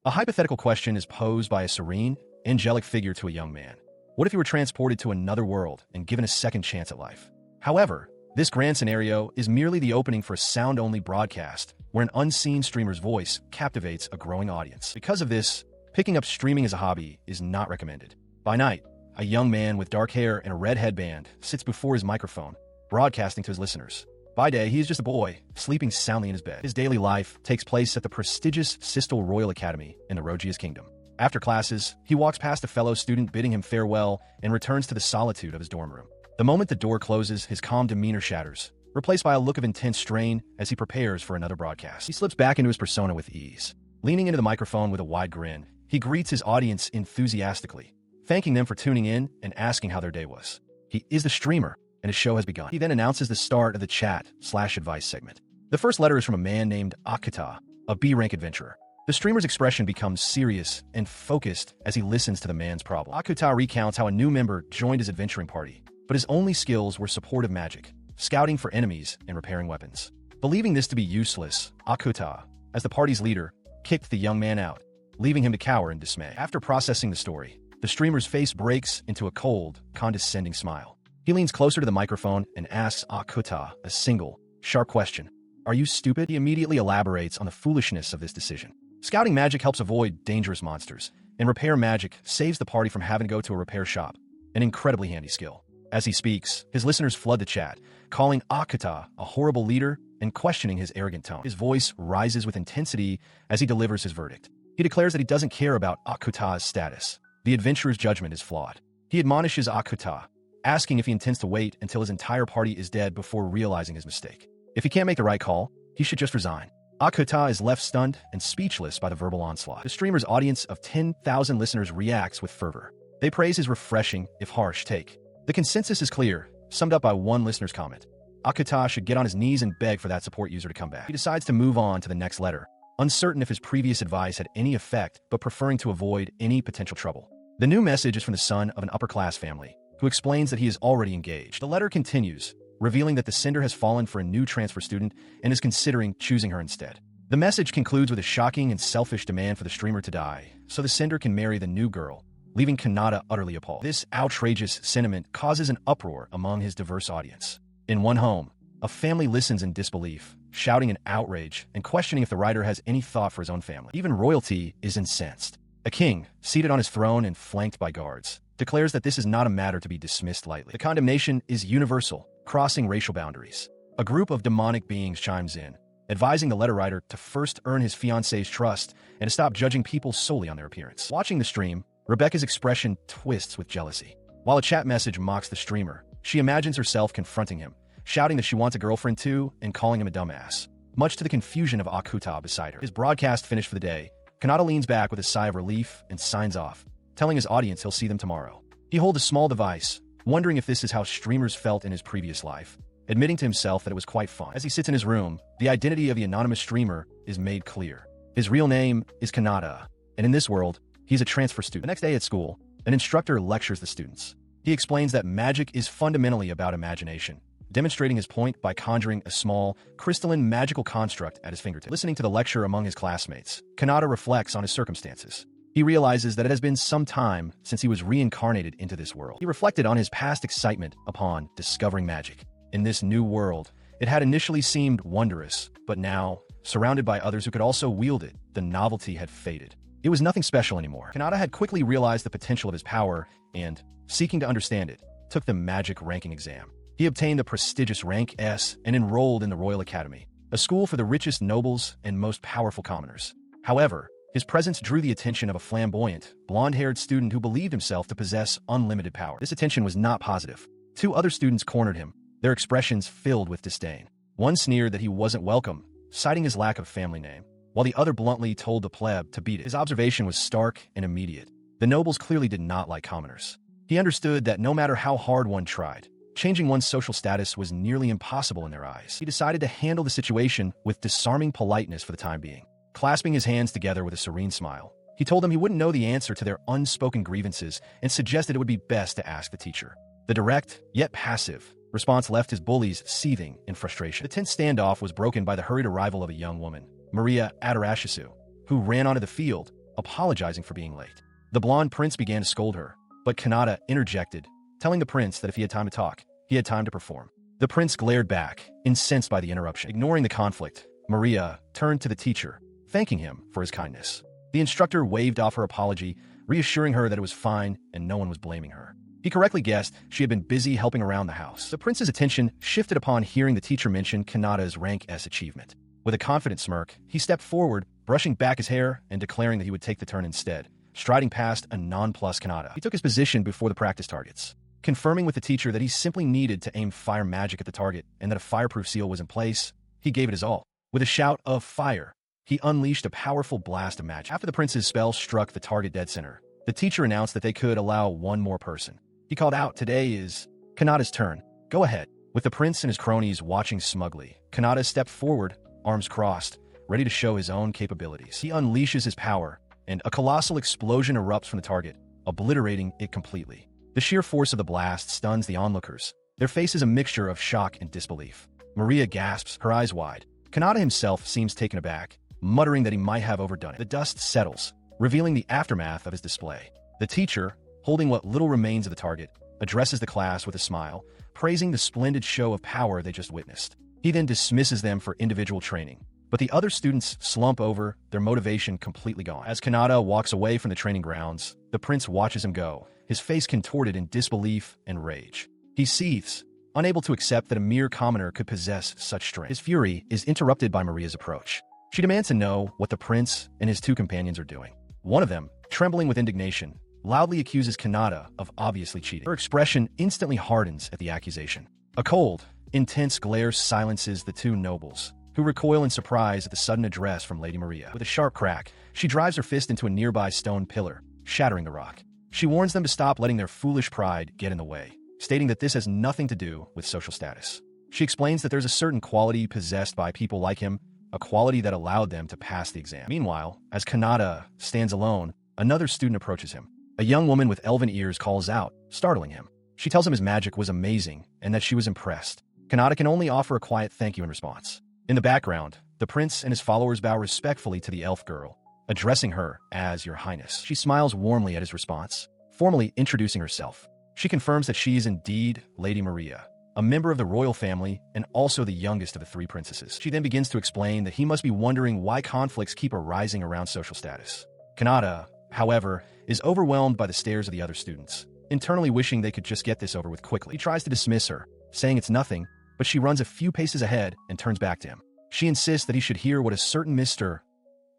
A hypothetical question is posed by a serene, angelic figure to a young man. What if you were transported to another world and given a second chance at life? However, this grand scenario is merely the opening for a sound-only broadcast where an unseen streamer's voice captivates a growing audience. Because of this, picking up streaming as a hobby is not recommended. By night, a young man with dark hair and a red headband sits before his microphone, broadcasting to his listeners. By day, he is just a boy, sleeping soundly in his bed. His daily life takes place at the prestigious Sistal Royal Academy in the Rogia's Kingdom. After classes, he walks past a fellow student bidding him farewell and returns to the solitude of his dorm room. The moment the door closes, his calm demeanor shatters, replaced by a look of intense strain as he prepares for another broadcast. He slips back into his persona with ease. Leaning into the microphone with a wide grin, he greets his audience enthusiastically, thanking them for tuning in and asking how their day was. He is the streamer, and his show has begun. He then announces the start of the chat/advice segment. The first letter is from a man named Akuta, a B-rank adventurer. The streamer's expression becomes serious and focused as he listens to the man's problem. Akuta recounts how a new member joined his adventuring party, but his only skills were supportive magic, scouting for enemies, and repairing weapons. Believing this to be useless, Akuta, as the party's leader, kicked the young man out, leaving him to cower in dismay. After processing the story, the streamer's face breaks into a cold, condescending smile. He leans closer to the microphone and asks Akuta a single, sharp question. Are you stupid? He immediately elaborates on the foolishness of this decision. Scouting magic helps avoid dangerous monsters, and repair magic saves the party from having to go to a repair shop, an incredibly handy skill. As he speaks, his listeners flood the chat, calling Akuta a horrible leader and questioning his arrogant tone. His voice rises with intensity as he delivers his verdict. He declares that he doesn't care about Akuta's status. The adventurer's judgment is flawed. He admonishes Akuta, asking if he intends to wait until his entire party is dead before realizing his mistake. If he can't make the right call, he should just resign. Akuta is left stunned and speechless by the verbal onslaught. The streamer's audience of 10,000 listeners reacts with fervor. They praise his refreshing, if harsh, take. The consensus is clear, summed up by one listener's comment. Akuta should get on his knees and beg for that support user to come back. He decides to move on to the next letter, uncertain if his previous advice had any effect, but preferring to avoid any potential trouble. The new message is from the son of an upper-class family, who explains that he is already engaged. The letter continues, revealing that the sender has fallen for a new transfer student and is considering choosing her instead. The message concludes with a shocking and selfish demand for the streamer to die, so the sender can marry the new girl, leaving Kanata utterly appalled. This outrageous sentiment causes an uproar among his diverse audience. In one home, a family listens in disbelief, shouting in outrage and questioning if the writer has any thought for his own family. Even royalty is incensed. A king, seated on his throne and flanked by guards, declares that this is not a matter to be dismissed lightly. The condemnation is universal, crossing racial boundaries. A group of demonic beings chimes in, advising the letter writer to first earn his fiancé's trust and to stop judging people solely on their appearance. Watching the stream, Rebecca's expression twists with jealousy. While a chat message mocks the streamer, she imagines herself confronting him, shouting that she wants a girlfriend too and calling him a dumbass, much to the confusion of Akuta beside her. His broadcast finished for the day. Kanata leans back with a sigh of relief and signs off, telling his audience he'll see them tomorrow. He holds a small device, wondering if this is how streamers felt in his previous life, admitting to himself that it was quite fun. As he sits in his room, the identity of the anonymous streamer is made clear. His real name is Kanata, and in this world, he's a transfer student. The next day at school, an instructor lectures the students. He explains that magic is fundamentally about imagination, demonstrating his point by conjuring a small, crystalline magical construct at his fingertips. Listening to the lecture among his classmates, Kanata reflects on his circumstances. He realizes that it has been some time since he was reincarnated into this world. He reflected on his past excitement upon discovering magic. In this new world, it had initially seemed wondrous, but now, surrounded by others who could also wield it, the novelty had faded. It was nothing special anymore. Kanata had quickly realized the potential of his power and, seeking to understand it, took the magic ranking exam. He obtained the prestigious rank S and enrolled in the Royal Academy, a school for the richest nobles and most powerful commoners. However, his presence drew the attention of a flamboyant, blonde-haired student who believed himself to possess unlimited power. This attention was not positive. Two other students cornered him, their expressions filled with disdain. One sneered that he wasn't welcome, citing his lack of family name, while the other bluntly told the pleb to beat it. His observation was stark and immediate. The nobles clearly did not like commoners. He understood that no matter how hard one tried, changing one's social status was nearly impossible in their eyes. He decided to handle the situation with disarming politeness for the time being. Clasping his hands together with a serene smile, he told them he wouldn't know the answer to their unspoken grievances and suggested it would be best to ask the teacher. The direct, yet passive, response left his bullies seething in frustration. The tense standoff was broken by the hurried arrival of a young woman, Maria Adarashisu, who ran onto the field, apologizing for being late. The blonde prince began to scold her, but Kanata interjected, telling the prince that if he had time to talk, he had time to perform. The prince glared back, incensed by the interruption. Ignoring the conflict, Maria turned to the teacher, thanking him for his kindness. The instructor waved off her apology, reassuring her that it was fine and no one was blaming her. He correctly guessed she had been busy helping around the house. The prince's attention shifted upon hearing the teacher mention Kanata's rank S achievement. With a confident smirk, he stepped forward, brushing back his hair and declaring that he would take the turn instead, striding past a nonplussed Kanata. He took his position before the practice targets, confirming with the teacher that he simply needed to aim fire magic at the target and that a fireproof seal was in place. He gave it his all. With a shout of fire, he unleashed a powerful blast of magic. After the prince's spell struck the target dead center, the teacher announced that they could allow one more person. He called out, "Today is Kanata's turn. Go ahead." With the prince and his cronies watching smugly, Kanata stepped forward, arms crossed, ready to show his own capabilities. He unleashes his power, and a colossal explosion erupts from the target, obliterating it completely. The sheer force of the blast stuns the onlookers. Their faces a mixture of shock and disbelief. Maria gasps, her eyes wide. Kanata himself seems taken aback, muttering that he might have overdone it. The dust settles, revealing the aftermath of his display. The teacher, holding what little remains of the target, addresses the class with a smile, praising the splendid show of power they just witnessed. He then dismisses them for individual training, but the other students slump over, their motivation completely gone. As Kanata walks away from the training grounds, the prince watches him go, his face contorted in disbelief and rage. He seethes, unable to accept that a mere commoner could possess such strength. His fury is interrupted by Maria's approach. She demands to know what the prince and his two companions are doing. One of them, trembling with indignation, loudly accuses Kanata of obviously cheating. Her expression instantly hardens at the accusation. A cold, intense glare silences the two nobles, who recoil in surprise at the sudden address from Lady Maria. With a sharp crack, she drives her fist into a nearby stone pillar, shattering the rock. She warns them to stop letting their foolish pride get in the way, stating that this has nothing to do with social status. She explains that there's a certain quality possessed by people like him, a quality that allowed them to pass the exam. Meanwhile, as Kanata stands alone, another student approaches him. A young woman with elven ears calls out, startling him. She tells him his magic was amazing and that she was impressed. Kanata can only offer a quiet thank you in response. In the background, the prince and his followers bow respectfully to the elf girl, addressing her as Your Highness. She smiles warmly at his response, formally introducing herself. She confirms that she is indeed Lady Maria, a member of the royal family and also the youngest of the three princesses. She then begins to explain that he must be wondering why conflicts keep arising around social status. Kanata, however, is overwhelmed by the stares of the other students, internally wishing they could just get this over with quickly. He tries to dismiss her, saying it's nothing, but she runs a few paces ahead and turns back to him. She insists that he should hear what a certain Mr.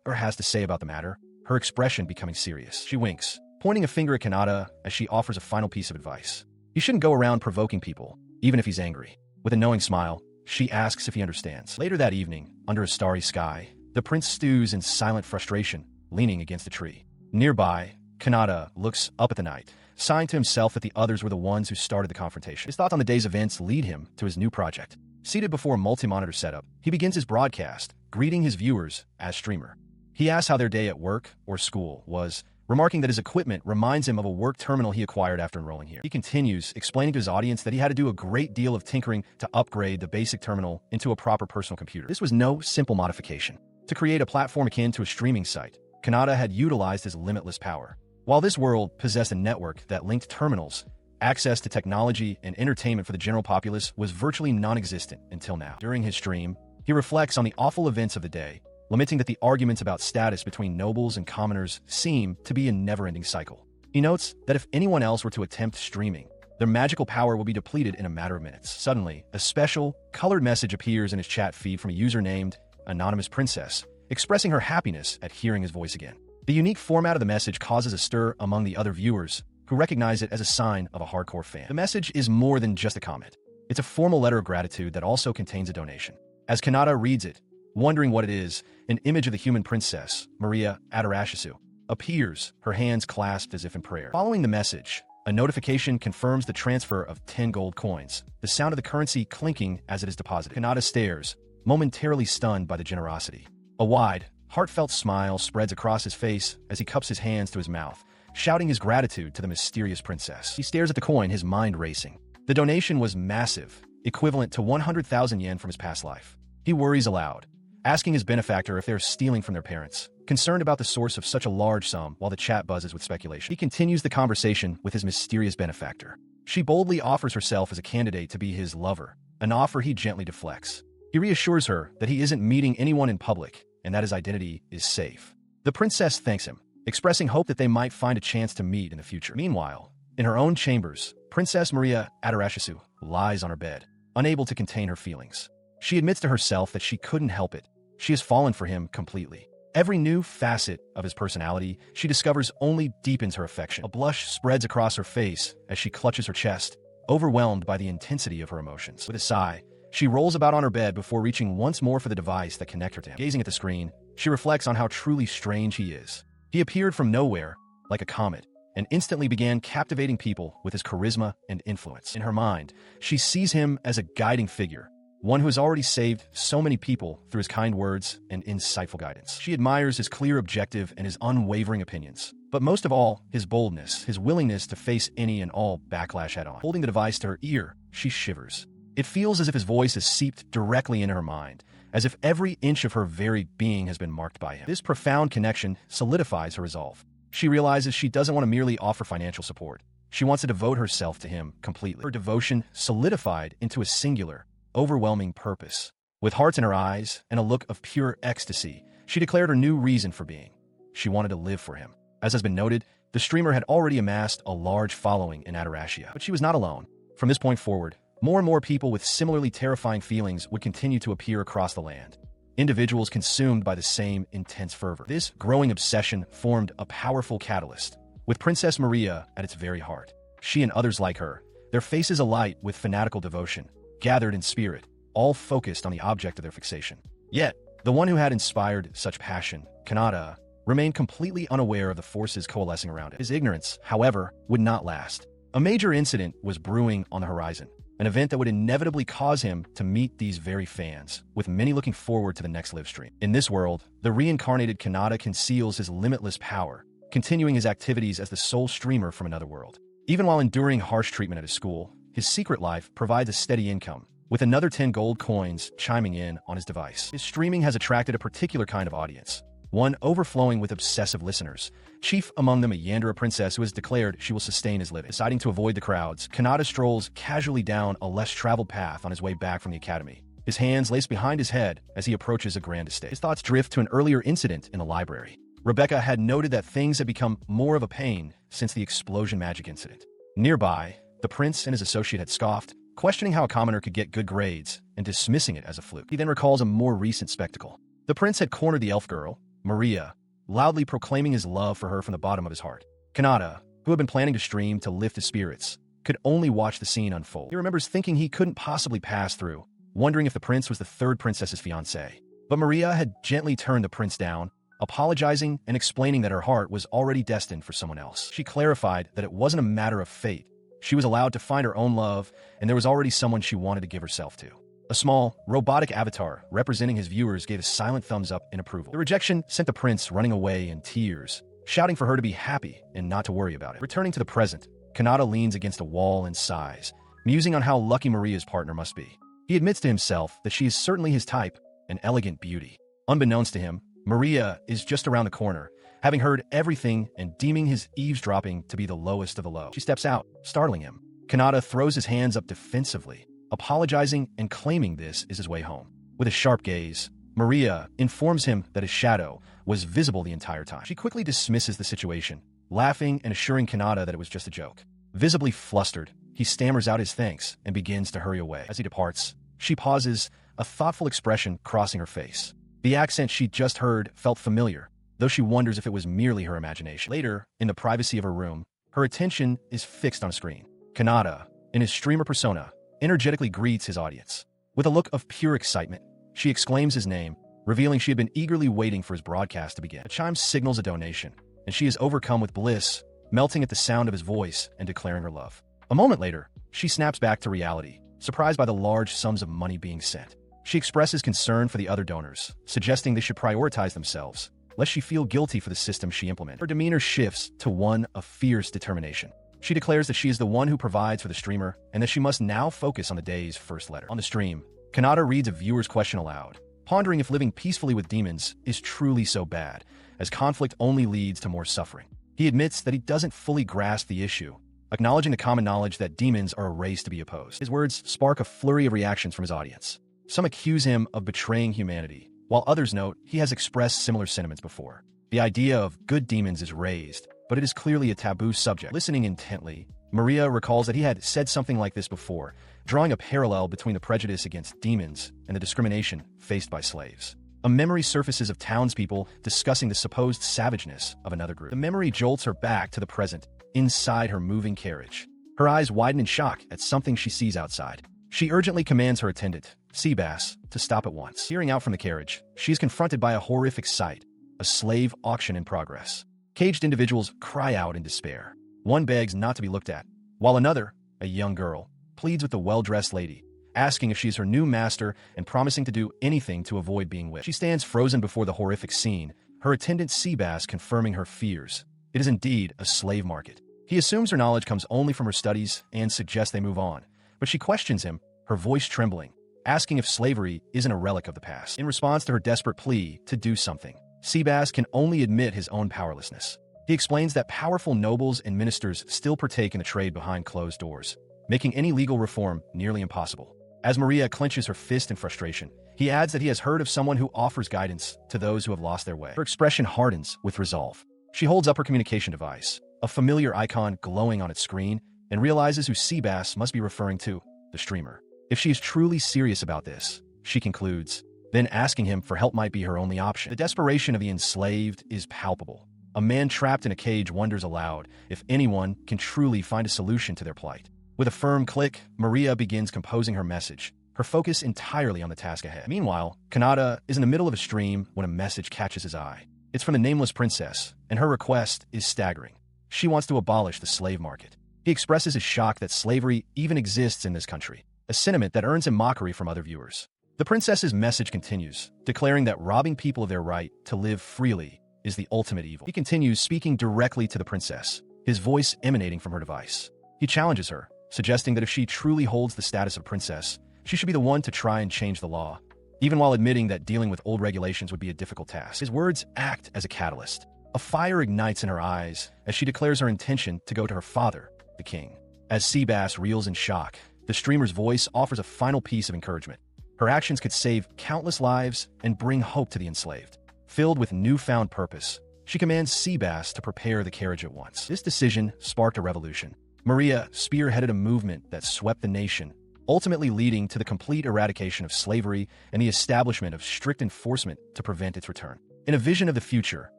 has to say about the matter, her expression becoming serious. She winks, pointing a finger at Kanata as she offers a final piece of advice. You shouldn't go around provoking people, even if he's angry. With a knowing smile, she asks if he understands. Later that evening, under a starry sky, the prince stews in silent frustration, leaning against a tree. Nearby, Kanata looks up at the night, sighing to himself that the others were the ones who started the confrontation. His thoughts on the day's events lead him to his new project. Seated before a multi-monitor setup, he begins his broadcast, greeting his viewers as streamer. He asks how their day at work or school was, remarking that his equipment reminds him of a work terminal he acquired after enrolling here. He continues, explaining to his audience that he had to do a great deal of tinkering to upgrade the basic terminal into a proper personal computer. This was no simple modification. To create a platform akin to a streaming site, Kanata had utilized his limitless power. While this world possessed a network that linked terminals, access to technology and entertainment for the general populace was virtually non-existent until now. During his stream, he reflects on the awful events of the day, lamenting that the arguments about status between nobles and commoners seem to be a never-ending cycle. He notes that if anyone else were to attempt streaming, their magical power will be depleted in a matter of minutes. Suddenly, a special, colored message appears in his chat feed from a user named Anonymous Princess, expressing her happiness at hearing his voice again. The unique format of the message causes a stir among the other viewers, who recognize it as a sign of a hardcore fan. The message is more than just a comment. It's a formal letter of gratitude that also contains a donation. As Kanata reads it, wondering what it is, an image of the human princess, Maria Adarashisu, appears, her hands clasped as if in prayer. Following the message, a notification confirms the transfer of 10 gold coins, the sound of the currency clinking as it is deposited. Kanata stares, momentarily stunned by the generosity. A wide, heartfelt smile spreads across his face as he cups his hands to his mouth, shouting his gratitude to the mysterious princess. He stares at the coin, his mind racing. The donation was massive, equivalent to 100,000 yen from his past life. He worries aloud, asking his benefactor if they're stealing from their parents. Concerned about the source of such a large sum while the chat buzzes with speculation, he continues the conversation with his mysterious benefactor. She boldly offers herself as a candidate to be his lover, an offer he gently deflects. He reassures her that he isn't meeting anyone in public and that his identity is safe. The princess thanks him, expressing hope that they might find a chance to meet in the future. Meanwhile, in her own chambers, Princess Maria Adarashisu lies on her bed, unable to contain her feelings. She admits to herself that she couldn't help it. She has fallen for him completely. Every new facet of his personality she discovers only deepens her affection. A blush spreads across her face as she clutches her chest, overwhelmed by the intensity of her emotions. With a sigh, she rolls about on her bed before reaching once more for the device that connects her to him. Gazing at the screen, she reflects on how truly strange he is. He appeared from nowhere, like a comet, and instantly began captivating people with his charisma and influence. In her mind, she sees him as a guiding figure, one who has already saved so many people through his kind words and insightful guidance. She admires his clear objective and his unwavering opinions, but most of all, his boldness, his willingness to face any and all backlash head-on. Holding the device to her ear, she shivers. It feels as if his voice is seeped directly into her mind, as if every inch of her very being has been marked by him. This profound connection solidifies her resolve. She realizes she doesn't want to merely offer financial support. She wants to devote herself to him completely. Her devotion solidified into a singular, overwhelming purpose. With hearts in her eyes and a look of pure ecstasy, she declared her new reason for being. She wanted to live for him. As has been noted, the streamer had already amassed a large following in Adarashia. But she was not alone. From this point forward, more and more people with similarly terrifying feelings would continue to appear across the land. Individuals consumed by the same intense fervor. This growing obsession formed a powerful catalyst, with Princess Maria at its very heart. She and others like her, their faces alight with fanatical devotion, gathered in spirit, all focused on the object of their fixation. Yet, the one who had inspired such passion, Kanata, remained completely unaware of the forces coalescing around it. His ignorance, however, would not last. A major incident was brewing on the horizon, an event that would inevitably cause him to meet these very fans, with many looking forward to the next live stream. In this world, the reincarnated Kanata conceals his limitless power, continuing his activities as the sole streamer from another world. Even while enduring harsh treatment at his school, his secret life provides a steady income, with another 10 gold coins chiming in on his device. His streaming has attracted a particular kind of audience, one overflowing with obsessive listeners, chief among them a Yandere princess who has declared she will sustain his living. Deciding to avoid the crowds, Kanata strolls casually down a less traveled path on his way back from the academy, his hands laced behind his head as he approaches a grand estate. His thoughts drift to an earlier incident in the library. Rebecca had noted that things had become more of a pain since the explosion magic incident. Nearby, the prince and his associate had scoffed, questioning how a commoner could get good grades and dismissing it as a fluke. He then recalls a more recent spectacle. The prince had cornered the elf girl, Maria, loudly proclaiming his love for her from the bottom of his heart. Kanata, who had been planning to stream to lift his spirits, could only watch the scene unfold. He remembers thinking he couldn't possibly pass through, wondering if the prince was the third princess's fiancé. But Maria had gently turned the prince down, apologizing and explaining that her heart was already destined for someone else. She clarified that it wasn't a matter of fate. She was allowed to find her own love, and there was already someone she wanted to give herself to. A small, robotic avatar representing his viewers gave a silent thumbs up in approval. The rejection sent the prince running away in tears, shouting for her to be happy and not to worry about it. Returning to the present, Kanata leans against a wall and sighs, musing on how lucky Maria's partner must be. He admits to himself that she is certainly his type, an elegant beauty. Unbeknownst to him, Maria is just around the corner, having heard everything and deeming his eavesdropping to be the lowest of the low. She steps out, startling him. Kanata throws his hands up defensively, apologizing and claiming this is his way home. With a sharp gaze, Maria informs him that his shadow was visible the entire time. She quickly dismisses the situation, laughing and assuring Kanata that it was just a joke. Visibly flustered, he stammers out his thanks and begins to hurry away. As he departs, she pauses, a thoughtful expression crossing her face. The accent she'd just heard felt familiar, though she wonders if it was merely her imagination. Later, in the privacy of her room, her attention is fixed on a screen. Kanata, in his streamer persona, energetically greets his audience. With a look of pure excitement, she exclaims his name, revealing she had been eagerly waiting for his broadcast to begin. A chime signals a donation, and she is overcome with bliss, melting at the sound of his voice and declaring her love. A moment later, she snaps back to reality, surprised by the large sums of money being sent. She expresses concern for the other donors, suggesting they should prioritize themselves, lest she feel guilty for the system she implemented. Her demeanor shifts to one of fierce determination. She declares that she is the one who provides for the streamer and that she must now focus on the day's first letter. On the stream, Kanata reads a viewer's question aloud, pondering if living peacefully with demons is truly so bad, as conflict only leads to more suffering. He admits that he doesn't fully grasp the issue, acknowledging the common knowledge that demons are a race to be opposed. His words spark a flurry of reactions from his audience. Some accuse him of betraying humanity, while others note he has expressed similar sentiments before. The idea of good demons is raised, but it is clearly a taboo subject. Listening intently, Maria recalls that he had said something like this before, drawing a parallel between the prejudice against demons and the discrimination faced by slaves. A memory surfaces of townspeople discussing the supposed savageness of another group. The memory jolts her back to the present, inside her moving carriage. Her eyes widen in shock at something she sees outside. She urgently commands her attendant, Seabass, to stop at once. Peering out from the carriage, she is confronted by a horrific sight, a slave auction in progress. Caged individuals cry out in despair. One begs not to be looked at, while another, a young girl, pleads with the well-dressed lady, asking if she is her new master and promising to do anything to avoid being whipped. She stands frozen before the horrific scene, her attendant Seabass confirming her fears. It is indeed a slave market. He assumes her knowledge comes only from her studies and suggests they move on, but she questions him, her voice trembling, asking if slavery isn't a relic of the past. In response to her desperate plea to do something, Seabass can only admit his own powerlessness. He explains that powerful nobles and ministers still partake in the trade behind closed doors, making any legal reform nearly impossible. As Maria clenches her fist in frustration, he adds that he has heard of someone who offers guidance to those who have lost their way. Her expression hardens with resolve. She holds up her communication device, a familiar icon glowing on its screen, and realizes who Seabass must be referring to, the streamer. If she is truly serious about this, she concludes, then asking him for help might be her only option. The desperation of the enslaved is palpable. A man trapped in a cage wonders aloud if anyone can truly find a solution to their plight. With a firm click, Maria begins composing her message, her focus entirely on the task ahead. Meanwhile, Kanata is in the middle of a stream when a message catches his eye. It's from the nameless princess, and her request is staggering. She wants to abolish the slave market. He expresses his shock that slavery even exists in this country, a sentiment that earns him mockery from other viewers. The princess's message continues, declaring that robbing people of their right to live freely is the ultimate evil. He continues speaking directly to the princess, his voice emanating from her device. He challenges her, suggesting that if she truly holds the status of princess, she should be the one to try and change the law, even while admitting that dealing with old regulations would be a difficult task. His words act as a catalyst. A fire ignites in her eyes as she declares her intention to go to her father, the king. As Seabass reels in shock, the streamer's voice offers a final piece of encouragement. Her actions could save countless lives and bring hope to the enslaved. Filled with newfound purpose, she commands Seabass to prepare the carriage at once. This decision sparked a revolution. Maria spearheaded a movement that swept the nation, ultimately leading to the complete eradication of slavery and the establishment of strict enforcement to prevent its return. In a vision of the future,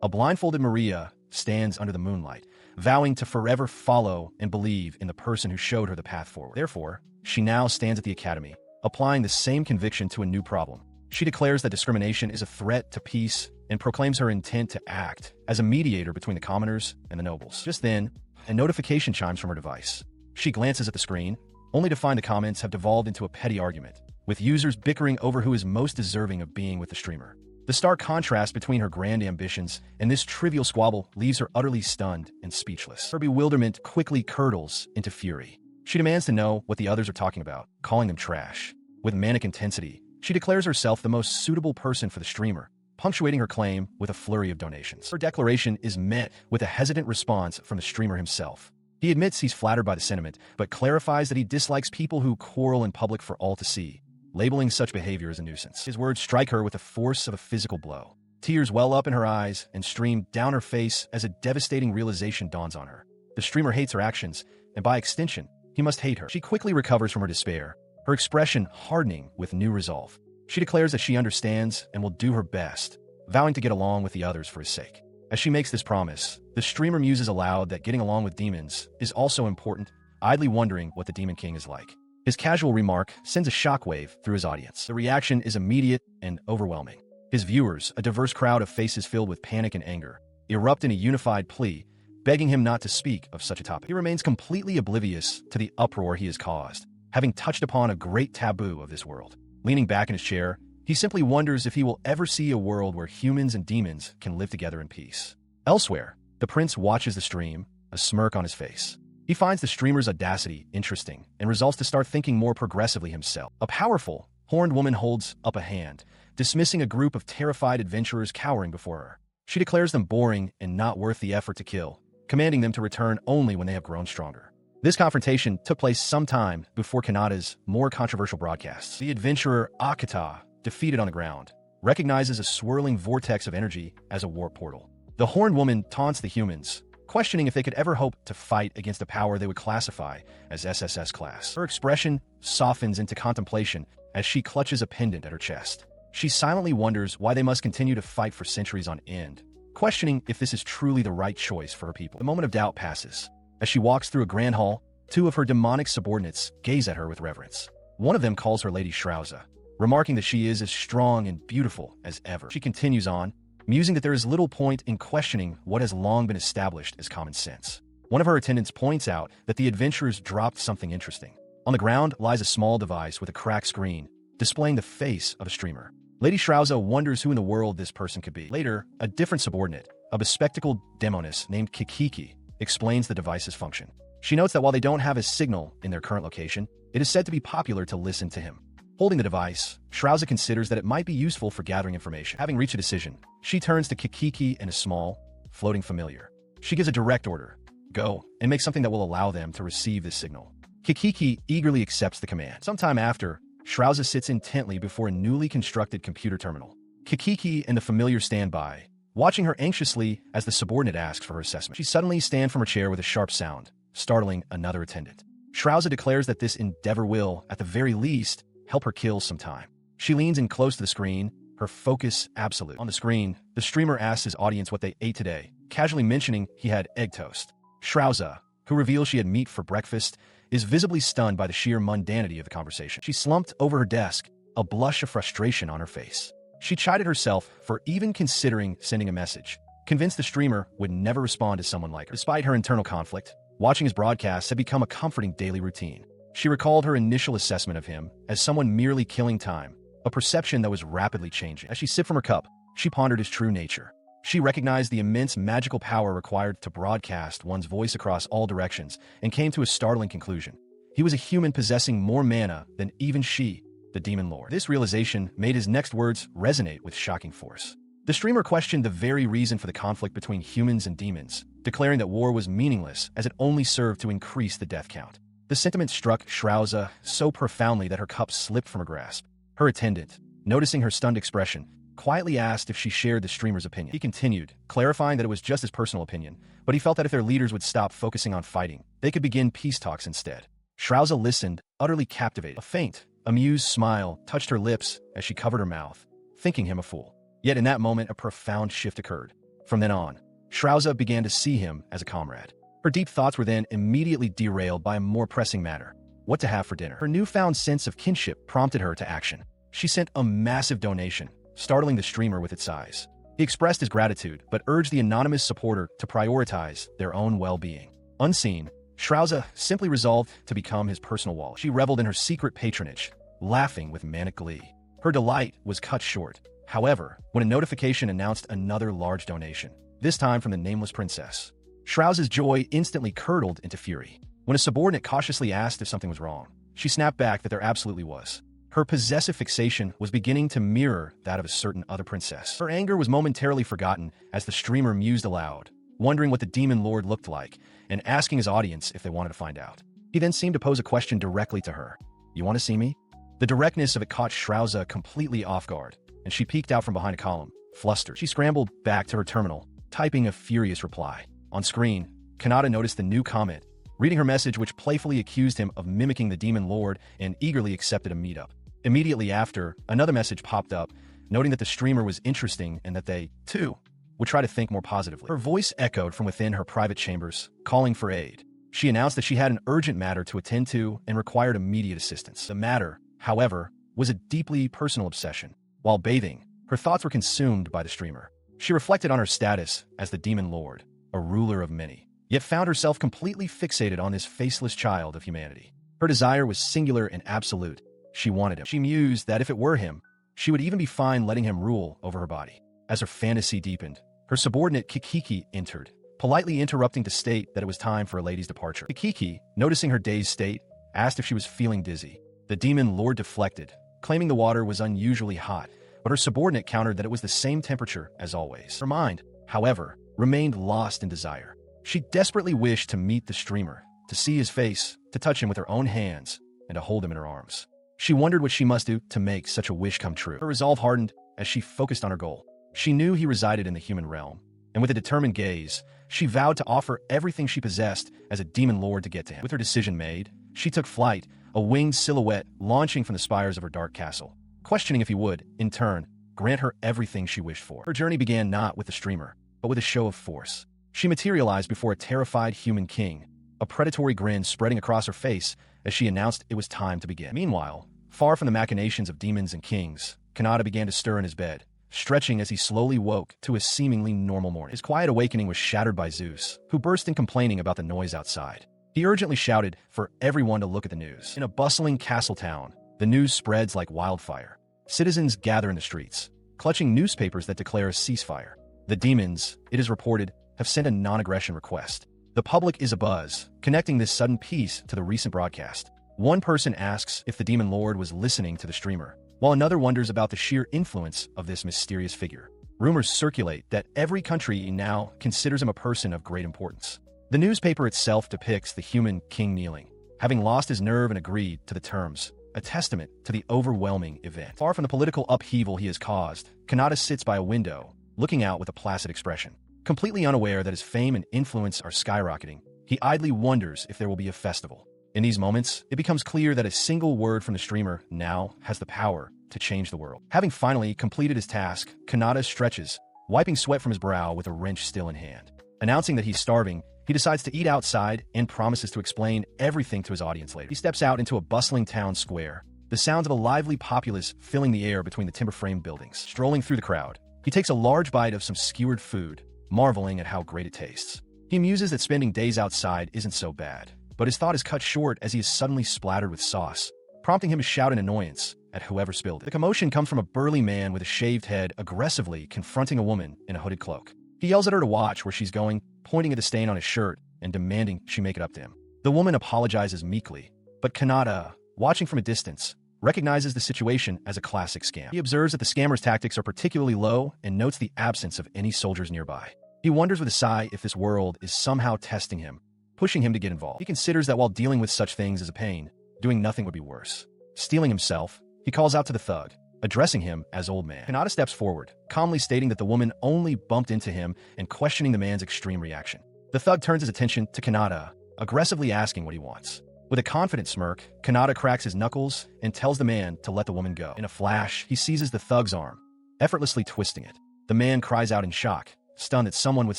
a blindfolded Maria stands under the moonlight, vowing to forever follow and believe in the person who showed her the path forward. Therefore, she now stands at the academy, applying the same conviction to a new problem. She declares that discrimination is a threat to peace and proclaims her intent to act as a mediator between the commoners and the nobles. Just then, a notification chimes from her device. She glances at the screen, only to find the comments have devolved into a petty argument, with users bickering over who is most deserving of being with the streamer. The stark contrast between her grand ambitions and this trivial squabble leaves her utterly stunned and speechless. Her bewilderment quickly curdles into fury. She demands to know what the others are talking about, calling them trash. With manic intensity, she declares herself the most suitable person for the streamer, punctuating her claim with a flurry of donations. Her declaration is met with a hesitant response from the streamer himself. He admits he's flattered by the sentiment, but clarifies that he dislikes people who quarrel in public for all to see, labeling such behavior as a nuisance. His words strike her with the force of a physical blow. Tears well up in her eyes and stream down her face as a devastating realization dawns on her. The streamer hates her actions, and by extension, he must hate her. She quickly recovers from her despair, her expression hardening with new resolve. She declares that she understands and will do her best, vowing to get along with the others for his sake. As she makes this promise, the streamer muses aloud that getting along with demons is also important, idly wondering what the Demon King is like. His casual remark sends a shockwave through his audience. The reaction is immediate and overwhelming. His viewers, a diverse crowd of faces filled with panic and anger, erupt in a unified plea, begging him not to speak of such a topic. He remains completely oblivious to the uproar he has caused, having touched upon a great taboo of this world. Leaning back in his chair, he simply wonders if he will ever see a world where humans and demons can live together in peace. Elsewhere, the prince watches the stream, a smirk on his face. He finds the streamer's audacity interesting and resolves to start thinking more progressively himself. A powerful, horned woman holds up a hand, dismissing a group of terrified adventurers cowering before her. She declares them boring and not worth the effort to kill, commanding them to return only when they have grown stronger. This confrontation took place sometime before Kanata's more controversial broadcasts. The adventurer Akata, defeated on the ground, recognizes a swirling vortex of energy as a warp portal. The Horned Woman taunts the humans, questioning if they could ever hope to fight against a power they would classify as SSS class. Her expression softens into contemplation as she clutches a pendant at her chest. She silently wonders why they must continue to fight for centuries on end, questioning if this is truly the right choice for her people. The moment of doubt passes. As she walks through a grand hall, two of her demonic subordinates gaze at her with reverence. One of them calls her Lady Shrauza, remarking that she is as strong and beautiful as ever. She continues on, musing that there is little point in questioning what has long been established as common sense. One of her attendants points out that the adventurers dropped something interesting. On the ground lies a small device with a cracked screen, displaying the face of a streamer. Lady Shrauza wonders who in the world this person could be. Later, a different subordinate, a bespectacled demoness named Kikiki, explains the device's function. She notes that while they don't have a signal in their current location, it is said to be popular to listen to him. Holding the device, Shrauza considers that it might be useful for gathering information. Having reached a decision, she turns to Kikiki and a small, floating familiar. She gives a direct order: go and make something that will allow them to receive this signal. Kikiki eagerly accepts the command. Sometime after, Shrauza sits intently before a newly constructed computer terminal. Kikiki and the familiar stand by, watching her anxiously as the subordinate asks for her assessment. She suddenly stands from her chair with a sharp sound, startling another attendant. Shrauza declares that this endeavor will, at the very least, help her kill some time. She leans in close to the screen, her focus absolute. On the screen, the streamer asks his audience what they ate today, casually mentioning he had egg toast. Shrauza, who reveals she had meat for breakfast, is visibly stunned by the sheer mundanity of the conversation. She slumped over her desk, a blush of frustration on her face. She chided herself for even considering sending a message, convinced the streamer would never respond to someone like her. Despite her internal conflict, watching his broadcasts had become a comforting daily routine. She recalled her initial assessment of him as someone merely killing time, a perception that was rapidly changing. As she sipped from her cup, she pondered his true nature. She recognized the immense magical power required to broadcast one's voice across all directions and came to a startling conclusion. He was a human possessing more mana than even she, the Demon Lord. This realization made his next words resonate with shocking force. The streamer questioned the very reason for the conflict between humans and demons, declaring that war was meaningless as it only served to increase the death count. The sentiment struck Shrauza so profoundly that her cup slipped from her grasp. Her attendant, noticing her stunned expression, quietly asked if she shared the streamer's opinion. He continued, clarifying that it was just his personal opinion, but he felt that if their leaders would stop focusing on fighting, they could begin peace talks instead. Shrauza listened, utterly captivated. A faint, amused smile touched her lips as she covered her mouth, thinking him a fool. Yet in that moment, a profound shift occurred. From then on, Shrauza began to see him as a comrade. Her deep thoughts were then immediately derailed by a more pressing matter: what to have for dinner. Her newfound sense of kinship prompted her to action. She sent a massive donation, startling the streamer with its size. He expressed his gratitude, but urged the anonymous supporter to prioritize their own well-being. Unseen, Shrauza simply resolved to become his personal wallet. She reveled in her secret patronage, laughing with manic glee. Her delight was cut short, however, when a notification announced another large donation, this time from the nameless princess. Shrauza's joy instantly curdled into fury. When a subordinate cautiously asked if something was wrong, she snapped back that there absolutely was. Her possessive fixation was beginning to mirror that of a certain other princess. Her anger was momentarily forgotten as the streamer mused aloud, wondering what the Demon Lord looked like and asking his audience if they wanted to find out. He then seemed to pose a question directly to her. "You want to see me?" The directness of it caught Shrauza completely off guard, and she peeked out from behind a column, flustered. She scrambled back to her terminal, typing a furious reply. On screen, Kanata noticed the new comment, reading her message which playfully accused him of mimicking the Demon Lord and eagerly accepted a meetup. Immediately after, another message popped up, noting that the streamer was interesting and that they, too, would try to think more positively. Her voice echoed from within her private chambers, calling for aid. She announced that she had an urgent matter to attend to and required immediate assistance. The matter, however, was a deeply personal obsession. While bathing, her thoughts were consumed by the streamer. She reflected on her status as the Demon Lord, a ruler of many, yet found herself completely fixated on this faceless child of humanity. Her desire was singular and absolute. She wanted him. She mused that if it were him, she would even be fine letting him rule over her body. As her fantasy deepened, her subordinate Kikiki entered, politely interrupting to state that it was time for a lady's departure. Kikiki, noticing her dazed state, asked if she was feeling dizzy. The Demon Lord deflected, claiming the water was unusually hot, but her subordinate countered that it was the same temperature as always. Her mind, however, remained lost in desire. She desperately wished to meet the streamer, to see his face, to touch him with her own hands, and to hold him in her arms. She wondered what she must do to make such a wish come true. Her resolve hardened as she focused on her goal. She knew he resided in the human realm, and with a determined gaze, she vowed to offer everything she possessed as a demon lord to get to him. With her decision made, she took flight, a winged silhouette launching from the spires of her dark castle, questioning if he would, in turn, grant her everything she wished for. Her journey began not with the streamer, but with a show of force. She materialized before a terrified human king, a predatory grin spreading across her face as she announced it was time to begin. Meanwhile, far from the machinations of demons and kings, Kanata began to stir in his bed, stretching as he slowly woke to a seemingly normal morning. His quiet awakening was shattered by Zeus, who burst in complaining about the noise outside. He urgently shouted for everyone to look at the news. In a bustling castle town, the news spreads like wildfire. Citizens gather in the streets, clutching newspapers that declare a ceasefire. The demons, it is reported, have sent a non-aggression request. The public is abuzz, connecting this sudden peace to the recent broadcast. One person asks if the demon lord was listening to the streamer, while another wonders about the sheer influence of this mysterious figure. Rumors circulate that every country now considers him a person of great importance. The newspaper itself depicts the human king kneeling, having lost his nerve and agreed to the terms, a testament to the overwhelming event. Far from the political upheaval he has caused, Kanata sits by a window, looking out with a placid expression. Completely unaware that his fame and influence are skyrocketing, he idly wonders if there will be a festival. In these moments, it becomes clear that a single word from the streamer now has the power to change the world. Having finally completed his task, Kanata stretches, wiping sweat from his brow with a wrench still in hand. Announcing that he's starving, he decides to eat outside and promises to explain everything to his audience later. He steps out into a bustling town square, the sounds of a lively populace filling the air between the timber-framed buildings. Strolling through the crowd, he takes a large bite of some skewered food, marveling at how great it tastes. He muses that spending days outside isn't so bad, but his thought is cut short as he is suddenly splattered with sauce, prompting him to shout in annoyance at whoever spilled it. The commotion comes from a burly man with a shaved head aggressively confronting a woman in a hooded cloak. He yells at her to watch where she's going, pointing at the stain on his shirt and demanding she make it up to him. The woman apologizes meekly, but Kanata, watching from a distance, recognizes the situation as a classic scam. He observes that the scammer's tactics are particularly low and notes the absence of any soldiers nearby. He wonders with a sigh if this world is somehow testing him, pushing him to get involved. He considers that while dealing with such things is a pain, doing nothing would be worse. Steeling himself, he calls out to the thug, addressing him as Old Man. Kanata steps forward, calmly stating that the woman only bumped into him and questioning the man's extreme reaction. The thug turns his attention to Kanata, aggressively asking what he wants. With a confident smirk, Kanata cracks his knuckles and tells the man to let the woman go. In a flash, he seizes the thug's arm, effortlessly twisting it. The man cries out in shock, stunned that someone with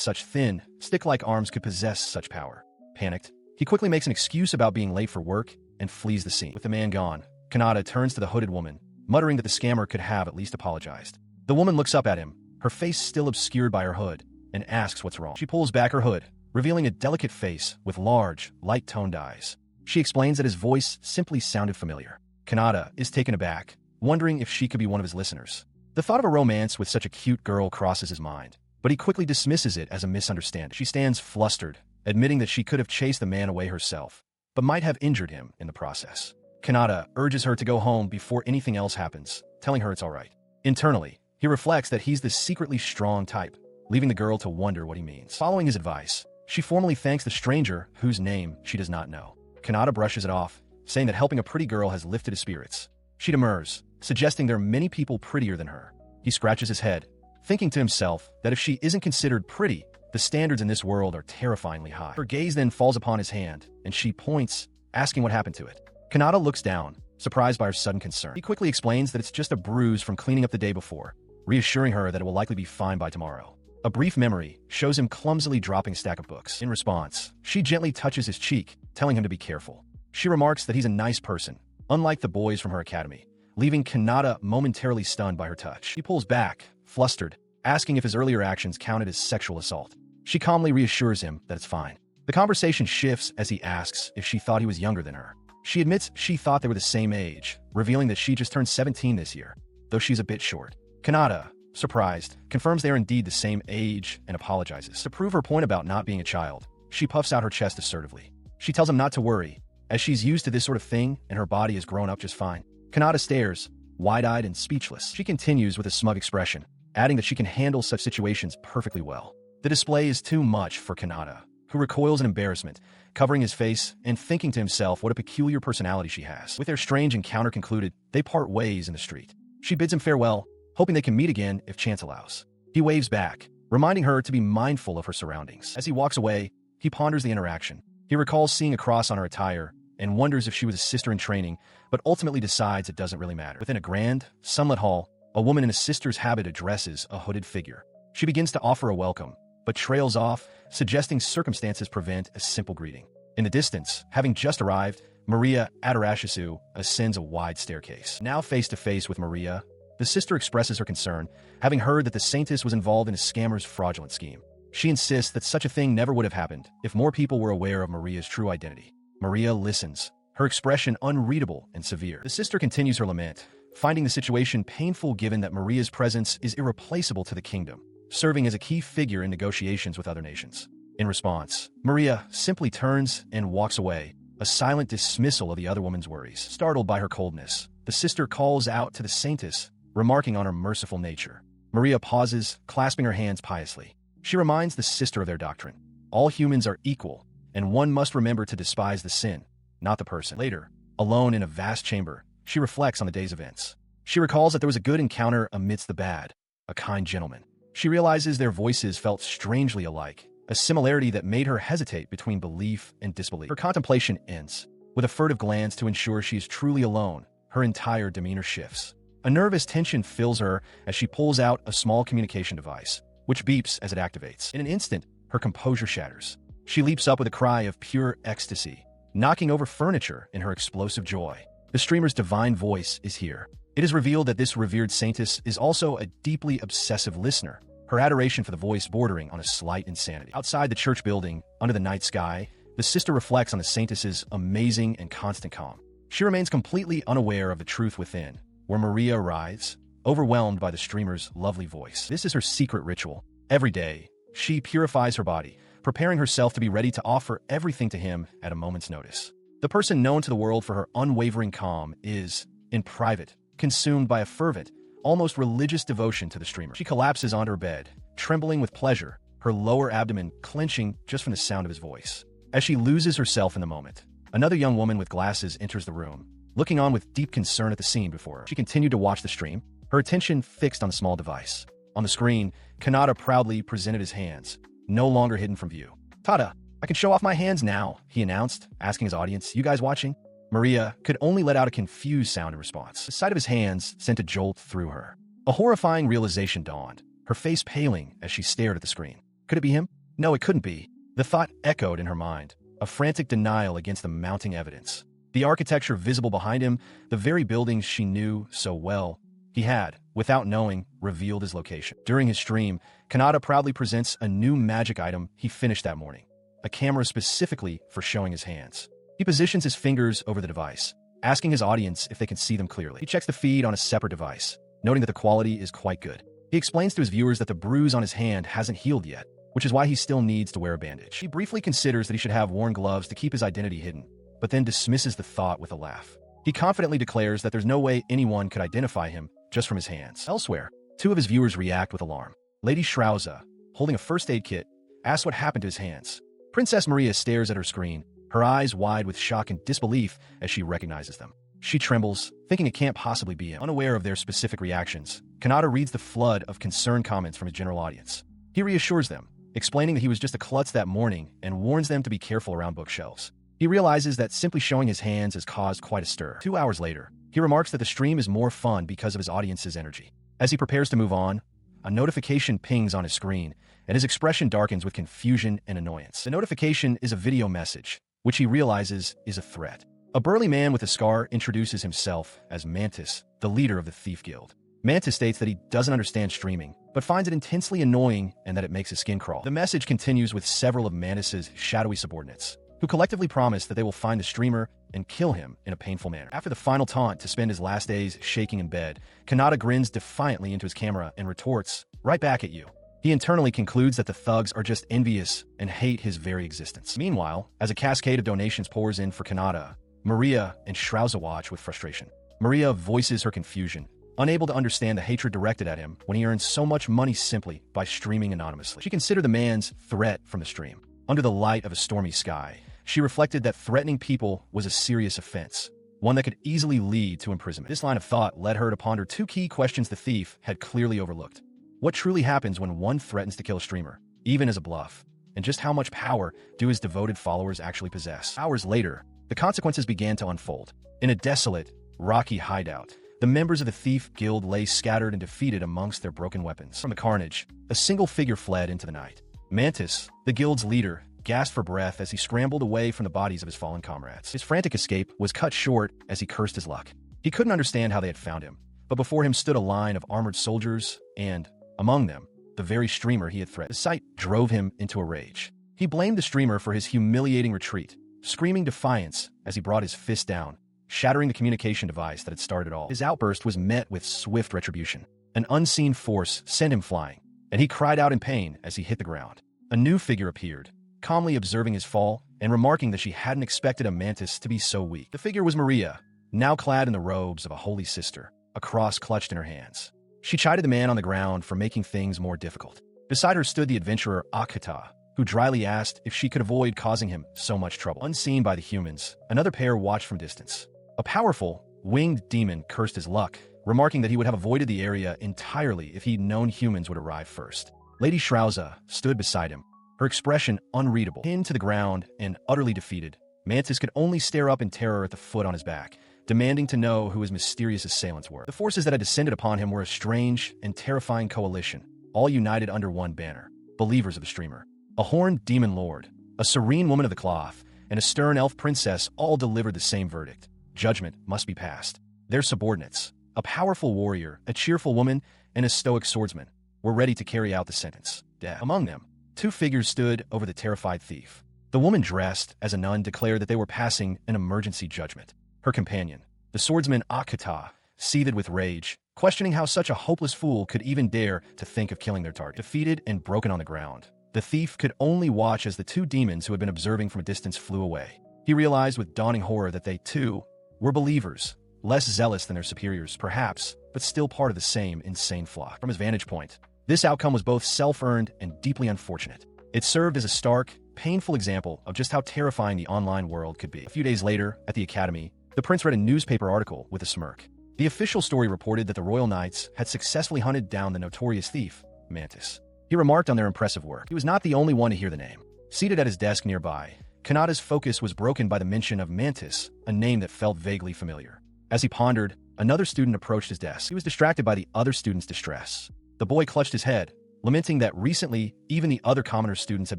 such thin, stick-like arms could possess such power. Panicked, he quickly makes an excuse about being late for work and flees the scene. With the man gone, Kanata turns to the hooded woman, muttering that the scammer could have at least apologized. The woman looks up at him, her face still obscured by her hood, and asks what's wrong. She pulls back her hood, revealing a delicate face with large, light-toned eyes. She explains that his voice simply sounded familiar. Kanata is taken aback, wondering if she could be one of his listeners. The thought of a romance with such a cute girl crosses his mind, but he quickly dismisses it as a misunderstanding. She stands flustered, admitting that she could have chased the man away herself, but might have injured him in the process. Kanata urges her to go home before anything else happens, telling her it's all right. Internally, he reflects that he's the secretly strong type, leaving the girl to wonder what he means. Following his advice, she formally thanks the stranger whose name she does not know. Kanata brushes it off, saying that helping a pretty girl has lifted his spirits. She demurs, suggesting there are many people prettier than her. He scratches his head, thinking to himself that if she isn't considered pretty, the standards in this world are terrifyingly high. Her gaze then falls upon his hand, and she points, asking what happened to it. Kanata looks down, surprised by her sudden concern. He quickly explains that it's just a bruise from cleaning up the day before, reassuring her that it will likely be fine by tomorrow. A brief memory shows him clumsily dropping a stack of books. In response, she gently touches his cheek, telling him to be careful. She remarks that he's a nice person, unlike the boys from her academy, leaving Kanata momentarily stunned by her touch. He pulls back, flustered, asking if his earlier actions counted as sexual assault. She calmly reassures him that it's fine. The conversation shifts as he asks if she thought he was younger than her. She admits she thought they were the same age, revealing that she just turned 17 this year, though she's a bit short. Kanata, surprised, confirms they are indeed the same age and apologizes. To prove her point about not being a child, she puffs out her chest assertively. She tells him not to worry, as she's used to this sort of thing and her body has grown up just fine. Kanata stares, wide-eyed and speechless. She continues with a smug expression, adding that she can handle such situations perfectly well. The display is too much for Kanata, who recoils in embarrassment, covering his face and thinking to himself what a peculiar personality she has. With their strange encounter concluded, they part ways in the street. She bids him farewell, hoping they can meet again if chance allows. He waves back, reminding her to be mindful of her surroundings. As he walks away, he ponders the interaction. He recalls seeing a cross on her attire and wonders if she was a sister in training, but ultimately decides it doesn't really matter. Within a grand, sunlit hall, a woman in a sister's habit addresses a hooded figure. She begins to offer a welcome, but trails off, suggesting circumstances prevent a simple greeting. In the distance, having just arrived, Maria Adarashisu ascends a wide staircase. Now face to face with Maria, the sister expresses her concern, having heard that the saintess was involved in a scammer's fraudulent scheme. She insists that such a thing never would have happened if more people were aware of Maria's true identity. Maria listens, her expression unreadable and severe. The sister continues her lament, finding the situation painful given that Maria's presence is irreplaceable to the kingdom, serving as a key figure in negotiations with other nations. In response, Maria simply turns and walks away, a silent dismissal of the other woman's worries. Startled by her coldness, the sister calls out to the saintess, remarking on her merciful nature. Maria pauses, clasping her hands piously. She reminds the sister of their doctrine. All humans are equal, and one must remember to despise the sin, not the person. Later, alone in a vast chamber, she reflects on the day's events. She recalls that there was a good encounter amidst the bad, a kind gentleman. She realizes their voices felt strangely alike, a similarity that made her hesitate between belief and disbelief. Her contemplation ends. With a furtive glance to ensure she is truly alone, her entire demeanor shifts. A nervous tension fills her as she pulls out a small communication device, which beeps as it activates. In an instant, her composure shatters. She leaps up with a cry of pure ecstasy, knocking over furniture in her explosive joy. The streamer's divine voice is here. It is revealed that this revered saintess is also a deeply obsessive listener, her adoration for the voice bordering on a slight insanity. Outside the church building, under the night sky, the sister reflects on the saintess's amazing and constant calm. She remains completely unaware of the truth within, where Maria arrives, overwhelmed by the streamer's lovely voice. This is her secret ritual. Every day, she purifies her body, preparing herself to be ready to offer everything to him at a moment's notice. The person known to the world for her unwavering calm is, in private, consumed by a fervent, almost religious devotion to the streamer. She collapses onto her bed, trembling with pleasure, her lower abdomen clenching just from the sound of his voice. As she loses herself in the moment, another young woman with glasses enters the room, looking on with deep concern at the scene before her. She continued to watch the stream, her attention fixed on the small device. On the screen, Kanata proudly presented his hands, no longer hidden from view. "Tada, I can show off my hands now," he announced, asking his audience, "You guys watching?" Maria could only let out a confused sound in response. The sight of his hands sent a jolt through her. A horrifying realization dawned, her face paling as she stared at the screen. Could it be him? No, it couldn't be. The thought echoed in her mind, a frantic denial against the mounting evidence. The architecture visible behind him, the very buildings she knew so well, he had, without knowing, revealed his location. During his stream, Kanata proudly presents a new magic item he finished that morning, a camera specifically for showing his hands. He positions his fingers over the device, asking his audience if they can see them clearly. He checks the feed on a separate device, noting that the quality is quite good. He explains to his viewers that the bruise on his hand hasn't healed yet, which is why he still needs to wear a bandage. He briefly considers that he should have worn gloves to keep his identity hidden, but then dismisses the thought with a laugh. He confidently declares that there's no way anyone could identify him just from his hands. Elsewhere, two of his viewers react with alarm. Lady Shrauza, holding a first aid kit, asks what happened to his hands. Princess Maria stares at her screen, her eyes wide with shock and disbelief as she recognizes them. She trembles, thinking it can't possibly be him. Unaware of their specific reactions, Kanata reads the flood of concerned comments from his general audience. He reassures them, explaining that he was just a klutz that morning and warns them to be careful around bookshelves. He realizes that simply showing his hands has caused quite a stir. 2 hours later, he remarks that the stream is more fun because of his audience's energy. As he prepares to move on, a notification pings on his screen, and his expression darkens with confusion and annoyance. The notification is a video message, which he realizes is a threat. A burly man with a scar introduces himself as Mantis, the leader of the Thief Guild. Mantis states that he doesn't understand streaming, but finds it intensely annoying and that it makes his skin crawl. The message continues with several of Mantis's shadowy subordinates, who collectively promise that they will find the streamer and kill him in a painful manner. After the final taunt to spend his last days shaking in bed, Kanata grins defiantly into his camera and retorts, "Right back at you." He internally concludes that the thugs are just envious and hate his very existence. Meanwhile, as a cascade of donations pours in for Kanata, Maria and Shrauza watch with frustration. Maria voices her confusion, unable to understand the hatred directed at him when he earns so much money simply by streaming anonymously. She considered the man's threat from the stream. Under the light of a stormy sky, she reflected that threatening people was a serious offense, one that could easily lead to imprisonment. This line of thought led her to ponder two key questions the thief had clearly overlooked. What truly happens when one threatens to kill a streamer, even as a bluff? And just how much power do his devoted followers actually possess? Hours later, the consequences began to unfold. In a desolate, rocky hideout, the members of the Thief Guild lay scattered and defeated amongst their broken weapons. From the carnage, a single figure fled into the night. Mantis, the guild's leader, gasped for breath as he scrambled away from the bodies of his fallen comrades. His frantic escape was cut short as he cursed his luck. He couldn't understand how they had found him, but before him stood a line of armored soldiers and, among them, the very streamer he had threatened. The sight drove him into a rage. He blamed the streamer for his humiliating retreat, screaming defiance as he brought his fist down, shattering the communication device that had started all. His outburst was met with swift retribution. An unseen force sent him flying, and he cried out in pain as he hit the ground. A new figure appeared, calmly observing his fall and remarking that she hadn't expected a mantis to be so weak. The figure was Maria, now clad in the robes of a holy sister, a cross clutched in her hands. She chided the man on the ground for making things more difficult. Beside her stood the adventurer Akata, who dryly asked if she could avoid causing him so much trouble. Unseen by the humans, another pair watched from distance. A powerful, winged demon cursed his luck, remarking that he would have avoided the area entirely if he'd known humans would arrive first. Lady Shrauza stood beside him, her expression unreadable. Pinned to the ground and utterly defeated, Mantis could only stare up in terror at the foot on his back, demanding to know who his mysterious assailants were. The forces that had descended upon him were a strange and terrifying coalition, all united under one banner: believers of the streamer. A horned demon lord, a serene woman of the cloth, and a stern elf princess all delivered the same verdict: judgment must be passed. Their subordinates, a powerful warrior, a cheerful woman, and a stoic swordsman, were ready to carry out the sentence: death. Among them, two figures stood over the terrified thief. The woman dressed as a nun declared that they were passing an emergency judgment. Her companion, the swordsman Akata, seethed with rage, questioning how such a hopeless fool could even dare to think of killing their target. Defeated and broken on the ground, the thief could only watch as the two demons who had been observing from a distance flew away. He realized with dawning horror that they, too, were believers, less zealous than their superiors, perhaps, but still part of the same insane flock. From his vantage point, this outcome was both self-earned and deeply unfortunate. It served as a stark, painful example of just how terrifying the online world could be. A few days later, at the academy, the prince read a newspaper article with a smirk. The official story reported that the royal knights had successfully hunted down the notorious thief, Mantis. He remarked on their impressive work. He was not the only one to hear the name. Seated at his desk nearby, Kanata's focus was broken by the mention of Mantis, a name that felt vaguely familiar. As he pondered, another student approached his desk. He was distracted by the other student's distress. The boy clutched his head, lamenting that recently even the other commoner students had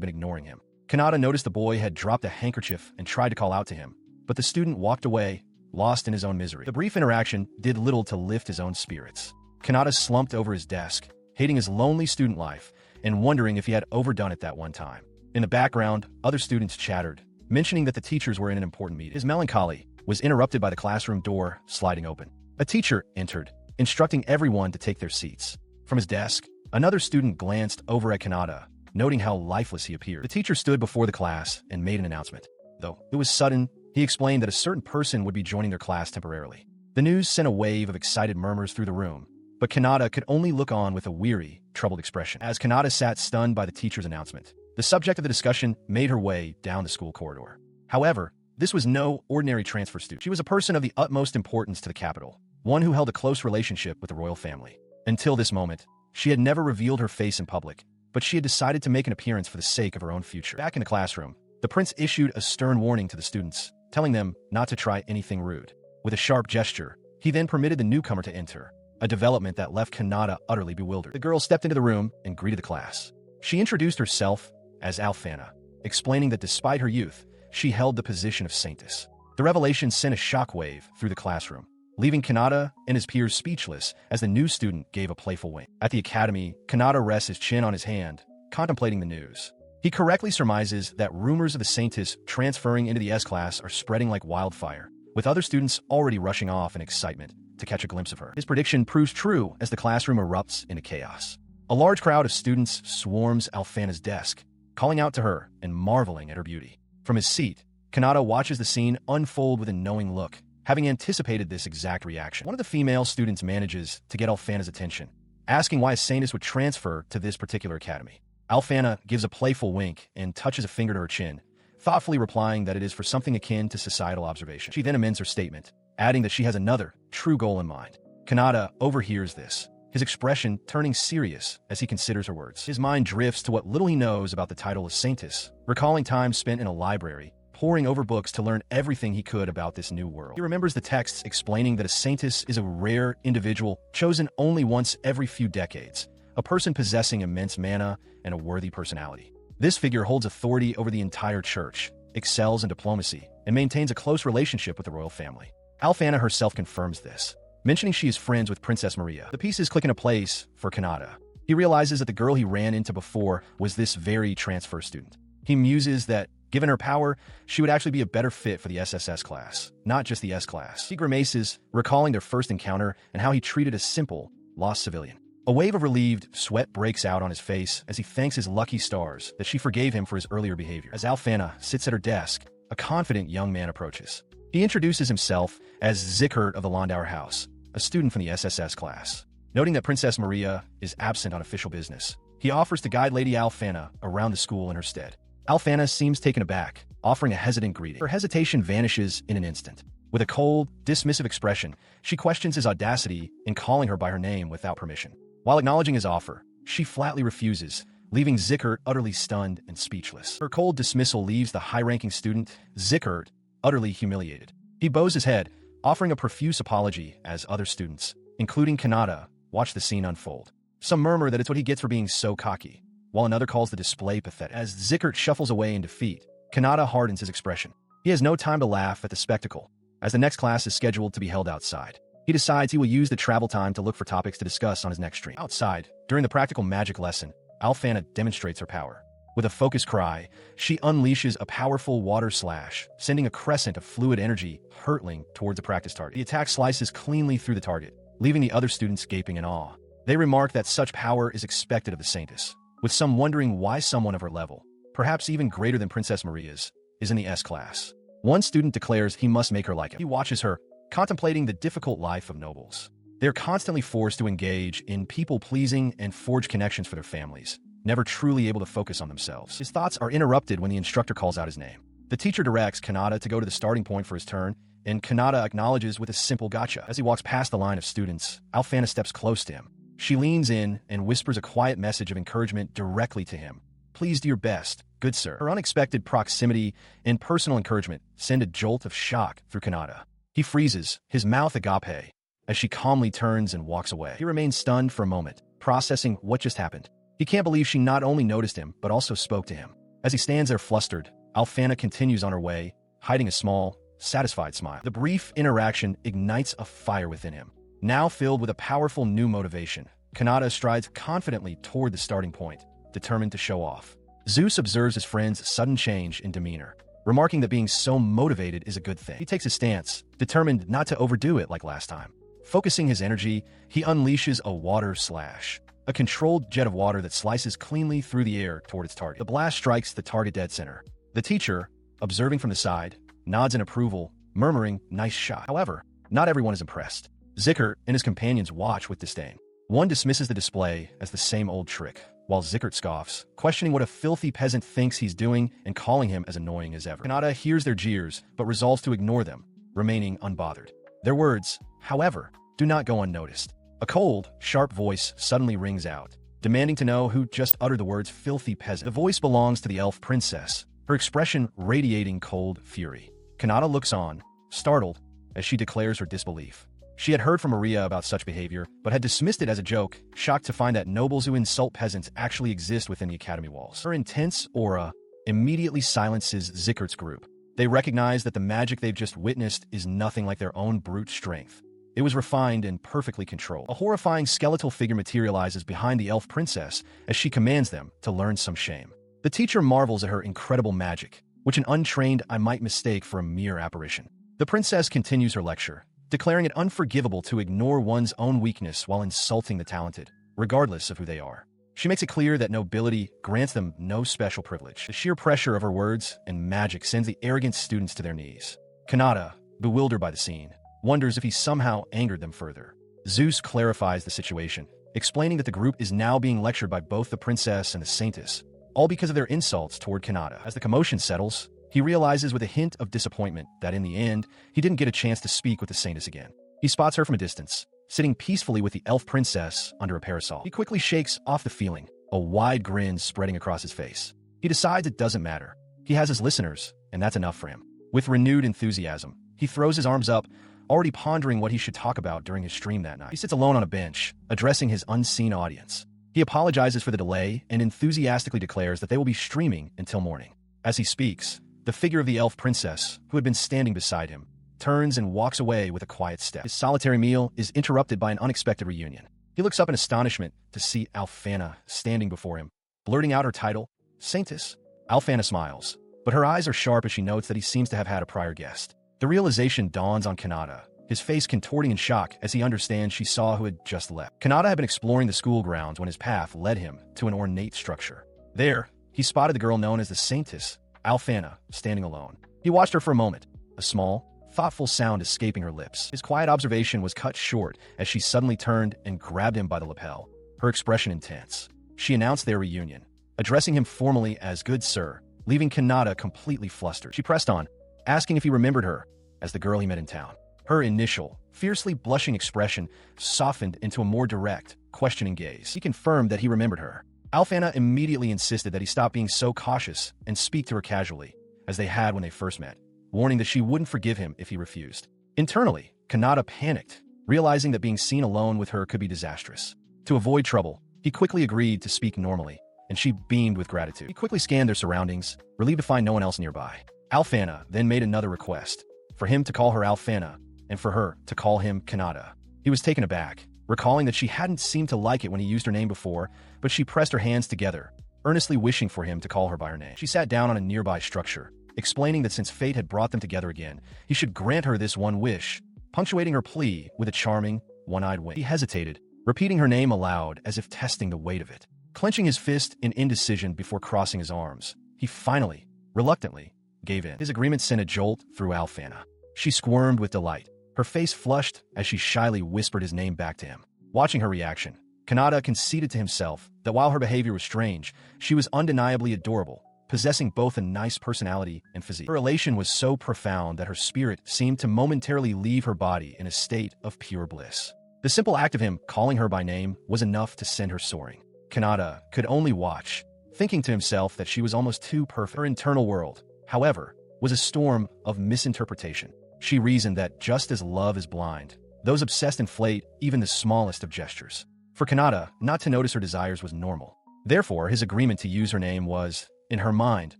been ignoring him. Kanata noticed the boy had dropped a handkerchief and tried to call out to him, but the student walked away, lost in his own misery. The brief interaction did little to lift his own spirits. Kanata slumped over his desk, hating his lonely student life and wondering if he had overdone it that one time. In the background, other students chattered, mentioning that the teachers were in an important meeting. His melancholy was interrupted by the classroom door sliding open. A teacher entered, instructing everyone to take their seats. From his desk, another student glanced over at Kanata, noting how lifeless he appeared. The teacher stood before the class and made an announcement. Though it was sudden, he explained that a certain person would be joining their class temporarily. The news sent a wave of excited murmurs through the room, but Kanata could only look on with a weary, troubled expression. As Kanata sat stunned by the teacher's announcement, the subject of the discussion made her way down the school corridor. However, this was no ordinary transfer student. She was a person of the utmost importance to the capital, one who held a close relationship with the royal family. Until this moment, she had never revealed her face in public, but she had decided to make an appearance for the sake of her own future. Back in the classroom, the prince issued a stern warning to the students, telling them not to try anything rude. With a sharp gesture, he then permitted the newcomer to enter, a development that left Kanata utterly bewildered. The girl stepped into the room and greeted the class. She introduced herself as Alfana, explaining that despite her youth, she held the position of saintess. The revelation sent a shockwave through the classroom, leaving Kanata and his peers speechless as the new student gave a playful wink. At the academy, Kanata rests his chin on his hand, contemplating the news. He correctly surmises that rumors of the saintess transferring into the S-class are spreading like wildfire, with other students already rushing off in excitement to catch a glimpse of her. His prediction proves true as the classroom erupts into chaos. A large crowd of students swarms Alfana's desk, calling out to her and marveling at her beauty. From his seat, Kanata watches the scene unfold with a knowing look, having anticipated this exact reaction. One of the female students manages to get Alfana's attention, asking why a saintess would transfer to this particular academy. Alfana gives a playful wink and touches a finger to her chin, thoughtfully replying that it is for something akin to societal observation. She then amends her statement, adding that she has another, true goal in mind. Kanata overhears this, his expression turning serious as he considers her words. His mind drifts to what little he knows about the title of saintess, recalling time spent in a library, poring over books to learn everything he could about this new world. He remembers the texts explaining that a saintess is a rare individual chosen only once every few decades, a person possessing immense mana and a worthy personality. This figure holds authority over the entire church, excels in diplomacy, and maintains a close relationship with the royal family. Alfana herself confirms this, mentioning she is friends with Princess Maria. The pieces click into place for Kanata. He realizes that the girl he ran into before was this very transfer student. He muses that, given her power, she would actually be a better fit for the SSS class, not just the S class. He grimaces, recalling their first encounter and how he treated a simple, lost civilian. A wave of relieved sweat breaks out on his face as he thanks his lucky stars that she forgave him for his earlier behavior. As Alfana sits at her desk, a confident young man approaches. He introduces himself as Zickert of the Landauer House, a student from the SSS class. Noting that Princess Maria is absent on official business, he offers to guide Lady Alfana around the school in her stead. Alfana seems taken aback, offering a hesitant greeting. Her hesitation vanishes in an instant. With a cold, dismissive expression, she questions his audacity in calling her by her name without permission. While acknowledging his offer, she flatly refuses, leaving Zickert utterly stunned and speechless. Her cold dismissal leaves the high-ranking student, Zickert, utterly humiliated. He bows his head, offering a profuse apology as other students, including Kanata, watch the scene unfold. Some murmur that it's what he gets for being so cocky, while another calls the display pathetic. As Zickert shuffles away in defeat, Kanata hardens his expression. He has no time to laugh at the spectacle, as the next class is scheduled to be held outside. He decides he will use the travel time to look for topics to discuss on his next stream. Outside, during the practical magic lesson, Alfana demonstrates her power. With a focused cry, she unleashes a powerful water slash, sending a crescent of fluid energy hurtling towards a practice target. The attack slices cleanly through the target, leaving the other students gaping in awe. They remark that such power is expected of the saintess, with some wondering why someone of her level, perhaps even greater than Princess Maria's, is in the S class. One student declares he must make her like him. He watches her, contemplating the difficult life of nobles. They are constantly forced to engage in people-pleasing and forge connections for their families, never truly able to focus on themselves. His thoughts are interrupted when the instructor calls out his name. The teacher directs Kanata to go to the starting point for his turn, and Kanata acknowledges with a simple gotcha. As he walks past the line of students, Alfana steps close to him. She leans in and whispers a quiet message of encouragement directly to him. Please do your best, good sir. Her unexpected proximity and personal encouragement send a jolt of shock through Kanata. He freezes, his mouth agape, as she calmly turns and walks away. He remains stunned for a moment, processing what just happened. He can't believe she not only noticed him, but also spoke to him. As he stands there flustered, Alfana continues on her way, hiding a small, satisfied smile. The brief interaction ignites a fire within him. Now filled with a powerful new motivation, Kanata strides confidently toward the starting point, determined to show off. Zeus observes his friend's sudden change in demeanor, remarking that being so motivated is a good thing. He takes a stance, determined not to overdo it like last time. Focusing his energy, he unleashes a water slash, a controlled jet of water that slices cleanly through the air toward its target. The blast strikes the target dead center. The teacher, observing from the side, nods in approval, murmuring, nice shot. However, not everyone is impressed. Zickert and his companions watch with disdain. One dismisses the display as the same old trick, while Zickert scoffs, questioning what a filthy peasant thinks he's doing and calling him as annoying as ever. Kanata hears their jeers, but resolves to ignore them, remaining unbothered. Their words, however, do not go unnoticed. A cold, sharp voice suddenly rings out, demanding to know who just uttered the words filthy peasant. The voice belongs to the elf princess, her expression radiating cold fury. Kanata looks on, startled, as she declares her disbelief. She had heard from Maria about such behavior, but had dismissed it as a joke, shocked to find that nobles who insult peasants actually exist within the academy walls. Her intense aura immediately silences Zickert's group. They recognize that the magic they've just witnessed is nothing like their own brute strength. It was refined and perfectly controlled. A horrifying skeletal figure materializes behind the elf princess as she commands them to learn some shame. The teacher marvels at her incredible magic, which an untrained eye might mistake for a mere apparition. The princess continues her lecture, declaring it unforgivable to ignore one's own weakness while insulting the talented, regardless of who they are. She makes it clear that nobility grants them no special privilege. The sheer pressure of her words and magic sends the arrogant students to their knees. Kanata, bewildered by the scene, wonders if he somehow angered them further. Zeus clarifies the situation, explaining that the group is now being lectured by both the princess and the saintess, all because of their insults toward Kanata. As the commotion settles, he realizes with a hint of disappointment that in the end, he didn't get a chance to speak with the saintess again. He spots her from a distance, sitting peacefully with the elf princess under a parasol. He quickly shakes off the feeling, a wide grin spreading across his face. He decides it doesn't matter. He has his listeners, and that's enough for him. With renewed enthusiasm, he throws his arms up, already pondering what he should talk about during his stream that night. He sits alone on a bench, addressing his unseen audience. He apologizes for the delay and enthusiastically declares that they will be streaming until morning. As he speaks, the figure of the elf princess, who had been standing beside him, turns and walks away with a quiet step. His solitary meal is interrupted by an unexpected reunion. He looks up in astonishment to see Alphana standing before him, blurting out her title, Saintess. Alphana smiles, but her eyes are sharp as she notes that he seems to have had a prior guest. The realization dawns on Kanata, his face contorting in shock as he understands she saw who had just left. Kanata had been exploring the school grounds when his path led him to an ornate structure. There, he spotted the girl known as the Saintess, Alphana, standing alone. He watched her for a moment, a small, thoughtful sound escaping her lips. His quiet observation was cut short as she suddenly turned and grabbed him by the lapel, her expression intense. She announced their reunion, addressing him formally as good sir, leaving Kanata completely flustered. She pressed on, asking if he remembered her as the girl he met in town. Her initial, fiercely blushing expression softened into a more direct, questioning gaze. He confirmed that he remembered her. Alphana immediately insisted that he stop being so cautious and speak to her casually, as they had when they first met, warning that she wouldn't forgive him if he refused. Internally, Kanata panicked, realizing that being seen alone with her could be disastrous. To avoid trouble, he quickly agreed to speak normally, and she beamed with gratitude. He quickly scanned their surroundings, relieved to find no one else nearby. Alphana then made another request, for him to call her Alphana, and for her to call him Kanata. He was taken aback, recalling that she hadn't seemed to like it when he used her name before, but she pressed her hands together, earnestly wishing for him to call her by her name. She sat down on a nearby structure, explaining that since fate had brought them together again, he should grant her this one wish, punctuating her plea with a charming, one-eyed wink. He hesitated, repeating her name aloud as if testing the weight of it. Clenching his fist in indecision before crossing his arms, he finally, reluctantly, gave in. His agreement sent a jolt through Alphana. She squirmed with delight, her face flushed as she shyly whispered his name back to him. Watching her reaction, Kanata conceded to himself that while her behavior was strange, she was undeniably adorable, possessing both a nice personality and physique. Her elation was so profound that her spirit seemed to momentarily leave her body in a state of pure bliss. The simple act of him calling her by name was enough to send her soaring. Kanata could only watch, thinking to himself that she was almost too perfect. Her internal world, however, was a storm of misinterpretation. She reasoned that just as love is blind, those obsessed inflate even the smallest of gestures. For Kanata, not to notice her desires was normal. Therefore, his agreement to use her name was, in her mind,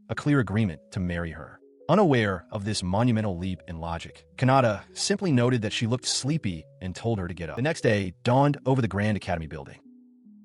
a clear agreement to marry her. Unaware of this monumental leap in logic, Kanata simply noted that she looked sleepy and told her to get up. The next day dawned over the Grand Academy building.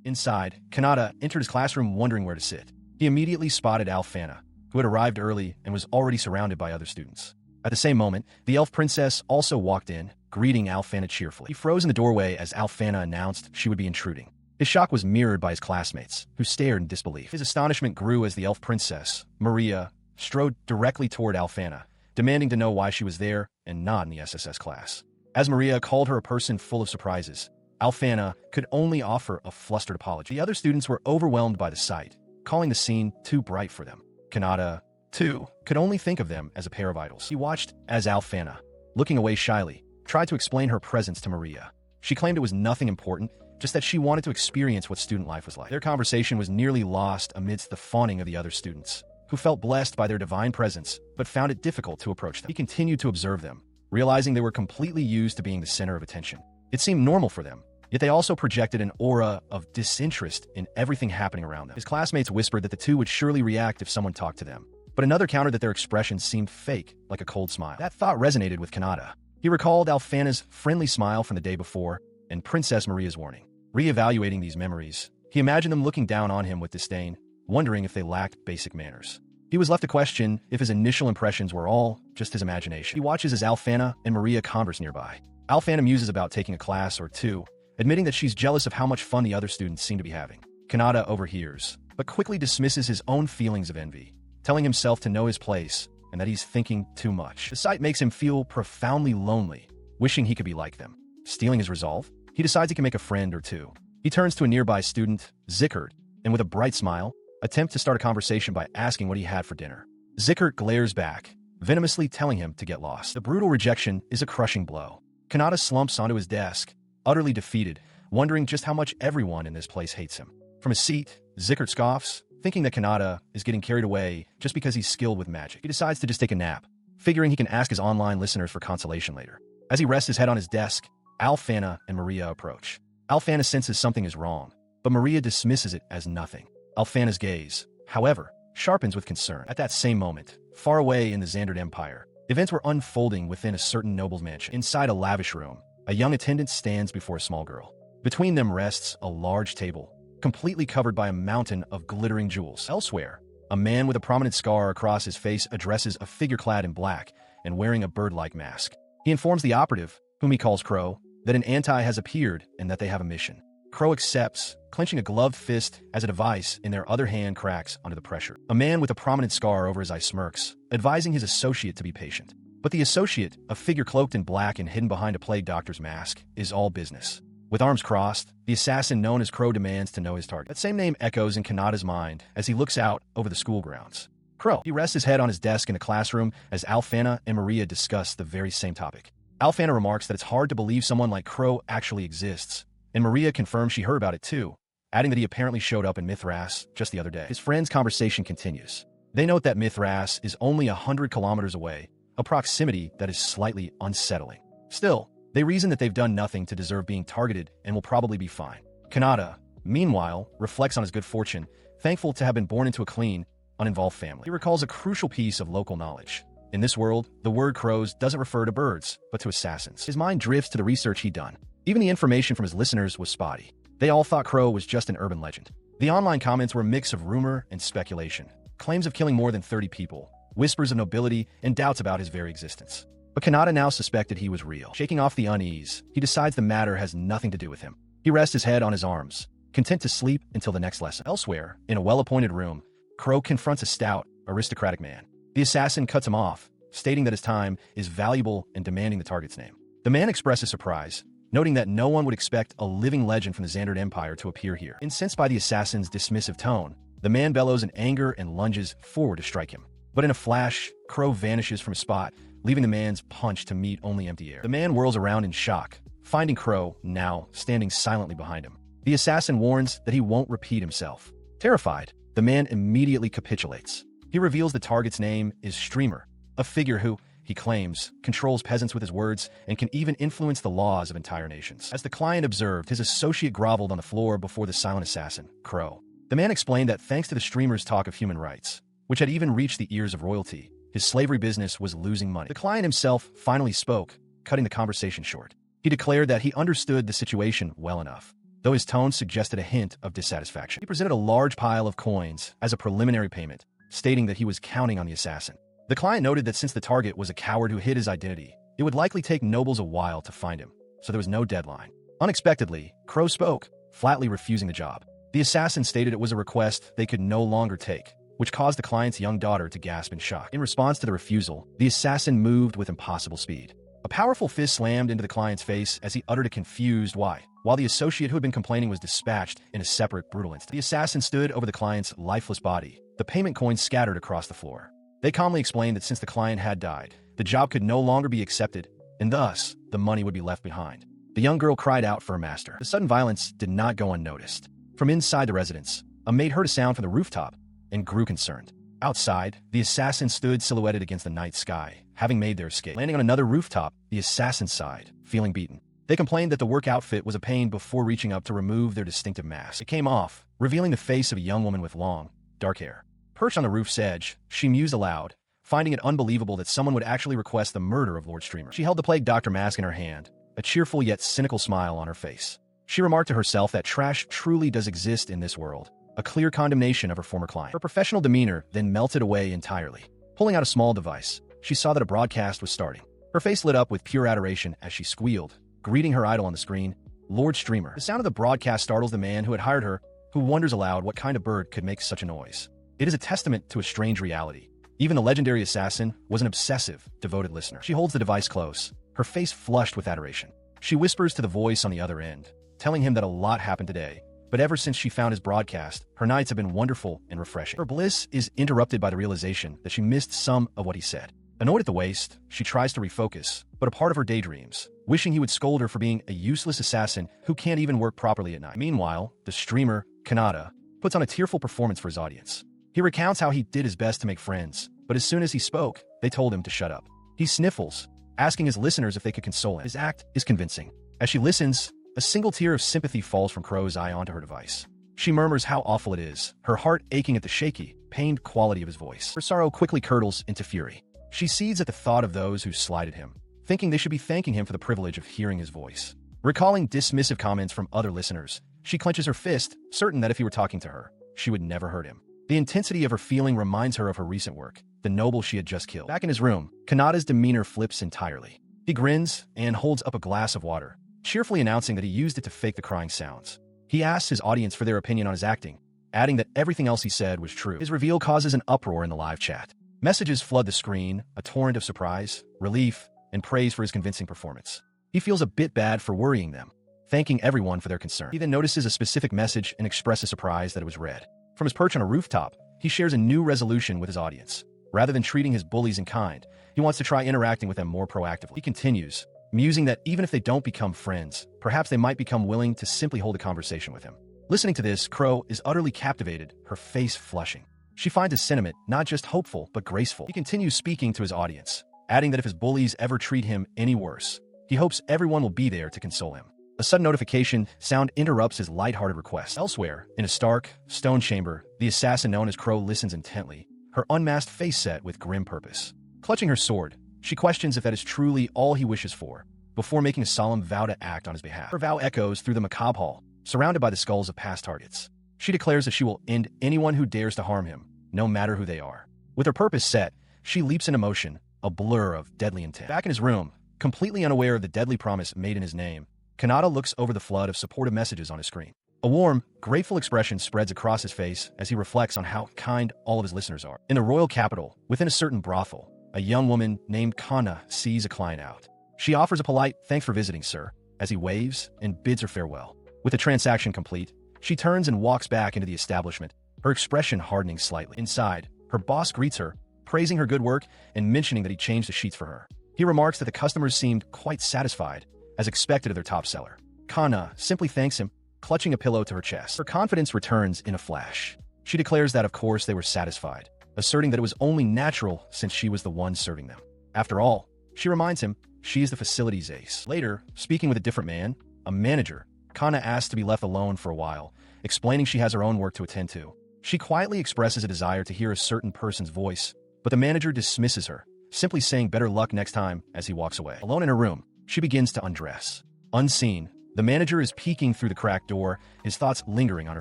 Inside, Kanata entered his classroom wondering where to sit. He immediately spotted Alphana, who had arrived early and was already surrounded by other students. At the same moment, the elf princess also walked in, greeting Alphana cheerfully. He froze in the doorway as Alphana announced she would be intruding. His shock was mirrored by his classmates, who stared in disbelief. His astonishment grew as the elf princess, Maria, strode directly toward Alphana, demanding to know why she was there and not in the SSS class. As Maria called her a person full of surprises, Alphana could only offer a flustered apology. The other students were overwhelmed by the sight, calling the scene too bright for them. Kanata, too, could only think of them as a pair of idols. He watched as Alphana, looking away shyly, tried to explain her presence to Maria. She claimed it was nothing important, just that she wanted to experience what student life was like. Their conversation was nearly lost amidst the fawning of the other students, who felt blessed by their divine presence, but found it difficult to approach them. He continued to observe them, realizing they were completely used to being the center of attention. It seemed normal for them, yet they also projected an aura of disinterest in everything happening around them. His classmates whispered that the two would surely react if someone talked to them, but another countered that their expressions seemed fake, like a cold smile. That thought resonated with Kanata. He recalled Alphana's friendly smile from the day before and Princess Maria's warning. Re-evaluating these memories, he imagined them looking down on him with disdain, wondering if they lacked basic manners. He was left to question if his initial impressions were all just his imagination. He watches as Alphana and Maria converse nearby. Alphana muses about taking a class or two, admitting that she's jealous of how much fun the other students seem to be having. Kanata overhears, but quickly dismisses his own feelings of envy, telling himself to know his place and that he's thinking too much. The sight makes him feel profoundly lonely, wishing he could be like them. Stealing his resolve, he decides he can make a friend or two. He turns to a nearby student, Zickert, and with a bright smile, attempts to start a conversation by asking what he had for dinner. Zickert glares back, venomously telling him to get lost. The brutal rejection is a crushing blow. Kanata slumps onto his desk, utterly defeated, wondering just how much everyone in this place hates him. From his seat, Zickert scoffs, thinking that Kanata is getting carried away just because he's skilled with magic. He decides to just take a nap, figuring he can ask his online listeners for consolation later. As he rests his head on his desk, Alfana and Maria approach. Alfana senses something is wrong, but Maria dismisses it as nothing. Alfana's gaze, however, sharpens with concern. At that same moment, far away in the Xandered Empire, events were unfolding within a certain noble's mansion. Inside a lavish room, a young attendant stands before a small girl. Between them rests a large table, completely covered by a mountain of glittering jewels. Elsewhere, a man with a prominent scar across his face addresses a figure clad in black and wearing a bird-like mask. He informs the operative, whom he calls Crow, that an anti has appeared and that they have a mission. Crow accepts, clenching a gloved fist as a device in their other hand cracks under the pressure. A man with a prominent scar over his eye smirks, advising his associate to be patient. But the associate, a figure cloaked in black and hidden behind a plague doctor's mask, is all business. With arms crossed, the assassin known as Crow demands to know his target. That same name echoes in Kanata's mind as he looks out over the school grounds. Crow. He rests his head on his desk in the classroom as Alfana and Maria discuss the very same topic. Alfana remarks that it's hard to believe someone like Crow actually exists, and Maria confirms she heard about it too, adding that he apparently showed up in Mithras just the other day. His friend's conversation continues. They note that Mithras is only 100 kilometers away, a proximity that is slightly unsettling. Still, they reason that they've done nothing to deserve being targeted and will probably be fine. Kanata, meanwhile, reflects on his good fortune, thankful to have been born into a clean, uninvolved family. He recalls a crucial piece of local knowledge. In this world, the word crows doesn't refer to birds, but to assassins. His mind drifts to the research he'd done. Even the information from his listeners was spotty. They all thought Crow was just an urban legend. The online comments were a mix of rumor and speculation, claims of killing more than 30 people, whispers of nobility, and doubts about his very existence. But Kanata now suspected he was real. Shaking off the unease, he decides the matter has nothing to do with him. He rests his head on his arms, content to sleep until the next lesson. Elsewhere, in a well-appointed room, Crow confronts a stout, aristocratic man. The assassin cuts him off, stating that his time is valuable and demanding the target's name. The man expresses surprise, noting that no one would expect a living legend from the Xandered Empire to appear here. Incensed by the assassin's dismissive tone, the man bellows in anger and lunges forward to strike him. But in a flash, Crow vanishes from his spot, leaving the man's punch to meet only empty air. The man whirls around in shock, finding Crow, now, standing silently behind him. The assassin warns that he won't repeat himself. Terrified, the man immediately capitulates. He reveals the target's name is Streamer, a figure who, he claims, controls peasants with his words and can even influence the laws of entire nations. As the client observed, his associate groveled on the floor before the silent assassin, Crow. The man explained that thanks to the streamer's talk of human rights, which had even reached the ears of royalty, his slavery business was losing money. The client himself finally spoke, cutting the conversation short. He declared that he understood the situation well enough, though his tone suggested a hint of dissatisfaction. He presented a large pile of coins as a preliminary payment, stating that he was counting on the assassin. The client noted that since the target was a coward who hid his identity, it would likely take nobles a while to find him, so there was no deadline. Unexpectedly, Crow spoke, flatly refusing the job. The assassin stated it was a request they could no longer take, which caused the client's young daughter to gasp in shock. In response to the refusal, the assassin moved with impossible speed. A powerful fist slammed into the client's face as he uttered a confused why, while the associate who had been complaining was dispatched in a separate, brutal instant. The assassin stood over the client's lifeless body, the payment coins scattered across the floor. They calmly explained that since the client had died, the job could no longer be accepted, and thus, the money would be left behind. The young girl cried out for a master. The sudden violence did not go unnoticed. From inside the residence, a maid heard a sound from the rooftop and grew concerned. Outside, the assassin stood silhouetted against the night sky, having made their escape. Landing on another rooftop, the assassin sighed, feeling beaten. They complained that the work outfit was a pain before reaching up to remove their distinctive mask. It came off, revealing the face of a young woman with long, dark hair. Perched on the roof's edge, she mused aloud, finding it unbelievable that someone would actually request the murder of Lord Streamer. She held the plague doctor mask in her hand, a cheerful yet cynical smile on her face. She remarked to herself that trash truly does exist in this world, a clear condemnation of her former client. Her professional demeanor then melted away entirely. Pulling out a small device, she saw that a broadcast was starting. Her face lit up with pure adoration as she squealed, greeting her idol on the screen, Lord Streamer. The sound of the broadcast startles the man who had hired her, who wonders aloud what kind of bird could make such a noise. It is a testament to a strange reality. Even the legendary assassin was an obsessive, devoted listener. She holds the device close, her face flushed with adoration. She whispers to the voice on the other end, telling him that a lot happened today, but ever since she found his broadcast, her nights have been wonderful and refreshing. Her bliss is interrupted by the realization that she missed some of what he said. Annoyed at the waste, she tries to refocus, but a part of her daydreams, wishing he would scold her for being a useless assassin who can't even work properly at night. Meanwhile, the streamer, Kanata, puts on a tearful performance for his audience. He recounts how he did his best to make friends, but as soon as he spoke, they told him to shut up. He sniffles, asking his listeners if they could console him. His act is convincing. As she listens, a single tear of sympathy falls from Crow's eye onto her device. She murmurs how awful it is, her heart aching at the shaky, pained quality of his voice. Her sorrow quickly curdles into fury. She seethes at the thought of those who slighted him, thinking they should be thanking him for the privilege of hearing his voice. Recalling dismissive comments from other listeners, she clenches her fist, certain that if he were talking to her, she would never hurt him. The intensity of her feeling reminds her of her recent work, the noble she had just killed. Back in his room, Kanata's demeanor flips entirely. He grins and holds up a glass of water, cheerfully announcing that he used it to fake the crying sounds. He asks his audience for their opinion on his acting, adding that everything else he said was true. His reveal causes an uproar in the live chat. Messages flood the screen, a torrent of surprise, relief, and praise for his convincing performance. He feels a bit bad for worrying them, thanking everyone for their concern. He then notices a specific message and expresses surprise that it was read. From his perch on a rooftop, he shares a new resolution with his audience. Rather than treating his bullies in kind, he wants to try interacting with them more proactively. He continues, musing that even if they don't become friends, perhaps they might become willing to simply hold a conversation with him. Listening to this, Crow is utterly captivated, her face flushing. She finds his sentiment not just hopeful, but graceful. He continues speaking to his audience, adding that if his bullies ever treat him any worse, he hopes everyone will be there to console him. A sudden notification sound interrupts his lighthearted request. Elsewhere, in a stark, stone chamber, the assassin known as Crow listens intently, her unmasked face set with grim purpose. Clutching her sword, she questions if that is truly all he wishes for, before making a solemn vow to act on his behalf. Her vow echoes through the macabre hall, surrounded by the skulls of past targets. She declares that she will end anyone who dares to harm him, no matter who they are. With her purpose set, she leaps into motion, a blur of deadly intent. Back in his room, completely unaware of the deadly promise made in his name, Kanata looks over the flood of supportive messages on his screen. A warm, grateful expression spreads across his face as he reflects on how kind all of his listeners are. In the royal capital, within a certain brothel, a young woman named Kana sees a client out. She offers a polite, "Thanks for visiting, sir," as he waves and bids her farewell. With the transaction complete, she turns and walks back into the establishment, her expression hardening slightly. Inside, her boss greets her, praising her good work and mentioning that he changed the sheets for her. He remarks that the customers seemed quite satisfied, as expected of their top seller. Kana simply thanks him, clutching a pillow to her chest. Her confidence returns in a flash. She declares that of course they were satisfied, asserting that it was only natural since she was the one serving them. After all, she reminds him, she is the facility's ace. Later, speaking with a different man, a manager, Kana asks to be left alone for a while, explaining she has her own work to attend to. She quietly expresses a desire to hear a certain person's voice, but the manager dismisses her, simply saying better luck next time as he walks away. Alone in her room, she begins to undress. Unseen, the manager is peeking through the cracked door, his thoughts lingering on her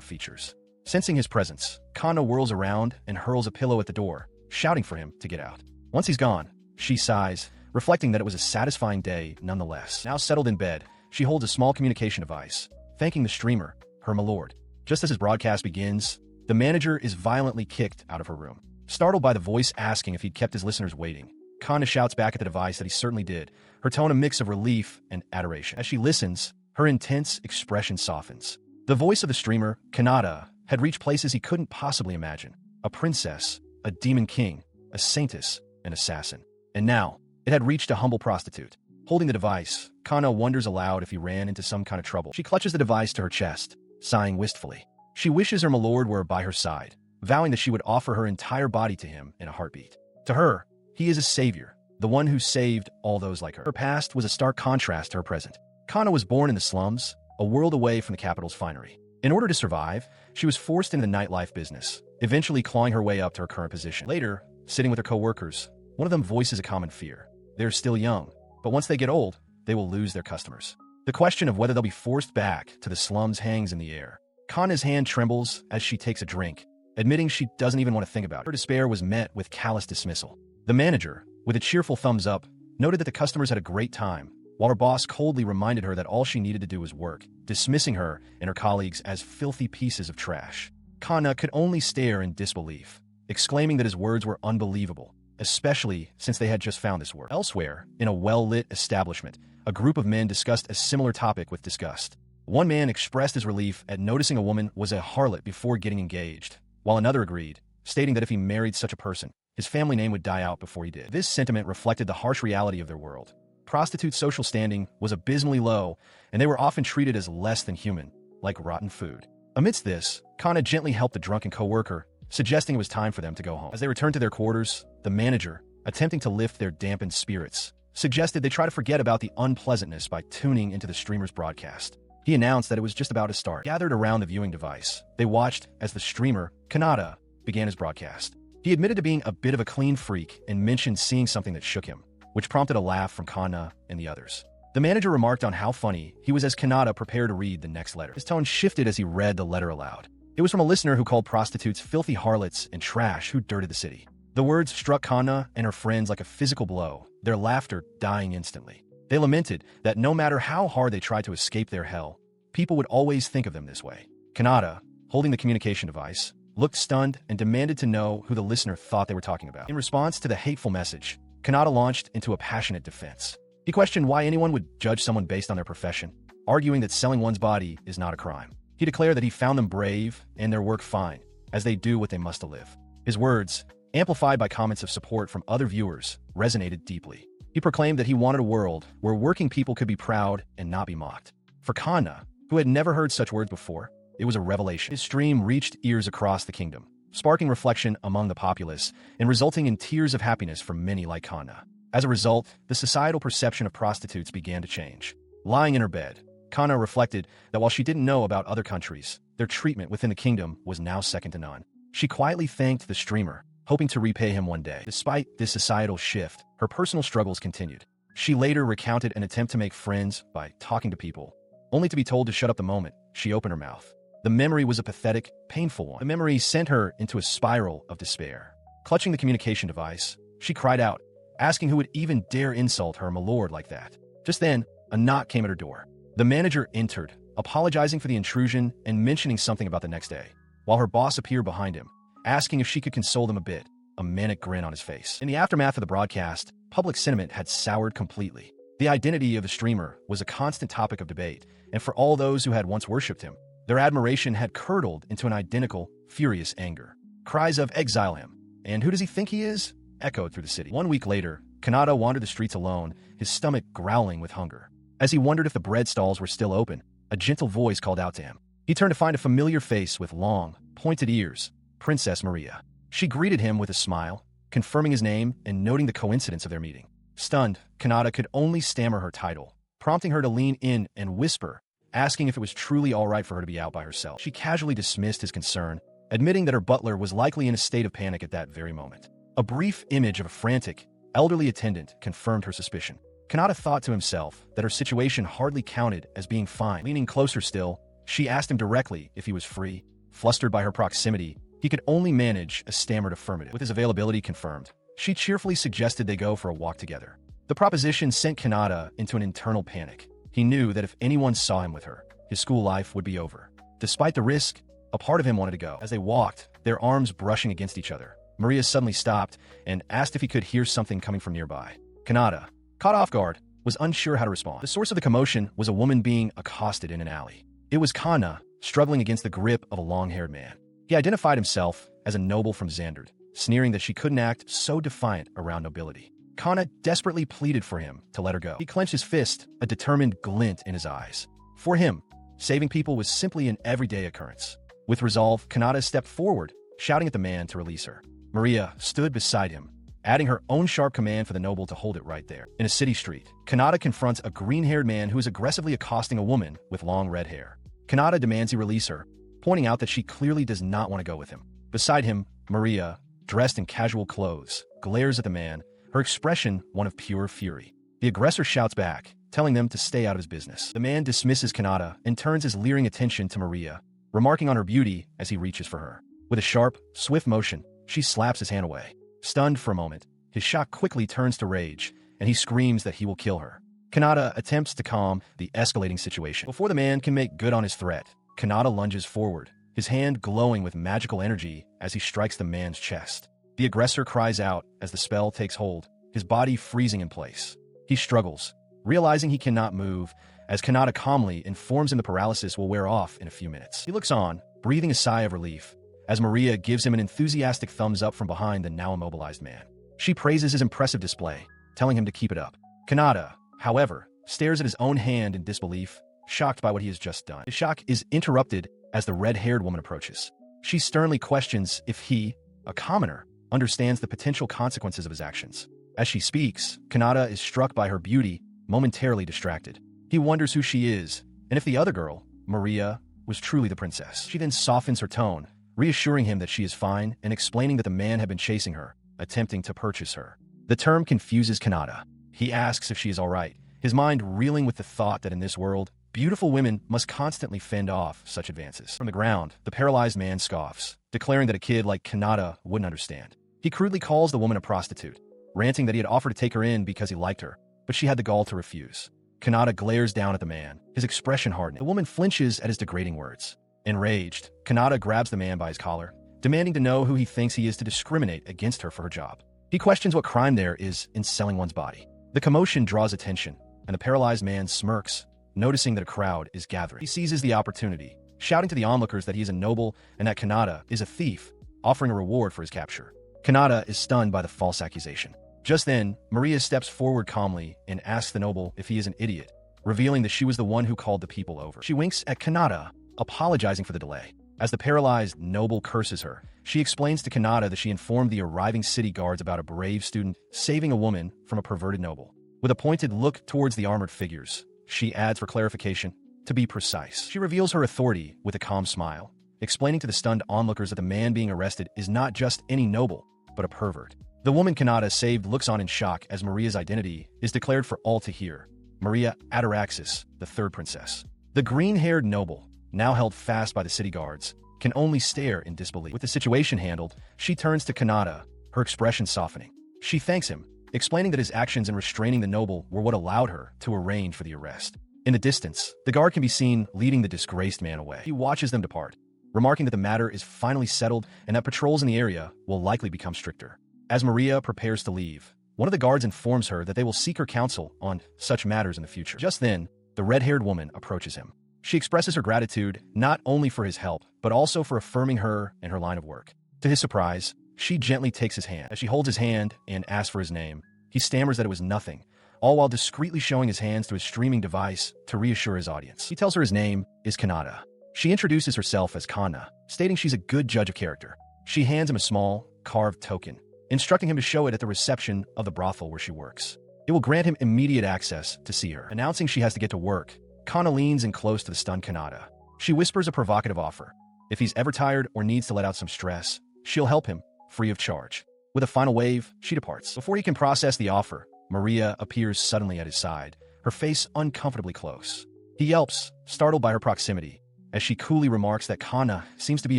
features. Sensing his presence, Kana whirls around and hurls a pillow at the door, shouting for him to get out. Once he's gone, she sighs, reflecting that it was a satisfying day nonetheless. Now settled in bed, she holds a small communication device, thanking the streamer, her milord. Just as his broadcast begins, the manager is violently kicked out of her room. Startled by the voice asking if he'd kept his listeners waiting, Kana shouts back at the device that he certainly did, her tone a mix of relief and adoration. As she listens, her intense expression softens. The voice of the streamer, Kanata, had reached places he couldn't possibly imagine. A princess, a demon king, a saintess, an assassin. And now, it had reached a humble prostitute. Holding the device, Kana wonders aloud if he ran into some kind of trouble. She clutches the device to her chest, sighing wistfully. She wishes her milord were by her side, vowing that she would offer her entire body to him in a heartbeat. To her, he is a savior, the one who saved all those like her. Her past was a stark contrast to her present. Kana was born in the slums, a world away from the capital's finery. In order to survive, she was forced into the nightlife business, eventually clawing her way up to her current position. Later, sitting with her co-workers, one of them voices a common fear. They're still young, but once they get old, they will lose their customers. The question of whether they'll be forced back to the slums hangs in the air. Kana's hand trembles as she takes a drink, admitting she doesn't even want to think about it. Her despair was met with callous dismissal. The manager, with a cheerful thumbs up, noted that the customers had a great time, while her boss coldly reminded her that all she needed to do was work, dismissing her and her colleagues as filthy pieces of trash. Kana could only stare in disbelief. exclaiming that his words were unbelievable, especially since they had just found this work. Elsewhere, in a well-lit establishment, a group of men discussed a similar topic with disgust. One man expressed his relief at noticing a woman was a harlot before getting engaged, while another agreed, stating that if he married such a person, his family name would die out before he did. This sentiment reflected the harsh reality of their world. Prostitutes' social standing was abysmally low, and they were often treated as less than human, like rotten food. Amidst this, Kana gently helped the drunken co-worker, suggesting it was time for them to go home. As they returned to their quarters, the manager, attempting to lift their dampened spirits, suggested they try to forget about the unpleasantness by tuning into the streamer's broadcast. He announced that it was just about to start. Gathered around the viewing device, they watched as the streamer, Kanata, began his broadcast. He admitted to being a bit of a clean freak and mentioned seeing something that shook him, which prompted a laugh from Kana and the others. The manager remarked on how funny he was as Kanata prepared to read the next letter. His tone shifted as he read the letter aloud. It was from a listener who called prostitutes filthy harlots and trash who dirted the city. The words struck Kana and her friends like a physical blow, their laughter dying instantly. They lamented that no matter how hard they tried to escape their hell, people would always think of them this way. Kanata, holding the communication device, looked stunned and demanded to know who the listener thought they were talking about. In response to the hateful message, Kanata launched into a passionate defense. He questioned why anyone would judge someone based on their profession, arguing that selling one's body is not a crime. He declared that he found them brave and their work fine, as they do what they must to live. His words, amplified by comments of support from other viewers, resonated deeply. He proclaimed that he wanted a world where working people could be proud and not be mocked. For Kana, who had never heard such words before, it was a revelation. His stream reached ears across the kingdom, sparking reflection among the populace and resulting in tears of happiness for many like Kana. As a result, the societal perception of prostitutes began to change. Lying in her bed, Kana reflected that while she didn't know about other countries, their treatment within the kingdom was now second to none. She quietly thanked the streamer, hoping to repay him one day. Despite this societal shift, her personal struggles continued. She later recounted an attempt to make friends by talking to people, only to be told to shut up the moment she opened her mouth. The memory was a pathetic, painful one. The memory sent her into a spiral of despair. Clutching the communication device, she cried out, asking who would even dare insult her milord like that. Just then, a knock came at her door. The manager entered, apologizing for the intrusion and mentioning something about the next day, while her boss appeared behind him, asking if she could console them a bit, a manic grin on his face. In the aftermath of the broadcast, public sentiment had soured completely. The identity of the streamer was a constant topic of debate, and for all those who had once worshipped him, their admiration had curdled into an identical, furious anger. Cries of "Exile him!" and "Who does he think he is?" echoed through the city. 1 week later, Kanata wandered the streets alone, his stomach growling with hunger. As he wondered if the bread stalls were still open, a gentle voice called out to him. He turned to find a familiar face with long, pointed ears, Princess Maria. She greeted him with a smile, confirming his name and noting the coincidence of their meeting. Stunned, Kanata could only stammer her title, prompting her to lean in and whisper, asking if it was truly all right for her to be out by herself. She casually dismissed his concern, admitting that her butler was likely in a state of panic at that very moment. A brief image of a frantic, elderly attendant confirmed her suspicion. Kanata thought to himself that her situation hardly counted as being fine. Leaning closer still, she asked him directly if he was free. Flustered by her proximity, he could only manage a stammered affirmative. With his availability confirmed, she cheerfully suggested they go for a walk together. The proposition sent Kanata into an internal panic. He knew that if anyone saw him with her, his school life would be over. Despite the risk, a part of him wanted to go. As they walked, their arms brushing against each other, Maria suddenly stopped and asked if he could hear something coming from nearby. Kanata, caught off guard, was unsure how to respond. The source of the commotion was a woman being accosted in an alley. It was Kana, struggling against the grip of a long-haired man. He identified himself as a noble from Xandard, sneering that she couldn't act so defiant around nobility. Kana desperately pleaded for him to let her go. He clenched his fist, a determined glint in his eyes. For him, saving people was simply an everyday occurrence. With resolve, Kanata stepped forward, shouting at the man to release her. Maria stood beside him, adding her own sharp command for the noble to hold it right there. In a city street, Kanata confronts a green-haired man who is aggressively accosting a woman with long red hair. Kanata demands he release her, pointing out that she clearly does not want to go with him. Beside him, Maria, dressed in casual clothes, glares at the man, her expression one of pure fury. The aggressor shouts back, telling them to stay out of his business. The man dismisses Kanata and turns his leering attention to Maria, remarking on her beauty as he reaches for her. With a sharp, swift motion, she slaps his hand away. Stunned for a moment, his shock quickly turns to rage, and he screams that he will kill her. Kanata attempts to calm the escalating situation. Before the man can make good on his threat, Kanata lunges forward, his hand glowing with magical energy as he strikes the man's chest. The aggressor cries out as the spell takes hold, his body freezing in place. He struggles, realizing he cannot move, as Kanata calmly informs him the paralysis will wear off in a few minutes. He looks on, breathing a sigh of relief, as Maria gives him an enthusiastic thumbs up from behind the now immobilized man. She praises his impressive display, telling him to keep it up. Kanata, however, stares at his own hand in disbelief, shocked by what he has just done. His shock is interrupted as the red-haired woman approaches. She sternly questions if he, a commoner, understands the potential consequences of his actions. As she speaks, Kanata is struck by her beauty, momentarily distracted. He wonders who she is, and if the other girl, Maria, was truly the princess. She then softens her tone, reassuring him that she is fine and explaining that the man had been chasing her, attempting to purchase her. The term confuses Kanata. He asks if she is all right, his mind reeling with the thought that in this world, beautiful women must constantly fend off such advances. From the ground, the paralyzed man scoffs, declaring that a kid like Kanata wouldn't understand. He crudely calls the woman a prostitute, ranting that he had offered to take her in because he liked her, but she had the gall to refuse. Kanata glares down at the man, his expression hardening. The woman flinches at his degrading words. Enraged, Kanata grabs the man by his collar, demanding to know who he thinks he is to discriminate against her for her job. He questions what crime there is in selling one's body. The commotion draws attention, and the paralyzed man smirks, noticing that a crowd is gathering. He seizes the opportunity, shouting to the onlookers that he is a noble and that Kanata is a thief, offering a reward for his capture. Kanata is stunned by the false accusation. Just then, Maria steps forward calmly and asks the noble if he is an idiot, revealing that she was the one who called the people over. She winks at Kanata, apologizing for the delay. As the paralyzed noble curses her, she explains to Kanata that she informed the arriving city guards about a brave student saving a woman from a perverted noble. With a pointed look towards the armored figures, she adds for clarification, to be precise. She reveals her authority with a calm smile, explaining to the stunned onlookers that the man being arrested is not just any noble, but a pervert. The woman Kanata saved looks on in shock as Maria's identity is declared for all to hear. Maria Ataraxis, the third princess. The green-haired noble, now held fast by the city guards, can only stare in disbelief. With the situation handled, she turns to Kanata, her expression softening. She thanks him, explaining that his actions in restraining the noble were what allowed her to arrange for the arrest. In the distance, the guard can be seen leading the disgraced man away. He watches them depart, remarking that the matter is finally settled and that patrols in the area will likely become stricter. As Maria prepares to leave, one of the guards informs her that they will seek her counsel on such matters in the future. Just then, the red-haired woman approaches him. She expresses her gratitude not only for his help, but also for affirming her and her line of work. To his surprise, she gently takes his hand. As she holds his hand and asks for his name, he stammers that it was nothing, all while discreetly showing his hands to his streaming device to reassure his audience. He tells her his name is Kanata. She introduces herself as Kana, stating she's a good judge of character. She hands him a small, carved token, instructing him to show it at the reception of the brothel where she works. It will grant him immediate access to see her. Announcing she has to get to work, Kana leans in close to the stunned Kanata. She whispers a provocative offer. If he's ever tired or needs to let out some stress, she'll help him, free of charge. With a final wave, she departs. Before he can process the offer, Maria appears suddenly at his side, her face uncomfortably close. He yelps, startled by her proximity, as she coolly remarks that Kana seems to be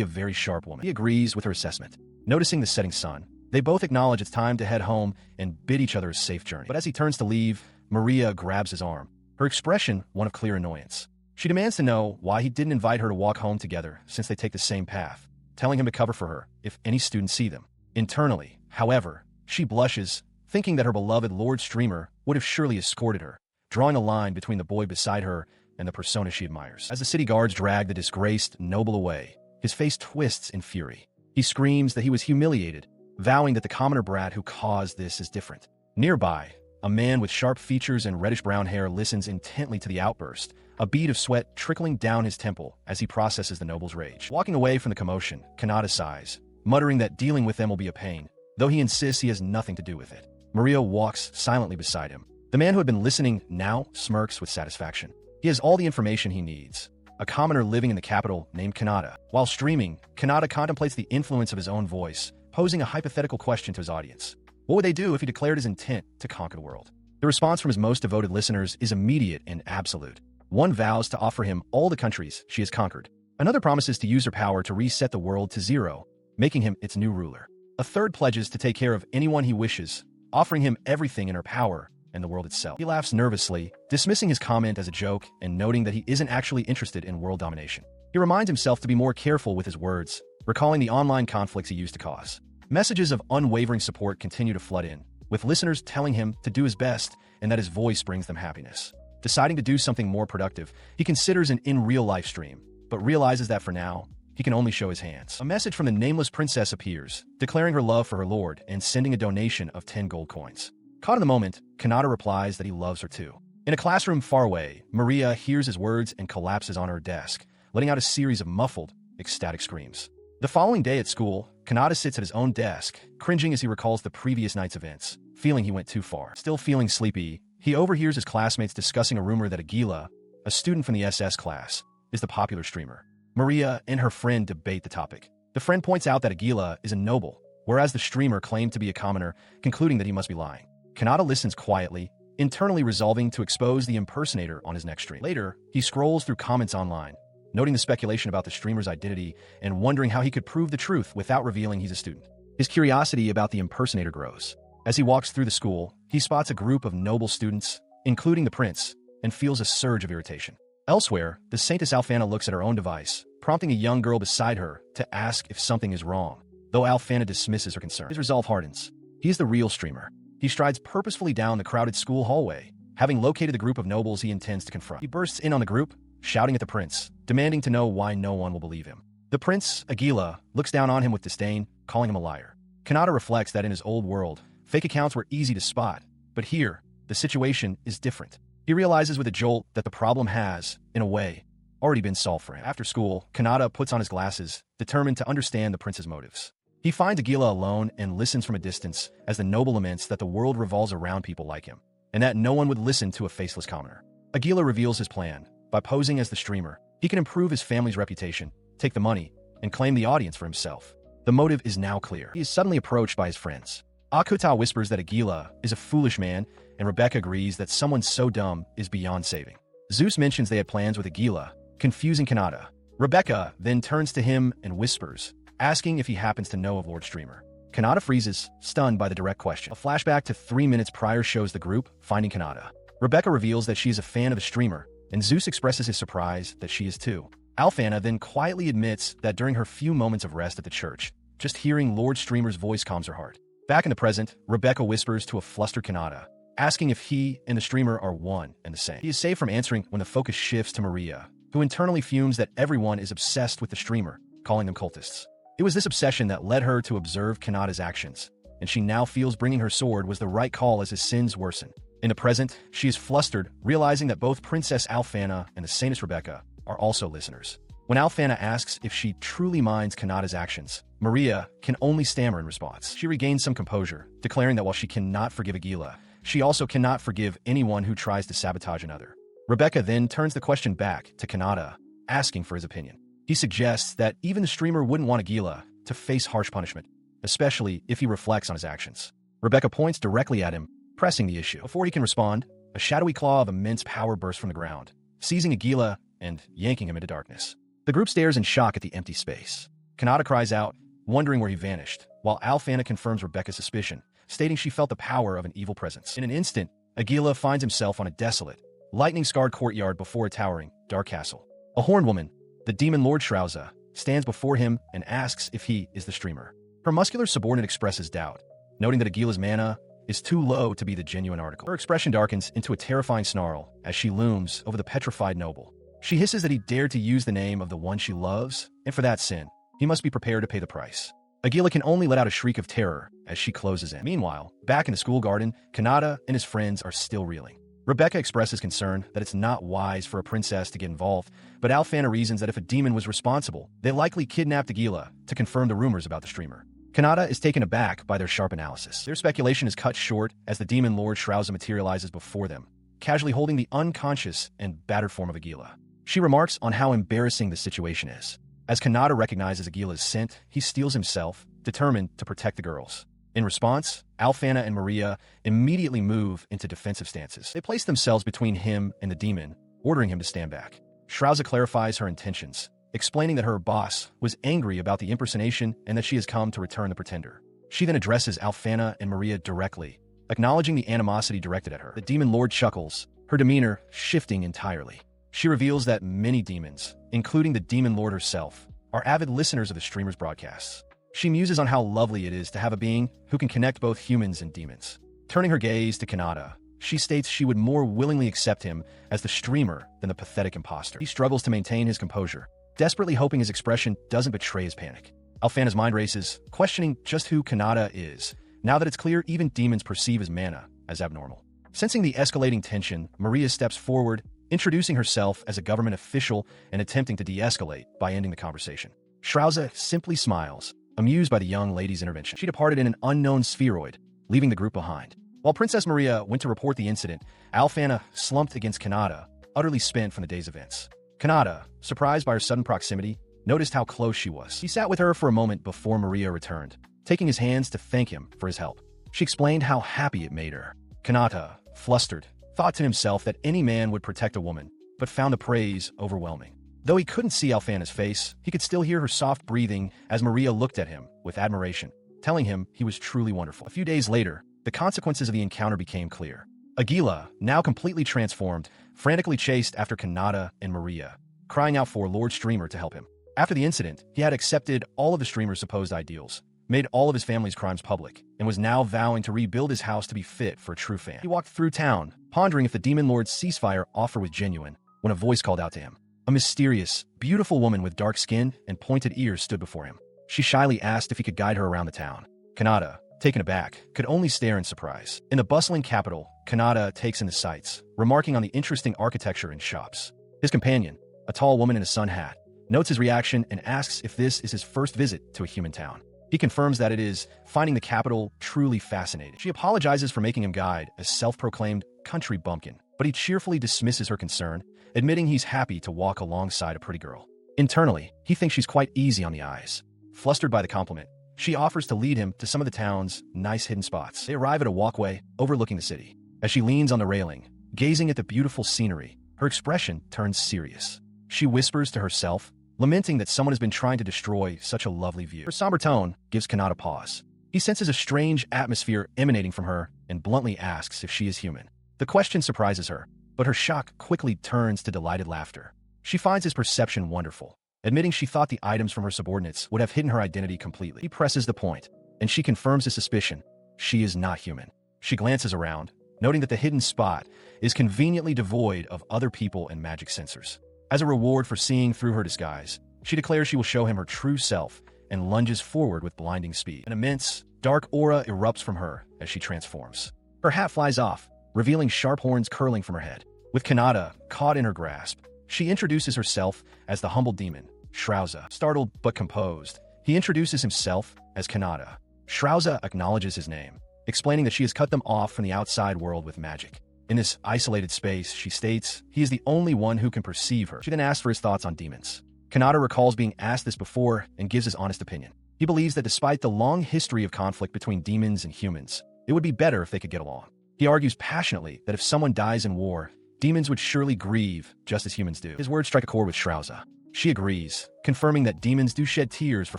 a very sharp woman. He agrees with her assessment. Noticing the setting sun, they both acknowledge it's time to head home and bid each other a safe journey. But as he turns to leave, Maria grabs his arm, her expression one of clear annoyance. She demands to know why he didn't invite her to walk home together since they take the same path, telling him to cover for her if any students see them. Internally, however, she blushes, thinking that her beloved Lord Streamer would have surely escorted her, drawing a line between the boy beside her and the persona she admires. As the city guards drag the disgraced noble away, his face twists in fury. He screams that he was humiliated, vowing that the commoner brat who caused this is different. Nearby, a man with sharp features and reddish-brown hair listens intently to the outburst, a bead of sweat trickling down his temple as he processes the noble's rage. Walking away from the commotion, Kanata sighs, muttering that dealing with them will be a pain, though he insists he has nothing to do with it. Maria walks silently beside him. The man who had been listening now smirks with satisfaction. He has all the information he needs. A commoner living in the capital named Kanata. While streaming, Kanata contemplates the influence of his own voice, posing a hypothetical question to his audience. What would they do if he declared his intent to conquer the world? The response from his most devoted listeners is immediate and absolute. One vows to offer him all the countries she has conquered. Another promises to use her power to reset the world to zero, making him its new ruler. A third pledges to take care of anyone he wishes, offering him everything in her power and the world itself. He laughs nervously, dismissing his comment as a joke and noting that he isn't actually interested in world domination. He reminds himself to be more careful with his words, recalling the online conflicts he used to cause. Messages of unwavering support continue to flood in, with listeners telling him to do his best and that his voice brings them happiness. Deciding to do something more productive, he considers an in-real-life stream, but realizes that for now, he can only show his hands. A message from the nameless princess appears, declaring her love for her lord and sending a donation of 10 gold coins. Caught in the moment, Kanata replies that he loves her too. In a classroom far away, Maria hears his words and collapses on her desk, letting out a series of muffled, ecstatic screams. The following day at school, Kanata sits at his own desk, cringing as he recalls the previous night's events, feeling he went too far. Still feeling sleepy, he overhears his classmates discussing a rumor that Agila, a student from the SS class, is the popular streamer. Maria and her friend debate the topic. The friend points out that Agila is a noble, whereas the streamer claimed to be a commoner, concluding that he must be lying. Kanata listens quietly, internally resolving to expose the impersonator on his next stream. Later, he scrolls through comments online, noting the speculation about the streamer's identity and wondering how he could prove the truth without revealing he's a student. His curiosity about the impersonator grows. As he walks through the school, he spots a group of noble students, including the prince, and feels a surge of irritation. Elsewhere, the Saintess Alfana looks at her own device, prompting a young girl beside her to ask if something is wrong, though Alfana dismisses her concern. His resolve hardens. He is the real streamer. He strides purposefully down the crowded school hallway, having located the group of nobles he intends to confront. He bursts in on the group, shouting at the prince, demanding to know why no one will believe him. The prince, Agila, looks down on him with disdain, calling him a liar. Kanata reflects that in his old world, fake accounts were easy to spot, but here, the situation is different. He realizes with a jolt that the problem has, in a way, already been solved for him. After school, Kanata puts on his glasses, determined to understand the prince's motives. He finds Agila alone and listens from a distance as the noble laments that the world revolves around people like him, and that no one would listen to a faceless commoner. Agila reveals his plan. By posing as the streamer, he can improve his family's reputation, take the money, and claim the audience for himself. The motive is now clear. He is suddenly approached by his friends. Akuta whispers that Agila is a foolish man, and Rebecca agrees that someone so dumb is beyond saving. Zeus mentions they had plans with Agila, confusing Kanata. Rebecca then turns to him and whispers, asking if he happens to know of Lord Streamer. Kanata freezes, stunned by the direct question. A flashback to 3 minutes prior shows the group finding Kanata. Rebecca reveals that she is a fan of the streamer, and Zeus expresses his surprise that she is too. Alfana then quietly admits that during her few moments of rest at the church, just hearing Lord Streamer's voice calms her heart. Back in the present, Rebecca whispers to a flustered Kanata, asking if he and the streamer are one and the same. He is saved from answering when the focus shifts to Maria, who internally fumes that everyone is obsessed with the streamer, calling them cultists. It was this obsession that led her to observe Kanata's actions, and she now feels bringing her sword was the right call as his sins worsen. In the present, she is flustered, realizing that both Princess Alfana and the Saintess Rebecca are also listeners. When Alfana asks if she truly minds Kanata's actions, Maria can only stammer in response. She regains some composure, declaring that while she cannot forgive Agila, she also cannot forgive anyone who tries to sabotage another. Rebecca then turns the question back to Kanata, asking for his opinion. He suggests that even the streamer wouldn't want Agila to face harsh punishment, especially if he reflects on his actions. Rebecca points directly at him, pressing the issue. Before he can respond, a shadowy claw of immense power bursts from the ground, seizing Agila and yanking him into darkness. The group stares in shock at the empty space. Kanata cries out, wondering where he vanished, while Alfana confirms Rebecca's suspicion, stating she felt the power of an evil presence. In an instant, Agila finds himself on a desolate, lightning-scarred courtyard before a towering, dark castle. A horned woman, the demon Lord Shrauza, stands before him and asks if he is the streamer. Her muscular subordinate expresses doubt, noting that Agila's mana is too low to be the genuine article. Her expression darkens into a terrifying snarl as she looms over the petrified noble. She hisses that he dared to use the name of the one she loves, and for that sin, he must be prepared to pay the price. Agila can only let out a shriek of terror as she closes in. Meanwhile, back in the school garden, Kanata and his friends are still reeling. Rebecca expresses concern that it's not wise for a princess to get involved, but Alfana reasons that if a demon was responsible, they likely kidnapped Agila to confirm the rumors about the streamer. Kanata is taken aback by their sharp analysis. Their speculation is cut short as the demon Lord Shrauza materializes before them, casually holding the unconscious and battered form of Agila. She remarks on how embarrassing the situation is. As Kanata recognizes Agila's scent, he steels himself, determined to protect the girls. In response, Alfana and Maria immediately move into defensive stances. They place themselves between him and the demon, ordering him to stand back. Shrauza clarifies her intentions, explaining that her boss was angry about the impersonation and that she has come to return the pretender. She then addresses Alfana and Maria directly, acknowledging the animosity directed at her. The demon lord chuckles, her demeanor shifting entirely. She reveals that many demons, including the Demon Lord herself, are avid listeners of the streamer's broadcasts. She muses on how lovely it is to have a being who can connect both humans and demons. Turning her gaze to Kanata, she states she would more willingly accept him as the streamer than the pathetic imposter. He struggles to maintain his composure, desperately hoping his expression doesn't betray his panic. Alfana's mind races, questioning just who Kanata is, now that it's clear even demons perceive his mana as abnormal. Sensing the escalating tension, Maria steps forward, introducing herself as a government official and attempting to de-escalate by ending the conversation. Shrauza simply smiles, amused by the young lady's intervention. She departed in an unknown spheroid, leaving the group behind. While Princess Maria went to report the incident, Alfana slumped against Kanata, utterly spent from the day's events. Kanata, surprised by her sudden proximity, noticed how close she was. He sat with her for a moment before Maria returned, taking his hands to thank him for his help. She explained how happy it made her. Kanata, flustered, thought to himself that any man would protect a woman, but found the praise overwhelming. Though he couldn't see Alfana's face, he could still hear her soft breathing as Maria looked at him with admiration, telling him he was truly wonderful. A few days later, the consequences of the encounter became clear. Aguila, now completely transformed, frantically chased after Kanata and Maria, crying out for Lord Streamer to help him. After the incident, he had accepted all of the streamer's supposed ideals, made all of his family's crimes public, and was now vowing to rebuild his house to be fit for a true fan. He walked through town, pondering if the Demon Lord's ceasefire offer was genuine, when a voice called out to him. A mysterious, beautiful woman with dark skin and pointed ears stood before him. She shyly asked if he could guide her around the town. Kanata, taken aback, could only stare in surprise. In the bustling capital, Kanata takes in the sights, remarking on the interesting architecture and shops. His companion, a tall woman in a sun hat, notes his reaction and asks if this is his first visit to a human town. He confirms that it is, finding the capital truly fascinating. She apologizes for making him guide a self-proclaimed country bumpkin, but he cheerfully dismisses her concern, admitting he's happy to walk alongside a pretty girl. Internally, he thinks she's quite easy on the eyes. Flustered by the compliment, she offers to lead him to some of the town's nice hidden spots. They arrive at a walkway overlooking the city. As she leans on the railing, gazing at the beautiful scenery, her expression turns serious. She whispers to herself, lamenting that someone has been trying to destroy such a lovely view. Her somber tone gives Kanata pause. He senses a strange atmosphere emanating from her and bluntly asks if she is human. The question surprises her, but her shock quickly turns to delighted laughter. She finds his perception wonderful, admitting she thought the items from her subordinates would have hidden her identity completely. He presses the point, and she confirms his suspicion. She is not human. She glances around, noting that the hidden spot is conveniently devoid of other people and magic sensors. As a reward for seeing through her disguise, she declares she will show him her true self and lunges forward with blinding speed. An immense, dark aura erupts from her as she transforms. Her hat flies off, revealing sharp horns curling from her head. With Kanata caught in her grasp, she introduces herself as the humble demon, Shrauza. Startled but composed, he introduces himself as Kanata. Shrauza acknowledges his name, explaining that she has cut them off from the outside world with magic. In this isolated space, she states, he is the only one who can perceive her. She then asks for his thoughts on demons. Kanata recalls being asked this before and gives his honest opinion. He believes that despite the long history of conflict between demons and humans, it would be better if they could get along. He argues passionately that if someone dies in war, demons would surely grieve just as humans do. His words strike a chord with Shrauza. She agrees, confirming that demons do shed tears for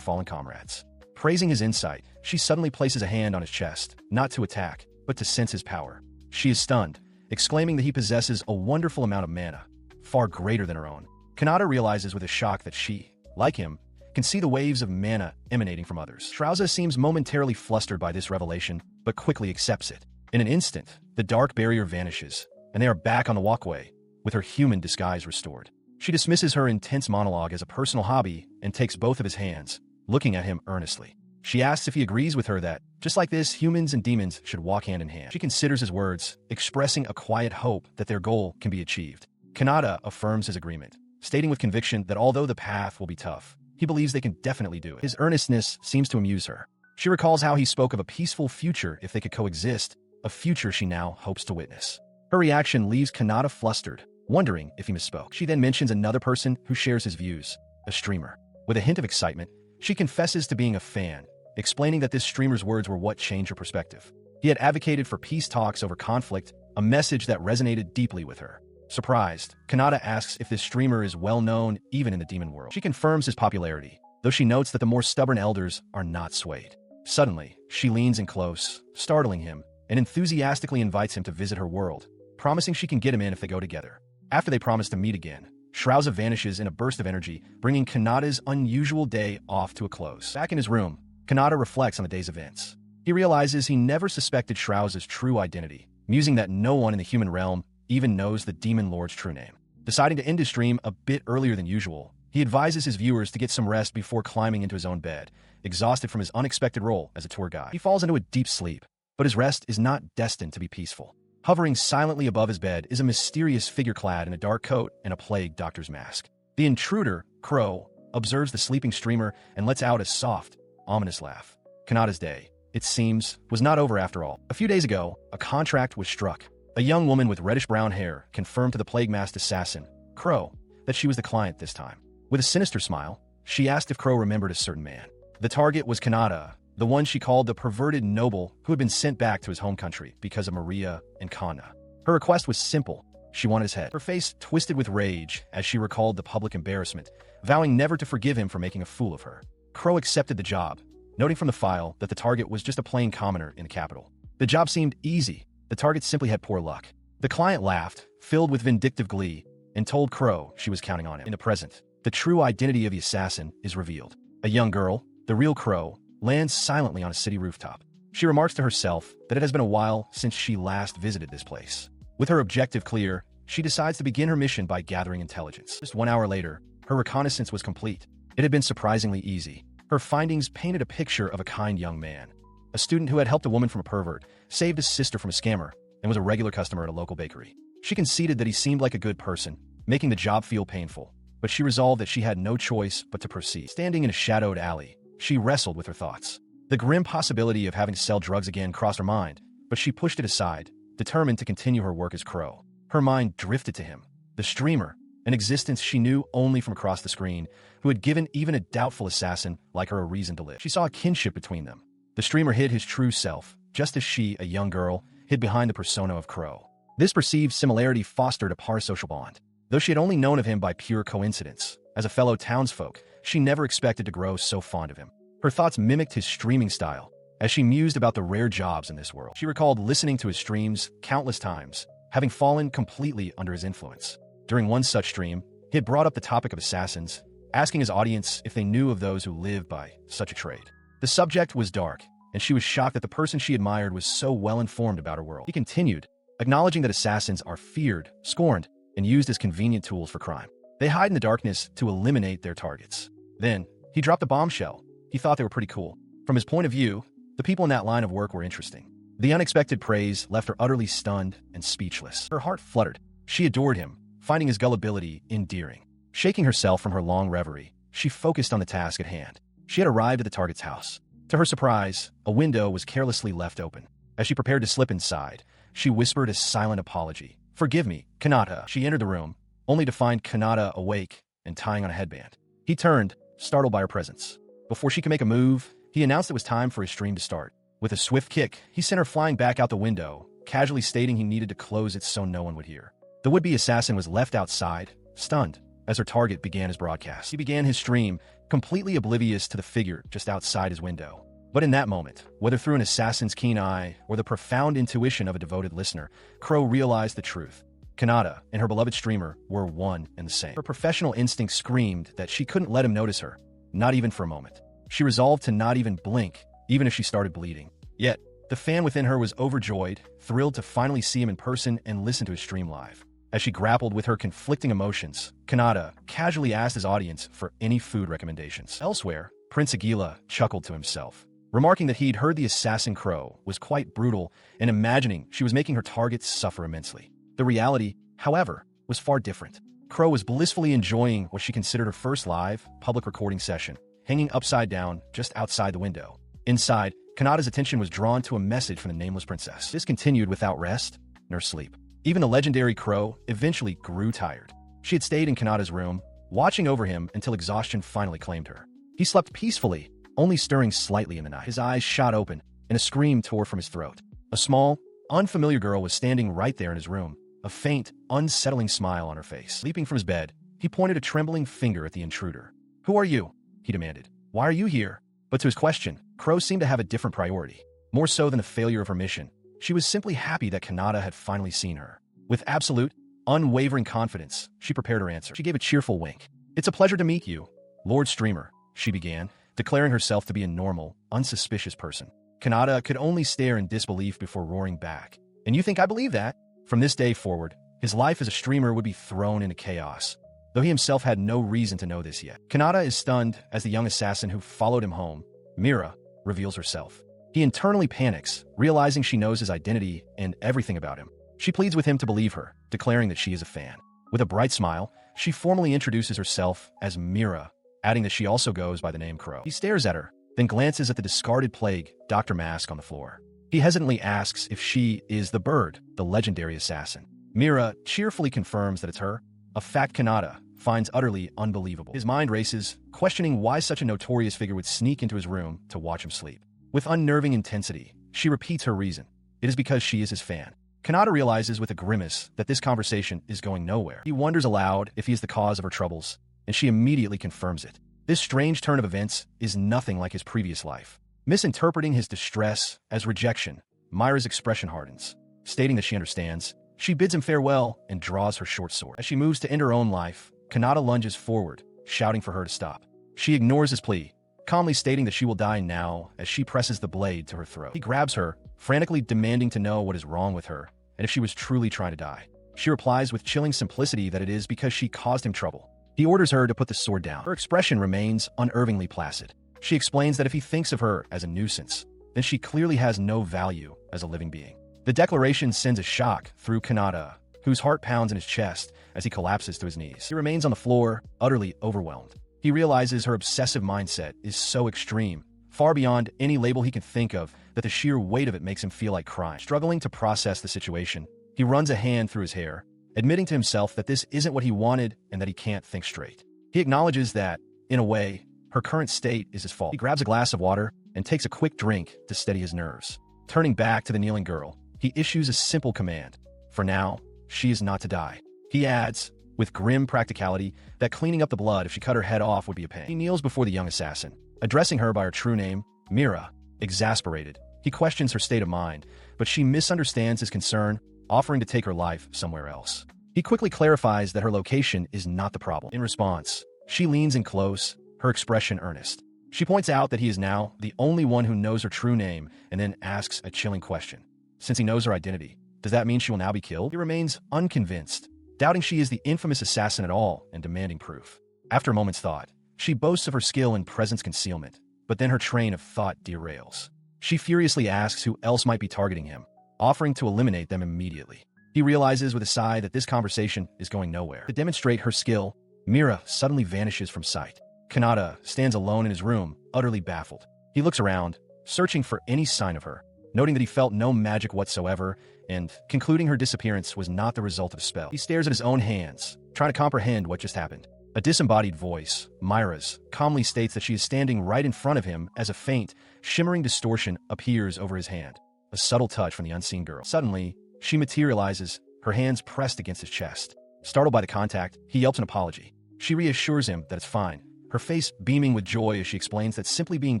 fallen comrades. Praising his insight, she suddenly places a hand on his chest, not to attack, but to sense his power. She is stunned, exclaiming that he possesses a wonderful amount of mana, far greater than her own. Kanata realizes with a shock that she, like him, can see the waves of mana emanating from others. Shrauza seems momentarily flustered by this revelation, but quickly accepts it. In an instant, the dark barrier vanishes, and they are back on the walkway, with her human disguise restored. She dismisses her intense monologue as a personal hobby and takes both of his hands, looking at him earnestly. She asks if he agrees with her that, just like this, humans and demons should walk hand in hand. She considers his words, expressing a quiet hope that their goal can be achieved. Kanata affirms his agreement, stating with conviction that although the path will be tough, he believes they can definitely do it. His earnestness seems to amuse her. She recalls how he spoke of a peaceful future if they could coexist, a future she now hopes to witness. Her reaction leaves Kanata flustered, wondering if he misspoke. She then mentions another person who shares his views, a streamer. With a hint of excitement, she confesses to being a fan, explaining that this streamer's words were what changed her perspective. He had advocated for peace talks over conflict, a message that resonated deeply with her. Surprised, Kanata asks if this streamer is well known even in the demon world. She confirms his popularity, though she notes that the more stubborn elders are not swayed. Suddenly, she leans in close, startling him, and enthusiastically invites him to visit her world, promising she can get him in if they go together. After they promise to meet again, Shrouza vanishes in a burst of energy, bringing Kanata's unusual day off to a close. Back in his room, Kanata reflects on the day's events. He realizes he never suspected Shrouza's true identity, musing that no one in the human realm even knows the Demon Lord's true name. Deciding to end his stream a bit earlier than usual, he advises his viewers to get some rest before climbing into his own bed, exhausted from his unexpected role as a tour guide. He falls into a deep sleep, but his rest is not destined to be peaceful. Hovering silently above his bed is a mysterious figure clad in a dark coat and a plague doctor's mask. The intruder, Crow, observes the sleeping streamer and lets out a soft, ominous laugh. Kanata's day, it seems, was not over after all. A few days ago, a contract was struck. A young woman with reddish-brown hair confirmed to the plague-masked assassin, Crow, that she was the client this time. With a sinister smile, she asked if Crow remembered a certain man. The target was Kanata, the one she called the perverted noble who had been sent back to his home country because of Maria and Kana. Her request was simple. She wanted his head. Her face twisted with rage as she recalled the public embarrassment, vowing never to forgive him for making a fool of her. Crow accepted the job, noting from the file that the target was just a plain commoner in the capital. The job seemed easy. The target simply had poor luck. The client laughed, filled with vindictive glee, and told Crow she was counting on him. In the present, the true identity of the assassin is revealed. A young girl, the real Crow, lands silently on a city rooftop. She remarks to herself that it has been a while since she last visited this place. With her objective clear, she decides to begin her mission by gathering intelligence. Just 1 hour later, her reconnaissance was complete. It had been surprisingly easy. Her findings painted a picture of a kind young man. A student who had helped a woman from a pervert, saved his sister from a scammer, and was a regular customer at a local bakery. She conceded that he seemed like a good person, making the job feel painful, but she resolved that she had no choice but to proceed. Standing in a shadowed alley, she wrestled with her thoughts. The grim possibility of having to sell drugs again crossed her mind, but she pushed it aside, determined to continue her work as Crow. Her mind drifted to him, the streamer, an existence she knew only from across the screen, who had given even a doubtful assassin like her a reason to live. She saw a kinship between them. The streamer hid his true self, just as she, a young girl, hid behind the persona of Crow. This perceived similarity fostered a parasocial bond. Though she had only known of him by pure coincidence, as a fellow townsfolk, she never expected to grow so fond of him. Her thoughts mimicked his streaming style, as she mused about the rare jobs in this world. She recalled listening to his streams countless times, having fallen completely under his influence. During one such stream, he had brought up the topic of assassins, asking his audience if they knew of those who lived by such a trade. The subject was dark, and she was shocked that the person she admired was so well-informed about her world. He continued, acknowledging that assassins are feared, scorned, and used as convenient tools for crime. They hide in the darkness to eliminate their targets. Then, he dropped a bombshell. He thought they were pretty cool. From his point of view, the people in that line of work were interesting. The unexpected praise left her utterly stunned and speechless. Her heart fluttered. She adored him, finding his gullibility endearing. Shaking herself from her long reverie, she focused on the task at hand. She had arrived at the target's house. To her surprise, a window was carelessly left open. As she prepared to slip inside, she whispered a silent apology. "Forgive me, Kanata." She entered the room, only to find Kanata awake and tying on a headband. He turned, startled by her presence. Before she could make a move, he announced it was time for his stream to start. With a swift kick, he sent her flying back out the window, casually stating he needed to close it so no one would hear. The would-be assassin was left outside, stunned, as her target began his broadcast. He began his stream, completely oblivious to the figure just outside his window. But in that moment, whether through an assassin's keen eye or the profound intuition of a devoted listener, Crow realized the truth. Kanata and her beloved streamer were one and the same. Her professional instinct screamed that she couldn't let him notice her, not even for a moment. She resolved to not even blink, even if she started bleeding. Yet, the fan within her was overjoyed, thrilled to finally see him in person and listen to his stream live. As she grappled with her conflicting emotions, Kanata casually asked his audience for any food recommendations. Elsewhere, Prince Aguila chuckled to himself, remarking that he'd heard the assassin Crow was quite brutal and imagining she was making her targets suffer immensely. The reality, however, was far different. Crow was blissfully enjoying what she considered her first live, public recording session, hanging upside down just outside the window. Inside, Kanata's attention was drawn to a message from the nameless princess. This continued without rest nor sleep. Even the legendary Crow eventually grew tired. She had stayed in Kanata's room, watching over him until exhaustion finally claimed her. He slept peacefully, only stirring slightly in the night. His eyes shot open, and a scream tore from his throat. A small, unfamiliar girl was standing right there in his room, a faint, unsettling smile on her face. Leaping from his bed, he pointed a trembling finger at the intruder. "Who are you?" he demanded. "Why are you here?" But to his question, Crow seemed to have a different priority. More so than the failure of her mission, she was simply happy that Kanata had finally seen her. With absolute, unwavering confidence, she prepared her answer. She gave a cheerful wink. "It's a pleasure to meet you, Lord Streamer," she began, declaring herself to be a normal, unsuspicious person. Kanata could only stare in disbelief before roaring back. "And you think I believe that?" From this day forward, his life as a streamer would be thrown into chaos, though he himself had no reason to know this yet. Kanata is stunned as the young assassin who followed him home, Mira, reveals herself. He internally panics, realizing she knows his identity and everything about him. She pleads with him to believe her, declaring that she is a fan. With a bright smile, she formally introduces herself as Mira, adding that she also goes by the name Crow. He stares at her, then glances at the discarded plague Dr. Mask on the floor. He hesitantly asks if she is the bird, the legendary assassin. Mira cheerfully confirms that it's her, a fact Kanata finds utterly unbelievable. His mind races, questioning why such a notorious figure would sneak into his room to watch him sleep. With unnerving intensity, she repeats her reason. It is because she is his fan. Kanata realizes with a grimace that this conversation is going nowhere. He wonders aloud if he is the cause of her troubles, and she immediately confirms it. This strange turn of events is nothing like his previous life. Misinterpreting his distress as rejection, Myra's expression hardens. Stating that she understands, she bids him farewell and draws her short sword. As she moves to end her own life, Kanata lunges forward, shouting for her to stop. She ignores his plea, calmly stating that she will die now as she presses the blade to her throat. He grabs her, frantically demanding to know what is wrong with her and if she was truly trying to die. She replies with chilling simplicity that it is because she caused him trouble. He orders her to put the sword down. Her expression remains unervingly placid. She explains that if he thinks of her as a nuisance, then she clearly has no value as a living being. The declaration sends a shock through Kanata, whose heart pounds in his chest as he collapses to his knees. He remains on the floor, utterly overwhelmed. He realizes her obsessive mindset is so extreme, far beyond any label he can think of, that the sheer weight of it makes him feel like crying. Struggling to process the situation, he runs a hand through his hair, admitting to himself that this isn't what he wanted and that he can't think straight. He acknowledges that, in a way, her current state is his fault. He grabs a glass of water and takes a quick drink to steady his nerves. Turning back to the kneeling girl, he issues a simple command. For now, she is not to die. He adds, with grim practicality, that cleaning up the blood if she cut her head off would be a pain. He kneels before the young assassin, addressing her by her true name, Mira. Exasperated, he questions her state of mind, but she misunderstands his concern, offering to take her life somewhere else. He quickly clarifies that her location is not the problem. In response, she leans in close, her expression earnest. She points out that he is now the only one who knows her true name and then asks a chilling question. Since he knows her identity, does that mean she will now be killed? He remains unconvinced, doubting she is the infamous assassin at all and demanding proof. After a moment's thought, she boasts of her skill in presence concealment, but then her train of thought derails. She furiously asks who else might be targeting him, offering to eliminate them immediately. He realizes with a sigh that this conversation is going nowhere. To demonstrate her skill, Mira suddenly vanishes from sight. Kanata stands alone in his room, utterly baffled. He looks around, searching for any sign of her, noting that he felt no magic whatsoever, and concluding her disappearance was not the result of a spell. He stares at his own hands, trying to comprehend what just happened. A disembodied voice, Myra's, calmly states that she is standing right in front of him as a faint, shimmering distortion appears over his hand. A subtle touch from the unseen girl. Suddenly, she materializes, her hands pressed against his chest. Startled by the contact, he yelps an apology. She reassures him that it's fine, her face beaming with joy as she explains that simply being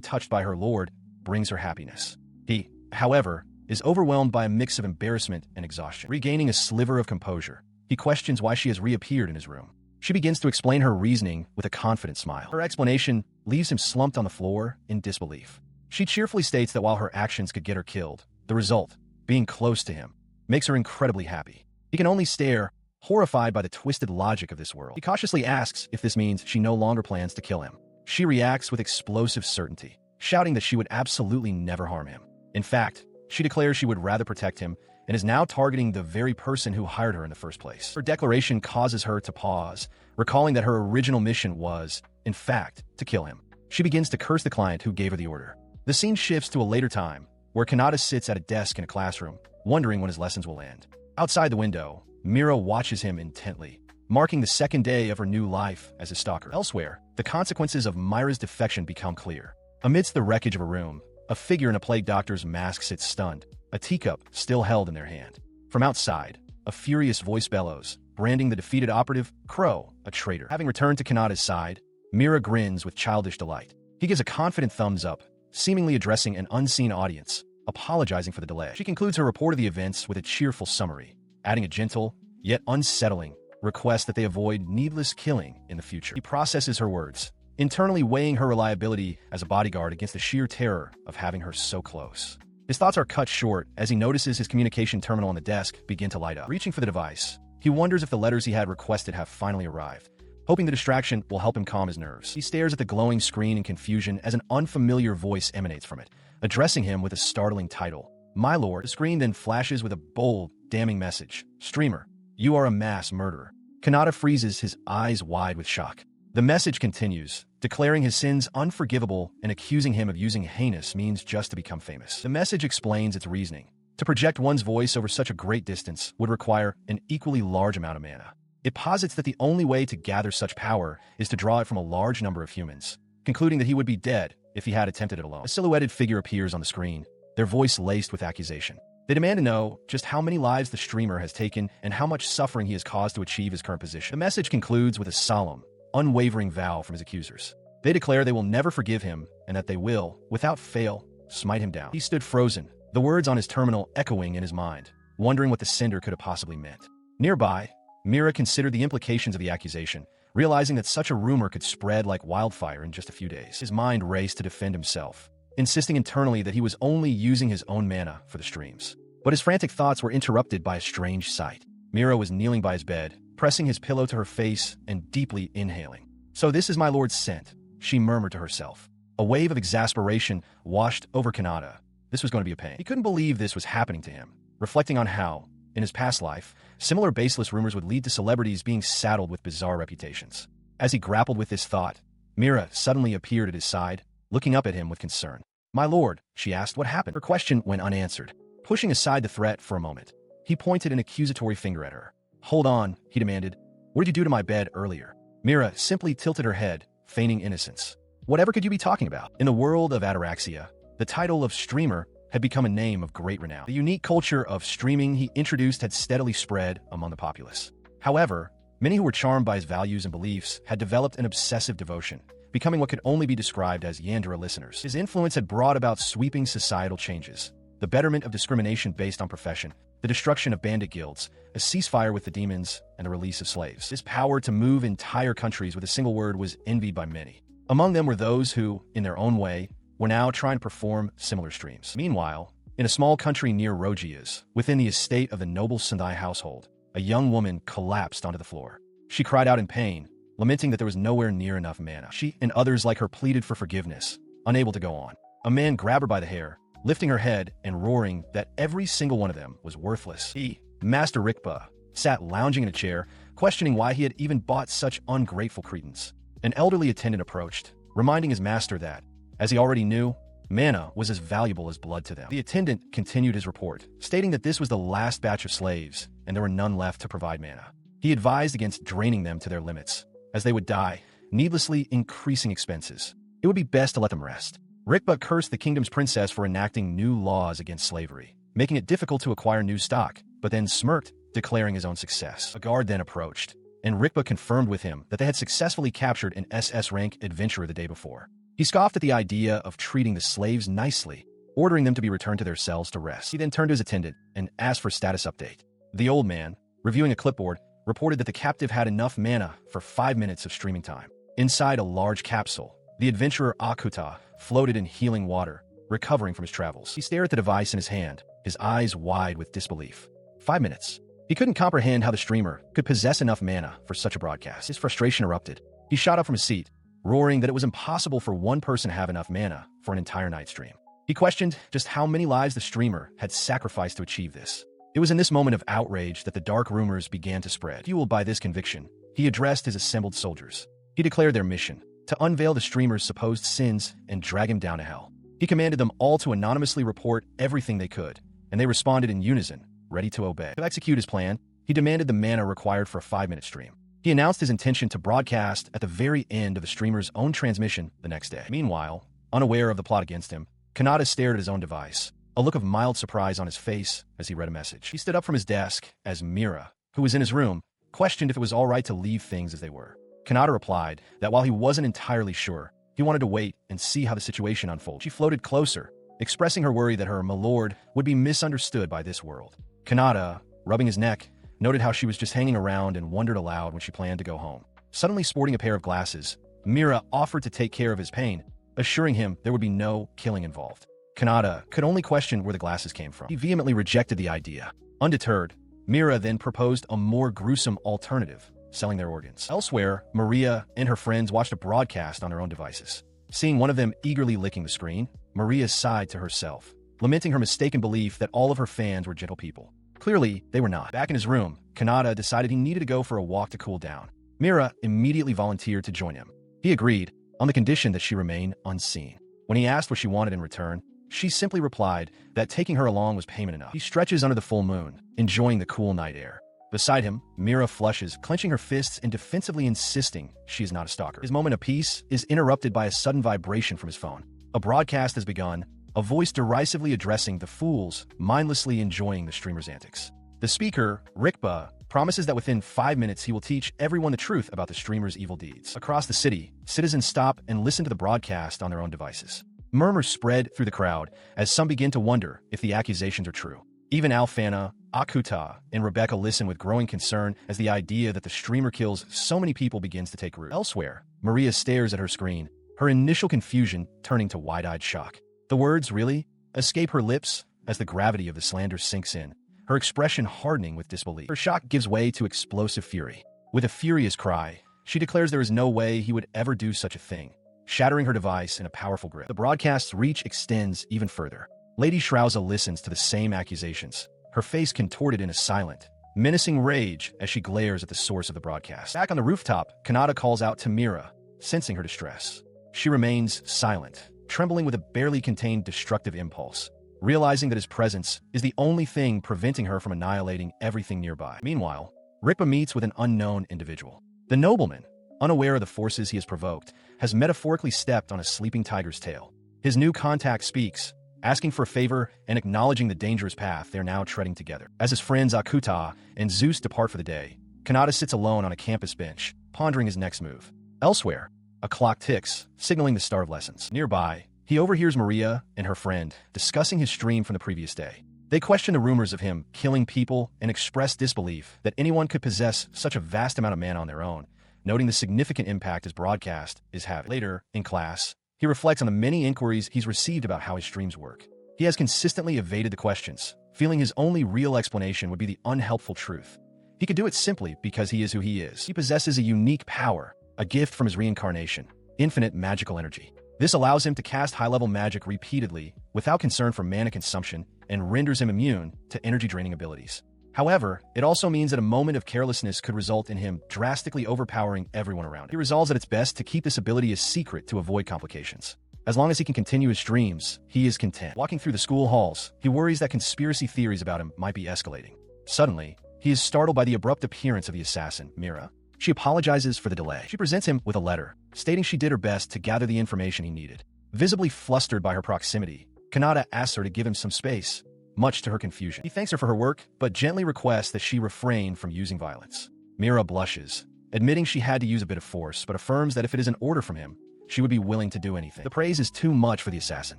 touched by her lord brings her happiness. He, however, is overwhelmed by a mix of embarrassment and exhaustion. Regaining a sliver of composure, he questions why she has reappeared in his room. She begins to explain her reasoning with a confident smile. Her explanation leaves him slumped on the floor in disbelief. She cheerfully states that while her actions could get her killed, the result, being close to him, makes her incredibly happy. He can only stare, horrified by the twisted logic of this world. He cautiously asks if this means she no longer plans to kill him. She reacts with explosive certainty, shouting that she would absolutely never harm him. In fact, she declares she would rather protect him and is now targeting the very person who hired her in the first place. Her declaration causes her to pause, recalling that her original mission was, in fact, to kill him. She begins to curse the client who gave her the order. The scene shifts to a later time, where Kanata sits at a desk in a classroom, wondering when his lessons will end. Outside the window, Mira watches him intently, marking the second day of her new life as a stalker. Elsewhere, the consequences of Myra's defection become clear. Amidst the wreckage of a room, a figure in a plague doctor's mask sits stunned, a teacup still held in their hand. From outside, a furious voice bellows, branding the defeated operative Crow a traitor. Having returned to Kanata's side, Mira grins with childish delight. He gives a confident thumbs up, seemingly addressing an unseen audience, apologizing for the delay. She concludes her report of the events with a cheerful summary, adding a gentle, yet unsettling, request that they avoid needless killing in the future. He processes her words, internally weighing her reliability as a bodyguard against the sheer terror of having her so close. His thoughts are cut short as he notices his communication terminal on the desk begin to light up. Reaching for the device, he wonders if the letters he had requested have finally arrived, hoping the distraction will help him calm his nerves. He stares at the glowing screen in confusion as an unfamiliar voice emanates from it, addressing him with a startling title. My lord. The screen then flashes with a bold, damning message. Streamer, you are a mass murderer. Kanata freezes, his eyes wide with shock. The message continues, declaring his sins unforgivable and accusing him of using heinous means just to become famous. The message explains its reasoning. To project one's voice over such a great distance would require an equally large amount of mana. It posits that the only way to gather such power is to draw it from a large number of humans, concluding that he would be dead if he had attempted it alone. A silhouetted figure appears on the screen, their voice laced with accusation. They demand to know just how many lives the streamer has taken and how much suffering he has caused to achieve his current position. The message concludes with a solemn, unwavering vow from his accusers. They declare they will never forgive him and that they will, without fail, smite him down. He stood frozen, the words on his terminal echoing in his mind, wondering what the sender could have possibly meant. Nearby, Mira considered the implications of the accusation, realizing that such a rumor could spread like wildfire in just a few days. His mind raced to defend himself, insisting internally that he was only using his own mana for the streams. But his frantic thoughts were interrupted by a strange sight. Mira was kneeling by his bed, pressing his pillow to her face and deeply inhaling. So this is my lord's scent, she murmured to herself. A wave of exasperation washed over Kanata. This was going to be a pain. He couldn't believe this was happening to him, reflecting on how, in his past life, similar baseless rumors would lead to celebrities being saddled with bizarre reputations. As he grappled with this thought, Mira suddenly appeared at his side, looking up at him with concern. My lord, she asked, what happened? Her question went unanswered. Pushing aside the threat for a moment, he pointed an accusatory finger at her. Hold on, he demanded. What did you do to my bed earlier? Mira simply tilted her head, feigning innocence. Whatever could you be talking about? In the world of ataraxia, the title of streamer had become a name of great renown. The unique culture of streaming he introduced had steadily spread among the populace. However, many who were charmed by his values and beliefs had developed an obsessive devotion, becoming what could only be described as Yandere listeners. His influence had brought about sweeping societal changes, the betterment of discrimination based on profession, the destruction of bandit guilds, a ceasefire with the demons, and the release of slaves. His power to move entire countries with a single word was envied by many. Among them were those who, in their own way, were now trying to perform similar streams. Meanwhile, in a small country near Rogias, within the estate of the noble Sendai household, a young woman collapsed onto the floor. She cried out in pain, lamenting that there was nowhere near enough mana. She and others like her pleaded for forgiveness, unable to go on. A man grabbed her by the hair, lifting her head and roaring that every single one of them was worthless. He, Master Rikpa, sat lounging in a chair, questioning why he had even bought such ungrateful cretins. An elderly attendant approached, reminding his master that, as he already knew, mana was as valuable as blood to them. The attendant continued his report, stating that this was the last batch of slaves, and there were none left to provide mana. He advised against draining them to their limits, as they would die, needlessly increasing expenses. It would be best to let them rest. Rikpa cursed the kingdom's princess for enacting new laws against slavery, making it difficult to acquire new stock, but then smirked, declaring his own success. A guard then approached, and Rikpa confirmed with him that they had successfully captured an SS rank adventurer the day before. He scoffed at the idea of treating the slaves nicely, ordering them to be returned to their cells to rest. He then turned to his attendant and asked for a status update. The old man, reviewing a clipboard, reported that the captive had enough mana for 5 minutes of streaming time. Inside a large capsule, the adventurer Akuta floated in healing water, recovering from his travels. He stared at the device in his hand, his eyes wide with disbelief. 5 minutes. He couldn't comprehend how the streamer could possess enough mana for such a broadcast. His frustration erupted. He shot up from his seat, roaring that it was impossible for one person to have enough mana for an entire night stream. He questioned just how many lives the streamer had sacrificed to achieve this. It was in this moment of outrage that the dark rumors began to spread. Fueled by this conviction, he addressed his assembled soldiers. He declared their mission to unveil the streamer's supposed sins and drag him down to hell. He commanded them all to anonymously report everything they could, and they responded in unison, ready to obey. To execute his plan, he demanded the mana required for a 5-minute stream. He announced his intention to broadcast at the very end of the streamer's own transmission the next day. Meanwhile, unaware of the plot against him, Kanata stared at his own device, a look of mild surprise on his face as he read a message. He stood up from his desk as Mira, who was in his room, questioned if it was all right to leave things as they were. Kanata replied that while he wasn't entirely sure, he wanted to wait and see how the situation unfolded. She floated closer, expressing her worry that her milord would be misunderstood by this world. Kanata, rubbing his neck, noted how she was just hanging around and wondered aloud when she planned to go home. Suddenly sporting a pair of glasses, Mira offered to take care of his pain, assuring him there would be no killing involved. Kanata could only question where the glasses came from. He vehemently rejected the idea. Undeterred, Mira then proposed a more gruesome alternative, selling their organs. Elsewhere, Maria and her friends watched a broadcast on their own devices. Seeing one of them eagerly licking the screen, Maria sighed to herself, lamenting her mistaken belief that all of her fans were gentle people. Clearly, they were not. Back in his room, Kanata decided he needed to go for a walk to cool down. Mira immediately volunteered to join him. He agreed, on the condition that she remain unseen. When he asked what she wanted in return, she simply replied that taking her along was payment enough. He stretches under the full moon, enjoying the cool night air. Beside him, Mira flushes, clenching her fists and defensively insisting she is not a stalker. His moment of peace is interrupted by a sudden vibration from his phone. A broadcast has begun, a voice derisively addressing the fools, mindlessly enjoying the streamer's antics. The speaker, Rikba, promises that within 5 minutes he will teach everyone the truth about the streamer's evil deeds. Across the city, citizens stop and listen to the broadcast on their own devices. Murmurs spread through the crowd as some begin to wonder if the accusations are true. Even Alfana, Akuta, and Rebecca listen with growing concern as the idea that the streamer kills so many people begins to take root. Elsewhere, Maria stares at her screen, her initial confusion turning to wide-eyed shock. The words, "really?" escape her lips as the gravity of the slander sinks in, her expression hardening with disbelief. Her shock gives way to explosive fury. With a furious cry, she declares there is no way he would ever do such a thing, shattering her device in a powerful grip. The broadcast's reach extends even further. Lady Shrauza listens to the same accusations, her face contorted in a silent, menacing rage as she glares at the source of the broadcast. Back on the rooftop, Kanata calls out to Mira, sensing her distress. She remains silent, trembling with a barely contained destructive impulse, realizing that his presence is the only thing preventing her from annihilating everything nearby. Meanwhile, Rikpa meets with an unknown individual. The nobleman, unaware of the forces he has provoked, has metaphorically stepped on a sleeping tiger's tail. His new contact speaks, asking for a favor and acknowledging the dangerous path they're now treading together. As his friends Akuta and Zeus depart for the day, Kanata sits alone on a campus bench, pondering his next move. Elsewhere, a clock ticks, signaling the start of lessons. Nearby, he overhears Maria and her friend discussing his stream from the previous day. They question the rumors of him killing people and express disbelief that anyone could possess such a vast amount of mana on their own, noting the significant impact his broadcast is having. Later, in class, he reflects on the many inquiries he's received about how his streams work. He has consistently evaded the questions, feeling his only real explanation would be the unhelpful truth. He could do it simply because he is who he is. He possesses a unique power, a gift from his reincarnation, infinite magical energy. This allows him to cast high-level magic repeatedly without concern for mana consumption and renders him immune to energy-draining abilities. However, it also means that a moment of carelessness could result in him drastically overpowering everyone around him. He resolves that it's best to keep this ability a secret to avoid complications. As long as he can continue his streams, he is content. Walking through the school halls, he worries that conspiracy theories about him might be escalating. Suddenly, he is startled by the abrupt appearance of the assassin, Mira. She apologizes for the delay. She presents him with a letter, stating she did her best to gather the information he needed. Visibly flustered by her proximity, Kanata asks her to give him some space, much to her confusion. He thanks her for her work, but gently requests that she refrain from using violence. Mira blushes, admitting she had to use a bit of force, but affirms that if it is an order from him, she would be willing to do anything. The praise is too much for the assassin.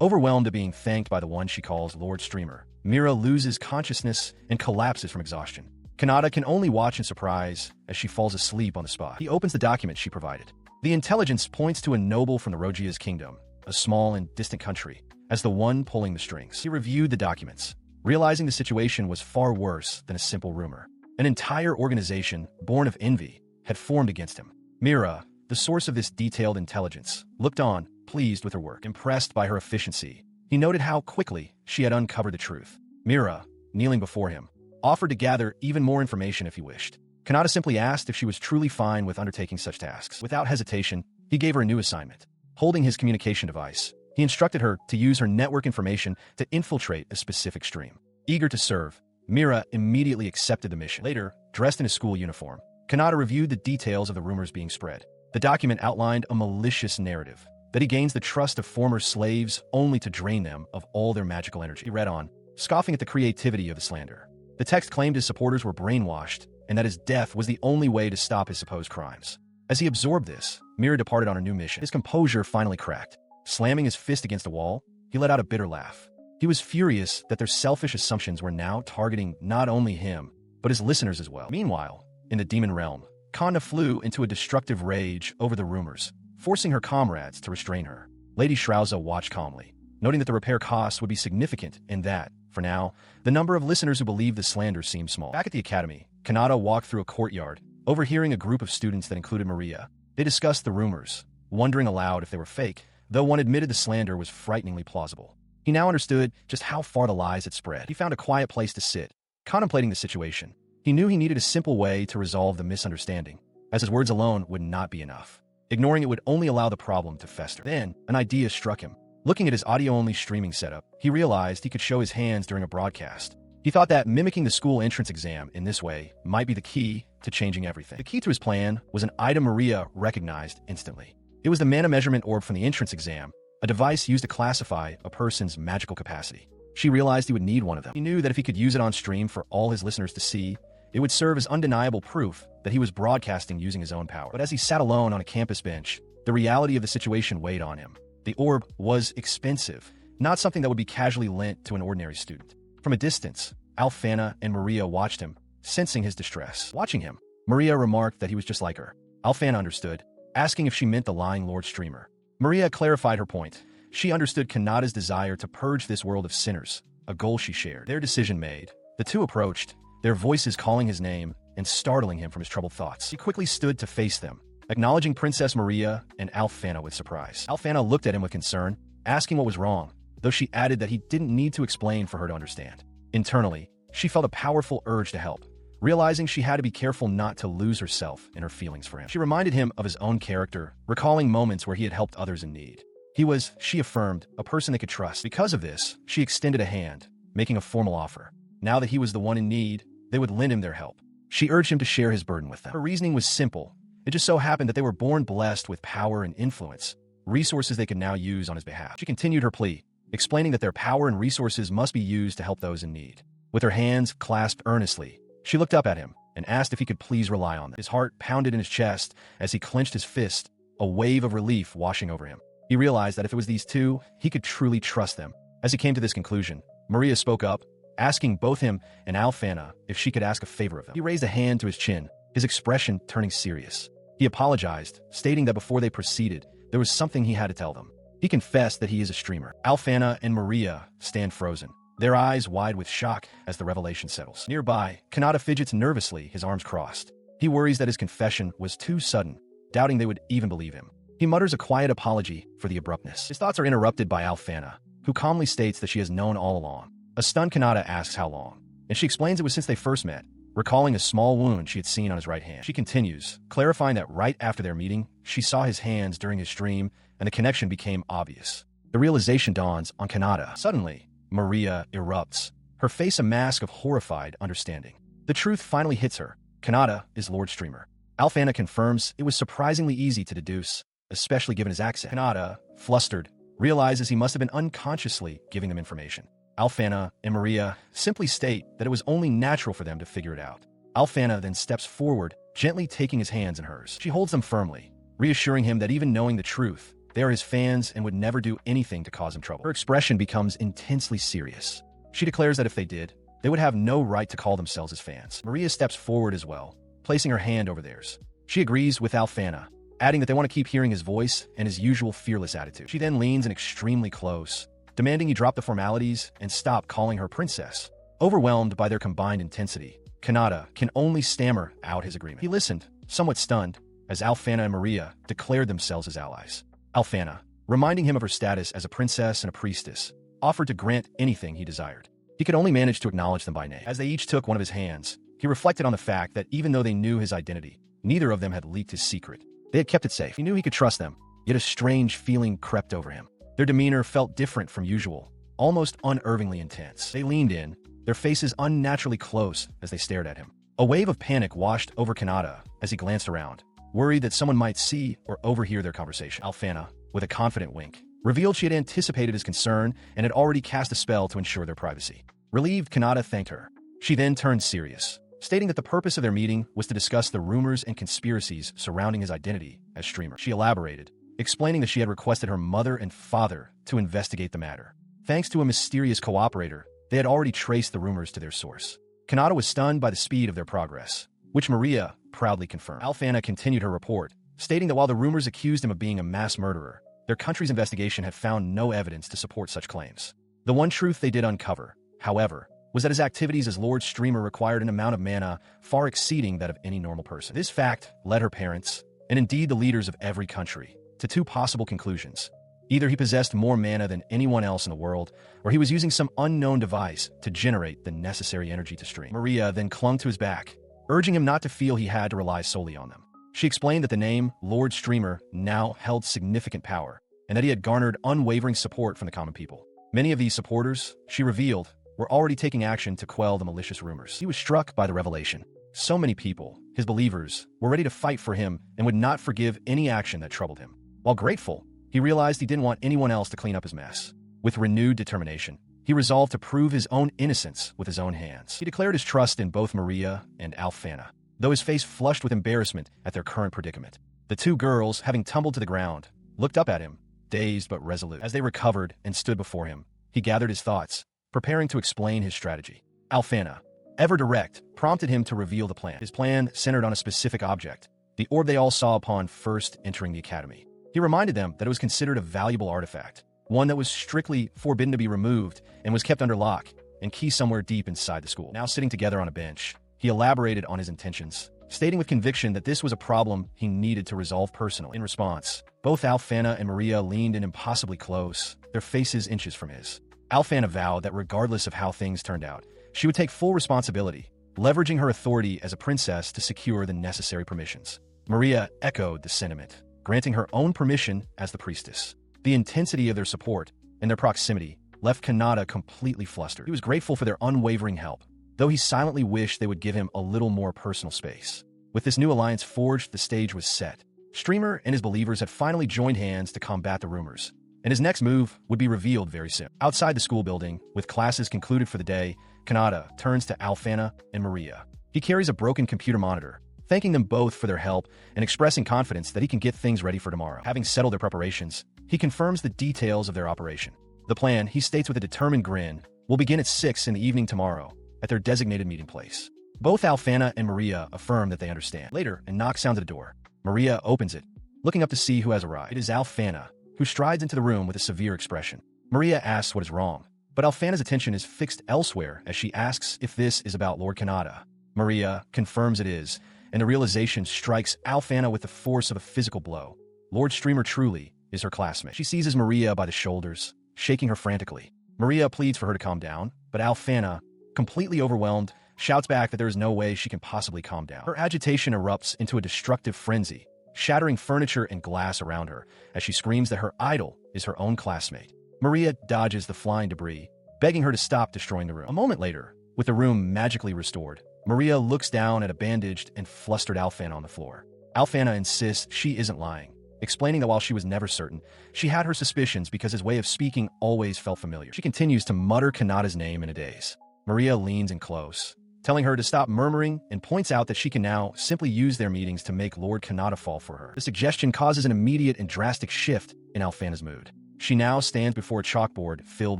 Overwhelmed at being thanked by the one she calls Lord Streamer, Mira loses consciousness and collapses from exhaustion. Kanata can only watch in surprise as she falls asleep on the spot. He opens the document she provided. The intelligence points to a noble from the Rogia's kingdom, a small and distant country, as the one pulling the strings. He reviewed the documents, realizing the situation was far worse than a simple rumor. An entire organization, born of envy, had formed against him. Mira, the source of this detailed intelligence, looked on, pleased with her work. Impressed by her efficiency, he noted how quickly she had uncovered the truth. Mira, kneeling before him, offered to gather even more information if he wished. Kanata simply asked if she was truly fine with undertaking such tasks. Without hesitation, he gave her a new assignment. Holding his communication device, he instructed her to use her network information to infiltrate a specific stream. Eager to serve, Mira immediately accepted the mission. Later, dressed in his school uniform, Kanata reviewed the details of the rumors being spread. The document outlined a malicious narrative that he gains the trust of former slaves only to drain them of all their magical energy. He read on, scoffing at the creativity of the slander. The text claimed his supporters were brainwashed and that his death was the only way to stop his supposed crimes. As he absorbed this, Mira departed on a new mission. His composure finally cracked. Slamming his fist against a wall, he let out a bitter laugh. He was furious that their selfish assumptions were now targeting not only him, but his listeners as well. Meanwhile, in the demon realm, Kanda flew into a destructive rage over the rumors, forcing her comrades to restrain her. Lady Shrauza watched calmly, noting that the repair costs would be significant and that, for now, the number of listeners who believed the slander seemed small. Back at the academy, Kanata walked through a courtyard, overhearing a group of students that included Maria. They discussed the rumors, wondering aloud if they were fake, though one admitted the slander was frighteningly plausible. He now understood just how far the lies had spread. He found a quiet place to sit, contemplating the situation. He knew he needed a simple way to resolve the misunderstanding, as his words alone would not be enough. Ignoring it would only allow the problem to fester. Then, an idea struck him. Looking at his audio-only streaming setup, he realized he could show his hands during a broadcast. He thought that mimicking the school entrance exam in this way might be the key to changing everything. The key to his plan was an item Maria recognized instantly. It was the mana measurement orb from the entrance exam, a device used to classify a person's magical capacity. She realized he would need one of them. He knew that if he could use it on stream for all his listeners to see, it would serve as undeniable proof that he was broadcasting using his own power. But as he sat alone on a campus bench, the reality of the situation weighed on him. The orb was expensive, not something that would be casually lent to an ordinary student. From a distance, Alfana and Maria watched him, sensing his distress. Watching him, Maria remarked that he was just like her. Alfana understood, asking if she meant the lying Lord Streamer. Maria clarified her point. She understood Kanata's desire to purge this world of sinners, a goal she shared. Their decision made, the two approached, their voices calling his name and startling him from his troubled thoughts. He quickly stood to face them, acknowledging Princess Maria and Alfana with surprise. Alfana looked at him with concern, asking what was wrong, though she added that he didn't need to explain for her to understand. Internally, she felt a powerful urge to help, realizing she had to be careful not to lose herself in her feelings for him. She reminded him of his own character, recalling moments where he had helped others in need. He was, she affirmed, a person they could trust. Because of this, she extended a hand, making a formal offer. Now that he was the one in need, they would lend him their help. She urged him to share his burden with them. Her reasoning was simple. It just so happened that they were born blessed with power and influence, resources they could now use on his behalf. She continued her plea, explaining that their power and resources must be used to help those in need. With her hands clasped earnestly, she looked up at him and asked if he could please rely on them. His heart pounded in his chest as he clenched his fist, a wave of relief washing over him. He realized that if it was these two, he could truly trust them. As he came to this conclusion, Maria spoke up, asking both him and Alfana if she could ask a favor of them. He raised a hand to his chin, his expression turning serious. He apologized, stating that before they proceeded, there was something he had to tell them. He confessed that he is a streamer. Alfana and Maria stand frozen, their eyes wide with shock as the revelation settles. Nearby, Kanata fidgets nervously, his arms crossed. He worries that his confession was too sudden, doubting they would even believe him. He mutters a quiet apology for the abruptness. His thoughts are interrupted by Alfana, who calmly states that she has known all along. A stunned Kanata asks how long, and she explains it was since they first met, recalling a small wound she had seen on his right hand. She continues, clarifying that right after their meeting, she saw his hands during his stream, and the connection became obvious. The realization dawns on Kanata. Suddenly, Maria erupts, her face a mask of horrified understanding. The truth finally hits her. Kanata is Lord Streamer. Alfana confirms it was surprisingly easy to deduce, especially given his accent. Kanata, flustered, realizes he must have been unconsciously giving them information. Alfana and Maria simply state that it was only natural for them to figure it out. Alfana then steps forward, gently taking his hands in hers. She holds them firmly, reassuring him that even knowing the truth, they are his fans and would never do anything to cause him trouble. Her expression becomes intensely serious. She declares that if they did, they would have no right to call themselves his fans. Maria steps forward as well, placing her hand over theirs. She agrees with Alfana, adding that they want to keep hearing his voice and his usual fearless attitude. She then leans in extremely close, demanding he drop the formalities and stop calling her princess. Overwhelmed by their combined intensity, Kanata can only stammer out his agreement. He listened, somewhat stunned, as Alfana and Maria declared themselves as allies. Alfana, reminding him of her status as a princess and a priestess, offered to grant anything he desired. He could only manage to acknowledge them by name. As they each took one of his hands, he reflected on the fact that even though they knew his identity, neither of them had leaked his secret. They had kept it safe. He knew he could trust them, yet a strange feeling crept over him. Their demeanor felt different from usual, almost unnervingly intense. They leaned in, their faces unnaturally close as they stared at him. A wave of panic washed over Kanata as he glanced around, worried that someone might see or overhear their conversation. Alfana, with a confident wink, revealed she had anticipated his concern and had already cast a spell to ensure their privacy. Relieved, Kanata thanked her. She then turned serious, stating that the purpose of their meeting was to discuss the rumors and conspiracies surrounding his identity as streamer. She elaborated, explaining that she had requested her mother and father to investigate the matter. Thanks to a mysterious cooperator, they had already traced the rumors to their source. Kanata was stunned by the speed of their progress, which Maria proudly confirmed. Alfana continued her report, stating that while the rumors accused him of being a mass murderer, their country's investigation had found no evidence to support such claims. The one truth they did uncover, however, was that his activities as Lord Streamer required an amount of mana far exceeding that of any normal person. This fact led her parents, and indeed the leaders of every country, to two possible conclusions. Either he possessed more mana than anyone else in the world, or he was using some unknown device to generate the necessary energy to stream. Maria then clung to his back, urging him not to feel he had to rely solely on them. She explained that the name Lord Streamer now held significant power, and that he had garnered unwavering support from the common people. Many of these supporters, she revealed, were already taking action to quell the malicious rumors. He was struck by the revelation. So many people, his believers, were ready to fight for him and would not forgive any action that troubled him. While grateful, he realized he didn't want anyone else to clean up his mess. With renewed determination, he resolved to prove his own innocence with his own hands. He declared his trust in both Maria and Alfana, though his face flushed with embarrassment at their current predicament. The two girls, having tumbled to the ground, looked up at him, dazed but resolute. As they recovered and stood before him, he gathered his thoughts, preparing to explain his strategy. Alfana, ever direct, prompted him to reveal the plan. His plan centered on a specific object, the orb they all saw upon first entering the academy. He reminded them that it was considered a valuable artifact, one that was strictly forbidden to be removed and was kept under lock and key somewhere deep inside the school. Now sitting together on a bench, he elaborated on his intentions, stating with conviction that this was a problem he needed to resolve personally. In response, both Alfana and Maria leaned in impossibly close, their faces inches from his. Alfana vowed that regardless of how things turned out, she would take full responsibility, leveraging her authority as a princess to secure the necessary permissions. Maria echoed the sentiment, granting her own permission as the priestess. The intensity of their support and their proximity left Kanata completely flustered. He was grateful for their unwavering help, though he silently wished they would give him a little more personal space. With this new alliance forged, the stage was set. Streamer and his believers had finally joined hands to combat the rumors, and his next move would be revealed very soon. Outside the school building, with classes concluded for the day, Kanata turns to Alfana and Maria. He carries a broken computer monitor, thanking them both for their help and expressing confidence that he can get things ready for tomorrow. Having settled their preparations, he confirms the details of their operation. The plan, he states with a determined grin, will begin at 6 in the evening tomorrow at their designated meeting place. Both Alfana and Maria affirm that they understand. Later, a knock sounds at the door. Maria opens it, looking up to see who has arrived. It is Alfana, who strides into the room with a severe expression. Maria asks what is wrong, but Alfana's attention is fixed elsewhere as she asks if this is about Lord Kanata. Maria confirms it is, and the realization strikes Alfana with the force of a physical blow. Lord Streamer truly is her classmate. She seizes Maria by the shoulders, shaking her frantically. Maria pleads for her to calm down, but Alfana, completely overwhelmed, shouts back that there is no way she can possibly calm down. Her agitation erupts into a destructive frenzy, shattering furniture and glass around her as she screams that her idol is her own classmate. Maria dodges the flying debris, begging her to stop destroying the room. A moment later, with the room magically restored, Maria looks down at a bandaged and flustered Alfana on the floor. Alfana insists she isn't lying, explaining that while she was never certain, she had her suspicions because his way of speaking always felt familiar. She continues to mutter Kanata's name in a daze. Maria leans in close, telling her to stop murmuring and points out that she can now simply use their meetings to make Lord Kanata fall for her. The suggestion causes an immediate and drastic shift in Alfana's mood. She now stands before a chalkboard filled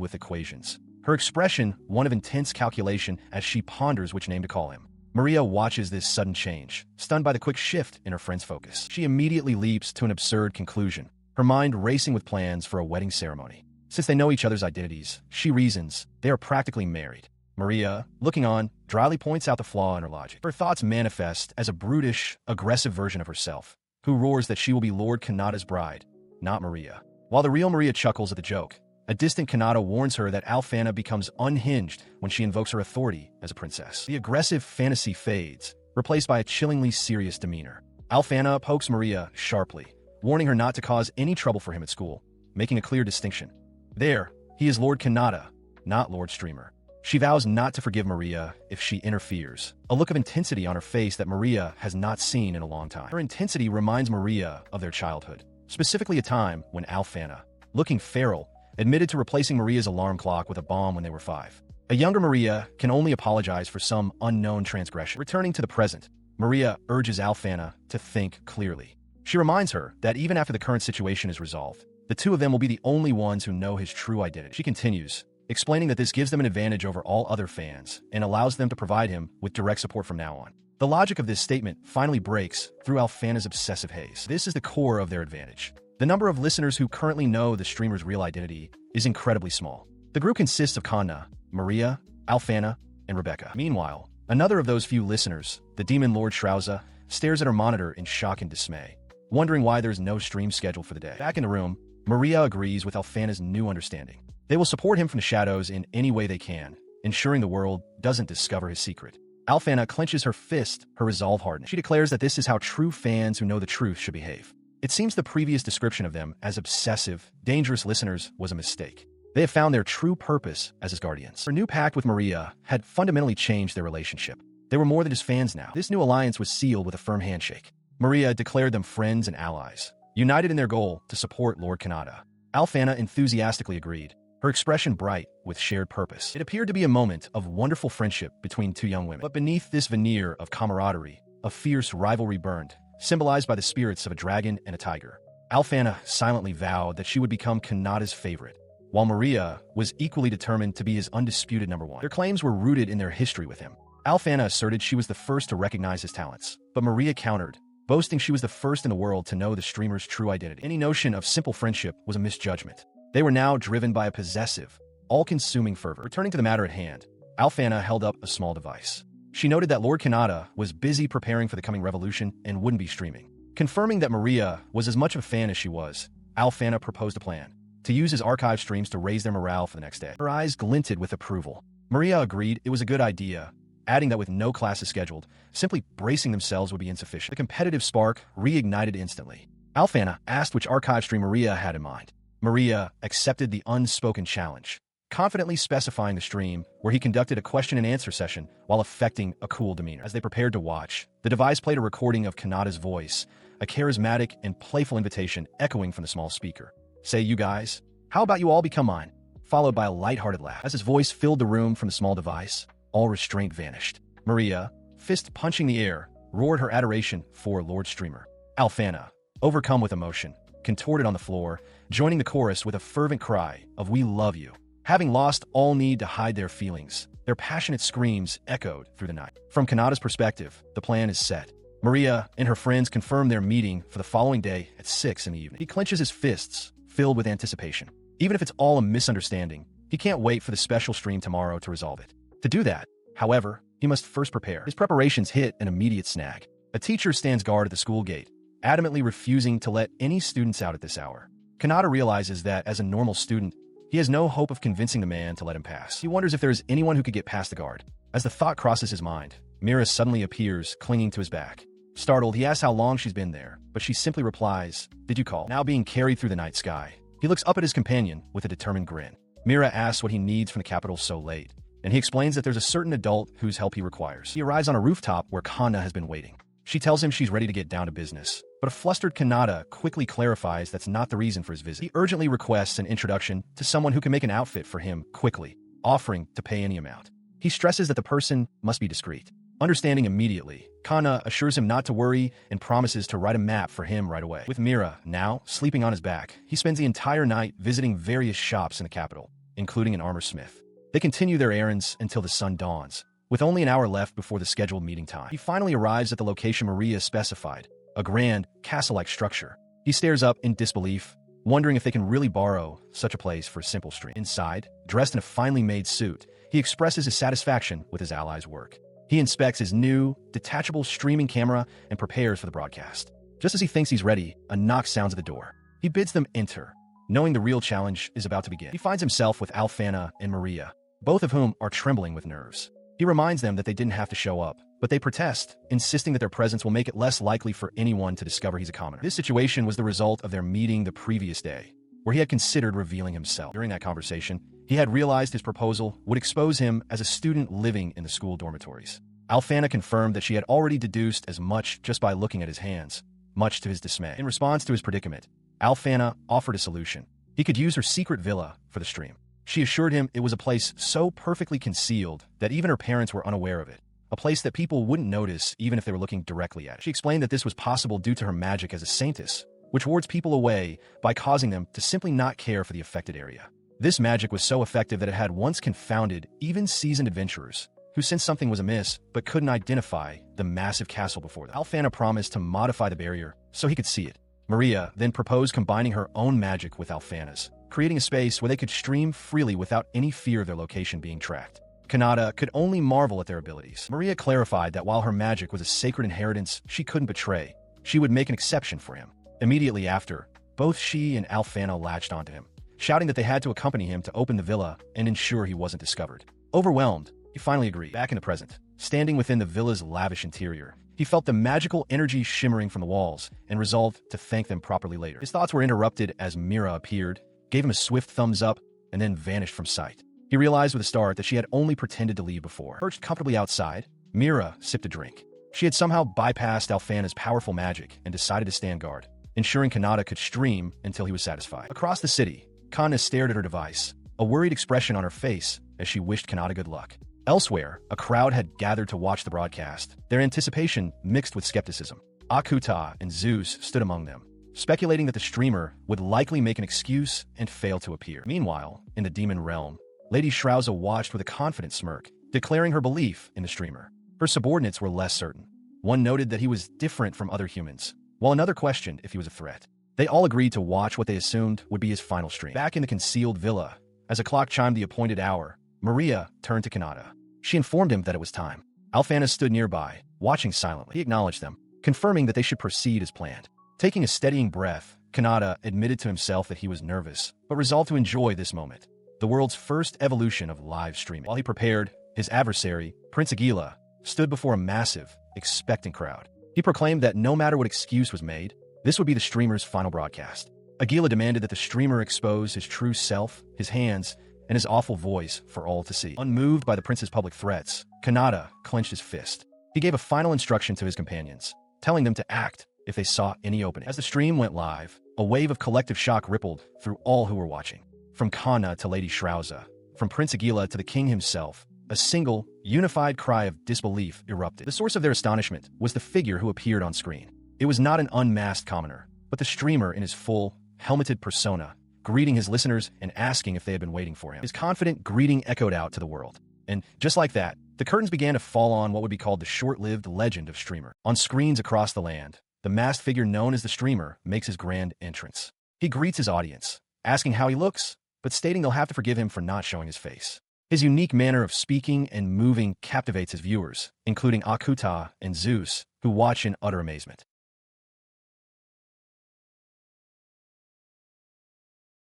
with equations, her expression one of intense calculation as she ponders which name to call him. Maria watches this sudden change, stunned by the quick shift in her friend's focus. She immediately leaps to an absurd conclusion, her mind racing with plans for a wedding ceremony. Since they know each other's identities, she reasons they are practically married. Maria, looking on, dryly points out the flaw in her logic. Her thoughts manifest as a brutish, aggressive version of herself, who roars that she will be Lord Kanata's bride, not Maria. While the real Maria chuckles at the joke, a distant Kanata warns her that Alfana becomes unhinged when she invokes her authority as a princess. The aggressive fantasy fades, replaced by a chillingly serious demeanor. Alfana pokes Maria sharply, warning her not to cause any trouble for him at school, making a clear distinction. There, he is Lord Kanata, not Lord Streamer. She vows not to forgive Maria if she interferes, a look of intensity on her face that Maria has not seen in a long time. Her intensity reminds Maria of their childhood, specifically a time when Alfana, looking feral, admitted to replacing Maria's alarm clock with a bomb when they were 5. A younger Maria can only apologize for some unknown transgression. Returning to the present, Maria urges Alfana to think clearly. She reminds her that even after the current situation is resolved, the two of them will be the only ones who know his true identity. She continues, explaining that this gives them an advantage over all other fans and allows them to provide him with direct support from now on. The logic of this statement finally breaks through Alfana's obsessive haze. This is the core of their advantage. The number of listeners who currently know the streamer's real identity is incredibly small. The group consists of Kanna, Maria, Alfana, and Rebecca. Meanwhile, another of those few listeners, the demon Lord Shrauza, stares at her monitor in shock and dismay, wondering why there's no stream scheduled for the day. Back in the room, Maria agrees with Alfana's new understanding. They will support him from the shadows in any way they can, ensuring the world doesn't discover his secret. Alfana clenches her fist, her resolve hardened. She declares that this is how true fans who know the truth should behave. It seems the previous description of them as obsessive, dangerous listeners was a mistake. They have found their true purpose as his guardians. Her new pact with Maria had fundamentally changed their relationship. They were more than just fans now. This new alliance was sealed with a firm handshake. Maria declared them friends and allies, united in their goal to support Lord Kanata. Alfana enthusiastically agreed, her expression bright with shared purpose. It appeared to be a moment of wonderful friendship between two young women. But beneath this veneer of camaraderie, a fierce rivalry burned, symbolized by the spirits of a dragon and a tiger. Alfana silently vowed that she would become Kanata's favorite, while Maria was equally determined to be his undisputed number one. Their claims were rooted in their history with him. Alfana asserted she was the first to recognize his talents, but Maria countered, boasting she was the first in the world to know the streamer's true identity. Any notion of simple friendship was a misjudgment. They were now driven by a possessive, all-consuming fervor. Returning to the matter at hand, Alfana held up a small device. She noted that Lord Kanata was busy preparing for the coming revolution and wouldn't be streaming. Confirming that Maria was as much of a fan as she was, Alfana proposed a plan: to use his archive streams to raise their morale for the next day. Her eyes glinted with approval. Maria agreed it was a good idea, adding that with no classes scheduled, simply bracing themselves would be insufficient. The competitive spark reignited instantly. Alfana asked which archive stream Maria had in mind. Maria accepted the unspoken challenge, confidently specifying the stream where he conducted a question-and-answer session while affecting a cool demeanor. As they prepared to watch, the device played a recording of Kanata's voice, a charismatic and playful invitation echoing from the small speaker. "Say, you guys, how about you all become mine?" Followed by a lighthearted laugh. As his voice filled the room from the small device, all restraint vanished. Maria, fist punching the air, roared her adoration for Lord Streamer. Alfana, overcome with emotion, contorted on the floor, joining the chorus with a fervent cry of "We love you." Having lost all need to hide their feelings, their passionate screams echoed through the night. From Kanata's perspective, the plan is set. Maria and her friends confirm their meeting for the following day at 6 in the evening. He clenches his fists, filled with anticipation. Even if it's all a misunderstanding, he can't wait for the special stream tomorrow to resolve it. To do that, however, he must first prepare. His preparations hit an immediate snag. A teacher stands guard at the school gate, adamantly refusing to let any students out at this hour. Kanata realizes that, as a normal student, he has no hope of convincing the man to let him pass. He wonders if there is anyone who could get past the guard. As the thought crosses his mind, Mira suddenly appears, clinging to his back. Startled, he asks how long she's been there, but she simply replies, "Did you call?" Now being carried through the night sky, he looks up at his companion with a determined grin. Mira asks what he needs from the capital so late, and he explains that there's a certain adult whose help he requires. He arrives on a rooftop where Kanna has been waiting. She tells him she's ready to get down to business, but a flustered Kanata quickly clarifies that's not the reason for his visit. He urgently requests an introduction to someone who can make an outfit for him quickly, offering to pay any amount. He stresses that the person must be discreet. Understanding immediately, Kanna assures him not to worry and promises to write a map for him right away. With Mira now sleeping on his back, he spends the entire night visiting various shops in the capital, including an armor smith. They continue their errands until the sun dawns. With only an hour left before the scheduled meeting time, he finally arrives at the location Maria specified, a grand, castle-like structure. He stares up in disbelief, wondering if they can really borrow such a place for a simple stream. Inside, dressed in a finely made suit, he expresses his satisfaction with his ally's work. He inspects his new, detachable streaming camera and prepares for the broadcast. Just as he thinks he's ready, a knock sounds at the door. He bids them enter, knowing the real challenge is about to begin. He finds himself with Alfana and Maria, both of whom are trembling with nerves. He reminds them that they didn't have to show up, but they protest, insisting that their presence will make it less likely for anyone to discover he's a commoner. This situation was the result of their meeting the previous day, where he had considered revealing himself. During that conversation, he had realized his proposal would expose him as a student living in the school dormitories. Alfana confirmed that she had already deduced as much just by looking at his hands, much to his dismay. In response to his predicament, Alfana offered a solution. He could use her secret villa for the stream. She assured him it was a place so perfectly concealed that even her parents were unaware of it, a place that people wouldn't notice even if they were looking directly at it. She explained that this was possible due to her magic as a saintess, which wards people away by causing them to simply not care for the affected area. This magic was so effective that it had once confounded even seasoned adventurers, who sensed something was amiss but couldn't identify the massive castle before them. Alfana promised to modify the barrier so he could see it. Maria then proposed combining her own magic with Alfana's, creating a space where they could stream freely without any fear of their location being tracked. Kanata could only marvel at their abilities. Maria clarified that while her magic was a sacred inheritance she couldn't betray, she would make an exception for him. Immediately after, both she and Alfana latched onto him, shouting that they had to accompany him to open the villa and ensure he wasn't discovered. Overwhelmed, he finally agreed. Back in the present, standing within the villa's lavish interior, he felt the magical energy shimmering from the walls and resolved to thank them properly later. His thoughts were interrupted as Mira appeared, gave him a swift thumbs up, and then vanished from sight. He realized with a start that she had only pretended to leave before. Perched comfortably outside, Mira sipped a drink. She had somehow bypassed Alfana's powerful magic and decided to stand guard, ensuring Kanata could stream until he was satisfied. Across the city, Kana stared at her device, a worried expression on her face as she wished Kanata good luck. Elsewhere, a crowd had gathered to watch the broadcast, their anticipation mixed with skepticism. Akuta and Zeus stood among them, speculating that the streamer would likely make an excuse and fail to appear. Meanwhile, in the demon realm, Lady Shrauza watched with a confident smirk, declaring her belief in the streamer. Her subordinates were less certain. One noted that he was different from other humans, while another questioned if he was a threat. They all agreed to watch what they assumed would be his final stream. Back in the concealed villa, as a clock chimed the appointed hour, Maria turned to Kanata. She informed him that it was time. Alfana stood nearby, watching silently. He acknowledged them, confirming that they should proceed as planned. Taking a steadying breath, Kanata admitted to himself that he was nervous, but resolved to enjoy this moment, the world's first evolution of live streaming. While he prepared, his adversary, Prince Aguila, stood before a massive, expectant crowd. He proclaimed that no matter what excuse was made, this would be the streamer's final broadcast. Aguila demanded that the streamer expose his true self, his hands, and his awful voice for all to see. Unmoved by the prince's public threats, Kanata clenched his fist. He gave a final instruction to his companions, telling them to act if they saw any opening. As the stream went live, a wave of collective shock rippled through all who were watching. From Kana to Lady Shrauza, from Prince Aguila to the king himself, a single, unified cry of disbelief erupted. The source of their astonishment was the figure who appeared on screen. It was not an unmasked commoner, but the streamer in his full, helmeted persona, greeting his listeners and asking if they had been waiting for him. His confident greeting echoed out to the world. And just like that, the curtains began to fall on what would be called the short-lived legend of Streamer. On screens across the land, the masked figure known as the Streamer makes his grand entrance. He greets his audience, asking how he looks, but stating they'll have to forgive him for not showing his face. His unique manner of speaking and moving captivates his viewers, including Akuta and Zeus, who watch in utter amazement.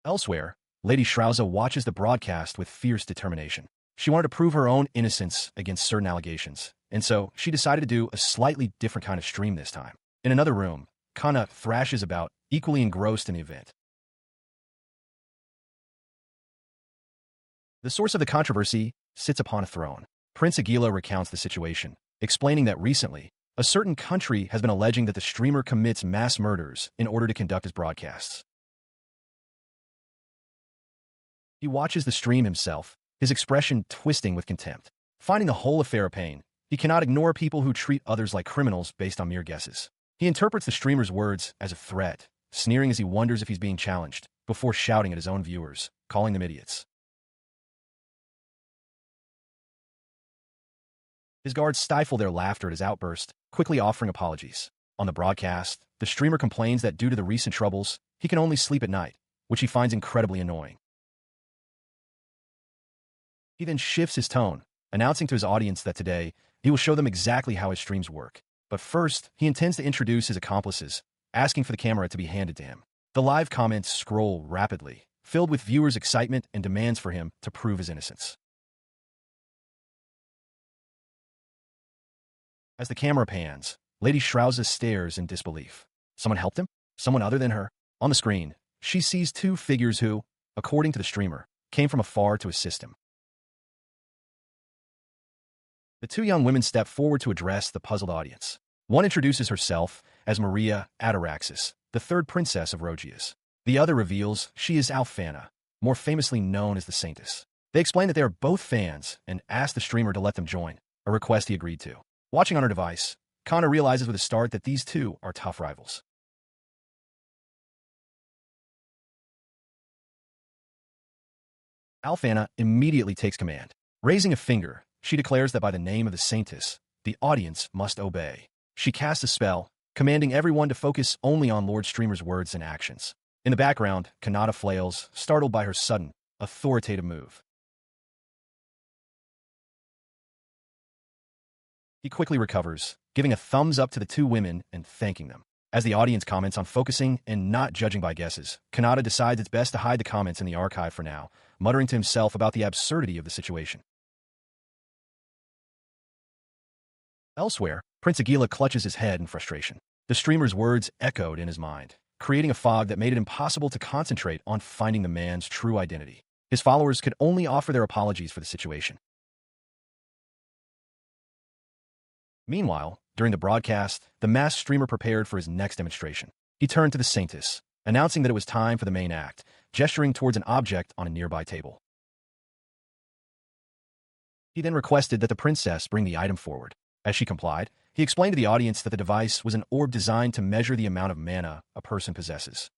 Elsewhere, Lady Shrauza watches the broadcast with fierce determination. She wanted to prove her own innocence against certain allegations, and so she decided to do a slightly different kind of stream this time. In another room, Kana thrashes about, equally engrossed in the event. The source of the controversy sits upon a throne. Prince Aguila recounts the situation, explaining that recently, a certain country has been alleging that the streamer commits mass murders in order to conduct his broadcasts. He watches the stream himself, his expression twisting with contempt. Finding the whole affair a pain, he cannot ignore people who treat others like criminals based on mere guesses. He interprets the streamer's words as a threat, sneering as he wonders if he's being challenged, before shouting at his own viewers, calling them idiots. His guards stifle their laughter at his outburst, quickly offering apologies. On the broadcast, the streamer complains that due to the recent troubles, he can only sleep at night, which he finds incredibly annoying. He then shifts his tone, announcing to his audience that today, he will show them exactly how his streams work. But first, he intends to introduce his accomplices, asking for the camera to be handed to him. The live comments scroll rapidly, filled with viewers' excitement and demands for him to prove his innocence. As the camera pans, Lady Shrauza stares in disbelief. Someone helped him? Someone other than her? On the screen, she sees two figures who, according to the streamer, came from afar to assist him. The two young women step forward to address the puzzled audience. One introduces herself as Maria Ataraxis, the third princess of Rogias. The other reveals she is Alfana, more famously known as the Saintess. They explain that they are both fans and ask the streamer to let them join, a request he agreed to. Watching on her device, Kana realizes with a start that these two are tough rivals. Alfana immediately takes command. Raising a finger, she declares that by the name of the saintess, the audience must obey. She casts a spell, commanding everyone to focus only on Lord Streamer's words and actions. In the background, Kanata flails, startled by her sudden, authoritative move. He quickly recovers, giving a thumbs up to the two women and thanking them. As the audience comments on focusing and not judging by guesses, Kanata decides it's best to hide the comments in the archive for now, muttering to himself about the absurdity of the situation. Elsewhere, Prince Aguila clutches his head in frustration. The streamer's words echoed in his mind, creating a fog that made it impossible to concentrate on finding the man's true identity. His followers could only offer their apologies for the situation. Meanwhile, during the broadcast, the masked streamer prepared for his next demonstration. He turned to the saintess, announcing that it was time for the main act, gesturing towards an object on a nearby table. He then requested that the princess bring the item forward. As she complied, he explained to the audience that the device was an orb designed to measure the amount of mana a person possesses.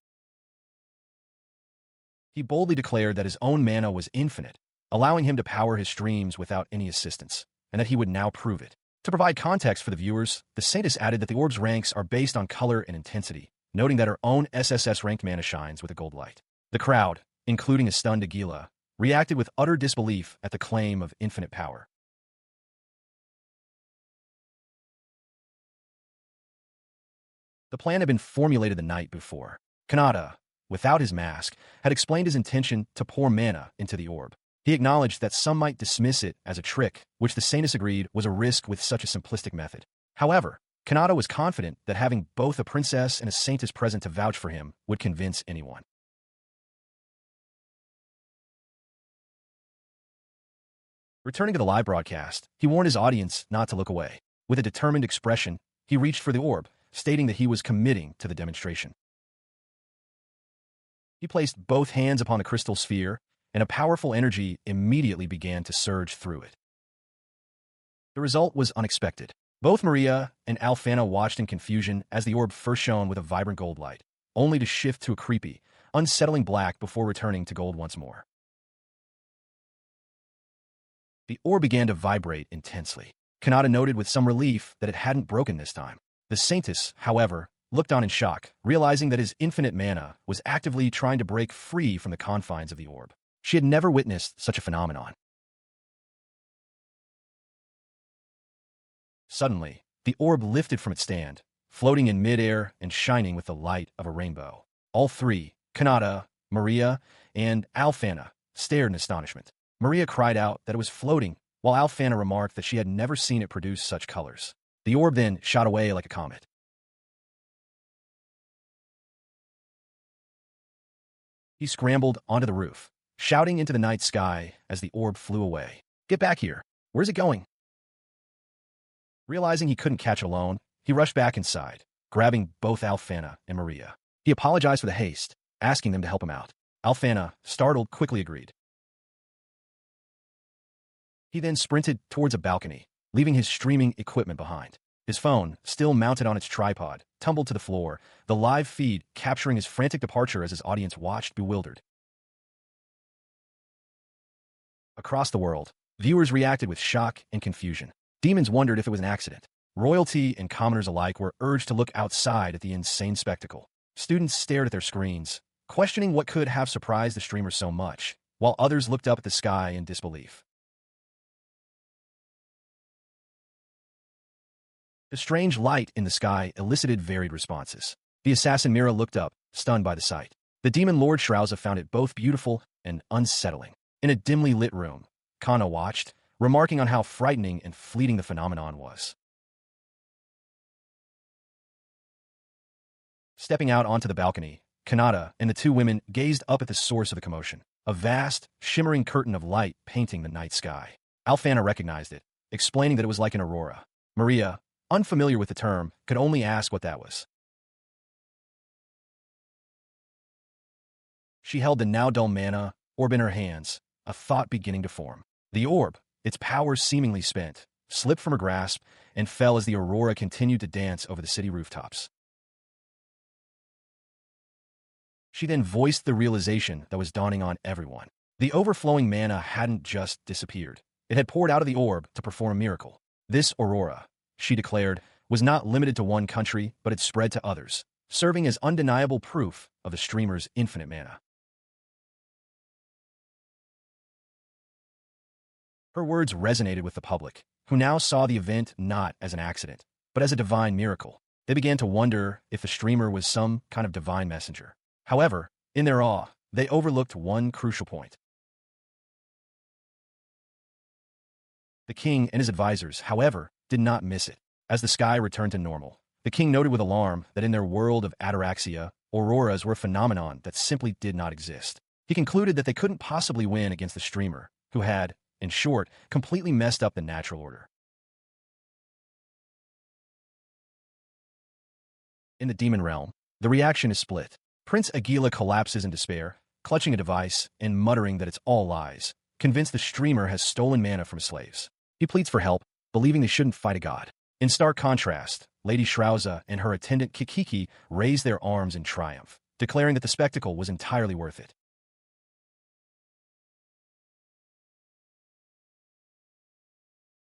He boldly declared that his own mana was infinite, allowing him to power his streams without any assistance, and that he would now prove it. To provide context for the viewers, the saintess added that the orb's ranks are based on color and intensity, noting that her own SSS-ranked mana shines with a gold light. The crowd, including a stunned Aguila, reacted with utter disbelief at the claim of infinite power. The plan had been formulated the night before. Kanata, without his mask, had explained his intention to pour mana into the orb. He acknowledged that some might dismiss it as a trick, which the saintess agreed was a risk with such a simplistic method. However, Kanata was confident that having both a princess and a saintess present to vouch for him would convince anyone. Returning to the live broadcast, he warned his audience not to look away. With a determined expression, he reached for the orb, stating that he was committing to the demonstration. He placed both hands upon the crystal sphere, and a powerful energy immediately began to surge through it. The result was unexpected. Both Maria and Alfana watched in confusion as the orb first shone with a vibrant gold light, only to shift to a creepy, unsettling black before returning to gold once more. The orb began to vibrate intensely. Kanata noted with some relief that it hadn't broken this time. The saintess, however, looked on in shock, realizing that his infinite mana was actively trying to break free from the confines of the orb. She had never witnessed such a phenomenon. Suddenly, the orb lifted from its stand, floating in midair and shining with the light of a rainbow. All three, Kanata, Maria, and Alfana, stared in astonishment. Maria cried out that it was floating, while Alfana remarked that she had never seen it produce such colors. The orb then shot away like a comet. He scrambled onto the roof, shouting into the night sky as the orb flew away. "Get back here! Where's it going?" Realizing he couldn't catch it alone, he rushed back inside, grabbing both Alfana and Maria. He apologized for the haste, asking them to help him out. Alfana, startled, quickly agreed. He then sprinted towards a balcony, leaving his streaming equipment behind. His phone, still mounted on its tripod, tumbled to the floor, the live feed capturing his frantic departure as his audience watched bewildered. Across the world, viewers reacted with shock and confusion. Demons wondered if it was an accident. Royalty and commoners alike were urged to look outside at the insane spectacle. Students stared at their screens, questioning what could have surprised the streamer so much, while others looked up at the sky in disbelief. The strange light in the sky elicited varied responses. The assassin Mira looked up, stunned by the sight. The demon Lord Shrauza found it both beautiful and unsettling. In a dimly lit room, Kana watched, remarking on how frightening and fleeting the phenomenon was. Stepping out onto the balcony, Kanata and the two women gazed up at the source of the commotion, a vast, shimmering curtain of light painting the night sky. Alfana recognized it, explaining that it was like an aurora. Maria, unfamiliar with the term, could only ask what that was. She held the now dull mana orb in her hands, a thought beginning to form. The orb, its power seemingly spent, slipped from her grasp and fell as the aurora continued to dance over the city rooftops. She then voiced the realization that was dawning on everyone. The overflowing mana hadn't just disappeared. It had poured out of the orb to perform a miracle. This aurora, she declared, was not limited to one country, but had spread to others, serving as undeniable proof of the streamer's infinite mana. Her words resonated with the public, who now saw the event not as an accident, but as a divine miracle. They began to wonder if the streamer was some kind of divine messenger. However, in their awe, they overlooked one crucial point. The king and his advisors, however, did not miss it. As the sky returned to normal, the king noted with alarm that in their world of ataraxia, auroras were a phenomenon that simply did not exist. He concluded that they couldn't possibly win against the streamer, who had, in short, completely messed up the natural order. In the demon realm, the reaction is split. Prince Aguila collapses in despair, clutching a device and muttering that it's all lies, convinced the streamer has stolen mana from slaves. He pleads for help, believing they shouldn't fight a god. In stark contrast, Lady Shrauza and her attendant Kikiki raise their arms in triumph, declaring that the spectacle was entirely worth it.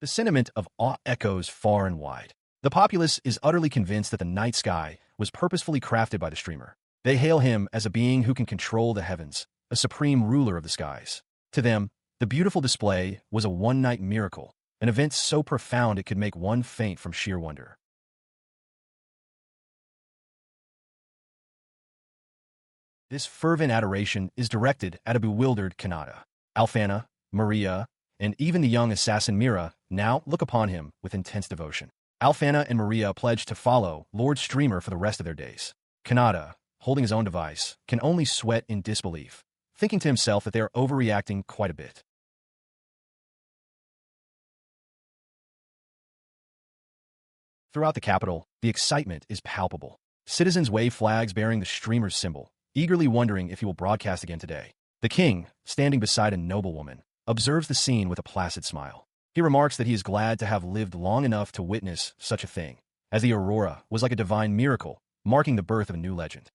The sentiment of awe echoes far and wide. The populace is utterly convinced that the night sky was purposefully crafted by the streamer. They hail him as a being who can control the heavens, a supreme ruler of the skies. To them, the beautiful display was a one-night miracle, an event so profound it could make one faint from sheer wonder. This fervent adoration is directed at a bewildered Kanata. Alfana, Maria, and even the young assassin Mira now look upon him with intense devotion. Alfana and Maria pledge to follow Lord Streamer for the rest of their days. Kanata, holding his own device, can only sweat in disbelief, thinking to himself that they are overreacting quite a bit. Throughout the capital, the excitement is palpable. Citizens wave flags bearing the streamer's symbol, eagerly wondering if he will broadcast again today. The king, standing beside a noblewoman, observes the scene with a placid smile. He remarks that he is glad to have lived long enough to witness such a thing, as the aurora was like a divine miracle, marking the birth of a new legend.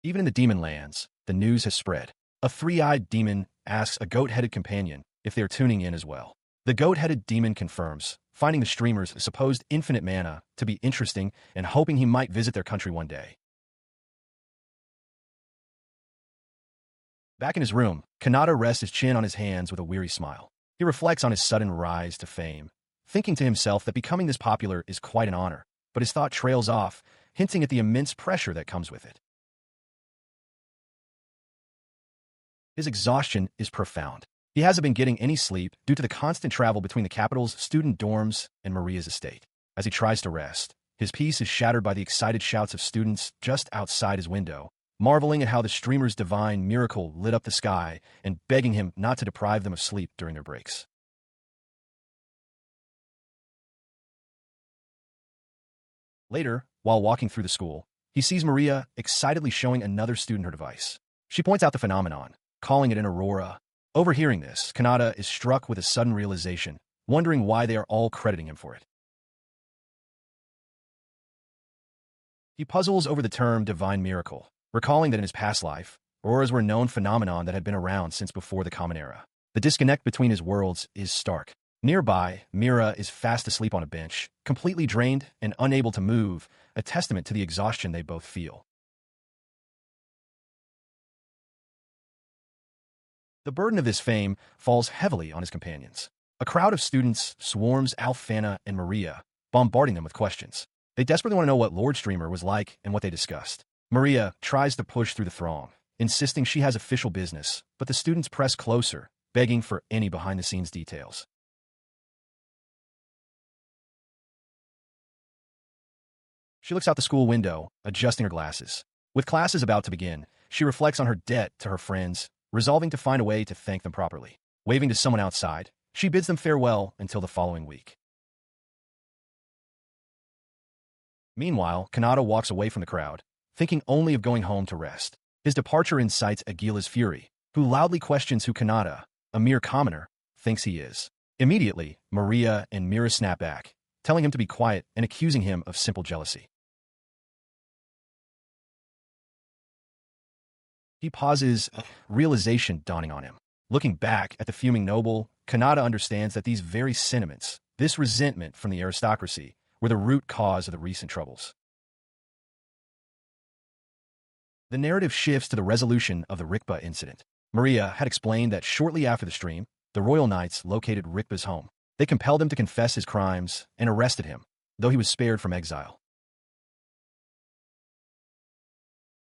Even in the demon lands, the news has spread. A three-eyed demon asks a goat-headed companion if they are tuning in as well. The goat-headed demon confirms, finding the streamer's supposed infinite mana to be interesting and hoping he might visit their country one day. Back in his room, Kanata rests his chin on his hands with a weary smile. He reflects on his sudden rise to fame, thinking to himself that becoming this popular is quite an honor, but his thought trails off, hinting at the immense pressure that comes with it. His exhaustion is profound. He hasn't been getting any sleep due to the constant travel between the capital's student dorms and Maria's estate. As he tries to rest, his peace is shattered by the excited shouts of students just outside his window, marveling at how the streamer's divine miracle lit up the sky and begging him not to deprive them of sleep during their breaks. Later, while walking through the school, he sees Maria excitedly showing another student her device. She points out the phenomenon, calling it an aurora. Overhearing this, Kanata is struck with a sudden realization, wondering why they are all crediting him for it. He puzzles over the term divine miracle, recalling that in his past life, auroras were a known phenomenon that had been around since before the Common Era. The disconnect between his worlds is stark. Nearby, Mira is fast asleep on a bench, completely drained and unable to move, a testament to the exhaustion they both feel. The burden of this fame falls heavily on his companions. A crowd of students swarms Alfana and Maria, bombarding them with questions. They desperately want to know what Lord Streamer was like and what they discussed. Maria tries to push through the throng, insisting she has official business, but the students press closer, begging for any behind-the-scenes details. She looks out the school window, adjusting her glasses. With classes about to begin, she reflects on her debt to her friends, resolving to find a way to thank them properly. Waving to someone outside, she bids them farewell until the following week. Meanwhile, Kanata walks away from the crowd, thinking only of going home to rest. His departure incites Aguila's fury, who loudly questions who Kanata, a mere commoner, thinks he is. Immediately, Maria and Mira snap back, telling him to be quiet and accusing him of simple jealousy. He pauses, realization dawning on him. Looking back at the fuming noble, Kanata understands that these very sentiments, this resentment from the aristocracy, were the root cause of the recent troubles. The narrative shifts to the resolution of the Rikba incident. Maria had explained that shortly after the stream, the royal knights located Rikba's home. They compelled him to confess his crimes and arrested him, though he was spared from exile.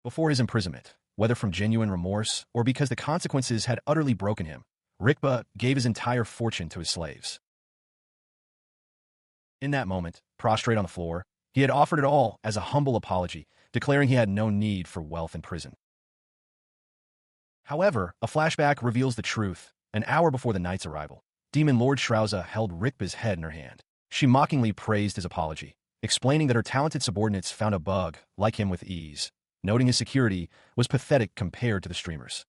Before his imprisonment, whether from genuine remorse or because the consequences had utterly broken him, Rikba gave his entire fortune to his slaves. In that moment, prostrate on the floor, he had offered it all as a humble apology, declaring he had no need for wealth in prison. However, a flashback reveals the truth. An hour before the knight's arrival, Demon Lord Shrauza held Rikba's head in her hand. She mockingly praised his apology, explaining that her talented subordinates found a bug like him with ease, noting his security was pathetic compared to the streamers.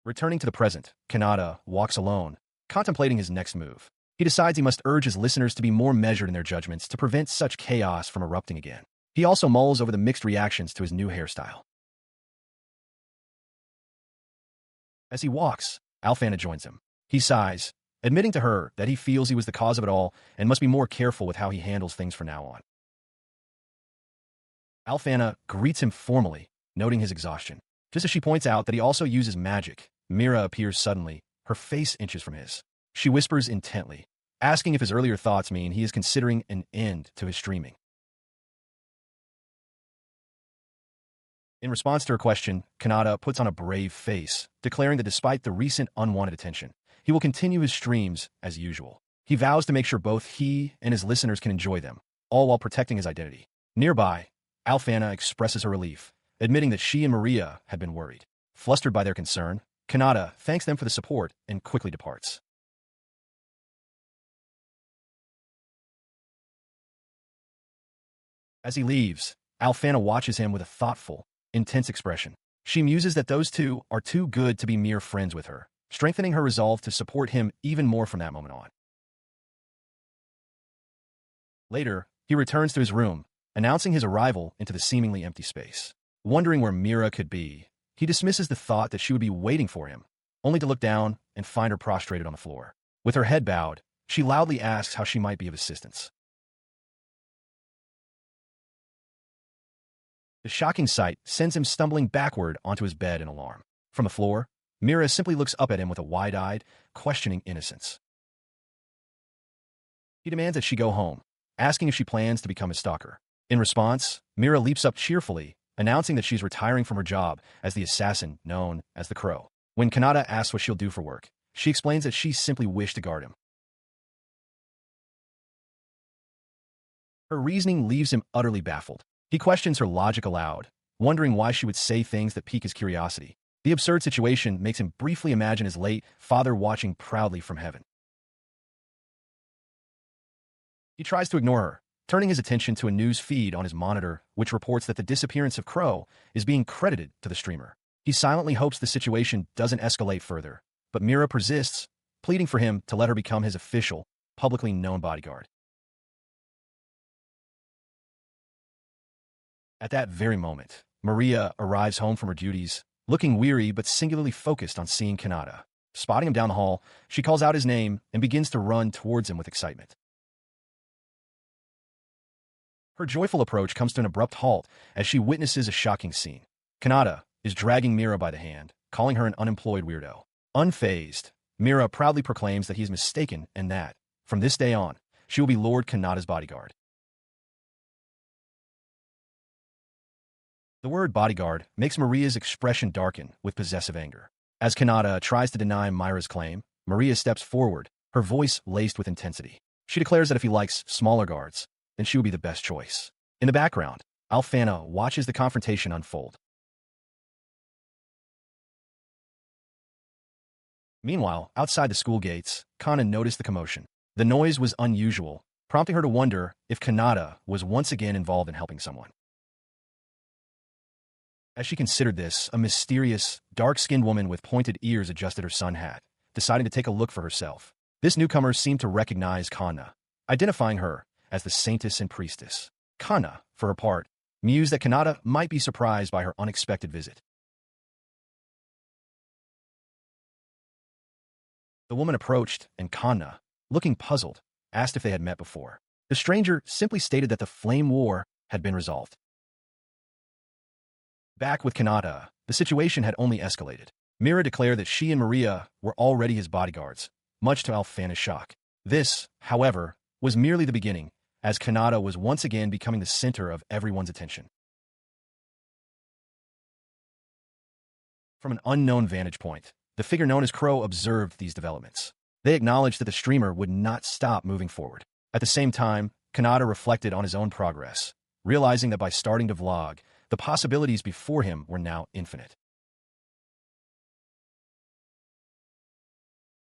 Returning to the present, Kanata walks alone, contemplating his next move. He decides he must urge his listeners to be more measured in their judgments to prevent such chaos from erupting again. He also mulls over the mixed reactions to his new hairstyle. As he walks, Alfana joins him. He sighs, admitting to her that he feels he was the cause of it all and must be more careful with how he handles things from now on. Alfana greets him formally, noting his exhaustion. Just as she points out that he also uses magic, Mira appears suddenly, her face inches from his. She whispers intently, asking if his earlier thoughts mean he is considering an end to his streaming. In response to her question, Kanata puts on a brave face, declaring that despite the recent unwanted attention, he will continue his streams as usual. He vows to make sure both he and his listeners can enjoy them, all while protecting his identity. Nearby, Alfana expresses her relief, admitting that she and Maria had been worried. Flustered by their concern, Kanata thanks them for the support and quickly departs. As he leaves, Alfana watches him with a thoughtful, intense expression. She muses that those two are too good to be mere friends with her, strengthening her resolve to support him even more from that moment on. Later, he returns to his room, announcing his arrival into the seemingly empty space. Wondering where Mira could be, he dismisses the thought that she would be waiting for him, only to look down and find her prostrated on the floor. With her head bowed, she loudly asks how she might be of assistance. The shocking sight sends him stumbling backward onto his bed in alarm. From the floor, Mira simply looks up at him with a wide-eyed, questioning innocence. He demands that she go home, asking if she plans to become his stalker. In response, Mira leaps up cheerfully, announcing that she's retiring from her job as the assassin known as the Crow. When Kanata asks what she'll do for work, she explains that she simply wished to guard him. Her reasoning leaves him utterly baffled. He questions her logic aloud, wondering why she would say things that pique his curiosity. The absurd situation makes him briefly imagine his late father watching proudly from heaven. He tries to ignore her, turning his attention to a news feed on his monitor which reports that the disappearance of Crow is being credited to the streamer. He silently hopes the situation doesn't escalate further, but Mira persists, pleading for him to let her become his official, publicly known bodyguard. At that very moment, Maria arrives home from her duties, looking weary but singularly focused on seeing Kanata. Spotting him down the hall, she calls out his name and begins to run towards him with excitement. Her joyful approach comes to an abrupt halt as she witnesses a shocking scene. Kanata is dragging Mira by the hand, calling her an unemployed weirdo. Unfazed, Mira proudly proclaims that he is mistaken and that, from this day on, she will be Lord Kanata's bodyguard. The word bodyguard makes Maria's expression darken with possessive anger. As Kanata tries to deny Myra's claim, Maria steps forward, her voice laced with intensity. She declares that if he likes smaller guards, then she will be the best choice. In the background, Alfana watches the confrontation unfold. Meanwhile, outside the school gates, Kana noticed the commotion. The noise was unusual, prompting her to wonder if Kanata was once again involved in helping someone. As she considered this, a mysterious, dark-skinned woman with pointed ears adjusted her sun hat, deciding to take a look for herself. This newcomer seemed to recognize Kana, identifying her as the saintess and priestess. Kana, for her part, mused that Kanata might be surprised by her unexpected visit. The woman approached, and Kanna, looking puzzled, asked if they had met before. The stranger simply stated that the flame war had been resolved. Back with Kanata, the situation had only escalated. Mira declared that she and Maria were already his bodyguards, much to Alfana's shock. This, however, was merely the beginning, as Kanata was once again becoming the center of everyone's attention. From an unknown vantage point, the figure known as Crow observed these developments. They acknowledged that the streamer would not stop moving forward. At the same time, Kanata reflected on his own progress, realizing that by starting to vlog, the possibilities before him were now infinite.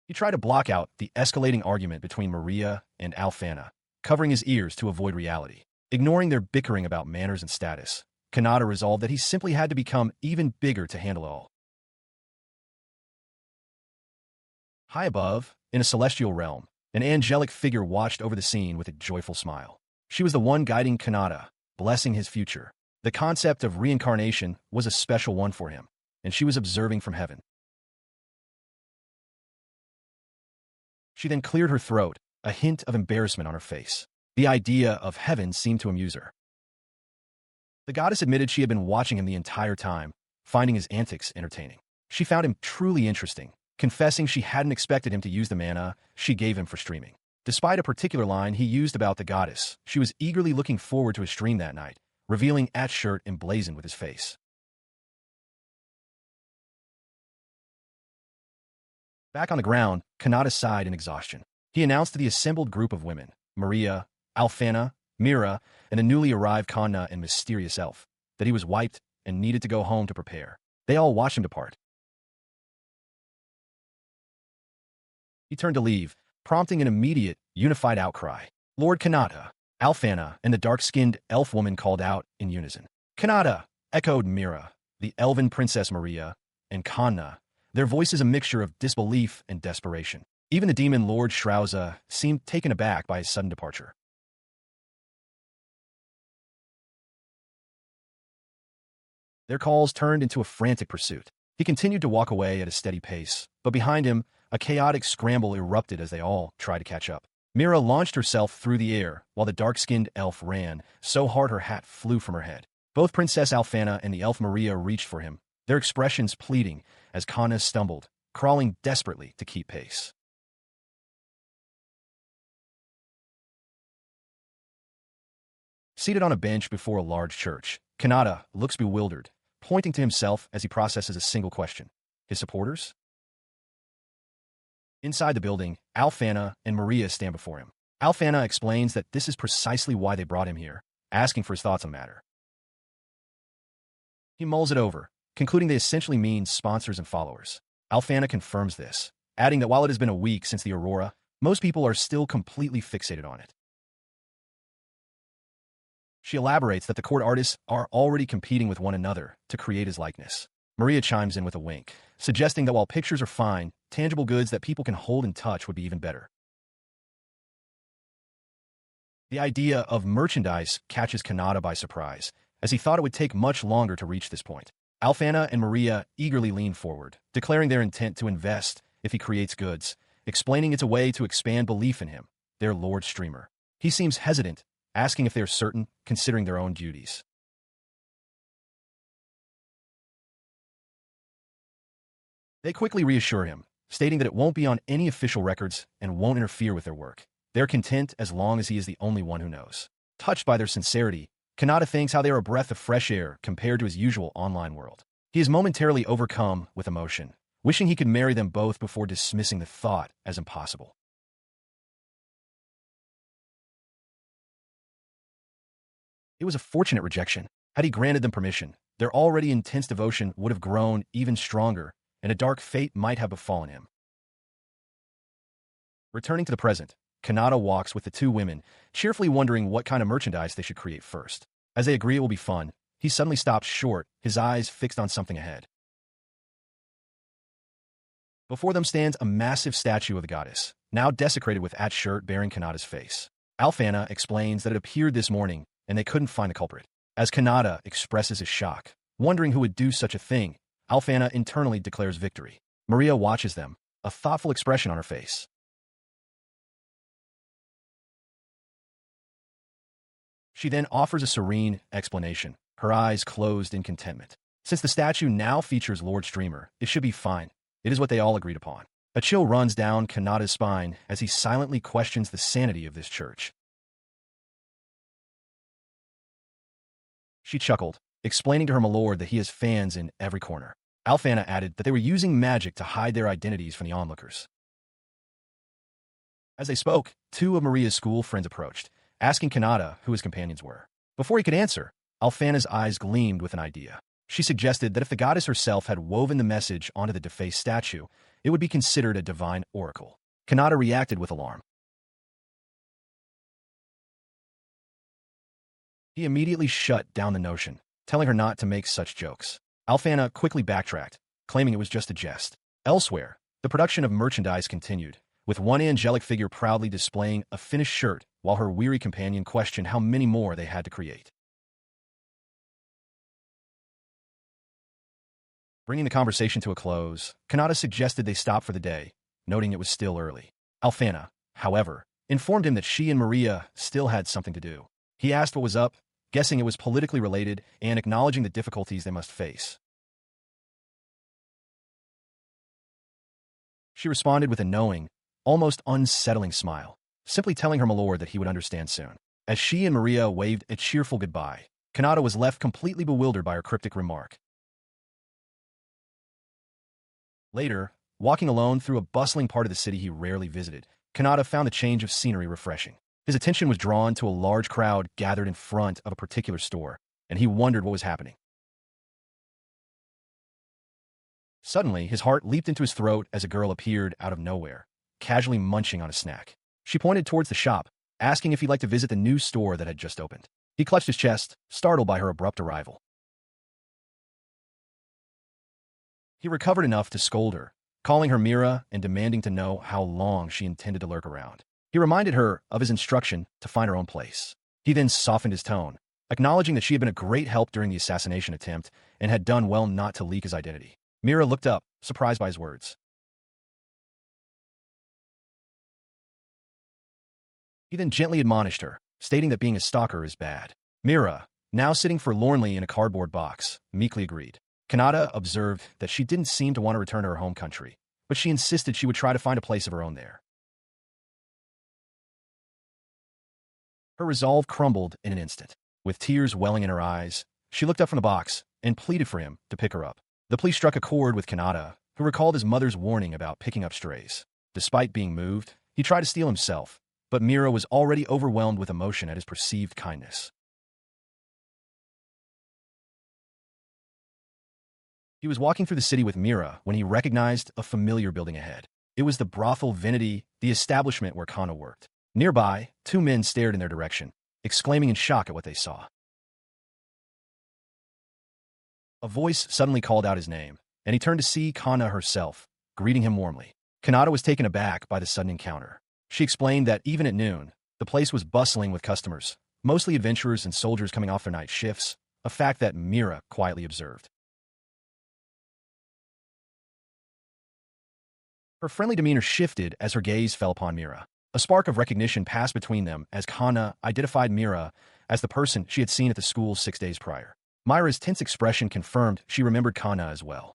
He tried to block out the escalating argument between Maria and Alfana, covering his ears to avoid reality. Ignoring their bickering about manners and status, Kanata resolved that he simply had to become even bigger to handle it all. High above, in a celestial realm, an angelic figure watched over the scene with a joyful smile. She was the one guiding Kanata, blessing his future. The concept of reincarnation was a special one for him, and she was observing from heaven. She then cleared her throat, a hint of embarrassment on her face. The idea of heaven seemed to amuse her. The goddess admitted she had been watching him the entire time, finding his antics entertaining. She found him truly interesting, confessing she hadn't expected him to use the mana she gave him for streaming. Despite a particular line he used about the goddess, she was eagerly looking forward to his stream that night, revealing At's shirt emblazoned with his face. Back on the ground, Kanata sighed in exhaustion. He announced to the assembled group of women, Maria, Alfana, Mira, and the newly arrived Kanna and mysterious elf, that he was wiped and needed to go home to prepare. They all watched him depart. He turned to leave, prompting an immediate, unified outcry. Lord Kanata, Alfana, and the dark-skinned elf woman called out in unison. Kanata, echoed Mira, the elven princess Maria, and Kanna, their voices a mixture of disbelief and desperation. Even the demon Lord Shrauza seemed taken aback by his sudden departure. Their calls turned into a frantic pursuit. He continued to walk away at a steady pace, but behind him, a chaotic scramble erupted as they all tried to catch up. Mira launched herself through the air, while the dark-skinned elf ran, so hard her hat flew from her head. Both Princess Alfana and the elf Maria reached for him, their expressions pleading as Kanna stumbled, crawling desperately to keep pace. Seated on a bench before a large church, Kanata looks bewildered, pointing to himself as he processes a single question. His supporters? Inside the building, Alfana and Maria stand before him. Alfana explains that this is precisely why they brought him here, asking for his thoughts on the matter. He mulls it over, concluding they essentially mean sponsors and followers. Alfana confirms this, adding that while it has been a week since the Aurora, most people are still completely fixated on it. She elaborates that the court artists are already competing with one another to create his likeness. Maria chimes in with a wink, suggesting that while pictures are fine, tangible goods that people can hold and touch would be even better. The idea of merchandise catches Kanata by surprise, as he thought it would take much longer to reach this point. Alfana and Maria eagerly lean forward, declaring their intent to invest if he creates goods, explaining it's a way to expand belief in him, their Lord Streamer. He seems hesitant, asking if they are certain, considering their own duties. They quickly reassure him, stating that it won't be on any official records and won't interfere with their work. They're content as long as he is the only one who knows. Touched by their sincerity, Kanata thinks how they are a breath of fresh air compared to his usual online world. He is momentarily overcome with emotion, wishing he could marry them both before dismissing the thought as impossible. It was a fortunate rejection. Had he granted them permission, their already intense devotion would have grown even stronger, and a dark fate might have befallen him. Returning to the present, Kanata walks with the two women, cheerfully wondering what kind of merchandise they should create first. As they agree it will be fun, he suddenly stops short, his eyes fixed on something ahead. Before them stands a massive statue of the goddess, now desecrated with At's shirt bearing Kanata's face. Alfana explains that it appeared this morning, and they couldn't find the culprit. As Kanata expresses his shock, wondering who would do such a thing, Alfana internally declares victory. Maria watches them, a thoughtful expression on her face. She then offers a serene explanation, her eyes closed in contentment. Since the statue now features Lord Streamer, it should be fine. It is what they all agreed upon. A chill runs down Kanata's spine as he silently questions the sanity of this church. She chuckled, explaining to her milord that he has fans in every corner. Alfana added that they were using magic to hide their identities from the onlookers. As they spoke, two of Maria's school friends approached, asking Kanata who his companions were. Before he could answer, Alfana's eyes gleamed with an idea. She suggested that if the goddess herself had woven the message onto the defaced statue, it would be considered a divine oracle. Kanata reacted with alarm. He immediately shut down the notion, telling her not to make such jokes. Alfana quickly backtracked, claiming it was just a jest. Elsewhere, the production of merchandise continued, with one angelic figure proudly displaying a finished shirt while her weary companion questioned how many more they had to create. Bringing the conversation to a close, Kanata suggested they stop for the day, noting it was still early. Alfana, however, informed him that she and Maria still had something to do. He asked what was up, guessing it was politically related and acknowledging the difficulties they must face. She responded with a knowing, almost unsettling smile, simply telling her milord that he would understand soon. As she and Maria waved a cheerful goodbye, Kanata was left completely bewildered by her cryptic remark. Later, walking alone through a bustling part of the city he rarely visited, Kanata found the change of scenery refreshing. His attention was drawn to a large crowd gathered in front of a particular store, and he wondered what was happening. Suddenly, his heart leaped into his throat as a girl appeared out of nowhere, casually munching on a snack. She pointed towards the shop, asking if he'd like to visit the new store that had just opened. He clutched his chest, startled by her abrupt arrival. He recovered enough to scold her, calling her Mira and demanding to know how long she intended to lurk around. He reminded her of his instruction to find her own place. He then softened his tone, acknowledging that she had been a great help during the assassination attempt and had done well not to leak his identity. Mira looked up, surprised by his words. He then gently admonished her, stating that being a stalker is bad. Mira, now sitting forlornly in a cardboard box, meekly agreed. Kanata observed that she didn't seem to want to return to her home country, but she insisted she would try to find a place of her own there. Her resolve crumbled in an instant. With tears welling in her eyes, she looked up from the box and pleaded for him to pick her up. The plea struck a chord with Kanata, who recalled his mother's warning about picking up strays. Despite being moved, he tried to steel himself, but Mira was already overwhelmed with emotion at his perceived kindness. He was walking through the city with Mira when he recognized a familiar building ahead. It was the brothel Vinity, the establishment where Kana worked. Nearby, two men stared in their direction, exclaiming in shock at what they saw. A voice suddenly called out his name, and he turned to see Kana herself, greeting him warmly. Kanata was taken aback by the sudden encounter. She explained that even at noon, the place was bustling with customers, mostly adventurers and soldiers coming off their night shifts, a fact that Mira quietly observed. Her friendly demeanor shifted as her gaze fell upon Mira. A spark of recognition passed between them as Kana identified Mira as the person she had seen at the school 6 days prior. Mira's tense expression confirmed she remembered Kana as well.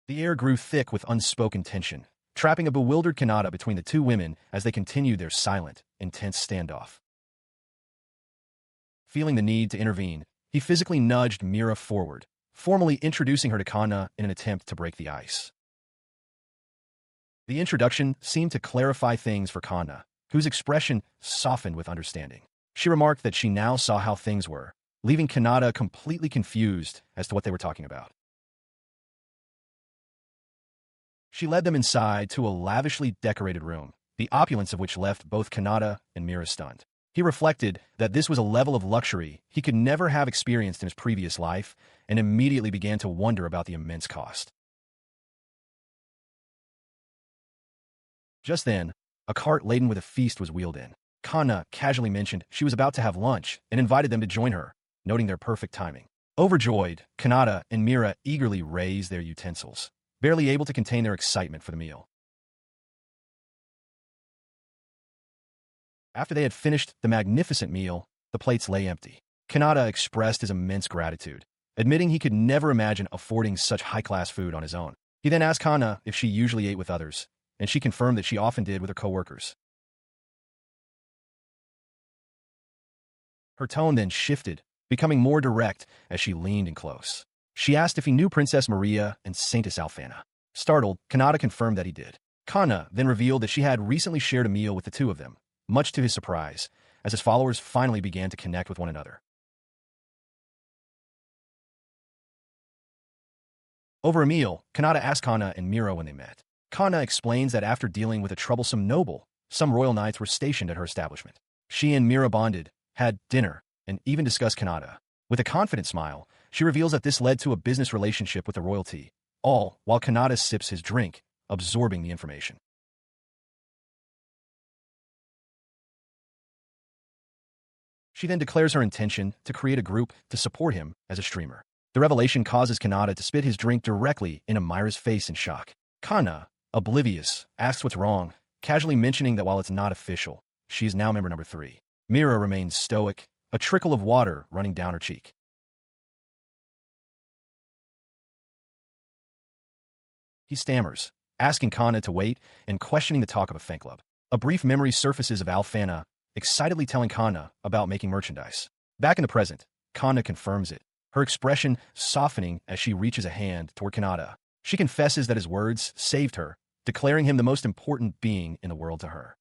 The air grew thick with unspoken tension, trapping a bewildered Kanata between the two women as they continued their silent, intense standoff. Feeling the need to intervene, he physically nudged Mira forward, formally introducing her to Kana in an attempt to break the ice. The introduction seemed to clarify things for Kana, whose expression softened with understanding. She remarked that she now saw how things were, leaving Kanata completely confused as to what they were talking about. She led them inside to a lavishly decorated room, the opulence of which left both Kanata and Mira stunned. He reflected that this was a level of luxury he could never have experienced in his previous life and immediately began to wonder about the immense cost. Just then, a cart laden with a feast was wheeled in. Kana casually mentioned she was about to have lunch and invited them to join her, noting their perfect timing. Overjoyed, Kanata and Mira eagerly raised their utensils, barely able to contain their excitement for the meal. After they had finished the magnificent meal, the plates lay empty. Kanata expressed his immense gratitude, admitting he could never imagine affording such high-class food on his own. He then asked Kana if she usually ate with others, and she confirmed that she often did with her co-workers. Her tone then shifted, becoming more direct as she leaned in close. She asked if he knew Princess Maria and Saintess Alfana. Startled, Kanata confirmed that he did. Kana then revealed that she had recently shared a meal with the two of them, much to his surprise, as his followers finally began to connect with one another. Over a meal, Kanata asked Kana and Mira when they met. Kana explains that after dealing with a troublesome noble, some royal knights were stationed at her establishment. She and Mira bonded, had dinner, and even discussed Kanata. With a confident smile, she reveals that this led to a business relationship with the royalty, all while Kanata sips his drink, absorbing the information. She then declares her intention to create a group to support him as a streamer. The revelation causes Kanata to spit his drink directly into Myra's face in shock. Kana, oblivious, asks what's wrong, casually mentioning that while it's not official, she is now member number 3. Mira remains stoic, a trickle of water running down her cheek. He stammers, asking Kana to wait and questioning the talk of a fan club. A brief memory surfaces of Alfana, excitedly telling Kana about making merchandise. Back in the present, Kana confirms it, her expression softening as she reaches a hand toward Kanata. She confesses that his words saved her, declaring him the most important being in the world to her.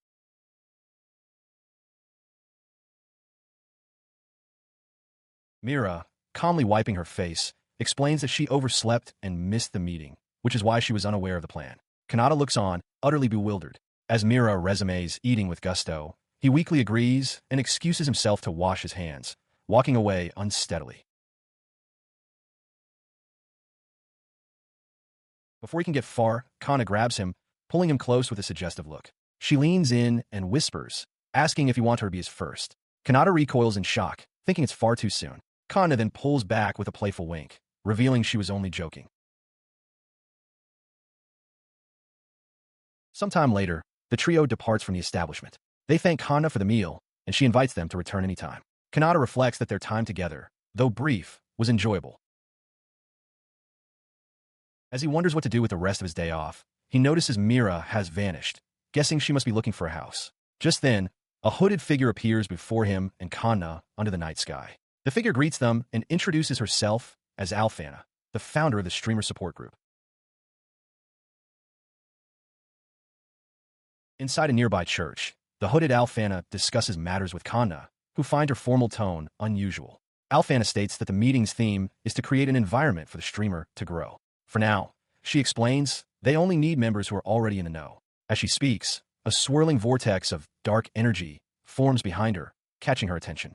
Mira, calmly wiping her face, explains that she overslept and missed the meeting, which is why she was unaware of the plan. Kanata looks on, utterly bewildered. As Mira resumes eating with gusto, he weakly agrees and excuses himself to wash his hands, walking away unsteadily. Before he can get far, Kana grabs him, pulling him close with a suggestive look. She leans in and whispers, asking if he wants her to be his first. Kanata recoils in shock, thinking it's far too soon. Kana then pulls back with a playful wink, revealing she was only joking. Sometime later, the trio departs from the establishment. They thank Kana for the meal, and she invites them to return anytime. Kanata reflects that their time together, though brief, was enjoyable. As he wonders what to do with the rest of his day off, he notices Mira has vanished, guessing she must be looking for a house. Just then, a hooded figure appears before him and Kana under the night sky. The figure greets them and introduces herself as Alfana, the founder of the streamer support group. Inside a nearby church, the hooded Alfana discusses matters with Kana, who find her formal tone unusual. Alfana states that the meeting's theme is to create an environment for the streamer to grow. For now, she explains, they only need members who are already in the know. As she speaks, a swirling vortex of dark energy forms behind her, catching her attention.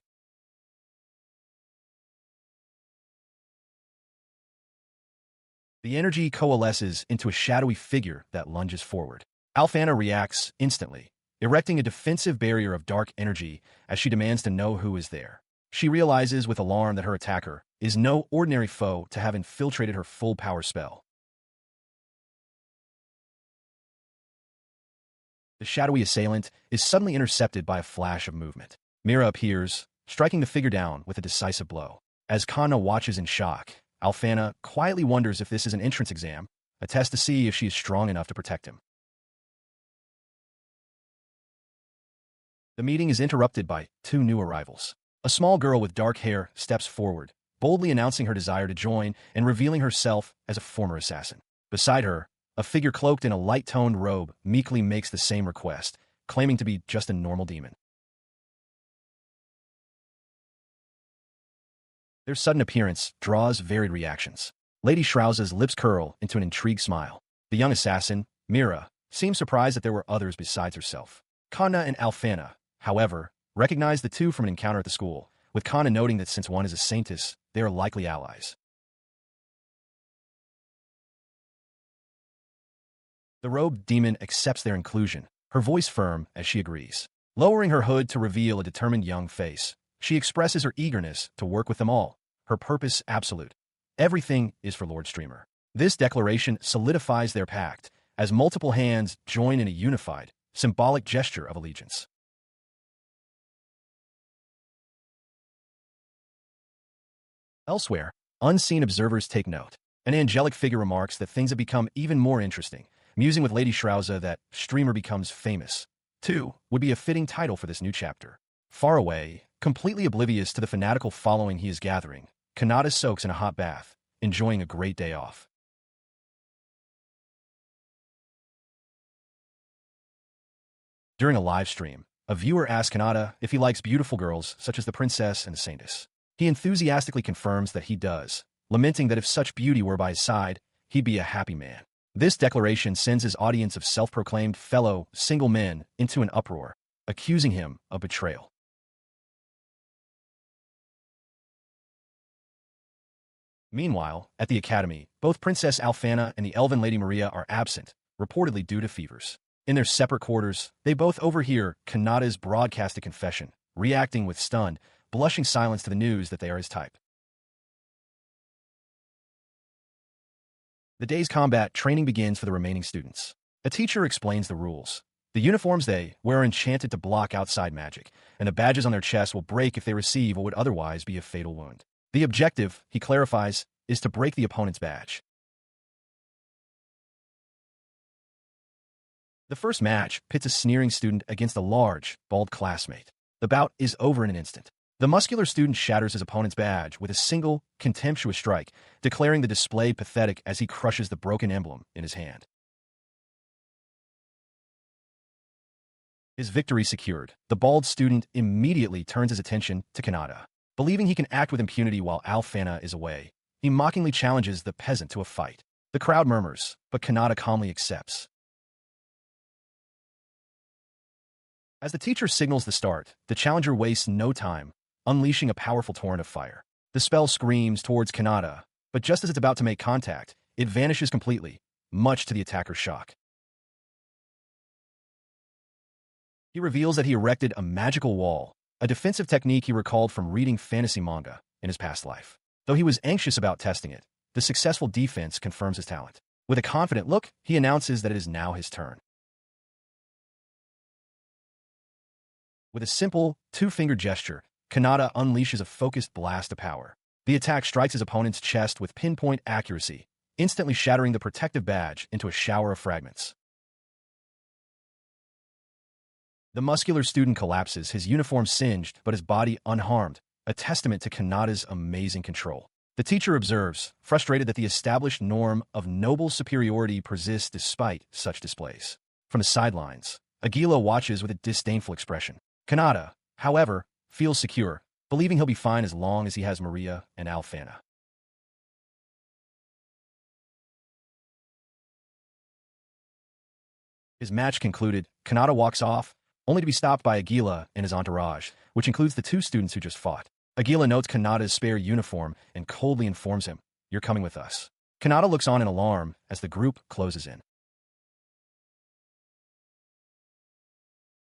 The energy coalesces into a shadowy figure that lunges forward. Alfana reacts instantly, erecting a defensive barrier of dark energy as she demands to know who is there. She realizes with alarm that her attacker is no ordinary foe to have infiltrated her full power spell. The shadowy assailant is suddenly intercepted by a flash of movement. Mira appears, striking the figure down with a decisive blow. As Kana watches in shock, Alfana quietly wonders if this is an entrance exam, a test to see if she is strong enough to protect him. The meeting is interrupted by two new arrivals. A small girl with dark hair steps forward, boldly announcing her desire to join and revealing herself as a former assassin. Beside her, a figure cloaked in a light-toned robe meekly makes the same request, claiming to be just a normal demon. Their sudden appearance draws varied reactions. Lady Shrouza's lips curl into an intrigued smile. The young assassin, Mira, seems surprised that there were others besides herself. Kana and Alfana, however, recognize the two from an encounter at the school, with Kana noting that since one is a saintess, they are likely allies. The robed demon accepts their inclusion, her voice firm as she agrees. Lowering her hood to reveal a determined young face, she expresses her eagerness to work with them all, her purpose absolute. Everything is for Lord Streamer. This declaration solidifies their pact, as multiple hands join in a unified, symbolic gesture of allegiance. Elsewhere, unseen observers take note. An angelic figure remarks that things have become even more interesting, musing with Lady Shrauza that Streamer becomes famous, too, would be a fitting title for this new chapter. Far away, completely oblivious to the fanatical following he is gathering, Kanata soaks in a hot bath, enjoying a great day off. During a live stream, a viewer asks Kanata if he likes beautiful girls such as the princess and the saintess. He enthusiastically confirms that he does, lamenting that if such beauty were by his side, he'd be a happy man. This declaration sends his audience of self-proclaimed fellow single men into an uproar, accusing him of betrayal. Meanwhile, at the academy, both Princess Alfana and the elven Lady Maria are absent, reportedly due to fevers. In their separate quarters, they both overhear Kanata's broadcasted confession, reacting with stunned, blushing silence to the news that they are his type. The day's combat training begins for the remaining students. A teacher explains the rules. The uniforms they wear are enchanted to block outside magic, and the badges on their chests will break if they receive what would otherwise be a fatal wound. The objective, he clarifies, is to break the opponent's badge. The first match pits a sneering student against a large, bald classmate. The bout is over in an instant. The muscular student shatters his opponent's badge with a single, contemptuous strike, declaring the display pathetic as he crushes the broken emblem in his hand. His victory secured, the bald student immediately turns his attention to Kanata. Believing he can act with impunity while Alfana is away, he mockingly challenges the peasant to a fight. The crowd murmurs, but Kanata calmly accepts. As the teacher signals the start, the challenger wastes no time, unleashing a powerful torrent of fire. The spell screams towards Kanata, but just as it's about to make contact, it vanishes completely, much to the attacker's shock. He reveals that he erected a magical wall, a defensive technique he recalled from reading fantasy manga in his past life. Though he was anxious about testing it, the successful defense confirms his talent. With a confident look, he announces that it is now his turn. With a simple, two-finger gesture, Kanata unleashes a focused blast of power. The attack strikes his opponent's chest with pinpoint accuracy, instantly shattering the protective badge into a shower of fragments. The muscular student collapses, his uniform singed but his body unharmed, a testament to Kanata's amazing control. The teacher observes, frustrated that the established norm of noble superiority persists despite such displays. From the sidelines, Aguila watches with a disdainful expression. Kanata, however, feels secure, believing he'll be fine as long as he has Maria and Alfana. His match concluded, Kanata walks off, only to be stopped by Aguila and his entourage, which includes the two students who just fought. Aguila notes Kanata's spare uniform and coldly informs him, "You're coming with us." Kanata looks on in alarm as the group closes in.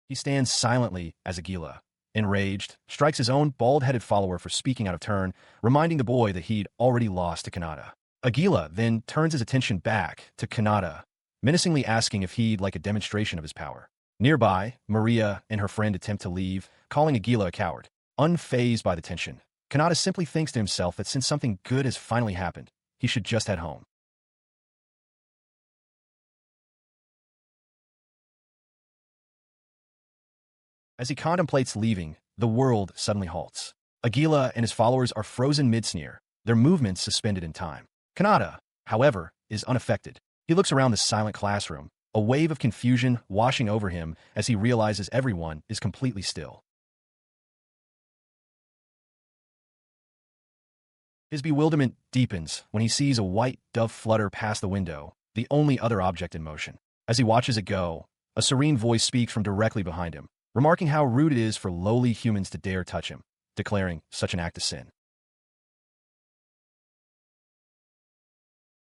He stands silently as Aguila, enraged, strikes his own bald-headed follower for speaking out of turn, reminding the boy that he'd already lost to Kanata. Aguila then turns his attention back to Kanata, menacingly asking if he'd like a demonstration of his power. Nearby, Maria and her friend attempt to leave, calling Aguila a coward. Unfazed by the tension, Kanata simply thinks to himself that since something good has finally happened, he should just head home. As he contemplates leaving, the world suddenly halts. Aguila and his followers are frozen mid-sneer, their movements suspended in time. Kanata, however, is unaffected. He looks around the silent classroom, a wave of confusion washing over him as he realizes everyone is completely still. His bewilderment deepens when he sees a white dove flutter past the window, the only other object in motion. As he watches it go, a serene voice speaks from directly behind him, remarking how rude it is for lowly humans to dare touch him, declaring such an act a sin.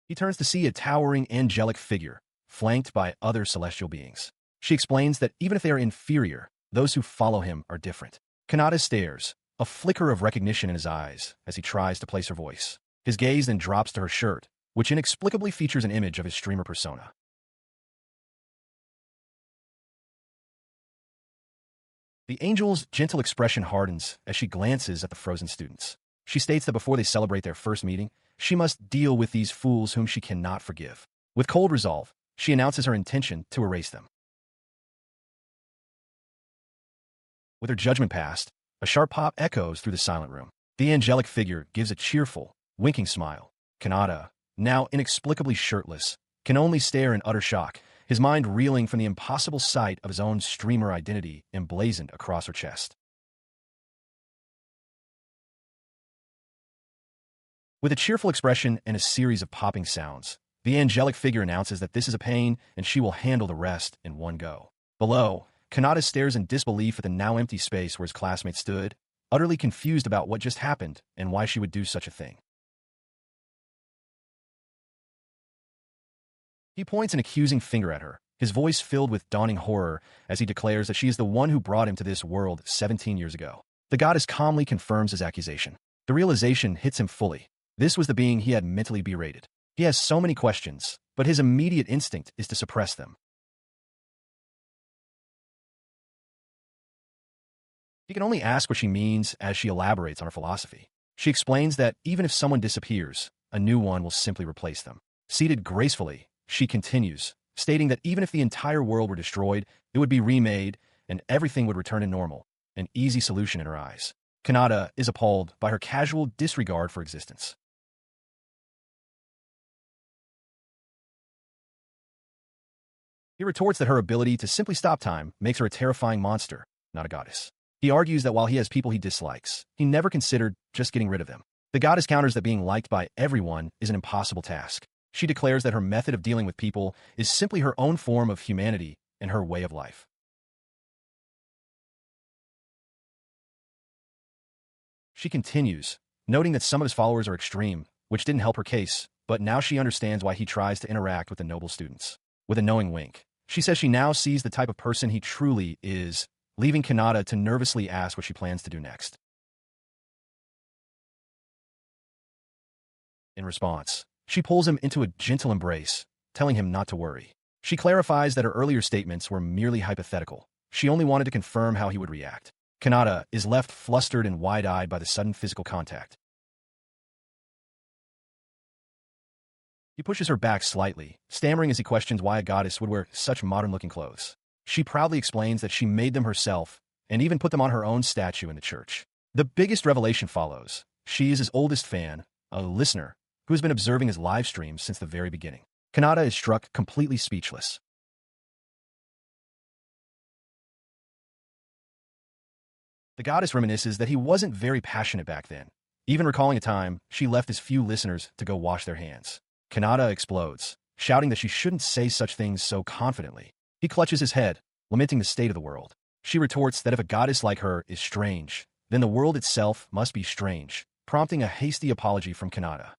He turns to see a towering angelic figure, flanked by other celestial beings. She explains that even if they are inferior, those who follow him are different. Kanata stares, a flicker of recognition in his eyes as he tries to place her voice. His gaze then drops to her shirt, which inexplicably features an image of his streamer persona. The angel's gentle expression hardens as she glances at the frozen students. She states that before they celebrate their first meeting, she must deal with these fools whom she cannot forgive. With cold resolve, she announces her intention to erase them. With her judgment passed, a sharp pop echoes through the silent room. The angelic figure gives a cheerful, winking smile. Kanata, now inexplicably shirtless, can only stare in utter shock, his mind reeling from the impossible sight of his own streamer identity emblazoned across her chest. With a cheerful expression and a series of popping sounds, the angelic figure announces that this is a pain and she will handle the rest in one go. Below, Kanata stares in disbelief at the now empty space where his classmates stood, utterly confused about what just happened and why she would do such a thing. He points an accusing finger at her, his voice filled with dawning horror as he declares that she is the one who brought him to this world 17 years ago. The goddess calmly confirms his accusation. The realization hits him fully. This was the being he had mentally berated. He has so many questions, but his immediate instinct is to suppress them. He can only ask what she means as she elaborates on her philosophy. She explains that even if someone disappears, a new one will simply replace them. Seated gracefully, she continues, stating that even if the entire world were destroyed, it would be remade and everything would return to normal, an easy solution in her eyes. Kanata is appalled by her casual disregard for existence. He retorts that her ability to simply stop time makes her a terrifying monster, not a goddess. He argues that while he has people he dislikes, he never considered just getting rid of them. The goddess counters that being liked by everyone is an impossible task. She declares that her method of dealing with people is simply her own form of humanity and her way of life. She continues, noting that some of his followers are extreme, which didn't help her case, but now she understands why he tries to interact with the noble students. With a knowing wink, she says she now sees the type of person he truly is, leaving Kanata to nervously ask what she plans to do next. In response, she pulls him into a gentle embrace, telling him not to worry. She clarifies that her earlier statements were merely hypothetical. She only wanted to confirm how he would react. Kanata is left flustered and wide-eyed by the sudden physical contact. He pushes her back slightly, stammering as he questions why a goddess would wear such modern-looking clothes. She proudly explains that she made them herself and even put them on her own statue in the church. The biggest revelation follows. She is his oldest fan, a listener, who has been observing his live streams since the very beginning. Kanata is struck completely speechless. The goddess reminisces that he wasn't very passionate back then, even recalling a time she left his few listeners to go wash their hands. Kanata explodes, shouting that she shouldn't say such things so confidently. He clutches his head, lamenting the state of the world. She retorts that if a goddess like her is strange, then the world itself must be strange, prompting a hasty apology from Kanata.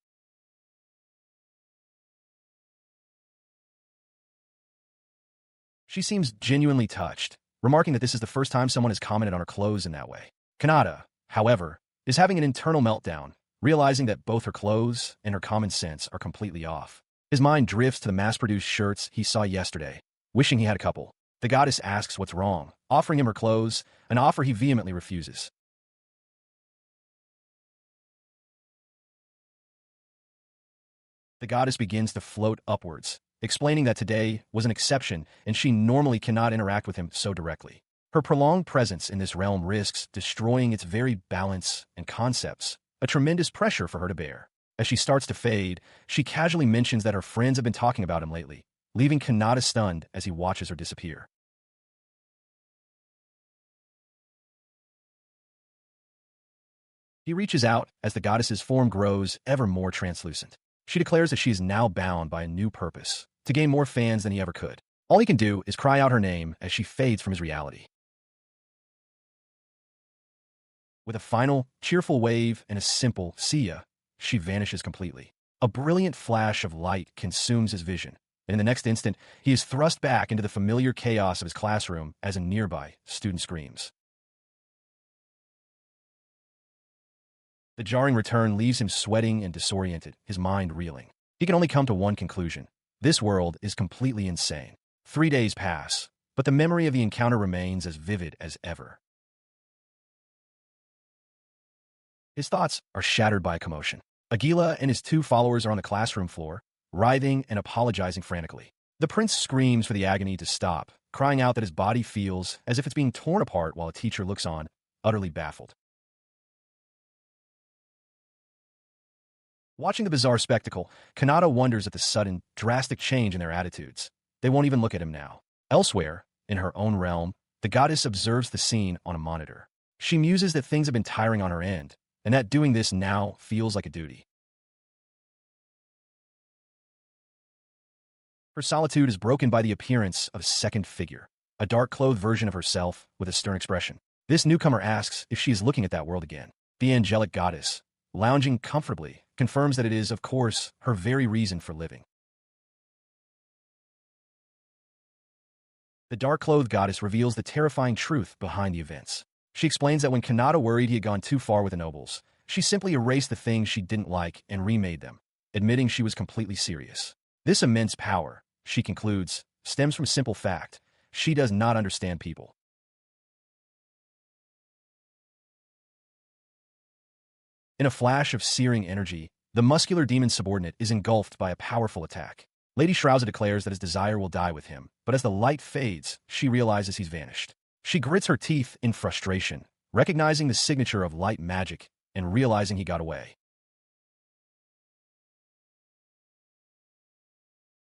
She seems genuinely touched, remarking that this is the first time someone has commented on her clothes in that way. Kanata, however, is having an internal meltdown, realizing that both her clothes and her common sense are completely off. His mind drifts to the mass-produced shirts he saw yesterday, wishing he had a couple. The goddess asks what's wrong, offering him her clothes, an offer he vehemently refuses. The goddess begins to float upwards, explaining that today was an exception and she normally cannot interact with him so directly. Her prolonged presence in this realm risks destroying its very balance and concepts, a tremendous pressure for her to bear. As she starts to fade, she casually mentions that her friends have been talking about him lately, leaving Kanata stunned as he watches her disappear. He reaches out as the goddess's form grows ever more translucent. She declares that she is now bound by a new purpose, to gain more fans than he ever could. All he can do is cry out her name as she fades from his reality. With a final, cheerful wave and a simple "see ya," she vanishes completely. A brilliant flash of light consumes his vision, and in the next instant, he is thrust back into the familiar chaos of his classroom as a nearby student screams. The jarring return leaves him sweating and disoriented, his mind reeling. He can only come to one conclusion. This world is completely insane. 3 days pass, but the memory of the encounter remains as vivid as ever. His thoughts are shattered by a commotion. Aguila and his 2 followers are on the classroom floor, writhing and apologizing frantically. The prince screams for the agony to stop, crying out that his body feels as if it's being torn apart while a teacher looks on, utterly baffled. Watching the bizarre spectacle, Kanata wonders at the sudden, drastic change in their attitudes. They won't even look at him now. Elsewhere, in her own realm, the goddess observes the scene on a monitor. She muses that things have been tiring on her end, and that doing this now feels like a duty. Her solitude is broken by the appearance of a second figure, a dark-clothed version of herself with a stern expression. This newcomer asks if she is looking at that world again. The angelic goddess, lounging comfortably, confirms that it is, of course, her very reason for living. The dark-clothed goddess reveals the terrifying truth behind the events. She explains that when Kanata worried he had gone too far with the nobles, she simply erased the things she didn't like and remade them, admitting she was completely serious. This immense power, she concludes, stems from a simple fact: she does not understand people. In a flash of searing energy, the muscular demon's subordinate is engulfed by a powerful attack. Lady Shrauza declares that his desire will die with him, but as the light fades, she realizes he's vanished. She grits her teeth in frustration, recognizing the signature of light magic and realizing he got away.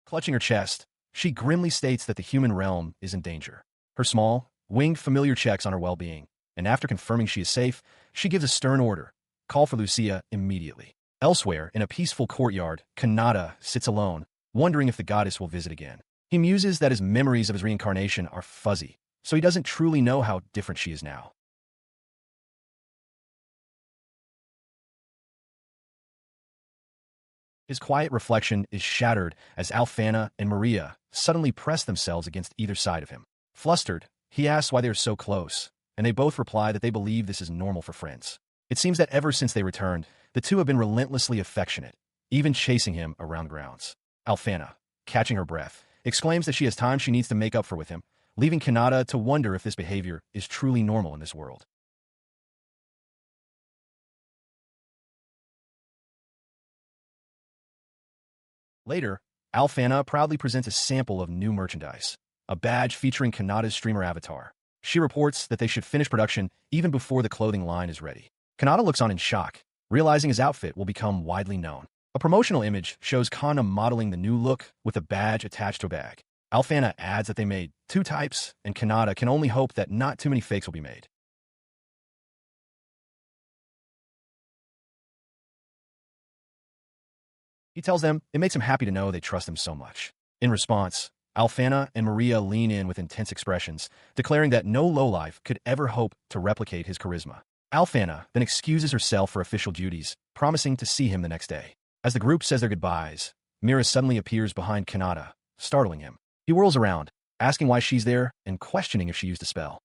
Clutching her chest, she grimly states that the human realm is in danger. Her small, winged familiar checks on her well-being, and after confirming she is safe, she gives a stern order: call for Lucia immediately. Elsewhere, in a peaceful courtyard, Kanata sits alone, wondering if the goddess will visit again. He muses that his memories of his reincarnation are fuzzy, so he doesn't truly know how different she is now. His quiet reflection is shattered as Alfana and Maria suddenly press themselves against either side of him. Flustered, he asks why they are so close, and they both reply that they believe this is normal for friends. It seems that ever since they returned, the two have been relentlessly affectionate, even chasing him around the grounds. Alfana, catching her breath, exclaims that she has time she needs to make up for with him, leaving Kanata to wonder if this behavior is truly normal in this world. Later, Alfana proudly presents a sample of new merchandise, a badge featuring Kanata's streamer avatar. She reports that they should finish production even before the clothing line is ready. Kanata looks on in shock, realizing his outfit will become widely known. A promotional image shows Kana modeling the new look with a badge attached to a bag. Alfana adds that they made 2 types, and Kanata can only hope that not too many fakes will be made. He tells them it makes him happy to know they trust him so much. In response, Alfana and Maria lean in with intense expressions, declaring that no lowlife could ever hope to replicate his charisma. Alfana then excuses herself for official duties, promising to see him the next day. As the group says their goodbyes, Mira suddenly appears behind Kanata, startling him. He whirls around, asking why she's there and questioning if she used a spell.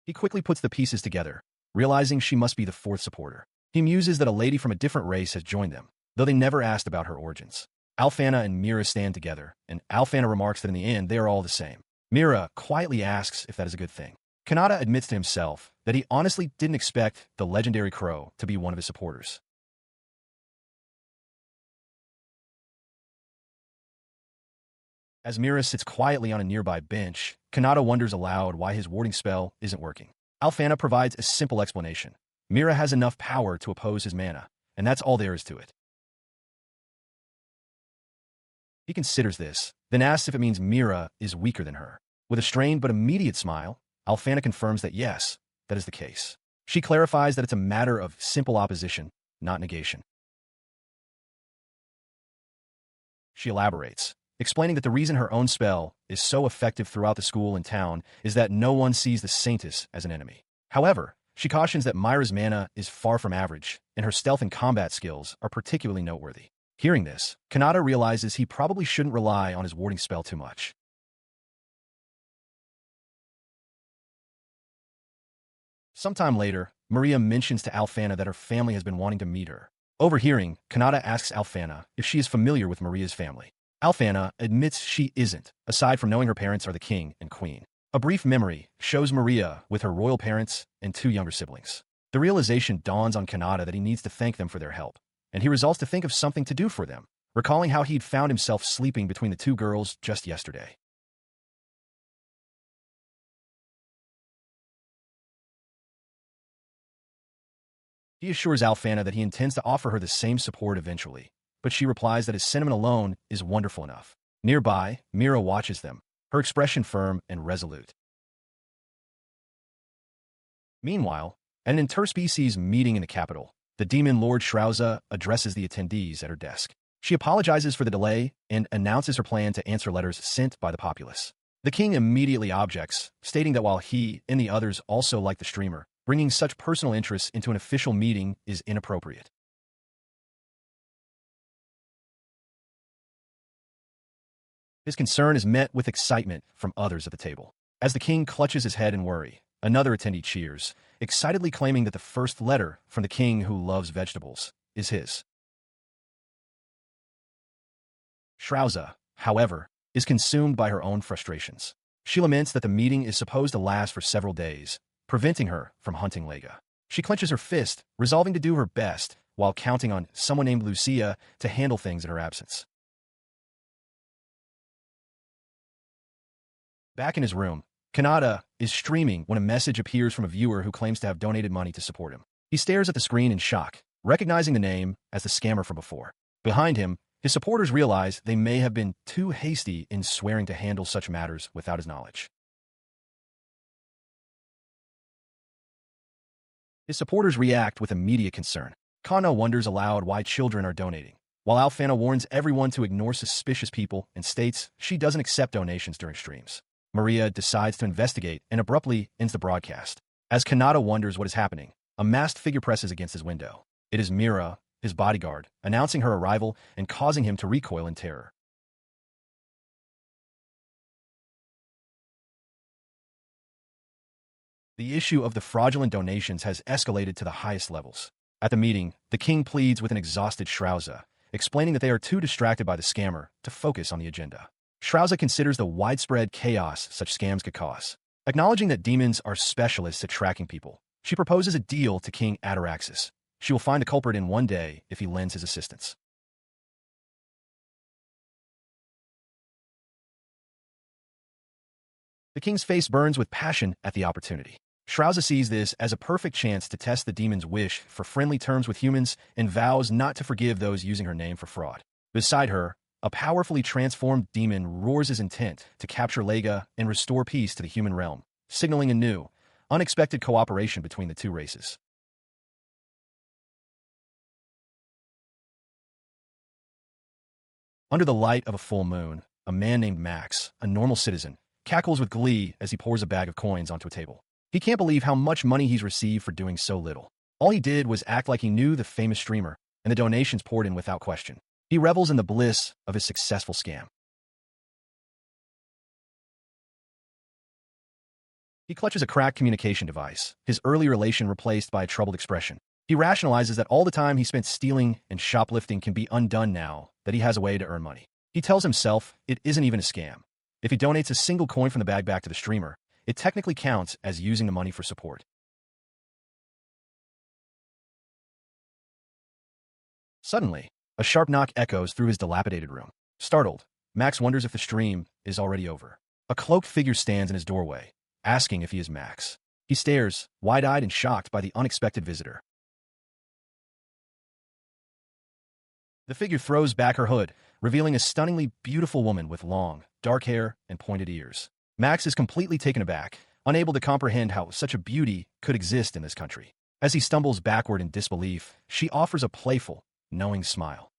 He quickly puts the pieces together, realizing she must be the 4th supporter. He muses that a lady from a different race has joined them, though they never asked about her origins. Alfana and Mira stand together, and Alfana remarks that in the end they are all the same. Mira quietly asks if that is a good thing. Kanata admits to himself that he honestly didn't expect the legendary crow to be one of his supporters. As Mira sits quietly on a nearby bench, Kanata wonders aloud why his warding spell isn't working. Alfana provides a simple explanation. Mira has enough power to oppose his mana, and that's all there is to it. He considers this, then asks if it means Mira is weaker than her. With a strained but immediate smile, Alfana confirms that yes, that is the case. She clarifies that it's a matter of simple opposition, not negation. She elaborates, explaining that the reason her own spell is so effective throughout the school and town is that no one sees the Saintess as an enemy. However, She cautions that Myra's mana is far from average, and her stealth and combat skills are particularly noteworthy. Hearing this, Kanata realizes he probably shouldn't rely on his warding spell too much. Sometime later, Maria mentions to Alfana that her family has been wanting to meet her. Overhearing, Kanata asks Alfana if she is familiar with Maria's family. Alfana admits she isn't, aside from knowing her parents are the king and queen. A brief memory shows Maria with her royal parents and 2 younger siblings. The realization dawns on Kanata that he needs to thank them for their help, and he resolves to think of something to do for them, recalling how he'd found himself sleeping between the 2 girls just yesterday. He assures Alfana that he intends to offer her the same support eventually, but she replies that his sentiment alone is wonderful enough. Nearby, Mira watches them, her expression firm and resolute. Meanwhile, at an interspecies meeting in the capital, the demon Lord Shrauza addresses the attendees at her desk. She apologizes for the delay and announces her plan to answer letters sent by the populace. The king immediately objects, stating that while he and the others also like the streamer, bringing such personal interests into an official meeting is inappropriate. His concern is met with excitement from others at the table. As the king clutches his head in worry, another attendee cheers, excitedly claiming that the first letter from the king who loves vegetables is his. Shrauza, however, is consumed by her own frustrations. She laments that the meeting is supposed to last for several days, preventing her from hunting Lega. She clenches her fist, resolving to do her best, while counting on someone named Lucia to handle things in her absence. Back in his room, Kanata is streaming when a message appears from a viewer who claims to have donated money to support him. He stares at the screen in shock, recognizing the name as the scammer from before. Behind him, his supporters realize they may have been too hasty in swearing to handle such matters without his knowledge. His supporters react with immediate concern. Kana wonders aloud why children are donating, while Alfana warns everyone to ignore suspicious people and states she doesn't accept donations during streams. Maria decides to investigate and abruptly ends the broadcast. As Kanata wonders what is happening, a masked figure presses against his window. It is Mira, his bodyguard, announcing her arrival and causing him to recoil in terror. The issue of the fraudulent donations has escalated to the highest levels. At the meeting, the king pleads with an exhausted Shrauza, explaining that they are too distracted by the scammer to focus on the agenda. Shrauza considers the widespread chaos such scams could cause. Acknowledging that demons are specialists at tracking people, she proposes a deal to King Ataraxis. She will find the culprit in one day if he lends his assistance. The king's face burns with passion at the opportunity. Shrauza sees this as a perfect chance to test the demon's wish for friendly terms with humans and vows not to forgive those using her name for fraud. Beside her, a powerfully transformed demon roars his intent to capture Lega and restore peace to the human realm, signaling a new, unexpected cooperation between the 2 races. Under the light of a full moon, a man named Max, a normal citizen, cackles with glee as he pours a bag of coins onto a table. He can't believe how much money he's received for doing so little. All he did was act like he knew the famous streamer, and the donations poured in without question. He revels in the bliss of his successful scam. He clutches a cracked communication device, his early relation replaced by a troubled expression. He rationalizes that all the time he spent stealing and shoplifting can be undone now that he has a way to earn money. He tells himself it isn't even a scam. If he donates a single coin from the bag back to the streamer, it technically counts as using the money for support. Suddenly, a sharp knock echoes through his dilapidated room. Startled, Max wonders if the stream is already over. A cloaked figure stands in his doorway, asking if he is Max. He stares, wide-eyed and shocked by the unexpected visitor. The figure throws back her hood, revealing a stunningly beautiful woman with long, dark hair and pointed ears. Max is completely taken aback, unable to comprehend how such a beauty could exist in this country. As he stumbles backward in disbelief, she offers a playful, knowing smile.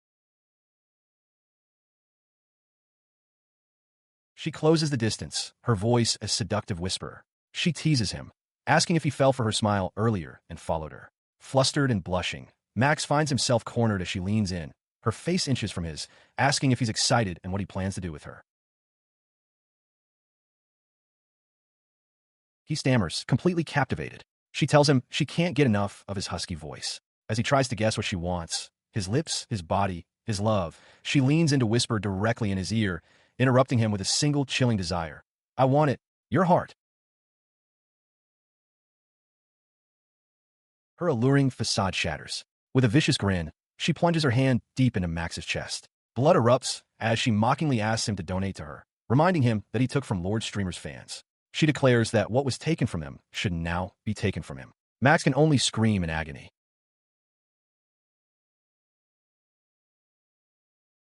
She closes the distance, her voice a seductive whisper. She teases him, asking if he fell for her smile earlier and followed her. Flustered and blushing, Max finds himself cornered as she leans in, her face inches from his, asking if he's excited and what he plans to do with her. He stammers, completely captivated. She tells him she can't get enough of his husky voice. As he tries to guess what she wants, his lips, his body, his love, she leans in to whisper directly in his ear, interrupting him with a single chilling desire. I want it, your heart. Her alluring facade shatters. With a vicious grin, she plunges her hand deep into Max's chest. Blood erupts as she mockingly asks him to donate to her, reminding him that he took from Lord Streamer's fans. She declares that what was taken from him should now be taken from him. Max can only scream in agony.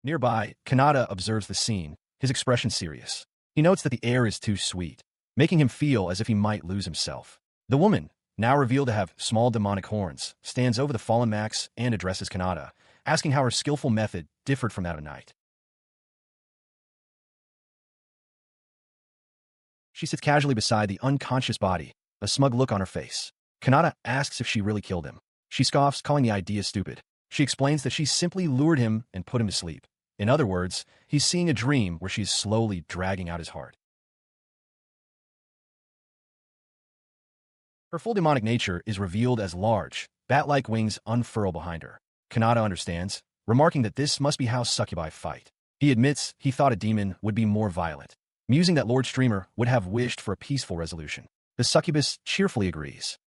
Nearby, Kanata observes the scene, his expression serious. He notes that the air is too sweet, making him feel as if he might lose himself. The woman, now revealed to have small demonic horns, stands over the fallen Max and addresses Kanata, asking how her skillful method differed from that of Night. She sits casually beside the unconscious body, a smug look on her face. Kanata asks if she really killed him. She scoffs, calling the idea stupid. She explains that she simply lured him and put him to sleep. In other words, he's seeing a dream where she's slowly dragging out his heart. Her full demonic nature is revealed as large, bat-like wings unfurl behind her. Kanata understands, remarking that this must be how succubi fight. He admits he thought a demon would be more violent, musing that Lord Streamer would have wished for a peaceful resolution. The succubus cheerfully agrees.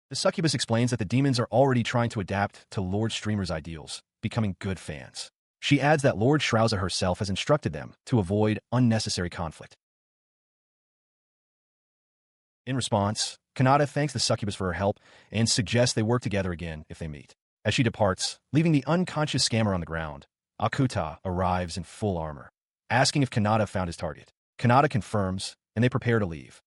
The succubus explains that the demons are already trying to adapt to Lord Streamer's ideals, becoming good fans. She adds that Lord Shrouza herself has instructed them to avoid unnecessary conflict. In response, Kanata thanks the succubus for her help and suggests they work together again if they meet. As she departs, leaving the unconscious scammer on the ground, Akuta arrives in full armor, asking if Kanata found his target. Kanata confirms, and they prepare to leave.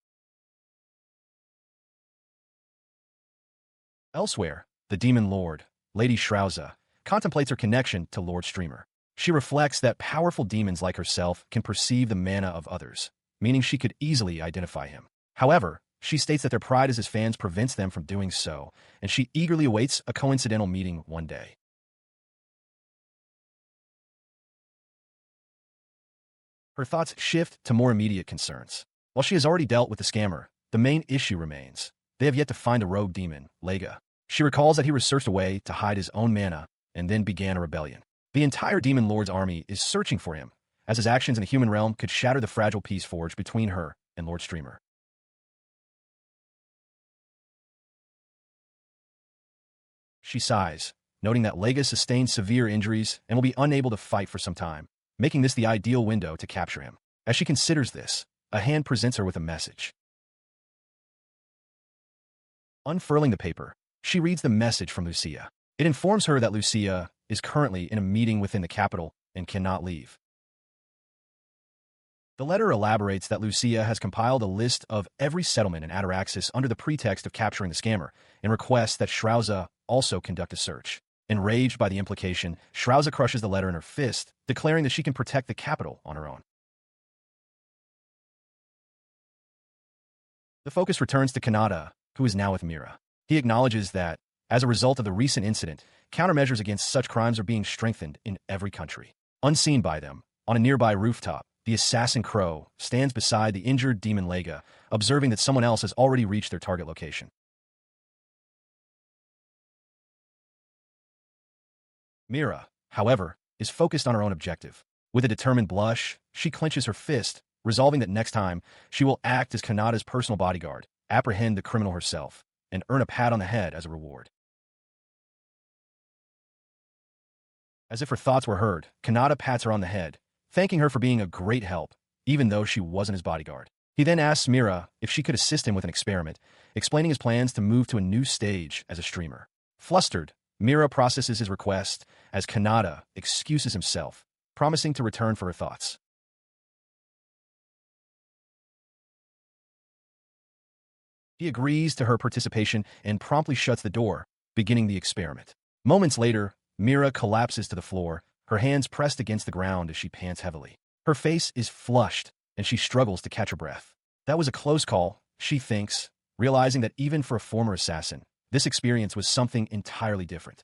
Elsewhere, the demon lord, Lady Shrouza, contemplates her connection to Lord Streamer. She reflects that powerful demons like herself can perceive the mana of others, meaning she could easily identify him. However, she states that their pride as his fans prevents them from doing so, and she eagerly awaits a coincidental meeting one day. Her thoughts shift to more immediate concerns. While she has already dealt with the scammer, the main issue remains. They have yet to find a rogue demon, Lega. She recalls that he researched a way to hide his own mana and then began a rebellion. The entire Demon Lord's army is searching for him, as his actions in the human realm could shatter the fragile peace forged between her and Lord Streamer. She sighs, noting that Lega sustained severe injuries and will be unable to fight for some time, making this the ideal window to capture him. As she considers this, a hand presents her with a message. Unfurling the paper, she reads the message from Lucia. It informs her that Lucia is currently in a meeting within the capital and cannot leave. The letter elaborates that Lucia has compiled a list of every settlement in Ataraxis under the pretext of capturing the scammer, and requests that Shrouza also conduct a search. Enraged by the implication, Shrouza crushes the letter in her fist, declaring that she can protect the capital on her own. The focus returns to Kanata, who is now with Mira. He acknowledges that, as a result of the recent incident, countermeasures against such crimes are being strengthened in every country. Unseen by them, on a nearby rooftop, the assassin Crow stands beside the injured demon Lega, observing that someone else has already reached their target location. Mira, however, is focused on her own objective. With a determined blush, she clenches her fist, resolving that next time she will act as Kanata's personal bodyguard, apprehend the criminal herself, and earn a pat on the head as a reward. As if her thoughts were heard, Kanata pats her on the head, thanking her for being a great help, even though she wasn't his bodyguard. He then asks Mira if she could assist him with an experiment, explaining his plans to move to a new stage as a streamer. Flustered, Mira processes his request as Kanata excuses himself, promising to return for her thoughts. He agrees to her participation and promptly shuts the door, beginning the experiment. Moments later, Mira collapses to the floor, her hands pressed against the ground as she pants heavily. Her face is flushed, and she struggles to catch her breath. That was a close call, she thinks, realizing that even for a former assassin, this experience was something entirely different.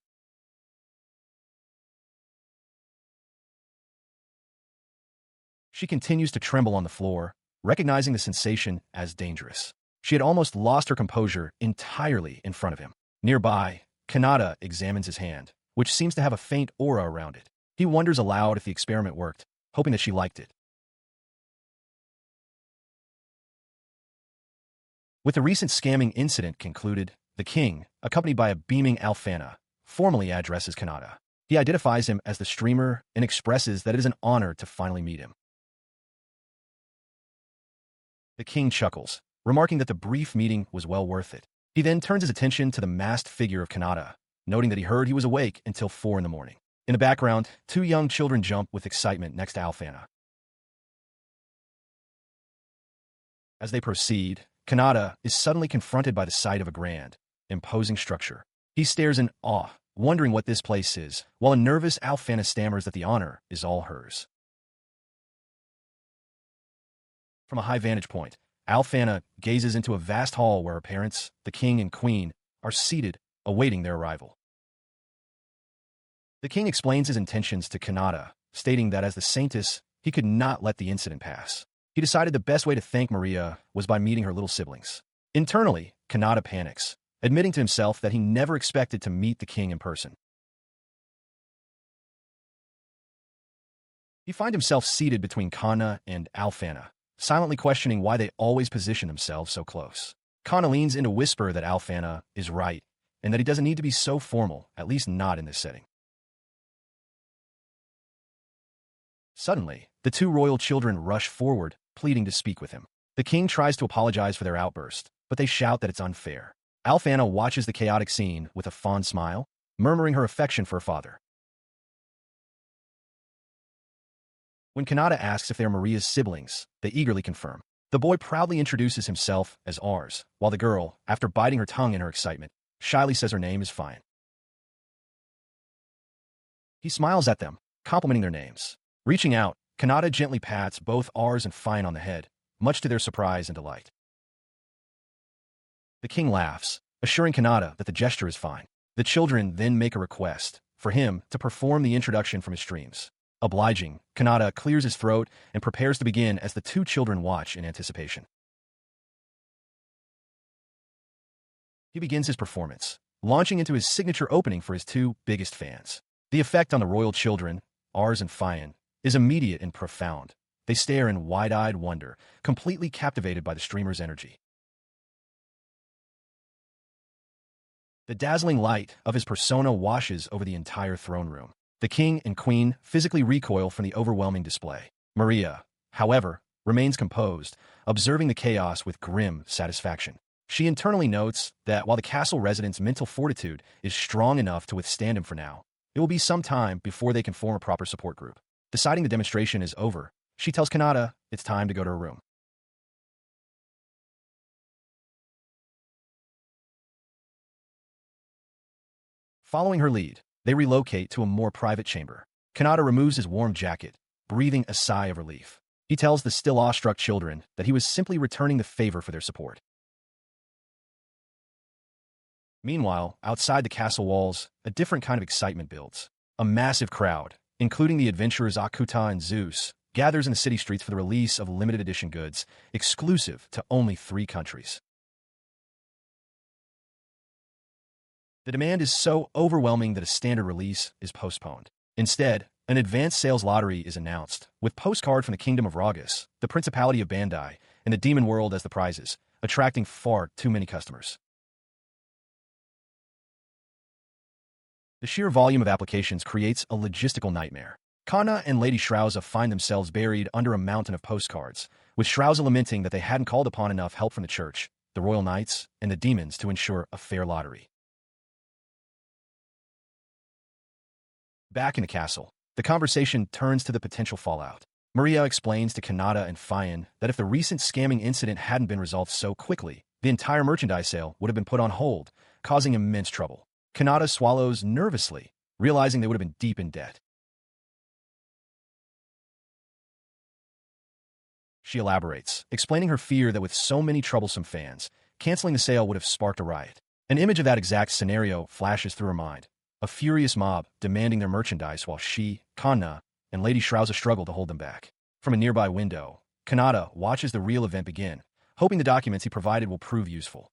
She continues to tremble on the floor, recognizing the sensation as dangerous. She had almost lost her composure entirely in front of him. Nearby, Kanata examines his hand, which seems to have a faint aura around it. He wonders aloud if the experiment worked, hoping that she liked it. With the recent scamming incident concluded, the king, accompanied by a beaming Alfana, formally addresses Kanata. He identifies him as the streamer and expresses that it is an honor to finally meet him. The king chuckles, remarking that the brief meeting was well worth it. He then turns his attention to the masked figure of Kanata, noting that he heard he was awake until 4 in the morning. In the background, 2 young children jump with excitement next to Alfana. As they proceed, Kanata is suddenly confronted by the sight of a grand, imposing structure. He stares in awe, wondering what this place is, while a nervous Alfana stammers that the honor is all hers. From a high vantage point, Alfana gazes into a vast hall where her parents, the king and queen, are seated, awaiting their arrival. The king explains his intentions to Kanata, stating that as the saintess, he could not let the incident pass. He decided the best way to thank Maria was by meeting her little siblings. Internally, Kanata panics, admitting to himself that he never expected to meet the king in person. He finds himself seated between Kana and Alfana, silently questioning why they always position themselves so close. Kana leans in to whisper that Alfana is right, and that he doesn't need to be so formal, at least not in this setting. Suddenly, the 2 royal children rush forward, pleading to speak with him. The king tries to apologize for their outburst, but they shout that it's unfair. Alfana watches the chaotic scene with a fond smile, murmuring her affection for her father. When Kanata asks if they are Maria's siblings, they eagerly confirm. The boy proudly introduces himself as ours, while the girl, after biting her tongue in her excitement, shyly says her name is Fine. He smiles at them, complimenting their names. Reaching out, Kanata gently pats both ours and Fine on the head, much to their surprise and delight. The king laughs, assuring Kanata that the gesture is fine. The children then make a request for him to perform the introduction from his streams. Obliging, Kanata clears his throat and prepares to begin as the 2 children watch in anticipation. He begins his performance, launching into his signature opening for his 2 biggest fans. The effect on the royal children, ours and Fine, is immediate and profound. They stare in wide-eyed wonder, completely captivated by the streamer's energy. The dazzling light of his persona washes over the entire throne room. The king and queen physically recoil from the overwhelming display. Maria, however, remains composed, observing the chaos with grim satisfaction. She internally notes that while the castle residents' mental fortitude is strong enough to withstand him for now, it will be some time before they can form a proper support group. Deciding the demonstration is over, she tells Kanata it's time to go to her room. Following her lead, they relocate to a more private chamber. Kanata removes his warm jacket, breathing a sigh of relief. He tells the still awestruck children that he was simply returning the favor for their support. Meanwhile, outside the castle walls, a different kind of excitement builds. A massive crowd, including the adventurers Akuta and Zeus, gathers in the city streets for the release of limited edition goods, exclusive to only 3 countries. The demand is so overwhelming that a standard release is postponed. Instead, an advanced sales lottery is announced, with postcard from the Kingdom of Ragas, the Principality of Bandai, and the Demon World as the prizes, attracting far too many customers. The sheer volume of applications creates a logistical nightmare. Kana and Lady Shrauza find themselves buried under a mountain of postcards, with Shrauza lamenting that they hadn't called upon enough help from the church, the royal knights, and the demons to ensure a fair lottery. Back in the castle, the conversation turns to the potential fallout. Maria explains to Kanata and Fine that if the recent scamming incident hadn't been resolved so quickly, the entire merchandise sale would have been put on hold, causing immense trouble. Kanata swallows nervously, realizing they would have been deep in debt. She elaborates, explaining her fear that with so many troublesome fans, canceling the sale would have sparked a riot. An image of that exact scenario flashes through her mind. A furious mob demanding their merchandise while she, Kanna, and Lady Shrauza struggle to hold them back. From a nearby window, Kanata watches the real event begin, hoping the documents he provided will prove useful.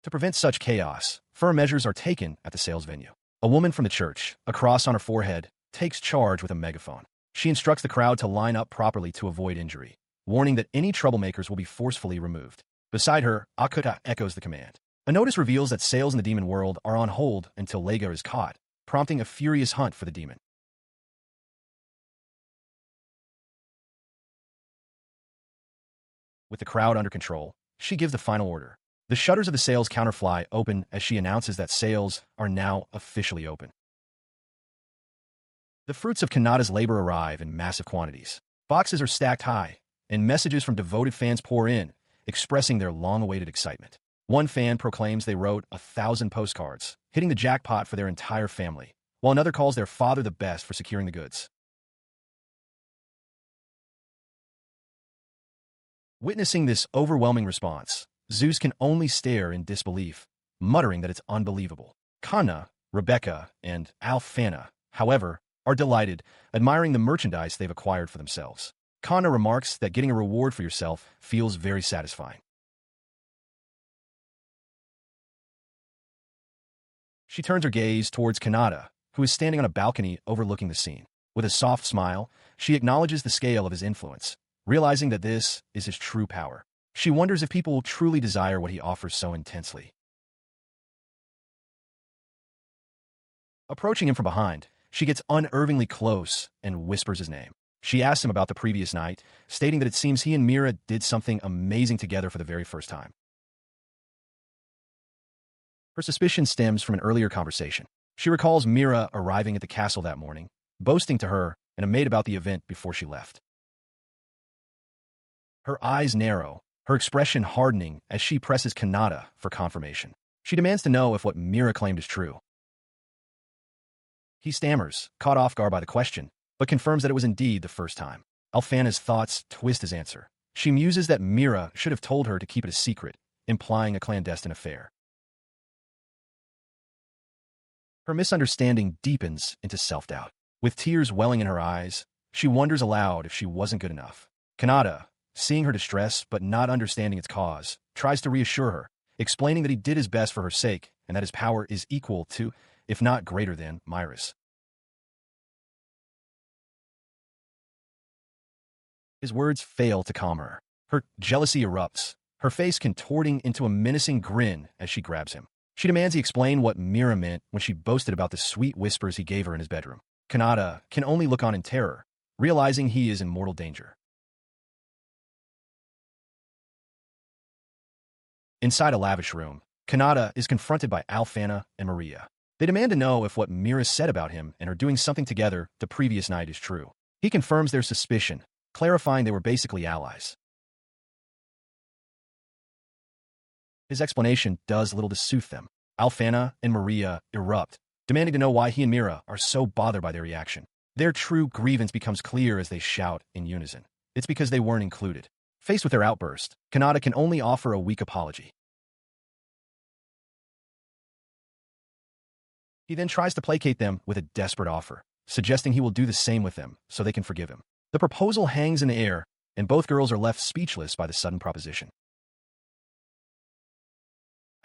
To prevent such chaos, firm measures are taken at the sales venue. A woman from the church, a cross on her forehead, takes charge with a megaphone. She instructs the crowd to line up properly to avoid injury, warning that any troublemakers will be forcefully removed. Beside her, Akuta echoes the command. A notice reveals that sales in the demon world are on hold until Lega is caught, prompting a furious hunt for the demon. With the crowd under control, she gives the final order. The shutters of the sales counter fly open as she announces that sales are now officially open. The fruits of Kanata's labor arrive in massive quantities. Boxes are stacked high, and messages from devoted fans pour in, expressing their long-awaited excitement. One fan proclaims they wrote 1,000 postcards, hitting the jackpot for their entire family, while another calls their father the best for securing the goods. Witnessing this overwhelming response, Zeus can only stare in disbelief, muttering that it's unbelievable. Kanna, Rebecca, and Alfana, however, are delighted, admiring the merchandise they've acquired for themselves. Kanna remarks that getting a reward for yourself feels very satisfying. She turns her gaze towards Kanata, who is standing on a balcony overlooking the scene. With a soft smile, she acknowledges the scale of his influence, realizing that this is his true power. She wonders if people truly desire what he offers so intensely. Approaching him from behind, she gets unnervingly close and whispers his name. She asks him about the previous night, stating that it seems he and Mira did something amazing together for the very first time. Her suspicion stems from an earlier conversation. She recalls Mira arriving at the castle that morning, boasting to her and a maid about the event before she left. Her eyes narrow, her expression hardening as she presses Kanata for confirmation. She demands to know if what Mira claimed is true. He stammers, caught off guard by the question, but confirms that it was indeed the first time. Alfana's thoughts twist his answer. She muses that Mira should have told her to keep it a secret, implying a clandestine affair. Her misunderstanding deepens into self-doubt. With tears welling in her eyes, she wonders aloud if she wasn't good enough. Kanata, seeing her distress but not understanding its cause, tries to reassure her, explaining that he did his best for her sake and that his power is equal to, if not greater than, Myra's. His words fail to calm her. Her jealousy erupts, her face contorting into a menacing grin as she grabs him. She demands he explain what Mira meant when she boasted about the sweet whispers he gave her in his bedroom. Kanata can only look on in terror, realizing he is in mortal danger. Inside a lavish room, Kanata is confronted by Alfana and Maria. They demand to know if what Mira said about him and her doing something together the previous night is true. He confirms their suspicion, clarifying they were basically allies. His explanation does little to soothe them. Alfana and Maria erupt, demanding to know why he and Mira are so bothered by their reaction. Their true grievance becomes clear as they shout in unison. It's because they weren't included. Faced with their outburst, Kanata can only offer a weak apology. He then tries to placate them with a desperate offer, suggesting he will do the same with them so they can forgive him. The proposal hangs in the air, and both girls are left speechless by the sudden proposition.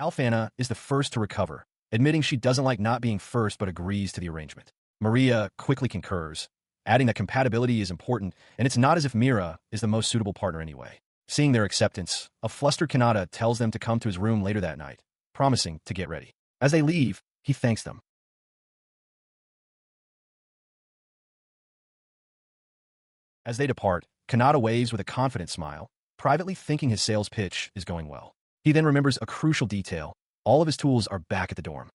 Alfana is the first to recover, admitting she doesn't like not being first but agrees to the arrangement. Maria quickly concurs, adding that compatibility is important and it's not as if Mira is the most suitable partner anyway. Seeing their acceptance, a flustered Kanata tells them to come to his room later that night, promising to get ready. As they leave, he thanks them. As they depart, Kanata waves with a confident smile, privately thinking his sales pitch is going well. He then remembers a crucial detail. All of his tools are back at the dorm.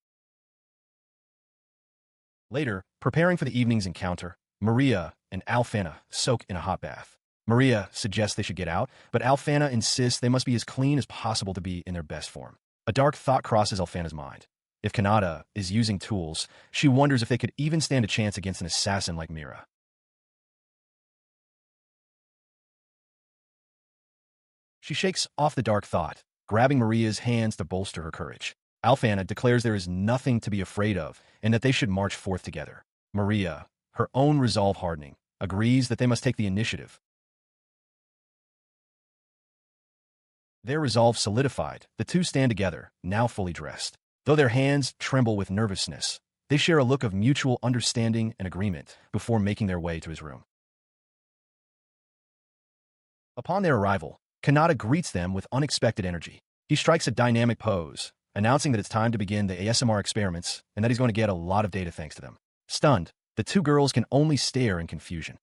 Later, preparing for the evening's encounter, Maria and Alfana soak in a hot bath. Maria suggests they should get out, but Alfana insists they must be as clean as possible to be in their best form. A dark thought crosses Alfana's mind. If Kanata is using tools, she wonders if they could even stand a chance against an assassin like Mira. She shakes off the dark thought, grabbing Maria's hands to bolster her courage. Alfana declares there is nothing to be afraid of and that they should march forth together. Maria, her own resolve hardening, agrees that they must take the initiative. Their resolve solidified, the two stand together, now fully dressed. Though their hands tremble with nervousness, they share a look of mutual understanding and agreement before making their way to his room. Upon their arrival, Kanata greets them with unexpected energy. He strikes a dynamic pose, announcing that it's time to begin the ASMR experiments and that he's going to get a lot of data thanks to them. Stunned, the two girls can only stare in confusion.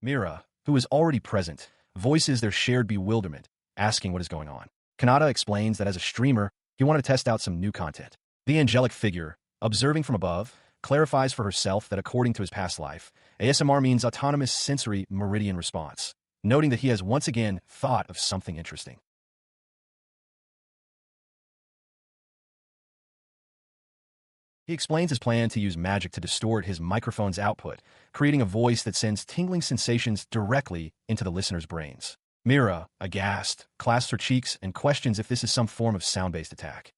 Mira, who is already present, voices their shared bewilderment, asking what is going on. Kanata explains that as a streamer, he wanted to test out some new content. The angelic figure, observing from above, clarifies for herself that according to his past life, ASMR means autonomous sensory meridian response, noting that he has once again thought of something interesting. He explains his plan to use magic to distort his microphone's output, creating a voice that sends tingling sensations directly into the listener's brains. Mira, aghast, clasps her cheeks and questions if this is some form of sound-based attack.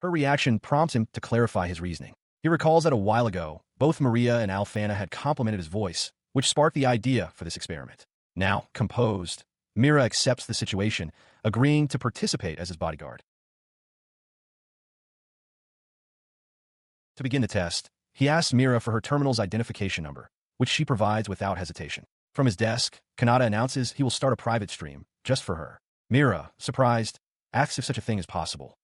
Her reaction prompts him to clarify his reasoning. He recalls that a while ago, both Maria and Alfana had complimented his voice, which sparked the idea for this experiment. Now, composed, Mira accepts the situation, agreeing to participate as his bodyguard. To begin the test, he asks Mira for her terminal's identification number, which she provides without hesitation. From his desk, Kanata announces he will start a private stream, just for her. Mira, surprised, asks if such a thing is possible.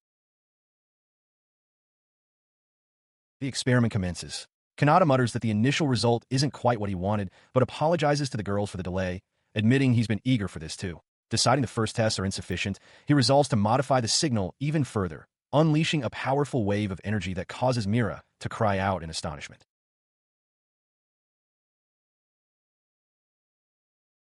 The experiment commences. Kanata mutters that the initial result isn't quite what he wanted, but apologizes to the girls for the delay, admitting he's been eager for this too. Deciding the first tests are insufficient, he resolves to modify the signal even further, unleashing a powerful wave of energy that causes Mira to cry out in astonishment.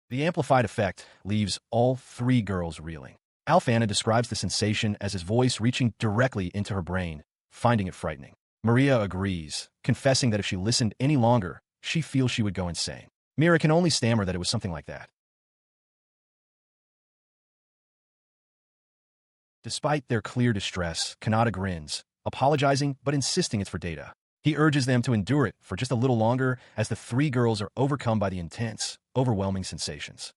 The amplified effect leaves all three girls reeling. Alfana describes the sensation as his voice reaching directly into her brain, finding it frightening. Maria agrees, confessing that if she listened any longer, she feels she would go insane. Mira can only stammer that it was something like that. Despite their clear distress, Kanata grins, apologizing but insisting it's for data. He urges them to endure it for just a little longer as the three girls are overcome by the intense, overwhelming sensations.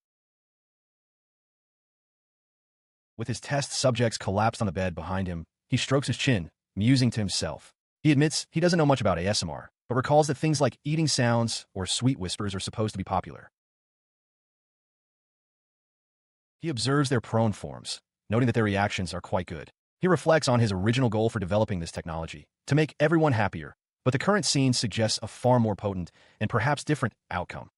With his test subjects collapsed on the bed behind him, he strokes his chin, musing to himself. He admits he doesn't know much about ASMR, but recalls that things like eating sounds or sweet whispers are supposed to be popular. He observes their prone forms, noting that their reactions are quite good. He reflects on his original goal for developing this technology, to make everyone happier, but the current scene suggests a far more potent and perhaps different outcome.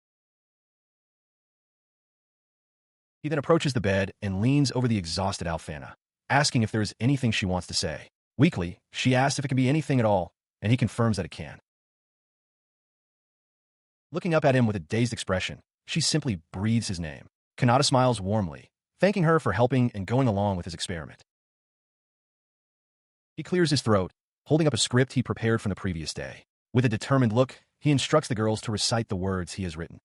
He then approaches the bed and leans over the exhausted Alfana, asking if there is anything she wants to say. Weakly, she asks if it can be anything at all, and he confirms that it can. Looking up at him with a dazed expression, she simply breathes his name. Kanata smiles warmly, thanking her for helping and going along with his experiment. He clears his throat, holding up a script he prepared from the previous day. With a determined look, he instructs the girls to recite the words he has written.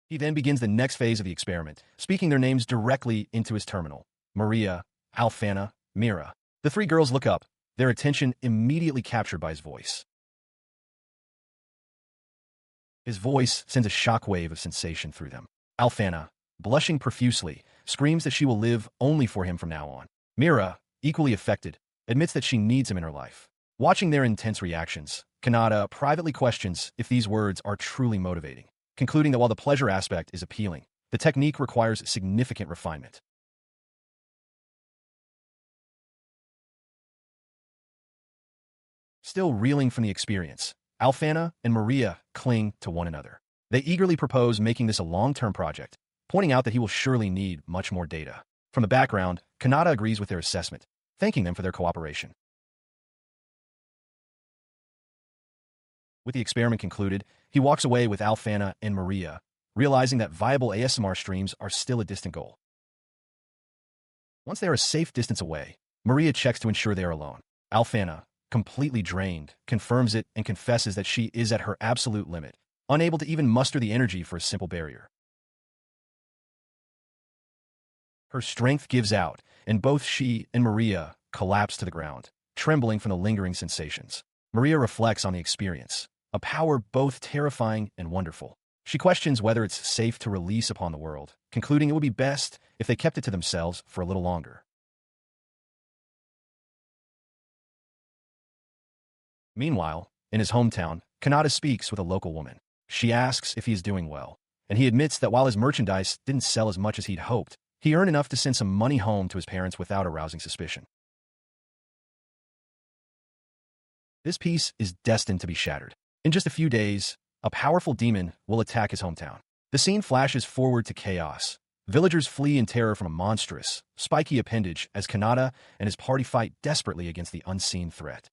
He then begins the next phase of the experiment, speaking their names directly into his terminal. Maria, Alfana, Mira. The three girls look up, their attention immediately captured by his voice. His voice sends a shockwave of sensation through them. Alfana, blushing profusely, screams that she will live only for him from now on. Mira, equally affected, admits that she needs him in her life. Watching their intense reactions, Kanata privately questions if these words are truly motivating, concluding that while the pleasure aspect is appealing, the technique requires significant refinement. Still reeling from the experience, Alfana and Maria cling to one another. They eagerly propose making this a long-term project, pointing out that he will surely need much more data. From the background, Kanata agrees with their assessment, thanking them for their cooperation. With the experiment concluded, he walks away with Alfana and Maria, realizing that viable ASMR streams are still a distant goal. Once they are a safe distance away, Maria checks to ensure they are alone. Alfana, completely drained, confirms it and confesses that she is at her absolute limit, unable to even muster the energy for a simple barrier. Her strength gives out, and both she and Maria collapse to the ground, trembling from the lingering sensations. Maria reflects on the experience, a power both terrifying and wonderful. She questions whether it's safe to release upon the world, concluding it would be best if they kept it to themselves for a little longer. Meanwhile, in his hometown, Kanata speaks with a local woman. She asks if he is doing well, and he admits that while his merchandise didn't sell as much as he'd hoped, he earned enough to send some money home to his parents without arousing suspicion. This peace is destined to be shattered. In just a few days, a powerful demon will attack his hometown. The scene flashes forward to chaos. Villagers flee in terror from a monstrous, spiky appendage as Kanata and his party fight desperately against the unseen threat.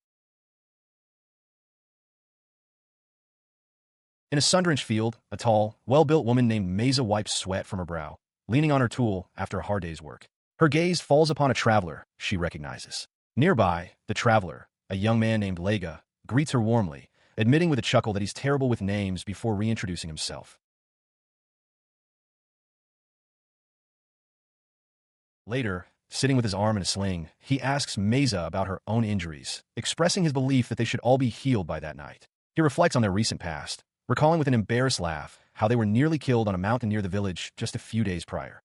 In a sun-drenched field, a tall, well-built woman named Mesa wipes sweat from her brow, leaning on her tool after a hard day's work. Her gaze falls upon a traveler she recognizes. Nearby, the traveler, a young man named Lega, greets her warmly, admitting with a chuckle that he's terrible with names before reintroducing himself. Later, sitting with his arm in a sling, he asks Mesa about her own injuries, expressing his belief that they should all be healed by that night. He reflects on their recent past, recalling with an embarrassed laugh how they were nearly killed on a mountain near the village just a few days prior.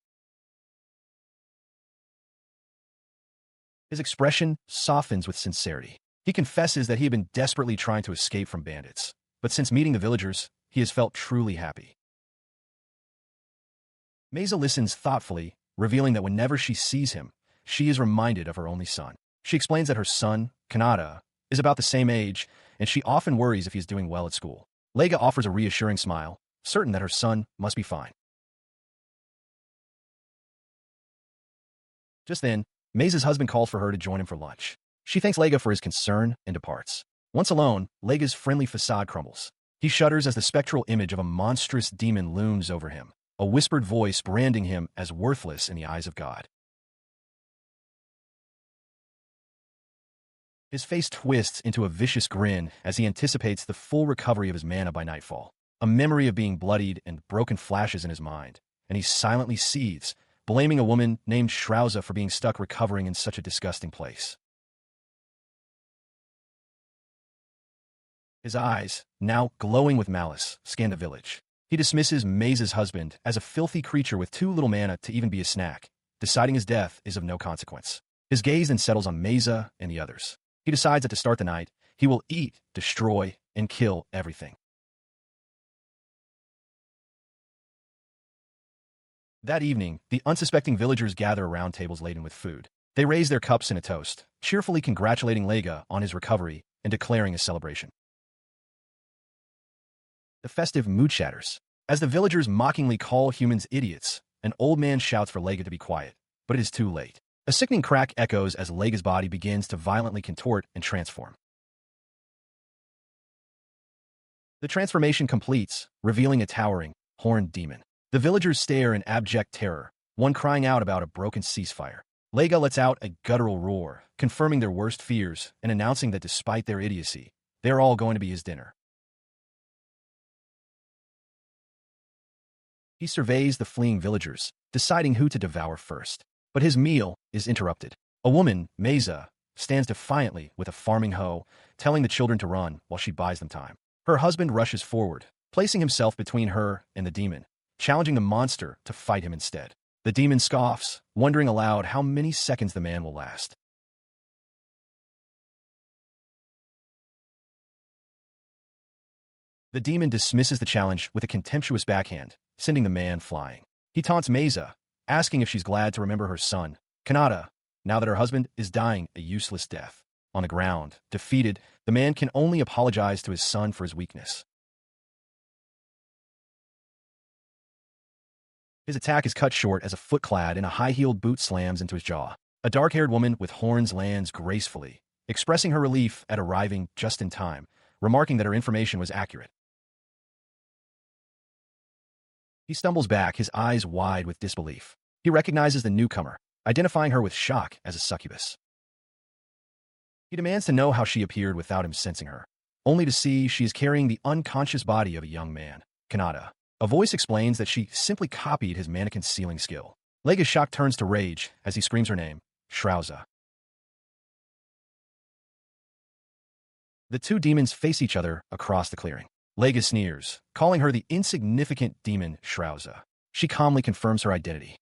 His expression softens with sincerity. He confesses that he had been desperately trying to escape from bandits, but since meeting the villagers, he has felt truly happy. Mesa listens thoughtfully, revealing that whenever she sees him, she is reminded of her only son. She explains that her son, Kanata, is about the same age, and she often worries if he is doing well at school. Lega offers a reassuring smile, certain that her son must be fine. Just then, Mesa's husband calls for her to join him for lunch. She thanks Lega for his concern and departs. Once alone, Lega's friendly facade crumbles. He shudders as the spectral image of a monstrous demon looms over him, a whispered voice branding him as worthless in the eyes of God. His face twists into a vicious grin as he anticipates the full recovery of his mana by nightfall. A memory of being bloodied and broken flashes in his mind, and he silently seethes, blaming a woman named Shrauza for being stuck recovering in such a disgusting place. His eyes, now glowing with malice, scan the village. He dismisses Mesa's husband as a filthy creature with too little mana to even be a snack, deciding his death is of no consequence. His gaze then settles on Mesa and the others. He decides that to start the night, he will eat, destroy, and kill everything. That evening, the unsuspecting villagers gather around tables laden with food. They raise their cups in a toast, cheerfully congratulating Lega on his recovery and declaring a celebration. The festive mood shatters. As the villagers mockingly call humans idiots, an old man shouts for Lega to be quiet, but it is too late. A sickening crack echoes as Lega's body begins to violently contort and transform. The transformation completes, revealing a towering, horned demon. The villagers stare in abject terror, one crying out about a broken ceasefire. Lega lets out a guttural roar, confirming their worst fears and announcing that despite their idiocy, they're all going to be his dinner. He surveys the fleeing villagers, deciding who to devour first. But his meal is interrupted. A woman, Mesa, stands defiantly with a farming hoe, telling the children to run while she buys them time. Her husband rushes forward, placing himself between her and the demon, challenging the monster to fight him instead. The demon scoffs, wondering aloud how many seconds the man will last. The demon dismisses the challenge with a contemptuous backhand, sending the man flying. He taunts Mesa, asking if she's glad to remember her son, Kanata, now that her husband is dying a useless death. On the ground, defeated, the man can only apologize to his son for his weakness. His attack is cut short as a foot-clad in a high-heeled boot slams into his jaw. A dark-haired woman with horns lands gracefully, expressing her relief at arriving just in time, remarking that her information was accurate. He stumbles back, his eyes wide with disbelief. He recognizes the newcomer, identifying her with shock as a succubus. He demands to know how she appeared without him sensing her, only to see she is carrying the unconscious body of a young man, Kanata. A voice explains that she simply copied his mannequin sealing skill. Lega's shock turns to rage as he screams her name, Shrauza. The two demons face each other across the clearing. Lega sneers, calling her the insignificant demon Shrauza. She calmly confirms her identity.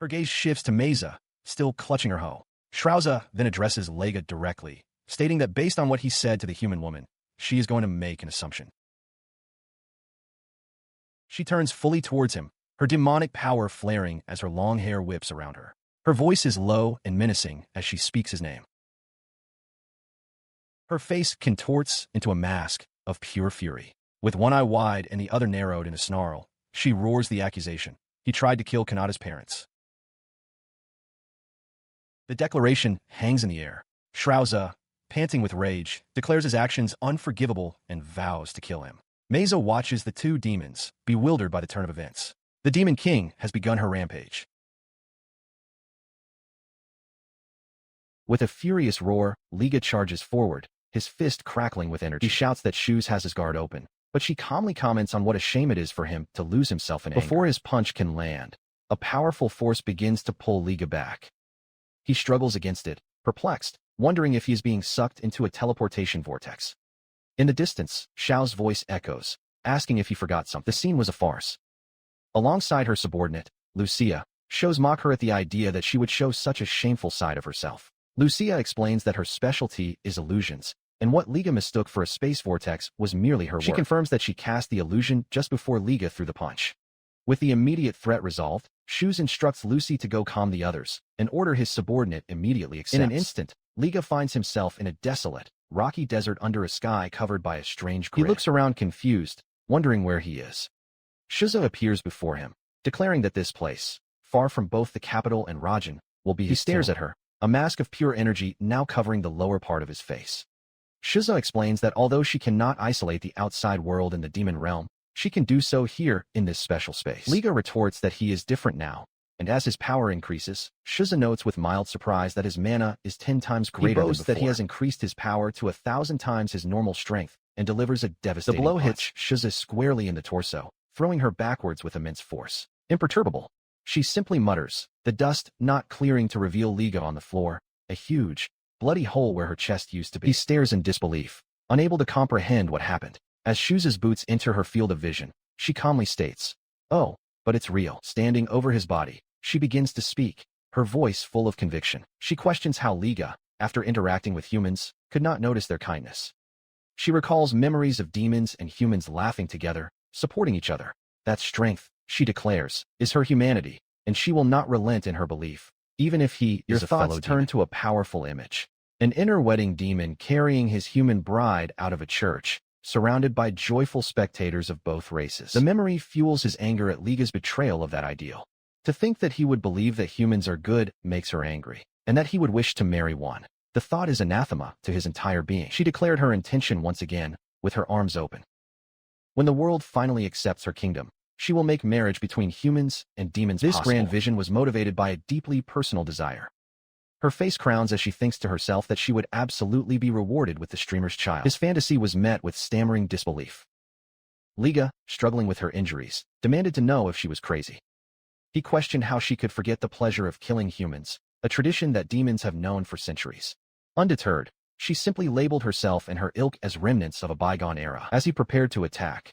Her gaze shifts to Meza, still clutching her hoe. Shrauza then addresses Lega directly, stating that based on what he said to the human woman, she is going to make an assumption. She turns fully towards him, her demonic power flaring as her long hair whips around her. Her voice is low and menacing as she speaks his name. Her face contorts into a mask of pure fury. With one eye wide and the other narrowed in a snarl, she roars the accusation. He tried to kill Kanata's parents. The declaration hangs in the air. Shrauza, panting with rage, declares his actions unforgivable and vows to kill him. Meza watches the two demons, bewildered by the turn of events. The Demon King has begun her rampage. With a furious roar, Lega charges forward, his fist crackling with energy. He shouts that Shoes has his guard open, but she calmly comments on what a shame it is for him to lose himself in anger. Before his punch can land, a powerful force begins to pull Lega back. He struggles against it, perplexed, wondering if he is being sucked into a teleportation vortex. In the distance, Xiao's voice echoes, asking if he forgot something. The scene was a farce. Alongside her subordinate, Lucia, shows mock her at the idea that she would show such a shameful side of herself. Lucia explains that her specialty is illusions, and what Lega mistook for a space vortex was merely her work. She confirms that she cast the illusion just before Lega threw the punch. With the immediate threat resolved, Shoes instructs Lucy to go calm the others, an order his subordinate immediately accepts. In an instant, Lega finds himself in a desolate, rocky desert under a sky covered by a strange grid. He looks around confused, wondering where he is. Shiza appears before him, declaring that this place, far from both the capital and Rajan, will be his. He stares at her, a mask of pure energy now covering the lower part of his face. Shiza explains that although she cannot isolate the outside world in the demon realm, she can do so here in this special space. Lega retorts that he is different now, and as his power increases, Shiza notes with mild surprise that his mana is 10 times greater than before. He boasts that he has increased his power to 1,000 times his normal strength and delivers a devastating punch. The blow hits Shiza squarely in the torso, throwing her backwards with immense force. Imperturbable, she simply mutters, the dust not clearing to reveal Lega on the floor, a huge, bloody hole where her chest used to be. He stares in disbelief, unable to comprehend what happened. As Shoes' boots enter her field of vision, she calmly states, "Oh, but it's real." Standing over his body, she begins to speak, her voice full of conviction. She questions how Lega, after interacting with humans, could not notice their kindness. She recalls memories of demons and humans laughing together, supporting each other. That strength, she declares, is her humanity, and she will not relent in her belief, even if he is a fellow demon. Your thoughts turn to a powerful image. An inner wedding demon carrying his human bride out of a church, surrounded by joyful spectators of both races. The memory fuels his anger at Lega's betrayal of that ideal. To think that he would believe that humans are good makes her angry, and that he would wish to marry one. The thought is anathema to his entire being. She declared her intention once again, with her arms open. When the world finally accepts her kingdom, she will make marriage between humans and demons possible. This grand vision was motivated by a deeply personal desire. Her face crowns as she thinks to herself that she would absolutely be rewarded with the streamer's child. His fantasy was met with stammering disbelief. Lega, struggling with her injuries, demanded to know if she was crazy. He questioned how she could forget the pleasure of killing humans, a tradition that demons have known for centuries. Undeterred, she simply labeled herself and her ilk as remnants of a bygone era. As he prepared to attack,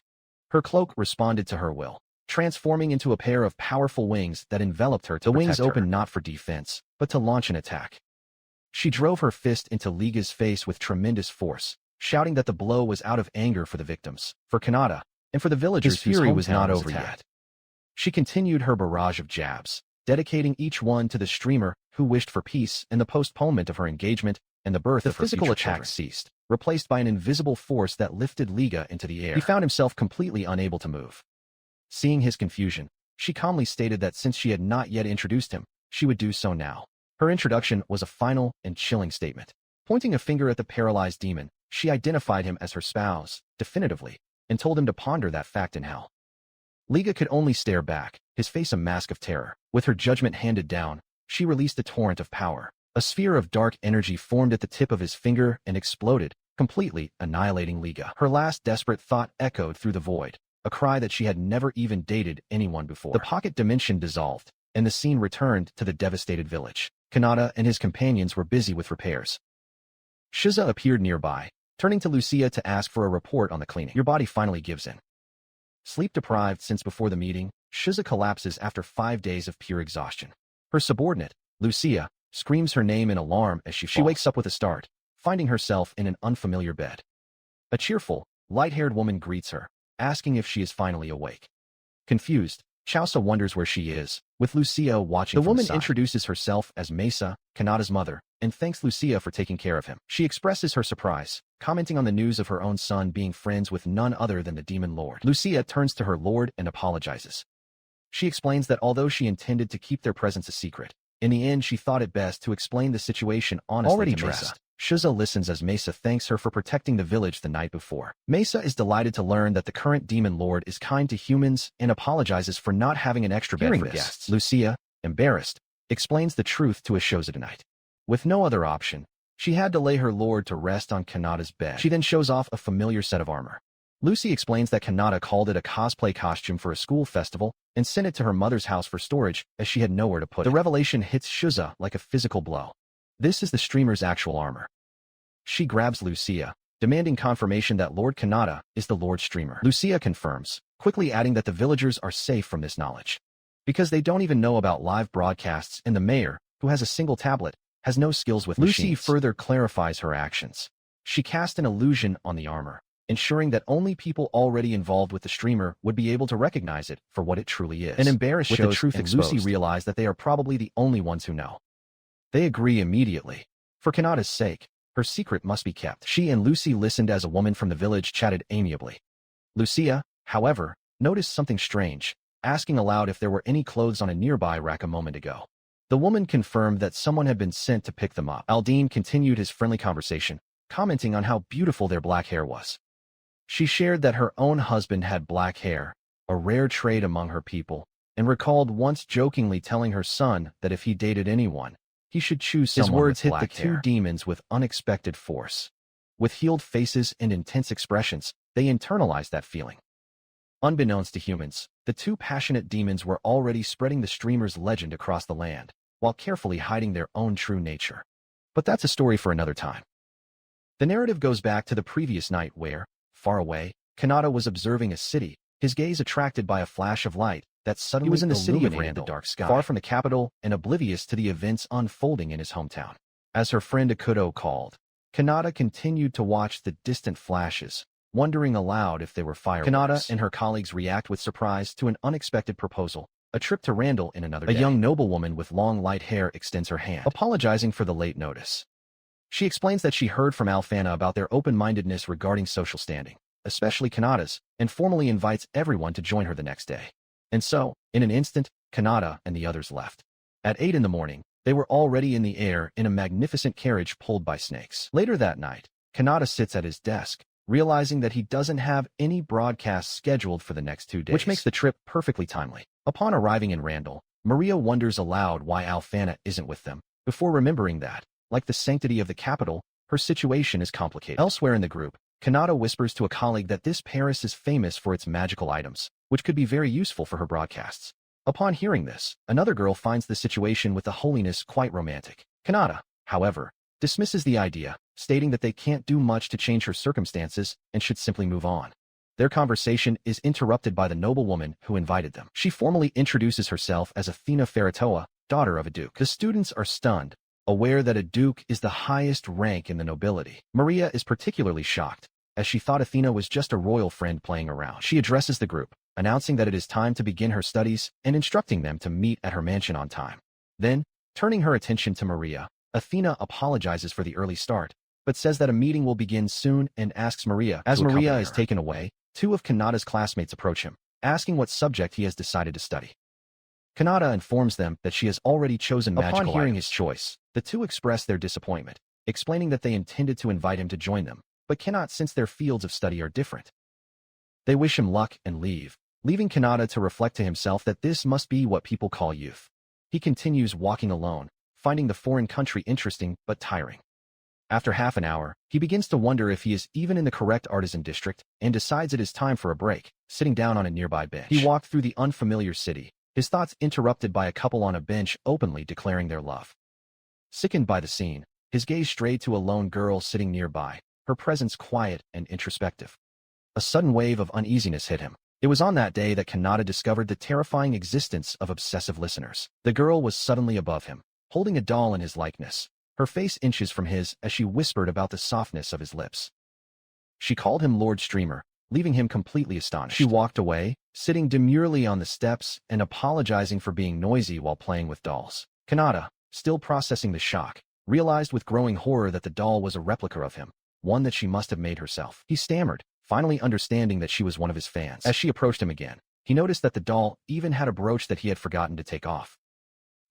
her cloak responded to her will, transforming into a pair of powerful wings that enveloped her. The wings opened not for defense, but to launch an attack. She drove her fist into Lega's face with tremendous force, shouting that the blow was out of anger for the victims, for Kanata, and for the villagers whose fury was not over yet. She continued her barrage of jabs, dedicating each one to the streamer who wished for peace and the postponement of her engagement and the birth of her future children. The physical attack ceased, replaced by an invisible force that lifted Lega into the air. He found himself completely unable to move. Seeing his confusion, she calmly stated that since she had not yet introduced him, she would do so now. Her introduction was a final and chilling statement. Pointing a finger at the paralyzed demon, she identified him as her spouse, definitively, and told him to ponder that fact in hell. Liga could only stare back, his face a mask of terror. With her judgment handed down, she released a torrent of power. A sphere of dark energy formed at the tip of his finger and exploded, completely annihilating Liga. Her last desperate thought echoed through the void, a cry that she had never even dated anyone before. The pocket dimension dissolved, and the scene returned to the devastated village. Kanata and his companions were busy with repairs. Shiza appeared nearby, turning to Lucia to ask for a report on the cleaning. Your body finally gives in. Sleep-deprived since before the meeting, Shiza collapses after 5 days of pure exhaustion. Her subordinate, Lucia, screams her name in alarm as she wakes up with a start, finding herself in an unfamiliar bed. A cheerful, light-haired woman greets her, asking if she is finally awake. Confused, Chausa wonders where she is, with Lucia watching from the side. The woman introduces herself as Mesa, Kanata's mother, and thanks Lucia for taking care of him. She expresses her surprise, commenting on the news of her own son being friends with none other than the demon lord. Lucia turns to her lord and apologizes. She explains that although she intended to keep their presence a secret, in the end she thought it best to explain the situation honestly to Mesa. Shiza listens as Mesa thanks her for protecting the village the night before. Mesa is delighted to learn that the current demon lord is kind to humans and apologizes for not having an extra bed for guests. Lucia, embarrassed, explains the truth to Ashoza tonight. With no other option, she had to lay her lord to rest on Kanata's bed. She then shows off a familiar set of armor. Lucy explains that Kanata called it a cosplay costume for a school festival and sent it to her mother's house for storage as she had nowhere to put it. The revelation hits Shiza like a physical blow. This is the streamer's actual armor. She grabs Lucia, demanding confirmation that Lord Kanata is the Lord Streamer. Lucia confirms, quickly adding that the villagers are safe from this knowledge. Because they don't even know about live broadcasts and the mayor, who has a single tablet, has no skills with machines. Lucy further clarifies her actions. She cast an illusion on the armor, ensuring that only people already involved with the streamer would be able to recognize it for what it truly is. An embarrassed with the truth exposed, Lucy realized that they are probably the only ones who know. They agree immediately. For Kanata's sake, her secret must be kept. She and Lucy listened as a woman from the village chatted amiably. Lucia, however, noticed something strange, asking aloud if there were any clothes on a nearby rack a moment ago. The woman confirmed that someone had been sent to pick them up. Aldine continued his friendly conversation, commenting on how beautiful their black hair was. She shared that her own husband had black hair, a rare trait among her people, and recalled once jokingly telling her son that if he dated anyone, he should choose someone with black hair. His words hit the two demons with unexpected force. With healed faces and intense expressions, they internalized that feeling. Unbeknownst to humans, the two passionate demons were already spreading the streamer's legend across the land, while carefully hiding their own true nature. But that's a story for another time. The narrative goes back to the previous night where, far away, Kanata was observing a city, his gaze attracted by a flash of light that suddenly was in the city of Randall, the dark sky, far from the capital and oblivious to the events unfolding in his hometown. As her friend Akuto called, Kanata continued to watch the distant flashes, wondering aloud if they were fireworks. Kanata and her colleagues react with surprise to an unexpected proposal, a trip to Randall in another day. A young noblewoman with long light hair extends her hand, apologizing for the late notice. She explains that she heard from Alfana about their open-mindedness regarding social standing, especially Kanata's, and formally invites everyone to join her the next day. And so, in an instant, Kanata and the others left. At 8 in the morning, they were already in the air in a magnificent carriage pulled by snakes. Later that night, Kanata sits at his desk, realizing that he doesn't have any broadcasts scheduled for the next 2 days, which makes the trip perfectly timely. Upon arriving in Randall, Maria wonders aloud why Alfana isn't with them, before remembering that, like the sanctity of the capital, her situation is complicated. Elsewhere in the group, Kanata whispers to a colleague that this Paris is famous for its magical items, which could be very useful for her broadcasts. Upon hearing this, another girl finds the situation with the holiness quite romantic. Kanata, however, dismisses the idea, stating that they can't do much to change her circumstances and should simply move on. Their conversation is interrupted by the noblewoman who invited them. She formally introduces herself as Athena Ferratoa, daughter of a duke. The students are stunned, aware that a duke is the highest rank in the nobility. Maria is particularly shocked, as she thought Athena was just a royal friend playing around. She addresses the group, announcing that it is time to begin her studies and instructing them to meet at her mansion on time. Then, turning her attention to Maria, Athena apologizes for the early start, but says that a meeting will begin soon and asks Maria to accompany her. As Maria is taken away, 2 of Kanata's classmates approach him, asking what subject he has decided to study. Kanata informs them that she has already chosen magical items. Upon hearing his choice, the 2 express their disappointment, explaining that they intended to invite him to join them, but cannot since their fields of study are different. They wish him luck and leave, leaving Kanata to reflect to himself that this must be what people call youth. He continues walking alone, finding the foreign country interesting but tiring. After half an hour, he begins to wonder if he is even in the correct artisan district and decides it is time for a break, sitting down on a nearby bench. He walked through the unfamiliar city, his thoughts interrupted by a couple on a bench openly declaring their love. Sickened by the scene, his gaze strayed to a lone girl sitting nearby, her presence quiet and introspective. A sudden wave of uneasiness hit him. It was on that day that Kanata discovered the terrifying existence of obsessive listeners. The girl was suddenly above him, holding a doll in his likeness, her face inches from his as she whispered about the softness of his lips. She called him Lord Streamer, leaving him completely astonished. She walked away, sitting demurely on the steps and apologizing for being noisy while playing with dolls. Kanata, still processing the shock, realized with growing horror that the doll was a replica of him, one that she must have made herself. He stammered, finally understanding that she was one of his fans. As she approached him again, he noticed that the doll even had a brooch that he had forgotten to take off.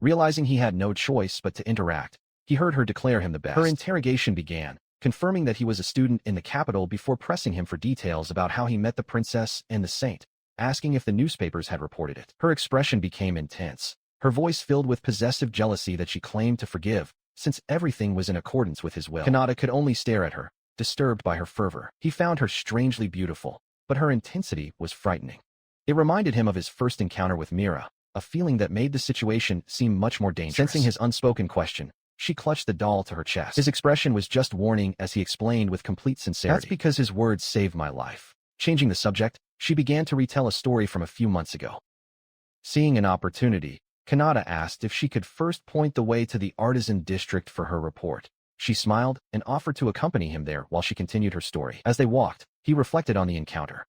Realizing he had no choice but to interact, he heard her declare him the best. Her interrogation began, confirming that he was a student in the capital before pressing him for details about how he met the princess and the saint, asking if the newspapers had reported it. Her expression became intense, her voice filled with possessive jealousy that she claimed to forgive, since everything was in accordance with his will. Kanata could only stare at her, disturbed by her fervor. He found her strangely beautiful, but her intensity was frightening. It reminded him of his first encounter with Mira, a feeling that made the situation seem much more dangerous. Sensing his unspoken question, she clutched the doll to her chest. His expression was just warning as he explained with complete sincerity. That's because his words saved my life. Changing the subject, she began to retell a story from a few months ago. Seeing an opportunity, Kanata asked if she could first point the way to the artisan district for her report. She smiled and offered to accompany him there while she continued her story. As they walked, he reflected on the encounter.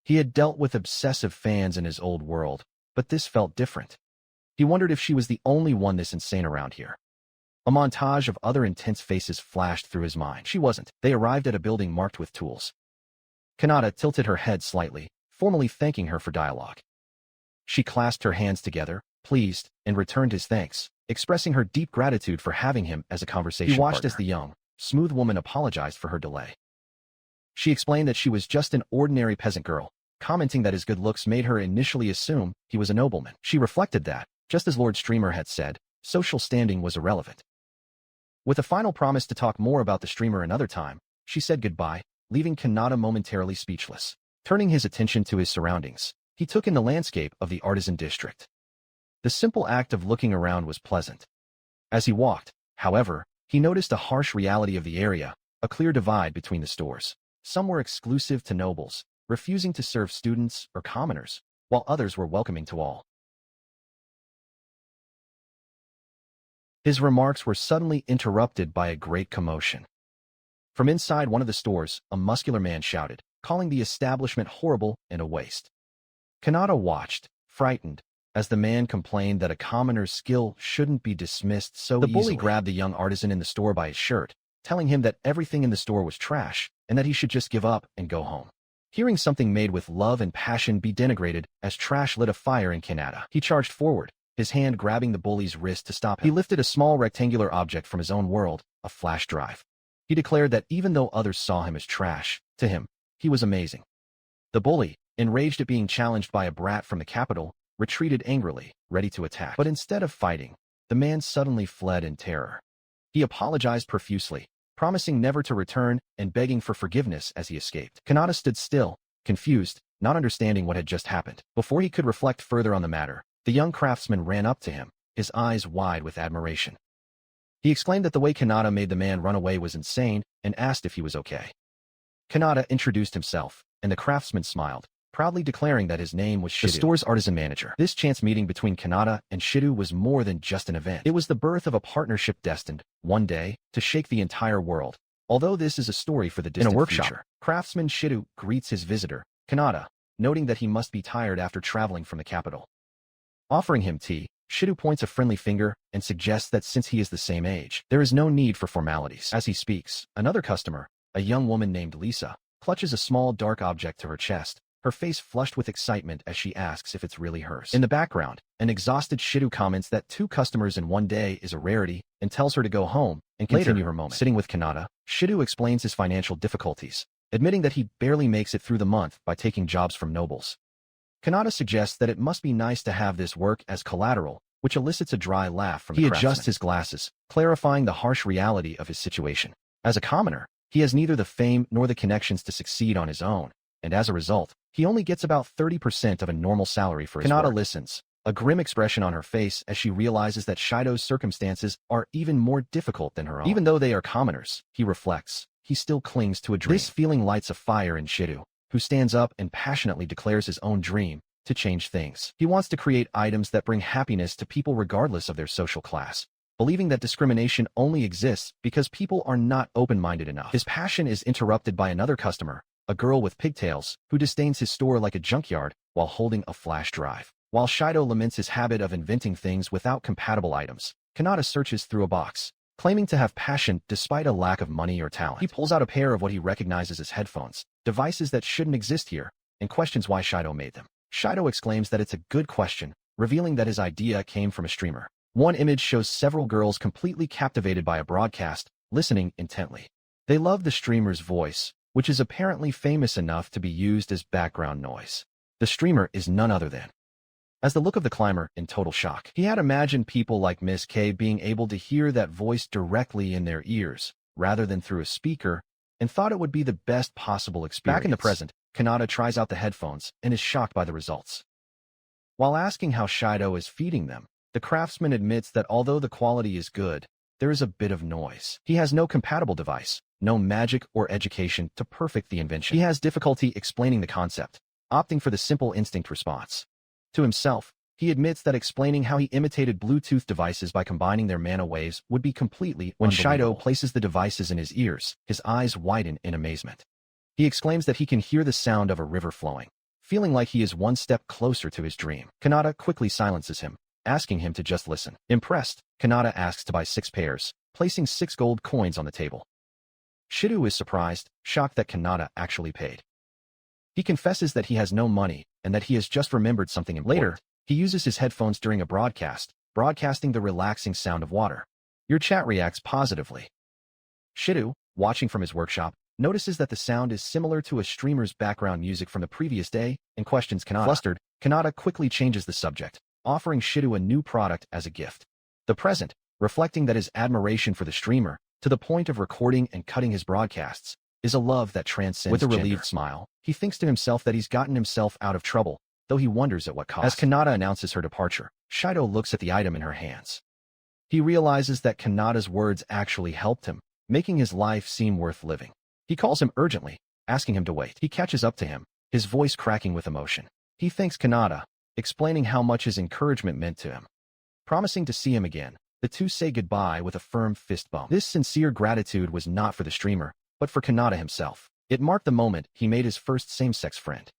He had dealt with obsessive fans in his old world, but this felt different. He wondered if she was the only one this insane around here. A montage of other intense faces flashed through his mind. She wasn't. They arrived at a building marked with tools. Kanata tilted her head slightly, formally thanking her for dialogue. She clasped her hands together, pleased, and returned his thanks, expressing her deep gratitude for having him as a conversation partner. He watched as the young, smooth woman apologized for her delay. She explained that she was just an ordinary peasant girl, commenting that his good looks made her initially assume he was a nobleman. She reflected that, just as Lord Streamer had said, social standing was irrelevant. With a final promise to talk more about the streamer another time, she said goodbye, leaving Kanata momentarily speechless. Turning his attention to his surroundings, he took in the landscape of the artisan district. The simple act of looking around was pleasant. As he walked, however, he noticed a harsh reality of the area, a clear divide between the stores. Some were exclusive to nobles, refusing to serve students or commoners, while others were welcoming to all. His remarks were suddenly interrupted by a great commotion. From inside one of the stores, a muscular man shouted, calling the establishment horrible and a waste. Kanata watched, frightened, as the man complained that a commoner's skill shouldn't be dismissed so easily. The bully grabbed the young artisan in the store by his shirt, telling him that everything in the store was trash and that he should just give up and go home. Hearing something made with love and passion be denigrated as trash lit a fire in Kanata, he charged forward, his hand grabbing the bully's wrist to stop him. He lifted a small rectangular object from his own world, a flash drive. He declared that even though others saw him as trash, to him, he was amazing. The bully, enraged at being challenged by a brat from the capital, retreated angrily, ready to attack. But instead of fighting, the man suddenly fled in terror. He apologized profusely, promising never to return and begging for forgiveness as he escaped. Kanata stood still, confused, not understanding what had just happened. Before he could reflect further on the matter, the young craftsman ran up to him, his eyes wide with admiration. He exclaimed that the way Kanata made the man run away was insane and asked if he was okay. Kanata introduced himself, and the craftsman smiled, proudly declaring that his name was Shidu, the store's artisan manager. This chance meeting between Kanata and Shidu was more than just an event. It was the birth of a partnership destined, one day, to shake the entire world. Although this is a story for the distant future. In a workshop, craftsman Shidu greets his visitor, Kanata, noting that he must be tired after traveling from the capital. Offering him tea, Shidu points a friendly finger and suggests that since he is the same age, there is no need for formalities. As he speaks, another customer, a young woman named Lisa, clutches a small dark object to her chest, her face flushed with excitement as she asks if it's really hers. In the background, an exhausted Shidu comments that 2 customers in one day is a rarity and tells her to go home and continue her moment. Sitting with Kanata, Shidu explains his financial difficulties, admitting that he barely makes it through the month by taking jobs from nobles. Kanata suggests that it must be nice to have this work as collateral, which elicits a dry laugh from the craftsman. He adjusts his glasses, clarifying the harsh reality of his situation. As a commoner, he has neither the fame nor the connections to succeed on his own, and as a result, he only gets about 30% of a normal salary for his work. Kanata listens, a grim expression on her face as she realizes that Shido's circumstances are even more difficult than her own. Even though they are commoners, he reflects, he still clings to a dream. This feeling lights a fire in Shido, who stands up and passionately declares his own dream to change things. He wants to create items that bring happiness to people regardless of their social class, believing that discrimination only exists because people are not open-minded enough. His passion is interrupted by another customer, a girl with pigtails, who disdains his store like a junkyard while holding a flash drive. While Shido laments his habit of inventing things without compatible items, Kanata searches through a box, claiming to have passion despite a lack of money or talent. He pulls out a pair of what he recognizes as headphones, devices that shouldn't exist here, and questions why Shido made them. Shido exclaims that it's a good question, revealing that his idea came from a streamer. One image shows several girls completely captivated by a broadcast, listening intently. They love the streamer's voice, which is apparently famous enough to be used as background noise. The streamer is none other than. As the look of the climber in total shock, he had imagined people like Miss K being able to hear that voice directly in their ears, rather than through a speaker, and thought it would be the best possible experience. Back in the present, Kanata tries out the headphones and is shocked by the results. While asking how Shido is feeding them, the craftsman admits that although the quality is good, there is a bit of noise. He has no compatible device, no magic or education to perfect the invention. He has difficulty explaining the concept, opting for the simple instinct response. To himself, he admits that explaining how he imitated Bluetooth devices by combining their mana waves would be completely When Shido places the devices in his ears, his eyes widen in amazement. He exclaims that he can hear the sound of a river flowing, feeling like he is one step closer to his dream. Kanata quickly silences him, asking him to just listen. Impressed, Kanata asks to buy 6 pairs, placing 6 gold coins on the table. Shido is surprised, shocked that Kanata actually paid. He confesses that he has no money and that he has just remembered something important. Later, he uses his headphones during a broadcast, broadcasting the relaxing sound of water. Your chat reacts positively. Shido, watching from his workshop, notices that the sound is similar to a streamer's background music from the previous day and questions Kanata. Flustered, Kanata quickly changes the subject, offering Shido a new product as a gift. The present, reflecting that his admiration for the streamer, to the point of recording and cutting his broadcasts, is a love that transcends With a relieved smile, he thinks to himself that he's gotten himself out of trouble, though he wonders at what cost. As Kanata announces her departure, Shido looks at the item in her hands. He realizes that Kanata's words actually helped him, making his life seem worth living. He calls him urgently, asking him to wait. He catches up to him, his voice cracking with emotion. He thanks Kanata, explaining how much his encouragement meant to him. Promising to see him again, the two say goodbye with a firm fist bump. This sincere gratitude was not for the streamer, but for Kanata himself. It marked the moment he made his first same-sex friend.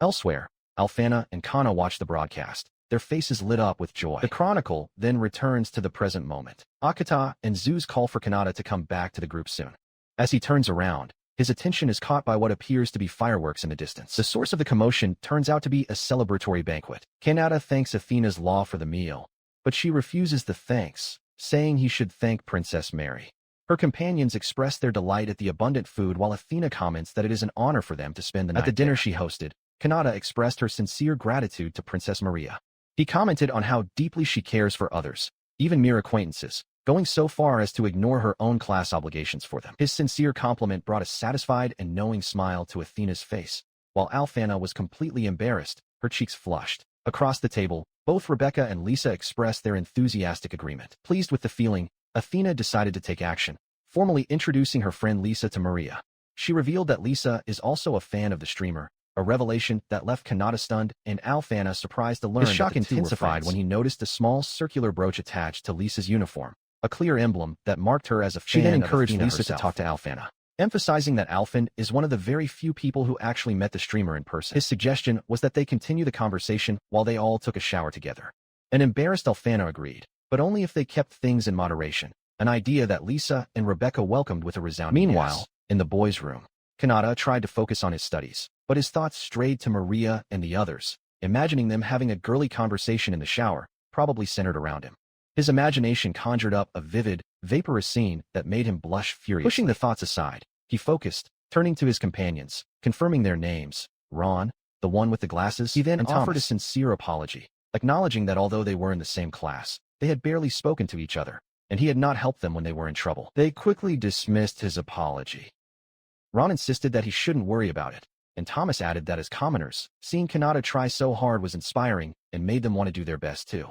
Elsewhere, Alfana and Kana watch the broadcast, their faces lit up with joy. The chronicle then returns to the present moment. Akata and Zeus call for Kanata to come back to the group soon. As he turns around, his attention is caught by what appears to be fireworks in the distance. The source of the commotion turns out to be a celebratory banquet. Kanata thanks Athena's law for the meal, but she refuses the thanks, saying he should thank Princess Mary. Her companions express their delight at the abundant food while Athena comments that it is an honor for them to spend the night. At the dinner she hosted, Kanata expressed her sincere gratitude to Princess Maria. He commented on how deeply she cares for others, even mere acquaintances, going so far as to ignore her own class obligations for them. His sincere compliment brought a satisfied and knowing smile to Athena's face, while Alfana was completely embarrassed, her cheeks flushed. Across the table, both Rebecca and Lisa expressed their enthusiastic agreement. Pleased with the feeling, Athena decided to take action, formally introducing her friend Lisa to Maria. She revealed that Lisa is also a fan of the streamer, a revelation that left Kanata stunned and Alfana surprised to learn. His shock intensified when he noticed a small circular brooch attached to Lisa's uniform, a clear emblem that marked her as a fan. She then encouraged Lisa to talk to Alfana, emphasizing that Alfan is one of the very few people who actually met the streamer in person. His suggestion was that they continue the conversation while they all took a shower together. An embarrassed Alfana agreed, but only if they kept things in moderation, an idea that Lisa and Rebecca welcomed with a resounding Meanwhile, yes. In the boys' room, Kanata tried to focus on his studies, but his thoughts strayed to Maria and the others, imagining them having a girly conversation in the shower, probably centered around him. His imagination conjured up a vivid, vaporous scene that made him blush furiously. Pushing the thoughts aside, he focused, turning to his companions, confirming their names, Ron, the one with the glasses. He then offered a sincere apology, acknowledging that although they were in the same class, they had barely spoken to each other, and he had not helped them when they were in trouble. They quickly dismissed his apology. Ron insisted that he shouldn't worry about it, and Thomas added that as commoners, seeing Kanata try so hard was inspiring and made them want to do their best too.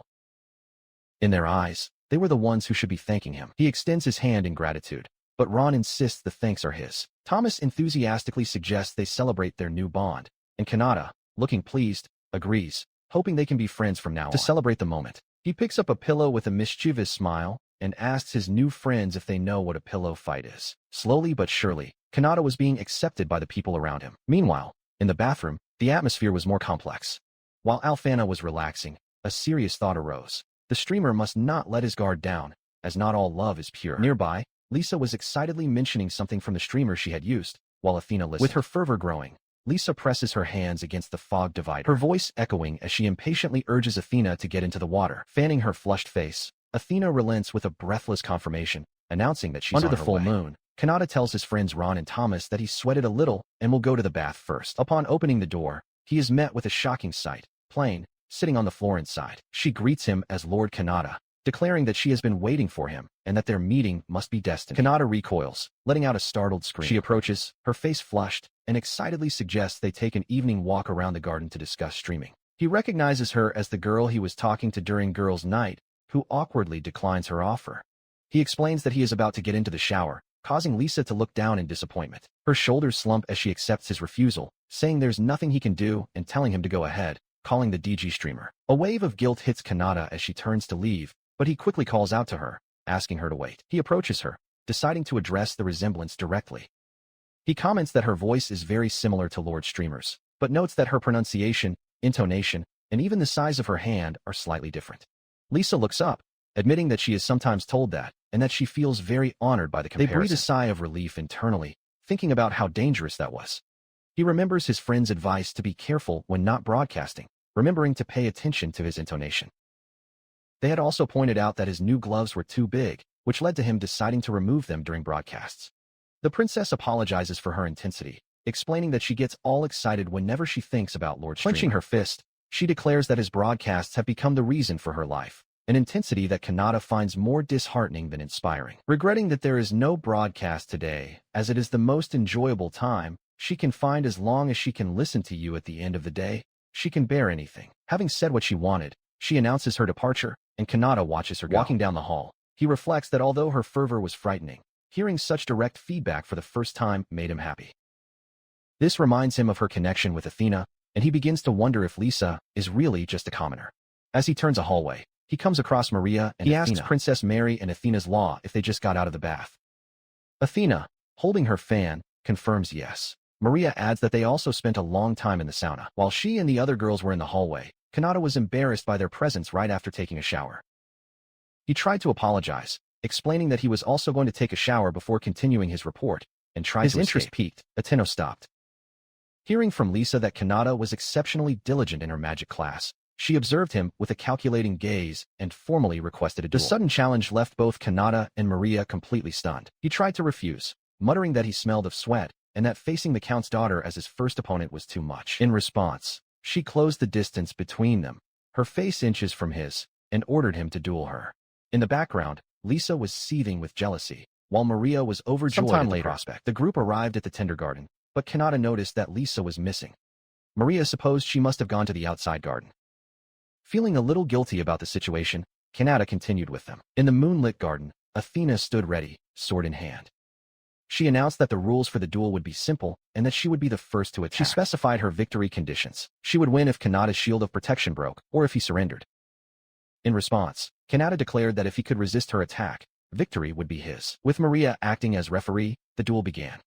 In their eyes, they were the ones who should be thanking him. He extends his hand in gratitude, but Ron insists the thanks are his. Thomas enthusiastically suggests they celebrate their new bond, and Kanata, looking pleased, agrees, hoping they can be friends from now on. To celebrate the moment, he picks up a pillow with a mischievous smile and asks his new friends if they know what a pillow fight is. Slowly but surely, Kanata was being accepted by the people around him. Meanwhile, in the bathroom, the atmosphere was more complex. While Alfana was relaxing, a serious thought arose. The streamer must not let his guard down, as not all love is pure. Nearby, Lisa was excitedly mentioning something from the streamer she had used, while Athena listened. With her fervor growing, Lisa presses her hands against the fog divider, her voice echoing as she impatiently urges Athena to get into the water. Fanning her flushed face, Athena relents with a breathless confirmation, announcing that she's on her way. Under the full moon, Kanata tells his friends Ron and Thomas that he sweated a little and will go to the bath first. Upon opening the door, he is met with a shocking sight. Plain, sitting on the floor inside. She greets him as Lord Kanata, declaring that she has been waiting for him and that their meeting must be destined. Kanata recoils, letting out a startled scream. She approaches, her face flushed, and excitedly suggests they take an evening walk around the garden to discuss streaming. He recognizes her as the girl he was talking to during girls' night, who awkwardly declines her offer. He explains that he is about to get into the shower, causing Lisa to look down in disappointment. Her shoulders slump as she accepts his refusal, saying there's nothing he can do and telling him to go ahead, calling the DG streamer. A wave of guilt hits Kanata as she turns to leave, but he quickly calls out to her, asking her to wait. He approaches her, deciding to address the resemblance directly. He comments that her voice is very similar to Lord Streamer's, but notes that her pronunciation, intonation, and even the size of her hand are slightly different. Lisa looks up, admitting that she is sometimes told that, and that she feels very honored by the comparison. They breathe a sigh of relief internally, thinking about how dangerous that was. He remembers his friend's advice to be careful when not broadcasting, remembering to pay attention to his intonation. They had also pointed out that his new gloves were too big, which led to him deciding to remove them during broadcasts. The princess apologizes for her intensity, explaining that she gets all excited whenever she thinks about Lord Streamer. Clenching her fist, she declares that his broadcasts have become the reason for her life, an intensity that Kanata finds more disheartening than inspiring. Regretting that there is no broadcast today, as it is the most enjoyable time she can find as long as she can listen to you at the end of the day, she can bear anything. Having said what she wanted, she announces her departure, and Kanata watches her go. Walking down the hall, he reflects that although her fervor was frightening, hearing such direct feedback for the first time made him happy. This reminds him of her connection with Athena, and he begins to wonder if Lisa is really just a commoner. As he turns a hallway, he comes across Maria and he asks Princess Mary and Athena's law if they just got out of the bath. Athena, holding her fan, confirms yes. Maria adds that they also spent a long time in the sauna. While she and the other girls were in the hallway, Kanata was embarrassed by their presence right after taking a shower. He tried to apologize, explaining that he was also going to take a shower before continuing his report, and tried to escape. His interest peaked. Ateno stopped. Hearing from Lisa that Kanata was exceptionally diligent in her magic class, she observed him with a calculating gaze and formally requested a duel. The sudden challenge left both Kanata and Maria completely stunned. He tried to refuse, muttering that he smelled of sweat, and that facing the Count's daughter as his first opponent was too much. In response, she closed the distance between them, her face inches from his, and ordered him to duel her. In the background, Lisa was seething with jealousy, while Maria was overjoyed at the prospect. The group arrived at the Tender Garden, but Kanata noticed that Lisa was missing. Maria supposed she must have gone to the outside garden. Feeling a little guilty about the situation, Kanata continued with them. In the moonlit garden, Athena stood ready, sword in hand. She announced that the rules for the duel would be simple and that she would be the first to attack. She specified her victory conditions. She would win if Kanata's shield of protection broke, or if he surrendered. In response, Kanata declared that if he could resist her attack, victory would be his. With Maria acting as referee, the duel began.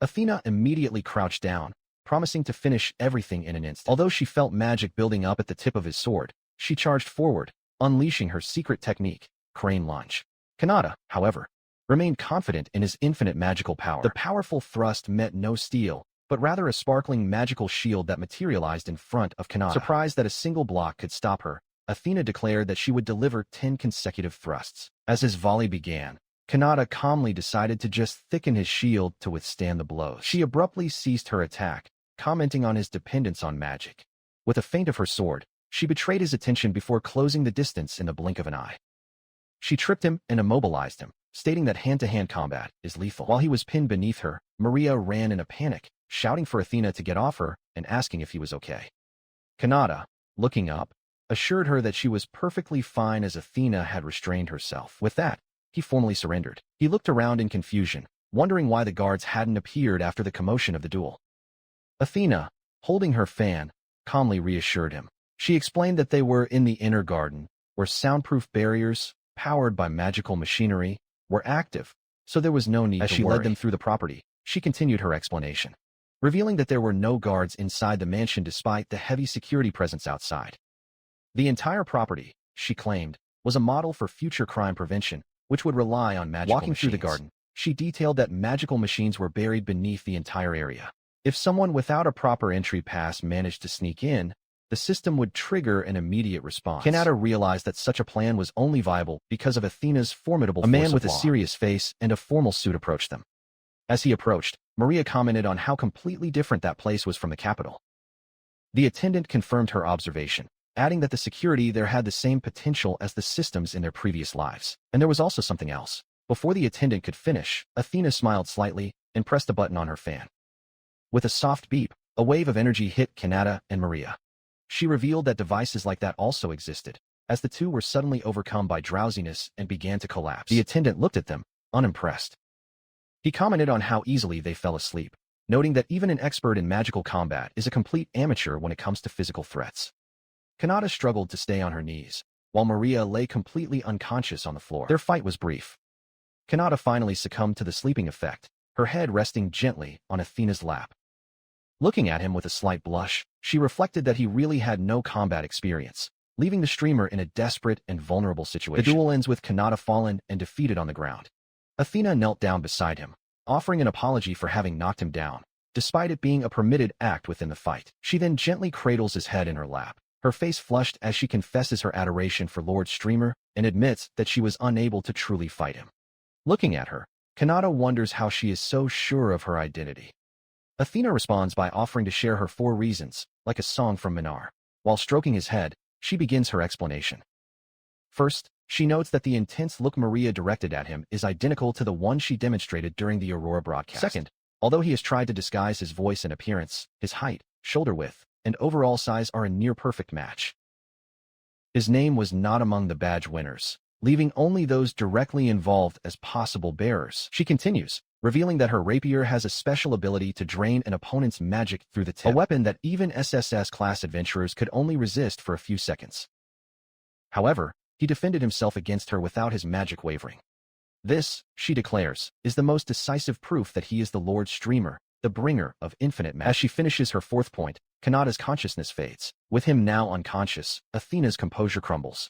Athena immediately crouched down, promising to finish everything in an instant. Although she felt magic building up at the tip of his sword, she charged forward, unleashing her secret technique, crane lunge. Kanata, however, remained confident in his infinite magical power. The powerful thrust met no steel, but rather a sparkling magical shield that materialized in front of Kanata. Surprised that a single block could stop her, Athena declared that she would deliver 10 consecutive thrusts. As his volley began, Kanata calmly decided to just thicken his shield to withstand the blows. She abruptly ceased her attack, commenting on his dependence on magic. With a feint of her sword, she betrayed his attention before closing the distance in the blink of an eye. She tripped him and immobilized him, stating that hand-to-hand combat is lethal. While he was pinned beneath her, Maria ran in a panic, shouting for Athena to get off her and asking if he was okay. Kanata, looking up, assured her that she was perfectly fine as Athena had restrained herself. With that, he formally surrendered. He looked around in confusion, wondering why the guards hadn't appeared after the commotion of the duel. Athena, holding her fan, calmly reassured him. She explained that they were in the inner garden, where soundproof barriers, powered by magical machinery, were active, so there was no need to worry. As she led them through the property, she continued her explanation, revealing that there were no guards inside the mansion despite the heavy security presence outside. The entire property, she claimed, was a model for future crime prevention, which would rely on magical machines. Walking through the garden, she detailed that magical machines were buried beneath the entire area. If someone without a proper entry pass managed to sneak in, the system would trigger an immediate response. Kanata realized that such a plan was only viable because of Athena's formidable force of law. A man with a serious face and a formal suit approached them. As he approached, Maria commented on how completely different that place was from the capital. The attendant confirmed her observation, adding that the security there had the same potential as the systems in their previous lives. And there was also something else. Before the attendant could finish, Athena smiled slightly and pressed a button on her fan. With a soft beep, a wave of energy hit Kanata and Maria. She revealed that devices like that also existed, as the two were suddenly overcome by drowsiness and began to collapse. The attendant looked at them, unimpressed. He commented on how easily they fell asleep, noting that even an expert in magical combat is a complete amateur when it comes to physical threats. Kanata struggled to stay on her knees, while Maria lay completely unconscious on the floor. Their fight was brief. Kanata finally succumbed to the sleeping effect, her head resting gently on Athena's lap. Looking at him with a slight blush, she reflected that he really had no combat experience, leaving the streamer in a desperate and vulnerable situation. The duel ends with Kanata fallen and defeated on the ground. Athena knelt down beside him, offering an apology for having knocked him down, despite it being a permitted act within the fight. She then gently cradles his head in her lap, her face flushed as she confesses her adoration for Lord Streamer and admits that she was unable to truly fight him. Looking at her, Kanata wonders how she is so sure of her identity. Athena responds by offering to share her 4 reasons, like a song from Minar. While stroking his head, she begins her explanation. First, she notes that the intense look Maria directed at him is identical to the one she demonstrated during the Aurora broadcast. Second, although he has tried to disguise his voice and appearance, his height, shoulder width, and overall size are a near-perfect match. His name was not among the badge winners, leaving only those directly involved as possible bearers. She continues, revealing that her rapier has a special ability to drain an opponent's magic through the tip, a weapon that even SSS-class adventurers could only resist for a few seconds. However, he defended himself against her without his magic wavering. This, she declares, is the most decisive proof that he is the Lord Streamer, the bringer of infinite magic. As she finishes her 4th point, Kanata's consciousness fades. With him now unconscious, Athena's composure crumbles.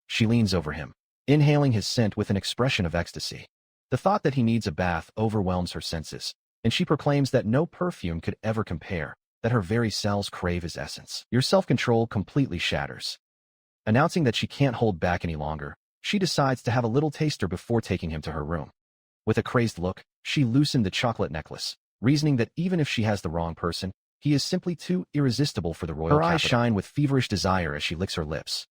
She leans over him, inhaling his scent with an expression of ecstasy. The thought that he needs a bath overwhelms her senses, and she proclaims that no perfume could ever compare, that her very cells crave his essence. Your self-control completely shatters. Announcing that she can't hold back any longer, she decides to have a little taster before taking him to her room. With a crazed look, she loosened the chocolate necklace, reasoning that even if she has the wrong person, he is simply too irresistible for the royal capital. Her eyes shine with feverish desire as she licks her lips.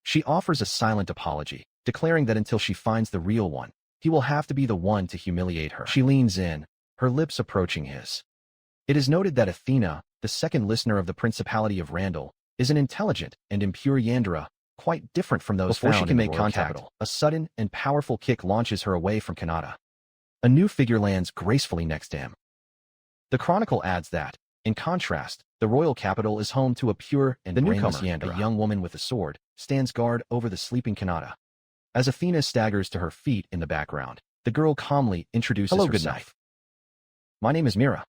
She offers a silent apology, declaring that until she finds the real one, he will have to be the one to humiliate her. She leans in, her lips approaching his. It is noted that Athena, the second listener of the Principality of Randall, is an intelligent and impure Yandere, quite different from those found in the royal capital. Before she can make contact, a sudden and powerful kick launches her away from Kanata. A new figure lands gracefully next to him. The chronicle adds that, in contrast, the royal capital is home to a pure and brainless Yandere. A young woman with a sword stands guard over the sleeping Kanata. As Athena staggers to her feet in the background, the girl calmly introduces herself. Hello, good night. My name is Mira.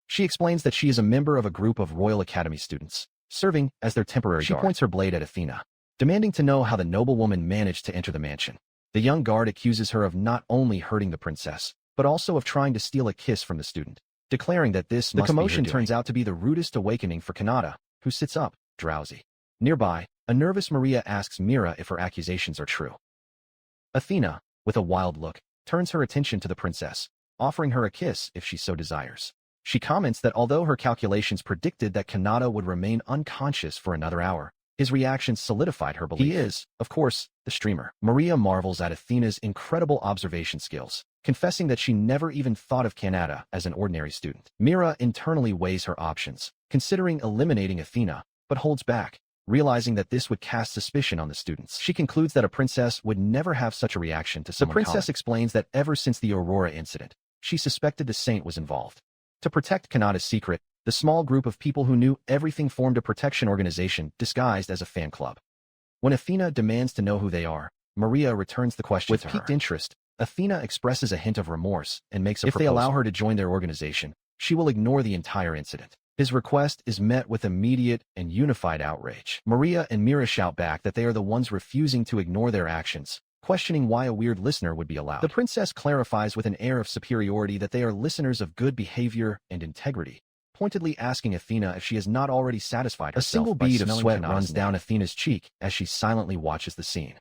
She explains that she is a member of a group of Royal Academy students, serving as their temporary guard. She points her blade at Athena, demanding to know how the noblewoman managed to enter the mansion. The young guard accuses her of not only hurting the princess, but also of trying to steal a kiss from the student, declaring that this must be her doing. The commotion turns out to be the rudest awakening for Kanata, who sits up, drowsy. Nearby, a nervous Maria asks Mira if her accusations are true. Athena, with a wild look, turns her attention to the princess, offering her a kiss if she so desires. She comments that although her calculations predicted that Kanata would remain unconscious for another hour, his reactions solidified her belief. He is, of course, the streamer. Maria marvels at Athena's incredible observation skills, confessing that she never even thought of Kanata as an ordinary student. Mira internally weighs her options, considering eliminating Athena, but holds back, realizing that this would cast suspicion on the students. She concludes that a princess would never have such a reaction to someone. The princess explains that ever since the Aurora incident, she suspected the saint was involved. To protect Kanata's secret, the small group of people who knew everything formed a protection organization disguised as a fan club. When Athena demands to know who they are, Maria returns the question to her. With piqued interest, Athena expresses a hint of remorse and makes a proposal. If they allow her to join their organization, she will ignore the entire incident. His request is met with immediate and unified outrage. Maria and Mira shout back that they are the ones refusing to ignore their actions, questioning why a weird listener would be allowed. The princess clarifies with an air of superiority that they are listeners of good behavior and integrity, pointedly asking Athena if she has not already satisfied herself. A single bead of sweat runs down Athena's cheek as she silently watches the scene.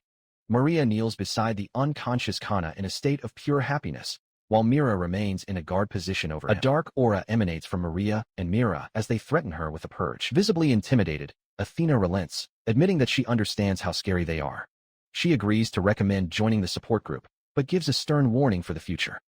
Maria kneels beside the unconscious Kana in a state of pure happiness, while Mira remains in a guard position over him. A dark aura emanates from Maria and Mira as they threaten her with a purge. Visibly intimidated, Athena relents, admitting that she understands how scary they are. She agrees to recommend joining the support group, but gives a stern warning for the future.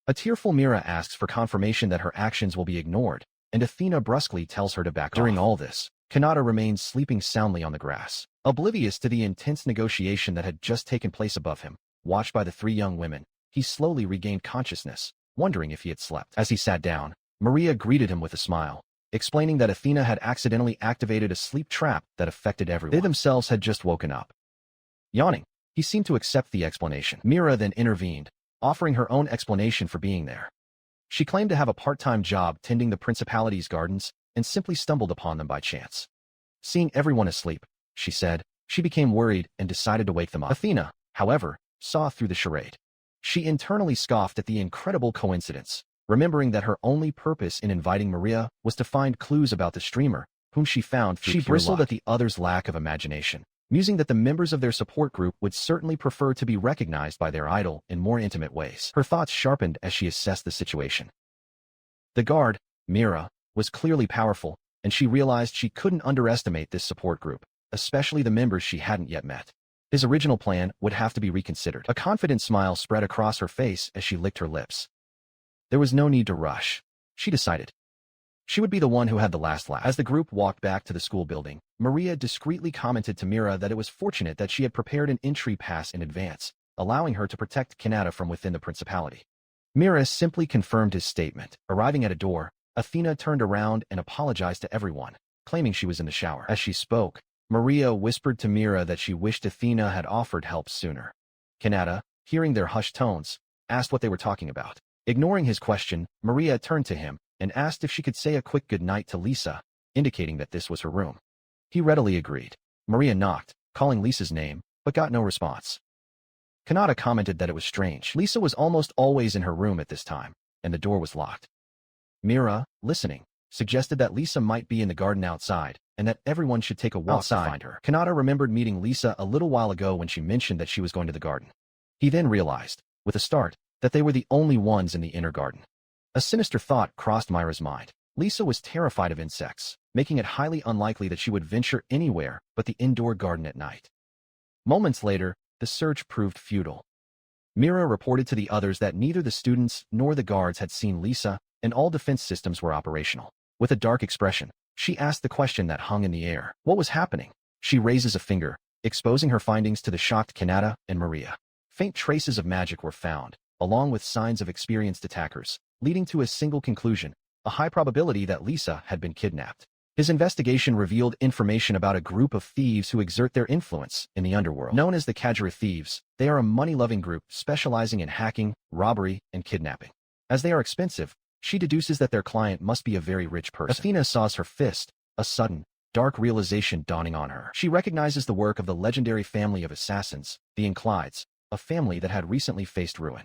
A tearful Mira asks for confirmation that her actions will be ignored, and Athena brusquely tells her to back off. During all this, Kanata remains sleeping soundly on the grass, oblivious to the intense negotiation that had just taken place above him. Watched by the three young women, he slowly regained consciousness, wondering if he had slept. As he sat down, Maria greeted him with a smile, explaining that Athena had accidentally activated a sleep trap that affected everyone. They themselves had just woken up. Yawning, he seemed to accept the explanation. Mira then intervened, offering her own explanation for being there. She claimed to have a part-time job tending the principality's gardens and simply stumbled upon them by chance. Seeing everyone asleep, she said, she became worried and decided to wake them up. Athena, however, saw through the charade. She internally scoffed at the incredible coincidence, remembering that her only purpose in inviting Maria was to find clues about the streamer, whom she found through pure luck. She bristled at the others' lack of imagination, musing that the members of their support group would certainly prefer to be recognized by their idol in more intimate ways. Her thoughts sharpened as she assessed the situation. The guard, Mira, was clearly powerful, and she realized she couldn't underestimate this support group, especially the members she hadn't yet met. His original plan would have to be reconsidered. A confident smile spread across her face as she licked her lips. There was no need to rush, she decided. She would be the one who had the last laugh. As the group walked back to the school building, Maria discreetly commented to Mira that it was fortunate that she had prepared an entry pass in advance, allowing her to protect Kanata from within the principality. Mira simply confirmed his statement. Arriving at a door, Athena turned around and apologized to everyone, claiming she was in the shower. As she spoke, Maria whispered to Mira that she wished Athena had offered help sooner. Kanata, hearing their hushed tones, asked what they were talking about. Ignoring his question, Maria turned to him and asked if she could say a quick goodnight to Lisa, indicating that this was her room. He readily agreed. Maria knocked, calling Lisa's name, but got no response. Kanata commented that it was strange. Lisa was almost always in her room at this time, and the door was locked. Mira, listening, suggested that Lisa might be in the garden outside, and that everyone should take a walk outside to find her. Kanata remembered meeting Lisa a little while ago when she mentioned that she was going to the garden. He then realized, with a start, that they were the only ones in the inner garden. A sinister thought crossed Myra's mind. Lisa was terrified of insects, making it highly unlikely that she would venture anywhere but the indoor garden at night. Moments later, the search proved futile. Mira reported to the others that neither the students nor the guards had seen Lisa, and all defense systems were operational. With a dark expression, she asked the question that hung in the air. What was happening? She raises a finger, exposing her findings to the shocked Kanata and Maria. Faint traces of magic were found, along with signs of experienced attackers, leading to a single conclusion, a high probability that Lisa had been kidnapped. His investigation revealed information about a group of thieves who exert their influence in the underworld. Known as the Kajira Thieves, they are a money-loving group specializing in hacking, robbery, and kidnapping. As they are expensive, she deduces that their client must be a very rich person. Athena saws her fist, a sudden, dark realization dawning on her. She recognizes the work of the legendary family of assassins, the Inclides, a family that had recently faced ruin.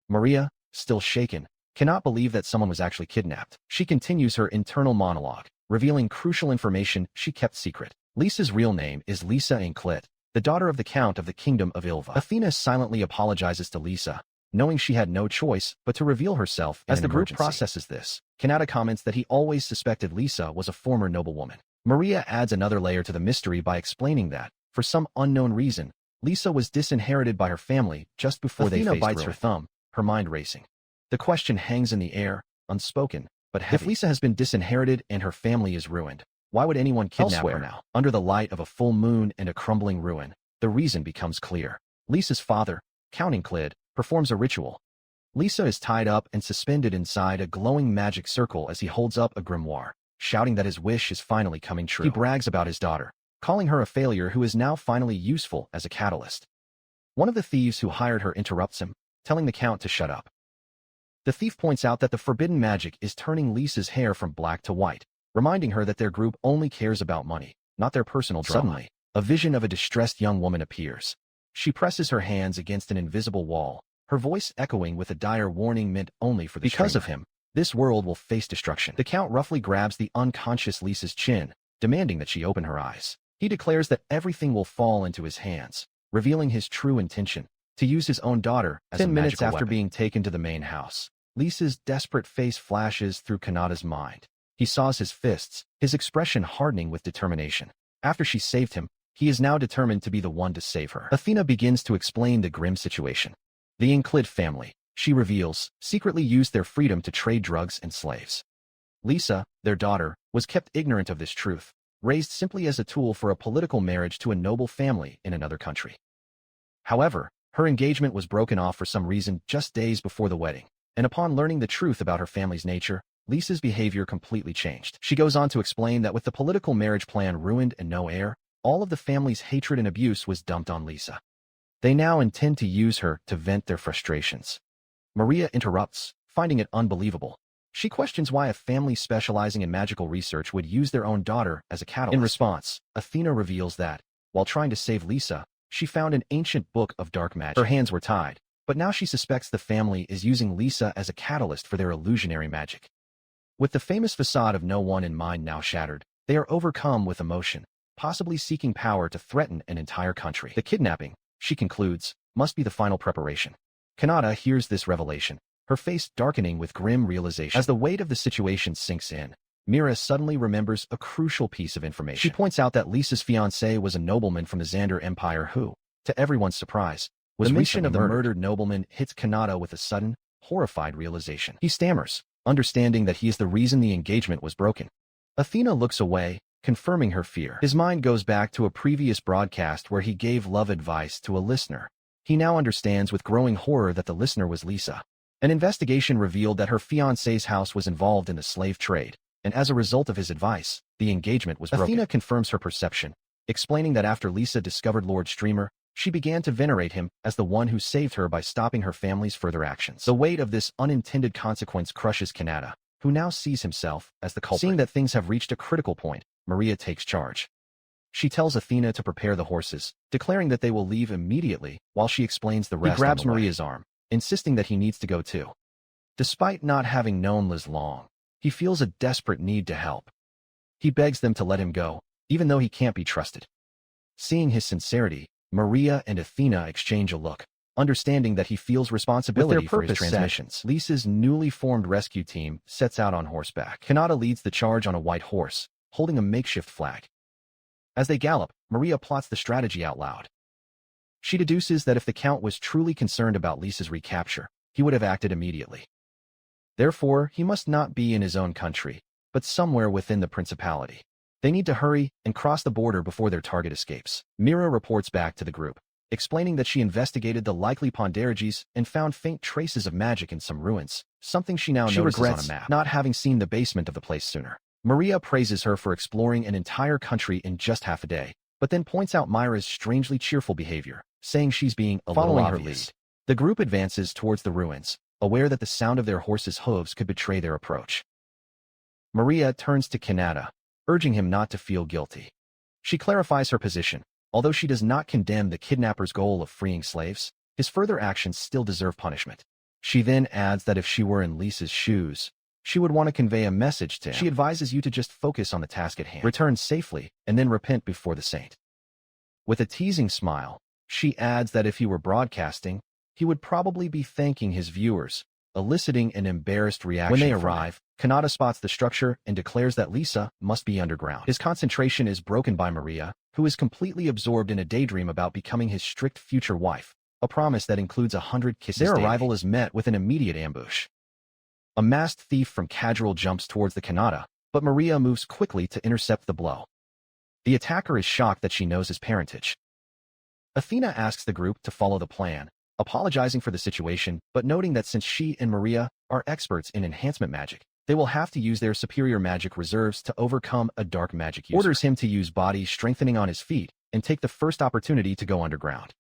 Maria, still shaken, cannot believe that someone was actually kidnapped. She continues her internal monologue, revealing crucial information she kept secret. Lisa's real name is Lisa Inclit, the daughter of the Count of the Kingdom of Ilva. Athena silently apologizes to Lisa, knowing she had no choice but to reveal herself as the group processes this. Kanata comments that he always suspected Lisa was a former noblewoman. Maria adds another layer to the mystery by explaining that, for some unknown reason, Lisa was disinherited by her family just before they faced bites her thumb, her mind racing. The question hangs in the air, unspoken, but heavy. If Lisa has been disinherited and her family is ruined, why would anyone kidnap her now? Under the light of a full moon and a crumbling ruin, the reason becomes clear. Lisa's father, Count Euclid, performs a ritual. Lisa is tied up and suspended inside a glowing magic circle as he holds up a grimoire, shouting that his wish is finally coming true. He brags about his daughter, calling her a failure who is now finally useful as a catalyst. One of the thieves who hired her interrupts him, telling the Count to shut up. The thief points out that the forbidden magic is turning Lisa's hair from black to white, reminding her that their group only cares about money, not their personal drama. Suddenly, a vision of a distressed young woman appears. She presses her hands against an invisible wall, her voice echoing with a dire warning meant only for the streamer. Because of him, this world will face destruction. The Count roughly grabs the unconscious Lisa's chin, demanding that she open her eyes. He declares that everything will fall into his hands, revealing his true intention, to use his own daughter as a magical weapon. 10 minutes after being taken to the main house, Lisa's desperate face flashes through Kanata's mind. He saws his fists, his expression hardening with determination. After she saved him, he is now determined to be the one to save her. Athena begins to explain the grim situation. The Euclid family, she reveals, secretly used their freedom to trade drugs and slaves. Lisa, their daughter, was kept ignorant of this truth, raised simply as a tool for a political marriage to a noble family in another country. However, her engagement was broken off for some reason just days before the wedding, and upon learning the truth about her family's nature, Lisa's behavior completely changed. She goes on to explain that with the political marriage plan ruined and no heir, all of the family's hatred and abuse was dumped on Lisa. They now intend to use her to vent their frustrations. Maria interrupts, finding it unbelievable. She questions why a family specializing in magical research would use their own daughter as a catalyst. In response, Athena reveals that, while trying to save Lisa, she found an ancient book of dark magic. Her hands were tied, but now she suspects the family is using Lisa as a catalyst for their illusionary magic. With the famous facade of no one in mind now shattered, they are overcome with emotion, possibly seeking power to threaten an entire country. The kidnapping, she concludes, must be the final preparation. Kanata hears this revelation, her face darkening with grim realization. As the weight of the situation sinks in, Mira suddenly remembers a crucial piece of information. She points out that Lisa's fiancé was a nobleman from the Xander Empire who, to everyone's surprise, was recently murdered. The murdered nobleman hits Kanata with a sudden, horrified realization. He stammers, understanding that he is the reason the engagement was broken. Athena looks away, confirming her fear. His mind goes back to a previous broadcast where he gave love advice to a listener. He now understands with growing horror that the listener was Lisa. An investigation revealed that her fiancé's house was involved in the slave trade, and as a result of his advice, the engagement was broken. Athena confirms her perception, explaining that after Lisa discovered Lord Streamer, she began to venerate him as the one who saved her by stopping her family's further actions. The weight of this unintended consequence crushes Kanata, who now sees himself as the culprit. Seeing that things have reached a critical point, Maria takes charge. She tells Athena to prepare the horses, declaring that they will leave immediately while she explains the rest. He grabs Maria's arm, insisting that he needs to go too. Despite not having known Liz long, he feels a desperate need to help. He begs them to let him go, even though he can't be trusted. Seeing his sincerity, Maria and Athena exchange a look, understanding that he feels responsibility for his transmissions. Lisa's newly formed rescue team sets out on horseback. Kanata leads the charge on a white horse, holding a makeshift flag. As they gallop, Maria plots the strategy out loud. She deduces that if the Count was truly concerned about Lisa's recapture, he would have acted immediately. Therefore, he must not be in his own country, but somewhere within the principality. They need to hurry and cross the border before their target escapes. Mira reports back to the group, explaining that she investigated the likely Ponderages and found faint traces of magic in some ruins, something she now notices on a map, not having seen the basement of the place sooner. Maria praises her for exploring an entire country in just half a day, but then points out Myra's strangely cheerful behavior, saying she's being a little obvious. Following her lead, the group advances towards the ruins, aware that the sound of their horses' hooves could betray their approach. Maria turns to Kanata, urging him not to feel guilty. She clarifies her position. Although she does not condemn the kidnapper's goal of freeing slaves, his further actions still deserve punishment. She then adds that if she were in Lisa's shoes, she would want to convey a message to him. She advises you to just focus on the task at hand, return safely, and then repent before the saint. With a teasing smile, she adds that if he were broadcasting, he would probably be thanking his viewers, eliciting an embarrassed reaction. When they arrive, Kanata spots the structure and declares that Lisa must be underground. His concentration is broken by Maria, who is completely absorbed in a daydream about becoming his strict future wife, a promise that includes 100 kisses daily. Their arrival is met with an immediate ambush. A masked thief from Casual jumps towards the Kanata, but Maria moves quickly to intercept the blow. The attacker is shocked that she knows his parentage. Athena asks the group to follow the plan, apologizing for the situation, but noting that since she and Maria are experts in enhancement magic, they will have to use their superior magic reserves to overcome a dark magic user. Orders him to use body strengthening on his feet and take the first opportunity to go underground.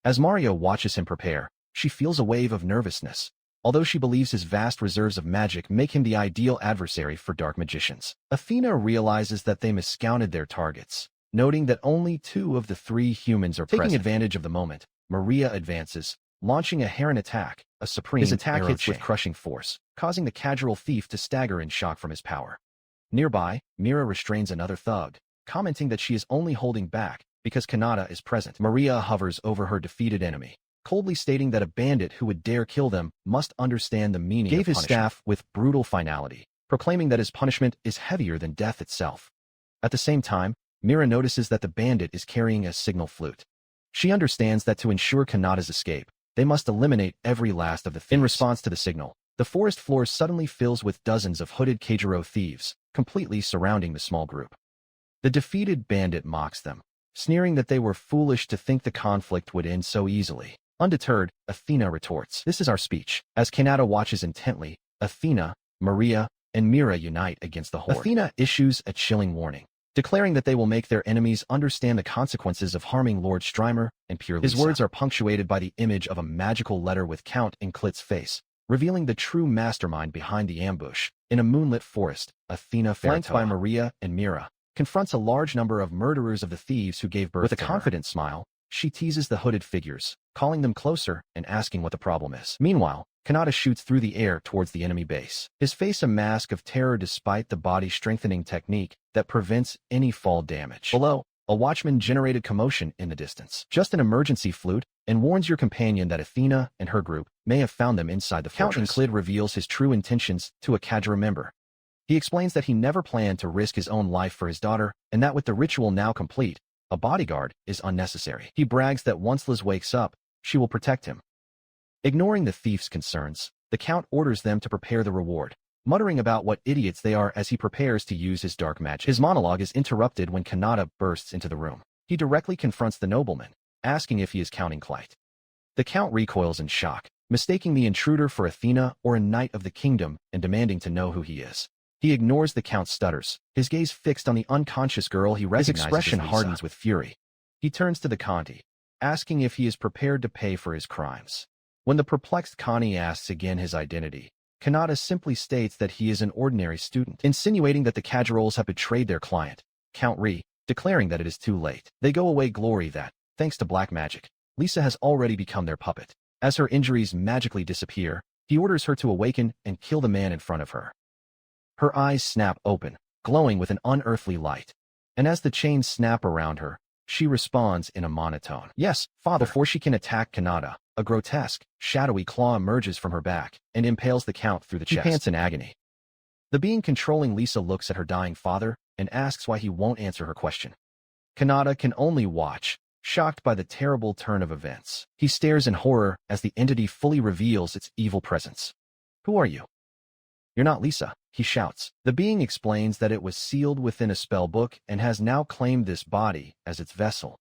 As Mario watches him prepare, she feels a wave of nervousness, although she believes his vast reserves of magic make him the ideal adversary for dark magicians. Athena realizes that they miscounted their targets, noting that only 2 of the 3 humans are present. Taking advantage of the moment, Maria advances, launching a heron attack, a supreme His attack hits with crushing force, causing the Casual thief to stagger in shock from his power. Nearby, Mira restrains another thug, commenting that she is only holding back because Kanata is present. Maria hovers over her defeated enemy, coldly stating that a bandit who would dare kill them must understand the meaning of punishment. Gave his staff with brutal finality, proclaiming that his punishment is heavier than death itself. At the same time, Mira notices that the bandit is carrying a signal flute. She understands that to ensure Kanata's escape, they must eliminate every last of the thieves. In response to the signal, the forest floor suddenly fills with dozens of hooded Keijiro thieves, completely surrounding the small group. The defeated bandit mocks them, sneering that they were foolish to think the conflict would end so easily. Undeterred, Athena retorts, "This is our speech." As Kanata watches intently, Athena, Maria, and Mira unite against the horde. Athena issues a chilling warning, declaring that they will make their enemies understand the consequences of harming Lord Strymer and pure Lisa. His words are punctuated by the image of a magical letter with Count in Klit's face, revealing the true mastermind behind the ambush. In a moonlit forest, Athena, flanked by Maria and Mira, confronts a large number of murderers of the thieves who gave birth to her. With a confident smile, she teases the hooded figures, calling them closer and asking what the problem is. Meanwhile, Kanata shoots through the air towards the enemy base, his face a mask of terror despite the body-strengthening technique that prevents any fall damage. Below, a watchman generated commotion in the distance. Just an emergency flute, and warns your companion that Athena and her group may have found them inside the fortress. Count Klid reveals his true intentions to a Kajira member. He explains that he never planned to risk his own life for his daughter, and that with the ritual now complete, a bodyguard is unnecessary. He brags that once Liz wakes up, she will protect him. Ignoring the thief's concerns, the Count orders them to prepare the reward, muttering about what idiots they are as he prepares to use his dark magic. His monologue is interrupted when Kanata bursts into the room. He directly confronts the nobleman, asking if he is counting Clyde. The Count recoils in shock, mistaking the intruder for Athena or a knight of the kingdom and demanding to know who he is. He ignores the Count's stutters, his gaze fixed on the unconscious girl he recognizes. His expression hardens with fury. He turns to the Conti, asking if he is prepared to pay for his crimes. When the perplexed Connie asks again his identity, Kanata simply states that he is an ordinary student, insinuating that the Kajirols have betrayed their client, Count Ri, declaring that it is too late. They go away glory that, thanks to black magic, Lisa has already become their puppet. As her injuries magically disappear, he orders her to awaken and kill the man in front of her. Her eyes snap open, glowing with an unearthly light, and as the chains snap around her, she responds in a monotone, "Yes, father." Before she can attack Kanata, a grotesque, shadowy claw emerges from her back and impales the Count through the chest. He pants in agony. The being controlling Lisa looks at her dying father and asks why he won't answer her question. Kanata can only watch, shocked by the terrible turn of events. He stares in horror as the entity fully reveals its evil presence. "Who are you?" "You're not Lisa," he shouts. The being explains that it was sealed within a spell book and has now claimed this body as its vessel.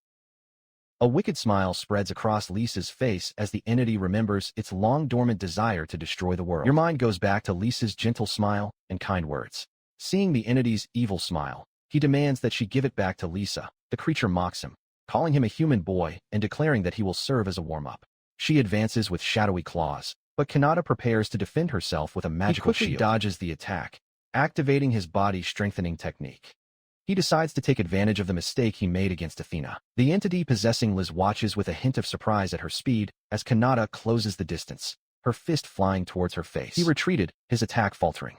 A wicked smile spreads across Lisa's face as the entity remembers its long-dormant desire to destroy the world. Your mind goes back to Lisa's gentle smile and kind words. Seeing the entity's evil smile, he demands that she give it back to Lisa. The creature mocks him, calling him a human boy and declaring that he will serve as a warm-up. She advances with shadowy claws, but Kanata prepares to defend herself with a magical shield. He quickly dodges the attack, activating his body-strengthening technique. He decides to take advantage of the mistake he made against Athena. The entity possessing Liz watches with a hint of surprise at her speed as Kanata closes the distance, her fist flying towards her face. He retreated, his attack faltering.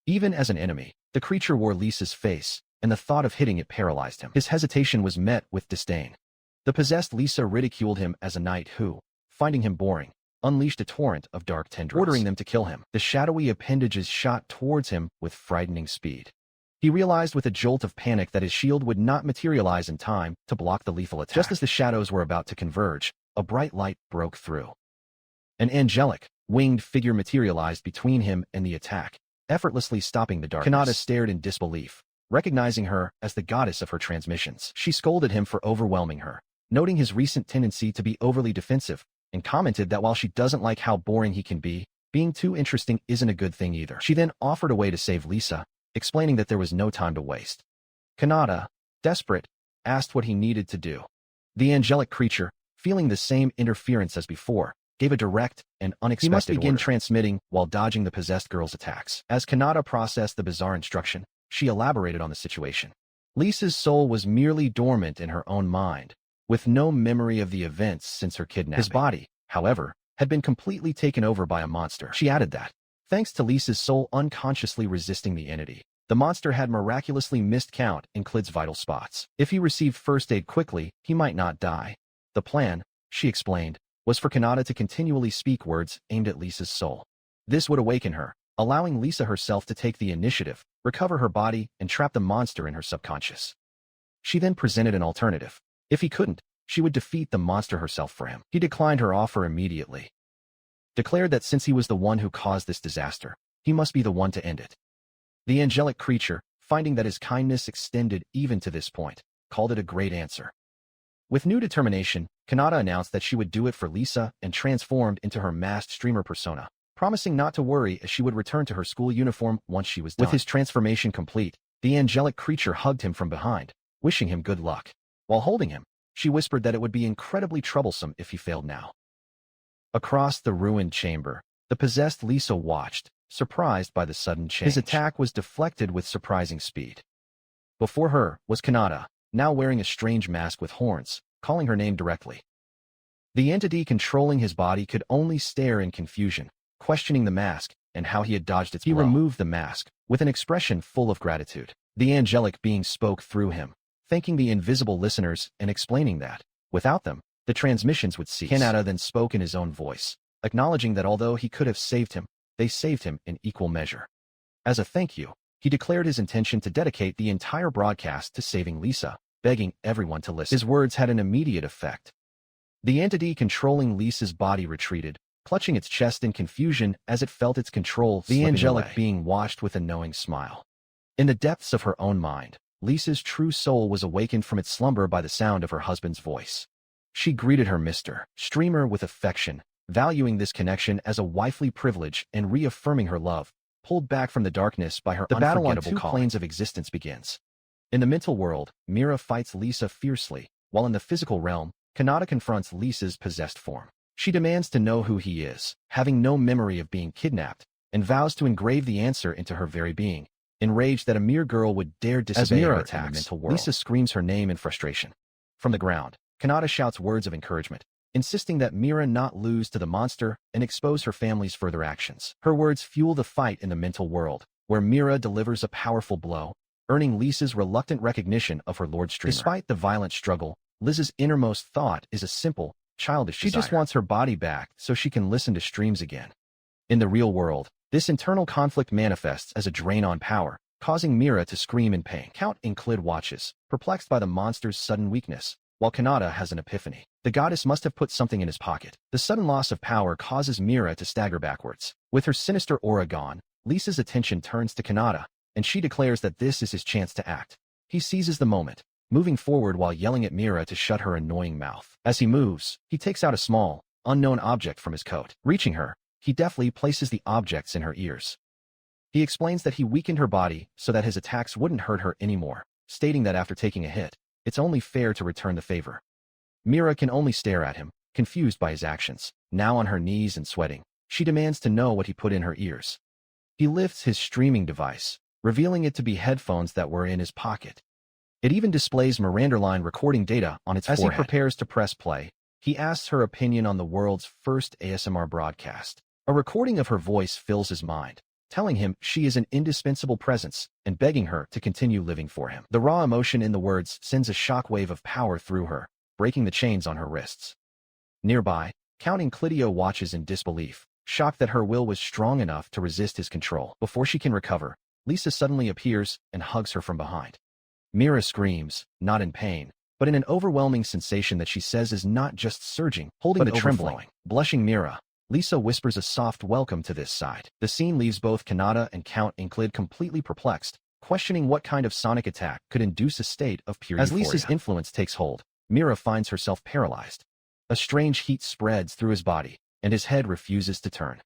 Even as an enemy, the creature wore Lisa's face, and the thought of hitting it paralyzed him. His hesitation was met with disdain. The possessed Lisa ridiculed him as a knight who, finding him boring, unleashed a torrent of dark tendrils, ordering them to kill him. The shadowy appendages shot towards him with frightening speed. He realized with a jolt of panic that his shield would not materialize in time to block the lethal attack. Just as the shadows were about to converge, a bright light broke through. An angelic, winged figure materialized between him and the attack, effortlessly stopping the darkness. Kanata stared in disbelief, recognizing her as the goddess of her transmissions. She scolded him for overwhelming her, noting his recent tendency to be overly defensive, and commented that while she doesn't like how boring he can be, being too interesting isn't a good thing either. She then offered a way to save Lisa, explaining that there was no time to waste. Kanata, desperate, asked what he needed to do. The angelic creature, feeling the same interference as before, gave a direct and unexpected order. He must begin transmitting while dodging the possessed girl's attacks. As Kanata processed the bizarre instruction, she elaborated on the situation. Lisa's soul was merely dormant in her own mind, with no memory of the events since her kidnapping. His body, however, had been completely taken over by a monster. She added that, thanks to Lisa's soul unconsciously resisting the entity, the monster had miraculously missed count in Klid's vital spots. If he received first aid quickly, he might not die. The plan, she explained, was for Kanata to continually speak words aimed at Lisa's soul. This would awaken her, allowing Lisa herself to take the initiative, recover her body, and trap the monster in her subconscious. She then presented an alternative. If he couldn't, she would defeat the monster herself for him. He declined her offer immediately, declared that since he was the one who caused this disaster, he must be the one to end it. The angelic creature, finding that his kindness extended even to this point, called it a great answer. With new determination, Kanata announced that she would do it for Lisa and transformed into her masked streamer persona, promising not to worry as she would return to her school uniform once she was done. With his transformation complete, the angelic creature hugged him from behind, wishing him good luck. While holding him, she whispered that it would be incredibly troublesome if he failed now. Across the ruined chamber, the possessed Lisa watched, surprised by the sudden change. His attack was deflected with surprising speed. Before her was Kanata, now wearing a strange mask with horns, calling her name directly. The entity controlling his body could only stare in confusion, questioning the mask and how he had dodged its blow. He removed the mask, with an expression full of gratitude. The angelic being spoke through him, thanking the invisible listeners and explaining that, without them, the transmissions would cease. Kanata then spoke in his own voice, acknowledging that although he could have saved him, they saved him in equal measure. As a thank you, he declared his intention to dedicate the entire broadcast to saving Lisa, begging everyone to listen. His words had an immediate effect. The entity controlling Lisa's body retreated, clutching its chest in confusion as it felt its control slipping away. The angelic being watched with a knowing smile. In the depths of her own mind, Lisa's true soul was awakened from its slumber by the sound of her husband's voice. She greeted her Mr. Streamer with affection, valuing this connection as a wifely privilege and reaffirming her love, pulled back from the darkness by her unforgettable calling. The battle on two planes of existence begins. In the mental world, Mira fights Lisa fiercely, while in the physical realm, Kanata confronts Lisa's possessed form. She demands to know who he is, having no memory of being kidnapped, and vows to engrave the answer into her very being, enraged that a mere girl would dare disobey her attacks. In the mental world, Lisa screams her name in frustration. From the ground, Kanata shouts words of encouragement, insisting that Mira not lose to the monster and expose her family's further actions. Her words fuel the fight in the mental world, where Mira delivers a powerful blow, earning Lisa's reluctant recognition of her Lord Streamer. Despite the violent struggle, Liz's innermost thought is a simple, childish desire. She just wants her body back so she can listen to streams again. In the real world, this internal conflict manifests as a drain on power, causing Mira to scream in pain. Count Klid watches, perplexed by the monster's sudden weakness, while Kanata has an epiphany. The goddess must have put something in his pocket. The sudden loss of power causes Mira to stagger backwards. With her sinister aura gone, Lisa's attention turns to Kanata, and she declares that this is his chance to act. He seizes the moment, moving forward while yelling at Mira to shut her annoying mouth. As he moves, he takes out a small, unknown object from his coat. Reaching her, he deftly places the objects in her ears. He explains that he weakened her body so that his attacks wouldn't hurt her anymore, stating that after taking a hit, it's only fair to return the favor. Mira can only stare at him, confused by his actions. Now on her knees and sweating, she demands to know what he put in her ears. He lifts his streaming device, revealing it to be headphones that were in his pocket. It even displays Mirandaline recording data on its forehead. As he prepares to press play, he asks her opinion on the world's first ASMR broadcast. A recording of her voice fills his mind, telling him she is an indispensable presence and begging her to continue living for him. The raw emotion in the words sends a shockwave of power through her, breaking the chains on her wrists. Nearby, Counting Clidio watches in disbelief, shocked that her will was strong enough to resist his control. Before she can recover, Lisa suddenly appears and hugs her from behind. Mira screams, not in pain, but in an overwhelming sensation that she says is not just surging, holding but trembling. Blushing Mira, Lisa whispers a soft welcome to this side. The scene leaves both Kanata and Count Inclid completely perplexed, questioning what kind of sonic attack could induce a state of pure euphoria. As Lisa's influence takes hold, Mira finds herself paralyzed. A strange heat spreads through his body, and his head refuses to turn.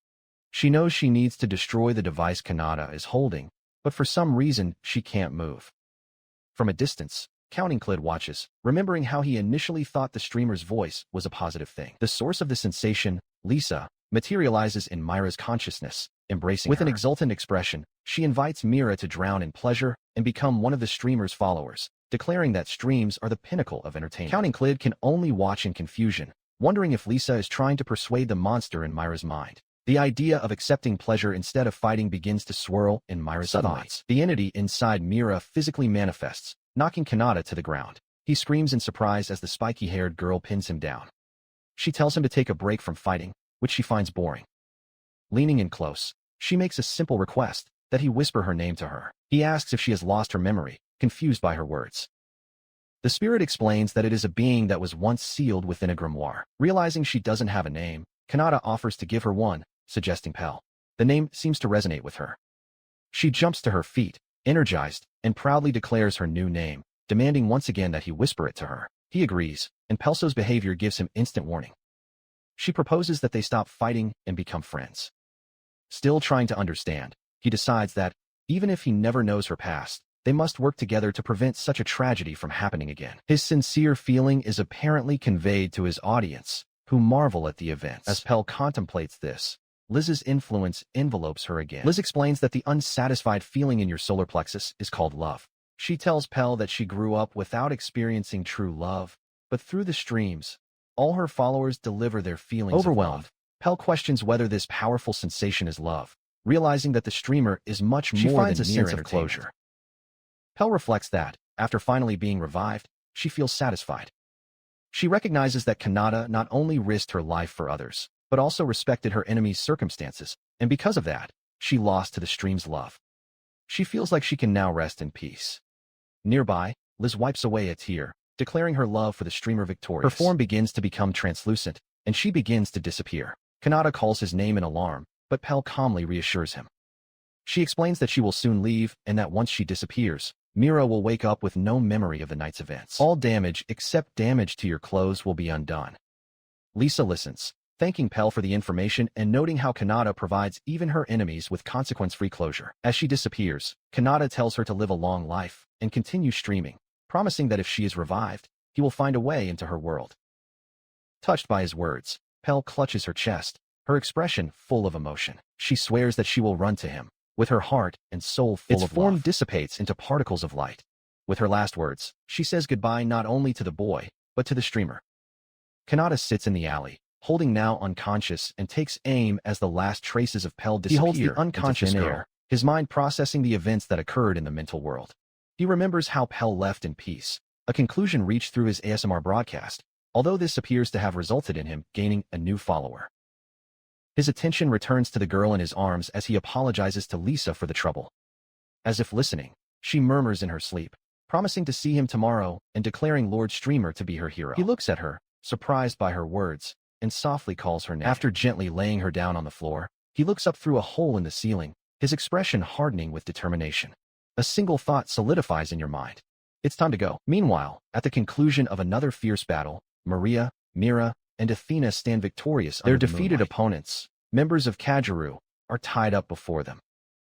She knows she needs to destroy the device Kanata is holding, but for some reason she can't move. From a distance, Count Inclid watches, remembering how he initially thought the streamer's voice was a positive thing. The source of the sensation, Lisa, materializes in Mira's consciousness, embracing her. With an exultant expression, she invites Mira to drown in pleasure and become one of the streamer's followers, declaring that streams are the pinnacle of entertainment. Count Inclid can only watch in confusion, wondering if Lisa is trying to persuade the monster in Mira's mind. The idea of accepting pleasure instead of fighting begins to swirl in Mira's thoughts. The entity inside Mira physically manifests, knocking Kanata to the ground. He screams in surprise as the spiky-haired girl pins him down. She tells him to take a break from fighting, which she finds boring. Leaning in close, she makes a simple request, that he whisper her name to her. He asks if she has lost her memory, confused by her words. The spirit explains that it is a being that was once sealed within a grimoire. Realizing she doesn't have a name, Kanata offers to give her one, suggesting Pell. The name seems to resonate with her. She jumps to her feet, energized, and proudly declares her new name, demanding once again that he whisper it to her. He agrees, and Pelso's behavior gives him instant warning. She proposes that they stop fighting and become friends. Still trying to understand, he decides that, even if he never knows her past, they must work together to prevent such a tragedy from happening again. His sincere feeling is apparently conveyed to his audience, who marvel at the events. As Pell contemplates this, Liz's influence envelopes her again. Liz explains that the unsatisfied feeling in your solar plexus is called love. She tells Pell that she grew up without experiencing true love, but through the streams, all her followers deliver their feelings. Overwhelmed, Pell questions whether this powerful sensation is love, realizing that the streamer is much more than mere entertainment. She finds a sense of closure. Pell reflects that, after finally being revived, she feels satisfied. She recognizes that Kanata not only risked her life for others, but also respected her enemy's circumstances, and because of that, she lost to the stream's love. She feels like she can now rest in peace. Nearby, Liz wipes away a tear, declaring her love for the streamer victorious. Her form begins to become translucent, and she begins to disappear. Kanata calls his name in alarm, but Pell calmly reassures him. She explains that she will soon leave, and that once she disappears, Mira will wake up with no memory of the night's events. All damage except damage to your clothes will be undone. Lisa listens, thanking Pell for the information and noting how Kanata provides even her enemies with consequence-free closure. As she disappears, Kanata tells her to live a long life and continue streaming, promising that if she is revived, he will find a way into her world. Touched by his words, Pell clutches her chest, her expression full of emotion. She swears that she will run to him, with her heart and soul full of love. Its form dissipates into particles of light. With her last words, she says goodbye not only to the boy, but to the streamer. Kanata sits in the alley, holding now unconscious, and takes aim as the last traces of Pell disappear. He holds the unconscious girl, his mind processing the events that occurred in the mental world. He remembers how Pell left in peace, a conclusion reached through his ASMR broadcast, although this appears to have resulted in him gaining a new follower. His attention returns to the girl in his arms as he apologizes to Lisa for the trouble. As if listening, she murmurs in her sleep, promising to see him tomorrow and declaring Lord Streamer to be her hero. He looks at her, surprised by her words, and softly calls her name. After gently laying her down on the floor, he looks up through a hole in the ceiling, his expression hardening with determination. A single thought solidifies in your mind. It's time to go. Meanwhile, at the conclusion of another fierce battle, Maria, Mira, and Athena stand victorious under their defeated opponents. Members of Kajiru are tied up before them.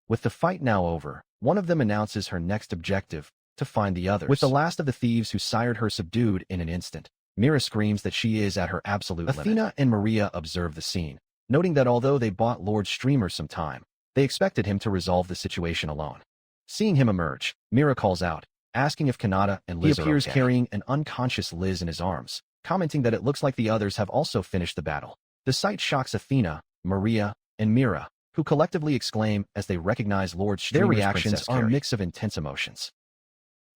With the fight now over, one of them announces her next objective, to find the others. With the last of the thieves who sired her subdued in an instant, Mira screams that she is at her absolute limit. Athena and Maria observe the scene, noting that although they bought Lord Streamer some time, they expected him to resolve the situation alone. Seeing him emerge, Mira calls out, asking if Kanata and Liz are okay. He appears carrying an unconscious Liz in his arms, commenting that it looks like the others have also finished the battle. The sight shocks Athena, Maria, and Mira, who collectively exclaim as they recognize Lord Streamer's Their reactions are a mix of intense emotions.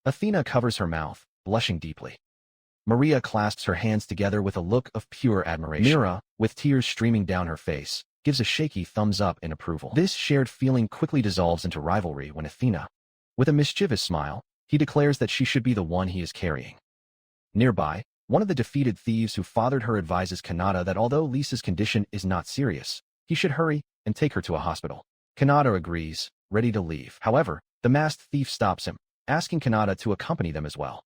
Athena covers her mouth, blushing deeply. Maria clasps her hands together with a look of pure admiration. Mira, with tears streaming down her face, gives a shaky thumbs up in approval. This shared feeling quickly dissolves into rivalry when Athena, with a mischievous smile, he declares that she should be the one he is carrying. Nearby, one of the defeated thieves who fathered her advises Kanata that although Lisa's condition is not serious, he should hurry and take her to a hospital. Kanata agrees, ready to leave. However, the masked thief stops him, asking Kanata to accompany them as well.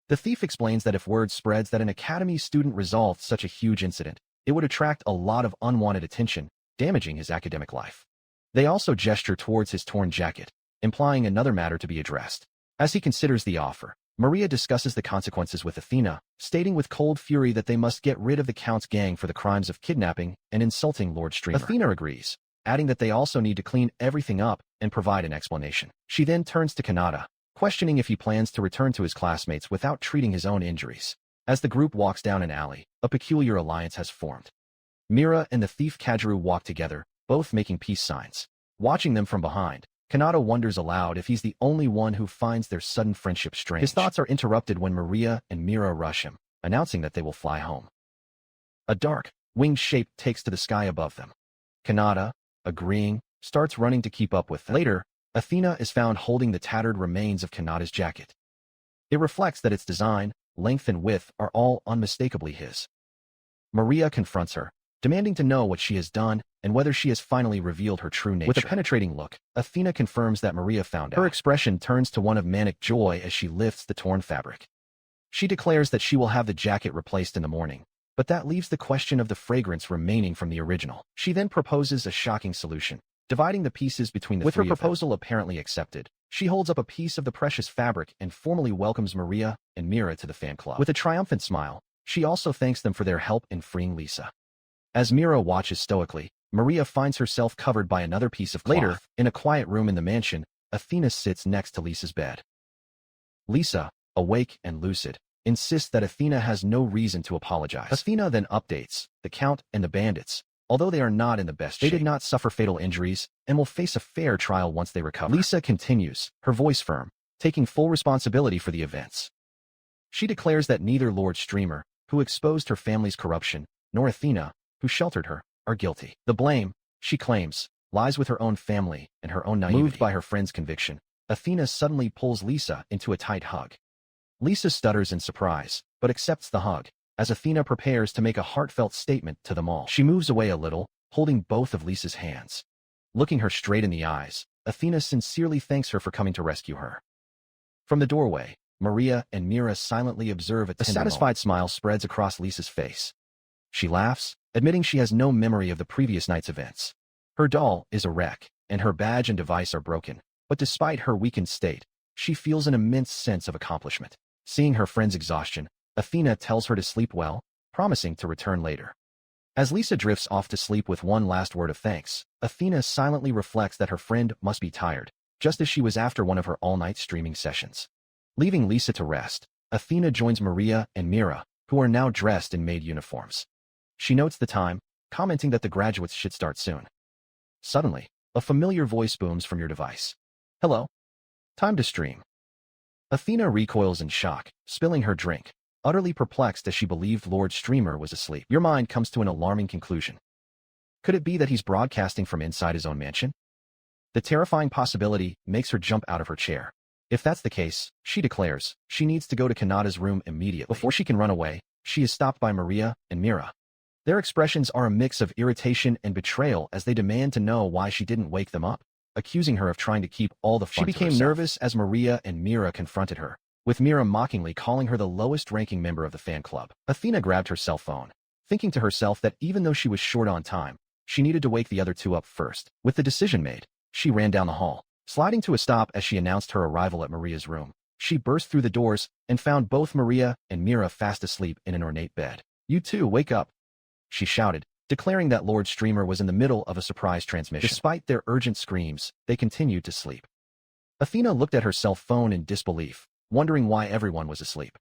The thief explains that if word spreads that an academy student resolved such a huge incident, it would attract a lot of unwanted attention, damaging his academic life. They also gesture towards his torn jacket, implying another matter to be addressed. As he considers the offer, Maria discusses the consequences with Athena, stating with cold fury that they must get rid of the Count's gang for the crimes of kidnapping and insulting Lord Streamer. Athena agrees, adding that they also need to clean everything up and provide an explanation. She then turns to Kanata, questioning if he plans to return to his classmates without treating his own injuries. As the group walks down an alley, a peculiar alliance has formed. Mira and the thief Kajiru walk together, both making peace signs. Watching them from behind, Kanata wonders aloud if he's the only one who finds their sudden friendship strange. His thoughts are interrupted when Maria and Mira rush him, announcing that they will fly home. A dark, winged shape takes to the sky above them. Kanata, agreeing, starts running to keep up with them. Later, Athena is found holding the tattered remains of Kanata's jacket. It reflects that its design, length and width are all unmistakably his. Maria confronts her, demanding to know what she has done and whether she has finally revealed her true nature. With a penetrating look, Athena confirms that Maria found out. Her expression turns to one of manic joy as she lifts the torn fabric. She declares that she will have the jacket replaced in the morning, but that leaves the question of the fragrance remaining from the original. She then proposes a shocking solution, dividing the pieces between the three of them. With her proposal apparently accepted, she holds up a piece of the precious fabric and formally welcomes Maria and Mira to the fan club. With a triumphant smile, she also thanks them for their help in freeing Lisa. As Mira watches stoically, Maria finds herself covered by another piece of cloth. Later, in a quiet room in the mansion, Athena sits next to Lisa's bed. Lisa, awake and lucid, insists that Athena has no reason to apologize. Athena then updates the Count and the bandits. Although they are not in the best shape, they did not suffer fatal injuries and will face a fair trial once they recover. Lisa continues, her voice firm, taking full responsibility for the events. She declares that neither Lord Streamer, who exposed her family's corruption, nor Athena, who sheltered her, are guilty. The blame, she claims, lies with her own family and her own naivety. Moved by her friend's conviction, Athena suddenly pulls Lisa into a tight hug. Lisa stutters in surprise, but accepts the hug, as Athena prepares to make a heartfelt statement to them all. She moves away a little, holding both of Lisa's hands. Looking her straight in the eyes, Athena sincerely thanks her for coming to rescue her. From the doorway, Maria and Mira silently observe a satisfied smile spreads across Lisa's face. She laughs, admitting she has no memory of the previous night's events. Her doll is a wreck, and her badge and device are broken, but despite her weakened state, she feels an immense sense of accomplishment. Seeing her friend's exhaustion, Athena tells her to sleep well, promising to return later. As Lisa drifts off to sleep with one last word of thanks, Athena silently reflects that her friend must be tired, just as she was after one of her all-night streaming sessions. Leaving Lisa to rest, Athena joins Maria and Mira, who are now dressed in maid uniforms. She notes the time, commenting that the graduates should start soon. Suddenly, a familiar voice booms from your device. Hello? Time to stream. Athena recoils in shock, spilling her drink, utterly perplexed as she believed Lord Streamer was asleep. Your mind comes to an alarming conclusion. Could it be that he's broadcasting from inside his own mansion? The terrifying possibility makes her jump out of her chair. If that's the case, she declares, she needs to go to Kanata's room immediately. Before she can run away, she is stopped by Maria and Mira. Their expressions are a mix of irritation and betrayal as they demand to know why she didn't wake them up, accusing her of trying to keep all the fun to herself. She became nervous as Maria and Mira confronted her, with Mira mockingly calling her the lowest-ranking member of the fan club. Athena grabbed her cell phone, thinking to herself that even though she was short on time, she needed to wake the other two up first. With the decision made, she ran down the hall, sliding to a stop as she announced her arrival at Maria's room. She burst through the doors and found both Maria and Mira fast asleep in an ornate bed. You two, wake up, she shouted, declaring that Lord Streamer was in the middle of a surprise transmission. Despite their urgent screams, they continued to sleep. Athena looked at her cell phone in disbelief, wondering why everyone was asleep.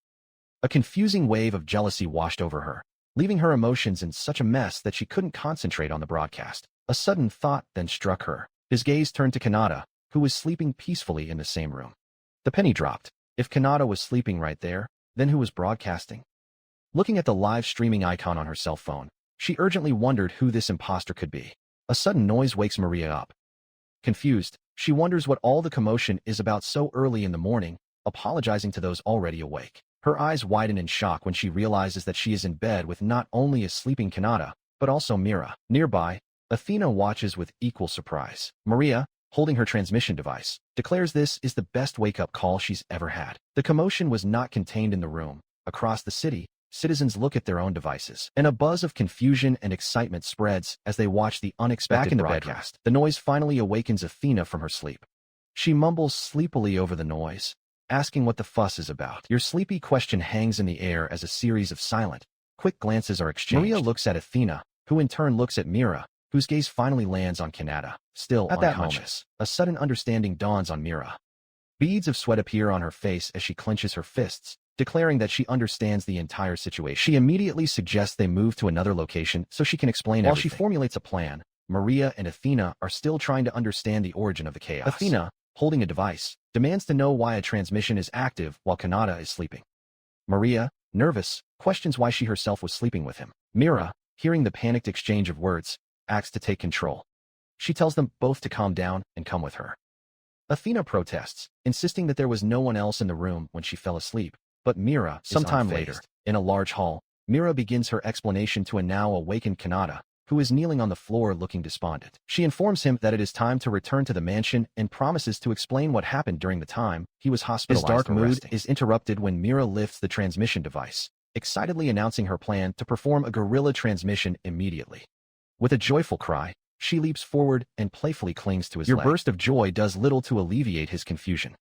A confusing wave of jealousy washed over her, leaving her emotions in such a mess that she couldn't concentrate on the broadcast. A sudden thought then struck her. His gaze turned to Kanata, who was sleeping peacefully in the same room. The penny dropped. If Kanata was sleeping right there, then who was broadcasting? Looking at the live streaming icon on her cell phone, she urgently wondered who this imposter could be. A sudden noise wakes Maria up. Confused, she wonders what all the commotion is about so early in the morning, apologizing to those already awake. Her eyes widen in shock when she realizes that she is in bed with not only a sleeping Kanata, but also Mira. Nearby, Athena watches with equal surprise. Maria, holding her transmission device, declares this is the best wake-up call she's ever had. The commotion was not contained in the room. Across the city, citizens look at their own devices, and a buzz of confusion and excitement spreads as they watch the unexpected broadcast. The noise finally awakens Athena from her sleep. She mumbles sleepily over the noise, asking what the fuss is about. Your sleepy question hangs in the air as a series of silent, quick glances are exchanged. Maria looks at Athena, who in turn looks at Mira, whose gaze finally lands on Kanata, still at that moment. A sudden understanding dawns on Mira. Beads of sweat appear on her face as she clenches her fists, declaring that she understands the entire situation. She immediately suggests they move to another location so she can explain everything. While she formulates a plan, Maria and Athena are still trying to understand the origin of the chaos. Athena, holding a device, demands to know why a transmission is active while Kanata is sleeping. Maria, nervous, questions why she herself was sleeping with him. Mira, hearing the panicked exchange of words, acts to take control. She tells them both to calm down and come with her. Athena protests, insisting that there was no one else in the room when she fell asleep, but Mira is sometime later, in a large hall, Mira begins her explanation to a now awakened Kanata, who is kneeling on the floor looking despondent. She informs him that it is time to return to the mansion and promises to explain what happened during the time he was hospitalized. His dark mood is interrupted when Mira lifts the transmission device, excitedly announcing her plan to perform a guerrilla transmission immediately. With a joyful cry, she leaps forward and playfully clings to his leg. Your burst of joy does little to alleviate his confusion.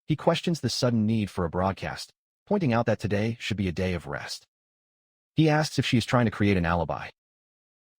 He questions the sudden need for a broadcast, pointing out that today should be a day of rest. He asks if she is trying to create an alibi.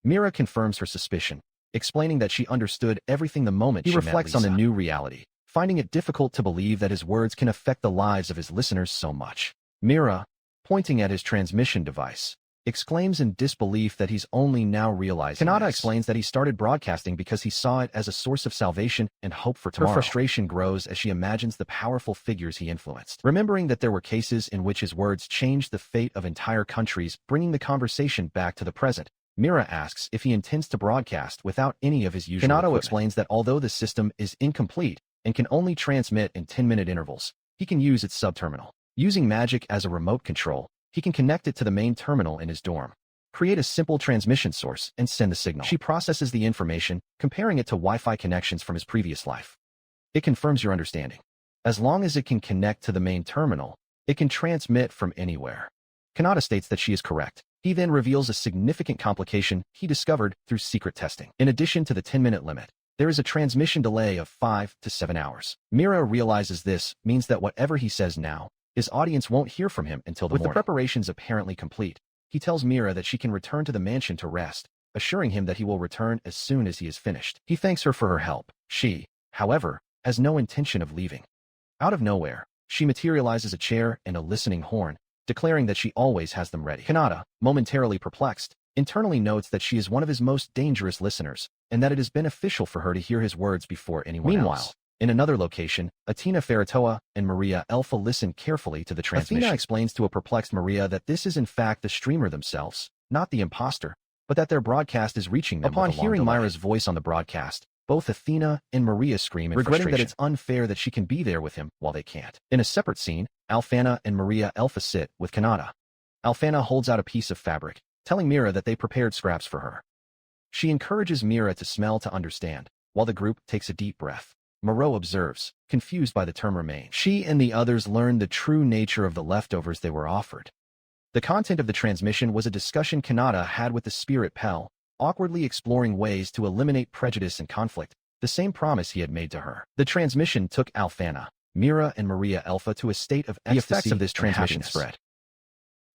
Mira confirms her suspicion, explaining that she understood everything the moment he reflects on the new reality, finding it difficult to believe that his words can affect the lives of his listeners so much. Mira, pointing at his transmission device, exclaims in disbelief that he's only now realizing Kanata explains that he started broadcasting because he saw it as a source of salvation and hope for tomorrow. Her frustration grows as she imagines the powerful figures he influenced. Remembering that there were cases in which his words changed the fate of entire countries, bringing the conversation back to the present, Mira asks if he intends to broadcast without any of his usual equipment. Kanata explains that although the system is incomplete and can only transmit in 10-minute intervals, he can use its subterminal. Using magic as a remote control, he can connect it to the main terminal in his dorm, create a simple transmission source, and send the signal. She processes the information, comparing it to Wi-Fi connections from his previous life. It confirms your understanding. As long as it can connect to the main terminal, it can transmit from anywhere. Kanata states that she is correct. He then reveals a significant complication he discovered through secret testing. In addition to the 10-minute limit, there is a transmission delay of 5 to 7 hours. Mira realizes this means that whatever he says now, his audience won't hear from him until the morning. With the preparations apparently complete, he tells Mira that she can return to the mansion to rest, assuring him that he will return as soon as he is finished. He thanks her for her help. She, however, has no intention of leaving. Out of nowhere, she materializes a chair and a listening horn, declaring that she always has them ready. Kanata, momentarily perplexed, internally notes that she is one of his most dangerous listeners, and that it is beneficial for her to hear his words before anyone else. Meanwhile, in another location, Athena Faratoa and Maria Alpha listen carefully to the transmission. Athena explains to a perplexed Maria that this is in fact the streamer themselves, not the imposter, but that their broadcast is reaching them. Upon hearing Myra's voice on the broadcast, both Athena and Maria scream in regretting frustration that it's unfair that she can be there with him while they can't. In a separate scene, Alfana and Maria Alpha sit with Kanata. Alfana holds out a piece of fabric, telling Mira that they prepared scraps for her. She encourages Mira to smell to understand, while the group takes a deep breath. Moreau observes, confused by the term remain. She and the others learned the true nature of the leftovers they were offered. The content of the transmission was a discussion Kanata had with the spirit Pell, awkwardly exploring ways to eliminate prejudice and conflict, the same promise he had made to her. The transmission took Alfana, Mira and Maria Alpha to a state of ecstasy. The effects of this transmission spread.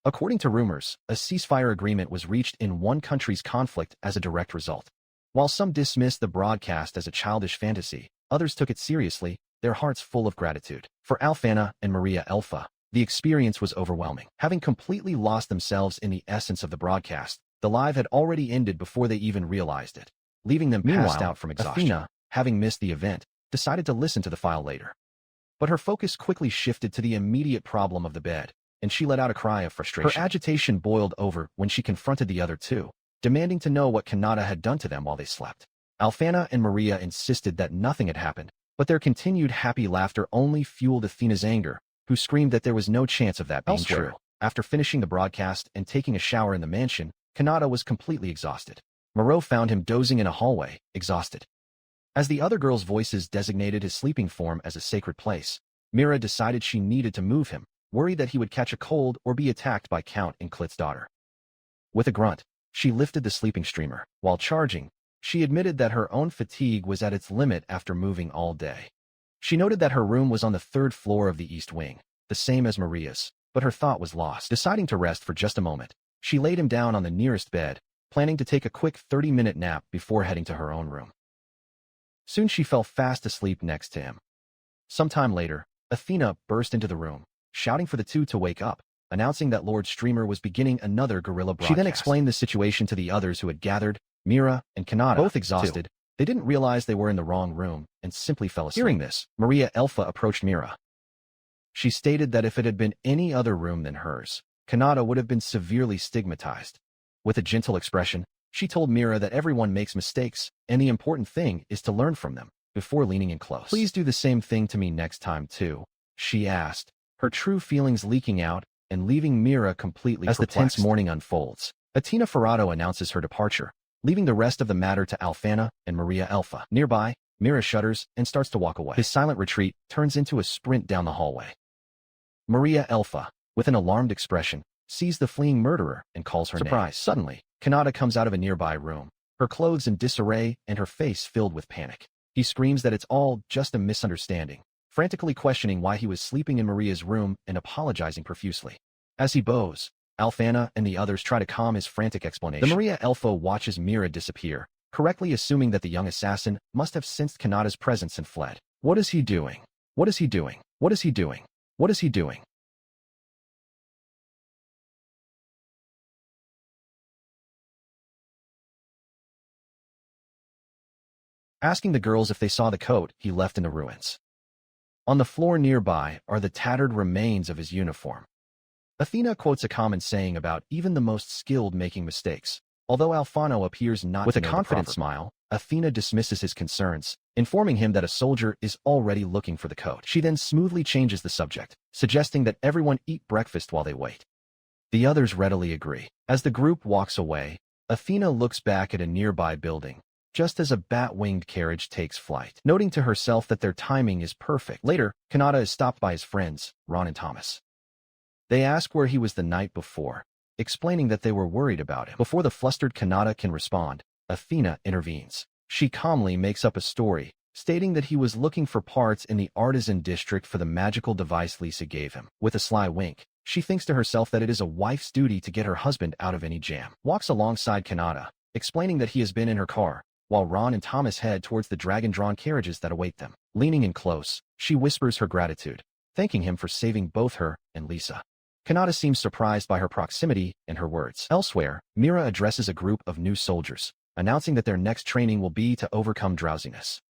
According to rumors, a ceasefire agreement was reached in one country's conflict as a direct result. While some dismissed the broadcast as a childish fantasy, others took it seriously, their hearts full of gratitude. For Alfana and Maria Alpha, the experience was overwhelming. Having completely lost themselves in the essence of the broadcast, the live had already ended before they even realized it, leaving them passed out from exhaustion. Athena, having missed the event, decided to listen to the file later. But her focus quickly shifted to the immediate problem of the bed, and she let out a cry of frustration. Her agitation boiled over when she confronted the other two, demanding to know what Kanata had done to them while they slept. Alfana and Maria insisted that nothing had happened, but their continued happy laughter only fueled Athena's anger, who screamed that there was no chance of that being true. After finishing the broadcast and taking a shower in the mansion, Kanata was completely exhausted. Moreau found him dozing in a hallway, exhausted. As the other girls' voices designated his sleeping form as a sacred place, Mira decided she needed to move him, worried that he would catch a cold or be attacked by Count Inklit's daughter. With a grunt, she lifted the sleeping streamer. While charging, she admitted that her own fatigue was at its limit after moving all day. She noted that her room was on the 3rd floor of the east wing, the same as Maria's, but her thought was lost. Deciding to rest for just a moment, she laid him down on the nearest bed, planning to take a quick 30-minute nap before heading to her own room. Soon she fell fast asleep next to him. Sometime later, Athena burst into the room, shouting for the two to wake up, announcing that Lord Streamer was beginning another guerrilla broadcast. She then explained the situation to the others who had gathered, Mira and Kanata. Both exhausted, they didn't realize they were in the wrong room and simply fell asleep. Hearing this, Maria Alpha approached Mira. She stated that if it had been any other room than hers, Kanata would have been severely stigmatized. With a gentle expression, she told Mira that everyone makes mistakes, and the important thing is to learn from them, before leaning in close. Please do the same thing to me next time too, she asked, her true feelings leaking out and leaving Mira completely perplexed. As the tense morning unfolds, Athena Ferrato announces her departure, leaving the rest of the matter to Alfana and Maria Alpha. Nearby, Mira shudders and starts to walk away. His silent retreat turns into a sprint down the hallway. Maria Alpha, with an alarmed expression, sees the fleeing murderer and calls her name. Suddenly, Kanata comes out of a nearby room, her clothes in disarray and her face filled with panic. He screams that it's all just a misunderstanding, frantically questioning why he was sleeping in Maria's room and apologizing profusely. As he bows, Alfana and the others try to calm his frantic explanation. The Maria Alpha watches Mira disappear, correctly assuming that the young assassin must have sensed Kanata's presence and fled. What is he doing? What is he doing? What is he doing? What is he doing? Asking the girls if they saw the coat he left in the ruins. On the floor nearby are the tattered remains of his uniform. Athena quotes a common saying about even the most skilled making mistakes. Although Alfano appears not with a confident smile, Athena dismisses his concerns, informing him that a soldier is already looking for the coat. She then smoothly changes the subject, suggesting that everyone eat breakfast while they wait. The others readily agree. As the group walks away, Athena looks back at a nearby building, just as a bat-winged carriage takes flight, noting to herself that their timing is perfect. Later, Kanata is stopped by his friends, Ron and Thomas. They ask where he was the night before, explaining that they were worried about him. Before the flustered Kanata can respond, Athena intervenes. She calmly makes up a story, stating that he was looking for parts in the artisan district for the magical device Lisa gave him. With a sly wink, she thinks to herself that it is a wife's duty to get her husband out of any jam. Walks alongside Kanata, explaining that he has been in her car, while Ron and Thomas head towards the dragon-drawn carriages that await them. Leaning in close, she whispers her gratitude, thanking him for saving both her and Lisa. Kanata seems surprised by her proximity and her words. Elsewhere, Mira addresses a group of new soldiers, announcing that their next training will be to overcome drowsiness.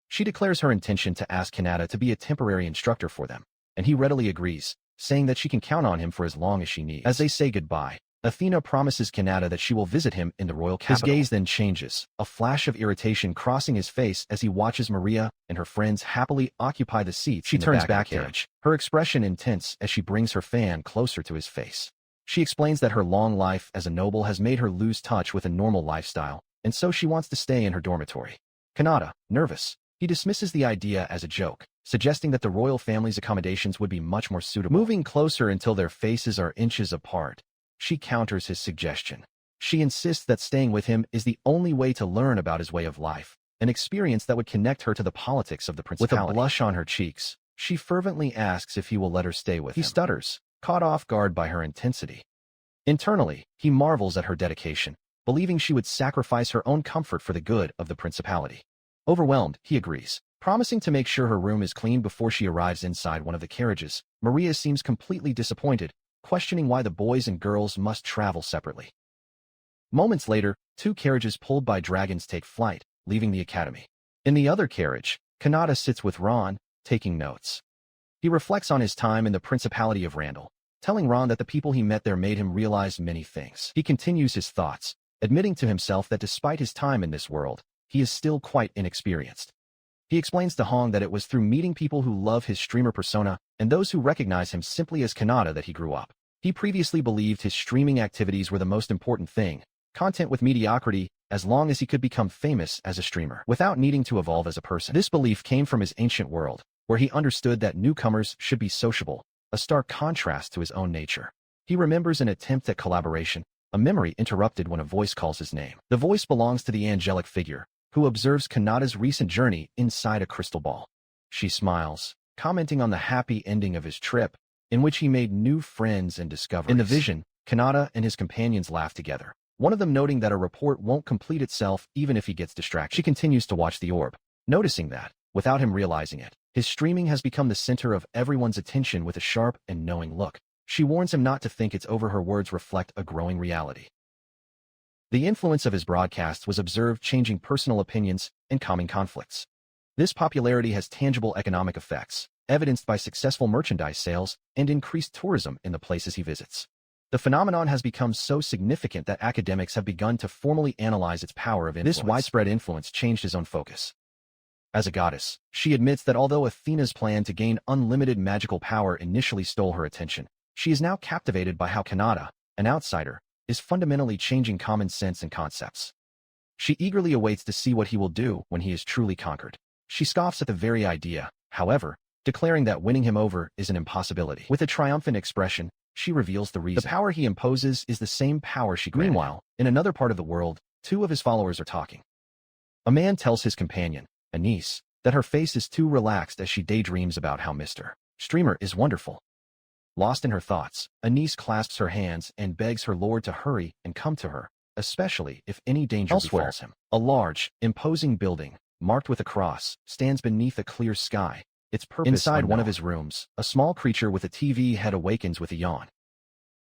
She declares her intention to ask Kanata to be a temporary instructor for them, and he readily agrees, saying that she can count on him for as long as she needs. As they say goodbye, Athena promises Kanata that she will visit him in the royal capital. His gaze then changes, a flash of irritation crossing his face as he watches Maria and her friends happily occupy the seats. She turns back to him, her expression intense as she brings her fan closer to his face. She explains that her long life as a noble has made her lose touch with a normal lifestyle, and so she wants to stay in her dormitory. Kanata, nervous, he dismisses the idea as a joke, suggesting that the royal family's accommodations would be much more suitable. Moving closer until their faces are inches apart, she counters his suggestion. She insists that staying with him is the only way to learn about his way of life, an experience that would connect her to the politics of the principality. With a blush on her cheeks, she fervently asks if he will let her stay with him. He stutters, caught off guard by her intensity. Internally, he marvels at her dedication, believing she would sacrifice her own comfort for the good of the principality. Overwhelmed, he agrees, promising to make sure her room is clean before she arrives inside one of the carriages. Maria seems completely disappointed, questioning why the boys and girls must travel separately. Moments later, two carriages pulled by dragons take flight, leaving the academy. In the other carriage, Kanata sits with Ron, taking notes. He reflects on his time in the Principality of Randall, telling Ron that the people he met there made him realize many things. He continues his thoughts, admitting to himself that despite his time in this world, he is still quite inexperienced. He explains to Hong that it was through meeting people who love his streamer persona and those who recognize him simply as Kanata that he grew up. He previously believed his streaming activities were the most important thing, content with mediocrity, as long as he could become famous as a streamer, without needing to evolve as a person. This belief came from his ancient world, where he understood that newcomers should be sociable, a stark contrast to his own nature. He remembers an attempt at collaboration, a memory interrupted when a voice calls his name. The voice belongs to the angelic figure, who observes Kanata's recent journey inside a crystal ball. She smiles, commenting on the happy ending of his trip, in which he made new friends and discoveries. In the vision, Kanata and his companions laugh together, one of them noting that a report won't complete itself even if he gets distracted. She continues to watch the orb, noticing that, without him realizing it, his streaming has become the center of everyone's attention with a sharp and knowing look. She warns him not to think it's over. Her words reflect a growing reality. The influence of his broadcasts was observed changing personal opinions and calming conflicts. This popularity has tangible economic effects, evidenced by successful merchandise sales and increased tourism in the places he visits. The phenomenon has become so significant that academics have begun to formally analyze its power of influence. This widespread influence changed his own focus. As a goddess, she admits that although Athena's plan to gain unlimited magical power initially stole her attention, she is now captivated by how Kanata, an outsider, is fundamentally changing common sense and concepts. She eagerly awaits to see what he will do when he is truly conquered. She scoffs at the very idea, however, declaring that winning him over is an impossibility. With a triumphant expression, she reveals the reason. The power he imposes is the same power she granted. Meanwhile, in another part of the world, two of his followers are talking. A man tells his companion, Anise, that her face is too relaxed as she daydreams about how Mr. Streamer is wonderful. Lost in her thoughts, Anise clasps her hands and begs her lord to hurry and come to her, especially if any danger befalls him. A large, imposing building, marked with a cross, stands beneath a clear sky, its purpose inside unknown. One of his rooms, a small creature with a TV head awakens with a yawn.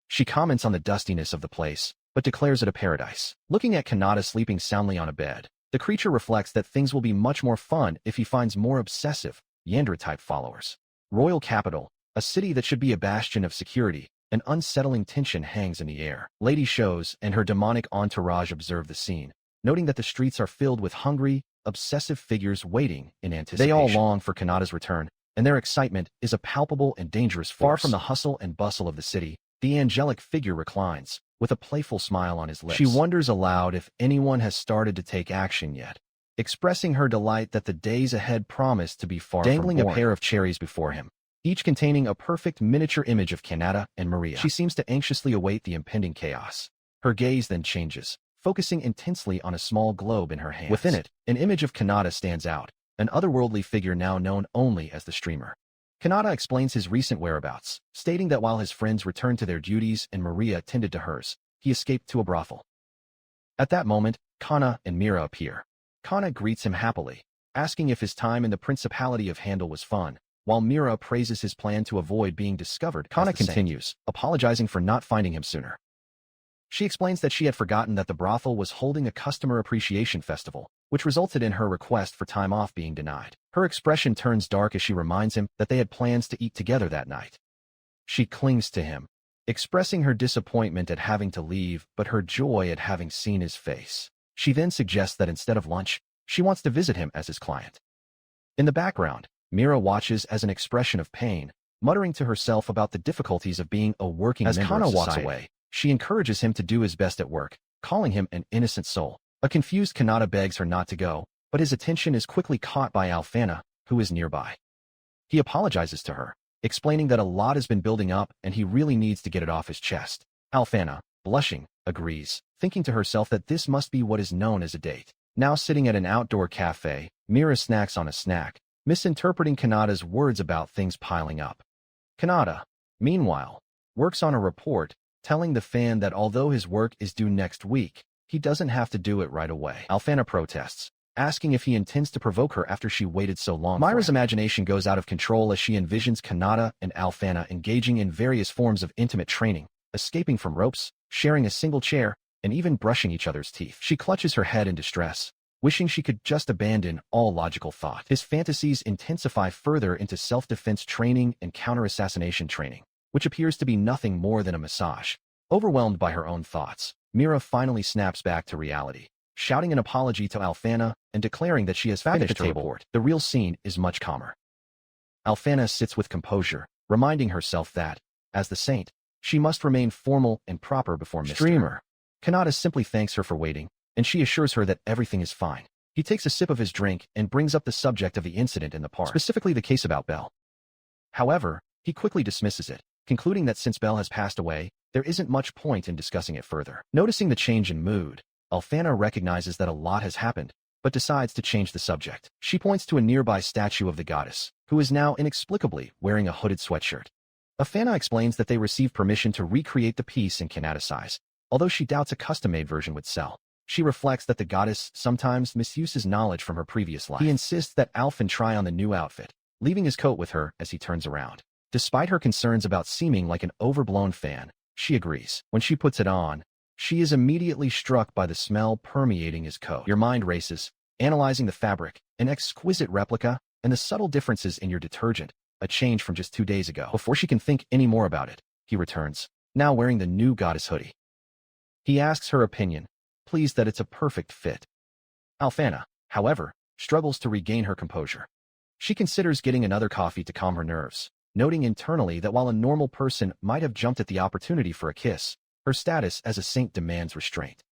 She comments on the dustiness of the place, but declares it a paradise. Looking at Kanata sleeping soundly on a bed, the creature reflects that things will be much more fun if he finds more obsessive, Yandere-type followers. Royal capital, a city that should be a bastion of security, an unsettling tension hangs in the air. Lady Shows and her demonic entourage observe the scene, noting that the streets are filled with hungry, obsessive figures waiting in anticipation. They all long for Kanata's return, and their excitement is a palpable and dangerous force. Far from the hustle and bustle of the city, the angelic figure reclines, with a playful smile on his lips. She wonders aloud if anyone has started to take action yet, expressing her delight that the days ahead promise to be far from boring. Dangling a pair of cherries before him, each containing a perfect miniature image of Kanata and Maria. She seems to anxiously await the impending chaos. Her gaze then changes, focusing intensely on a small globe in her hands. Within it, an image of Kanata stands out, an otherworldly figure now known only as the Streamer. Kanata explains his recent whereabouts, stating that while his friends returned to their duties and Maria tended to hers, he escaped to a brothel. At that moment, Kana and Mira appear. Kana greets him happily, asking if his time in the Principality of Handel was fun, while Mira praises his plan to avoid being discovered. Kana continues, apologizing for not finding him sooner. She explains that she had forgotten that the brothel was holding a customer appreciation festival, which resulted in her request for time off being denied. Her expression turns dark as she reminds him that they had plans to eat together that night. She clings to him, expressing her disappointment at having to leave but her joy at having seen his face. She then suggests that instead of lunch, she wants to visit him as his client. In the background, Mira watches as an expression of pain, muttering to herself about the difficulties of being a working member of society. As Kana walks away, she encourages him to do his best at work, calling him an innocent soul. A confused Kanata begs her not to go, but his attention is quickly caught by Alfana, who is nearby. He apologizes to her, explaining that a lot has been building up and he really needs to get it off his chest. Alfana, blushing, agrees, thinking to herself that this must be what is known as a date. Now sitting at an outdoor cafe, Mira snacks on a snack, misinterpreting Kanata's words about things piling up. Kanata, meanwhile, works on a report, telling the fan that although his work is due next week, he doesn't have to do it right away. Alfana protests, asking if he intends to provoke her after she waited so long. Myra's imagination goes out of control as she envisions Kanata and Alfana engaging in various forms of intimate training, escaping from ropes, sharing a single chair, and even brushing each other's teeth. She clutches her head in distress, wishing she could just abandon all logical thought. His fantasies intensify further into self-defense training and counter-assassination training. which appears to be nothing more than a massage. Overwhelmed by her own thoughts, Mira finally snaps back to reality, shouting an apology to Alfana and declaring that she has finished her report. The real scene is much calmer. Alfana sits with composure, reminding herself that, as the saint, she must remain formal and proper before Mr. Dreamer. Kanata simply thanks her for waiting, and she assures her that everything is fine. He takes a sip of his drink and brings up the subject of the incident in the park, specifically the case about Belle. However, he quickly dismisses it, concluding that since Belle has passed away, there isn't much point in discussing it further. Noticing the change in mood, Alfana recognizes that a lot has happened, but decides to change the subject. She points to a nearby statue of the goddess, who is now inexplicably wearing a hooded sweatshirt. Alfana explains that they received permission to recreate the piece in Kanata size, although she doubts a custom-made version would sell. She reflects that the goddess sometimes misuses knowledge from her previous life. He insists that Alfan try on the new outfit, leaving his coat with her as he turns around. Despite her concerns about seeming like an overblown fan, she agrees. When she puts it on, she is immediately struck by the smell permeating his coat. Your mind races, analyzing the fabric, an exquisite replica, and the subtle differences in your detergent, a change from just 2 days ago. Before she can think any more about it, he returns, now wearing the new goddess hoodie. He asks her opinion, pleased that it's a perfect fit. Alfana, however, struggles to regain her composure. She considers getting another coffee to calm her nerves, noting internally that while a normal person might have jumped at the opportunity for a kiss, her status as a saint demands restraint.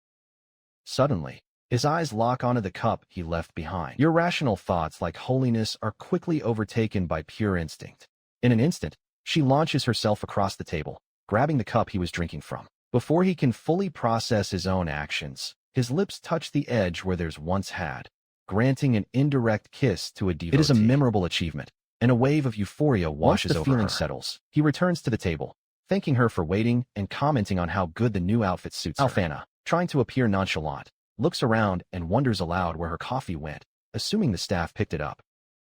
Suddenly, his eyes lock onto the cup he left behind. Irrational thoughts like holiness are quickly overtaken by pure instinct. In an instant, she launches herself across the table, grabbing the cup he was drinking from. Before he can fully process his own actions, his lips touch the edge where theirs once had, granting an indirect kiss to a devotee. It is a memorable achievement, and a wave of euphoria washes over her. Once the feeling settles, he returns to the table, thanking her for waiting and commenting on how good the new outfit suits her. Alfana, trying to appear nonchalant, looks around and wonders aloud where her coffee went, assuming the staff picked it up.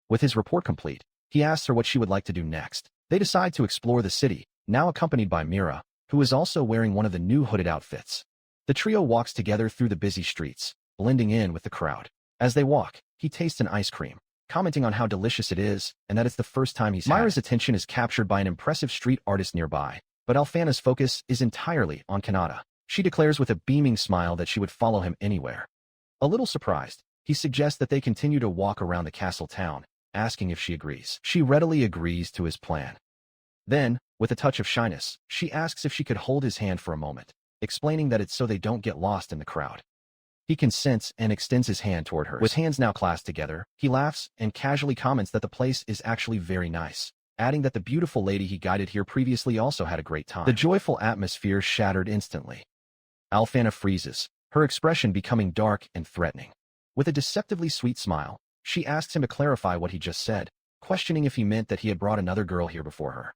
With his report complete, he asks her what she would like to do next. They decide to explore the city, now accompanied by Mira, who is also wearing one of the new hooded outfits. The trio walks together through the busy streets, blending in with the crowd. As they walk, he tastes an ice cream, commenting on how delicious it is and that it's the first time he's had it. Myra's attention is captured by an impressive street artist nearby, but Alfana's focus is entirely on Kanata. She declares with a beaming smile that she would follow him anywhere. A little surprised, he suggests that they continue to walk around the castle town, asking if she agrees. She readily agrees to his plan. Then, with a touch of shyness, she asks if she could hold his hand for a moment, explaining that it's so they don't get lost in the crowd. He consents and extends his hand toward hers. With hands now clasped together, he laughs and casually comments that the place is actually very nice, adding that the beautiful lady he guided here previously also had a great time. The joyful atmosphere shattered instantly. Alfana freezes, her expression becoming dark and threatening. With a deceptively sweet smile, she asks him to clarify what he just said, questioning if he meant that he had brought another girl here before her.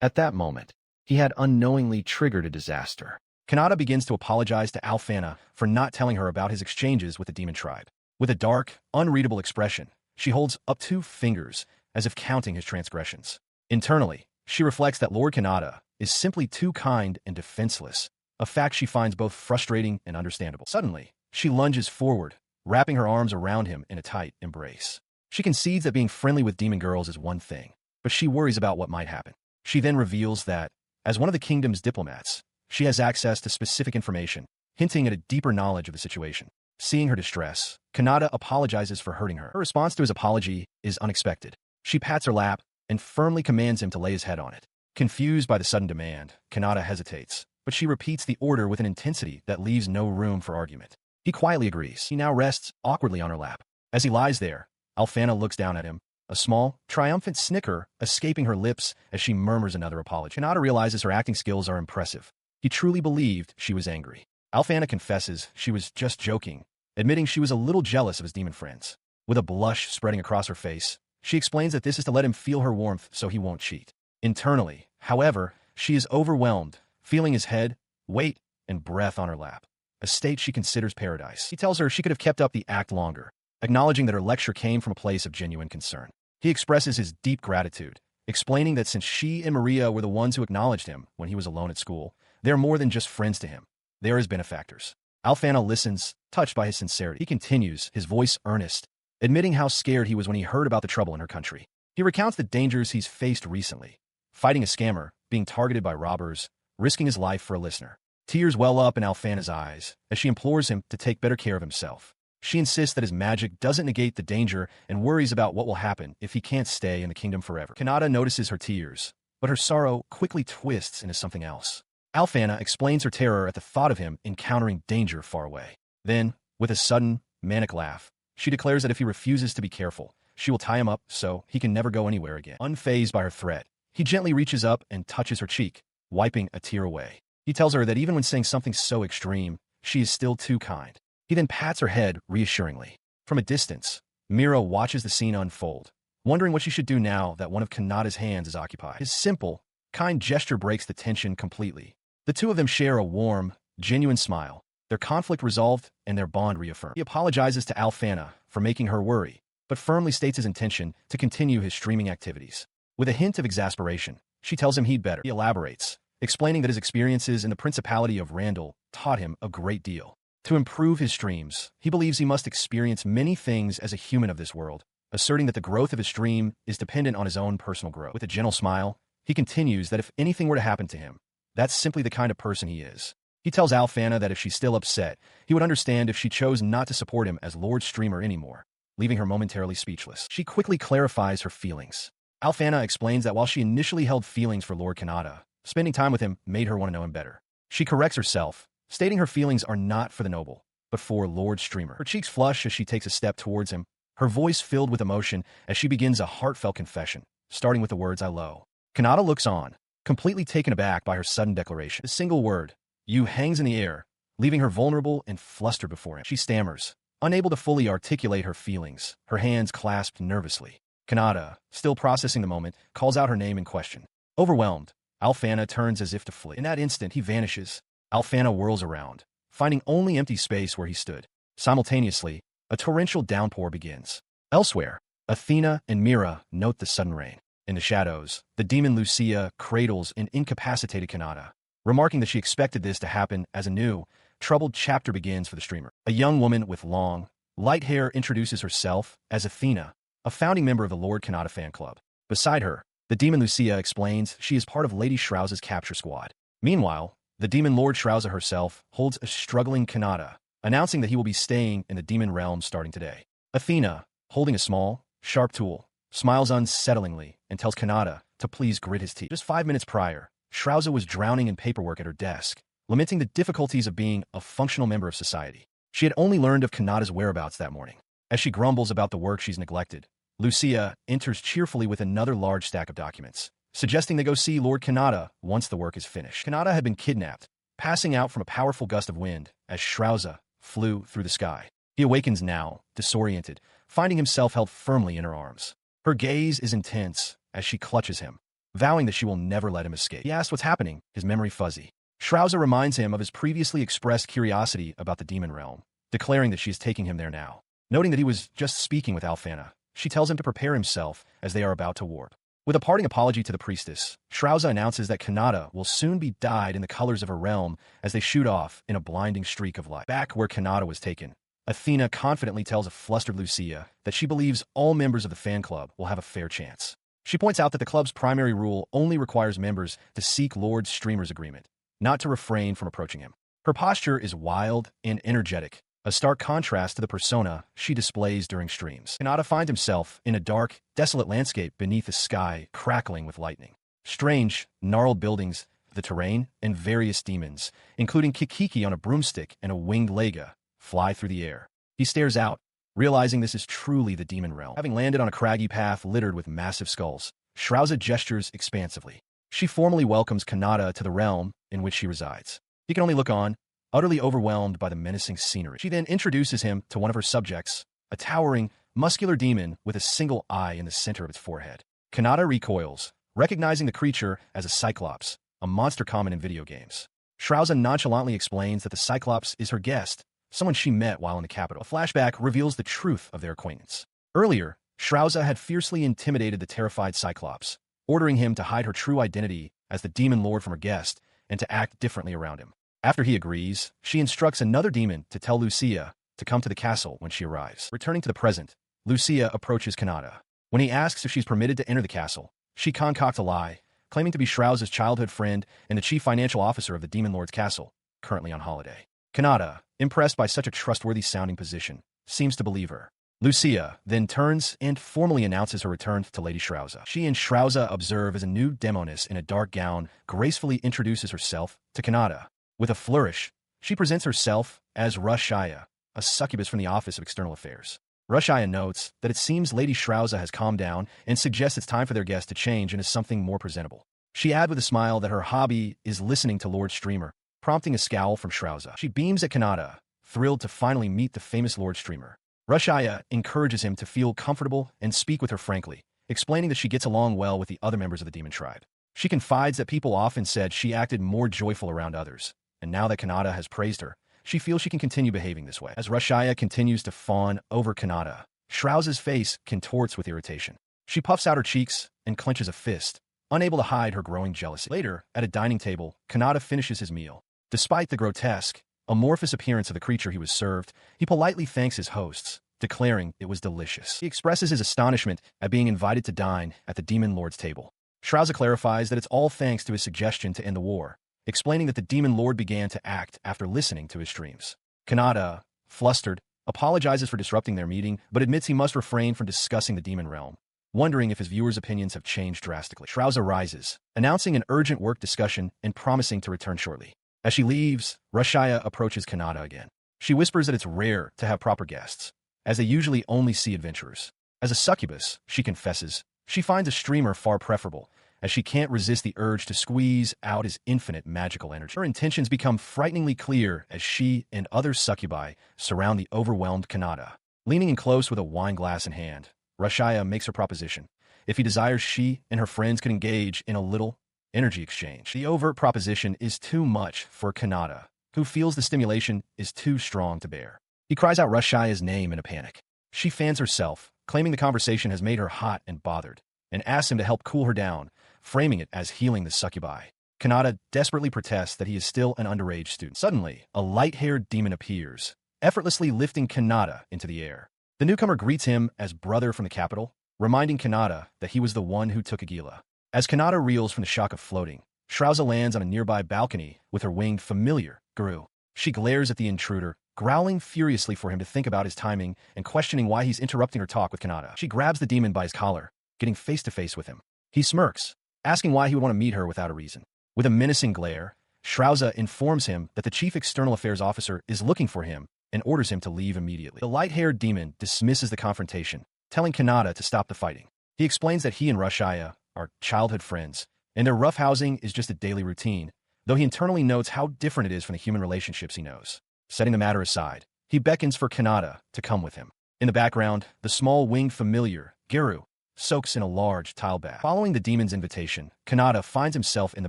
At that moment, he had unknowingly triggered a disaster. Kanata begins to apologize to Alfana for not telling her about his exchanges with the demon tribe. With a dark, unreadable expression, she holds up 2 fingers as if counting his transgressions. Internally, she reflects that Lord Kanata is simply too kind and defenseless, a fact she finds both frustrating and understandable. Suddenly, she lunges forward, wrapping her arms around him in a tight embrace. She concedes that being friendly with demon girls is one thing, but she worries about what might happen. She then reveals that, as one of the kingdom's diplomats, she has access to specific information, hinting at a deeper knowledge of the situation. Seeing her distress, Kanata apologizes for hurting her. Her response to his apology is unexpected. She pats her lap and firmly commands him to lay his head on it. Confused by the sudden demand, Kanata hesitates, but she repeats the order with an intensity that leaves no room for argument. He quietly agrees. He now rests awkwardly on her lap. As he lies there, Alfana looks down at him, a small, triumphant snicker escaping her lips as she murmurs another apology. Kanata realizes her acting skills are impressive. He truly believed she was angry. Alfana confesses she was just joking, admitting she was a little jealous of his demon friends. With a blush spreading across her face, she explains that this is to let him feel her warmth so he won't cheat. Internally, however, she is overwhelmed, feeling his head, weight, and breath on her lap, a state she considers paradise. He tells her she could have kept up the act longer, acknowledging that her lecture came from a place of genuine concern. He expresses his deep gratitude, explaining that since she and Maria were the ones who acknowledged him when he was alone at school, they are more than just friends to him. They are his benefactors. Alfana listens, touched by his sincerity. He continues, his voice earnest, admitting how scared he was when he heard about the trouble in her country. He recounts the dangers he's faced recently, fighting a scammer, being targeted by robbers, risking his life for a listener. Tears well up in Alfana's eyes as she implores him to take better care of himself. She insists that his magic doesn't negate the danger and worries about what will happen if he can't stay in the kingdom forever. Kanata notices her tears, but her sorrow quickly twists into something else. Alfana explains her terror at the thought of him encountering danger far away. Then, with a sudden, manic laugh, she declares that if he refuses to be careful, she will tie him up so he can never go anywhere again. Unfazed by her threat, he gently reaches up and touches her cheek, wiping a tear away. He tells her that even when saying something so extreme, she is still too kind. He then pats her head reassuringly. From a distance, Mira watches the scene unfold, wondering what she should do now that one of Kanata's hands is occupied. His simple, kind gesture breaks the tension completely. The two of them share a warm, genuine smile, their conflict resolved and their bond reaffirmed. He apologizes to Alfana for making her worry, but firmly states his intention to continue his streaming activities. With a hint of exasperation, she tells him he'd better. He elaborates, explaining that his experiences in the Principality of Randall taught him a great deal. To improve his streams, he believes he must experience many things as a human of this world, asserting that the growth of his stream is dependent on his own personal growth. With a gentle smile, he continues that if anything were to happen to him, that's simply the kind of person he is. He tells Alfana that if she's still upset, he would understand if she chose not to support him as Lord Streamer anymore, leaving her momentarily speechless. She quickly clarifies her feelings. Alfana explains that while she initially held feelings for Lord Kanata, spending time with him made her want to know him better. She corrects herself, stating her feelings are not for the noble, but for Lord Streamer. Her cheeks flush as she takes a step towards him, her voice filled with emotion as she begins a heartfelt confession, starting with the words, "I love." Kanata looks on, completely taken aback by her sudden declaration. A single word, "you," hangs in the air, leaving her vulnerable and flustered before him. She stammers, unable to fully articulate her feelings, her hands clasped nervously. Kanata, still processing the moment, calls out her name in question. Overwhelmed, Alfana turns as if to flee. In that instant, he vanishes. Alfana whirls around, finding only empty space where he stood. Simultaneously, a torrential downpour begins. Elsewhere, Athena and Mira note the sudden rain. In the shadows, the demon Lucia cradles an incapacitated Kanata, remarking that she expected this to happen as a new, troubled chapter begins for the streamer. A young woman with long, light hair introduces herself as Athena, a founding member of the Lord Kanata fan club. Beside her, the demon Lucia explains she is part of Lady Shrouza's capture squad. Meanwhile, the demon Lord Shrouza herself holds a struggling Kanata, announcing that he will be staying in the demon realm starting today. Athena, holding a small, sharp tool, smiles unsettlingly and tells Kanata to please grit his teeth. Just 5 minutes prior, Shrouza was drowning in paperwork at her desk, lamenting the difficulties of being a functional member of society. She had only learned of Kanata's whereabouts that morning. As she grumbles about the work she's neglected, Lucia enters cheerfully with another large stack of documents, suggesting they go see Lord Kanata once the work is finished. Kanata had been kidnapped, passing out from a powerful gust of wind as Shrouza flew through the sky. He awakens now, disoriented, finding himself held firmly in her arms. Her gaze is intense as she clutches him, vowing that she will never let him escape. He asks what's happening, his memory fuzzy. Shrouza reminds him of his previously expressed curiosity about the demon realm, declaring that she is taking him there now. Noting that he was just speaking with Alfana, she tells him to prepare himself as they are about to warp. With a parting apology to the priestess, Shrouza announces that Kanata will soon be dyed in the colors of her realm as they shoot off in a blinding streak of light. Back where Kanata was taken, Athena confidently tells a flustered Lucia that she believes all members of the fan club will have a fair chance. She points out that the club's primary rule only requires members to seek Lord Streamer's agreement, not to refrain from approaching him. Her posture is wild and energetic, a stark contrast to the persona she displays during streams. Kanata finds himself in a dark, desolate landscape beneath a sky crackling with lightning. Strange, gnarled buildings, the terrain, and various demons, including Kikiki on a broomstick and a winged lega, fly through the air. He stares out, realizing this is truly the demon realm. Having landed on a craggy path littered with massive skulls, Shrouza gestures expansively. She formally welcomes Kanata to the realm in which she resides. He can only look on, utterly overwhelmed by the menacing scenery. She then introduces him to one of her subjects, a towering, muscular demon with a single eye in the center of its forehead. Kanata recoils, recognizing the creature as a Cyclops, a monster common in video games. Shrouza nonchalantly explains that the Cyclops is her guest, someone she met while in the capital. A flashback reveals the truth of their acquaintance. Earlier, Shrouza had fiercely intimidated the terrified Cyclops, ordering him to hide her true identity as the demon lord from her guest and to act differently around him. After he agrees, she instructs another demon to tell Lucia to come to the castle when she arrives. Returning to the present, Lucia approaches Kanata. When he asks if she's permitted to enter the castle, she concocts a lie, claiming to be Shrouza's childhood friend and the chief financial officer of the Demon Lord's castle, currently on holiday. Kanata, impressed by such a trustworthy-sounding position, seems to believe her. Lucia then turns and formally announces her return to Lady Shrouza. She and Shrouza observe as a new demoness in a dark gown gracefully introduces herself to Kanata. With a flourish, she presents herself as Rushaya, a succubus from the Office of External Affairs. Rushaya notes that it seems Lady Shrouza has calmed down and suggests it's time for their guest to change into something more presentable. She adds with a smile that her hobby is listening to Lord Streamer, prompting a scowl from Shrouza. She beams at Kanata, thrilled to finally meet the famous Lord Streamer. Rushaya encourages him to feel comfortable and speak with her frankly, explaining that she gets along well with the other members of the demon tribe. She confides that people often said she acted more joyful around others, and now that Kanata has praised her, she feels she can continue behaving this way. As Rushaya continues to fawn over Kanata, Shrouza's face contorts with irritation. She puffs out her cheeks and clenches a fist, unable to hide her growing jealousy. Later, at a dining table, Kanata finishes his meal. Despite the grotesque, amorphous appearance of the creature he was served, he politely thanks his hosts, declaring it was delicious. He expresses his astonishment at being invited to dine at the Demon Lord's table. Shrouza clarifies that it's all thanks to his suggestion to end the war, explaining that the Demon Lord began to act after listening to his streams. Kanata, flustered, apologizes for disrupting their meeting, but admits he must refrain from discussing the demon realm, wondering if his viewers' opinions have changed drastically. Shrouza rises, announcing an urgent work discussion and promising to return shortly. As she leaves, Rushaya approaches Kanata again. She whispers that it's rare to have proper guests, as they usually only see adventurers. As a succubus, she confesses, she finds a streamer far preferable, as she can't resist the urge to squeeze out his infinite magical energy. Her intentions become frighteningly clear as she and other succubi surround the overwhelmed Kanata. Leaning in close with a wine glass in hand, Rushaya makes her proposition. If he desires, she and her friends could engage in a little energy exchange. The overt proposition is too much for Kanata, who feels the stimulation is too strong to bear. He cries out Rushaya's name in a panic. She fans herself, claiming the conversation has made her hot and bothered, and asks him to help cool her down, framing it as healing the succubi. Kanata desperately protests that he is still an underage student. Suddenly, a light-haired demon appears, effortlessly lifting Kanata into the air. The newcomer greets him as brother from the capital, reminding Kanata that he was the one who took Agila. As Kanata reels from the shock of floating, Shrouza lands on a nearby balcony with her winged familiar, Guru. She glares at the intruder, growling furiously for him to think about his timing and questioning why he's interrupting her talk with Kanata. She grabs the demon by his collar, getting face-to-face with him. He smirks, asking why he would want to meet her without a reason. With a menacing glare, Shrouza informs him that the chief external affairs officer is looking for him and orders him to leave immediately. The light-haired demon dismisses the confrontation, telling Kanata to stop the fighting. He explains that he and Rushaya are childhood friends, and their roughhousing is just a daily routine, though he internally notes how different it is from the human relationships he knows. Setting the matter aside, he beckons for Kanata to come with him. In the background, the small winged familiar, Guru, soaks in a large tile bath. Following the demon's invitation, Kanata finds himself in the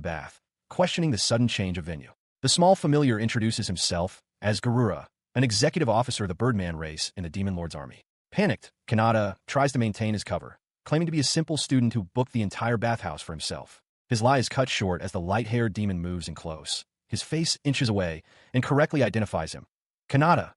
bath, questioning the sudden change of venue. The small familiar introduces himself as Garura, an executive officer of the Birdman race in the Demon Lord's army. Panicked, Kanata tries to maintain his cover, claiming to be a simple student who booked the entire bathhouse for himself. His lie is cut short as the light-haired demon moves in close. His face inches away and correctly identifies him. Kanata,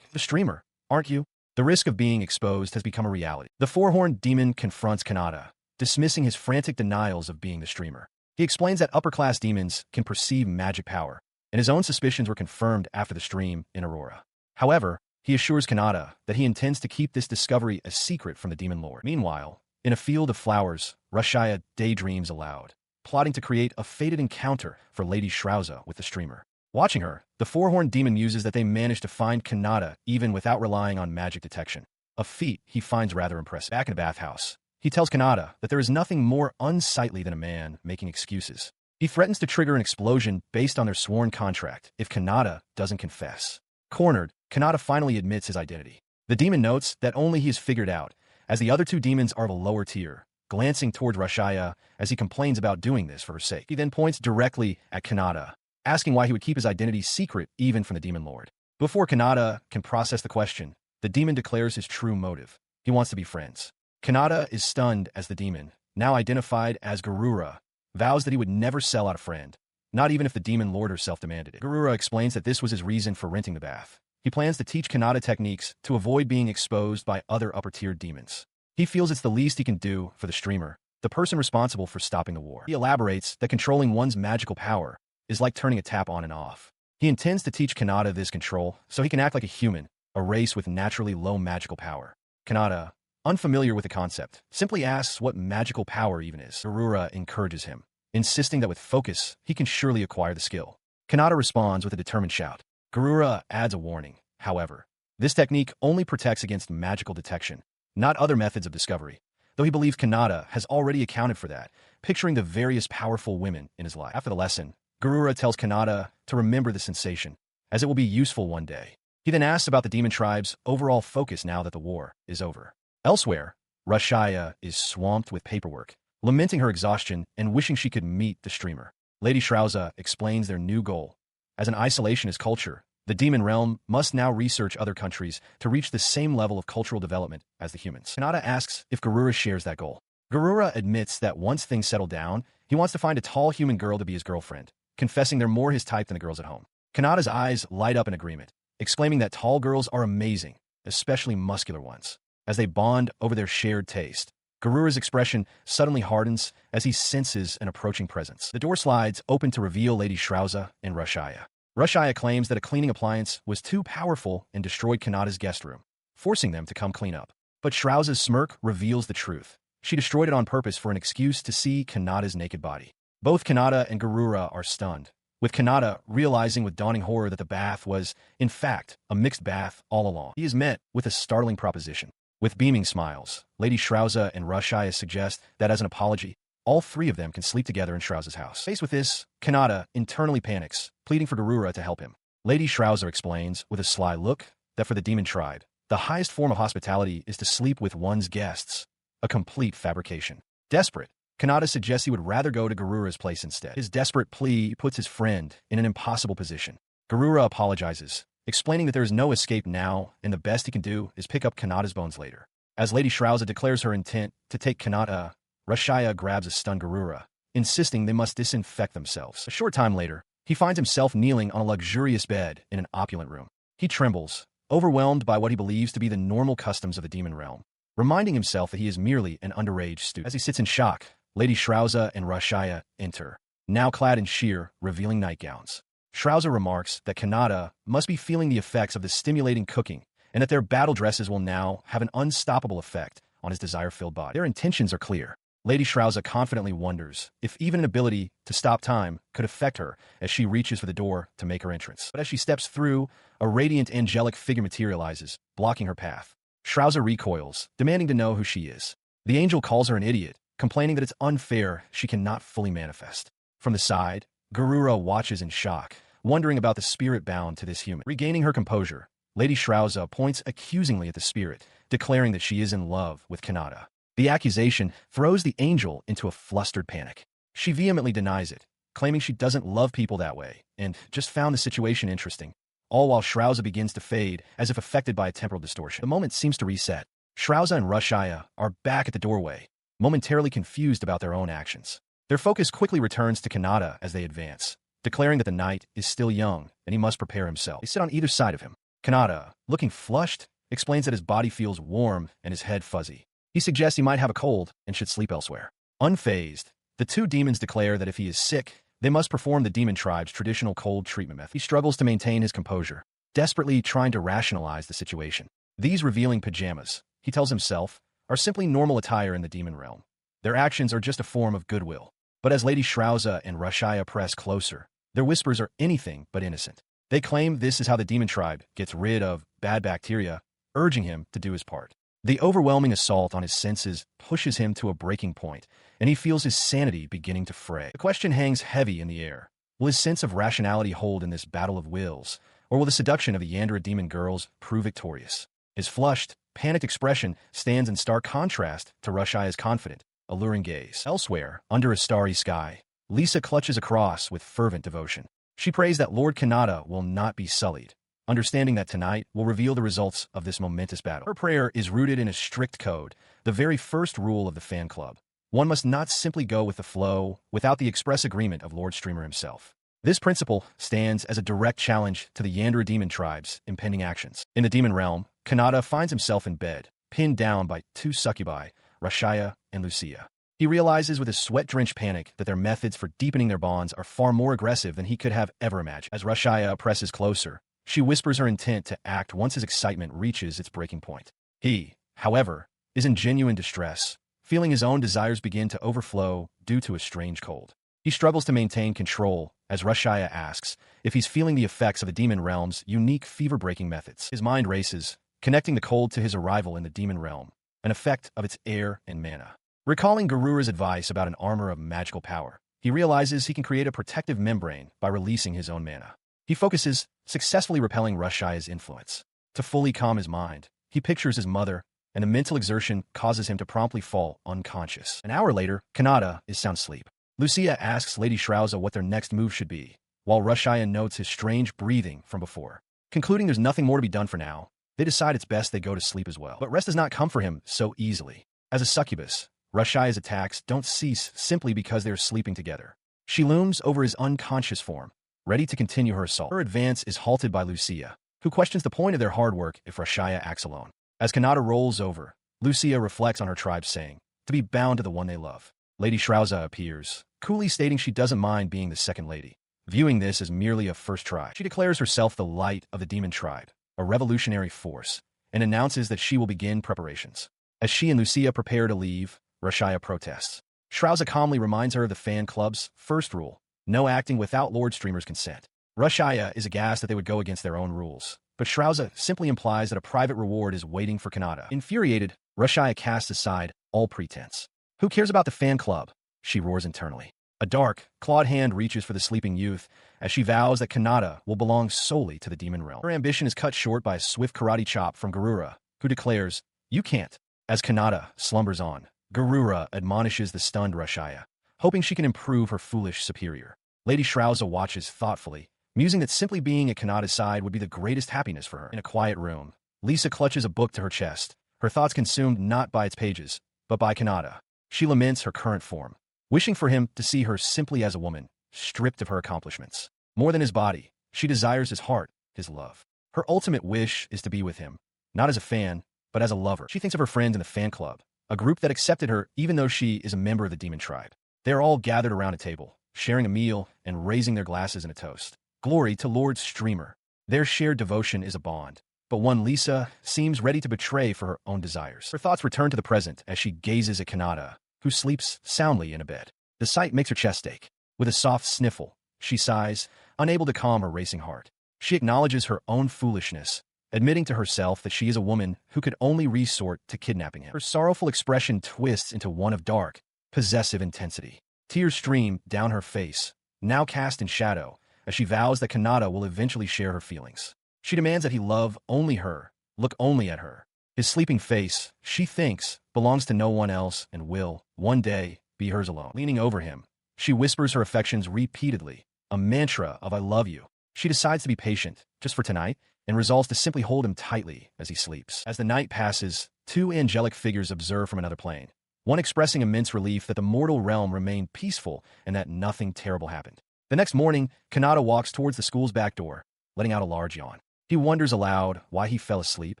the streamer, aren't you? The risk of being exposed has become a reality. The four-horned demon confronts Kanata, dismissing his frantic denials of being the streamer. He explains that upper-class demons can perceive magic power, and his own suspicions were confirmed after the stream in Aurora. However, he assures Kanata that he intends to keep this discovery a secret from the Demon Lord. Meanwhile, in a field of flowers, Rushaya daydreams aloud, plotting to create a fated encounter for Lady Shrouza with the streamer. Watching her, the four-horned demon muses that they managed to find Kanata even without relying on magic detection, a feat he finds rather impressive. Back in the bathhouse, he tells Kanata that there is nothing more unsightly than a man making excuses. He threatens to trigger an explosion based on their sworn contract if Kanata doesn't confess. Cornered, Kanata finally admits his identity. The demon notes that only he has figured out, as the other two demons are of a lower tier, glancing towards Rushaya as he complains about doing this for her sake. He then points directly at Kanata, asking why he would keep his identity secret even from the Demon Lord. Before Kanata can process the question, the demon declares his true motive. He wants to be friends. Kanata is stunned as the demon, now identified as Garura, vows that he would never sell out a friend, not even if the Demon Lord herself demanded it. Garura explains that this was his reason for renting the bath. He plans to teach Kanata techniques to avoid being exposed by other upper-tier demons. He feels it's the least he can do for the streamer, the person responsible for stopping the war. He elaborates that controlling one's magical power is like turning a tap on and off. He intends to teach Kanata this control so he can act like a human, a race with naturally low magical power. Kanata, unfamiliar with the concept, simply asks what magical power even is. Garura encourages him, insisting that with focus, he can surely acquire the skill. Kanata responds with a determined shout. Garura adds a warning, however. This technique only protects against magical detection, not other methods of discovery, though he believes Kanata has already accounted for that, picturing the various powerful women in his life. After the lesson, Garura tells Kanata to remember the sensation, as it will be useful one day. He then asks about the demon tribe's overall focus now that the war is over. Elsewhere, Rashaya is swamped with paperwork, lamenting her exhaustion and wishing she could meet the streamer. Lady Shrauza explains their new goal. As an isolationist culture, the demon realm must now research other countries to reach the same level of cultural development as the humans. Kanata asks if Garura shares that goal. Garura admits that once things settle down, he wants to find a tall human girl to be his girlfriend, confessing they're more his type than the girls at home. Kanata's eyes light up in agreement, exclaiming that tall girls are amazing, especially muscular ones. As they bond over their shared taste, Garura's expression suddenly hardens as he senses an approaching presence. The door slides open to reveal Lady Shrauza and Rashaya. Rashaya claims that a cleaning appliance was too powerful and destroyed Kanata's guest room, forcing them to come clean up. But Shrauza's smirk reveals the truth. She destroyed it on purpose for an excuse to see Kanata's naked body. Both Kanata and Garura are stunned, with Kanata realizing with dawning horror that the bath was, in fact, a mixed bath all along. He is met with a startling proposition. With beaming smiles, Lady Shrauza and Rashaya suggest that as an apology, all three of them can sleep together in Shrauza's house. Faced with this, Kanata internally panics, pleading for Garura to help him. Lady Shrauza explains, with a sly look, that for the demon tribe, the highest form of hospitality is to sleep with one's guests, a complete fabrication. Desperate, Kanata suggests he would rather go to Garura's place instead. His desperate plea puts his friend in an impossible position. Garura apologizes, explaining that there is no escape now and the best he can do is pick up Kanata's bones later. As Lady Shrauza declares her intent to take Kanata, Rashaya grabs a stunned Garura, insisting they must disinfect themselves. A short time later, he finds himself kneeling on a luxurious bed in an opulent room. He trembles, overwhelmed by what he believes to be the normal customs of the demon realm, reminding himself that he is merely an underage student. As he sits in shock, Lady Shrauza and Rashaya enter, now clad in sheer, revealing nightgowns. Shrauza remarks that Kanata must be feeling the effects of the stimulating cooking and that their battle dresses will now have an unstoppable effect on his desire-filled body. Their intentions are clear. Lady Shrauza confidently wonders if even an ability to stop time could affect her as she reaches for the door to make her entrance. But as she steps through, a radiant angelic figure materializes, blocking her path. Shrauza recoils, demanding to know who she is. The angel calls her an idiot, complaining that it's unfair she cannot fully manifest. From the side, Garura watches in shock, wondering about the spirit bound to this human. Regaining her composure, Lady Shrauza points accusingly at the spirit, declaring that she is in love with Kanata. The accusation throws the angel into a flustered panic. She vehemently denies it, claiming she doesn't love people that way and just found the situation interesting, all while Shrauza begins to fade as if affected by a temporal distortion. The moment seems to reset. Shrauza and Rashaya are back at the doorway, momentarily confused about their own actions. Their focus quickly returns to Kanata as they advance, declaring that the knight is still young and he must prepare himself. They sit on either side of him. Kanata, looking flushed, explains that his body feels warm and his head fuzzy. He suggests he might have a cold and should sleep elsewhere. Unfazed, the two demons declare that if he is sick, they must perform the demon tribe's traditional cold treatment method. He struggles to maintain his composure, desperately trying to rationalize the situation. These revealing pajamas, he tells himself, are simply normal attire in the demon realm. Their actions are just a form of goodwill. But as Lady Shrauza and Rashaya press closer, their whispers are anything but innocent. They claim this is how the demon tribe gets rid of bad bacteria, urging him to do his part. The overwhelming assault on his senses pushes him to a breaking point, and he feels his sanity beginning to fray. The question hangs heavy in the air. Will his sense of rationality hold in this battle of wills, or will the seduction of the Yandere demon girls prove victorious? His flushed, panicked expression stands in stark contrast to Rashaya's confident, alluring gaze. Elsewhere, under a starry sky, Lisa clutches a cross with fervent devotion. She prays that Lord Kanata will not be sullied, understanding that tonight will reveal the results of this momentous battle. Her prayer is rooted in a strict code, the very first rule of the fan club. One must not simply go with the flow without the express agreement of Lord Streamer himself. This principle stands as a direct challenge to the Yandere demon tribe's impending actions. In the demon realm, Kanata finds himself in bed, pinned down by two succubi, Rashaya and Lucia. He realizes with his sweat-drenched panic that their methods for deepening their bonds are far more aggressive than he could have ever imagined. As Rashaya presses closer, she whispers her intent to act once his excitement reaches its breaking point. He, however, is in genuine distress, feeling his own desires begin to overflow due to a strange cold. He struggles to maintain control as Rashaya asks if he's feeling the effects of the demon realm's unique fever-breaking methods. His mind races, connecting the cold to his arrival in the demon realm, an effect of its air and mana. Recalling Garura's advice about an armor of magical power, he realizes he can create a protective membrane by releasing his own mana. He focuses, successfully repelling Rashaya's influence. To fully calm his mind, he pictures his mother, and the mental exertion causes him to promptly fall unconscious. An hour later, Kanata is sound asleep. Lucia asks Lady Shrauza what their next move should be, while Rashaya notes his strange breathing from before. Concluding there's nothing more to be done for now, they decide it's best they go to sleep as well. But rest does not come for him so easily. As a succubus, Rashaya's attacks don't cease simply because they are sleeping together. She looms over his unconscious form, ready to continue her assault. Her advance is halted by Lucia, who questions the point of their hard work if Rashaya acts alone. As Kanata rolls over, Lucia reflects on her tribe saying, to be bound to the one they love. Lady Shrauza appears, coolly stating she doesn't mind being the second lady. Viewing this as merely a first try, she declares herself the light of the demon tribe, a revolutionary force, and announces that she will begin preparations. As she and Lucia prepare to leave, Rashaya protests. Shrauza calmly reminds her of the fan club's first rule, no acting without Lord Streamer's consent. Rashaya is aghast that they would go against their own rules, but Shrauza simply implies that a private reward is waiting for Kanata. Infuriated, Rashaya casts aside all pretense. Who cares about the fan club? She roars internally. A dark, clawed hand reaches for the sleeping youth as she vows that Kanata will belong solely to the demon realm. Her ambition is cut short by a swift karate chop from Garura, who declares, "You can't." As Kanata slumbers on, Garura admonishes the stunned Rashaya, hoping she can improve her foolish superior. Lady Shrauza watches thoughtfully, musing that simply being at Kanata's side would be the greatest happiness for her. In a quiet room, Lisa clutches a book to her chest, her thoughts consumed not by its pages, but by Kanata. She laments her current form, wishing for him to see her simply as a woman, stripped of her accomplishments. More than his body, she desires his heart, his love. Her ultimate wish is to be with him, not as a fan, but as a lover. She thinks of her friends in the fan club, a group that accepted her even though she is a member of the demon tribe. They are all gathered around a table, sharing a meal and raising their glasses in a toast. Glory to Lord Streamer. Their shared devotion is a bond, but one Lisa seems ready to betray for her own desires. Her thoughts return to the present as she gazes at Kanata, who sleeps soundly in a bed. The sight makes her chest ache. With a soft sniffle, she sighs, unable to calm her racing heart. She acknowledges her own foolishness, admitting to herself that she is a woman who could only resort to kidnapping him. Her sorrowful expression twists into one of dark, possessive intensity. Tears stream down her face, now cast in shadow, as she vows that Kanata will eventually share her feelings. She demands that he love only her, look only at her. His sleeping face, she thinks, belongs to no one else and will, one day, be hers alone. Leaning over him, she whispers her affections repeatedly, a mantra of "I love you." She decides to be patient, just for tonight, and resolves to simply hold him tightly as he sleeps. As the night passes, two angelic figures observe from another plane, one expressing immense relief that the mortal realm remained peaceful and that nothing terrible happened. The next morning, Kanata walks towards the school's back door, letting out a large yawn. He wonders aloud why he fell asleep,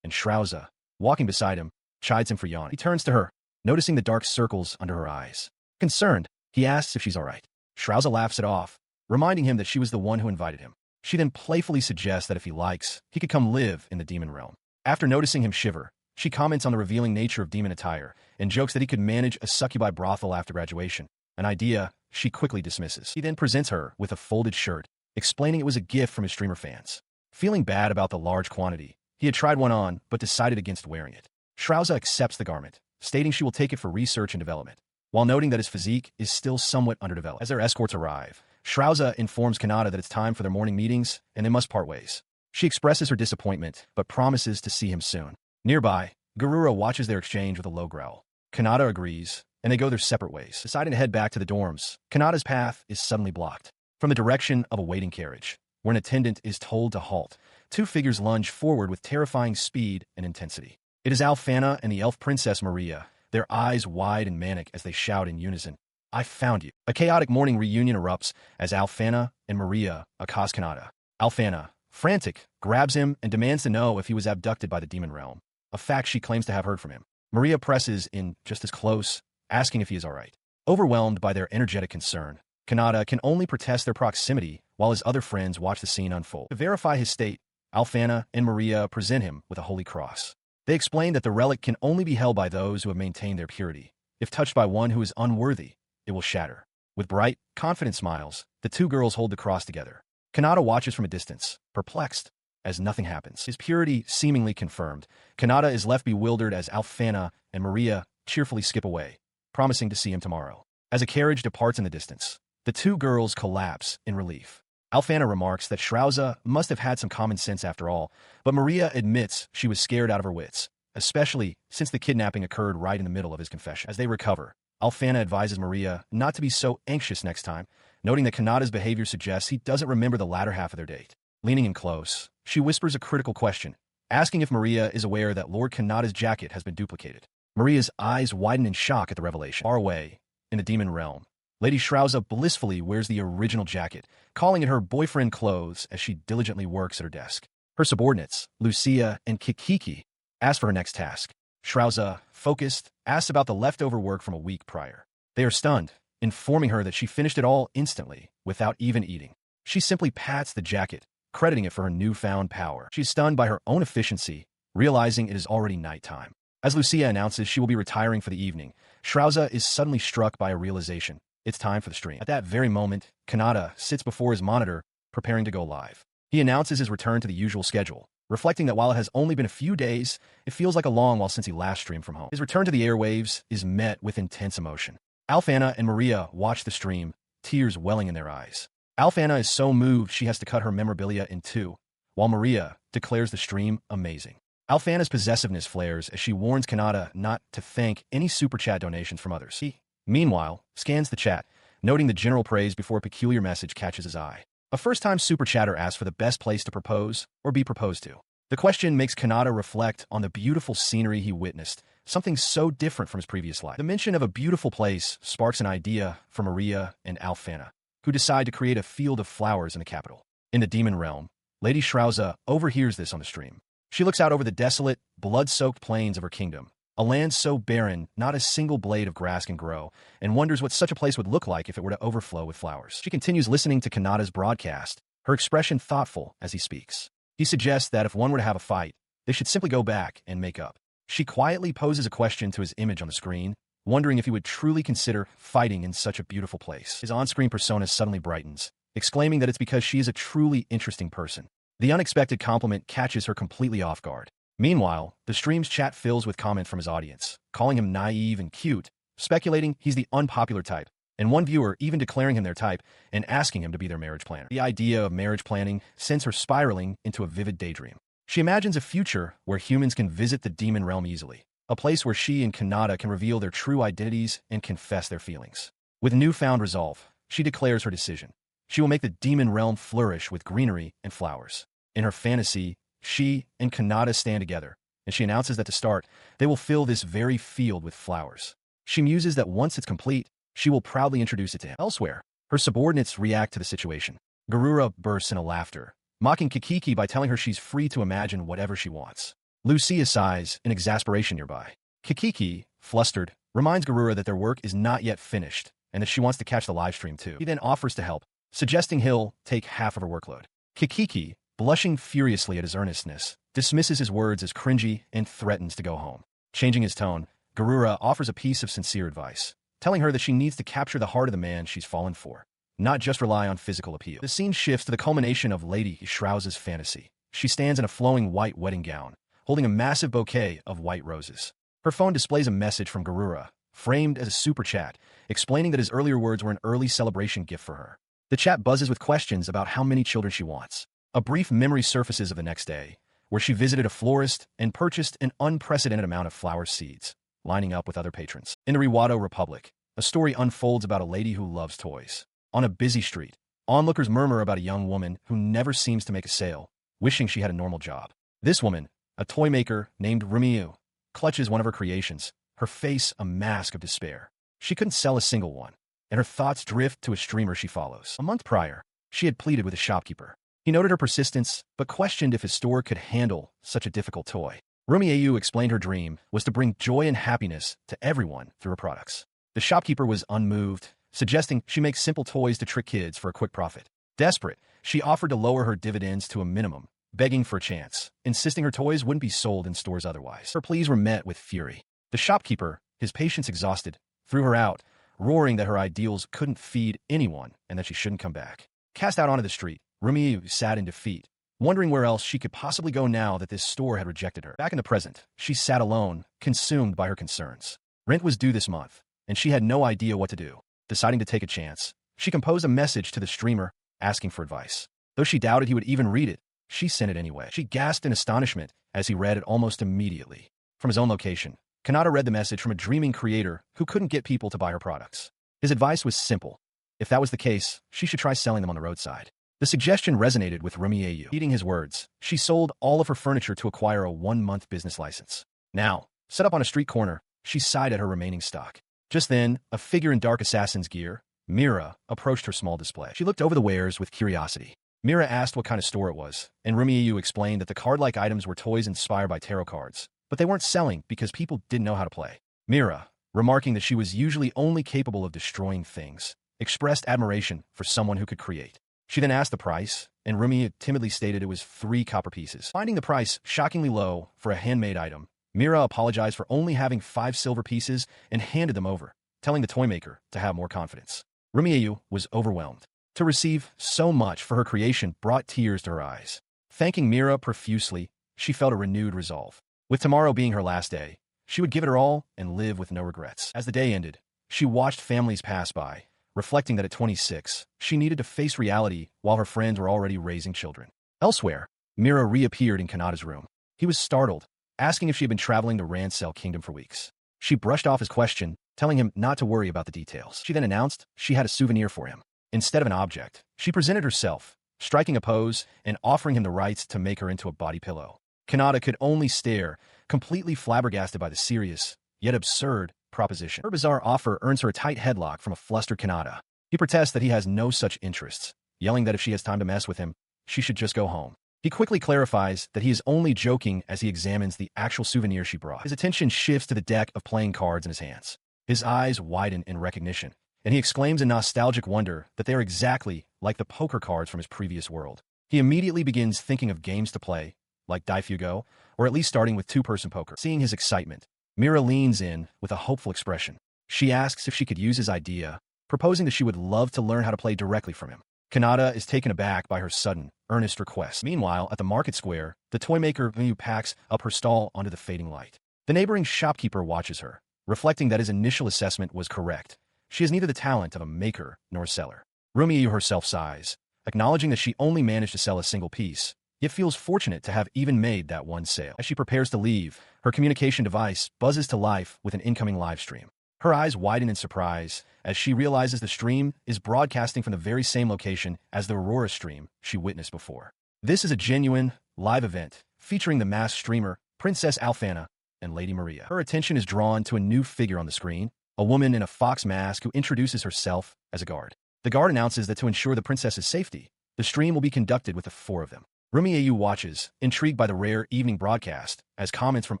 and Shrauza, walking beside him, chides him for yawning. He turns to her, noticing the dark circles under her eyes. Concerned, he asks if she's all right. Shrauza laughs it off, reminding him that she was the one who invited him. She then playfully suggests that if he likes, he could come live in the demon realm. After noticing him shiver, she comments on the revealing nature of demon attire and jokes that he could manage a succubi brothel after graduation, an idea she quickly dismisses. He then presents her with a folded shirt, explaining it was a gift from his streamer fans. Feeling bad about the large quantity, he had tried one on but decided against wearing it. Shrauza accepts the garment, stating she will take it for research and development, while noting that his physique is still somewhat underdeveloped. As their escorts arrive, Shrauza informs Kanata that it's time for their morning meetings and they must part ways. She expresses her disappointment, but promises to see him soon. Nearby, Garura watches their exchange with a low growl. Kanata agrees, and they go their separate ways. Deciding to head back to the dorms, Kanata's path is suddenly blocked. From the direction of a waiting carriage, where an attendant is told to halt, two figures lunge forward with terrifying speed and intensity. It is Alfana and the elf princess Maria, their eyes wide and manic as they shout in unison, "I found you." A chaotic morning reunion erupts as Alfana and Maria accost Kanata. Alfana, frantic, grabs him and demands to know if he was abducted by the demon realm, a fact she claims to have heard from him. Maria presses in just as close, asking if he is alright. Overwhelmed by their energetic concern, Kanata can only protest their proximity while his other friends watch the scene unfold. To verify his state, Alfana and Maria present him with a holy cross. They explain that the relic can only be held by those who have maintained their purity. If touched by one who is unworthy, it will shatter. With bright, confident smiles, the two girls hold the cross together. Kanata watches from a distance, perplexed, as nothing happens. His purity seemingly confirmed, Kanata is left bewildered as Alfana and Maria cheerfully skip away, promising to see him tomorrow. As a carriage departs in the distance, the two girls collapse in relief. Alfana remarks that Shrauza must have had some common sense after all, but Maria admits she was scared out of her wits, especially since the kidnapping occurred right in the middle of his confession. As they recover, Alfana advises Maria not to be so anxious next time, noting that Kanata's behavior suggests he doesn't remember the latter half of their date. Leaning in close, she whispers a critical question, asking if Maria is aware that Lord Kanata's jacket has been duplicated. Maria's eyes widen in shock at the revelation. Far away, in the demon realm, Lady Shrauza blissfully wears the original jacket, calling it her boyfriend clothes as she diligently works at her desk. Her subordinates, Lucia and Kikiki, ask for her next task. Shrauza, focused, asks about the leftover work from a week prior. They are stunned, informing her that she finished it all instantly, without even eating. She simply pats the jacket, crediting it for her newfound power. She's stunned by her own efficiency, realizing it is already nighttime. As Lucia announces she will be retiring for the evening, Shrauza is suddenly struck by a realization. It's time for the stream. At that very moment, Kanata sits before his monitor, preparing to go live. He announces his return to the usual schedule, reflecting that while it has only been a few days, it feels like a long while since he last streamed from home. His return to the airwaves is met with intense emotion. Alfana and Maria watch the stream, tears welling in their eyes. Alfana is so moved she has to cut her memorabilia in two, while Maria declares the stream amazing. Alfana's possessiveness flares as she warns Kanata not to thank any super chat donations from others. He, meanwhile, scans the chat, noting the general praise before a peculiar message catches his eye. A first-time super chatter asks for the best place to propose or be proposed to. The question makes Kanata reflect on the beautiful scenery he witnessed, something so different from his previous life. The mention of a beautiful place sparks an idea for Maria and Alfana, who decide to create a field of flowers in the capital. In the demon realm, Lady Shrauza overhears this on the stream. She looks out over the desolate, blood-soaked plains of her kingdom, a land so barren not a single blade of grass can grow, and wonders what such a place would look like if it were to overflow with flowers. She continues listening to Kanata's broadcast, her expression thoughtful as he speaks. He suggests that if one were to have a fight, they should simply go back and make up. She quietly poses a question to his image on the screen, wondering if he would truly consider fighting in such a beautiful place. His on-screen persona suddenly brightens, exclaiming that it's because she is a truly interesting person. The unexpected compliment catches her completely off guard. Meanwhile, the stream's chat fills with comment from his audience, calling him naive and cute, speculating he's the unpopular type, and one viewer even declaring him their type and asking him to be their marriage planner. The idea of marriage planning sends her spiraling into a vivid daydream. She imagines a future where humans can visit the demon realm easily, a place where she and Kanata can reveal their true identities and confess their feelings. With newfound resolve, she declares her decision. She will make the demon realm flourish with greenery and flowers. In her fantasy, she and Kanata stand together, and she announces that to start, they will fill this very field with flowers. She muses that once it's complete, she will proudly introduce it to him. Elsewhere, her subordinates react to the situation. Garura bursts into laughter, mocking Kikiki by telling her she's free to imagine whatever she wants. Lucia sighs in exasperation nearby. Kikiki, flustered, reminds Garura that their work is not yet finished, and that she wants to catch the livestream too. He then offers to help, suggesting he'll take half of her workload. Kikiki, blushing furiously at his earnestness, dismisses his words as cringy and threatens to go home. Changing his tone, Garura offers a piece of sincere advice, telling her that she needs to capture the heart of the man she's fallen for, not just rely on physical appeal. The scene shifts to the culmination of Lady Shrauza's fantasy. She stands in a flowing white wedding gown, holding a massive bouquet of white roses. Her phone displays a message from Garura, framed as a super chat, explaining that his earlier words were an early celebration gift for her. The chat buzzes with questions about how many children she wants. A brief memory surfaces of the next day, where she visited a florist and purchased an unprecedented amount of flower seeds, lining up with other patrons. In the Riwado Republic, a story unfolds about a lady who loves toys. On a busy street, onlookers murmur about a young woman who never seems to make a sale, wishing she had a normal job. This woman, a toy maker named Rumiu, clutches one of her creations, her face a mask of despair. She couldn't sell a single one, and her thoughts drift to a streamer she follows. A month prior, she had pleaded with a shopkeeper. He noted her persistence, but questioned if his store could handle such a difficult toy. Rumiu explained her dream was to bring joy and happiness to everyone through her products. The shopkeeper was unmoved, suggesting she makes simple toys to trick kids for a quick profit. Desperate, she offered to lower her dividends to a minimum, begging for a chance, insisting her toys wouldn't be sold in stores otherwise. Her pleas were met with fury. The shopkeeper, his patience exhausted, threw her out, roaring that her ideals couldn't feed anyone and that she shouldn't come back. Cast out onto the street, Rumiyu sat in defeat, wondering where else she could possibly go now that this store had rejected her. Back in the present, she sat alone, consumed by her concerns. Rent was due this month, and she had no idea what to do. Deciding to take a chance, she composed a message to the streamer, asking for advice. Though she doubted he would even read it, she sent it anyway. She gasped in astonishment as he read it almost immediately. From his own location, Kanata read the message from a dreaming creator who couldn't get people to buy her products. His advice was simple. If that was the case, she should try selling them on the roadside. The suggestion resonated with Rumiyu. Heeding his words, she sold all of her furniture to acquire a 1-month business license. Now, set up on a street corner, she sighed at her remaining stock. Just then, a figure in dark assassin's gear, Mira, approached her small display. She looked over the wares with curiosity. Mira asked what kind of store it was, and Rumiyu explained that the card-like items were toys inspired by tarot cards, but they weren't selling because people didn't know how to play. Mira, remarking that she was usually only capable of destroying things, expressed admiration for someone who could create. She then asked the price, and Rumiyu timidly stated it was 3 copper pieces. Finding the price shockingly low for a handmade item, Mira apologized for only having 5 silver pieces and handed them over, telling the toy maker to have more confidence. Rumiyu was overwhelmed. To receive so much for her creation brought tears to her eyes. Thanking Mira profusely, she felt a renewed resolve. With tomorrow being her last day, she would give it her all and live with no regrets. As the day ended, she watched families pass by, reflecting that at 26, she needed to face reality while her friends were already raising children. Elsewhere, Mira reappeared in Kanata's room. He was startled, asking if she had been traveling to Rancel Kingdom for weeks. She brushed off his question, telling him not to worry about the details. She then announced she had a souvenir for him. Instead of an object, she presented herself, striking a pose and offering him the rights to make her into a body pillow. Kanata could only stare, completely flabbergasted by the serious, yet absurd, proposition. Her bizarre offer earns her a tight headlock from a flustered Kanata. He protests that he has no such interests, yelling that if she has time to mess with him, she should just go home. He quickly clarifies that he is only joking as he examines the actual souvenir she brought. His attention shifts to the deck of playing cards in his hands. His eyes widen in recognition, and he exclaims in nostalgic wonder that they are exactly like the poker cards from his previous world. He immediately begins thinking of games to play, like Daifugo, or at least starting with 2-person poker. Seeing his excitement, Mira leans in with a hopeful expression. She asks if she could use his idea, proposing that she would love to learn how to play directly from him. Kanata is taken aback by her sudden, earnest request. Meanwhile, at the market square, the toy maker Miyu packs up her stall onto the fading light. The neighboring shopkeeper watches her, reflecting that his initial assessment was correct. She has neither the talent of a maker nor a seller. Rumiyu herself sighs, acknowledging that she only managed to sell a single piece, yet feels fortunate to have even made that one sale. As she prepares to leave, her communication device buzzes to life with an incoming live stream. Her eyes widen in surprise as she realizes the stream is broadcasting from the very same location as the Aurora stream she witnessed before. This is a genuine, live event featuring the masked streamer, Princess Alfana, and Lady Maria. Her attention is drawn to a new figure on the screen, a woman in a fox mask who introduces herself as a guard. The guard announces that to ensure the princess's safety, the stream will be conducted with the 4 of them. Rumiyu watches, intrigued by the rare evening broadcast, as comments from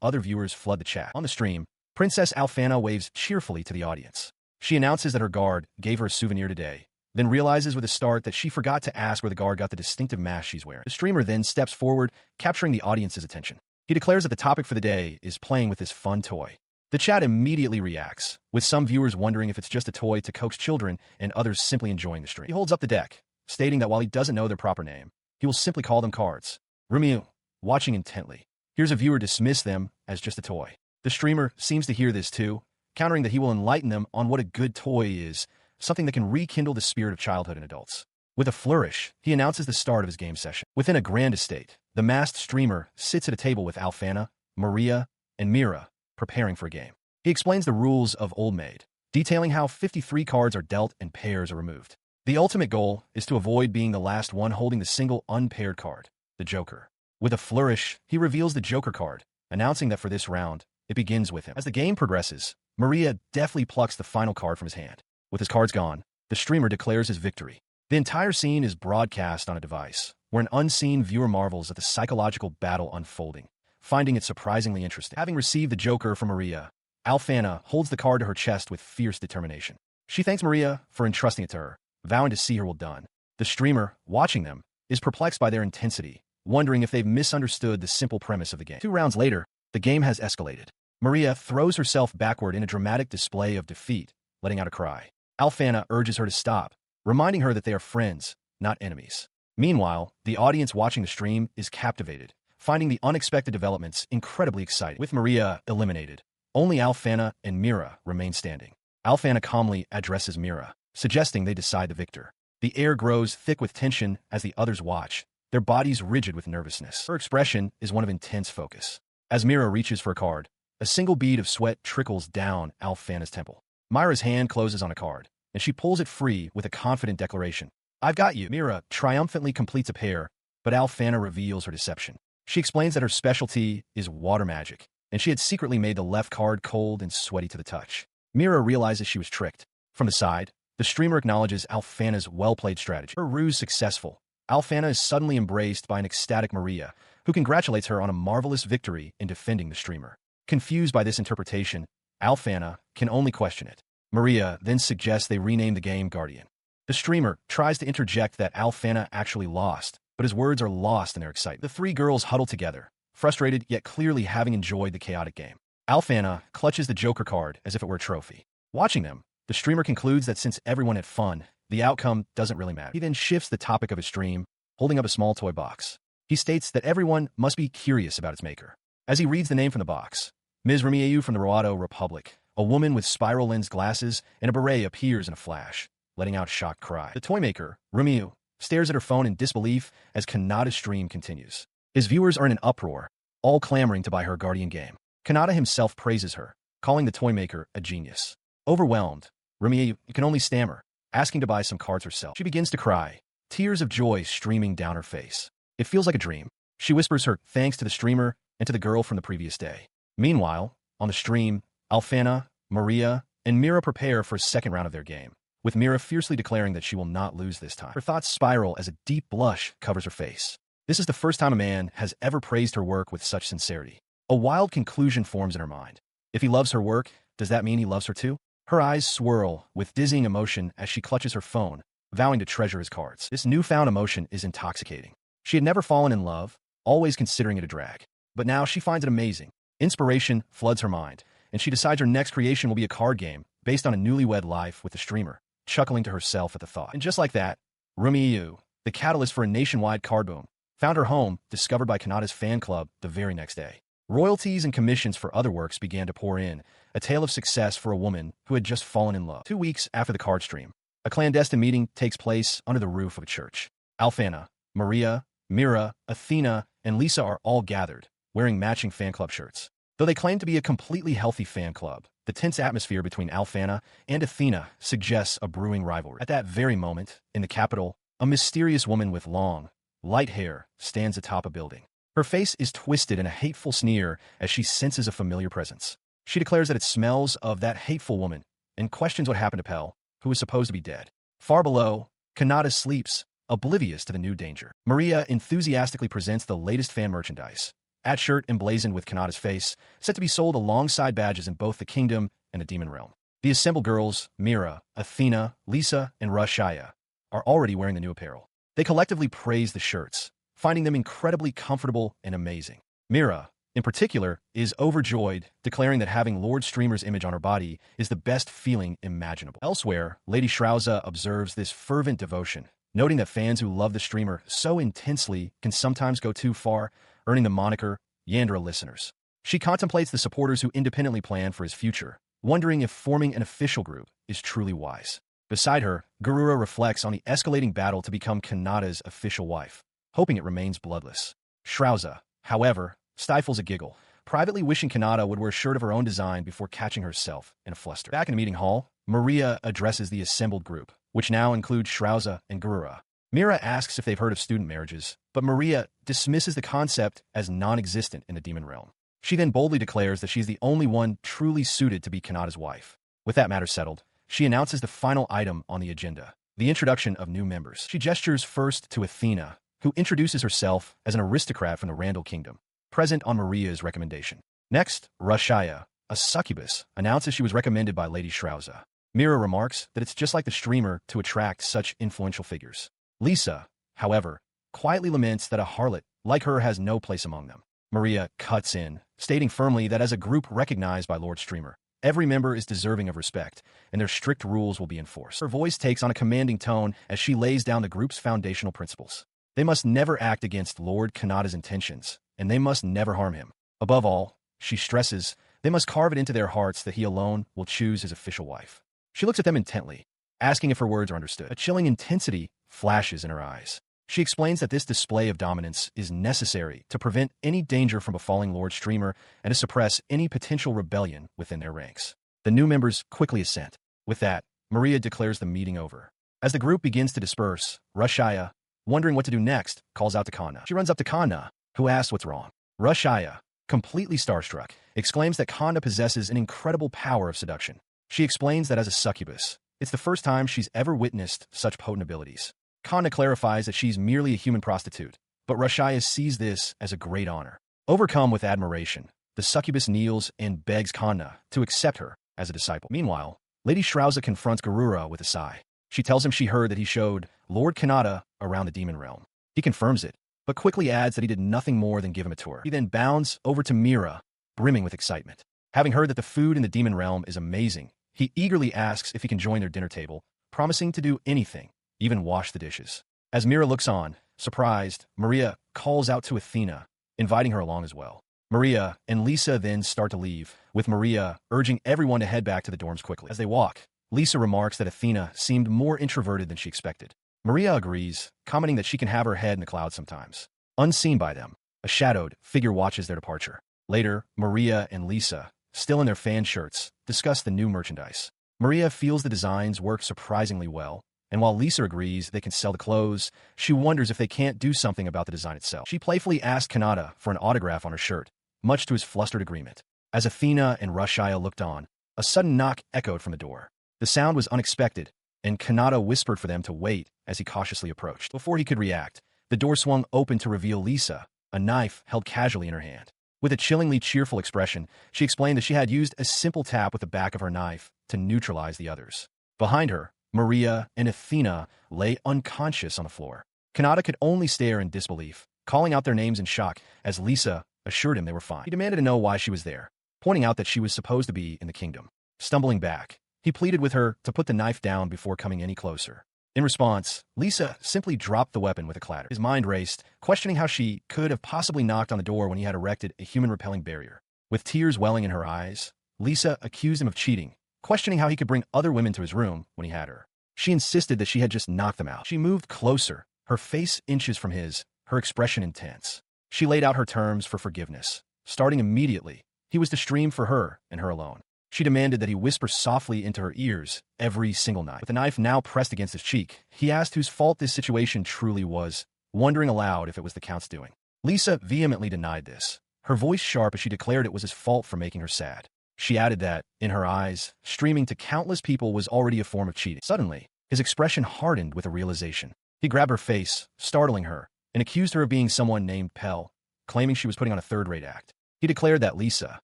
other viewers flood the chat. On the stream, Princess Alfana waves cheerfully to the audience. She announces that her guard gave her a souvenir today, then realizes with a start that she forgot to ask where the guard got the distinctive mask she's wearing. The streamer then steps forward, capturing the audience's attention. He declares that the topic for the day is playing with this fun toy. The chat immediately reacts, with some viewers wondering if it's just a toy to coax children and others simply enjoying the stream. He holds up the deck, stating that while he doesn't know their proper name, he will simply call them cards. Rumiyu, watching intently, hears a viewer dismiss them as just a toy. The streamer seems to hear this too, countering that he will enlighten them on what a good toy is, something that can rekindle the spirit of childhood in adults. With a flourish, he announces the start of his game session. Within a grand estate, the masked streamer sits at a table with Alfana, Maria, and Mira, preparing for a game. He explains the rules of Old Maid, detailing how 53 cards are dealt and pairs are removed. The ultimate goal is to avoid being the last one holding the single unpaired card, the Joker. With a flourish, he reveals the Joker card, announcing that for this round, it begins with him. As the game progresses, Maria deftly plucks the final card from his hand. With his cards gone, the streamer declares his victory. The entire scene is broadcast on a device, where an unseen viewer marvels at the psychological battle unfolding, finding it surprisingly interesting. Having received the Joker from Maria, Alfana holds the card to her chest with fierce determination. She thanks Maria for entrusting it to her, vowing to see her will done. The streamer, watching them, is perplexed by their intensity, wondering if they've misunderstood the simple premise of the game. 2 rounds later, the game has escalated. Maria throws herself backward in a dramatic display of defeat, letting out a cry. Alfana urges her to stop, reminding her that they are friends, not enemies. Meanwhile, the audience watching the stream is captivated, finding the unexpected developments incredibly exciting. With Maria eliminated, only Alfana and Mira remain standing. Alfana calmly addresses Mira, suggesting they decide the victor. The air grows thick with tension as the others watch, their bodies rigid with nervousness. Her expression is one of intense focus. As Mira reaches for a card, a single bead of sweat trickles down Alfana's temple. Mira's hand closes on a card, and she pulls it free with a confident declaration. "I've got you." Mira triumphantly completes a pair, but Alfana reveals her deception. She explains that her specialty is water magic, and she had secretly made the left card cold and sweaty to the touch. Mira realizes she was tricked. From the side, the streamer acknowledges Alfana's well-played strategy. Her ruse successful, Alfana is suddenly embraced by an ecstatic Maria, who congratulates her on a marvelous victory in defending the streamer. Confused by this interpretation, Alfana can only question it. Maria then suggests they rename the game Guardian. The streamer tries to interject that Alfana actually lost, but his words are lost in their excitement. The 3 girls huddle together, frustrated yet clearly having enjoyed the chaotic game. Alfana clutches the Joker card as if it were a trophy. Watching them, the streamer concludes that since everyone had fun, the outcome doesn't really matter. He then shifts the topic of his stream, holding up a small toy box. He states that everyone must be curious about its maker. As he reads the name from the box, Ms. Remieu from the Roado Republic, a woman with spiral lens glasses and a beret appears in a flash, letting out a shocked cry. The toy maker, Remieu, stares at her phone in disbelief as Kanata's stream continues. His viewers are in an uproar, all clamoring to buy her Guardian game. Kanata himself praises her, calling the toy maker a genius. Overwhelmed, Remieu can only stammer, asking to buy some cards herself. She begins to cry, tears of joy streaming down her face. It feels like a dream. She whispers her thanks to the streamer and to the girl from the previous day. Meanwhile, on the stream, Alfana, Maria, and Mira prepare for a second round of their game, with Mira fiercely declaring that she will not lose this time. Her thoughts spiral as a deep blush covers her face. This is the first time a man has ever praised her work with such sincerity. A wild conclusion forms in her mind. If he loves her work, does that mean he loves her too? Her eyes swirl with dizzying emotion as she clutches her phone, vowing to treasure his cards. This newfound emotion is intoxicating. She had never fallen in love, always considering it a drag. But now she finds it amazing. Inspiration floods her mind, and she decides her next creation will be a card game based on a newlywed life with the streamer, chuckling to herself at the thought. And just like that, Remiyu, the catalyst for a nationwide card boom, found her home, discovered by Kanata's fan club the very next day. Royalties and commissions for other works began to pour in, a tale of success for a woman who had just fallen in love. 2 weeks after the card stream, a clandestine meeting takes place under the roof of a church. Alfana, Maria, Mira, Athena, and Lisa are all gathered, wearing matching fan club shirts. Though they claim to be a completely healthy fan club, the tense atmosphere between Alfana and Athena suggests a brewing rivalry. At that very moment, in the capital, a mysterious woman with long, light hair stands atop a building. Her face is twisted in a hateful sneer as she senses a familiar presence. She declares that it smells of that hateful woman and questions what happened to Pell, who is supposed to be dead. Far below, Kanata sleeps, oblivious to the new danger. Maria enthusiastically presents the latest fan merchandise. At shirt emblazoned with Kanata's face, set to be sold alongside badges in both the Kingdom and the Demon Realm. The assembled girls, Mira, Athena, Lisa, and Rashaya, are already wearing the new apparel. They collectively praise the shirts, finding them incredibly comfortable and amazing. Mira, in particular, is overjoyed, declaring that having Lord Streamer's image on her body is the best feeling imaginable. Elsewhere, Lady Shrauza observes this fervent devotion, noting that fans who love the streamer so intensely can sometimes go too far, earning the moniker Yandere listeners. She contemplates the supporters who independently plan for his future, wondering if forming an official group is truly wise. Beside her, Garura reflects on the escalating battle to become Kanata's official wife, hoping it remains bloodless. Shrauza, however, stifles a giggle, privately wishing Kanata would wear a shirt of her own design before catching herself in a fluster. Back in the meeting hall, Maria addresses the assembled group, which now includes Shrauza and Garura. Mira asks if they've heard of student marriages, but Maria dismisses the concept as non-existent in the demon realm. She then boldly declares that she's the only one truly suited to be Kanata's wife. With that matter settled, she announces the final item on the agenda, the introduction of new members. She gestures first to Athena, who introduces herself as an aristocrat from the Randall Kingdom, present on Maria's recommendation. Next, Rashaya, a succubus, announces she was recommended by Lady Shrauza. Mira remarks that it's just like the streamer to attract such influential figures. Lisa, however, quietly laments that a harlot like her has no place among them. Maria cuts in, stating firmly that as a group recognized by Lord Streamer, every member is deserving of respect, and their strict rules will be enforced. Her voice takes on a commanding tone as she lays down the group's foundational principles. They must never act against Lord Kanata's intentions, and they must never harm him. Above all, she stresses, they must carve it into their hearts that he alone will choose his official wife. She looks at them intently, asking if her words are understood. A chilling intensity flashes in her eyes. She explains that this display of dominance is necessary to prevent any danger from befalling Lord Streamer and to suppress any potential rebellion within their ranks. The new members quickly assent. With that, Maria declares the meeting over. As the group begins to disperse, Rashaya, wondering what to do next, calls out to Kanna. She runs up to Kanna, who asks what's wrong. Rashaya, completely starstruck, exclaims that Kanna possesses an incredible power of seduction. She explains that as a succubus, it's the first time she's ever witnessed such potent abilities. Kanna clarifies that she's merely a human prostitute, but Rashaya sees this as a great honor. Overcome with admiration, the succubus kneels and begs Kanna to accept her as a disciple. Meanwhile, Lady Shrauza confronts Garura with a sigh. She tells him she heard that he showed Lord Kanata around the demon realm. He confirms it, but quickly adds that he did nothing more than give him a tour. He then bounds over to Mira, brimming with excitement. Having heard that the food in the demon realm is amazing, he eagerly asks if he can join their dinner table, promising to do anything, even wash the dishes. As Mira looks on, surprised, Maria calls out to Athena, inviting her along as well. Maria and Lisa then start to leave, with Maria urging everyone to head back to the dorms quickly. As they walk, Lisa remarks that Athena seemed more introverted than she expected. Maria agrees, commenting that she can have her head in the clouds sometimes. Unseen by them, a shadowed figure watches their departure. Later, Maria and Lisa, still in their fan shirts, discuss the new merchandise. Maria feels the designs work surprisingly well, and while Lisa agrees they can sell the clothes, she wonders if they can't do something about the design itself. She playfully asks Kanata for an autograph on her shirt, much to his flustered agreement. As Athena and Rashaya looked on, a sudden knock echoed from the door. The sound was unexpected, and Kanata whispered for them to wait as he cautiously approached. Before he could react, the door swung open to reveal Lisa, a knife held casually in her hand. With a chillingly cheerful expression, she explained that she had used a simple tap with the back of her knife to neutralize the others. Behind her, Maria and Athena lay unconscious on the floor. Kanata could only stare in disbelief, calling out their names in shock as Lisa assured him they were fine. He demanded to know why she was there, pointing out that she was supposed to be in the kingdom. Stumbling back, he pleaded with her to put the knife down before coming any closer. In response, Lisa simply dropped the weapon with a clatter. His mind raced, questioning how she could have possibly knocked on the door when he had erected a human-repelling barrier. With tears welling in her eyes, Lisa accused him of cheating, questioning how he could bring other women to his room when he had her. She insisted that she had just knocked them out. She moved closer, her face inches from his, her expression intense. She laid out her terms for forgiveness. Starting immediately, he was to stream for her and her alone. She demanded that he whisper softly into her ears every single night. With the knife now pressed against his cheek, he asked whose fault this situation truly was, wondering aloud if it was the Count's doing. Lisa vehemently denied this, her voice sharp as she declared it was his fault for making her sad. She added that, in her eyes, streaming to countless people was already a form of cheating. Suddenly, his expression hardened with a realization. He grabbed her face, startling her, and accused her of being someone named Pell, claiming she was putting on a third-rate act. He declared that Lisa,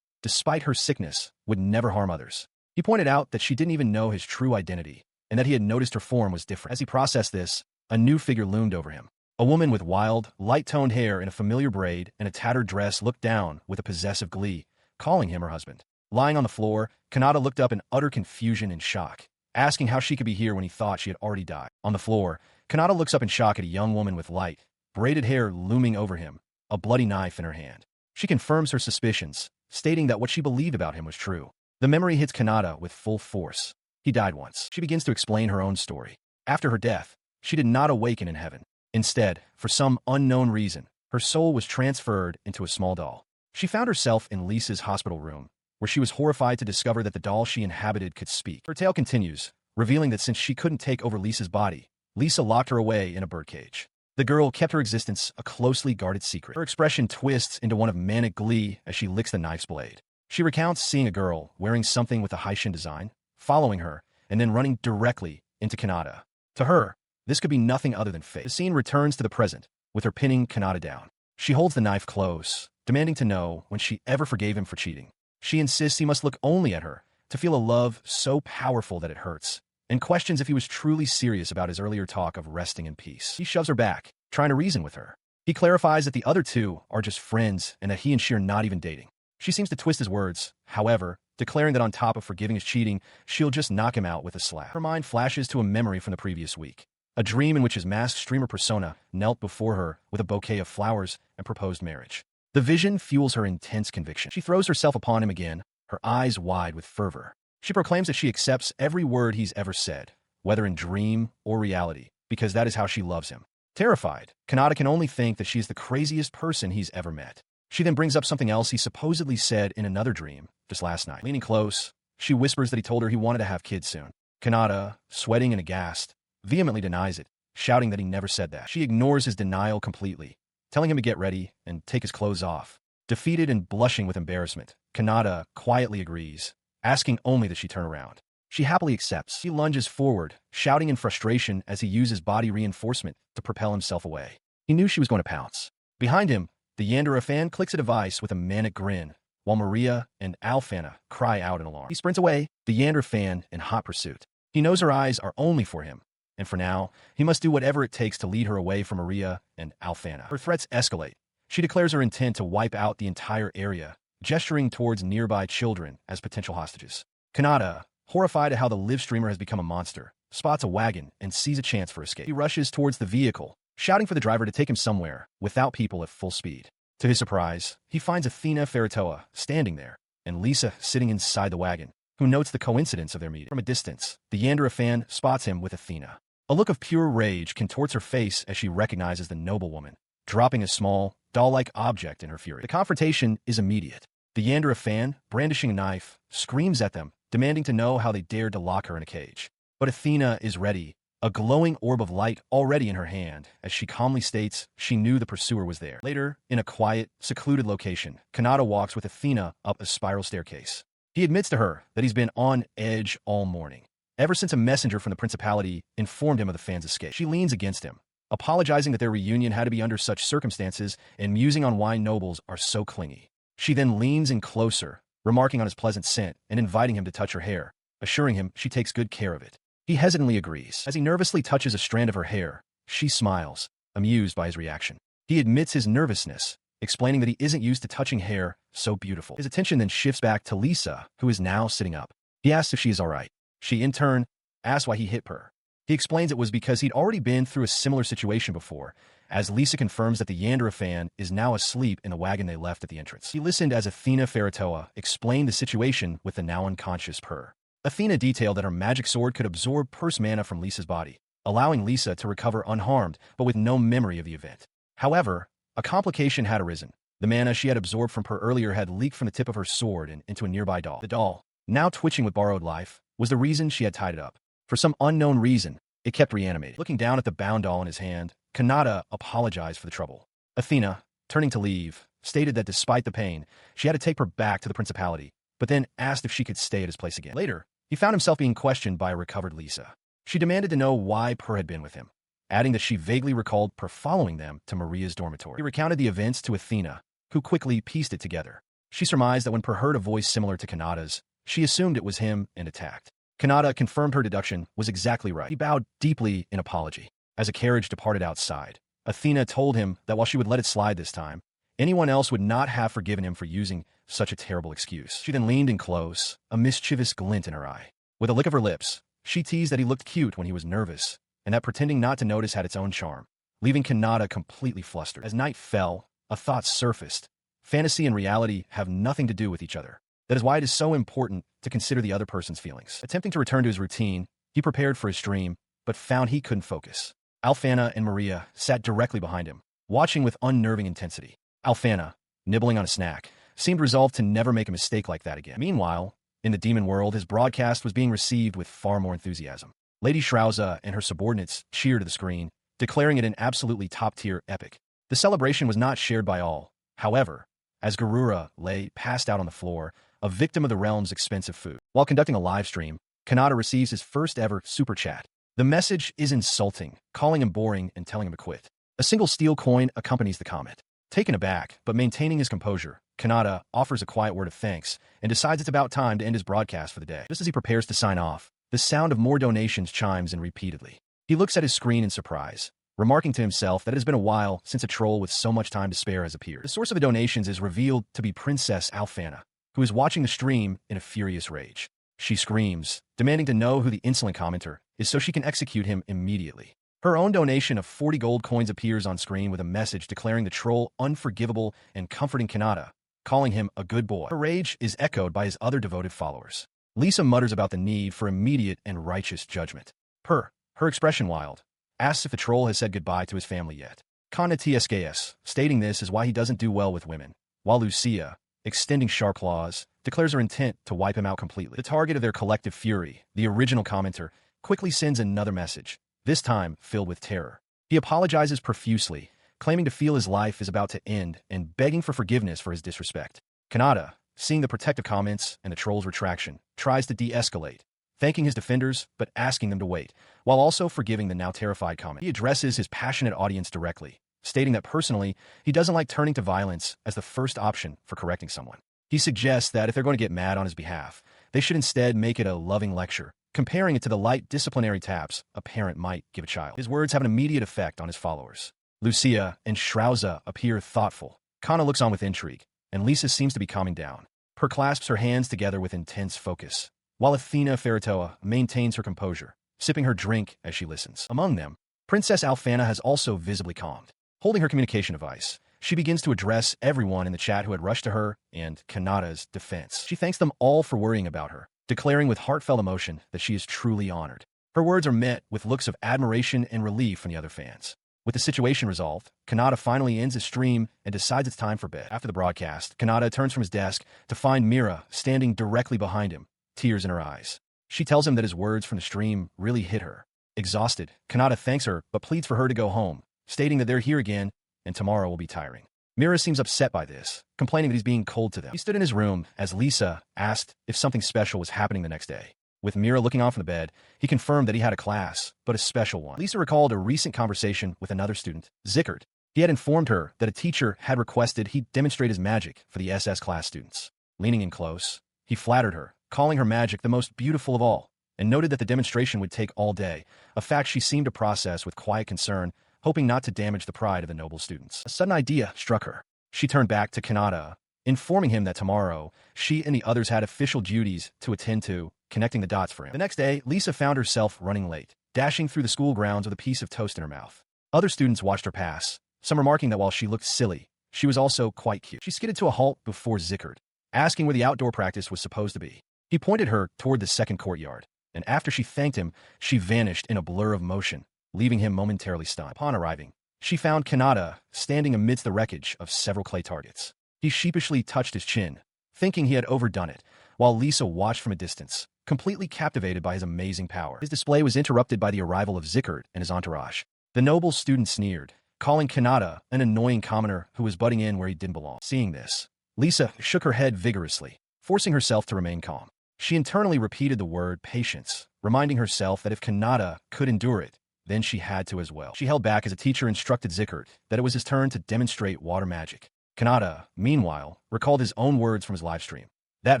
despite her sickness, would never harm others. He pointed out that she didn't even know his true identity, and that he had noticed her form was different. As he processed this, a new figure loomed over him. A woman with wild, light-toned hair in a familiar braid and a tattered dress looked down with a possessive glee, calling him her husband. Lying on the floor, Kanata looked up in utter confusion and shock, asking how she could be here when he thought she had already died. On the floor, Kanata looks up in shock at a young woman with light, braided hair looming over him, a bloody knife in her hand. She confirms her suspicions, stating that what she believed about him was true. The memory hits Kanata with full force. He died once. She begins to explain her own story. After her death, she did not awaken in heaven. Instead, for some unknown reason, her soul was transferred into a small doll. She found herself in Lisa's hospital room, where she was horrified to discover that the doll she inhabited could speak. Her tale continues, revealing that since she couldn't take over Lisa's body, Lisa locked her away in a birdcage. The girl kept her existence a closely guarded secret. Her expression twists into one of manic glee as she licks the knife's blade. She recounts seeing a girl wearing something with a Haitian design, following her, and then running directly into Kanata. To her, this could be nothing other than fate. The scene returns to the present, with her pinning Kanata down. She holds the knife close, demanding to know when she ever forgave him for cheating. She insists he must look only at her to feel a love so powerful that it hurts, and questions if he was truly serious about his earlier talk of resting in peace. He shoves her back, trying to reason with her. He clarifies that the other two are just friends and that he and she are not even dating. She seems to twist his words, however, declaring that on top of forgiving his cheating, she'll just knock him out with a slap. Her mind flashes to a memory from the previous week, a dream in which his masked streamer persona knelt before her with a bouquet of flowers and proposed marriage. The vision fuels her intense conviction. She throws herself upon him again, her eyes wide with fervor. She proclaims that she accepts every word he's ever said, whether in dream or reality, because that is how she loves him. Terrified, Kanata can only think that she is the craziest person he's ever met. She then brings up something else he supposedly said in another dream just last night. Leaning close, she whispers that he told her he wanted to have kids soon. Kanata, sweating and aghast, vehemently denies it, shouting that he never said that. She ignores his denial completely, telling him to get ready and take his clothes off. Defeated and blushing with embarrassment, Kanata quietly agrees, asking only that she turn around. She happily accepts. He lunges forward, shouting in frustration as he uses body reinforcement to propel himself away. He knew she was going to pounce. Behind him, the Yandere fan clicks a device with a manic grin, while Maria and Alfana cry out in alarm. He sprints away, the Yandere fan in hot pursuit. He knows her eyes are only for him, and for now, he must do whatever it takes to lead her away from Maria and Alfana. Her threats escalate. She declares her intent to wipe out the entire area, gesturing towards nearby children as potential hostages. Kanata, horrified at how the live streamer has become a monster, spots a wagon and sees a chance for escape. He rushes towards the vehicle, shouting for the driver to take him somewhere without people at full speed. To his surprise, he finds Athena Ferratoa standing there, and Lisa sitting inside the wagon, who notes the coincidence of their meeting. From a distance, the Yandere fan spots him with Athena. A look of pure rage contorts her face as she recognizes the noblewoman, dropping a small, doll-like object in her fury. The confrontation is immediate. The Yandere fan, brandishing a knife, screams at them, demanding to know how they dared to lock her in a cage. But Athena is ready, a glowing orb of light already in her hand, as she calmly states she knew the pursuer was there. Later, in a quiet, secluded location, Kanata walks with Athena up a spiral staircase. He admits to her that he's been on edge all morning, ever since a messenger from the principality informed him of the fan's escape. She leans against him, apologizing that their reunion had to be under such circumstances and musing on why nobles are so clingy. She then leans in closer, remarking on his pleasant scent and inviting him to touch her hair, assuring him she takes good care of it. He hesitantly agrees. As he nervously touches a strand of her hair, she smiles, amused by his reaction. He admits his nervousness, explaining that he isn't used to touching hair so beautiful. His attention then shifts back to Lisa, who is now sitting up. He asks if she is all right. She, in turn, asks why he hit her. He explains it was because he'd already been through a similar situation before, as Lisa confirms that the Yandere fan is now asleep in the wagon they left at the entrance. He listened as Athena Ferratoa explained the situation with the now unconscious her. Athena detailed that her magic sword could absorb purse mana from Lisa's body, allowing Lisa to recover unharmed, but with no memory of the event. However, a complication had arisen. The mana she had absorbed from her earlier had leaked from the tip of her sword and into a nearby doll. The doll, now twitching with borrowed life, was the reason she had tied it up. For some unknown reason, it kept reanimating. Looking down at the bound doll in his hand, Kanata apologized for the trouble. Athena, turning to leave, stated that despite the pain, she had to take her back to the principality, but then asked if she could stay at his place again. Later, he found himself being questioned by a recovered Lisa. She demanded to know why Per had been with him, adding that she vaguely recalled Per following them to Maria's dormitory. He recounted the events to Athena, who quickly pieced it together. She surmised that when Per heard a voice similar to Kanata's, she assumed it was him and attacked. Kanata confirmed her deduction was exactly right. He bowed deeply in apology. As a carriage departed outside, Athena told him that while she would let it slide this time, anyone else would not have forgiven him for using such a terrible excuse. She then leaned in close, a mischievous glint in her eye. With a lick of her lips, she teased that he looked cute when he was nervous, and that pretending not to notice had its own charm, leaving Kanata completely flustered. As night fell, a thought surfaced. Fantasy and reality have nothing to do with each other. That is why it is so important to consider the other person's feelings. Attempting to return to his routine, he prepared for his dream, but found he couldn't focus. Alfana and Maria sat directly behind him, watching with unnerving intensity. Alfana, nibbling on a snack, seemed resolved to never make a mistake like that again. Meanwhile, in the demon world, his broadcast was being received with far more enthusiasm. Lady Shrauza and her subordinates cheered to the screen, declaring it an absolutely top-tier epic. The celebration was not shared by all. However, as Garura lay passed out on the floor, a victim of the realm's expensive food. While conducting a live stream, Kanata receives his first-ever super chat. The message is insulting, calling him boring and telling him to quit. A single steel coin accompanies the comment. Taken aback, but maintaining his composure, Kanata offers a quiet word of thanks and decides it's about time to end his broadcast for the day. Just as he prepares to sign off, the sound of more donations chimes in repeatedly. He looks at his screen in surprise, remarking to himself that it has been a while since a troll with so much time to spare has appeared. The source of the donations is revealed to be Princess Alfana, who is watching the stream in a furious rage. She screams, demanding to know who the insolent commenter is so she can execute him immediately. Her own donation of 40 gold coins appears on screen with a message declaring the troll unforgivable and comforting Kanata, calling him a good boy. Her rage is echoed by his other devoted followers. Lisa mutters about the need for immediate and righteous judgment. Her expression wild, asks if the troll has said goodbye to his family yet. Kana TSKS, stating this is why he doesn't do well with women, while Lucia, extending sharp claws, declares her intent to wipe him out completely. The target of their collective fury, the original commenter, quickly sends another message, this time filled with terror. He apologizes profusely, claiming to feel his life is about to end and begging for forgiveness for his disrespect. Kanata, seeing the protective comments and the troll's retraction, tries to de-escalate, thanking his defenders but asking them to wait, while also forgiving the now terrified comment. He addresses his passionate audience directly, stating that personally, he doesn't like turning to violence as the first option for correcting someone. He suggests that if they're going to get mad on his behalf, they should instead make it a loving lecture, comparing it to the light disciplinary taps a parent might give a child. His words have an immediate effect on his followers. Lucia and Shrauza appear thoughtful. Kana looks on with intrigue, and Lisa seems to be calming down. Her clasps her hands together with intense focus, while Athena Feritoa maintains her composure, sipping her drink as she listens. Among them, Princess Alfana has also visibly calmed. Holding her communication device, she begins to address everyone in the chat who had rushed to her and Kanata's defense. She thanks them all for worrying about her, declaring with heartfelt emotion that she is truly honored. Her words are met with looks of admiration and relief from the other fans. With the situation resolved, Kanata finally ends his stream and decides it's time for bed. After the broadcast, Kanata turns from his desk to find Mira standing directly behind him, tears in her eyes. She tells him that his words from the stream really hit her. Exhausted, Kanata thanks her but pleads for her to go home, stating that they're here again and tomorrow will be tiring. Mira seems upset by this, complaining that he's being cold to them. He stood in his room as Lisa asked if something special was happening the next day. With Mira looking on from the bed, he confirmed that he had a class, but a special one. Lisa recalled a recent conversation with another student, Zickert. He had informed her that a teacher had requested he demonstrate his magic for the SS class students. Leaning in close, he flattered her, calling her magic the most beautiful of all, and noted that the demonstration would take all day, a fact she seemed to process with quiet concern, hoping not to damage the pride of the noble students. A sudden idea struck her. She turned back to Kanata, informing him that tomorrow, she and the others had official duties to attend to, connecting the dots for him. The next day, Lisa found herself running late, dashing through the school grounds with a piece of toast in her mouth. Other students watched her pass, some remarking that while she looked silly, she was also quite cute. She skidded to a halt before Zickert, asking where the outdoor practice was supposed to be. He pointed her toward the second courtyard, and after she thanked him, she vanished in a blur of motion, leaving him momentarily stunned. Upon arriving, she found Kanata standing amidst the wreckage of several clay targets. He sheepishly touched his chin, thinking he had overdone it, while Lisa watched from a distance, completely captivated by his amazing power. His display was interrupted by the arrival of Zickert and his entourage. The noble student sneered, calling Kanata an annoying commoner who was butting in where he didn't belong. Seeing this, Lisa shook her head vigorously, forcing herself to remain calm. She internally repeated the word patience, reminding herself that if Kanata could endure it, then she had to as well. She held back as a teacher instructed Zickert that it was his turn to demonstrate water magic. Kanata, meanwhile, recalled his own words from his livestream. That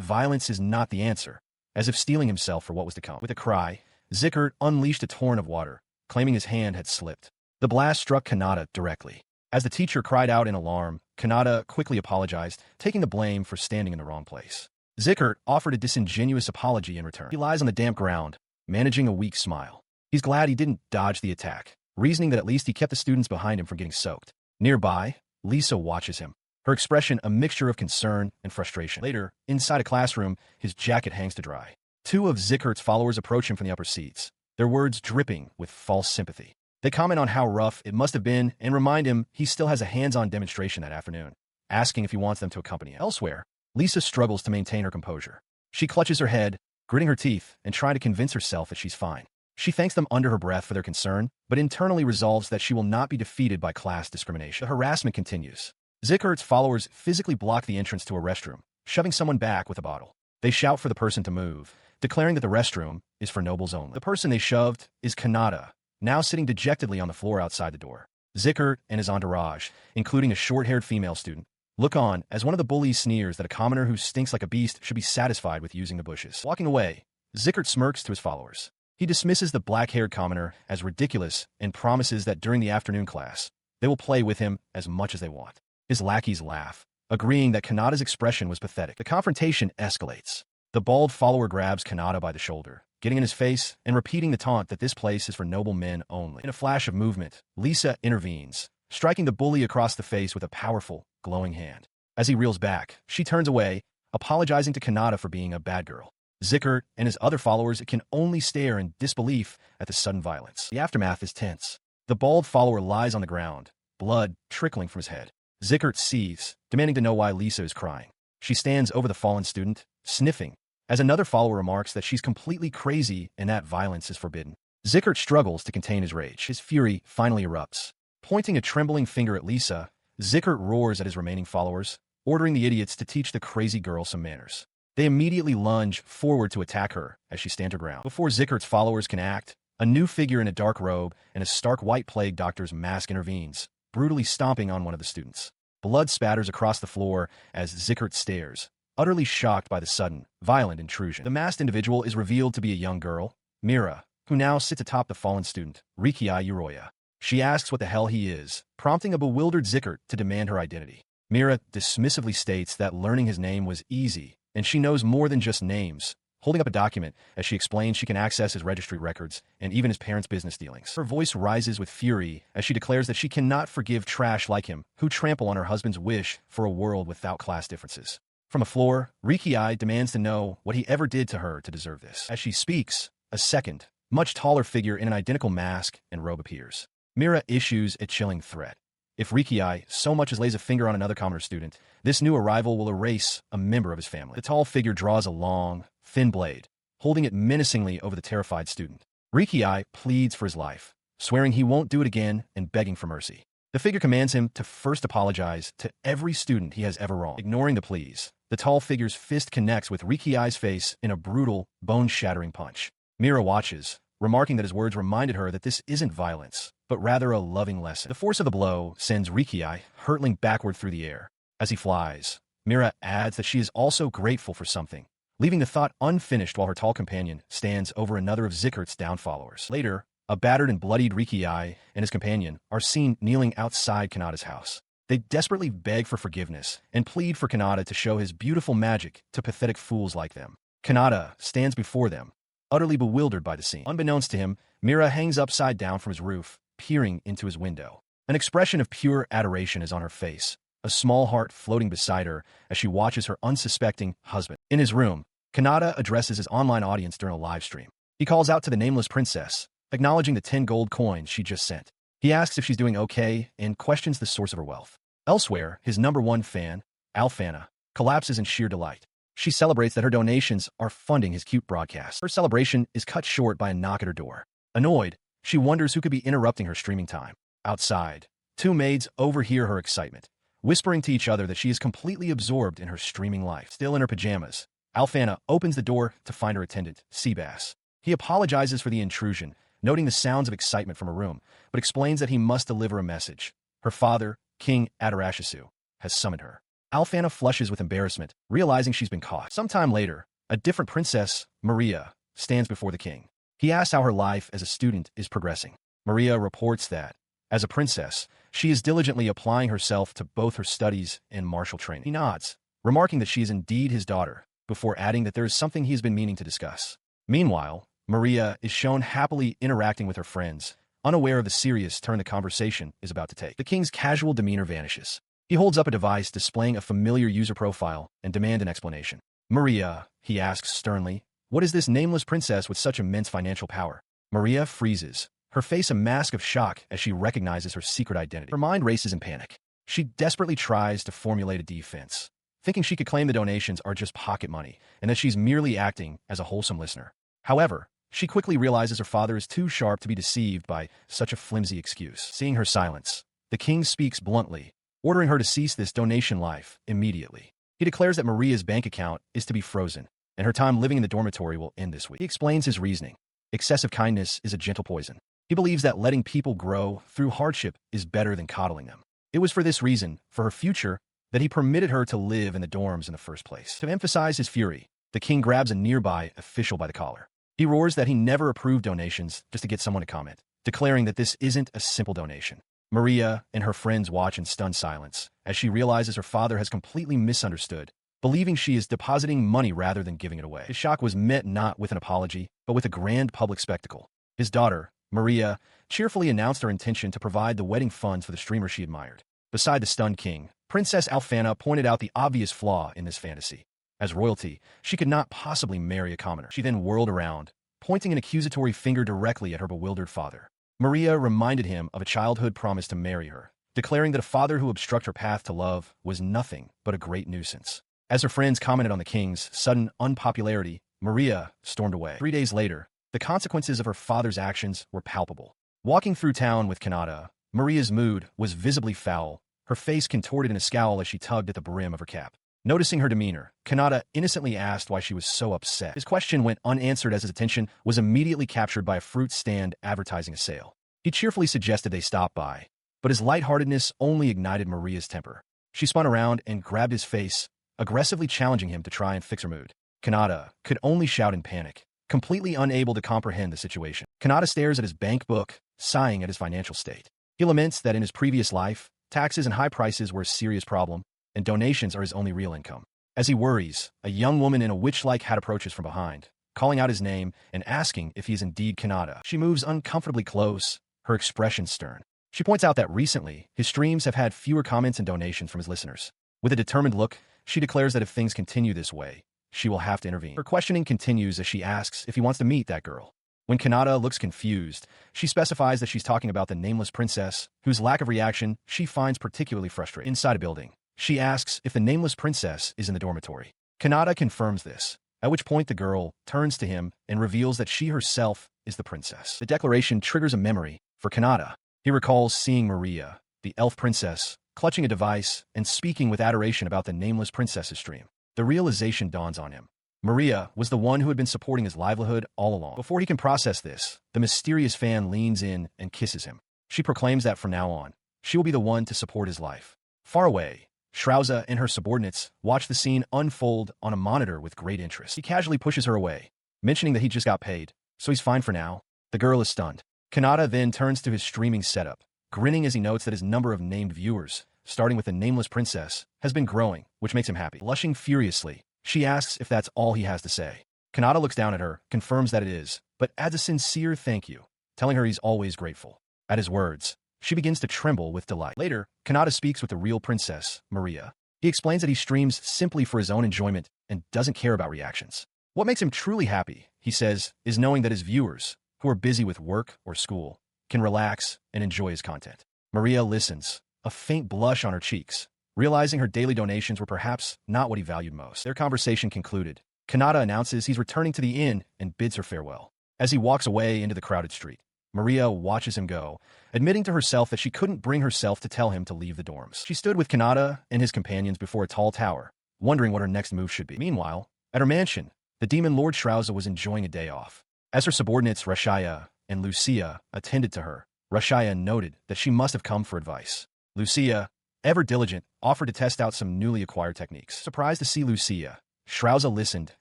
violence is not the answer, as if steeling himself for what was to come. With a cry, Zickert unleashed a torrent of water, claiming his hand had slipped. The blast struck Kanata directly. As the teacher cried out in alarm, Kanata quickly apologized, taking the blame for standing in the wrong place. Zickert offered a disingenuous apology in return. He lies on the damp ground, managing a weak smile. He's glad he didn't dodge the attack, reasoning that at least he kept the students behind him from getting soaked. Nearby, Lisa watches him, her expression a mixture of concern and frustration. Later, inside a classroom, his jacket hangs to dry. Two of Zickert's followers approach him from the upper seats, their words dripping with false sympathy. They comment on how rough it must have been and remind him he still has a hands-on demonstration that afternoon, asking if he wants them to accompany him. Elsewhere, Lisa struggles to maintain her composure. She clutches her head, gritting her teeth and trying to convince herself that she's fine. She thanks them under her breath for their concern, but internally resolves that she will not be defeated by class discrimination. The harassment continues. Zickert's followers physically block the entrance to a restroom, shoving someone back with a bottle. They shout for the person to move, declaring that the restroom is for nobles only. The person they shoved is Kanata, now sitting dejectedly on the floor outside the door. Zickert and his entourage, including a short-haired female student, look on as one of the bullies sneers that a commoner who stinks like a beast should be satisfied with using the bushes. Walking away, Zickert smirks to his followers. He dismisses the black-haired commoner as ridiculous and promises that during the afternoon class, they will play with him as much as they want. His lackeys laugh, agreeing that Kanata's expression was pathetic. The confrontation escalates. The bald follower grabs Kanata by the shoulder, getting in his face and repeating the taunt that this place is for noble men only. In a flash of movement, Lisa intervenes, striking the bully across the face with a powerful, glowing hand. As he reels back, she turns away, apologizing to Kanata for being a bad girl. Zickert and his other followers can only stare in disbelief at the sudden violence. The aftermath is tense. The bald follower lies on the ground, blood trickling from his head. Zickert seethes, demanding to know why Lisa is crying. She stands over the fallen student, sniffing, as another follower remarks that she's completely crazy and that violence is forbidden. Zickert struggles to contain his rage. His fury finally erupts. Pointing a trembling finger at Lisa, Zickert roars at his remaining followers, ordering the idiots to teach the crazy girl some manners. They immediately lunge forward to attack her as she stands her ground. Before Zickert's followers can act, a new figure in a dark robe and a stark white plague doctor's mask intervenes, brutally stomping on one of the students. Blood spatters across the floor as Zickert stares, utterly shocked by the sudden, violent intrusion. The masked individual is revealed to be a young girl, Mira, who now sits atop the fallen student, Rikiai Uroya. She asks what the hell he is, prompting a bewildered Zickert to demand her identity. Mira dismissively states that learning his name was easy, and she knows more than just names, holding up a document as she explains she can access his registry records and even his parents' business dealings. Her voice rises with fury as she declares that she cannot forgive trash like him who trample on her husband's wish for a world without class differences. From the floor, Rikiai demands to know what he ever did to her to deserve this. As she speaks, a second, much taller figure in an identical mask and robe appears. Mira issues a chilling threat. If Rikiai so much as lays a finger on another commoner student, this new arrival will erase a member of his family. The tall figure draws a long, thin blade, holding it menacingly over the terrified student. Rikiai pleads for his life, swearing he won't do it again and begging for mercy. The figure commands him to first apologize to every student he has ever wronged. Ignoring the pleas, the tall figure's fist connects with Rikiai's face in a brutal, bone-shattering punch. Mira watches, remarking that his words reminded her that this isn't violence, but rather a loving lesson. The force of the blow sends Rikiai hurtling backward through the air. As he flies, Mira adds that she is also grateful for something, leaving the thought unfinished while her tall companion stands over another of Zickert's down followers. Later, a battered and bloodied Rikiai and his companion are seen kneeling outside Kanata's house. They desperately beg for forgiveness and plead for Kanata to show his beautiful magic to pathetic fools like them. Kanata stands before them, utterly bewildered by the scene. Unbeknownst to him, Mira hangs upside down from his roof, peering into his window. An expression of pure adoration is on her face, a small heart floating beside her as she watches her unsuspecting husband. In his room, Kanata addresses his online audience during a live stream. He calls out to the nameless princess, acknowledging the 10 gold coins she just sent. He asks if she's doing okay and questions the source of her wealth. Elsewhere, his #1 fan, Alfana, collapses in sheer delight. She celebrates that her donations are funding his cute broadcast. Her celebration is cut short by a knock at her door. Annoyed, she wonders who could be interrupting her streaming time. Outside, 2 maids overhear her excitement, whispering to each other that she is completely absorbed in her streaming life. Still in her pajamas, Alfana opens the door to find her attendant, Seabass. He apologizes for the intrusion, noting the sounds of excitement from her room, but explains that he must deliver a message. Her father, King Adarashisu, has summoned her. Alfana flushes with embarrassment, realizing she's been caught. Sometime later, a different princess, Maria, stands before the king. He asks how her life as a student is progressing. Maria reports that, as a princess, she is diligently applying herself to both her studies and martial training. He nods, remarking that she is indeed his daughter, before adding that there is something he has been meaning to discuss. Meanwhile, Maria is shown happily interacting with her friends, unaware of the serious turn the conversation is about to take. The king's casual demeanor vanishes. He holds up a device displaying a familiar user profile and demands an explanation. Maria, he asks sternly, what is this nameless princess with such immense financial power? Maria freezes, her face a mask of shock as she recognizes her secret identity. Her mind races in panic. She desperately tries to formulate a defense, thinking she could claim the donations are just pocket money and that she's merely acting as a wholesome listener. However, she quickly realizes her father is too sharp to be deceived by such a flimsy excuse. Seeing her silence, the king speaks bluntly, ordering her to cease this donation life immediately. He declares that Maria's bank account is to be frozen, and her time living in the dormitory will end this week. He explains his reasoning. Excessive kindness is a gentle poison. He believes that letting people grow through hardship is better than coddling them. It was for this reason, for her future, that he permitted her to live in the dorms in the first place. To emphasize his fury, the king grabs a nearby official by the collar. He roars that he never approved donations just to get someone to comment, declaring that this isn't a simple donation. Maria and her friends watch in stunned silence as she realizes her father has completely misunderstood, believing she is depositing money rather than giving it away. His shock was met not with an apology, but with a grand public spectacle. His daughter, Maria, cheerfully announced her intention to provide the wedding funds for the streamer she admired. Beside the stunned king, Princess Alfana pointed out the obvious flaw in this fantasy. As royalty, she could not possibly marry a commoner. She then whirled around, pointing an accusatory finger directly at her bewildered father. Maria reminded him of a childhood promise to marry her, declaring that a father who obstructed her path to love was nothing but a great nuisance. As her friends commented on the king's sudden unpopularity, Maria stormed away. 3 days later, the consequences of her father's actions were palpable. Walking through town with Kanata, Maria's mood was visibly foul, her face contorted in a scowl as she tugged at the brim of her cap. Noticing her demeanor, Kanata innocently asked why she was so upset. His question went unanswered as his attention was immediately captured by a fruit stand advertising a sale. He cheerfully suggested they stop by, but his lightheartedness only ignited Maria's temper. She spun around and grabbed his face, aggressively challenging him to try and fix her mood. Kanata could only shout in panic, completely unable to comprehend the situation. Kanata stares at his bank book, sighing at his financial state. He laments that in his previous life, taxes and high prices were a serious problem, and donations are his only real income. As he worries, a young woman in a witch-like hat approaches from behind, calling out his name and asking if he is indeed Kanata. She moves uncomfortably close, her expression stern. She points out that recently, his streams have had fewer comments and donations from his listeners. With a determined look, she declares that if things continue this way, she will have to intervene. Her questioning continues as she asks if he wants to meet that girl. When Kanata looks confused, she specifies that she's talking about the nameless princess, whose lack of reaction she finds particularly frustrating. Inside a building, she asks if the nameless princess is in the dormitory. Kanata confirms this, at which point the girl turns to him and reveals that she herself is the princess. The declaration triggers a memory for Kanata. He recalls seeing Maria, the elf princess, clutching a device and speaking with adoration about the nameless princess's stream. The realization dawns on him. Maria was the one who had been supporting his livelihood all along. Before he can process this, the mysterious fan leans in and kisses him. She proclaims that from now on, she will be the one to support his life. Far away, Shrauza and her subordinates watch the scene unfold on a monitor with great interest. He casually pushes her away, mentioning that he just got paid, so he's fine for now. The girl is stunned. Kanata then turns to his streaming setup, grinning as he notes that his number of named viewers, starting with the nameless princess, has been growing, which makes him happy. Blushing furiously, she asks if that's all he has to say. Kanata looks down at her, confirms that it is, but adds a sincere thank you, telling her he's always grateful. At his words, she begins to tremble with delight. Later, Kanata speaks with the real princess, Maria. He explains that he streams simply for his own enjoyment and doesn't care about reactions. What makes him truly happy, he says, is knowing that his viewers, who are busy with work or school, can relax and enjoy his content. Maria listens, a faint blush on her cheeks, realizing her daily donations were perhaps not what he valued most. Their conversation concluded. Kanata announces he's returning to the inn and bids her farewell. As he walks away into the crowded street, Maria watches him go, admitting to herself that she couldn't bring herself to tell him to leave the dorms. She stood with Kanata and his companions before a tall tower, wondering what her next move should be. Meanwhile, at her mansion, the demon Lord Shrauza was enjoying a day off. As her subordinates Rashaya and Lucia attended to her, Rashaya noted that she must have come for advice. Lucia, ever diligent, offered to test out some newly acquired techniques. Surprised to see Lucia, Shrauza listened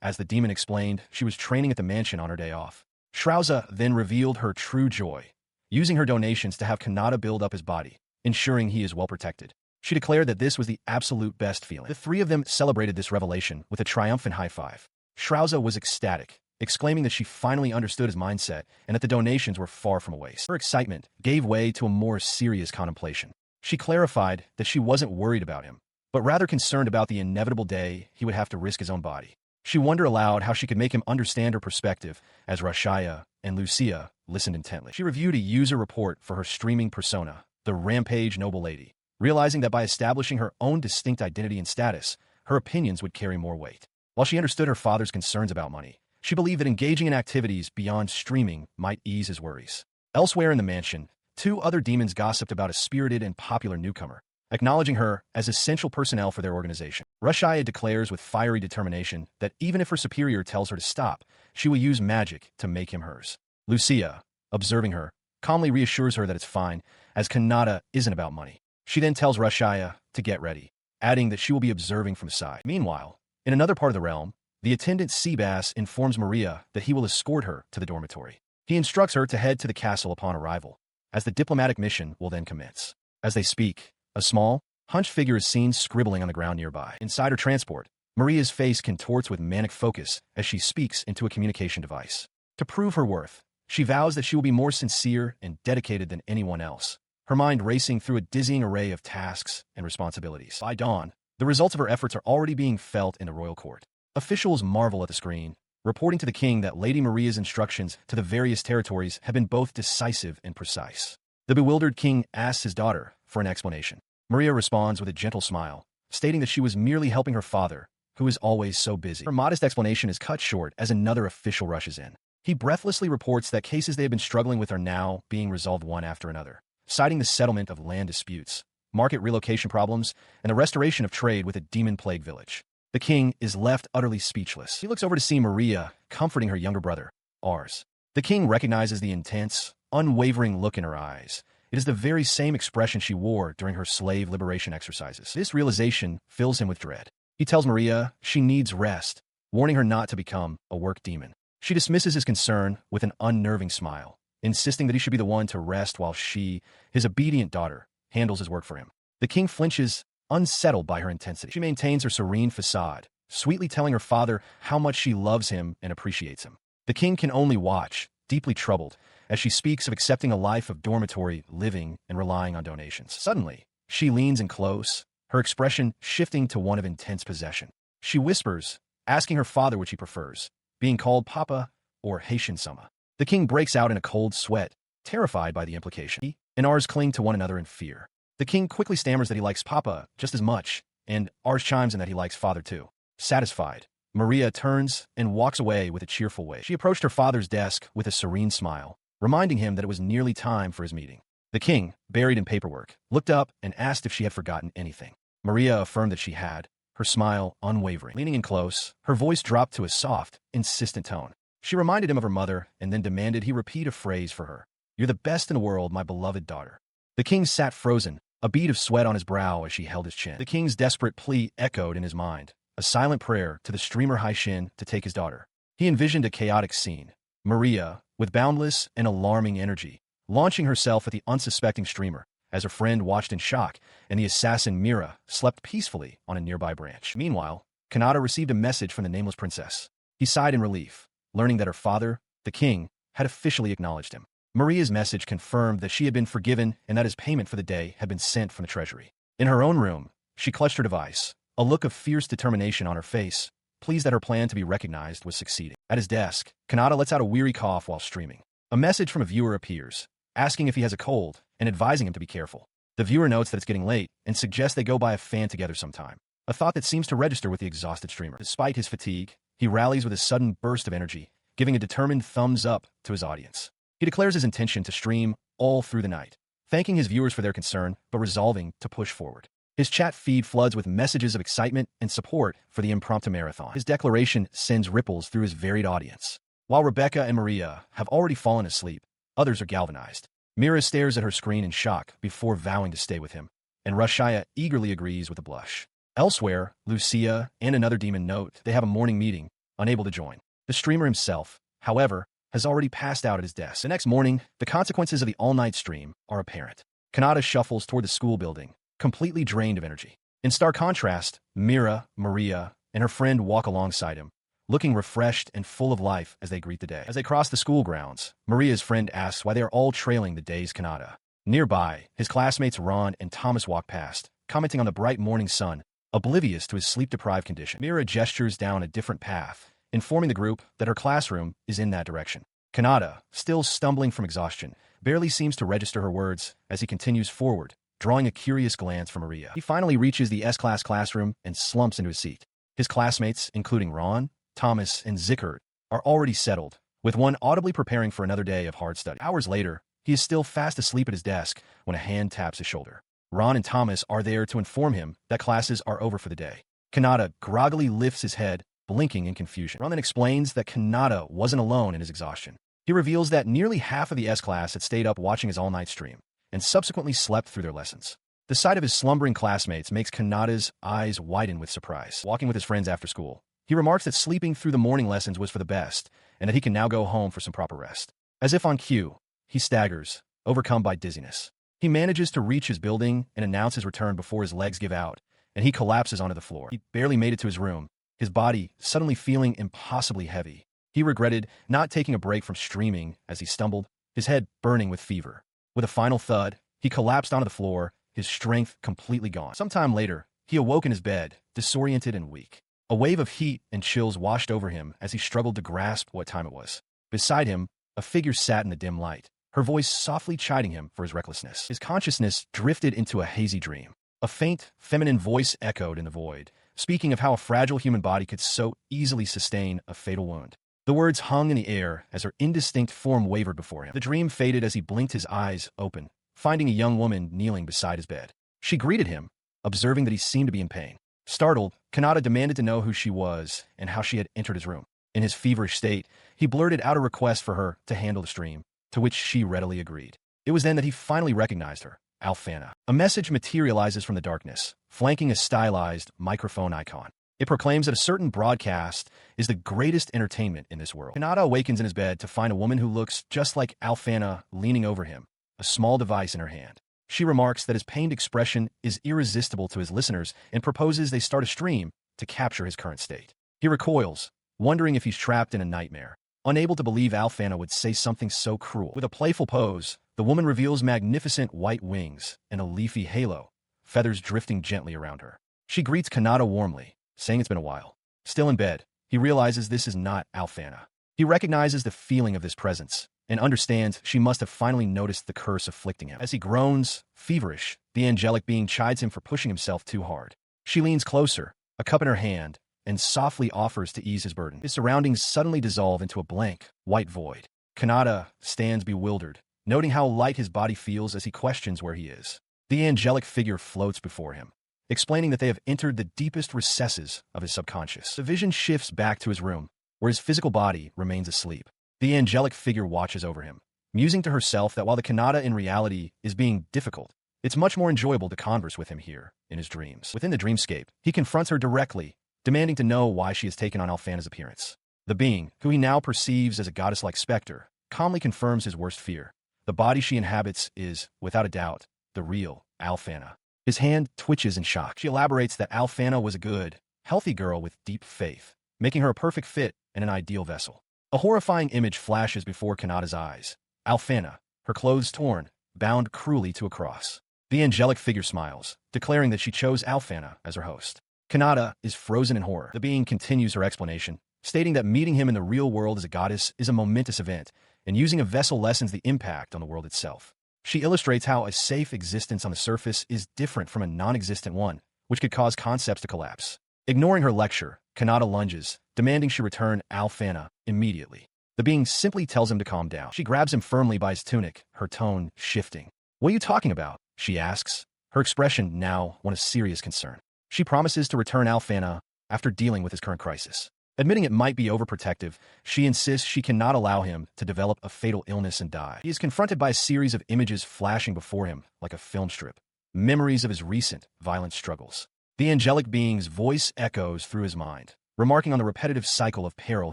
as the demon explained she was training at the mansion on her day off. Shrauza then revealed her true joy, using her donations to have Kanata build up his body, ensuring he is well protected. She declared that this was the absolute best feeling. The three of them celebrated this revelation with a triumphant high five. Shrauza was ecstatic, exclaiming that she finally understood his mindset and that the donations were far from a waste. Her excitement gave way to a more serious contemplation. She clarified that she wasn't worried about him, but rather concerned about the inevitable day he would have to risk his own body. She wondered aloud how she could make him understand her perspective as Rashaya and Lucia listened intently. She reviewed a user report for her streaming persona, the Rampage Noble Lady, realizing that by establishing her own distinct identity and status, her opinions would carry more weight. While she understood her father's concerns about money, she believed that engaging in activities beyond streaming might ease his worries. Elsewhere in the mansion, two other demons gossiped about a spirited and popular newcomer, acknowledging her as essential personnel for their organization. Rashaya declares with fiery determination that even if her superior tells her to stop, she will use magic to make him hers. Lucia, observing her, calmly reassures her that it's fine, as Kanata isn't about money. She then tells Rashaya to get ready, adding that she will be observing from the side. Meanwhile, in another part of the realm, the attendant Seabass informs Maria that he will escort her to the dormitory. He instructs her to head to the castle upon arrival, as the diplomatic mission will then commence. As they speak, a small, hunched figure is seen scribbling on the ground nearby. Inside her transport, Maria's face contorts with manic focus as she speaks into a communication device. To prove her worth, she vows that she will be more sincere and dedicated than anyone else, her mind racing through a dizzying array of tasks and responsibilities. By dawn, the results of her efforts are already being felt in the royal court. Officials marvel at the screen, reporting to the king that Lady Maria's instructions to the various territories have been both decisive and precise. The bewildered king asks his daughter for an explanation. Maria responds with a gentle smile, stating that she was merely helping her father, who is always so busy. Her modest explanation is cut short as another official rushes in. He breathlessly reports that cases they have been struggling with are now being resolved one after another, citing the settlement of land disputes, market relocation problems, and the restoration of trade with a demon-plagued village. The king is left utterly speechless. He looks over to see Maria comforting her younger brother, Ars. The king recognizes the intense, unwavering look in her eyes. It is the very same expression she wore during her slave liberation exercises. This realization fills him with dread. He tells Maria she needs rest, warning her not to become a work demon. She dismisses his concern with an unnerving smile, insisting that he should be the one to rest while she, his obedient daughter, handles his work for him. The king flinches, unsettled by her intensity. She maintains her serene facade, sweetly telling her father how much she loves him and appreciates him. The king can only watch, deeply troubled, as she speaks of accepting a life of dormitory living and relying on donations. Suddenly, she leans in close, her expression shifting to one of intense possession. She whispers, asking her father which he prefers, being called Papa or Haitian-sama. The king breaks out in a cold sweat, terrified by the implication. He and Ars cling to one another in fear. The king quickly stammers that he likes Papa just as much, and Ars chimes in that he likes father too. Satisfied, Maria turns and walks away with a cheerful way. She approached her father's desk with a serene smile, reminding him that it was nearly time for his meeting. The king, buried in paperwork, looked up and asked if she had forgotten anything. Maria affirmed that she had, her smile unwavering. Leaning in close, her voice dropped to a soft, insistent tone. She reminded him of her mother and then demanded he repeat a phrase for her. "You're the best in the world, my beloved daughter." The king sat frozen, a bead of sweat on his brow as she held his chin. The king's desperate plea echoed in his mind, a silent prayer to the streamer Haishin to take his daughter. He envisioned a chaotic scene. Maria, with boundless and alarming energy, launching herself at the unsuspecting streamer, as her friend watched in shock, and the assassin Mira slept peacefully on a nearby branch. Meanwhile, Kanata received a message from the nameless princess. He sighed in relief, learning that her father, the king, had officially acknowledged him. Maria's message confirmed that she had been forgiven and that his payment for the day had been sent from the treasury. In her own room, she clutched her device, a look of fierce determination on her face, pleased that her plan to be recognized was succeeding. At his desk, Kanata lets out a weary cough while streaming. A message from a viewer appears, asking if he has a cold and advising him to be careful. The viewer notes that it's getting late and suggests they go buy a fan together sometime, a thought that seems to register with the exhausted streamer. Despite his fatigue, he rallies with a sudden burst of energy, giving a determined thumbs up to his audience. He declares his intention to stream all through the night, thanking his viewers for their concern, but resolving to push forward. His chat feed floods with messages of excitement and support for the impromptu marathon. His declaration sends ripples through his varied audience. While Rebecca and Maria have already fallen asleep, others are galvanized. Mira stares at her screen in shock before vowing to stay with him, and Rashaya eagerly agrees with a blush. Elsewhere, Lucia and another demon note they have a morning meeting, unable to join. The streamer himself, however, has already passed out at his desk. The next morning, the consequences of the all-night stream are apparent. Kanata shuffles toward the school building, completely drained of energy. In stark contrast, Mira, Maria, and her friend walk alongside him, looking refreshed and full of life as they greet the day. As they cross the school grounds, Maria's friend asks why they are all trailing the day's Kanata. Nearby, his classmates Ron and Thomas walk past, commenting on the bright morning sun, oblivious to his sleep-deprived condition. Mira gestures down a different path, informing the group that her classroom is in that direction. Kanata, still stumbling from exhaustion, barely seems to register her words as he continues forward, drawing a curious glance from Maria. He finally reaches the S-class classroom and slumps into his seat. His classmates, including Ron, Thomas, and Zickert, are already settled, with one audibly preparing for another day of hard study. Hours later, he is still fast asleep at his desk when a hand taps his shoulder. Ron and Thomas are there to inform him that classes are over for the day. Kanata groggily lifts his head, blinking in confusion. Ron then explains that Kanata wasn't alone in his exhaustion. He reveals that nearly half of the S-class had stayed up watching his all-night stream, and subsequently slept through their lessons. The sight of his slumbering classmates makes Kanata's eyes widen with surprise. Walking with his friends after school, he remarks that sleeping through the morning lessons was for the best, and that he can now go home for some proper rest. As if on cue, he staggers, overcome by dizziness. He manages to reach his building and announce his return before his legs give out, and he collapses onto the floor. He barely made it to his room, his body suddenly feeling impossibly heavy. He regretted not taking a break from streaming as he stumbled, his head burning with fever. With a final thud, he collapsed onto the floor, his strength completely gone. Sometime later, he awoke in his bed, disoriented and weak. A wave of heat and chills washed over him as he struggled to grasp what time it was. Beside him, a figure sat in the dim light, her voice softly chiding him for his recklessness. His consciousness drifted into a hazy dream. A faint, feminine voice echoed in the void, speaking of how a fragile human body could so easily sustain a fatal wound. The words hung in the air as her indistinct form wavered before him. The dream faded as he blinked his eyes open, finding a young woman kneeling beside his bed. She greeted him, observing that he seemed to be in pain. Startled, Kanata demanded to know who she was and how she had entered his room. In his feverish state, he blurted out a request for her to handle the stream, to which she readily agreed. It was then that he finally recognized her, Alfana. A message materializes from the darkness, flanking a stylized microphone icon. It proclaims that a certain broadcast is the greatest entertainment in this world. Kanata awakens in his bed to find a woman who looks just like Alfana leaning over him, a small device in her hand. She remarks that his pained expression is irresistible to his listeners and proposes they start a stream to capture his current state. He recoils, wondering if he's trapped in a nightmare. Unable to believe Alfana would say something so cruel. With a playful pose, the woman reveals magnificent white wings and a leafy halo, feathers drifting gently around her. She greets Kanata warmly, saying it's been a while. Still in bed, he realizes this is not Alfana. He recognizes the feeling of this presence and understands she must have finally noticed the curse afflicting him. As he groans, feverish, the angelic being chides him for pushing himself too hard. She leans closer, a cup in her hand, and softly offers to ease his burden. His surroundings suddenly dissolve into a blank, white void. Kanata stands bewildered, noting how light his body feels as he questions where he is. The angelic figure floats before him, explaining that they have entered the deepest recesses of his subconscious. The vision shifts back to his room, where his physical body remains asleep. The angelic figure watches over him, musing to herself that while the Kanata in reality is being difficult, it's much more enjoyable to converse with him here, in his dreams. Within the dreamscape, he confronts her directly, demanding to know why she has taken on Alfana's appearance. The being, who he now perceives as a goddess-like specter, calmly confirms his worst fear. The body she inhabits is, without a doubt, the real Alfana. His hand twitches in shock. She elaborates that Alfana was a good, healthy girl with deep faith, making her a perfect fit and an ideal vessel. A horrifying image flashes before Kanata's eyes. Alfana, her clothes torn, bound cruelly to a cross. The angelic figure smiles, declaring that she chose Alfana as her host. Kanata is frozen in horror. The being continues her explanation, stating that meeting him in the real world as a goddess is a momentous event, and using a vessel lessens the impact on the world itself. She illustrates how a safe existence on the surface is different from a non-existent one, which could cause concepts to collapse. Ignoring her lecture, Kanata lunges, demanding she return Alfana immediately. The being simply tells him to calm down. She grabs him firmly by his tunic, her tone shifting. "What are you talking about?" she asks, her expression now one of serious concern. She promises to return Alfana after dealing with his current crisis. Admitting it might be overprotective, she insists she cannot allow him to develop a fatal illness and die. He is confronted by a series of images flashing before him like a film strip, memories of his recent violent struggles. The angelic being's voice echoes through his mind, remarking on the repetitive cycle of peril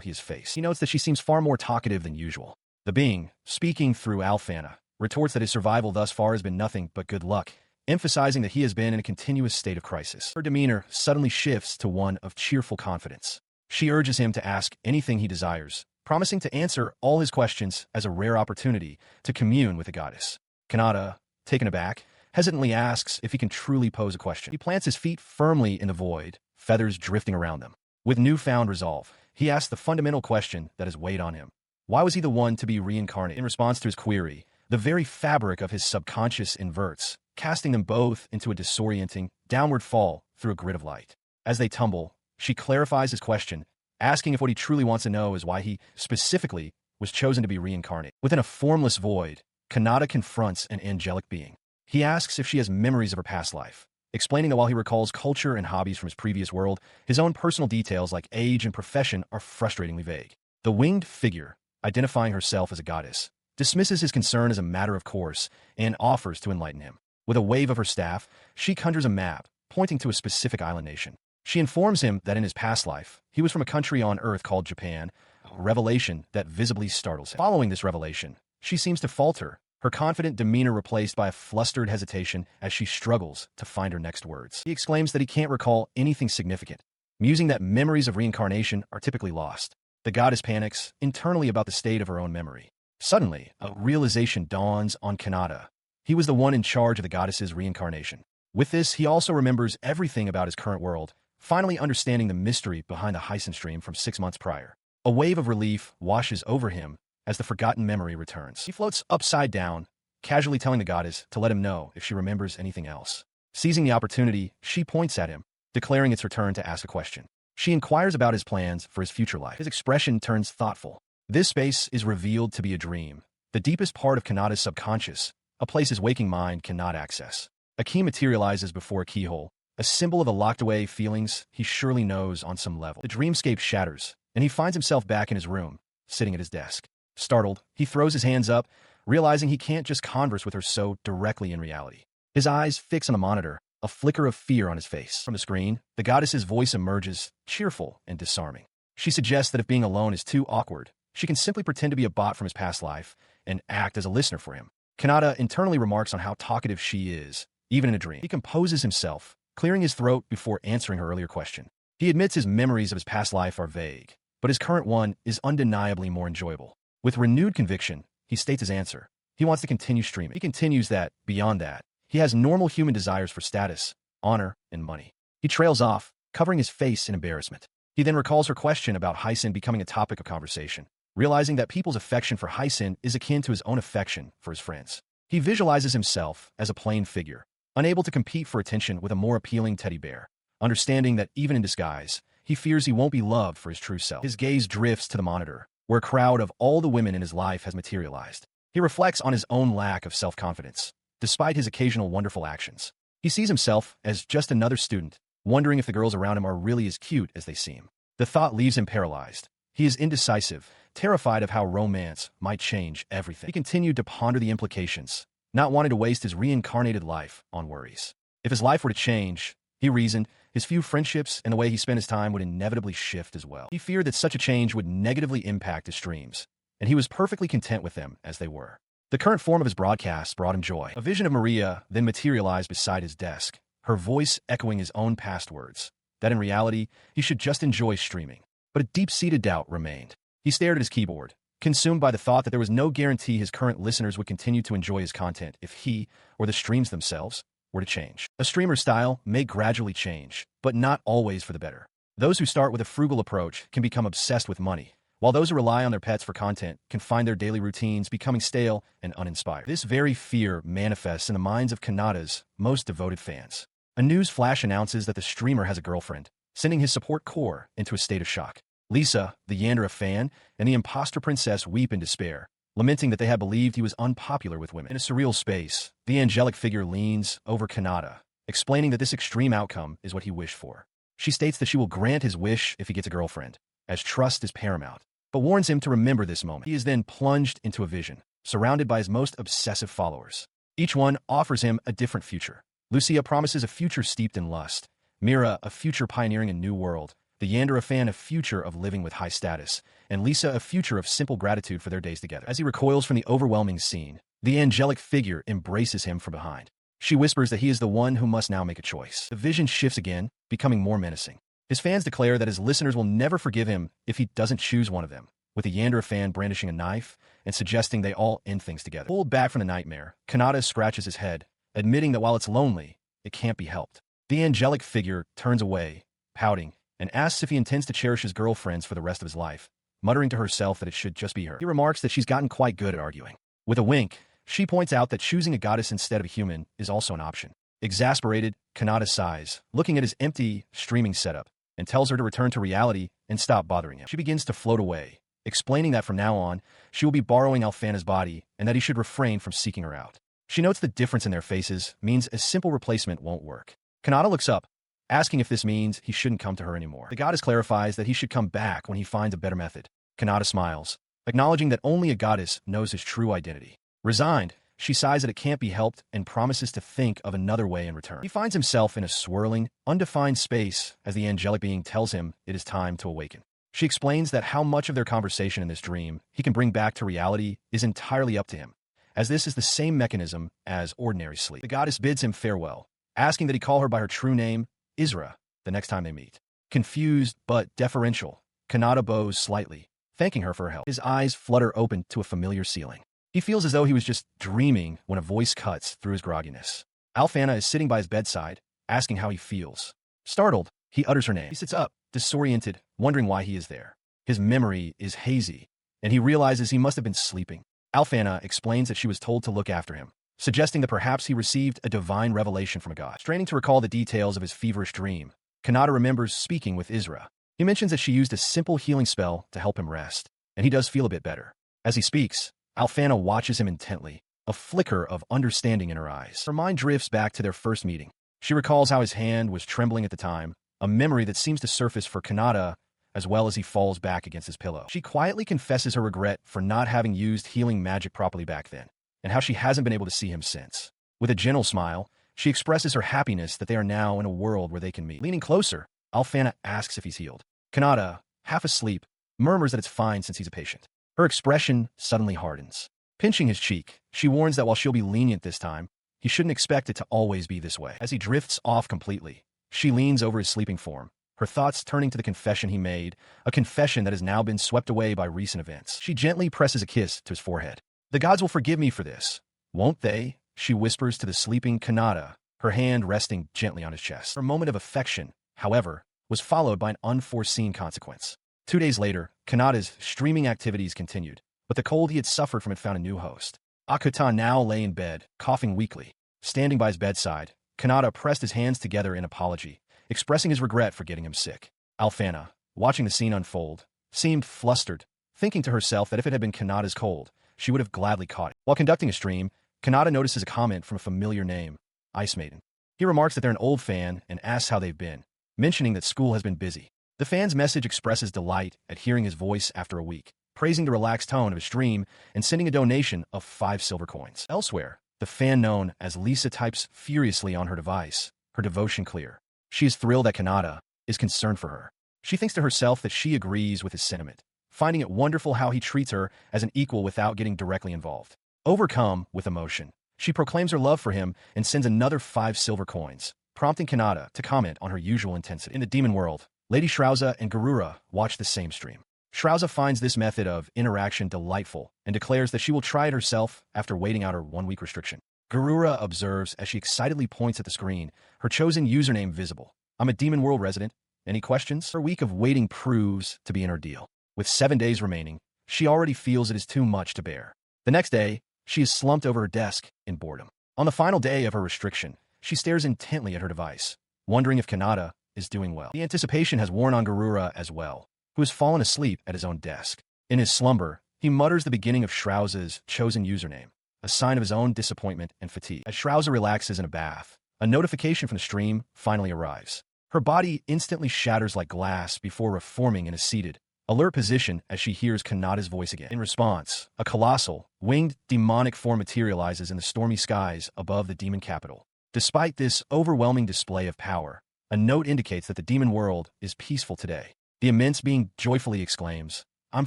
he has faced. He notes that she seems far more talkative than usual. The being, speaking through Alfana, retorts that his survival thus far has been nothing but good luck, emphasizing that he has been in a continuous state of crisis. Her demeanor suddenly shifts to one of cheerful confidence. She urges him to ask anything he desires, promising to answer all his questions as a rare opportunity to commune with the goddess. Kanata, taken aback, hesitantly asks if he can truly pose a question. He plants his feet firmly in the void, feathers drifting around them. With newfound resolve, he asks the fundamental question that has weighed on him. Why was he the one to be reincarnated? In response to his query, the very fabric of his subconscious inverts, casting them both into a disorienting, downward fall through a grid of light. As they tumble, she clarifies his question, asking if what he truly wants to know is why he, specifically, was chosen to be reincarnated. Within a formless void, Kanata confronts an angelic being. He asks if she has memories of her past life, explaining that while he recalls culture and hobbies from his previous world, his own personal details like age and profession are frustratingly vague. The winged figure, identifying herself as a goddess, dismisses his concern as a matter of course and offers to enlighten him. With a wave of her staff, she conjures a map, pointing to a specific island nation. She informs him that in his past life, he was from a country on Earth called Japan, a revelation that visibly startles him. Following this revelation, she seems to falter, her confident demeanor replaced by a flustered hesitation as she struggles to find her next words. He exclaims that he can't recall anything significant, musing that memories of reincarnation are typically lost. The goddess panics internally about the state of her own memory. Suddenly, a realization dawns on Kanata. He was the one in charge of the goddess's reincarnation. With this, he also remembers everything about his current world, finally understanding the mystery behind the Hyson stream from 6 months prior. A wave of relief washes over him as the forgotten memory returns. He floats upside down, casually telling the goddess to let him know if she remembers anything else. Seizing the opportunity, she points at him, declaring it's her turn to ask a question. She inquires about his plans for his future life. His expression turns thoughtful. This space is revealed to be a dream, the deepest part of Kanata's subconscious, a place his waking mind cannot access. A key materializes before a keyhole, a symbol of the locked-away feelings he surely knows on some level. The dreamscape shatters, and he finds himself back in his room, sitting at his desk. Startled, he throws his hands up, realizing he can't just converse with her so directly in reality. His eyes fix on the monitor, a flicker of fear on his face. From the screen, the goddess's voice emerges, cheerful and disarming. She suggests that if being alone is too awkward, she can simply pretend to be a bot from his past life and act as a listener for him. Kanata internally remarks on how talkative she is, even in a dream. He composes himself, clearing his throat before answering her earlier question. He admits his memories of his past life are vague, but his current one is undeniably more enjoyable. With renewed conviction, he states his answer. He wants to continue streaming. He continues that, beyond that, he has normal human desires for status, honor, and money. He trails off, covering his face in embarrassment. He then recalls her question about Hyson becoming a topic of conversation, realizing that people's affection for Hyson is akin to his own affection for his friends. He visualizes himself as a plain figure, unable to compete for attention with a more appealing teddy bear. Understanding that even in disguise, he fears he won't be loved for his true self. His gaze drifts to the monitor, where a crowd of all the women in his life has materialized. He reflects on his own lack of self-confidence, despite his occasional wonderful actions. He sees himself as just another student, wondering if the girls around him are really as cute as they seem. The thought leaves him paralyzed. He is indecisive, terrified of how romance might change everything. He continued to ponder the implications, not wanting to waste his reincarnated life on worries. If his life were to change, he reasoned, his few friendships and the way he spent his time would inevitably shift as well. He feared that such a change would negatively impact his streams, and he was perfectly content with them as they were. The current form of his broadcast brought him joy. A vision of Maria then materialized beside his desk, her voice echoing his own past words, that in reality, he should just enjoy streaming. But a deep-seated doubt remained. He stared at his keyboard, consumed by the thought that there was no guarantee his current listeners would continue to enjoy his content if he, or the streams themselves, were to change. A streamer's style may gradually change, but not always for the better. Those who start with a frugal approach can become obsessed with money, while those who rely on their pets for content can find their daily routines becoming stale and uninspired. This very fear manifests in the minds of Kanata's most devoted fans. A news flash announces that the streamer has a girlfriend, sending his support core into a state of shock. Lisa, the Yandere fan, and the imposter princess weep in despair, lamenting that they had believed he was unpopular with women. In a surreal space, the angelic figure leans over Kanata, explaining that this extreme outcome is what he wished for. She states that she will grant his wish if he gets a girlfriend, as trust is paramount, but warns him to remember this moment. He is then plunged into a vision, surrounded by his most obsessive followers. Each one offers him a different future. Lucia promises a future steeped in lust, Mira a future pioneering a new world, the Yandere fan a future of living with high status, and Lisa a future of simple gratitude for their days together. As he recoils from the overwhelming scene, the angelic figure embraces him from behind. She whispers that he is the one who must now make a choice. The vision shifts again, becoming more menacing. His fans declare that his listeners will never forgive him if he doesn't choose one of them, with the Yandere fan brandishing a knife and suggesting they all end things together. Pulled back from the nightmare, Kanata scratches his head, admitting that while it's lonely, it can't be helped. The angelic figure turns away, pouting, and asks if he intends to cherish his girlfriends for the rest of his life, muttering to herself that it should just be her. He remarks that she's gotten quite good at arguing. With a wink, she points out that choosing a goddess instead of a human is also an option. Exasperated, Kanata sighs, looking at his empty, streaming setup, and tells her to return to reality and stop bothering him. She begins to float away, explaining that from now on, she will be borrowing Alfana's body and that he should refrain from seeking her out. She notes the difference in their faces means a simple replacement won't work. Kanata looks up, asking if this means he shouldn't come to her anymore. The goddess clarifies that he should come back when he finds a better method. Kanata smiles, acknowledging that only a goddess knows his true identity. Resigned, she sighs that it can't be helped and promises to think of another way in return. He finds himself in a swirling, undefined space as the angelic being tells him it is time to awaken. She explains that how much of their conversation in this dream he can bring back to reality is entirely up to him, as this is the same mechanism as ordinary sleep. The goddess bids him farewell, asking that he call her by her true name, Isra, the next time they meet. Confused but deferential, Kanata bows slightly, thanking her for her help. His eyes flutter open to a familiar ceiling. He feels as though he was just dreaming when a voice cuts through his grogginess. Alfana is sitting by his bedside, asking how he feels. Startled, he utters her name. He sits up, disoriented, wondering why he is there. His memory is hazy, and he realizes he must have been sleeping. Alfana explains that she was told to look after him, suggesting that perhaps he received a divine revelation from a god. Straining to recall the details of his feverish dream, Kanata remembers speaking with Isra. He mentions that she used a simple healing spell to help him rest, and he does feel a bit better. As he speaks, Alfana watches him intently, a flicker of understanding in her eyes. Her mind drifts back to their first meeting. She recalls how his hand was trembling at the time, a memory that seems to surface for Kanata as well as he falls back against his pillow. She quietly confesses her regret for not having used healing magic properly back then, and how she hasn't been able to see him since. With a gentle smile, she expresses her happiness that they are now in a world where they can meet. Leaning closer, Alfana asks if he's healed. Kanata, half asleep, murmurs that it's fine since he's a patient. Her expression suddenly hardens. Pinching his cheek, she warns that while she'll be lenient this time, he shouldn't expect it to always be this way. As he drifts off completely, she leans over his sleeping form, her thoughts turning to the confession he made, a confession that has now been swept away by recent events. She gently presses a kiss to his forehead. The gods will forgive me for this, won't they? She whispers to the sleeping Kanata, her hand resting gently on his chest. Her moment of affection, however, was followed by an unforeseen consequence. 2 days later, Kanata's streaming activities continued, but the cold he had suffered from had found a new host. Akuta now lay in bed, coughing weakly. Standing by his bedside, Kanata pressed his hands together in apology, expressing his regret for getting him sick. Alfana, watching the scene unfold, seemed flustered, thinking to herself that if it had been Kanata's cold, she would have gladly caught it. While conducting a stream, Kanata notices a comment from a familiar name, Ice Maiden. He remarks that they're an old fan and asks how they've been, mentioning that school has been busy. The fan's message expresses delight at hearing his voice after a week, praising the relaxed tone of his stream and sending a donation of 5 silver coins. Elsewhere, the fan known as Lisa types furiously on her device, her devotion clear. She is thrilled that Kanata is concerned for her. She thinks to herself that she agrees with his sentiment, finding it wonderful how he treats her as an equal without getting directly involved. Overcome with emotion, she proclaims her love for him and sends another 5 silver coins, prompting Kanata to comment on her usual intensity. In the demon world, Lady Shrauza and Garura watch the same stream. Shrauza finds this method of interaction delightful and declares that she will try it herself after waiting out her 1-week restriction. Garura observes as she excitedly points at the screen, her chosen username visible. I'm a demon world resident. Any questions? Her week of waiting proves to be an ordeal. With 7 days remaining, she already feels it is too much to bear. The next day, she is slumped over her desk in boredom. On the final day of her restriction, she stares intently at her device, wondering if Kanata is doing well. The anticipation has worn on Garura as well, who has fallen asleep at his own desk. In his slumber, he mutters the beginning of Shrauza's chosen username, a sign of his own disappointment and fatigue. As Shrauza relaxes in a bath, a notification from the stream finally arrives. Her body instantly shatters like glass before reforming in a seated, alert position as she hears Kanata's voice again. In response, a colossal, winged demonic form materializes in the stormy skies above the demon capital. Despite this overwhelming display of power, a note indicates that the demon world is peaceful today. The immense being joyfully exclaims, "I'm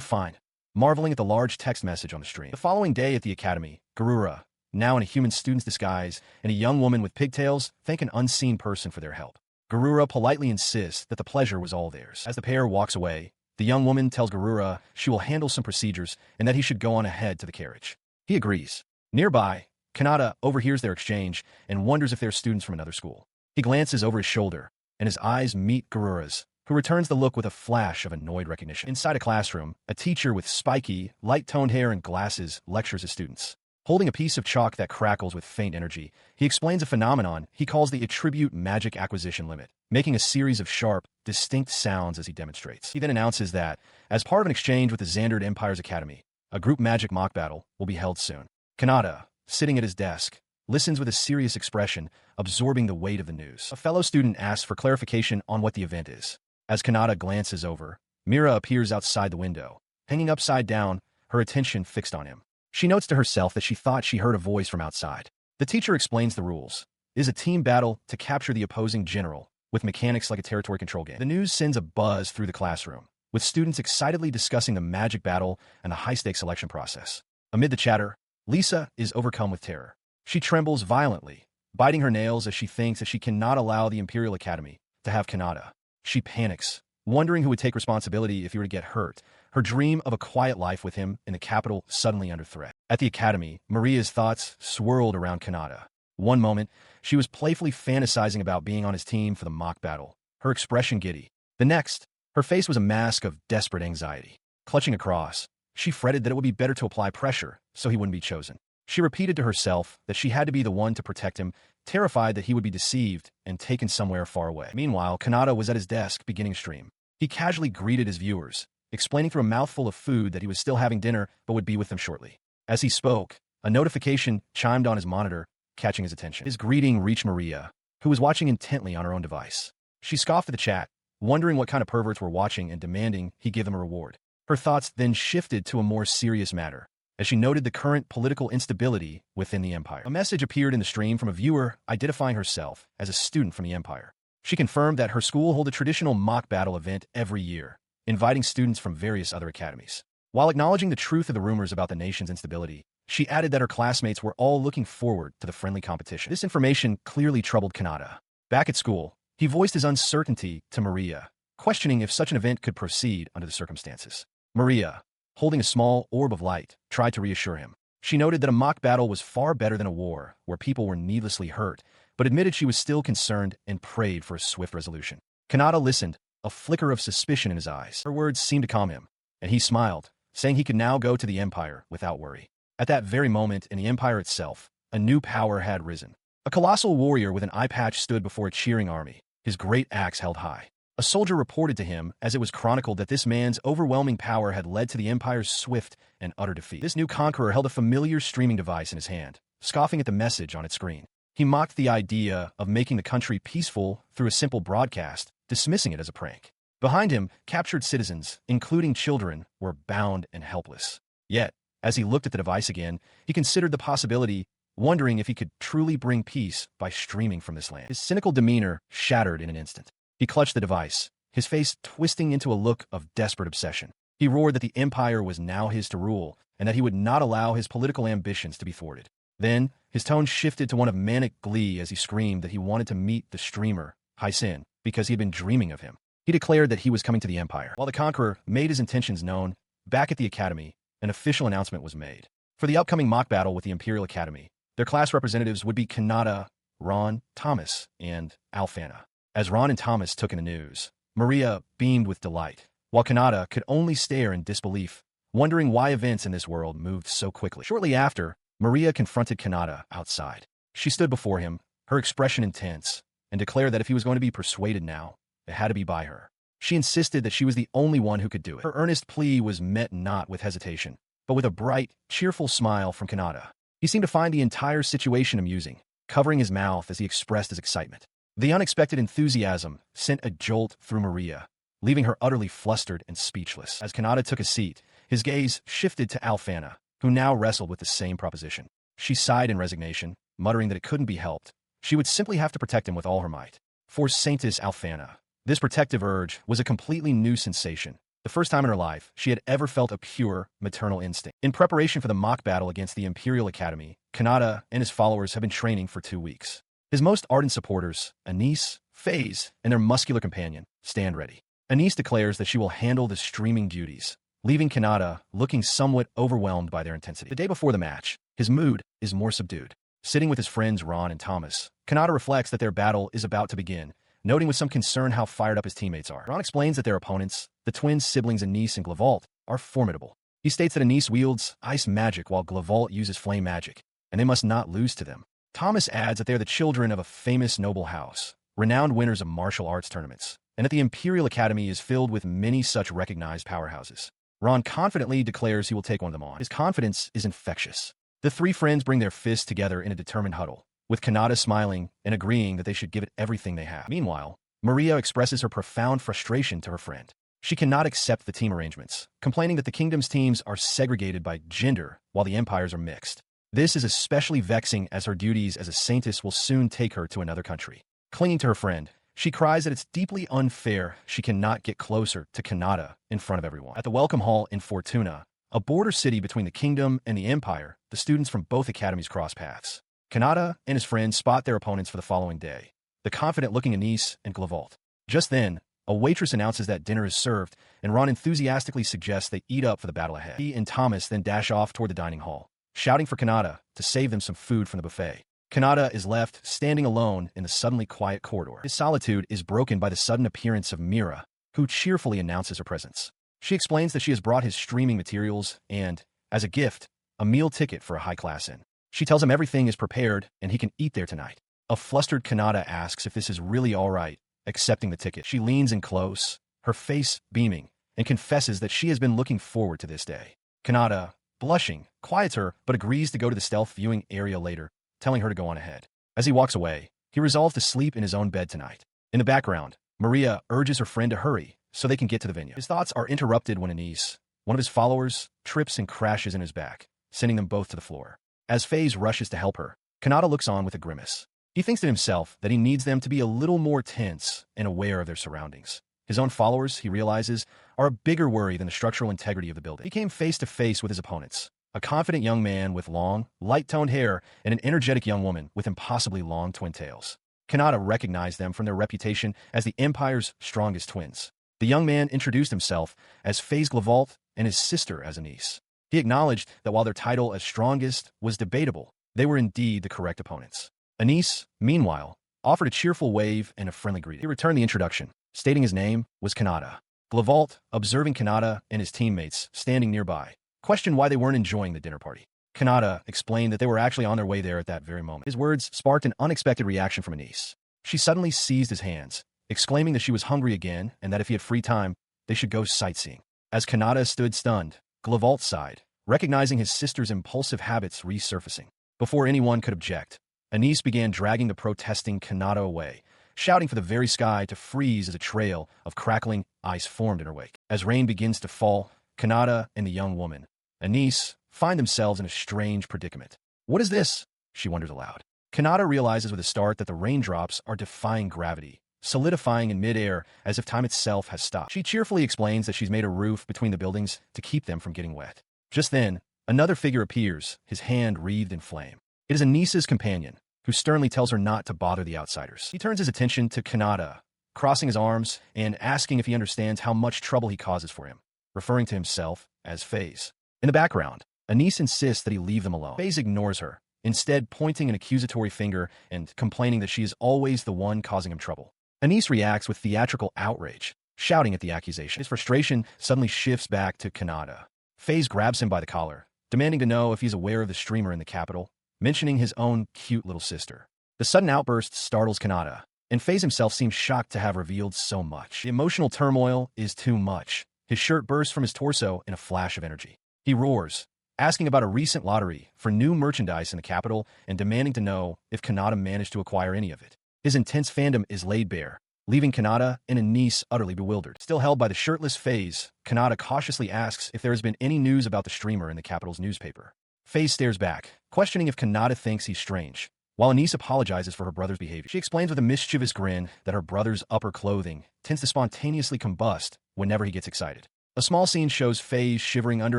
fine," marveling at the large text message on the stream. The following day at the academy, Garura, now in a human student's disguise, and a young woman with pigtails thank an unseen person for their help. Garura politely insists that the pleasure was all theirs. As the pair walks away, the young woman tells Garura she will handle some procedures and that he should go on ahead to the carriage. He agrees. Nearby, Kanata overhears their exchange and wonders if they're students from another school. He glances over his shoulder, and his eyes meet Garura's, who returns the look with a flash of annoyed recognition. Inside a classroom, a teacher with spiky, light-toned hair and glasses lectures his students. Holding a piece of chalk that crackles with faint energy, he explains a phenomenon he calls the attribute magic acquisition limit, making a series of sharp, distinct sounds as he demonstrates. He then announces that, as part of an exchange with the Xandered Empire's Academy, a group magic mock battle will be held soon. Kanata, sitting at his desk, listens with a serious expression, absorbing the weight of the news. A fellow student asks for clarification on what the event is. As Kanata glances over, Mira appears outside the window, hanging upside down, her attention fixed on him. She notes to herself that she thought she heard a voice from outside. The teacher explains the rules. It is a team battle to capture the opposing general, with mechanics like a territory control game. The news sends a buzz through the classroom, with students excitedly discussing the magic battle and the high-stakes selection process. Amid the chatter, Lisa is overcome with terror. She trembles violently, biting her nails as she thinks that she cannot allow the Imperial Academy to have Kanata. She panics, wondering who would take responsibility if he were to get hurt, her dream of a quiet life with him in the capital suddenly under threat. At the academy, Maria's thoughts swirled around Kanata. One moment, she was playfully fantasizing about being on his team for the mock battle, her expression giddy. The next, her face was a mask of desperate anxiety. Clutching a cross, she fretted that it would be better to apply pressure so he wouldn't be chosen. She repeated to herself that she had to be the one to protect him, terrified that he would be deceived and taken somewhere far away. Meanwhile, Kanata was at his desk beginning stream. He casually greeted his viewers, explaining through a mouthful of food that he was still having dinner but would be with them shortly. As he spoke, a notification chimed on his monitor, catching his attention. His greeting reached Maria, who was watching intently on her own device. She scoffed at the chat, wondering what kind of perverts were watching and demanding he give them a reward. Her thoughts then shifted to a more serious matter, as she noted the current political instability within the Empire. A message appeared in the stream from a viewer identifying herself as a student from the Empire. She confirmed that her school held a traditional mock battle event every year, inviting students from various other academies. While acknowledging the truth of the rumors about the nation's instability, she added that her classmates were all looking forward to the friendly competition. This information clearly troubled Kanata. Back at school, he voiced his uncertainty to Maria, questioning if such an event could proceed under the circumstances. Maria, holding a small orb of light, tried to reassure him. She noted that a mock battle was far better than a war where people were needlessly hurt, but admitted she was still concerned and prayed for a swift resolution. Kanata listened, a flicker of suspicion in his eyes. Her words seemed to calm him, and he smiled, saying he could now go to the Empire without worry. At that very moment in the Empire itself, a new power had risen. A colossal warrior with an eye patch stood before a cheering army, his great axe held high. A soldier reported to him as it was chronicled that this man's overwhelming power had led to the Empire's swift and utter defeat. This new conqueror held a familiar streaming device in his hand, scoffing at the message on its screen. He mocked the idea of making the country peaceful through a simple broadcast, dismissing it as a prank. Behind him, captured citizens, including children, were bound and helpless. Yet, as he looked at the device again, he considered the possibility, wondering if he could truly bring peace by streaming from this land. His cynical demeanor shattered in an instant. He clutched the device, his face twisting into a look of desperate obsession. He roared that the Empire was now his to rule, and that he would not allow his political ambitions to be thwarted. Then, his tone shifted to one of manic glee as he screamed that he wanted to meet the streamer, Hysin, because he had been dreaming of him. He declared that he was coming to the Empire. While the conqueror made his intentions known, back at the Academy, an official announcement was made. For the upcoming mock battle with the Imperial Academy, their class representatives would be Kanata, Ron, Thomas, and Alfana. As Ron and Thomas took in the news, Maria beamed with delight, while Kanata could only stare in disbelief, wondering why events in this world moved so quickly. Shortly after, Maria confronted Kanata outside. She stood before him, her expression intense, and declared that if he was going to be persuaded now, it had to be by her. She insisted that she was the only one who could do it. Her earnest plea was met not with hesitation, but with a bright, cheerful smile from Kanata. He seemed to find the entire situation amusing, covering his mouth as he expressed his excitement. The unexpected enthusiasm sent a jolt through Maria, leaving her utterly flustered and speechless. As Kanata took a seat, his gaze shifted to Alfana, who now wrestled with the same proposition. She sighed in resignation, muttering that it couldn't be helped. She would simply have to protect him with all her might. For Saintess Alfana, this protective urge was a completely new sensation. The first time in her life, she had ever felt a pure maternal instinct. In preparation for the mock battle against the Imperial Academy, Kanata and his followers have been training for 2 weeks. His most ardent supporters, Anise, FaZe, and their muscular companion, stand ready. Anise declares that she will handle the streaming duties, leaving Kanata looking somewhat overwhelmed by their intensity. The day before the match, his mood is more subdued. Sitting with his friends Ron and Thomas, Kanata reflects that their battle is about to begin, noting with some concern how fired up his teammates are. Ron explains that their opponents, the twin siblings Anise and Glavault, are formidable. He states that Anise wields ice magic while Glavault uses flame magic, and they must not lose to them. Thomas adds that they are the children of a famous noble house, renowned winners of martial arts tournaments, and that the Imperial Academy is filled with many such recognized powerhouses. Ron confidently declares he will take one of them on. His confidence is infectious. The 3 friends bring their fists together in a determined huddle, with Kanata smiling and agreeing that they should give it everything they have. Meanwhile, Maria expresses her profound frustration to her friend. She cannot accept the team arrangements, complaining that the kingdom's teams are segregated by gender while the empires are mixed. This is especially vexing as her duties as a saintess will soon take her to another country. Clinging to her friend, she cries that it's deeply unfair she cannot get closer to Kanata in front of everyone. At the Welcome Hall in Fortuna, a border city between the kingdom and the empire, the students from both academies cross paths. Kanata and his friends spot their opponents for the following day, the confident-looking Anise and Glavault. Just then, a waitress announces that dinner is served, and Ron enthusiastically suggests they eat up for the battle ahead. He and Thomas then dash off toward the dining hall, shouting for Kanata to save them some food from the buffet. Kanata is left standing alone in the suddenly quiet corridor. His solitude is broken by the sudden appearance of Mira, who cheerfully announces her presence. She explains that she has brought his streaming materials and, as a gift, a meal ticket for a high-class inn. She tells him everything is prepared and he can eat there tonight. A flustered Kanata asks if this is really all right, accepting the ticket. She leans in close, her face beaming, and confesses that she has been looking forward to this day. Kanata, blushing, quiets her but agrees to go to the stealth viewing area later, telling her to go on ahead. As he walks away, he resolves to sleep in his own bed tonight. In the background, Maria urges her friend to hurry so they can get to the venue. His thoughts are interrupted when Anise, one of his followers, trips and crashes in his back, sending them both to the floor. As FaZe rushes to help her, Kanata looks on with a grimace. He thinks to himself that he needs them to be a little more tense and aware of their surroundings. His own followers, he realizes, are a bigger worry than the structural integrity of the building. He came face to face with his opponents, a confident young man with long, light-toned hair and an energetic young woman with impossibly long twin tails. Kanata recognized them from their reputation as the Empire's strongest twins. The young man introduced himself as FaZe Glavault and his sister as Anise. He acknowledged that while their title as strongest was debatable, they were indeed the correct opponents. Anise, meanwhile, offered a cheerful wave and a friendly greeting. He returned the introduction, stating his name was Kanata. Glavault, observing Kanata and his teammates standing nearby, questioned why they weren't enjoying the dinner party. Kanata explained that they were actually on their way there at that very moment. His words sparked an unexpected reaction from Anise. She suddenly seized his hands, exclaiming that she was hungry again and that if he had free time, they should go sightseeing. As Kanata stood stunned, Glavault sighed, recognizing his sister's impulsive habits resurfacing. Before anyone could object, Anise began dragging the protesting Kanata away, shouting for the very sky to freeze as a trail of crackling ice formed in her wake. As rain begins to fall, Kanata and the young woman, Anise, find themselves in a strange predicament. What is this? She wonders aloud. Kanata realizes with a start that the raindrops are defying gravity, solidifying in midair as if time itself has stopped. She cheerfully explains that she's made a roof between the buildings to keep them from getting wet. Just then, another figure appears, his hand wreathed in flame. It is Anise's companion, who sternly tells her not to bother the outsiders. He turns his attention to Kanata, crossing his arms and asking if he understands how much trouble he causes for him, referring to himself as FaZe. In the background, Anise insists that he leave them alone. FaZe ignores her, instead pointing an accusatory finger and complaining that she is always the one causing him trouble. Anise reacts with theatrical outrage, shouting at the accusation. His frustration suddenly shifts back to Kanata. FaZe grabs him by the collar, demanding to know if he's aware of the streamer in the capital, mentioning his own cute little sister. The sudden outburst startles Kanata, and FaZe himself seems shocked to have revealed so much. The emotional turmoil is too much. His shirt bursts from his torso in a flash of energy. He roars, asking about a recent lottery for new merchandise in the capital and demanding to know if Kanata managed to acquire any of it. His intense fandom is laid bare, leaving Kanata and Anise utterly bewildered. Still held by the shirtless FaZe, Kanata cautiously asks if there has been any news about the streamer in the capital's newspaper. FaZe stares back, questioning if Kanata thinks he's strange, while Anise apologizes for her brother's behavior. She explains with a mischievous grin that her brother's upper clothing tends to spontaneously combust whenever he gets excited. A small scene shows FaZe shivering under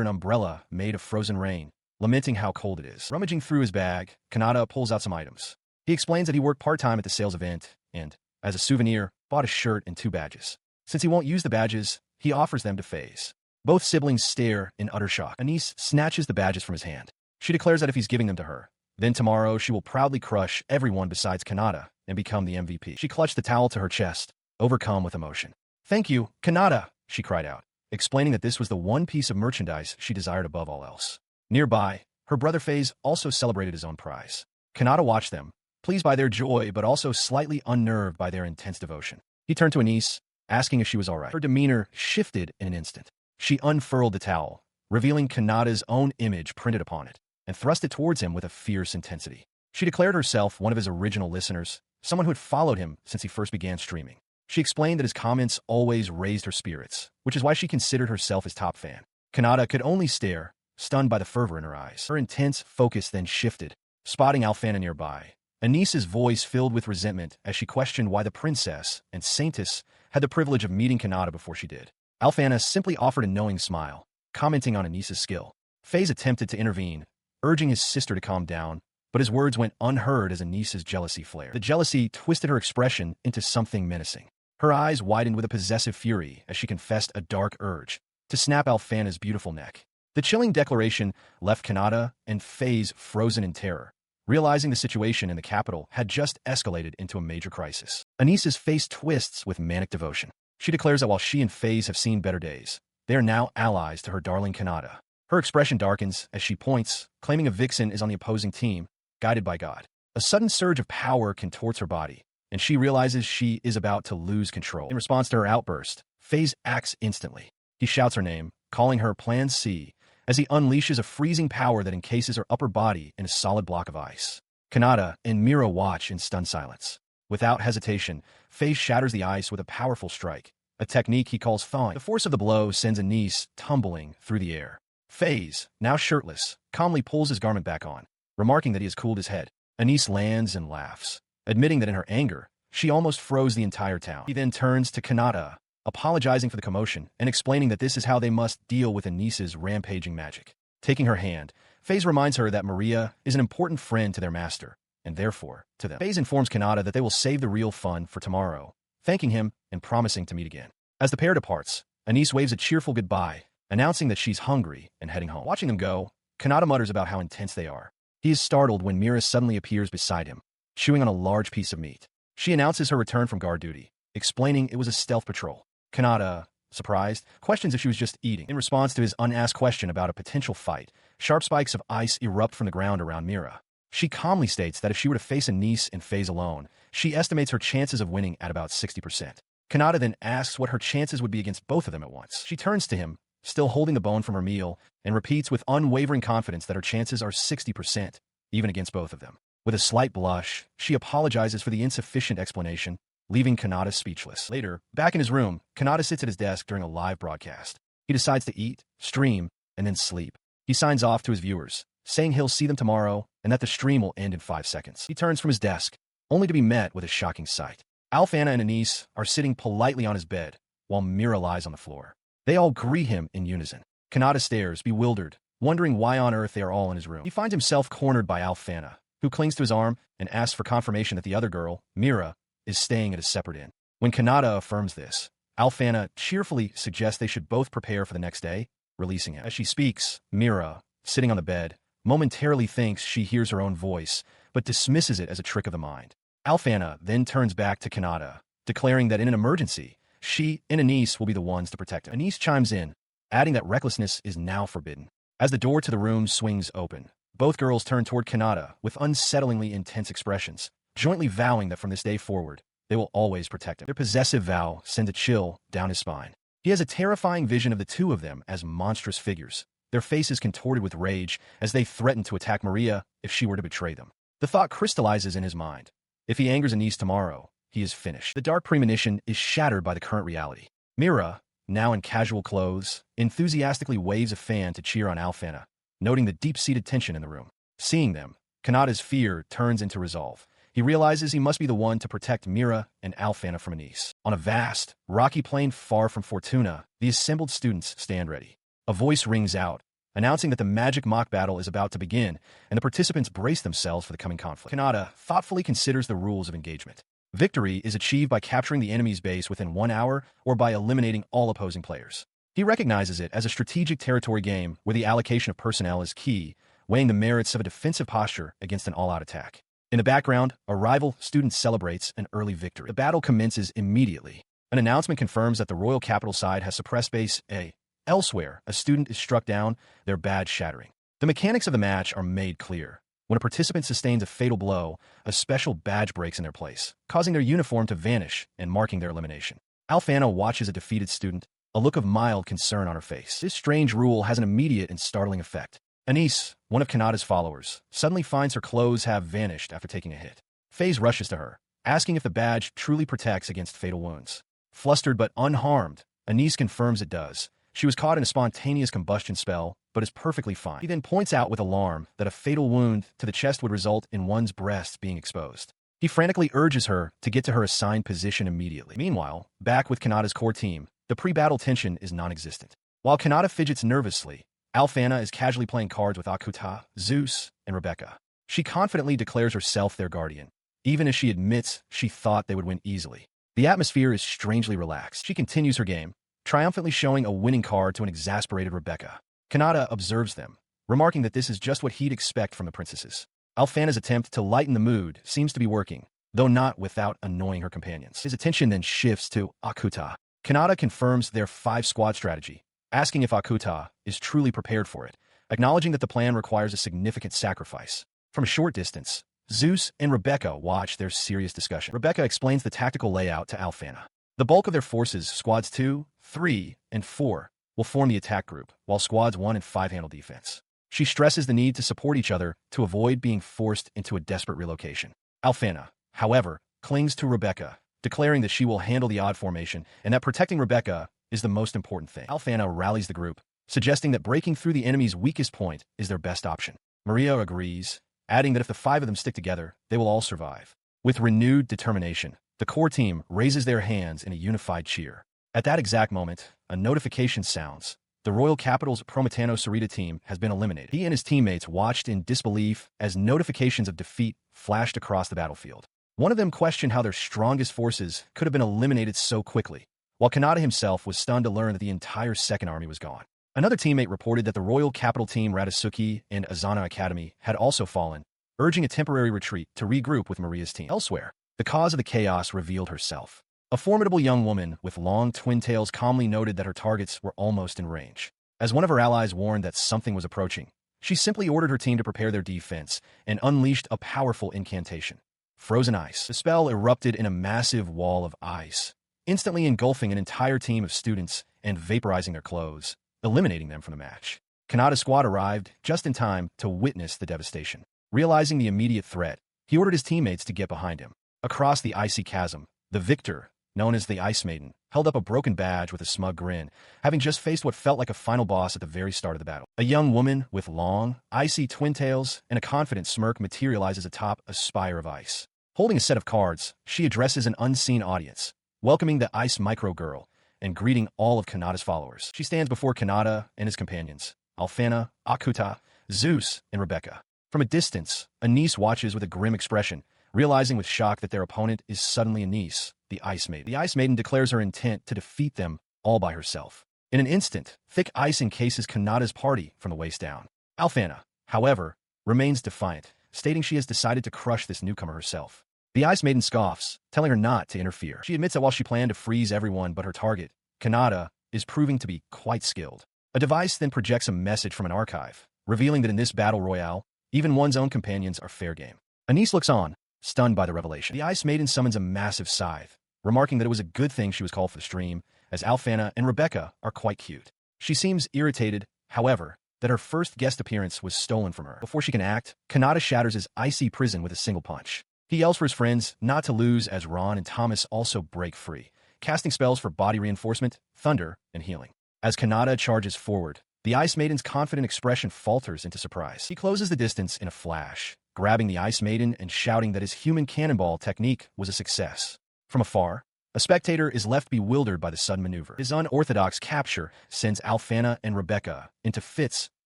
an umbrella made of frozen rain, lamenting how cold it is. Rummaging through his bag, Kanata pulls out some items. He explains that he worked part-time at the sales event and, as a souvenir, bought a shirt and 2 badges. Since he won't use the badges, he offers them to FaZe. Both siblings stare in utter shock. Anise snatches the badges from his hand. She declares that if he's giving them to her, then tomorrow she will proudly crush everyone besides Kanata and become the MVP. She clutched the towel to her chest, overcome with emotion. "Thank you, Kanata," she cried out, explaining that this was the one piece of merchandise she desired above all else. Nearby, her brother FaZe also celebrated his own prize. Kanata watched them, pleased by their joy but also slightly unnerved by their intense devotion. He turned to Anise, asking if she was all right. Her demeanor shifted in an instant. She unfurled the towel, revealing Kanata's own image printed upon it, and thrust it towards him with a fierce intensity. She declared herself one of his original listeners, someone who had followed him since he first began streaming. She explained that his comments always raised her spirits, which is why she considered herself his top fan. Kanata could only stare, stunned by the fervor in her eyes. Her intense focus then shifted, spotting Alfana nearby. Anise's voice filled with resentment as she questioned why the princess and saintess had the privilege of meeting Kanata before she did. Alfana simply offered a knowing smile, commenting on Anise's skill. Faze attempted to intervene, urging his sister to calm down, but his words went unheard as Anise's jealousy flared. The jealousy twisted her expression into something menacing. Her eyes widened with a possessive fury as she confessed a dark urge to snap Alfana's beautiful neck. The chilling declaration left Kanata and Faze frozen in terror, realizing the situation in the capital had just escalated into a major crisis. Anise's face twists with manic devotion. She declares that while she and Faze have seen better days, they are now allies to her darling Kanata. Her expression darkens as she points, claiming a vixen is on the opposing team, guided by God. A sudden surge of power contorts her body, and she realizes she is about to lose control. In response to her outburst, Faze acts instantly. He shouts her name, calling her Plan C, as he unleashes a freezing power that encases her upper body in a solid block of ice. Kanata and Mira watch in stunned silence. Without hesitation, Faze shatters the ice with a powerful strike, a technique he calls thawing. The force of the blow sends Anise tumbling through the air. Faze, now shirtless, calmly pulls his garment back on, remarking that he has cooled his head. Anise lands and laughs, admitting that in her anger, she almost froze the entire town. He then turns to Kanata, apologizing for the commotion and explaining that this is how they must deal with Anise's rampaging magic. Taking her hand, Faze reminds her that Maria is an important friend to their master, and therefore, to them. Faze informs Kanata that they will save the real fun for tomorrow, thanking him and promising to meet again. As the pair departs, Anise waves a cheerful goodbye, announcing that she's hungry and heading home. Watching them go, Kanata mutters about how intense they are. He is startled when Mira suddenly appears beside him, chewing on a large piece of meat. She announces her return from guard duty, explaining it was a stealth patrol. Kanata, surprised, questions if she was just eating. In response to his unasked question about a potential fight, sharp spikes of ice erupt from the ground around Mira. She calmly states that if she were to face Anise and Faze alone, she estimates her chances of winning at about 60%. Kanata then asks what her chances would be against both of them at once. She turns to him, still holding the bone from her meal, and repeats with unwavering confidence that her chances are 60%, even against both of them. With a slight blush, she apologizes for the insufficient explanation, leaving Kanata speechless. Later, back in his room, Kanata sits at his desk during a live broadcast. He decides to eat, stream, and then sleep. He signs off to his viewers, saying he'll see them tomorrow and that the stream will end in 5 seconds. He turns from his desk, only to be met with a shocking sight. Alfana and Anise are sitting politely on his bed, while Mira lies on the floor. They all greet him in unison. Kanata stares, bewildered, wondering why on earth they are all in his room. He finds himself cornered by Alfana, who clings to his arm and asks for confirmation that the other girl, Mira, is staying at a separate inn. When Kanata affirms this, Alfana cheerfully suggests they should both prepare for the next day, releasing him. As she speaks, Mira, sitting on the bed, momentarily thinks she hears her own voice, but dismisses it as a trick of the mind. Alfana then turns back to Kanata, declaring that in an emergency, she and Anise will be the ones to protect him. Anise chimes in, adding that recklessness is now forbidden. As the door to the room swings open, both girls turn toward Kanata with unsettlingly intense expressions, jointly vowing that from this day forward, they will always protect him. Their possessive vow sends a chill down his spine. He has a terrifying vision of the two of them as monstrous figures, their faces contorted with rage as they threaten to attack Maria if she were to betray them. The thought crystallizes in his mind. If he angers Anise tomorrow, he is finished. The dark premonition is shattered by the current reality. Mira, now in casual clothes, enthusiastically waves a fan to cheer on Alfana, noting the deep-seated tension in the room. Seeing them, Kanata's fear turns into resolve. He realizes he must be the one to protect Mira and Alfana from Anise. On a vast, rocky plain far from Fortuna, the assembled students stand ready. A voice rings out, announcing that the magic mock battle is about to begin, and the participants brace themselves for the coming conflict. Kanata thoughtfully considers the rules of engagement. Victory is achieved by capturing the enemy's base within 1 hour or by eliminating all opposing players. He recognizes it as a strategic territory game where the allocation of personnel is key, weighing the merits of a defensive posture against an all-out attack. In the background, a rival student celebrates an early victory. The battle commences immediately. An announcement confirms that the Royal Capital side has suppressed Base A. Elsewhere, a student is struck down, their badge shattering. The mechanics of the match are made clear. When a participant sustains a fatal blow, a special badge breaks in their place, causing their uniform to vanish and marking their elimination. Alfana watches a defeated student, a look of mild concern on her face. This strange rule has an immediate and startling effect. Anise, one of Kanata's followers, suddenly finds her clothes have vanished after taking a hit. Faze rushes to her, asking if the badge truly protects against fatal wounds. Flustered but unharmed, Anise confirms it does. She was caught in a spontaneous combustion spell, but is perfectly fine. He then points out with alarm that a fatal wound to the chest would result in one's breast being exposed. He frantically urges her to get to her assigned position immediately. Meanwhile, back with Kanata's core team, the pre-battle tension is non-existent. While Kanata fidgets nervously, Alphana is casually playing cards with Akuta, Zeus, and Rebecca. She confidently declares herself their guardian, even as she admits she thought they would win easily. The atmosphere is strangely relaxed. She continues her game, triumphantly showing a winning card to an exasperated Rebecca. Kanata observes them, remarking that this is just what he'd expect from the princesses. Alphana's attempt to lighten the mood seems to be working, though not without annoying her companions. His attention then shifts to Akuta. Kanata confirms their 5-squad strategy, asking if Akuta is truly prepared for it, acknowledging that the plan requires a significant sacrifice. From a short distance, Zeus and Rebecca watch their serious discussion. Rebecca explains the tactical layout to Alphana. The bulk of their forces, squads 2, 3, and 4, will form the attack group, while squads 1 and 5 handle defense. She stresses the need to support each other to avoid being forced into a desperate relocation. Alphana, however, clings to Rebecca, declaring that she will handle the odd formation and that protecting Rebecca is the most important thing. Alphana rallies the group, suggesting that breaking through the enemy's weakest point is their best option. Maria agrees, adding that if the 5 of them stick together, they will all survive. With renewed determination, the core team raises their hands in a unified cheer. At that exact moment, a notification sounds. The Royal Capital's Prometano Sarita team has been eliminated. He and his teammates watched in disbelief as notifications of defeat flashed across the battlefield. One of them questioned how their strongest forces could have been eliminated so quickly, while Kanata himself was stunned to learn that the entire Second Army was gone. Another teammate reported that the Royal Capital team Radasuki and Azana Academy had also fallen, urging a temporary retreat to regroup with Maria's team. Elsewhere, the cause of the chaos revealed herself. A formidable young woman with long twin tails calmly noted that her targets were almost in range. As one of her allies warned that something was approaching, she simply ordered her team to prepare their defense and unleashed a powerful incantation. Frozen ice. The spell erupted in a massive wall of ice, instantly engulfing an entire team of students and vaporizing their clothes, eliminating them from the match. Kanata's squad arrived just in time to witness the devastation. Realizing the immediate threat, he ordered his teammates to get behind him. Across the icy chasm, the victor, known as the Ice Maiden, held up a broken badge with a smug grin, having just faced what felt like a final boss at the very start of the battle. A young woman with long, icy twin tails and a confident smirk materializes atop a spire of ice. Holding a set of cards, she addresses an unseen audience, welcoming the Ice Micro Girl and greeting all of Kanata's followers. She stands before Kanata and his companions, Alphana, Akuta, Zeus, and Rebecca. From a distance, Anise watches with a grim expression, realizing with shock that their opponent is suddenly Anise, the Ice Maiden. The Ice Maiden declares her intent to defeat them all by herself. In an instant, thick ice encases Kanata's party from the waist down. Alphana, however, remains defiant, stating she has decided to crush this newcomer herself. The Ice Maiden scoffs, telling her not to interfere. She admits that while she planned to freeze everyone but her target, Kanata is proving to be quite skilled. A device then projects a message from an archive, revealing that in this battle royale, even one's own companions are fair game. Anise looks on, stunned by the revelation. The Ice Maiden summons a massive scythe, remarking that it was a good thing she was called for the stream, as Alphana and Rebecca are quite cute. She seems irritated, however, that her first guest appearance was stolen from her. Before she can act, Kanata shatters his icy prison with a single punch. He yells for his friends not to lose as Ron and Thomas also break free, casting spells for body reinforcement, thunder, and healing. As Kanata charges forward, the Ice Maiden's confident expression falters into surprise. He closes the distance in a flash, grabbing the Ice Maiden and shouting that his human cannonball technique was a success. From afar, a spectator is left bewildered by the sudden maneuver. His unorthodox capture sends Alphana and Rebecca into fits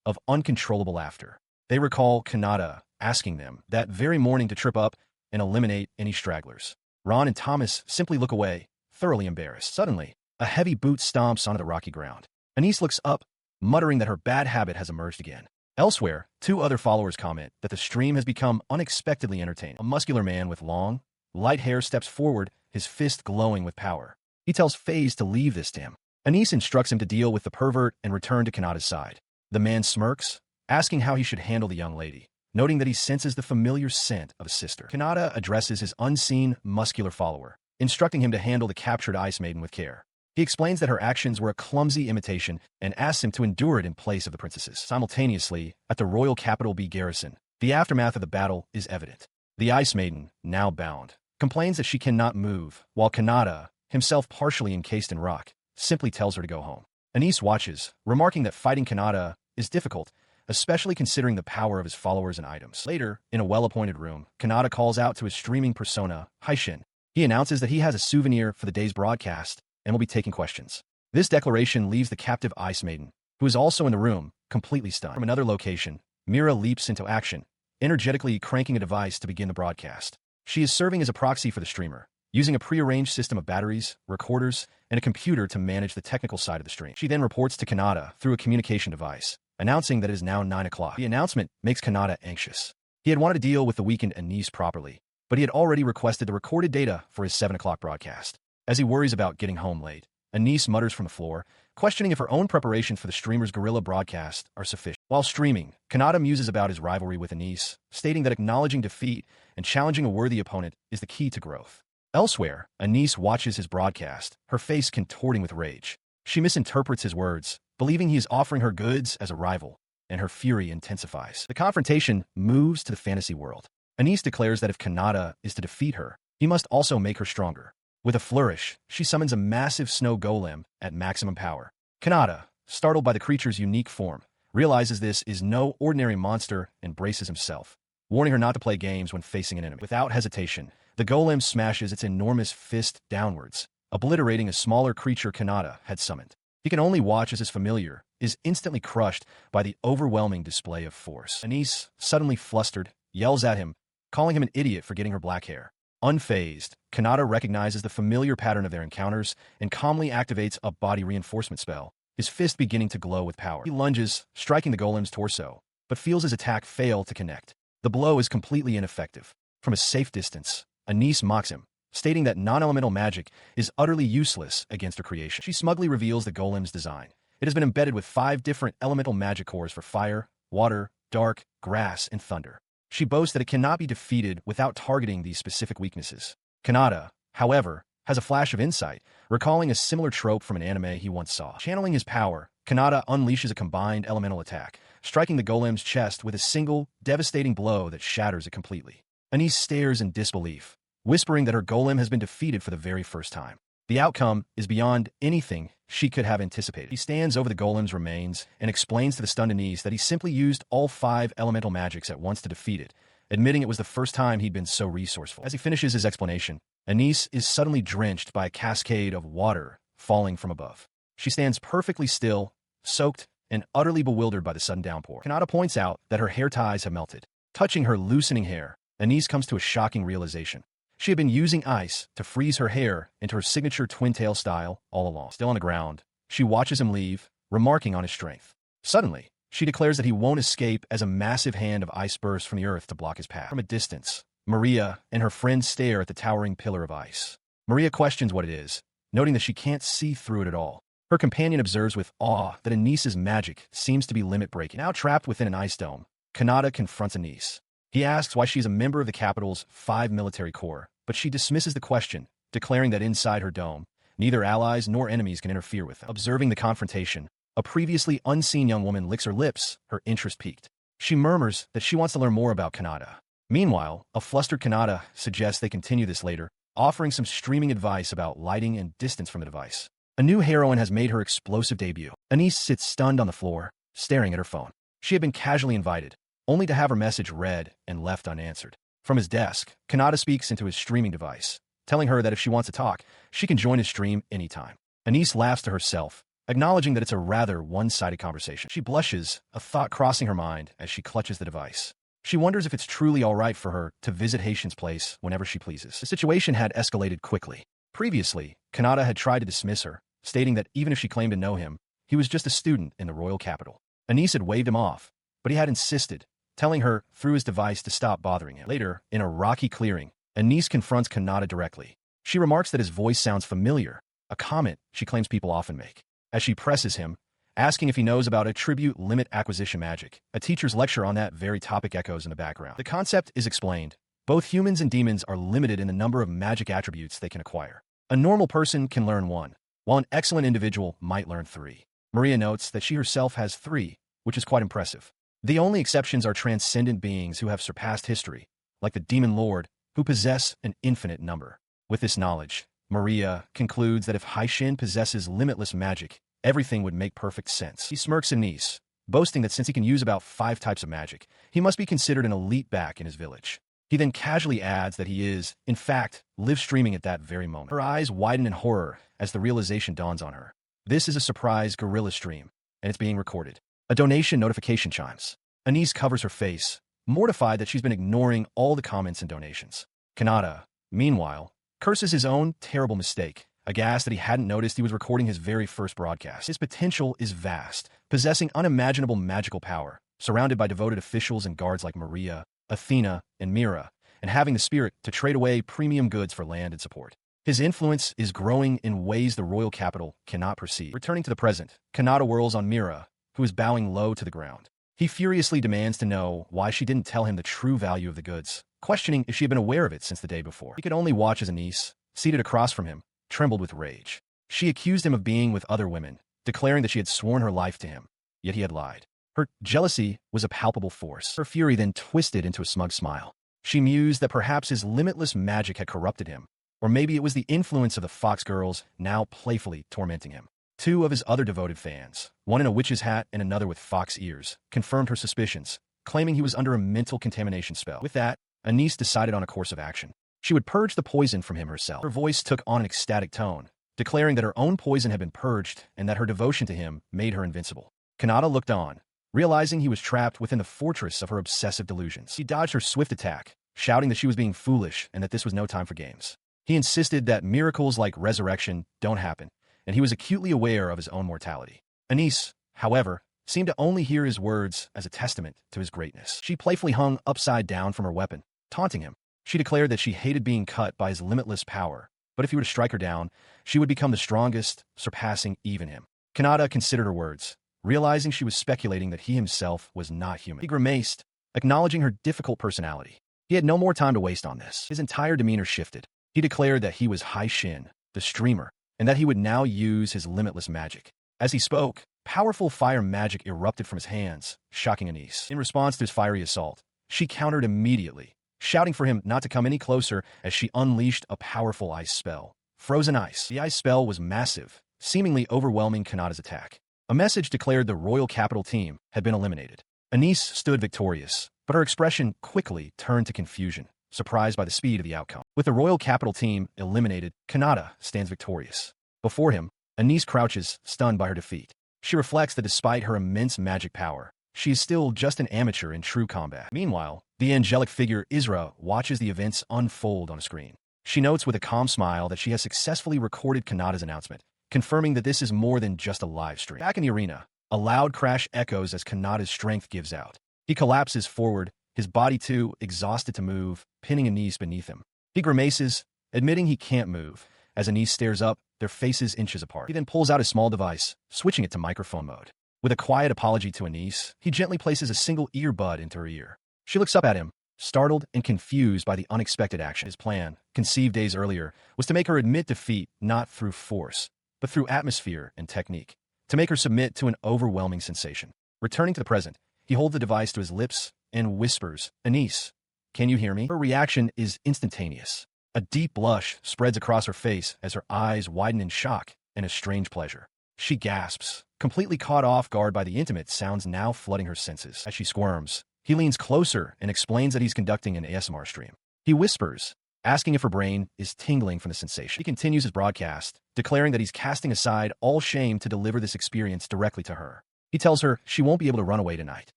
of uncontrollable laughter. They recall Kanata asking them that very morning to trip up and eliminate any stragglers. Ron and Thomas simply look away, thoroughly embarrassed. Suddenly, a heavy boot stomps onto the rocky ground. Anise looks up, muttering that her bad habit has emerged again. Elsewhere, 2 other followers comment that the stream has become unexpectedly entertaining. A muscular man with long, light hair steps forward, his fist glowing with power. He tells FaZe to leave this to him. Anise instructs him to deal with the pervert and return to Kanata's side. The man smirks, asking how he should handle the young lady, noting that he senses the familiar scent of a sister. Kanata addresses his unseen, muscular follower, instructing him to handle the captured Ice Maiden with care. He explains that her actions were a clumsy imitation and asks him to endure it in place of the princesses. Simultaneously, at the Royal Capital B garrison, the aftermath of the battle is evident. The Ice Maiden, now bound, complains that she cannot move, while Kanata, himself partially encased in rock, simply tells her to go home. Anise watches, remarking that fighting Kanata is difficult, especially considering the power of his followers and items. Later, in a well-appointed room, Kanata calls out to his streaming persona, Haishin. He announces that he has a souvenir for the day's broadcast and will be taking questions. This declaration leaves the captive Ice Maiden, who is also in the room, completely stunned. From another location, Mira leaps into action, energetically cranking a device to begin the broadcast. She is serving as a proxy for the streamer, using a prearranged system of batteries, recorders, and a computer to manage the technical side of the stream. She then reports to Kanata through a communication device, announcing that it is now 9 o'clock. The announcement makes Kanata anxious. He had wanted to deal with the weakened Anise properly, but he had already requested the recorded data for his 7 o'clock broadcast. As he worries about getting home late, Anise mutters from the floor, questioning if her own preparations for the streamer's guerrilla broadcast are sufficient. While streaming, Kanata muses about his rivalry with Anise, stating that acknowledging defeat and challenging a worthy opponent is the key to growth. Elsewhere, Anise watches his broadcast, her face contorting with rage. She misinterprets his words, believing he is offering her goods as a rival, and her fury intensifies. The confrontation moves to the fantasy world. Anise declares that if Kanata is to defeat her, he must also make her stronger. With a flourish, she summons a massive snow golem at maximum power. Kanata, startled by the creature's unique form, realizes this is no ordinary monster and braces himself, warning her not to play games when facing an enemy. Without hesitation, the golem smashes its enormous fist downwards, obliterating a smaller creature Kanata had summoned. He can only watch as his familiar is instantly crushed by the overwhelming display of force. Anise, suddenly flustered, yells at him, calling him an idiot for getting her black hair. Unfazed, Kanata recognizes the familiar pattern of their encounters and calmly activates a body reinforcement spell, his fist beginning to glow with power. He lunges, striking the golem's torso, but feels his attack fail to connect. The blow is completely ineffective. From a safe distance, Anise mocks him, stating that non-elemental magic is utterly useless against her creation. She smugly reveals the golem's design. It has been embedded with 5 different elemental magic cores for fire, water, dark, grass, and thunder. She boasts that it cannot be defeated without targeting these specific weaknesses. Kanata, however, has a flash of insight, recalling a similar trope from an anime he once saw. Channeling his power, Kanata unleashes a combined elemental attack, striking the golem's chest with a single, devastating blow that shatters it completely. Anise stares in disbelief, whispering that her golem has been defeated for the very first time. The outcome is beyond anything she could have anticipated. He stands over the golem's remains and explains to the stunned Anise that he simply used all 5 elemental magics at once to defeat it, admitting it was the first time he'd been so resourceful. As he finishes his explanation, Anise is suddenly drenched by a cascade of water falling from above. She stands perfectly still, soaked, and utterly bewildered by the sudden downpour. Kanata points out that her hair ties have melted. Touching her loosening hair, Anise comes to a shocking realization. She had been using ice to freeze her hair into her signature twin-tail style all along. Still on the ground, she watches him leave, remarking on his strength. Suddenly, she declares that he won't escape as a massive hand of ice bursts from the earth to block his path. From a distance, Maria and her friend stare at the towering pillar of ice. Maria questions what it is, noting that she can't see through it at all. Her companion observes with awe that Anise's magic seems to be limit-breaking. Now trapped within an ice dome, Kanata confronts Anise. He asks why she is a member of the capital's 5 military corps, but she dismisses the question, declaring that inside her dome, neither allies nor enemies can interfere with them. Observing the confrontation, a previously unseen young woman licks her lips, her interest piqued. She murmurs that she wants to learn more about Kanata. Meanwhile, a flustered Kanata suggests they continue this later, offering some streaming advice about lighting and distance from the device. A new heroine has made her explosive debut. Anise sits stunned on the floor, staring at her phone. She had been casually invited, only to have her message read and left unanswered. From his desk, Kanata speaks into his streaming device, telling her that if she wants to talk, she can join his stream anytime. Anise laughs to herself, acknowledging that it's a rather one-sided conversation. She blushes, a thought crossing her mind as she clutches the device. She wonders if it's truly all right for her to visit Haitian's place whenever she pleases. The situation had escalated quickly. Previously, Kanata had tried to dismiss her, stating that even if she claimed to know him, he was just a student in the royal capital. Anise had waved him off, but he had insisted, telling her through his device to stop bothering him. Later, in a rocky clearing, Anise confronts Kanata directly. She remarks that his voice sounds familiar, a comment she claims people often make. As she presses him, asking if he knows about attribute limit acquisition magic, a teacher's lecture on that very topic echoes in the background. The concept is explained. Both humans and demons are limited in the number of magic attributes they can acquire. A normal person can learn 1, while an excellent individual might learn 3. Maria notes that she herself has 3, which is quite impressive. The only exceptions are transcendent beings who have surpassed history, like the Demon Lord, who possess an infinite number. With this knowledge, Maria concludes that if Haishin possesses limitless magic, everything would make perfect sense. He smirks at Nice, boasting that since he can use about 5 types of magic, he must be considered an elite back in his village. He then casually adds that he is, in fact, live streaming at that very moment. Her eyes widen in horror as the realization dawns on her. This is a surprise guerrilla stream, and it's being recorded. A donation notification chimes. Anise covers her face, mortified that she's been ignoring all the comments and donations. Kanata, meanwhile, curses his own terrible mistake, aghast that he hadn't noticed he was recording his very first broadcast. His potential is vast, possessing unimaginable magical power, surrounded by devoted officials and guards like Maria, Athena, and Mira, and having the spirit to trade away premium goods for land and support. His influence is growing in ways the royal capital cannot perceive. Returning to the present, Kanata whirls on Mira, who is bowing low to the ground. He furiously demands to know why she didn't tell him the true value of the goods, questioning if she had been aware of it since the day before. He could only watch as Anise, seated across from him, trembled with rage. She accused him of being with other women, declaring that she had sworn her life to him, yet he had lied. Her jealousy was a palpable force. Her fury then twisted into a smug smile. She mused that perhaps his limitless magic had corrupted him, or maybe it was the influence of the Fox girls now playfully tormenting him. 2 of his other devoted fans, one in a witch's hat and another with fox ears, confirmed her suspicions, claiming he was under a mental contamination spell. With that, Anise decided on a course of action. She would purge the poison from him herself. Her voice took on an ecstatic tone, declaring that her own poison had been purged and that her devotion to him made her invincible. Kanata looked on, realizing he was trapped within the fortress of her obsessive delusions. He dodged her swift attack, shouting that she was being foolish and that this was no time for games. He insisted that miracles like resurrection don't happen, and he was acutely aware of his own mortality. Anise, however, seemed to only hear his words as a testament to his greatness. She playfully hung upside down from her weapon, taunting him. She declared that she hated being cut by his limitless power, but if he were to strike her down, she would become the strongest, surpassing even him. Kanata considered her words, realizing she was speculating that he himself was not human. He grimaced, acknowledging her difficult personality. He had no more time to waste on this. His entire demeanor shifted. He declared that he was Haishin, the streamer, and that he would now use his limitless magic. As he spoke, powerful fire magic erupted from his hands, shocking Anise. In response to his fiery assault, she countered immediately, shouting for him not to come any closer as she unleashed a powerful ice spell. Frozen ice. The ice spell was massive, seemingly overwhelming Kanata's attack. A message declared the royal capital team had been eliminated. Anise stood victorious, but her expression quickly turned to confusion, surprised by the speed of the outcome. With the royal capital team eliminated, Kanata stands victorious. Before him, Anise crouches, stunned by her defeat. She reflects that despite her immense magic power, she is still just an amateur in true combat. Meanwhile, the angelic figure Isra watches the events unfold on a screen. She notes with a calm smile that she has successfully recorded Kanata's announcement, confirming that this is more than just a live stream. Back in the arena, a loud crash echoes as Kanata's strength gives out. He collapses forward, his body too exhausted to move, pinning Anise beneath him. He grimaces, admitting he can't move. As Anise stares up, their faces inches apart. He then pulls out a small device, switching it to microphone mode. With a quiet apology to Anise, he gently places a single earbud into her ear. She looks up at him, startled and confused by the unexpected action. His plan, conceived days earlier, was to make her admit defeat not through force, but through atmosphere and technique, to make her submit to an overwhelming sensation. Returning to the present, he holds the device to his lips and whispers, "Anise, can you hear me?" Her reaction is instantaneous. A deep blush spreads across her face as her eyes widen in shock and a strange pleasure. She gasps, completely caught off guard by the intimate sounds now flooding her senses. As she squirms, he leans closer and explains that he's conducting an ASMR stream. He whispers, asking if her brain is tingling from the sensation. He continues his broadcast, declaring that he's casting aside all shame to deliver this experience directly to her. He tells her she won't be able to run away tonight.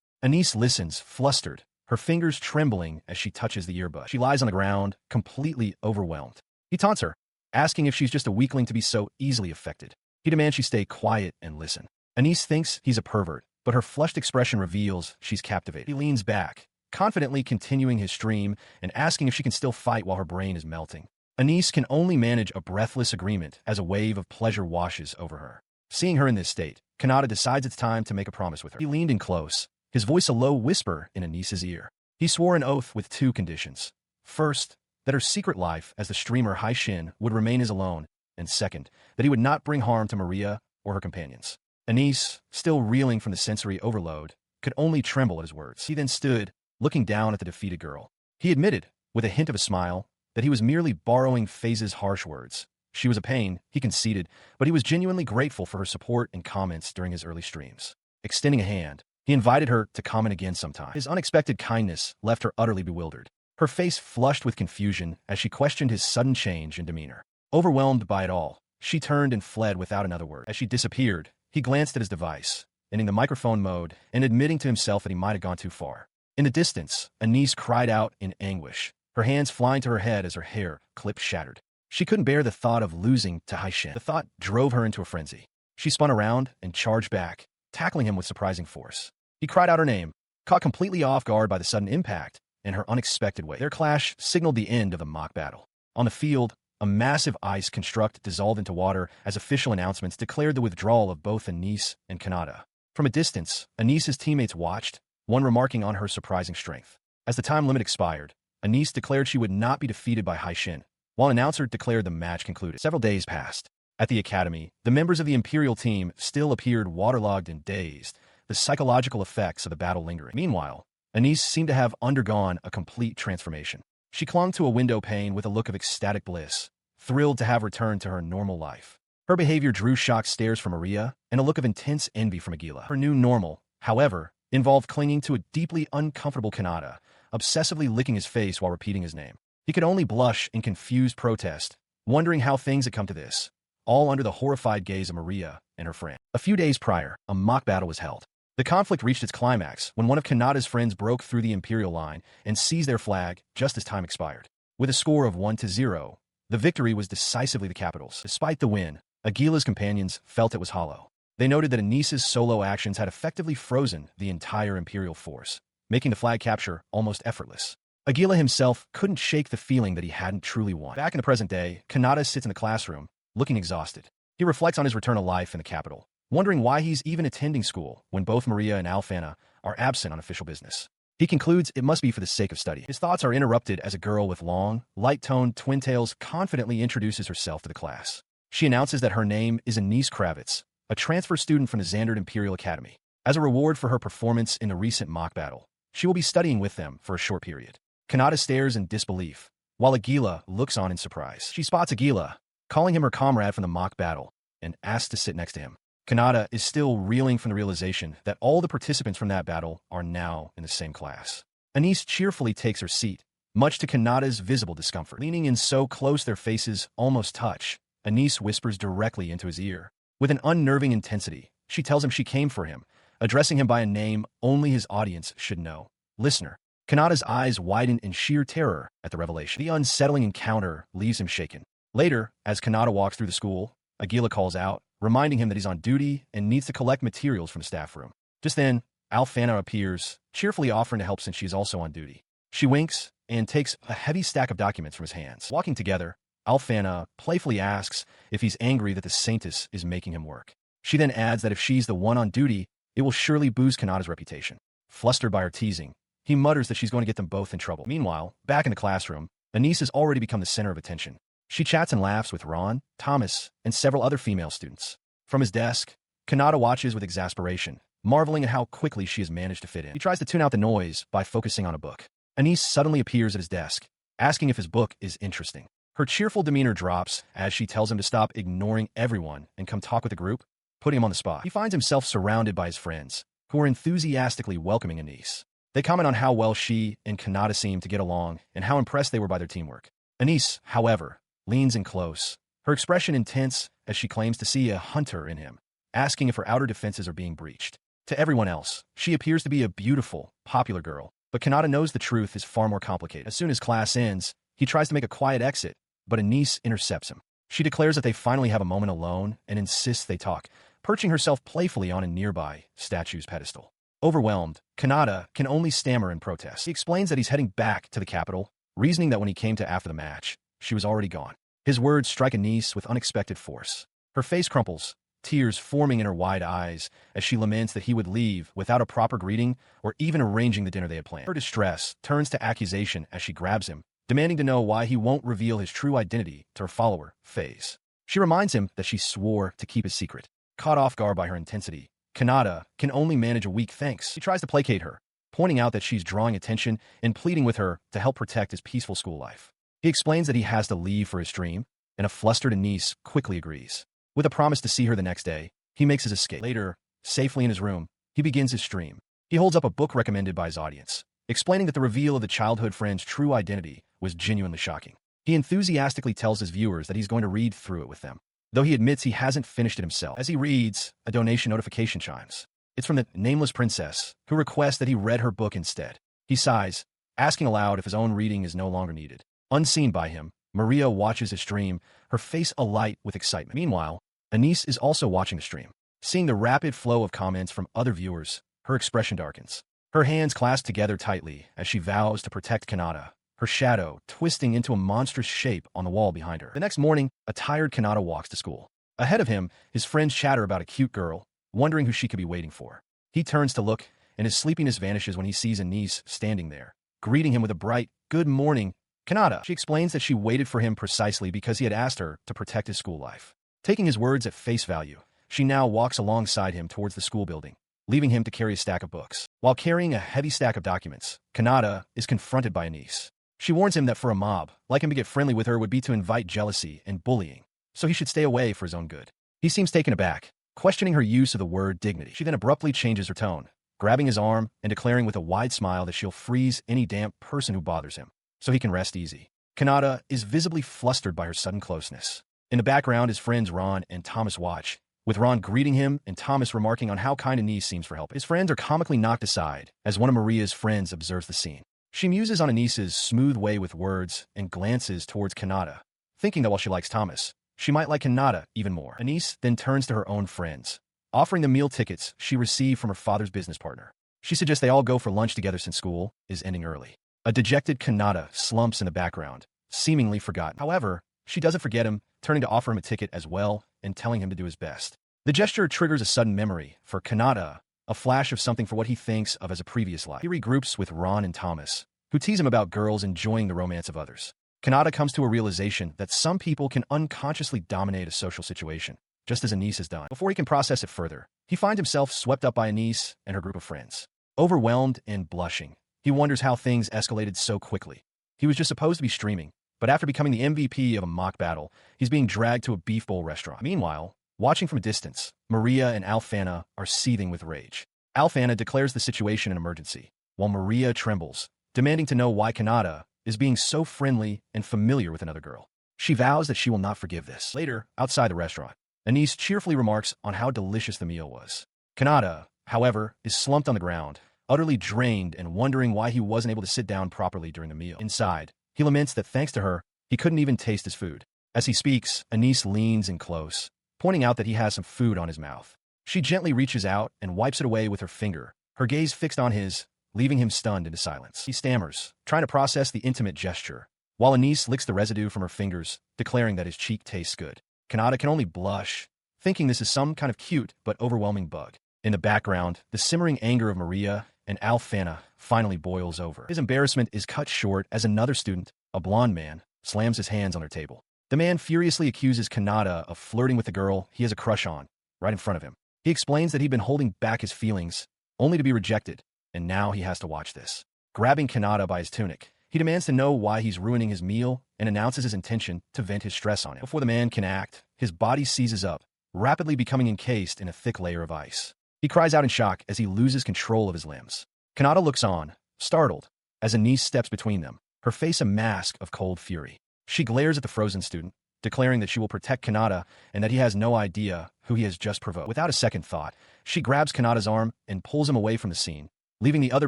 Anise listens, flustered, her fingers trembling as she touches the earbud. She lies on the ground, completely overwhelmed. He taunts her, asking if she's just a weakling to be so easily affected. He demands she stay quiet and listen. Anise thinks he's a pervert, but her flushed expression reveals she's captivated. He leans back, confidently continuing his stream and asking if she can still fight while her brain is melting. Anise can only manage a breathless agreement as a wave of pleasure washes over her. Seeing her in this state, Kanata decides it's time to make a promise with her. He leaned in close, his voice a low whisper in Anise's ear. He swore an oath with 2 conditions. First, that her secret life as the streamer Haishin would remain his alone, and second, that he would not bring harm to Maria or her companions. Anise, still reeling from the sensory overload, could only tremble at his words. He then stood, looking down at the defeated girl. He admitted, with a hint of a smile, that he was merely borrowing FaZe's harsh words. She was a pain, he conceded, but he was genuinely grateful for her support and comments during his early streams. Extending a hand, he invited her to comment again sometime. His unexpected kindness left her utterly bewildered. Her face flushed with confusion as she questioned his sudden change in demeanor. Overwhelmed by it all, she turned and fled without another word. As she disappeared, he glanced at his device, ending the microphone mode and admitting to himself that he might have gone too far. In the distance, Anise cried out in anguish, her hands flying to her head as her hair clip shattered. She couldn't bear the thought of losing to Haishin. The thought drove her into a frenzy. She spun around and charged back, tackling him with surprising force. He cried out her name, caught completely off guard by the sudden impact and her unexpected weight. Their clash signaled the end of the mock battle. On the field, a massive ice construct dissolved into water as official announcements declared the withdrawal of both Anise and Kanata. From a distance, Anise's teammates watched, one remarking on her surprising strength. As the time limit expired, Anise declared she would not be defeated by Haishin, while an announcer declared the match concluded. Several days passed. At the academy, the members of the Imperial team still appeared waterlogged and dazed, the psychological effects of the battle lingering. Meanwhile, Anise seemed to have undergone a complete transformation. She clung to a window pane with a look of ecstatic bliss, thrilled to have returned to her normal life. Her behavior drew shocked stares from Maria and a look of intense envy from Agila. Her new normal, however, involved clinging to a deeply uncomfortable Kanata, obsessively licking his face while repeating his name. He could only blush in confused protest, wondering how things had come to this, all under the horrified gaze of Maria and her friend. A few days prior, a mock battle was held. The conflict reached its climax when one of Kanata's friends broke through the Imperial line and seized their flag just as time expired. With a score of 1-0, the victory was decisively the capital's. Despite the win, Agila's companions felt it was hollow. They noted that Anise's solo actions had effectively frozen the entire Imperial force, making the flag capture almost effortless. Agila himself couldn't shake the feeling that he hadn't truly won. Back in the present day, Kanata sits in the classroom, looking exhausted. He reflects on his return to life in the capital, wondering why he's even attending school when both Maria and Alfana are absent on official business. He concludes it must be for the sake of study. His thoughts are interrupted as a girl with long, light-toned twin tails confidently introduces herself to the class. She announces that her name is Anise Kravitz, a transfer student from the Xandered Imperial Academy. As a reward for her performance in the recent mock battle, she will be studying with them for a short period. Kanata stares in disbelief, while Agila looks on in surprise. She spots Agila, calling him her comrade from the mock battle, and asks to sit next to him. Kanata is still reeling from the realization that all the participants from that battle are now in the same class. Anise cheerfully takes her seat, much to Kanata's visible discomfort. Leaning in so close their faces almost touch, Anise whispers directly into his ear. With an unnerving intensity, she tells him she came for him, addressing him by a name only his audience should know. Listener. Kanata's eyes widen in sheer terror at the revelation. The unsettling encounter leaves him shaken. Later, as Kanata walks through the school, Agila calls out, reminding him that he's on duty and needs to collect materials from the staff room. Just then, Alfana appears, cheerfully offering to help since she's also on duty. She winks and takes a heavy stack of documents from his hands. Walking together, Alfana playfully asks if he's angry that the Saintess is making him work. She then adds that if she's the one on duty, it will surely boost Kanata's reputation. Flustered by her teasing, he mutters that she's going to get them both in trouble. Meanwhile, back in the classroom, Anise has already become the center of attention. She chats and laughs with Ron, Thomas, and several other female students. From his desk, Kanata watches with exasperation, marveling at how quickly she has managed to fit in. He tries to tune out the noise by focusing on a book. Anise suddenly appears at his desk, asking if his book is interesting. Her cheerful demeanor drops as she tells him to stop ignoring everyone and come talk with the group, putting him on the spot. He finds himself surrounded by his friends, who are enthusiastically welcoming Anise. They comment on how well she and Kanata seem to get along and how impressed they were by their teamwork. Anise, however, leans in close, her expression intense as she claims to see a hunter in him, asking if her outer defenses are being breached. To everyone else, she appears to be a beautiful, popular girl, but Kanata knows the truth is far more complicated. As soon as class ends, he tries to make a quiet exit, but Anise intercepts him. She declares that they finally have a moment alone and insists they talk, perching herself playfully on a nearby statue's pedestal. Overwhelmed, Kanata can only stammer in protest. He explains that he's heading back to the capital, reasoning that when he came to after the match, she was already gone. His words strike Anise with unexpected force. Her face crumples, tears forming in her wide eyes as she laments that he would leave without a proper greeting or even arranging the dinner they had planned. Her distress turns to accusation as she grabs him, demanding to know why he won't reveal his true identity to her follower, FaZe. She reminds him that she swore to keep his secret. Caught off guard by her intensity, Kanata can only manage a weak thanks. He tries to placate her, pointing out that she's drawing attention and pleading with her to help protect his peaceful school life. He explains that he has to leave for his stream, and a flustered Anise quickly agrees. With a promise to see her the next day, he makes his escape. Later, safely in his room, he begins his stream. He holds up a book recommended by his audience, explaining that the reveal of the childhood friend's true identity was genuinely shocking. He enthusiastically tells his viewers that he's going to read through it with them, though he admits he hasn't finished it himself. As he reads, a donation notification chimes. It's from the nameless princess, who requests that he read her book instead. He sighs, asking aloud if his own reading is no longer needed. Unseen by him, Maria watches his stream, her face alight with excitement. Meanwhile, Anise is also watching the stream. Seeing the rapid flow of comments from other viewers, her expression darkens. Her hands clasp together tightly as she vows to protect Kanata, her shadow twisting into a monstrous shape on the wall behind her. The next morning, a tired Kanata walks to school. Ahead of him, his friends chatter about a cute girl, wondering who she could be waiting for. He turns to look, and his sleepiness vanishes when he sees Anise standing there, greeting him with a bright, "Good morning, Kanata." She explains that she waited for him precisely because he had asked her to protect his school life. Taking his words at face value, she now walks alongside him towards the school building, leaving him to carry a stack of books. While carrying a heavy stack of documents, Kanata is confronted by Anise. She warns him that for a mob, like him to get friendly with her would be to invite jealousy and bullying, so he should stay away for his own good. He seems taken aback, questioning her use of the word dignity. She then abruptly changes her tone, grabbing his arm and declaring with a wide smile that she'll freeze any damn person who bothers him, so he can rest easy. Kanata is visibly flustered by her sudden closeness. In the background, his friends Ron and Thomas watch, with Ron greeting him and Thomas remarking on how kind Anise seems for help. His friends are comically knocked aside as one of Maria's friends observes the scene. She muses on Anise's smooth way with words and glances towards Kanata, thinking that while she likes Thomas, she might like Kanata even more. Anise then turns to her own friends, offering them meal tickets she received from her father's business partner. She suggests they all go for lunch together since school is ending early. A dejected Kanata slumps in the background, seemingly forgotten. However, she doesn't forget him, turning to offer him a ticket as well and telling him to do his best. The gesture triggers a sudden memory for Kanata, a flash of something for what he thinks of as a previous life. He regroups with Ron and Thomas, who tease him about girls enjoying the romance of others. Kanata comes to a realization that some people can unconsciously dominate a social situation, just as Anise has done. Before he can process it further, he finds himself swept up by Anise and her group of friends. Overwhelmed and blushing, he wonders how things escalated so quickly. He was just supposed to be streaming, but after becoming the MVP of a mock battle, he's being dragged to a beef bowl restaurant. Meanwhile, watching from a distance, Maria and Alfana are seething with rage. Alfana declares the situation an emergency, while Maria trembles, demanding to know why Kanata is being so friendly and familiar with another girl. She vows that she will not forgive this. Later, outside the restaurant, Anise cheerfully remarks on how delicious the meal was. Kanata, however, is slumped on the ground, utterly drained and wondering why he wasn't able to sit down properly during the meal. Inside, he laments that thanks to her, he couldn't even taste his food. As he speaks, Anise leans in close, pointing out that he has some food on his mouth. She gently reaches out and wipes it away with her finger, her gaze fixed on his, leaving him stunned into silence. He stammers, trying to process the intimate gesture, while Anise licks the residue from her fingers, declaring that his cheek tastes good. Kanata can only blush, thinking this is some kind of cute but overwhelming bug. In the background, the simmering anger of Maria and Alfana finally boils over. His embarrassment is cut short as another student, a blonde man, slams his hands on her table. The man furiously accuses Kanata of flirting with the girl he has a crush on, right in front of him. He explains that he'd been holding back his feelings, only to be rejected, and now he has to watch this. Grabbing Kanata by his tunic, he demands to know why he's ruining his meal and announces his intention to vent his stress on him. Before the man can act, his body seizes up, rapidly becoming encased in a thick layer of ice. He cries out in shock as he loses control of his limbs. Kanata looks on, startled, as Anise steps between them, her face a mask of cold fury. She glares at the frozen student, declaring that she will protect Kanata and that he has no idea who he has just provoked. Without a second thought, she grabs Kanata's arm and pulls him away from the scene, leaving the other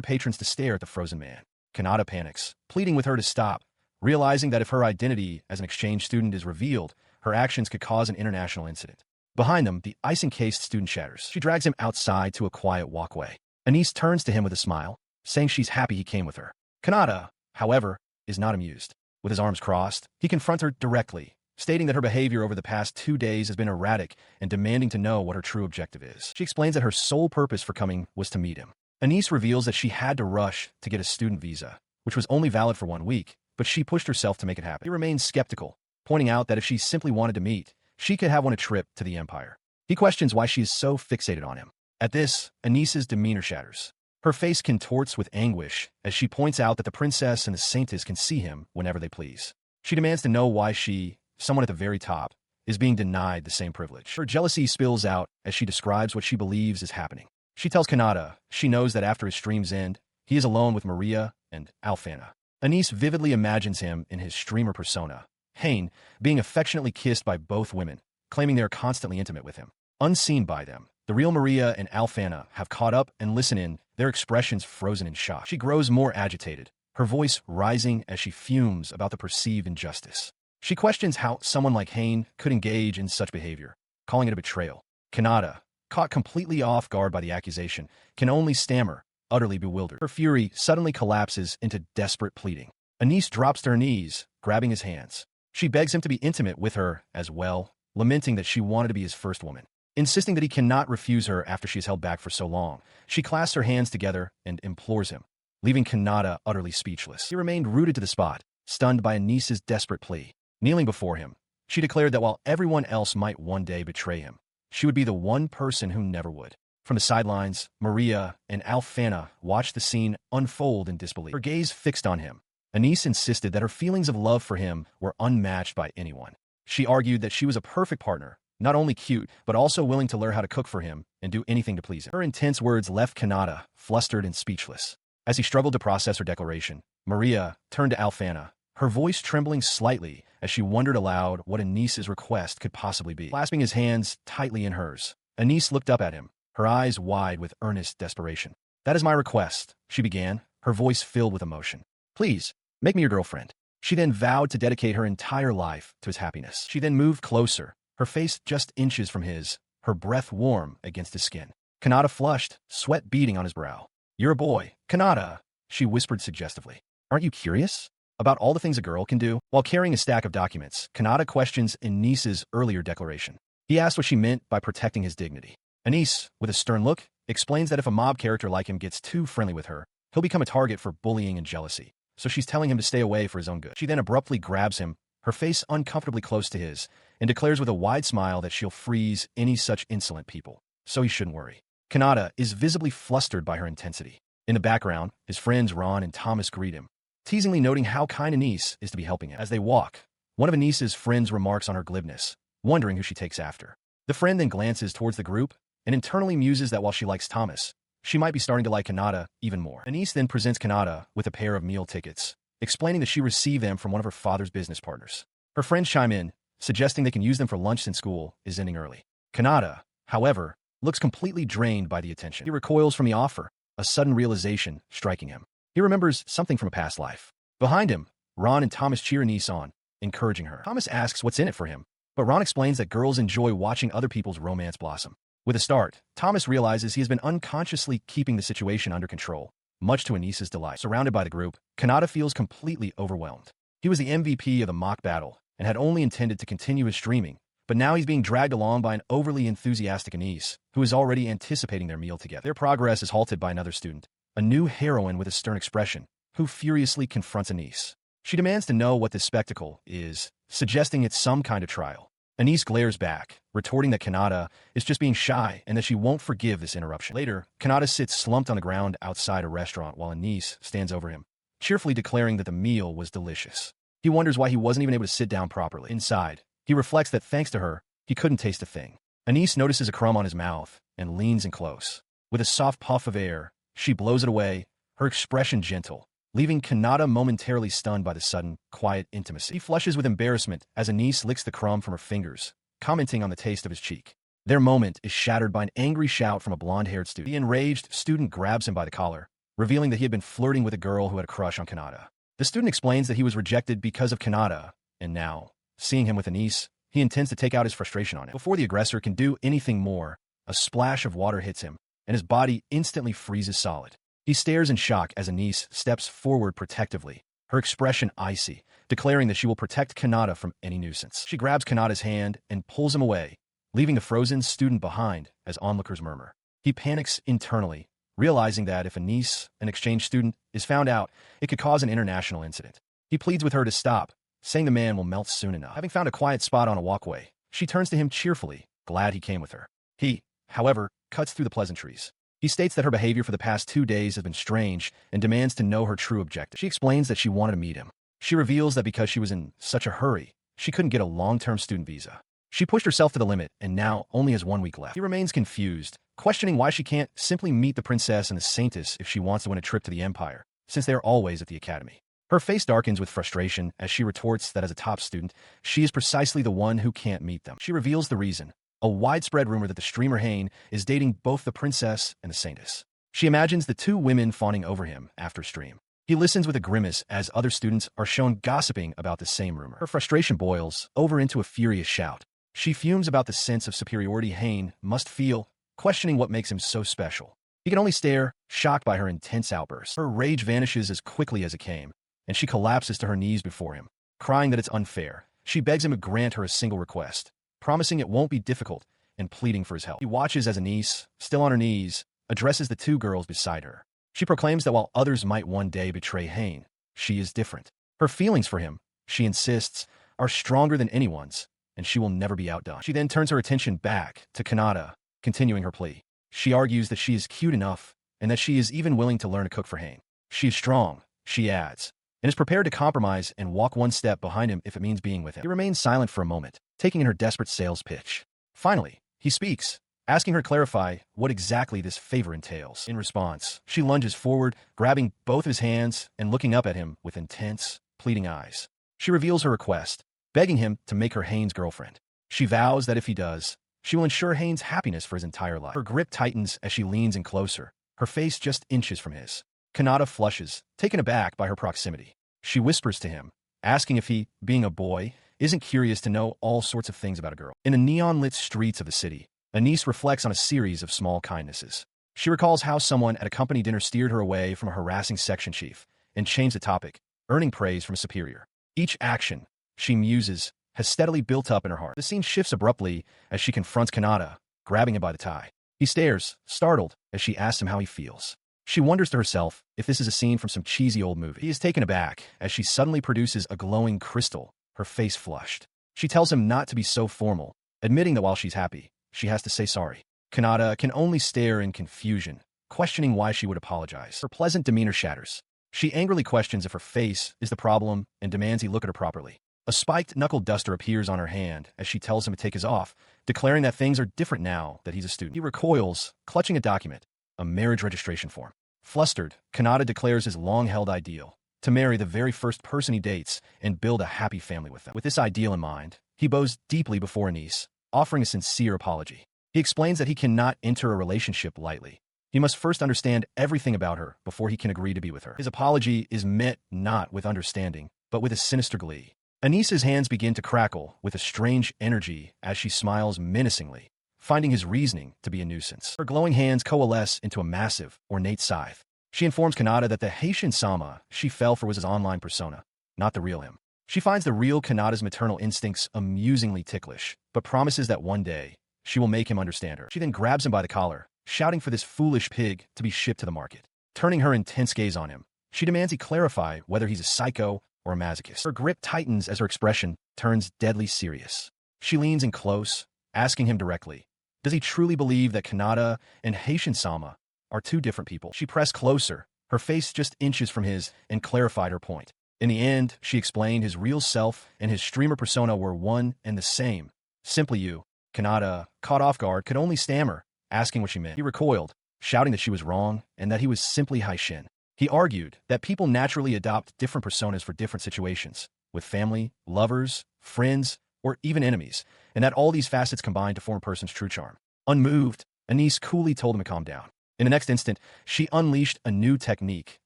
patrons to stare at the frozen man. Kanata panics, pleading with her to stop, realizing that if her identity as an exchange student is revealed, her actions could cause an international incident. Behind them, the ice-encased student shatters. She drags him outside to a quiet walkway. Anise turns to him with a smile, saying she's happy he came with her. Kanata, however, is not amused. With his arms crossed, he confronts her directly, stating that her behavior over the past 2 days has been erratic and demanding to know what her true objective is. She explains that her sole purpose for coming was to meet him. Anise reveals that she had to rush to get a student visa, which was only valid for 1 week, but she pushed herself to make it happen. He remains skeptical, pointing out that if she simply wanted to meet, she could have on a trip to the Empire. He questions why she is so fixated on him. At this, Anise's demeanor shatters. Her face contorts with anguish as she points out that the princess and the saintess can see him whenever they please. She demands to know why she, someone at the very top, is being denied the same privilege. Her jealousy spills out as she describes what she believes is happening. She tells Kanata she knows that after his stream's end, he is alone with Maria and Alfana. Anise vividly imagines him in his streamer persona, Hain, being affectionately kissed by both women, claiming they are constantly intimate with him. Unseen by them, the real Maria and Alfana have caught up and listen in, their expressions frozen in shock. She grows more agitated, her voice rising as she fumes about the perceived injustice. She questions how someone like Hain could engage in such behavior, calling it a betrayal. Kanata, caught completely off guard by the accusation, can only stammer, utterly bewildered. Her fury suddenly collapses into desperate pleading. Anise drops to her knees, grabbing his hands. She begs him to be intimate with her as well, lamenting that she wanted to be his first woman. Insisting that he cannot refuse her after she is held back for so long, she clasps her hands together and implores him, leaving Kanata utterly speechless. He remained rooted to the spot, stunned by Anise's desperate plea. Kneeling before him, she declared that while everyone else might one day betray him, she would be the one person who never would. From the sidelines, Maria and Alfana watched the scene unfold in disbelief. Her gaze fixed on him. Anise insisted that her feelings of love for him were unmatched by anyone. She argued that she was a perfect partner, not only cute, but also willing to learn how to cook for him and do anything to please him. Her intense words left Kanata flustered and speechless. As he struggled to process her declaration, Maria turned to Alfana, her voice trembling slightly as she wondered aloud what Anise's request could possibly be. Clasping his hands tightly in hers, Anise looked up at him, her eyes wide with earnest desperation. "That is my request," she began, her voice filled with emotion. "Please, make me your girlfriend." She then vowed to dedicate her entire life to his happiness. She then moved closer, her face just inches from his, her breath warm against his skin. Kanata flushed, sweat beading on his brow. "You're a boy, Kanata," she whispered suggestively. "Aren't you curious about all the things a girl can do?" While carrying a stack of documents, Kanata questions Anise's earlier declaration. He asked what she meant by protecting his dignity. Anise, with a stern look, explains that if a mob character like him gets too friendly with her, he'll become a target for bullying and jealousy. So she's telling him to stay away for his own good. She then abruptly grabs him, her face uncomfortably close to his, and declares with a wide smile that she'll freeze any such insolent people, so he shouldn't worry. Kanata is visibly flustered by her intensity. In the background, his friends Ron and Thomas greet him, teasingly noting how kind Anise is to be helping him. As they walk, one of Anise's friends remarks on her glibness, wondering who she takes after. The friend then glances towards the group and internally muses that while she likes Thomas, she might be starting to like Kanata even more. Anise then presents Kanata with a pair of meal tickets, explaining that she received them from one of her father's business partners. Her friends chime in, suggesting they can use them for lunch since school is ending early. Kanata, however, looks completely drained by the attention. He recoils from the offer, a sudden realization striking him. He remembers something from a past life. Behind him, Ron and Thomas cheer Anise on, encouraging her. Thomas asks what's in it for him, but Ron explains that girls enjoy watching other people's romance blossom. With a start, Thomas realizes he has been unconsciously keeping the situation under control, much to Anise's delight. Surrounded by the group, Kanata feels completely overwhelmed. He was the MVP of the mock battle and had only intended to continue his streaming, but now he's being dragged along by an overly enthusiastic Anise, who is already anticipating their meal together. Their progress is halted by another student, a new heroine with a stern expression, who furiously confronts Anise. She demands to know what this spectacle is, suggesting it's some kind of trial. Anise glares back, retorting that Kanata is just being shy and that she won't forgive this interruption. Later, Kanata sits slumped on the ground outside a restaurant while Anise stands over him, cheerfully declaring that the meal was delicious. He wonders why he wasn't even able to sit down properly. Inside, he reflects that thanks to her, he couldn't taste a thing. Anise notices a crumb on his mouth and leans in close. With a soft puff of air, she blows it away, her expression gentle, leaving Kanata momentarily stunned by the sudden, quiet intimacy. He flushes with embarrassment as Anise licks the crumb from her fingers, commenting on the taste of his cheek. Their moment is shattered by an angry shout from a blonde-haired student. The enraged student grabs him by the collar, revealing that he had been flirting with a girl who had a crush on Kanata. The student explains that he was rejected because of Kanata, and now, seeing him with Anise, he intends to take out his frustration on him. Before the aggressor can do anything more, a splash of water hits him, and his body instantly freezes solid. He stares in shock as Anise steps forward protectively, her expression icy, declaring that she will protect Kanata from any nuisance. She grabs Kanata's hand and pulls him away, leaving the frozen student behind as onlookers murmur. He panics internally, realizing that if Anise, an exchange student, is found out, it could cause an international incident. He pleads with her to stop, saying the man will melt soon enough. Having found a quiet spot on a walkway, she turns to him cheerfully, glad he came with her. He, however, cuts through the pleasantries. He states that her behavior for the past 2 days has been strange and demands to know her true objective. She explains that she wanted to meet him. She reveals that because she was in such a hurry, she couldn't get a long-term student visa. She pushed herself to the limit and now only has 1 week left. He remains confused, questioning why she can't simply meet the princess and the saintess if she wants to win a trip to the Empire, since they are always at the academy. Her face darkens with frustration as she retorts that as a top student, she is precisely the one who can't meet them. She reveals the reason, a widespread rumor that the streamer Hain is dating both the princess and the saintess. She imagines the two women fawning over him after stream. He listens with a grimace as other students are shown gossiping about the same rumor. Her frustration boils over into a furious shout. She fumes about the sense of superiority Hain must feel, questioning what makes him so special. He can only stare, shocked by her intense outbursts. Her rage vanishes as quickly as it came, and she collapses to her knees before him, crying that it's unfair. She begs him to grant her a single request, promising it won't be difficult, and pleading for his help. He watches as Anise, still on her knees, addresses the two girls beside her. She proclaims that while others might one day betray Hain, she is different. Her feelings for him, she insists, are stronger than anyone's, and she will never be outdone. She then turns her attention back to Kanata, continuing her plea. She argues that she is cute enough, and that she is even willing to learn to cook for Hain. She is strong, she adds, and is prepared to compromise and walk one step behind him if it means being with him. He remains silent for a moment, taking in her desperate sales pitch. Finally, he speaks, asking her to clarify what exactly this favor entails. In response, she lunges forward, grabbing both of his hands and looking up at him with intense, pleading eyes. She reveals her request, begging him to make her Hain's girlfriend. She vows that if he does, she will ensure Hain's happiness for his entire life. Her grip tightens as she leans in closer, her face just inches from his. Kanata flushes, taken aback by her proximity. She whispers to him, asking if he, being a boy, isn't curious to know all sorts of things about a girl. In the neon-lit streets of the city, Anise reflects on a series of small kindnesses. She recalls how someone at a company dinner steered her away from a harassing section chief and changed the topic, earning praise from a superior. Each action, she muses, has steadily built up in her heart. The scene shifts abruptly as she confronts Kanata, grabbing him by the tie. He stares, startled, as she asks him how he feels. She wonders to herself if this is a scene from some cheesy old movie. He is taken aback as she suddenly produces a glowing crystal, her face flushed. She tells him not to be so formal, admitting that while she's happy, she has to say sorry. Kanata can only stare in confusion, questioning why she would apologize. Her pleasant demeanor shatters. She angrily questions if her face is the problem and demands he look at her properly. A spiked knuckle duster appears on her hand as she tells him to take his off, declaring that things are different now that he's a student. He recoils, clutching a document, a marriage registration form. Flustered, Kanata declares his long-held ideal, to marry the very first person he dates and build a happy family with them. With this ideal in mind, he bows deeply before Anise, offering a sincere apology. He explains that he cannot enter a relationship lightly. He must first understand everything about her before he can agree to be with her. His apology is met not with understanding, but with a sinister glee. Anise's hands begin to crackle with a strange energy as she smiles menacingly, finding his reasoning to be a nuisance. Her glowing hands coalesce into a massive, ornate scythe. She informs Kanata that the Haitian Sama she fell for was his online persona, not the real him. She finds the real Kanata's maternal instincts amusingly ticklish, but promises that one day, she will make him understand her. She then grabs him by the collar, shouting for this foolish pig to be shipped to the market. Turning her intense gaze on him, she demands he clarify whether he's a psycho or a masochist. Her grip tightens as her expression turns deadly serious. She leans in close, asking him directly, does he truly believe that Kanata and Haitian Sama are two different people? She pressed closer, her face just inches from his, and clarified her point. In the end, she explained his real self and his streamer persona were one and the same. Simply you. Kanata, caught off guard, could only stammer, asking what she meant. He recoiled, shouting that she was wrong and that he was simply Haishin. He argued that people naturally adopt different personas for different situations, with family, lovers, friends, or even enemies, and that all these facets combine to form a person's true charm. Unmoved, Anise coolly told him to calm down. In the next instant, she unleashed a new technique,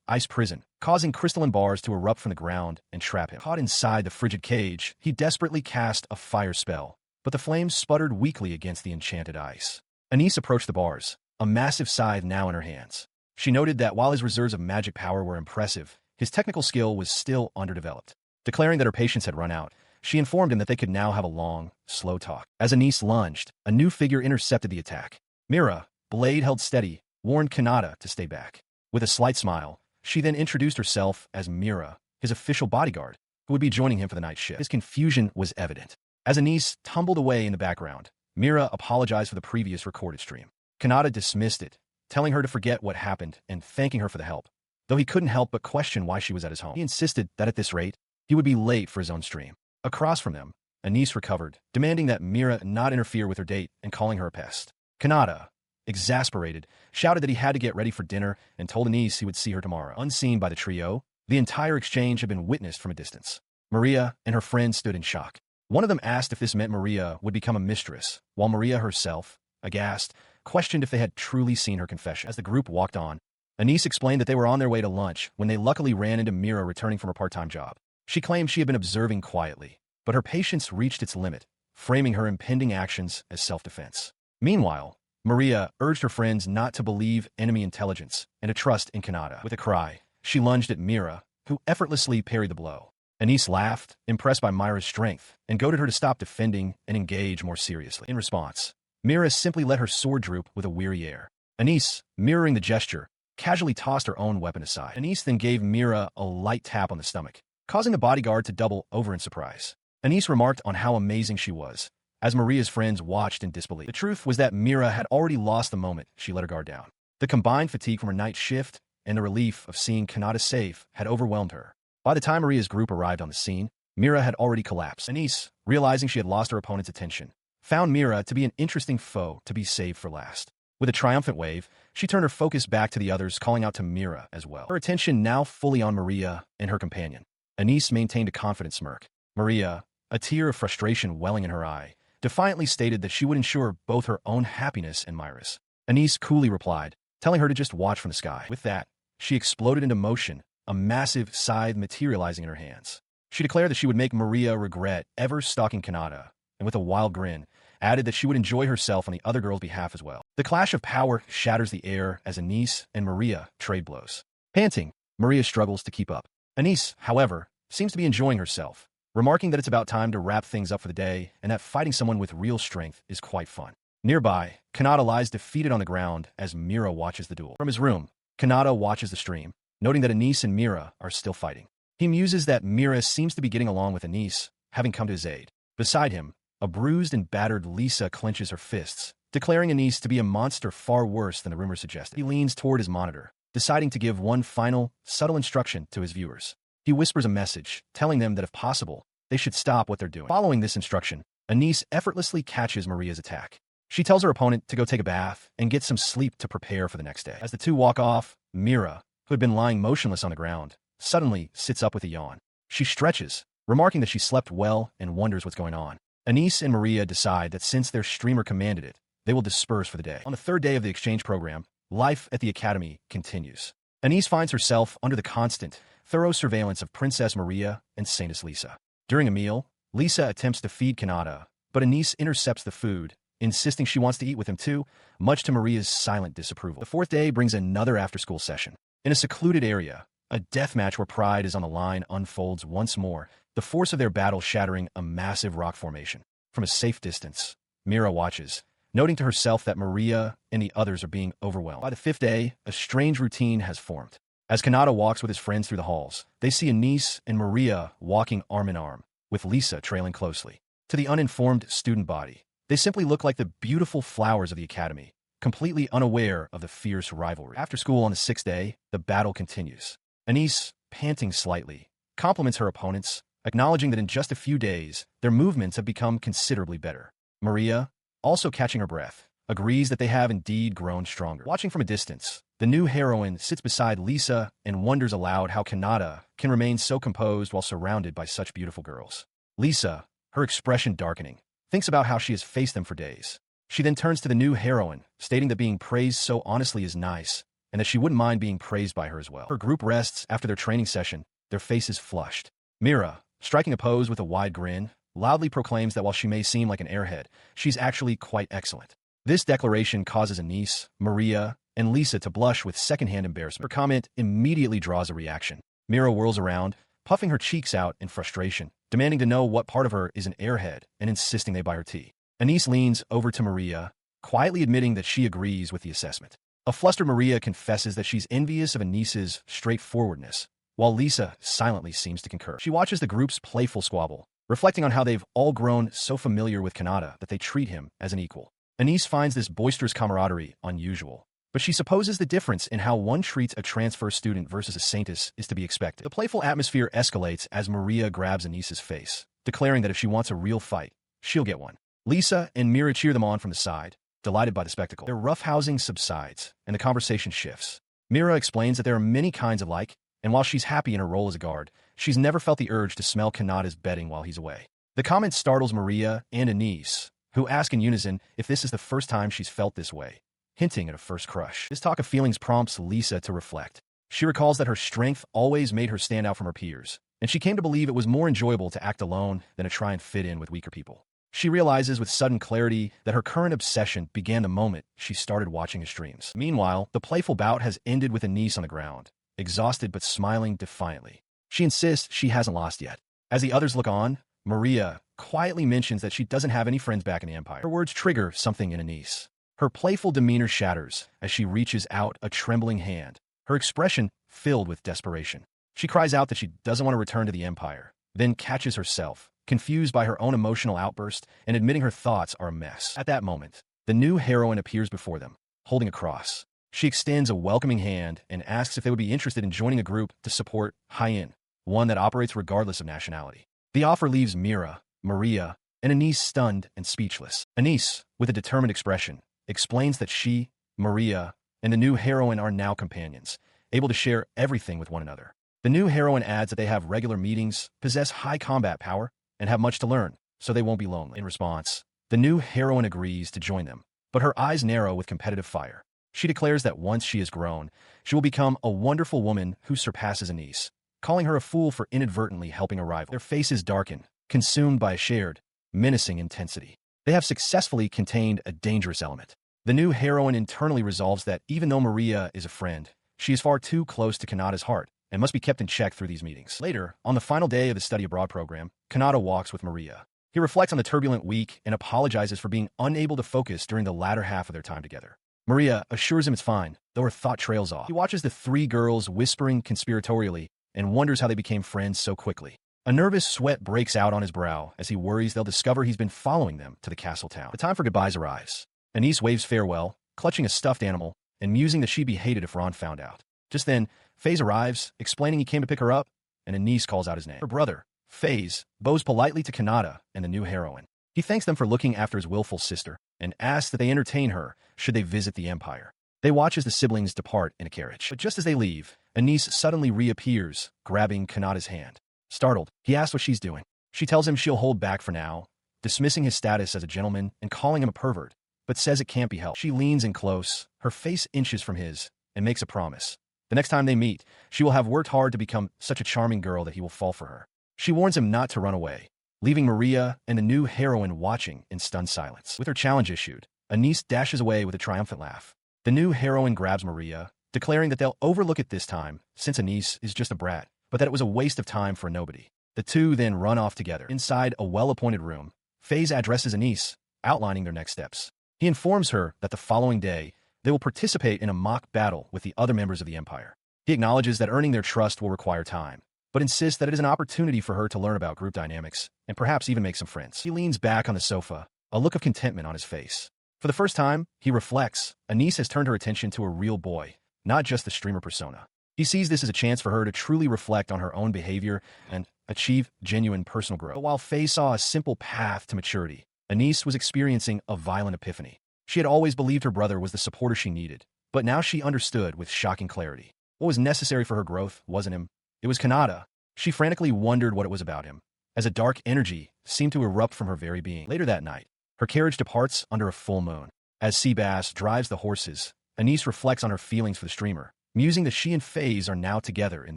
ice prison, causing crystalline bars to erupt from the ground and trap him. Caught inside the frigid cage, he desperately cast a fire spell, but the flames sputtered weakly against the enchanted ice. Anise approached the bars, a massive scythe now in her hands. She noted that while his reserves of magic power were impressive, his technical skill was still underdeveloped. Declaring that her patience had run out, she informed him that they could now have a long, slow talk. As Anise lunged, a new figure intercepted the attack. Mira, blade held steady, warned Kanata to stay back. With a slight smile, she then introduced herself as Mira, his official bodyguard, who would be joining him for the night shift. His confusion was evident. As Anise tumbled away in the background, Mira apologized for the previous recorded stream. Kanata dismissed it, telling her to forget what happened and thanking her for the help, though he couldn't help but question why she was at his home. He insisted that at this rate, he would be late for his own stream. Across from them, Anise recovered, demanding that Mira not interfere with her date and calling her a pest. Kanata, exasperated, shouted that he had to get ready for dinner and told Anise he would see her tomorrow. Unseen by the trio, the entire exchange had been witnessed from a distance. Maria and her friend stood in shock. One of them asked if this meant Maria would become a mistress, while Maria herself, aghast, questioned if they had truly seen her confession. As the group walked on, Anise explained that they were on their way to lunch when they luckily ran into Mira returning from her part-time job. She claimed she had been observing quietly, but her patience reached its limit, framing her impending actions as self-defense. Meanwhile, Maria urged her friends not to believe enemy intelligence and to trust in Kanata. With a cry, she lunged at Mira, who effortlessly parried the blow. Anise laughed, impressed by Mira's strength, and goaded her to stop defending and engage more seriously. In response, Mira simply let her sword droop with a weary air. Anise, mirroring the gesture, casually tossed her own weapon aside. Anise then gave Mira a light tap on the stomach, causing the bodyguard to double over in surprise. Anise remarked on how amazing she was, as Maria's friends watched in disbelief. The truth was that Mira had already lost the moment she let her guard down. The combined fatigue from her night shift and the relief of seeing Kanata safe had overwhelmed her. By the time Maria's group arrived on the scene, Mira had already collapsed. Anise, realizing she had lost her opponent's attention, found Mira to be an interesting foe to be saved for last. With a triumphant wave, she turned her focus back to the others, calling out to Mira as well. Her attention now fully on Maria and her companion. Anise maintained a confident smirk. Maria, a tear of frustration welling in her eye, defiantly stated that she would ensure both her own happiness and Myra's. Anise coolly replied, telling her to just watch from the sky. With that, she exploded into motion, a massive scythe materializing in her hands. She declared that she would make Maria regret ever stalking Kanata, and with a wild grin, added that she would enjoy herself on the other girl's behalf as well. The clash of power shatters the air as Anise and Maria trade blows. Panting, Maria struggles to keep up. Anise, however, seems to be enjoying herself, remarking that it's about time to wrap things up for the day and that fighting someone with real strength is quite fun. Nearby, Kanata lies defeated on the ground as Mira watches the duel. From his room, Kanata watches the stream, noting that Anise and Mira are still fighting. He muses that Mira seems to be getting along with Anise, having come to his aid. Beside him, a bruised and battered Lisa clenches her fists, declaring Anise to be a monster far worse than the rumor suggested. He leans toward his monitor, deciding to give one final, subtle instruction to his viewers. He whispers a message, telling them that if possible, they should stop what they're doing. Following this instruction, Anise effortlessly catches Maria's attack. She tells her opponent to go take a bath and get some sleep to prepare for the next day. As the two walk off, Mira, who had been lying motionless on the ground, suddenly sits up with a yawn. She stretches, remarking that she slept well and wonders what's going on. Anise and Maria decide that since their streamer commanded it, they will disperse for the day. On the third day of the exchange program, life at the academy continues. Anise finds herself under the constant, thorough surveillance of Princess Maria and Saintess Lisa. During a meal, Lisa attempts to feed Kanata, but Anise intercepts the food, insisting she wants to eat with him too, much to Maria's silent disapproval. The fourth day brings another after-school session. In a secluded area, a deathmatch where pride is on the line unfolds once more, the force of their battle shattering a massive rock formation. From a safe distance, Mira watches, noting to herself that Maria and the others are being overwhelmed. By the fifth day, a strange routine has formed. As Kanata walks with his friends through the halls, they see Anise and Maria walking arm in arm, with Lisa trailing closely. To the uninformed student body, they simply look like the beautiful flowers of the academy, completely unaware of the fierce rivalry. After school on the sixth day, the battle continues. Anise, panting slightly, compliments her opponents, acknowledging that in just a few days, their movements have become considerably better. Maria, also catching her breath, agrees that they have indeed grown stronger. Watching from a distance, the new heroine sits beside Lisa and wonders aloud how Kanata can remain so composed while surrounded by such beautiful girls. Lisa, her expression darkening, thinks about how she has faced them for days. She then turns to the new heroine, stating that being praised so honestly is nice, and that she wouldn't mind being praised by her as well. Her group rests after their training session, their faces flushed. Mira, striking a pose with a wide grin, loudly proclaims that while she may seem like an airhead, she's actually quite excellent. This declaration causes Anise, Maria, and Lisa to blush with secondhand embarrassment. Her comment immediately draws a reaction. Mira whirls around, puffing her cheeks out in frustration, demanding to know what part of her is an airhead and insisting they buy her tea. Anise leans over to Maria, quietly admitting that she agrees with the assessment. A flustered Maria confesses that she's envious of Anise's straightforwardness, while Lisa silently seems to concur. She watches the group's playful squabble, reflecting on how they've all grown so familiar with Kanata that they treat him as an equal. Anise finds this boisterous camaraderie unusual, but she supposes the difference in how one treats a transfer student versus a saintess is to be expected. The playful atmosphere escalates as Maria grabs Anice's face, declaring that if she wants a real fight, she'll get one. Lisa and Mira cheer them on from the side, delighted by the spectacle. Their roughhousing subsides, and the conversation shifts. Mira explains that there are many kinds of like, and while she's happy in her role as a guard, she's never felt the urge to smell Kanata's bedding while he's away. The comment startles Maria and Anice, who ask in unison if this is the first time she's felt this way, hinting at a first crush. This talk of feelings prompts Lisa to reflect. She recalls that her strength always made her stand out from her peers, and she came to believe it was more enjoyable to act alone than to try and fit in with weaker people. She realizes with sudden clarity that her current obsession began the moment she started watching his streams. Meanwhile, the playful bout has ended with Anice on the ground, exhausted but smiling defiantly. She insists she hasn't lost yet. As the others look on, Maria quietly mentions that she doesn't have any friends back in the Empire. Her words trigger something in Anice. Her playful demeanor shatters as she reaches out a trembling hand, her expression filled with desperation. She cries out that she doesn't want to return to the Empire, then catches herself, confused by her own emotional outburst and admitting her thoughts are a mess. At that moment, the new heroine appears before them, holding a cross. She extends a welcoming hand and asks if they would be interested in joining a group to support Hyen, one that operates regardless of nationality. The offer leaves Mira, Maria, and Anice stunned and speechless. Anice, with a determined expression, explains that she, Maria, and the new heroine are now companions, able to share everything with one another. The new heroine adds that they have regular meetings, possess high combat power, and have much to learn, so they won't be lonely. In response, the new heroine agrees to join them, but her eyes narrow with competitive fire. She declares that once she is grown, she will become a wonderful woman who surpasses Anice, calling her a fool for inadvertently helping a rival. Their faces darken, consumed by a shared, menacing intensity. They have successfully contained a dangerous element. The new heroine internally resolves that even though Maria is a friend, she is far too close to Kanata's heart and must be kept in check through these meetings. Later, on the final day of the study abroad program, Kanata walks with Maria. He reflects on the turbulent week and apologizes for being unable to focus during the latter half of their time together. Maria assures him it's fine, though her thought trails off. He watches the three girls whispering conspiratorially and wonders how they became friends so quickly. A nervous sweat breaks out on his brow as he worries they'll discover he's been following them to the castle town. The time for goodbyes arrives. Anice waves farewell, clutching a stuffed animal, and musing that she'd be hated if Ron found out. Just then, Faze arrives, explaining he came to pick her up, and Anice calls out his name. Her brother, Faze, bows politely to Kanata and the new heroine. He thanks them for looking after his willful sister, and asks that they entertain her should they visit the Empire. They watch as the siblings depart in a carriage. But just as they leave, Anice suddenly reappears, grabbing Kanata's hand. Startled, he asks what she's doing. She tells him she'll hold back for now, dismissing his status as a gentleman and calling him a pervert, but says it can't be helped. She leans in close, her face inches from his, and makes a promise. The next time they meet, she will have worked hard to become such a charming girl that he will fall for her. She warns him not to run away, leaving Maria and the new heroine watching in stunned silence. With her challenge issued, Anice dashes away with a triumphant laugh. The new heroine grabs Maria, declaring that they'll overlook it this time, since Anice is just a brat, but that it was a waste of time for a nobody. The two then run off together. Inside a well-appointed room, Faze addresses Anice, outlining their next steps. He informs her that the following day, they will participate in a mock battle with the other members of the Empire. He acknowledges that earning their trust will require time, but insists that it is an opportunity for her to learn about group dynamics and perhaps even make some friends. He leans back on the sofa, a look of contentment on his face. For the first time, he reflects, Anice has turned her attention to a real boy, not just the streamer persona. He sees this as a chance for her to truly reflect on her own behavior and achieve genuine personal growth. But while Faye saw a simple path to maturity, Anice was experiencing a violent epiphany. She had always believed her brother was the supporter she needed, but now she understood with shocking clarity. What was necessary for her growth wasn't him. It was Kanata. She frantically wondered what it was about him, as a dark energy seemed to erupt from her very being. Later that night, her carriage departs under a full moon. As Seabass drives the horses, Anice reflects on her feelings for the streamer, musing that she and Faze are now together in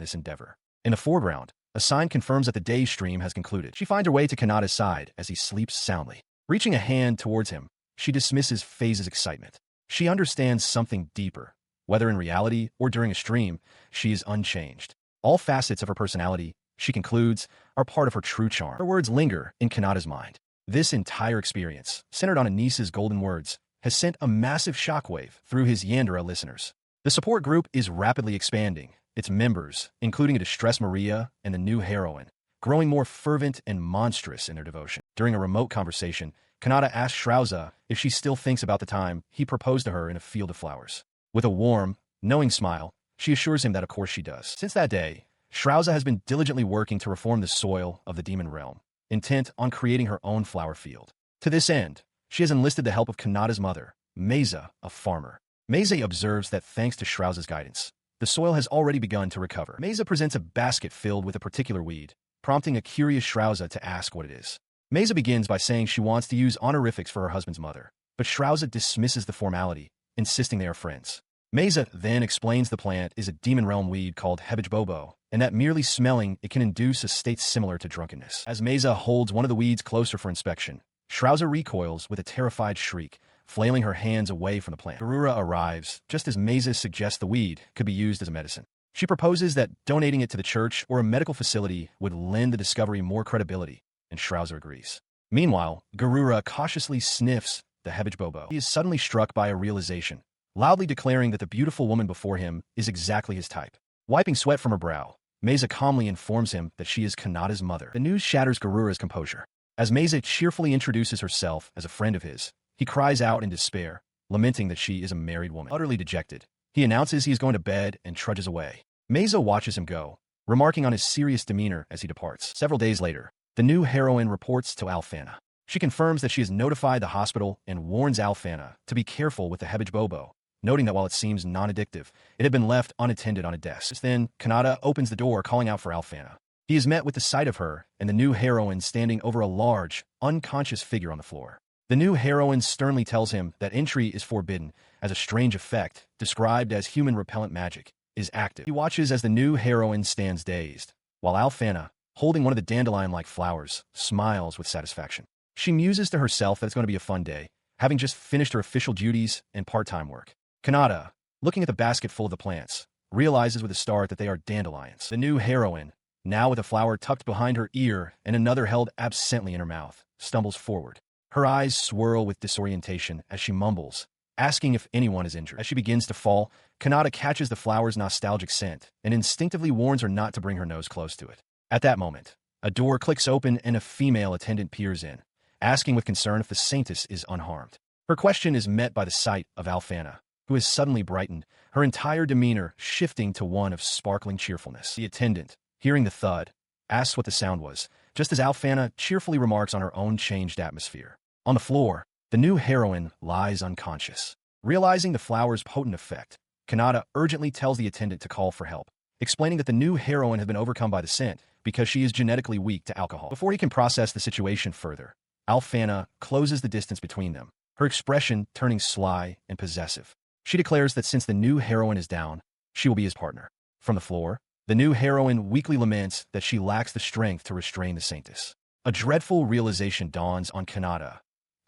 this endeavor. In the foreground, a sign confirms that the day's stream has concluded. She finds her way to Kanata's side as he sleeps soundly. Reaching a hand towards him, she dismisses Faze's excitement. She understands something deeper. Whether in reality or during a stream, she is unchanged. All facets of her personality, she concludes, are part of her true charm. Her words linger in Kanata's mind. This entire experience, centered on Anice's golden words, has sent a massive shockwave through his Yandere listeners. The support group is rapidly expanding, its members, including a distressed Maria and the new heroine, growing more fervent and monstrous in their devotion. During a remote conversation, Kanata asks Shrauza if she still thinks about the time he proposed to her in a field of flowers. With a warm, knowing smile, she assures him that of course she does. Since that day, Shrouza has been diligently working to reform the soil of the demon realm, intent on creating her own flower field. To this end, she has enlisted the help of Kanata's mother, Meza, a farmer. Meza observes that thanks to Shrouza's guidance, the soil has already begun to recover. Meza presents a basket filled with a particular weed, prompting a curious Shrouza to ask what it is. Meza begins by saying she wants to use honorifics for her husband's mother, but Shrouza dismisses the formality, insisting they are friends. Meza then explains the plant is a demon realm weed called hebejbobo, and that merely smelling it can induce a state similar to drunkenness. As Meza holds one of the weeds closer for inspection, Shrouza recoils with a terrified shriek, flailing her hands away from the plant. Garura arrives, just as Meza suggests the weed could be used as a medicine. She proposes that donating it to the church or a medical facility would lend the discovery more credibility, and Shrouza agrees. Meanwhile, Garura cautiously sniffs the hebejbobo. He is suddenly struck by a realization, loudly declaring that the beautiful woman before him is exactly his type. Wiping sweat from her brow, Meza calmly informs him that she is Kanata's mother. The news shatters Garura's composure. As Meza cheerfully introduces herself as a friend of his, he cries out in despair, lamenting that she is a married woman. Utterly dejected, he announces he is going to bed and trudges away. Meza watches him go, remarking on his serious demeanor as he departs. Several days later, the new heroine reports to Alfana. She confirms that she has notified the hospital and warns Alfana to be careful with the hebejbobo, noting that while it seems non-addictive, it had been left unattended on a desk. Just then, Kanata opens the door calling out for Alfana. He is met with the sight of her and the new heroine standing over a large, unconscious figure on the floor. The new heroine sternly tells him that entry is forbidden as a strange effect, described as human repellent magic, is active. He watches as the new heroine stands dazed, while Alfana, holding one of the dandelion-like flowers, smiles with satisfaction. She muses to herself that it's going to be a fun day, having just finished her official duties and part-time work. Kanata, looking at the basket full of the plants, realizes with a start that they are dandelions. The new heroine, now with a flower tucked behind her ear and another held absently in her mouth, stumbles forward. Her eyes swirl with disorientation as she mumbles, asking if anyone is injured. As she begins to fall, Kanata catches the flower's nostalgic scent and instinctively warns her not to bring her nose close to it. At that moment, a door clicks open and a female attendant peers in, asking with concern if the saintess is unharmed. Her question is met by the sight of Alfana, who has suddenly brightened, her entire demeanor shifting to one of sparkling cheerfulness. The attendant, hearing the thud, asks what the sound was, just as Alfana cheerfully remarks on her own changed atmosphere. On the floor, the new heroine lies unconscious. Realizing the flower's potent effect, Kanata urgently tells the attendant to call for help, explaining that the new heroine has been overcome by the scent because she is genetically weak to alcohol. Before he can process the situation further, Alfana closes the distance between them, her expression turning sly and possessive. She declares that since the new heroine is down, she will be his partner. From the floor, the new heroine weakly laments that she lacks the strength to restrain the saintess. A dreadful realization dawns on Kanata.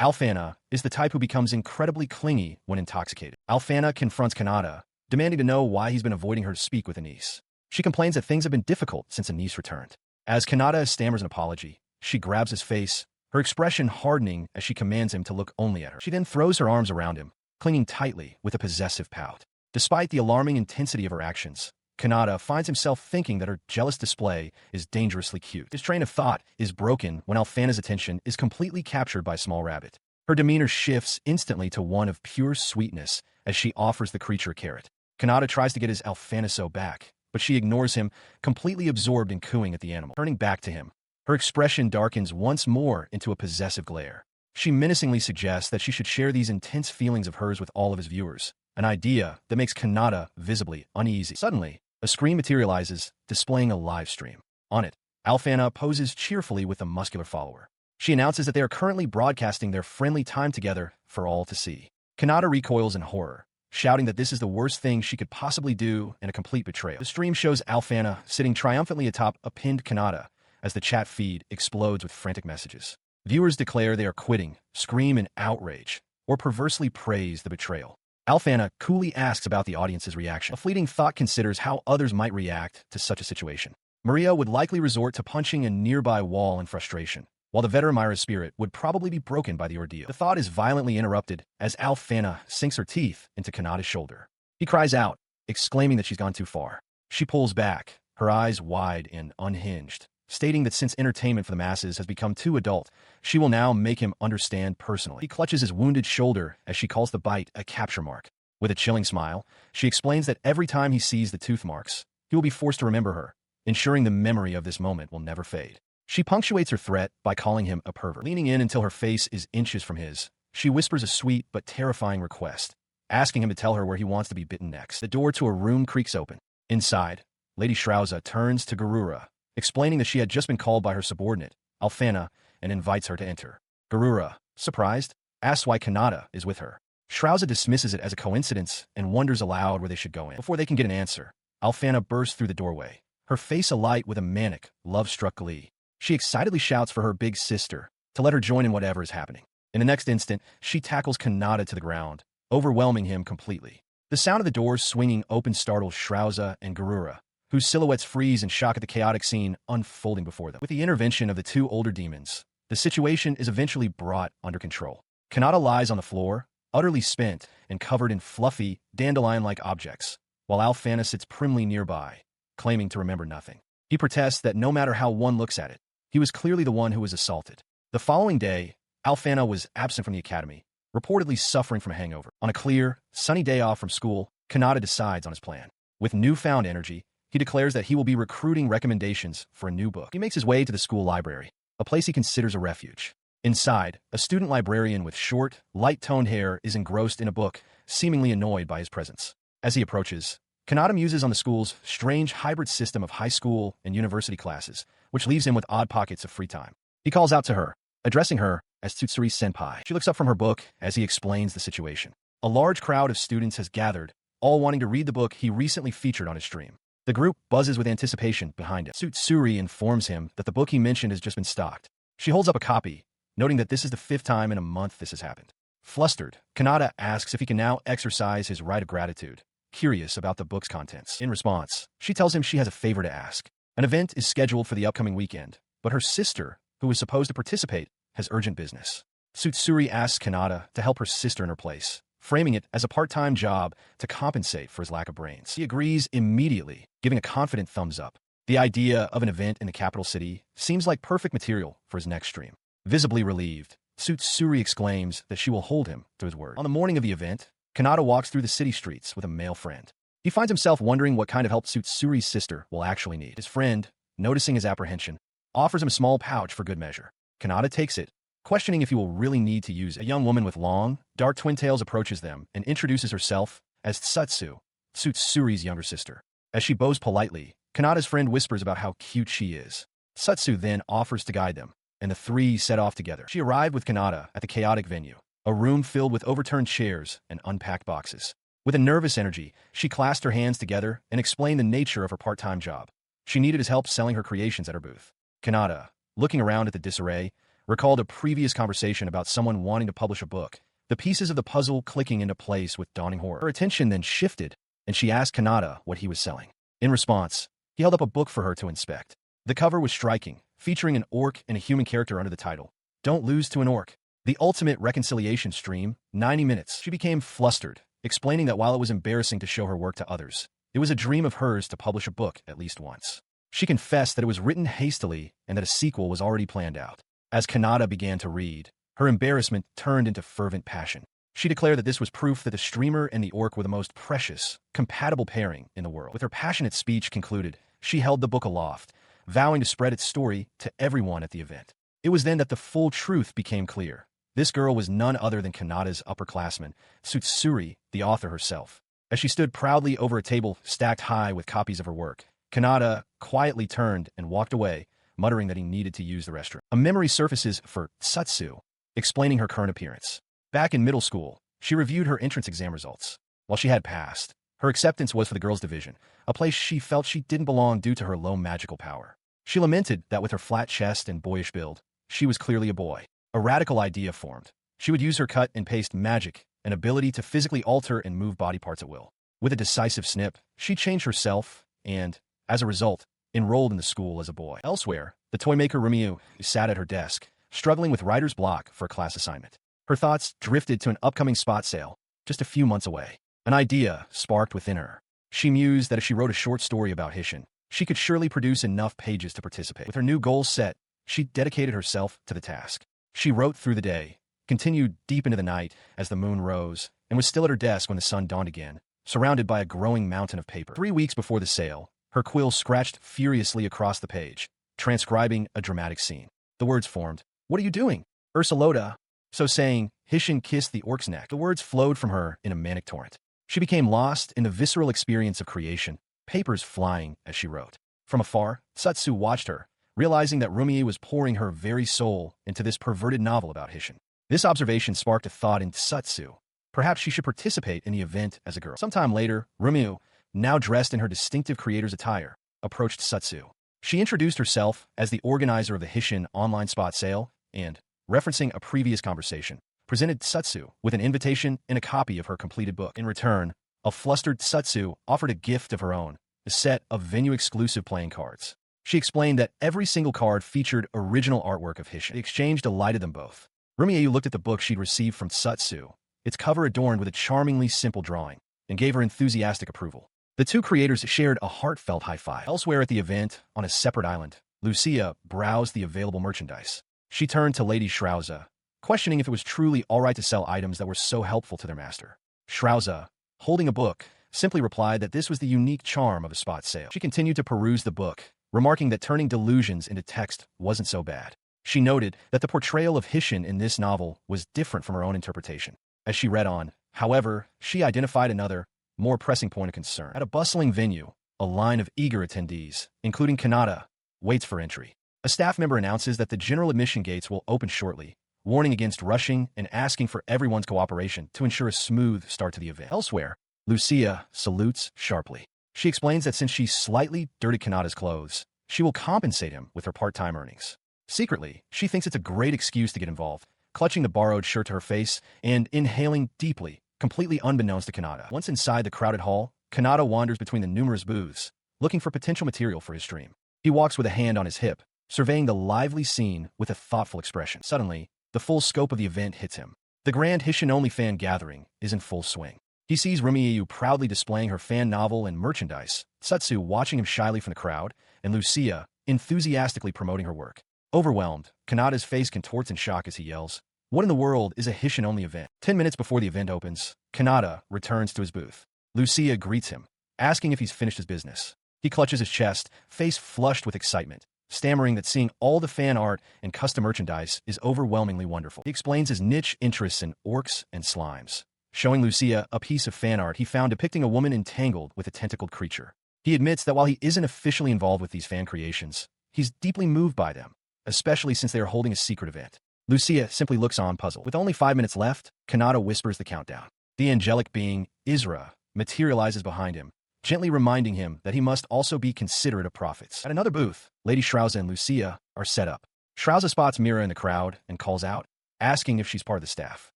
Alfana is the type who becomes incredibly clingy when intoxicated. Alfana confronts Kanata, demanding to know why he's been avoiding her to speak with Anise. She complains that things have been difficult since Anise returned. As Kanata stammers an apology, she grabs his face, her expression hardening as she commands him to look only at her. She then throws her arms around him, clinging tightly with a possessive pout. Despite the alarming intensity of her actions, Kanata finds himself thinking that her jealous display is dangerously cute. His train of thought is broken when Alfana's attention is completely captured by a small rabbit. Her demeanor shifts instantly to one of pure sweetness as she offers the creature a carrot. Kanata tries to get his Alfanaso back, but she ignores him, completely absorbed in cooing at the animal. Turning back to him, her expression darkens once more into a possessive glare. She menacingly suggests that she should share these intense feelings of hers with all of his viewers, an idea that makes Kanata visibly uneasy. Suddenly, a screen materializes, displaying a live stream. On it, Alfana poses cheerfully with a muscular follower. She announces that they are currently broadcasting their friendly time together for all to see. Kanata recoils in horror, shouting that this is the worst thing she could possibly do and a complete betrayal. The stream shows Alfana sitting triumphantly atop a pinned Kanata as the chat feed explodes with frantic messages. Viewers declare they are quitting, scream in outrage, or perversely praise the betrayal. Alfana coolly asks about the audience's reaction. A fleeting thought considers how others might react to such a situation. Maria would likely resort to punching a nearby wall in frustration, while the veteran Myra's spirit would probably be broken by the ordeal. The thought is violently interrupted as Alfana sinks her teeth into Kanata's shoulder. He cries out, exclaiming that she's gone too far. She pulls back, her eyes wide and unhinged, stating that since entertainment for the masses has become too adult, she will now make him understand personally. He clutches his wounded shoulder as she calls the bite a capture mark. With a chilling smile, she explains that every time he sees the tooth marks, he will be forced to remember her, ensuring the memory of this moment will never fade. She punctuates her threat by calling him a pervert. Leaning in until her face is inches from his, she whispers a sweet but terrifying request, asking him to tell her where he wants to be bitten next. The door to a room creaks open. Inside, Lady Shrauza turns to Garura, explaining that she had just been called by her subordinate, Alfana, and invites her to enter. Garura, surprised, asks why Kanata is with her. Shrauza dismisses it as a coincidence and wonders aloud where they should go in. Before they can get an answer, Alfana bursts through the doorway, her face alight with a manic, love-struck glee. She excitedly shouts for her big sister to let her join in whatever is happening. In the next instant, she tackles Kanata to the ground, overwhelming him completely. The sound of the doors swinging open startles Shrauza and Garura, whose silhouettes freeze in shock at the chaotic scene unfolding before them. With the intervention of the two older demons, the situation is eventually brought under control. Kanata lies on the floor, utterly spent and covered in fluffy, dandelion-like objects, while Alfana sits primly nearby, claiming to remember nothing. He protests that no matter how one looks at it, he was clearly the one who was assaulted. The following day, Alfana was absent from the academy, reportedly suffering from a hangover. On a clear, sunny day off from school, Kanata decides on his plan. With newfound energy, he declares that he will be recruiting recommendations for a new book. He makes his way to the school library, a place he considers a refuge. Inside, a student librarian with short, light-toned hair is engrossed in a book, seemingly annoyed by his presence. As he approaches, Kanata muses on the school's strange hybrid system of high school and university classes, which leaves him with odd pockets of free time. He calls out to her, addressing her as Tsutsuri-senpai. She looks up from her book as he explains the situation. A large crowd of students has gathered, all wanting to read the book he recently featured on his stream. The group buzzes with anticipation behind him. Tsutsuri informs him that the book he mentioned has just been stocked. She holds up a copy, noting that this is the 5th time in a month this has happened. Flustered, Kanata asks if he can now exercise his right of gratitude, curious about the book's contents. In response, she tells him she has a favor to ask. An event is scheduled for the upcoming weekend, but her sister, who is supposed to participate, has urgent business. Tsutsuri asks Kanata to help her sister in her place, framing it as a part-time job to compensate for his lack of brains. He agrees immediately, giving a confident thumbs up. The idea of an event in the capital city seems like perfect material for his next stream. Visibly relieved, Tsutsuri exclaims that she will hold him to his word. On the morning of the event, Kanata walks through the city streets with a male friend. He finds himself wondering what kind of help Tsutsuri's sister will actually need. His friend, noticing his apprehension, offers him a small pouch for good measure. Kanata takes it, questioning if he will really need to use it. A young woman with long, dark twin tails approaches them and introduces herself as Tsutsu, Tsutsuri's younger sister. As she bows politely, Kanata's friend whispers about how cute she is. Tsutsu then offers to guide them, and the three set off together. She arrived with Kanata at the chaotic venue, a room filled with overturned chairs and unpacked boxes. With a nervous energy, she clasped her hands together and explained the nature of her part-time job. She needed his help selling her creations at her booth. Kanata, looking around at the disarray, recalled a previous conversation about someone wanting to publish a book, the pieces of the puzzle clicking into place with dawning horror. Her attention then shifted, and she asked Kanata what he was selling. In response, he held up a book for her to inspect. The cover was striking, featuring an orc and a human character under the title, "Don't Lose to an Orc, the Ultimate Reconciliation Stream, 90 Minutes. She became flustered, explaining that while it was embarrassing to show her work to others, it was a dream of hers to publish a book at least once. She confessed that it was written hastily and that a sequel was already planned out. As Kanata began to read, her embarrassment turned into fervent passion. She declared that this was proof that the streamer and the orc were the most precious, compatible pairing in the world. With her passionate speech concluded, she held the book aloft, vowing to spread its story to everyone at the event. It was then that the full truth became clear. This girl was none other than Kanata's upperclassman, Tsutsuri, the author herself. As she stood proudly over a table stacked high with copies of her work, Kanata quietly turned and walked away, muttering that he needed to use the restroom. A memory surfaces for Tsutsu, explaining her current appearance. Back in middle school, she reviewed her entrance exam results. While she had passed, her acceptance was for the girls' division, a place she felt she didn't belong due to her low magical power. She lamented that with her flat chest and boyish build, she was clearly a boy. A radical idea formed. She would use her cut and paste magic, an ability to physically alter and move body parts at will. With a decisive snip, she changed herself and, as a result, enrolled in the school as a boy. Elsewhere, the toymaker Rumiu sat at her desk, struggling with writer's block for a class assignment. Her thoughts drifted to an upcoming spot sale, just a few months away. An idea sparked within her. She mused that if she wrote a short story about Hishin, she could surely produce enough pages to participate. With her new goals set, she dedicated herself to the task. She wrote through the day, continued deep into the night as the moon rose, and and was still at her desk when the sun dawned again, surrounded by a growing mountain of paper. 3 weeks before the sale, her quill scratched furiously across the page, transcribing a dramatic scene. The words formed, "What are you doing, Ursuloda?" So saying, Hishin kissed the orc's neck. The words flowed from her in a manic torrent. She became lost in the visceral experience of creation, papers flying as she wrote. From afar, Satsu watched her, realizing that Rumie was pouring her very soul into this perverted novel about Hishin. This observation sparked a thought in Satsu. Perhaps she should participate in the event as a girl. Sometime later, Rumie, now dressed in her distinctive creator's attire, approached Satsu. She introduced herself as the organizer of the Hishin online spot sale and, referencing a previous conversation, presented Satsu with an invitation and a copy of her completed book. In return, a flustered Satsu offered a gift of her own, a set of venue-exclusive playing cards. She explained that every single card featured original artwork of Hishin. The exchange delighted them both. Rumie looked at the book she'd received from Satsu, its cover adorned with a charmingly simple drawing, and gave her enthusiastic approval. The two creators shared a heartfelt high-five. Elsewhere at the event, on a separate island, Lucia browsed the available merchandise. She turned to Lady Shrauza, questioning if it was truly all right to sell items that were so helpful to their master. Shrauza, holding a book, simply replied that this was the unique charm of a spot sale. She continued to peruse the book, remarking that turning delusions into text wasn't so bad. She noted that the portrayal of Hishin in this novel was different from her own interpretation. As she read on, however, she identified another, more pressing point of concern. At a bustling venue, a line of eager attendees, including Kanata, waits for entry. A staff member announces that the general admission gates will open shortly, warning against rushing and asking for everyone's cooperation to ensure a smooth start to the event. Elsewhere, Lucia salutes sharply. She explains that since she slightly dirtied Kanata's clothes, she will compensate him with her part-time earnings. Secretly, she thinks it's a great excuse to get involved, clutching the borrowed shirt to her face and inhaling deeply, completely unbeknownst to Kanata. Once inside the crowded hall, Kanata wanders between the numerous booths, looking for potential material for his stream. He walks with a hand on his hip, surveying the lively scene with a thoughtful expression. Suddenly, the full scope of the event hits him. The grand Hishin-only fan gathering is in full swing. He sees Rumie proudly displaying her fan novel and merchandise, Satsu watching him shyly from the crowd, and Lucia enthusiastically promoting her work. Overwhelmed, Kanata's face contorts in shock as he yells, "What in the world is a Hishin-only event?" 10 minutes before the event opens, Kanata returns to his booth. Lucia greets him, asking if he's finished his business. He clutches his chest, face flushed with excitement, stammering that seeing all the fan art and custom merchandise is overwhelmingly wonderful. He explains his niche interests in orcs and slimes, showing Lucia a piece of fan art he found depicting a woman entangled with a tentacled creature. He admits that while he isn't officially involved with these fan creations, he's deeply moved by them, especially since they are holding a secret event. Lucia simply looks on puzzled. With only 5 minutes left, Kanata whispers the countdown. The angelic being, Isra, materializes behind him, gently reminding him that he must also be considerate of profits. At another booth, Lady Shrauza and Lucia are set up. Shrauza spots Mira in the crowd and calls out, asking if she's part of the staff.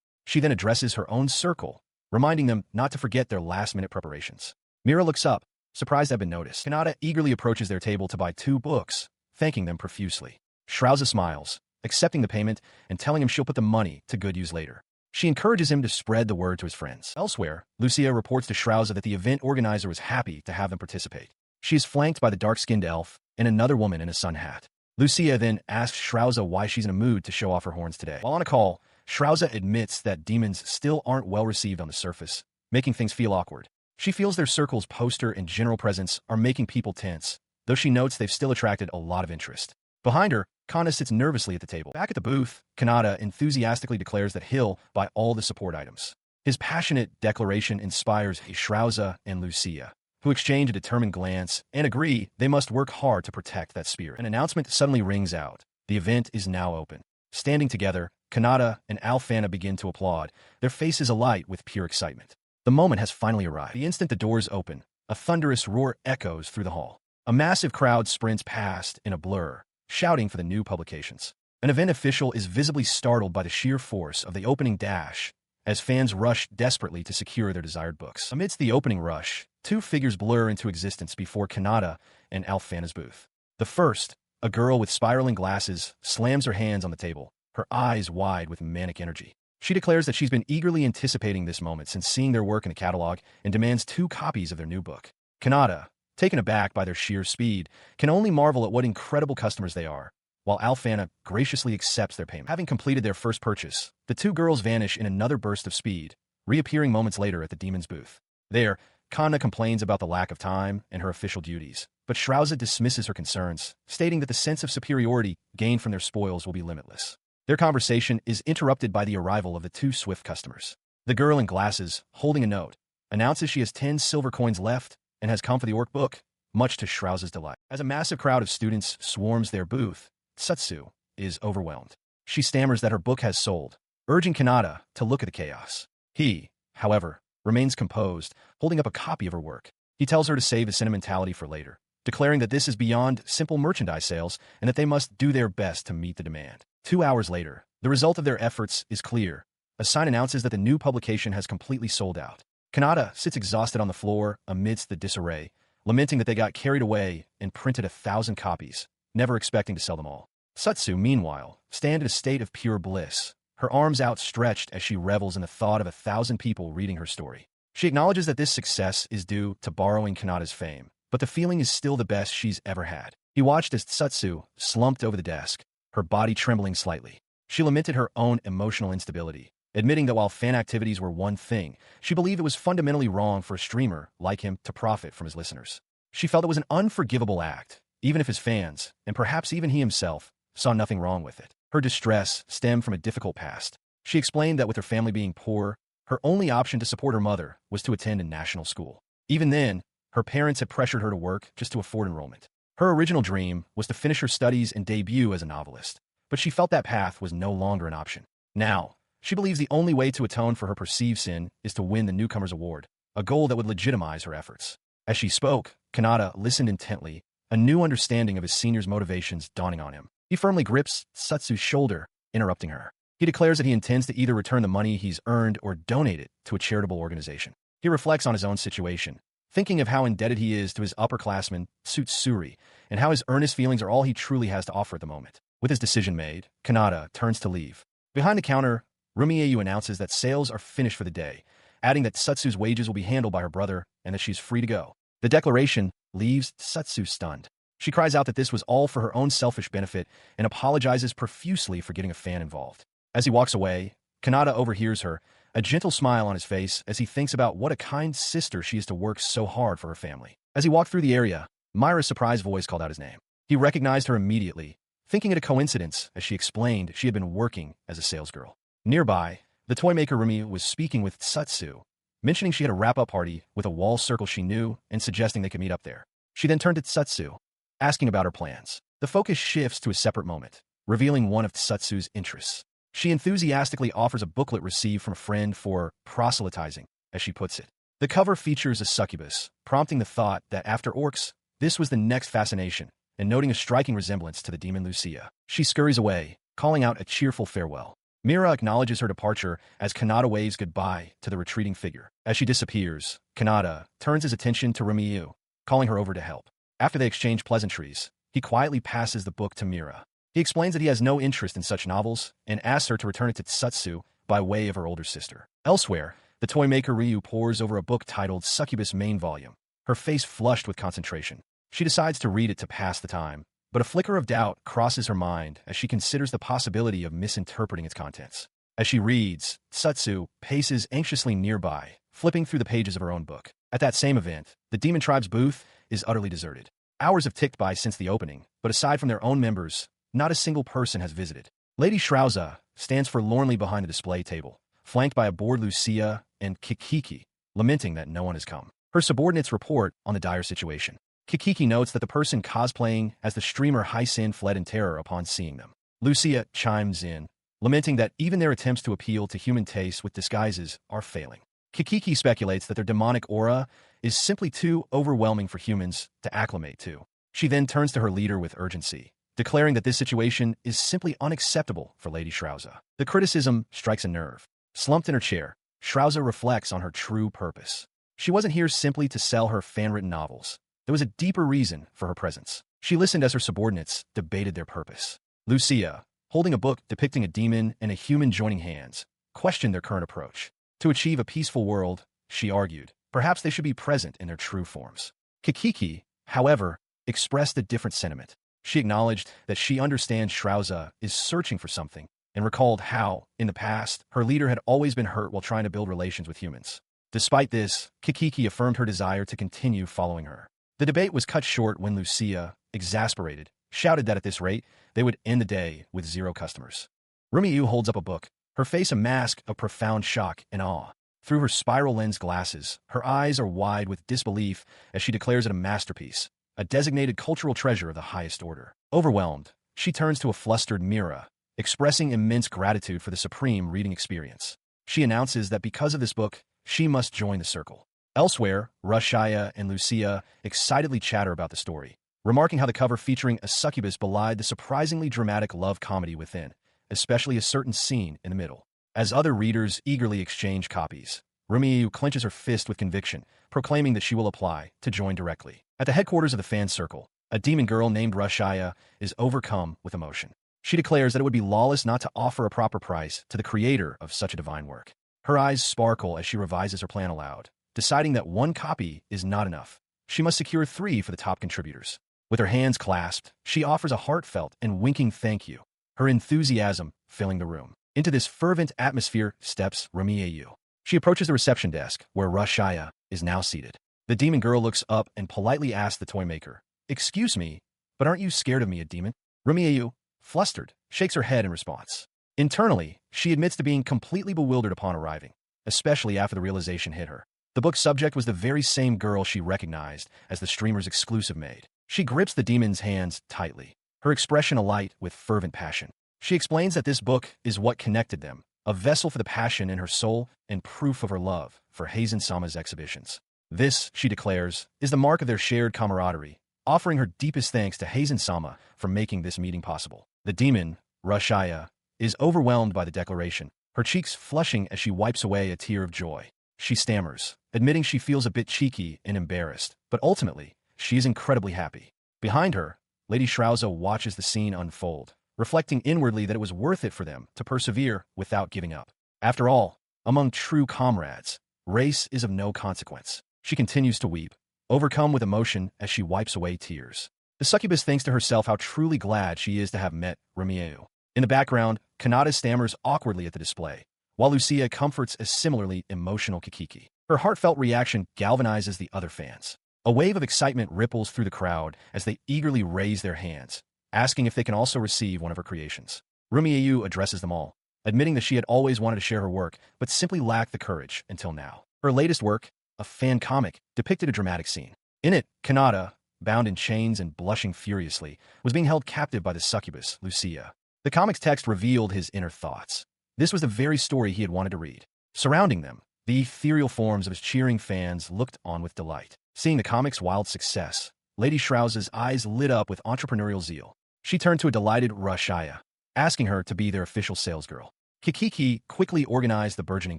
She then addresses her own circle, reminding them not to forget their last-minute preparations. Mira looks up, surprised to have been noticed. Kanata eagerly approaches their table to buy 2 books, thanking them profusely. Shrauza smiles, accepting the payment and telling him she'll put the money to good use later. She encourages him to spread the word to his friends. Elsewhere, Lucia reports to Shrauza that the event organizer was happy to have them participate. She is flanked by the dark-skinned elf and another woman in a sun hat. Lucia then asks Shrauza why she's in a mood to show off her horns today. While on a call, Shrauza admits that demons still aren't well received on the surface, making things feel awkward. She feels their circle's poster and general presence are making people tense, though she notes they've still attracted a lot of interest. Behind her, Kana sits nervously at the table. Back at the booth, Kanata enthusiastically declares that he'll buy all the support items. His passionate declaration inspires Shrauza and Lucia, who exchange a determined glance and agree they must work hard to protect that spirit. An announcement suddenly rings out. The event is now open. Standing together, Kanata and Alfana begin to applaud, their faces alight with pure excitement. The moment has finally arrived. The instant the doors open, a thunderous roar echoes through the hall. A massive crowd sprints past in a blur, shouting for the new publications. An event official is visibly startled by the sheer force of the opening dash as fans rush desperately to secure their desired books. Amidst the opening rush, 2 figures blur into existence before Kanata and Alfana's booth. The first, a girl with spiraling glasses, slams her hands on the table, her eyes wide with manic energy. She declares that she's been eagerly anticipating this moment since seeing their work in the catalog and demands 2 copies of their new book. Kanata, taken aback by their sheer speed, can only marvel at what incredible customers they are, while Alfana graciously accepts their payment. Having completed their first purchase, the 2 girls vanish in another burst of speed, reappearing moments later at the demon's booth. There, Kanna complains about the lack of time and her official duties, but Shrauza dismisses her concerns, stating that the sense of superiority gained from their spoils will be limitless. Their conversation is interrupted by the arrival of the two swift customers. The girl in glasses, holding a note, announces she has 10 silver coins left and has come for the orc book, much to Shrauza's delight. As a massive crowd of students swarms their booth, Tsutsu is overwhelmed. She stammers that her book has sold, urging Kanata to look at the chaos. He, however, remains composed, holding up a copy of her work. He tells her to save his sentimentality for later, declaring that this is beyond simple merchandise sales and that they must do their best to meet the demand. 2 hours later, the result of their efforts is clear. A sign announces that the new publication has completely sold out. Kanata sits exhausted on the floor amidst the disarray, lamenting that they got carried away and printed 1,000 copies, never expecting to sell them all. Tsutsu, meanwhile, stands in a state of pure bliss, her arms outstretched as she revels in the thought of 1,000 people reading her story. She acknowledges that this success is due to borrowing Kanata's fame, but the feeling is still the best she's ever had. He watched as Tsutsu slumped over the desk, her body trembling slightly. She lamented her own emotional instability, admitting that while fan activities were one thing, she believed it was fundamentally wrong for a streamer like him to profit from his listeners. She felt it was an unforgivable act, even if his fans, and perhaps even he himself, saw nothing wrong with it. Her distress stemmed from a difficult past. She explained that with her family being poor, her only option to support her mother was to attend a national school. Even then, her parents had pressured her to work just to afford enrollment. Her original dream was to finish her studies and debut as a novelist, but she felt that path was no longer an option. Now, she believes the only way to atone for her perceived sin is to win the Newcomer's Award, a goal that would legitimize her efforts. As she spoke, Kanata listened intently, a new understanding of his senior's motivations dawning on him. He firmly grips Tsutsu's shoulder, interrupting her. He declares that he intends to either return the money he's earned or donate it to a charitable organization. He reflects on his own situation, thinking of how indebted he is to his upperclassman, Tsutsuri, and how his earnest feelings are all he truly has to offer at the moment. With his decision made, Kanata turns to leave. Behind the counter, Rumieyu announces that sales are finished for the day, adding that Tsutsu's wages will be handled by her brother and that she's free to go. The declaration leaves Tsutsu stunned. She cries out that this was all for her own selfish benefit and apologizes profusely for getting a fan involved. As he walks away, Kanata overhears her, a gentle smile on his face as he thinks about what a kind sister she is to work so hard for her family. As he walked through the area, Myra's surprised voice called out his name. He recognized her immediately, thinking it a coincidence as she explained she had been working as a salesgirl. Nearby, the toy maker Rumi was speaking with Tsutsu, mentioning she had a wrap-up party with a wall circle she knew and suggesting they could meet up there. She then turned to Tsutsu, asking about her plans. The focus shifts to a separate moment, revealing one of Tsutsu's interests. She enthusiastically offers a booklet received from a friend for proselytizing, as she puts it. The cover features a succubus, prompting the thought that after orcs, this was the next fascination, and noting a striking resemblance to the demon Lucia. She scurries away, calling out a cheerful farewell. Mira acknowledges her departure as Kanata waves goodbye to the retreating figure. As she disappears, Kanata turns his attention to Rumiyu, calling her over to help. After they exchange pleasantries, he quietly passes the book to Mira. He explains that he has no interest in such novels and asks her to return it to Tsutsu by way of her older sister. Elsewhere, the toy maker Ryu pores over a book titled Succubus Main Volume, her face flushed with concentration. She decides to read it to pass the time, but a flicker of doubt crosses her mind as she considers the possibility of misinterpreting its contents. As she reads, Tsutsu paces anxiously nearby, flipping through the pages of her own book. At that same event, the Demon Tribe's booth is utterly deserted. Hours have ticked by since the opening, but aside from their own members, not a single person has visited. Lady Shrauza stands forlornly behind the display table, flanked by a bored Lucia and Kikiki, lamenting that no one has come. Her subordinates report on the dire situation. Kikiki notes that the person cosplaying as the streamer Hysin fled in terror upon seeing them. Lucia chimes in, lamenting that even their attempts to appeal to human tastes with disguises are failing. Kikiki speculates that their demonic aura is simply too overwhelming for humans to acclimate to. She then turns to her leader with urgency, declaring that this situation is simply unacceptable for Lady Shrauza. The criticism strikes a nerve. Slumped in her chair, Shrauza reflects on her true purpose. She wasn't here simply to sell her fan-written novels. There was a deeper reason for her presence. She listened as her subordinates debated their purpose. Lucia, holding a book depicting a demon and a human joining hands, questioned their current approach. To achieve a peaceful world, she argued, perhaps they should be present in their true forms. Kikiki, however, expressed a different sentiment. She acknowledged that she understands Shrauza is searching for something, and recalled how, in the past, her leader had always been hurt while trying to build relations with humans. Despite this, Kikiki affirmed her desire to continue following her. The debate was cut short when Lucia, exasperated, shouted that at this rate, they would end the day with 0 customers. Rumiyu holds up a book, her face a mask of profound shock and awe. Through her spiral lens glasses, her eyes are wide with disbelief as she declares it a masterpiece, a designated cultural treasure of the highest order. Overwhelmed, she turns to a flustered Mira, expressing immense gratitude for the supreme reading experience. She announces that because of this book, she must join the circle. Elsewhere, Rushaya and Lucia excitedly chatter about the story, remarking how the cover featuring a succubus belied the surprisingly dramatic love comedy within, especially a certain scene in the middle. As other readers eagerly exchange copies, Rumiyu clenches her fist with conviction, proclaiming that she will apply to join directly. At the headquarters of the fan circle, a demon girl named Rushaya is overcome with emotion. She declares that it would be lawless not to offer a proper price to the creator of such a divine work. Her eyes sparkle as she revises her plan aloud, deciding that 1 copy is not enough. She must secure 3 for the top contributors. With her hands clasped, she offers a heartfelt and winking thank you, her enthusiasm filling the room. Into this fervent atmosphere steps Rumiyu. She approaches the reception desk, where Rushaya is now seated. The demon girl looks up and politely asks the toy maker, "Excuse me, but aren't you scared of me, a demon?" Rumiyu, flustered, shakes her head in response. Internally, she admits to being completely bewildered upon arriving, especially after the realization hit her. The book's subject was the very same girl she recognized as the streamer's exclusive maid. She grips the demon's hands tightly, her expression alight with fervent passion. She explains that this book is what connected them, a vessel for the passion in her soul and proof of her love for Heizen-sama's exhibitions. This, she declares, is the mark of their shared camaraderie, offering her deepest thanks to Heizen-sama for making this meeting possible. The demon, Rushaya, is overwhelmed by the declaration, her cheeks flushing as she wipes away a tear of joy. She stammers, admitting she feels a bit cheeky and embarrassed, but ultimately, she is incredibly happy. Behind her, Lady Shrauza watches the scene unfold, reflecting inwardly that it was worth it for them to persevere without giving up. After all, among true comrades, race is of no consequence. She continues to weep, overcome with emotion as she wipes away tears. The succubus thinks to herself how truly glad she is to have met Rumiyu. In the background, Kanata stammers awkwardly at the display, while Lucia comforts a similarly emotional Kikiki. Her heartfelt reaction galvanizes the other fans. A wave of excitement ripples through the crowd as they eagerly raise their hands, asking if they can also receive one of her creations. Rumiyu addresses them all, admitting that she had always wanted to share her work, but simply lacked the courage until now. Her latest work, a fan comic, depicted a dramatic scene. In it, Kanata, bound in chains and blushing furiously, was being held captive by the succubus, Lucia. The comic's text revealed his inner thoughts. This was the very story he had wanted to read. Surrounding them, the ethereal forms of his cheering fans looked on with delight. Seeing the comic's wild success, Lady Shrauza's eyes lit up with entrepreneurial zeal. She turned to a delighted Rushaya, asking her to be their official salesgirl. Kikiki quickly organized the burgeoning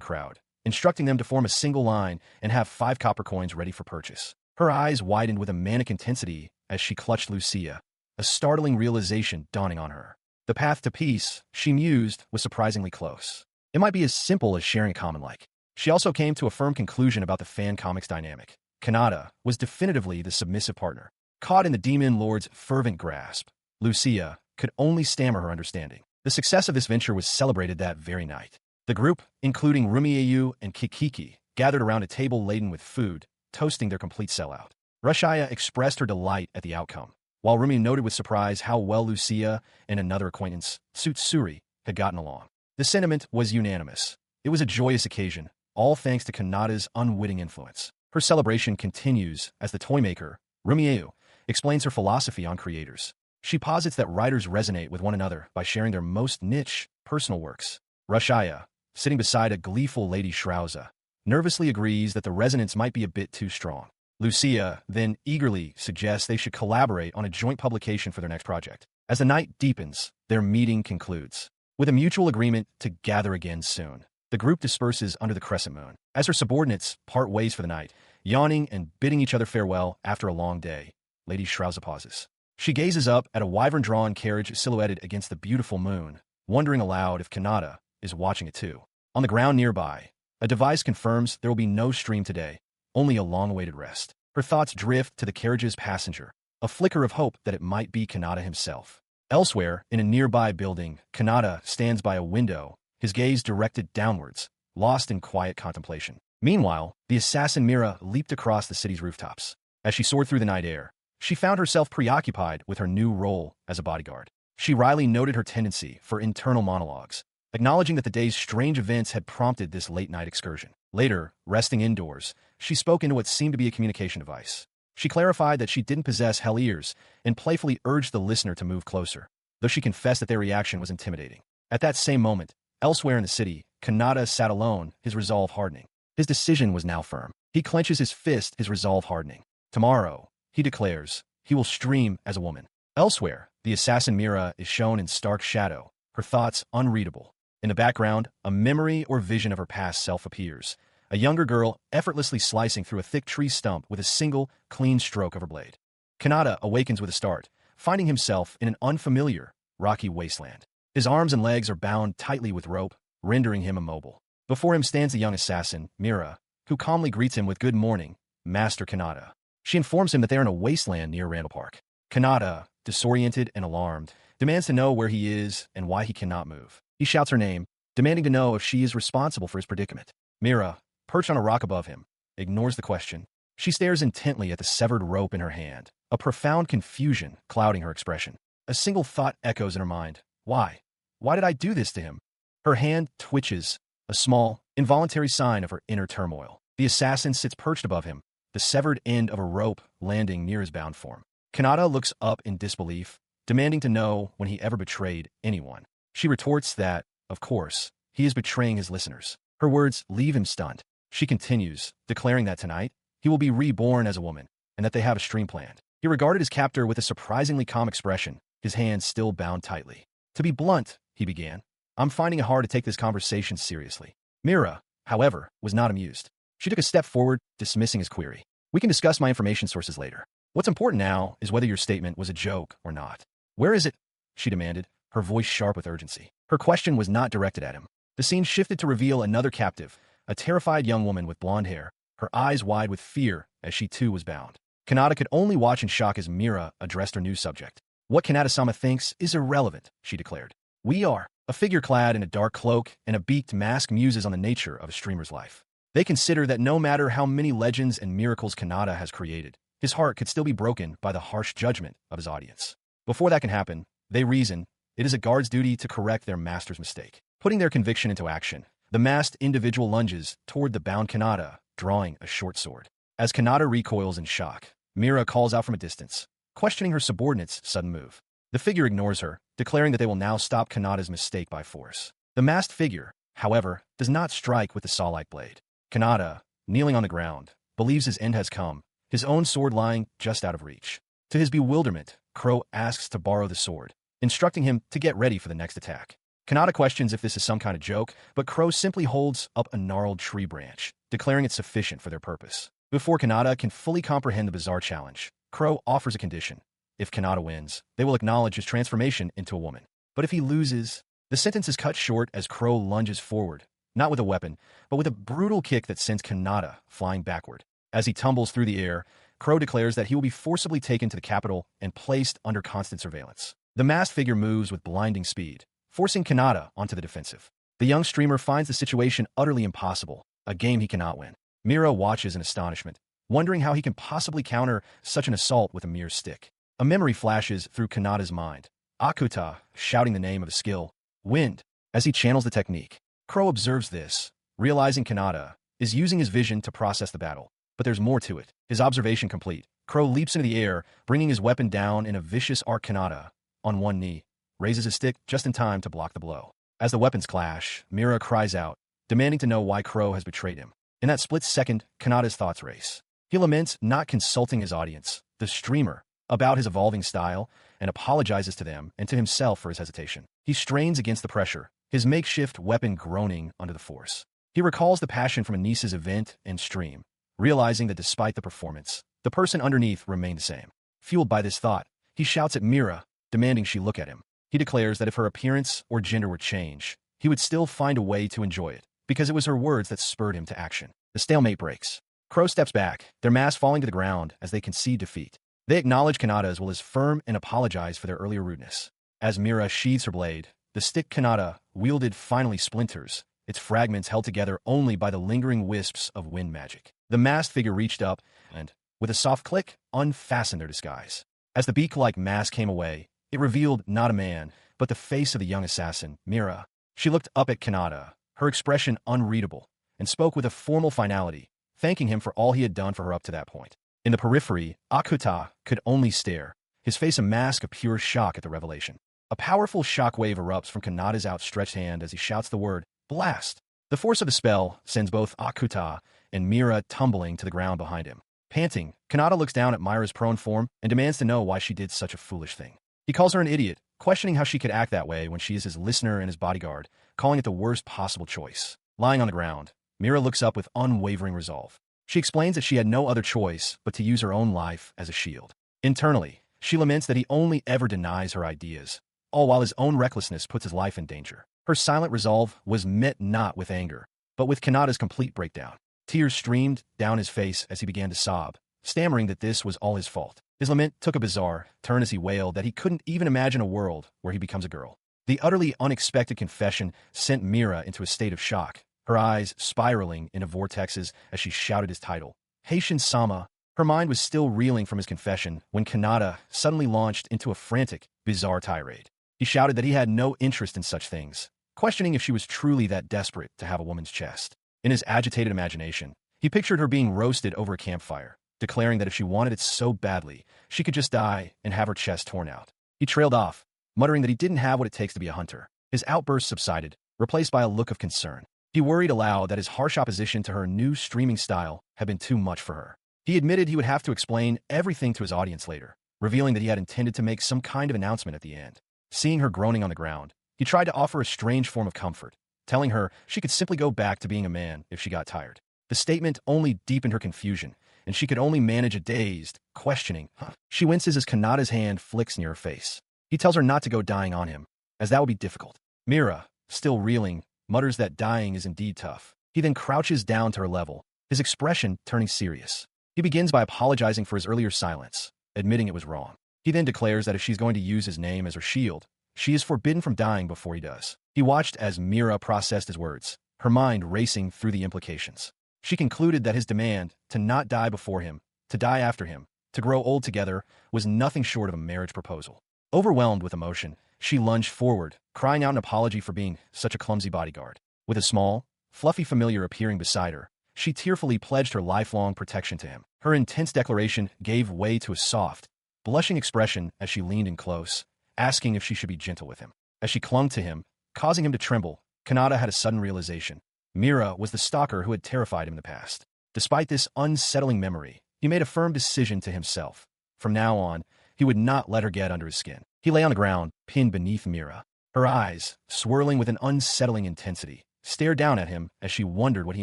crowd, instructing them to form a single line and have 5 copper coins ready for purchase. Her eyes widened with a manic intensity as she clutched Lucia, a startling realization dawning on her. The path to peace, she mused, was surprisingly close. It might be as simple as sharing a common like. She also came to a firm conclusion about the fan comics dynamic. Kanata was definitively the submissive partner. Caught in the demon lord's fervent grasp, Lucia could only stammer her understanding. The success of this venture was celebrated that very night. The group, including Rumiyu and Kikiki, gathered around a table laden with food, toasting their complete sellout. Rushaya expressed her delight at the outcome, while Rumi noted with surprise how well Lucia and another acquaintance, Tsutsuri, had gotten along. The sentiment was unanimous. It was a joyous occasion, all thanks to Kanata's unwitting influence. Her celebration continues as the toy maker, Rumiyu, explains her philosophy on creators. She posits that writers resonate with one another by sharing their most niche, personal works. Rushaya, sitting beside a gleeful Lady Shrauza, nervously agrees that the resonance might be a bit too strong. Lucia then eagerly suggests they should collaborate on a joint publication for their next project. As the night deepens, their meeting concludes, with a mutual agreement to gather again soon. The group disperses under the crescent moon. As her subordinates part ways for the night, yawning and bidding each other farewell after a long day, Lady Shrauza pauses. She gazes up at a wyvern-drawn carriage silhouetted against the beautiful moon, wondering aloud if Kanata is watching it too. On the ground nearby, a device confirms there will be no stream today, only a long-awaited rest. Her thoughts drift to the carriage's passenger, a flicker of hope that it might be Kanata himself. Elsewhere, in a nearby building, Kanata stands by a window, his gaze directed downwards, lost in quiet contemplation. Meanwhile, the assassin Mira leaped across the city's rooftops. As she soared through the night air, she found herself preoccupied with her new role as a bodyguard. She wryly noted her tendency for internal monologues, acknowledging that the day's strange events had prompted this late-night excursion. Later, resting indoors, she spoke into what seemed to be a communication device. She clarified that she didn't possess hell ears and playfully urged the listener to move closer, though she confessed that their reaction was intimidating. At that same moment, elsewhere in the city, Kanata sat alone, his resolve hardening. His decision was now firm. He clenches his fist, his resolve hardening. Tomorrow, he declares, he will stream as a woman. Elsewhere, the assassin Mira is shown in stark shadow, her thoughts unreadable. In the background, a memory or vision of her past self appears, a younger girl effortlessly slicing through a thick tree stump with a single, clean stroke of her blade. Kanata awakens with a start, finding himself in an unfamiliar, rocky wasteland. His arms and legs are bound tightly with rope, rendering him immobile. Before him stands the young assassin, Mira, who calmly greets him with "Good morning, Master Kanata." She informs him that they are in a wasteland near Randall Park. Kanata, disoriented and alarmed, demands to know where he is and why he cannot move. He shouts her name, demanding to know if she is responsible for his predicament. Mira, perched on a rock above him, ignores the question. She stares intently at the severed rope in her hand, a profound confusion clouding her expression. A single thought echoes in her mind. Why? Why did I do this to him? Her hand twitches, a small, involuntary sign of her inner turmoil. The assassin sits perched above him, the severed end of a rope landing near his bound form. Kanata looks up in disbelief, demanding to know when he ever betrayed anyone. She retorts that, of course, he is betraying his listeners. Her words leave him stunned. She continues, declaring that tonight, he will be reborn as a woman, and that they have a stream planned. He regarded his captor with a surprisingly calm expression, his hands still bound tightly. To be blunt, he began, I'm finding it hard to take this conversation seriously. Mira, however, was not amused. She took a step forward, dismissing his query. We can discuss my information sources later. What's important now is whether your statement was a joke or not. Where is it? She demanded, her voice sharp with urgency. Her question was not directed at him. The scene shifted to reveal another captive, a terrified young woman with blonde hair, her eyes wide with fear as she too was bound. Kanata could only watch in shock as Mira addressed her new subject. What Kanata-sama thinks is irrelevant, she declared. We are. A figure clad in a dark cloak and a beaked mask muses on the nature of a streamer's life. They consider that no matter how many legends and miracles Kanata has created, his heart could still be broken by the harsh judgment of his audience. Before that can happen, they reason, it is a guard's duty to correct their master's mistake. Putting their conviction into action, the masked individual lunges toward the bound Kanata, drawing a short sword. As Kanata recoils in shock, Mira calls out from a distance, questioning her subordinate's sudden move. The figure ignores her, declaring that they will now stop Kanata's mistake by force. The masked figure, however, does not strike with the saw-like blade. Kanata, kneeling on the ground, believes his end has come, his own sword lying just out of reach. To his bewilderment, Crow asks to borrow the sword, instructing him to get ready for the next attack. Kanata questions if this is some kind of joke, but Crow simply holds up a gnarled tree branch, declaring it sufficient for their purpose. Before Kanata can fully comprehend the bizarre challenge, Crow offers a condition. If Kanata wins, they will acknowledge his transformation into a woman. But if he loses, the sentence is cut short as Crow lunges forward, not with a weapon, but with a brutal kick that sends Kanata flying backward. As he tumbles through the air, Crow declares that he will be forcibly taken to the capital and placed under constant surveillance. The masked figure moves with blinding speed, forcing Kanata onto the defensive. The young streamer finds the situation utterly impossible, a game he cannot win. Mira watches in astonishment, wondering how he can possibly counter such an assault with a mere stick. A memory flashes through Kanata's mind. Akuta, shouting the name of a skill, wind. As he channels the technique, Crow observes this, realizing Kanata is using his vision to process the battle. But there's more to it. His observation complete, Crow leaps into the air, bringing his weapon down in a vicious arc. Kanata, on one knee, raises his stick just in time to block the blow. As the weapons clash, Mira cries out, demanding to know why Crow has betrayed him. In that split second, Kanata's thoughts race. He laments not consulting his audience, the streamer, about his evolving style, and apologizes to them and to himself for his hesitation. He strains against the pressure, his makeshift weapon groaning under the force. He recalls the passion from Anisa's event and stream, realizing that despite the performance, the person underneath remained the same. Fueled by this thought, he shouts at Mira, demanding she look at him. He declares that if her appearance or gender were changed, he would still find a way to enjoy it, because it was her words that spurred him to action. The stalemate breaks. Crow steps back, their mask falling to the ground as they concede defeat. They acknowledge Kanata as well as firm and apologize for their earlier rudeness. As Mira sheathes her blade, the stick Kanata wielded finally splinters, its fragments held together only by the lingering wisps of wind magic. The masked figure reached up and, with a soft click, unfastened their disguise. As the beak-like mask came away, it revealed not a man, but the face of the young assassin, Mira. She looked up at Kanata, her expression unreadable, and spoke with a formal finality, thanking him for all he had done for her up to that point. In the periphery, Akuta could only stare, his face a mask of pure shock at the revelation. A powerful shockwave erupts from Kanata's outstretched hand as he shouts the word, "Blast!" The force of the spell sends both Akuta and Mira tumbling to the ground behind him. Panting, Kanata looks down at Myra's prone form and demands to know why she did such a foolish thing. He calls her an idiot, questioning how she could act that way when she is his listener and his bodyguard, calling it the worst possible choice. Lying on the ground, Mira looks up with unwavering resolve. She explains that she had no other choice but to use her own life as a shield. Internally, she laments that he only ever denies her ideas, all while his own recklessness puts his life in danger. Her silent resolve was met not with anger, but with Kanata's complete breakdown. Tears streamed down his face as he began to sob, stammering that this was all his fault. His lament took a bizarre turn as he wailed that he couldn't even imagine a world where he becomes a girl. The utterly unexpected confession sent Mira into a state of shock, her eyes spiraling into vortexes as she shouted his title, Haitian-sama. Her mind was still reeling from his confession when Kanata suddenly launched into a frantic, bizarre tirade. He shouted that he had no interest in such things, questioning if she was truly that desperate to have a woman's chest. In his agitated imagination, he pictured her being roasted over a campfire, declaring that if she wanted it so badly, she could just die and have her chest torn out. He trailed off, muttering that he didn't have what it takes to be a hunter. His outburst subsided, replaced by a look of concern. He worried aloud that his harsh opposition to her new streaming style had been too much for her. He admitted he would have to explain everything to his audience later, revealing that he had intended to make some kind of announcement at the end. Seeing her groaning on the ground, he tried to offer a strange form of comfort, telling her she could simply go back to being a man if she got tired. The statement only deepened her confusion, and she could only manage a dazed, questioning. She winces as Kanata's hand flicks near her face. He tells her not to go dying on him, as that would be difficult. Mira, still reeling, mutters that dying is indeed tough. He then crouches down to her level, his expression turning serious. He begins by apologizing for his earlier silence, admitting it was wrong. He then declares that if she's going to use his name as her shield, she is forbidden from dying before he does. He watched as Mira processed his words, her mind racing through the implications. She concluded that his demand to not die before him, to die after him, to grow old together, was nothing short of a marriage proposal. Overwhelmed with emotion, she lunged forward, crying out an apology for being such a clumsy bodyguard. With a small, fluffy familiar appearing beside her, she tearfully pledged her lifelong protection to him. Her intense declaration gave way to a soft, blushing expression as she leaned in close, asking if she should be gentle with him. As she clung to him, causing him to tremble, Kanata had a sudden realization. Mira was the stalker who had terrified him in the past. Despite this unsettling memory, he made a firm decision to himself. From now on, he would not let her get under his skin. He lay on the ground, pinned beneath Mira. Her eyes, swirling with an unsettling intensity, stared down at him as she wondered what he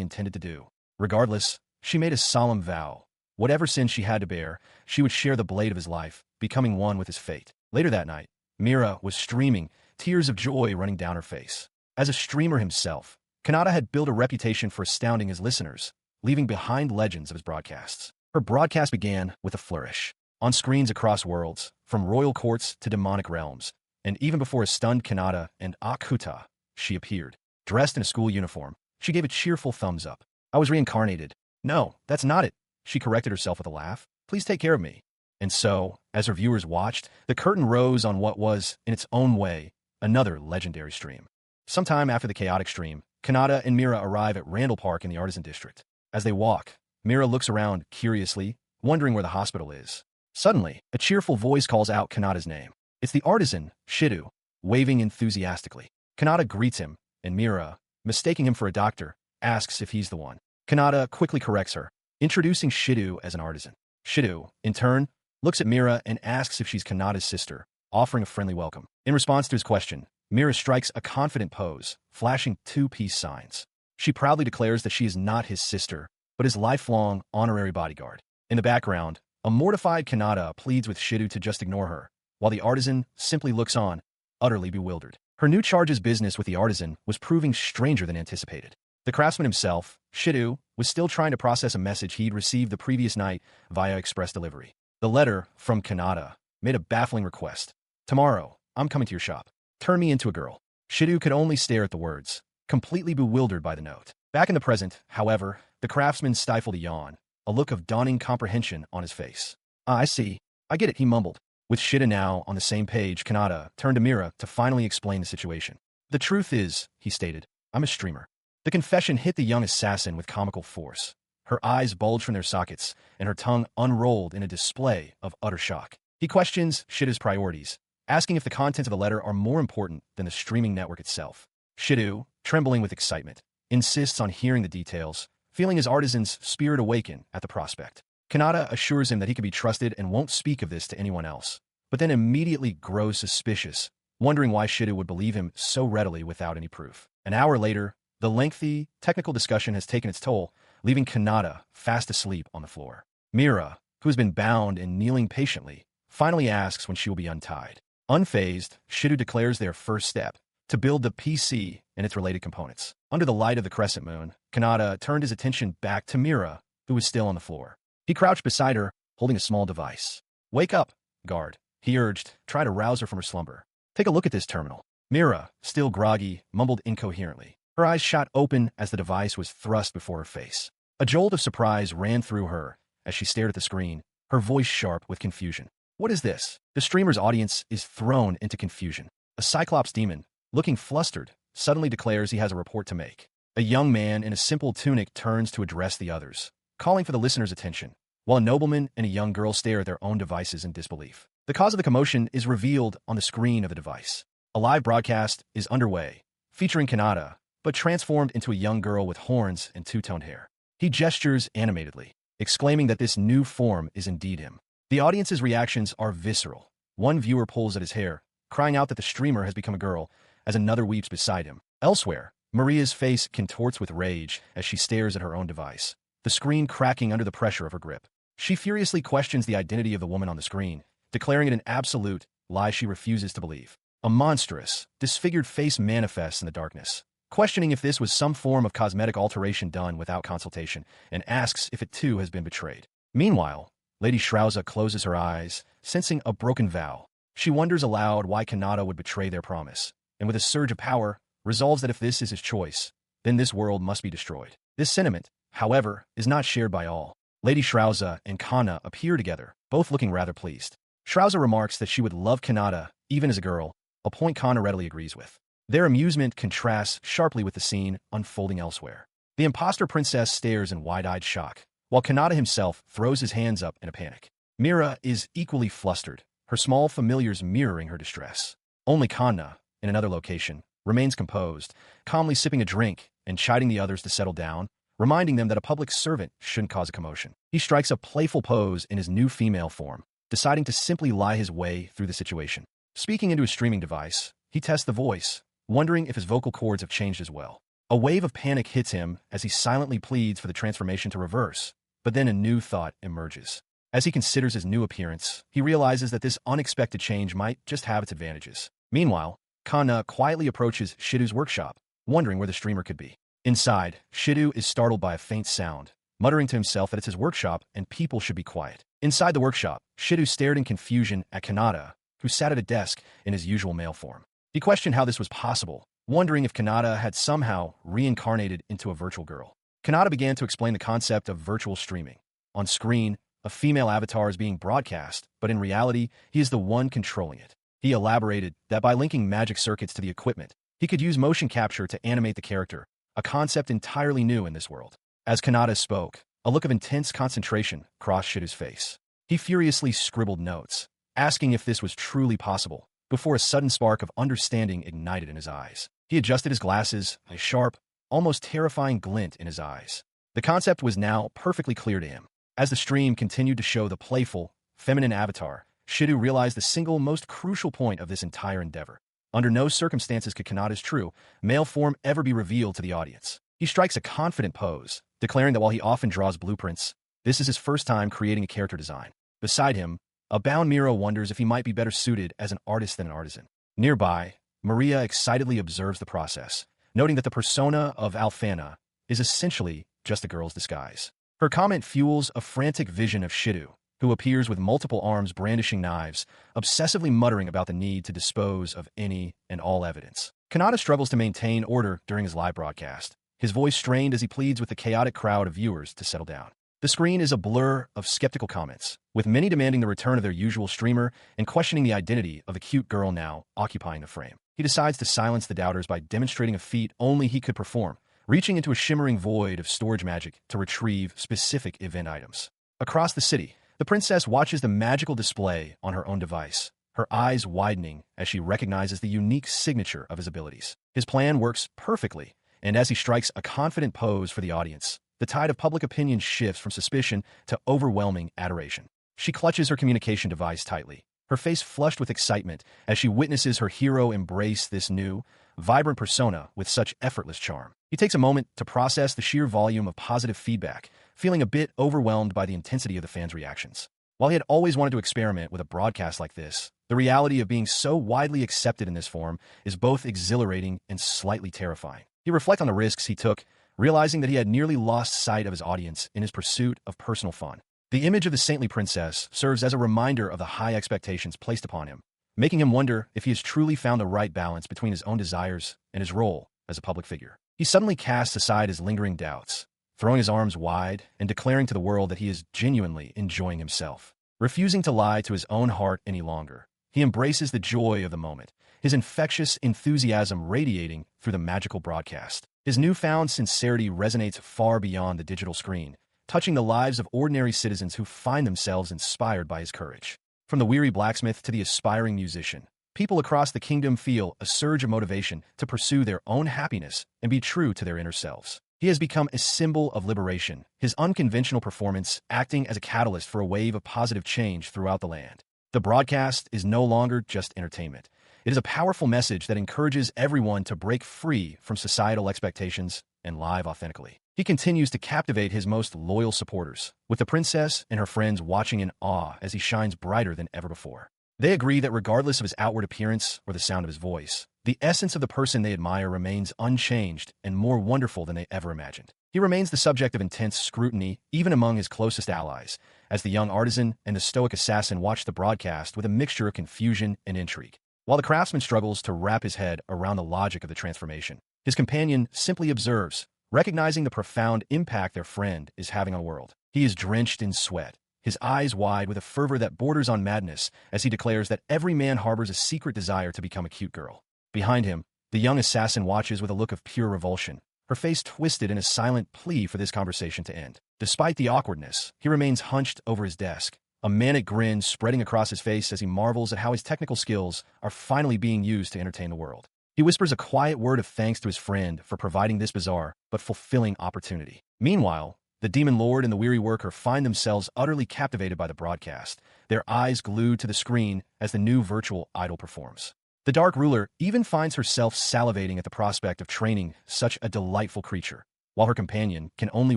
intended to do. Regardless, she made a solemn vow. Whatever sin she had to bear, she would share the blade of his life, becoming one with his fate. Later that night, Mira was streaming, tears of joy running down her face. As a streamer himself, Kanata had built a reputation for astounding his listeners, leaving behind legends of his broadcasts. Her broadcast began with a flourish. On screens across worlds, from royal courts to demonic realms, and even before a stunned Kanata and Akuta, she appeared. Dressed in a school uniform, she gave a cheerful thumbs up. I was reincarnated. No, that's not it. She corrected herself with a laugh. Please take care of me. And so, as her viewers watched, the curtain rose on what was, in its own way, another legendary stream. Sometime after the chaotic stream, Kanata and Mira arrive at Randall Park in the Artisan District. As they walk, Mira looks around curiously, wondering where the hospital is. Suddenly, a cheerful voice calls out Kanata's name. It's the artisan, Shidu, waving enthusiastically. Kanata greets him, and Mira, mistaking him for a doctor, asks if he's the one. Kanata quickly corrects her, introducing Shidu as an artisan. Shidu, in turn, looks at Mira and asks if she's Kanata's sister, offering a friendly welcome. In response to his question, Mira strikes a confident pose, flashing two peace signs. She proudly declares that she is not his sister, but his lifelong honorary bodyguard. In the background, a mortified Kanata pleads with Shidu to just ignore her, while the artisan simply looks on, utterly bewildered. Her new charge's business with the artisan was proving stranger than anticipated. The craftsman himself, Shidu, was still trying to process a message he'd received the previous night via express delivery. The letter, from Kanata, made a baffling request. Tomorrow, I'm coming to your shop. Turn me into a girl. Shidu could only stare at the words, completely bewildered by the note. Back in the present, however, the craftsman stifled a yawn, a look of dawning comprehension on his face. I see. I get it, he mumbled. With Shida now on the same page, Kanata turned to Mira to finally explain the situation. The truth is, he stated, I'm a streamer. The confession hit the young assassin with comical force. Her eyes bulged from their sockets, and her tongue unrolled in a display of utter shock. He questions Shida's priorities, asking if the contents of the letter are more important than the streaming network itself. Shidu, trembling with excitement, insists on hearing the details, feeling his artisan's spirit awaken at the prospect. Kanata assures him that he can be trusted and won't speak of this to anyone else, but then immediately grows suspicious, wondering why Shidu would believe him so readily without any proof. An hour later, the lengthy, technical discussion has taken its toll, leaving Kanata fast asleep on the floor. Mira, who has been bound and kneeling patiently, finally asks when she will be untied. Unfazed, Shidu declares their first step, to build the PC and its related components. Under the light of the crescent moon, Kanata turned his attention back to Mira, who was still on the floor. He crouched beside her, holding a small device. Wake up, guard, he urged, trying to rouse her from her slumber. Take a look at this terminal. Mira, still groggy, mumbled incoherently. Her eyes shot open as the device was thrust before her face. A jolt of surprise ran through her as she stared at the screen, her voice sharp with confusion. What is this? The streamer's audience is thrown into confusion. A Cyclops demon, looking flustered, suddenly declares he has a report to make. A young man in a simple tunic turns to address the others, calling for the listener's attention, while a nobleman and a young girl stare at their own devices in disbelief. The cause of the commotion is revealed on the screen of the device. A live broadcast is underway, featuring Kanata, but transformed into a young girl with horns and two-toned hair. He gestures animatedly, exclaiming that this new form is indeed him. The audience's reactions are visceral. One viewer pulls at his hair, crying out that the streamer has become a girl, as another weeps beside him. Elsewhere, Maria's face contorts with rage as she stares at her own device, the screen cracking under the pressure of her grip. She furiously questions the identity of the woman on the screen, declaring it an absolute lie she refuses to believe. A monstrous, disfigured face manifests in the darkness, questioning if this was some form of cosmetic alteration done without consultation, and asks if it too has been betrayed. Meanwhile, Lady Shrauza closes her eyes, sensing a broken vow. She wonders aloud why Kanata would betray their promise, and with a surge of power, resolves that if this is his choice, then this world must be destroyed. This sentiment, however, is not shared by all. Lady Shrauza and Kana appear together, both looking rather pleased. Shrauza remarks that she would love Kanata, even as a girl, a point Kana readily agrees with. Their amusement contrasts sharply with the scene unfolding elsewhere. The imposter princess stares in wide-eyed shock, while Kanata himself throws his hands up in a panic. Mira is equally flustered, her small familiars mirroring her distress. Only Kana, in another location, remains composed, calmly sipping a drink and chiding the others to settle down, reminding them that a public servant shouldn't cause a commotion. He strikes a playful pose in his new female form, deciding to simply lie his way through the situation. Speaking into his streaming device, he tests the voice, wondering if his vocal cords have changed as well. A wave of panic hits him as he silently pleads for the transformation to reverse, but then a new thought emerges. As he considers his new appearance, he realizes that this unexpected change might just have its advantages. Meanwhile, Kana quietly approaches Shidu's workshop, wondering where the streamer could be. Inside, Shidu is startled by a faint sound, muttering to himself that it's his workshop and people should be quiet. Inside the workshop, Shidu stared in confusion at Kanata, who sat at a desk in his usual male form. He questioned how this was possible, wondering if Kanata had somehow reincarnated into a virtual girl. Kanata began to explain the concept of virtual streaming. On screen, a female avatar is being broadcast, but in reality, he is the one controlling it. He elaborated that by linking magic circuits to the equipment, he could use motion capture to animate the character, a concept entirely new in this world. As Kanata spoke, a look of intense concentration crossed Shidu's face. He furiously scribbled notes, asking if this was truly possible, before a sudden spark of understanding ignited in his eyes. He adjusted his glasses, a sharp, almost terrifying glint in his eyes. The concept was now perfectly clear to him. As the stream continued to show the playful, feminine avatar, Shidu realized the single most crucial point of this entire endeavor. Under no circumstances could Kanata's true, male form ever be revealed to the audience. He strikes a confident pose, declaring that while he often draws blueprints, this is his first time creating a character design. Beside him, a bound Miro wonders if he might be better suited as an artist than an artisan. Nearby, Maria excitedly observes the process, noting that the persona of Alfana is essentially just a girl's disguise. Her comment fuels a frantic vision of Shidu, who appears with multiple arms brandishing knives, obsessively muttering about the need to dispose of any and all evidence. Kanata struggles to maintain order during his live broadcast, his voice strained as he pleads with the chaotic crowd of viewers to settle down. The screen is a blur of skeptical comments, with many demanding the return of their usual streamer and questioning the identity of the cute girl now occupying the frame. He decides to silence the doubters by demonstrating a feat only he could perform, reaching into a shimmering void of storage magic to retrieve specific event items. Across the city, the princess watches the magical display on her own device, her eyes widening as she recognizes the unique signature of his abilities. His plan works perfectly, and as he strikes a confident pose for the audience, the tide of public opinion shifts from suspicion to overwhelming adoration. She clutches her communication device tightly, her face flushed with excitement as she witnesses her hero embrace this new, vibrant persona with such effortless charm. He takes a moment to process the sheer volume of positive feedback, feeling a bit overwhelmed by the intensity of the fans' reactions. While he had always wanted to experiment with a broadcast like this, the reality of being so widely accepted in this form is both exhilarating and slightly terrifying. He reflects on the risks he took, realizing that he had nearly lost sight of his audience in his pursuit of personal fun. The image of the saintly princess serves as a reminder of the high expectations placed upon him, making him wonder if he has truly found the right balance between his own desires and his role as a public figure. He suddenly casts aside his lingering doubts, throwing his arms wide and declaring to the world that he is genuinely enjoying himself. Refusing to lie to his own heart any longer, he embraces the joy of the moment, his infectious enthusiasm radiating through the magical broadcast. His newfound sincerity resonates far beyond the digital screen, touching the lives of ordinary citizens who find themselves inspired by his courage. From the weary blacksmith to the aspiring musician, people across the kingdom feel a surge of motivation to pursue their own happiness and be true to their inner selves. He has become a symbol of liberation, his unconventional performance acting as a catalyst for a wave of positive change throughout the land. The broadcast is no longer just entertainment. It is a powerful message that encourages everyone to break free from societal expectations and live authentically. He continues to captivate his most loyal supporters, with the princess and her friends watching in awe as he shines brighter than ever before. They agree that regardless of his outward appearance or the sound of his voice, the essence of the person they admire remains unchanged and more wonderful than they ever imagined. He remains the subject of intense scrutiny, even among his closest allies, as the young artisan and the stoic assassin watch the broadcast with a mixture of confusion and intrigue. While the craftsman struggles to wrap his head around the logic of the transformation, his companion simply observes, recognizing the profound impact their friend is having on the world. He is drenched in sweat, his eyes wide with a fervor that borders on madness as he declares that every man harbors a secret desire to become a cute girl. Behind him, the young assassin watches with a look of pure revulsion, her face twisted in a silent plea for this conversation to end. Despite the awkwardness, he remains hunched over his desk, a manic grin spreading across his face as he marvels at how his technical skills are finally being used to entertain the world. He whispers a quiet word of thanks to his friend for providing this bizarre but fulfilling opportunity. Meanwhile, the demon lord and the weary worker find themselves utterly captivated by the broadcast, their eyes glued to the screen as the new virtual idol performs. The dark ruler even finds herself salivating at the prospect of training such a delightful creature, while her companion can only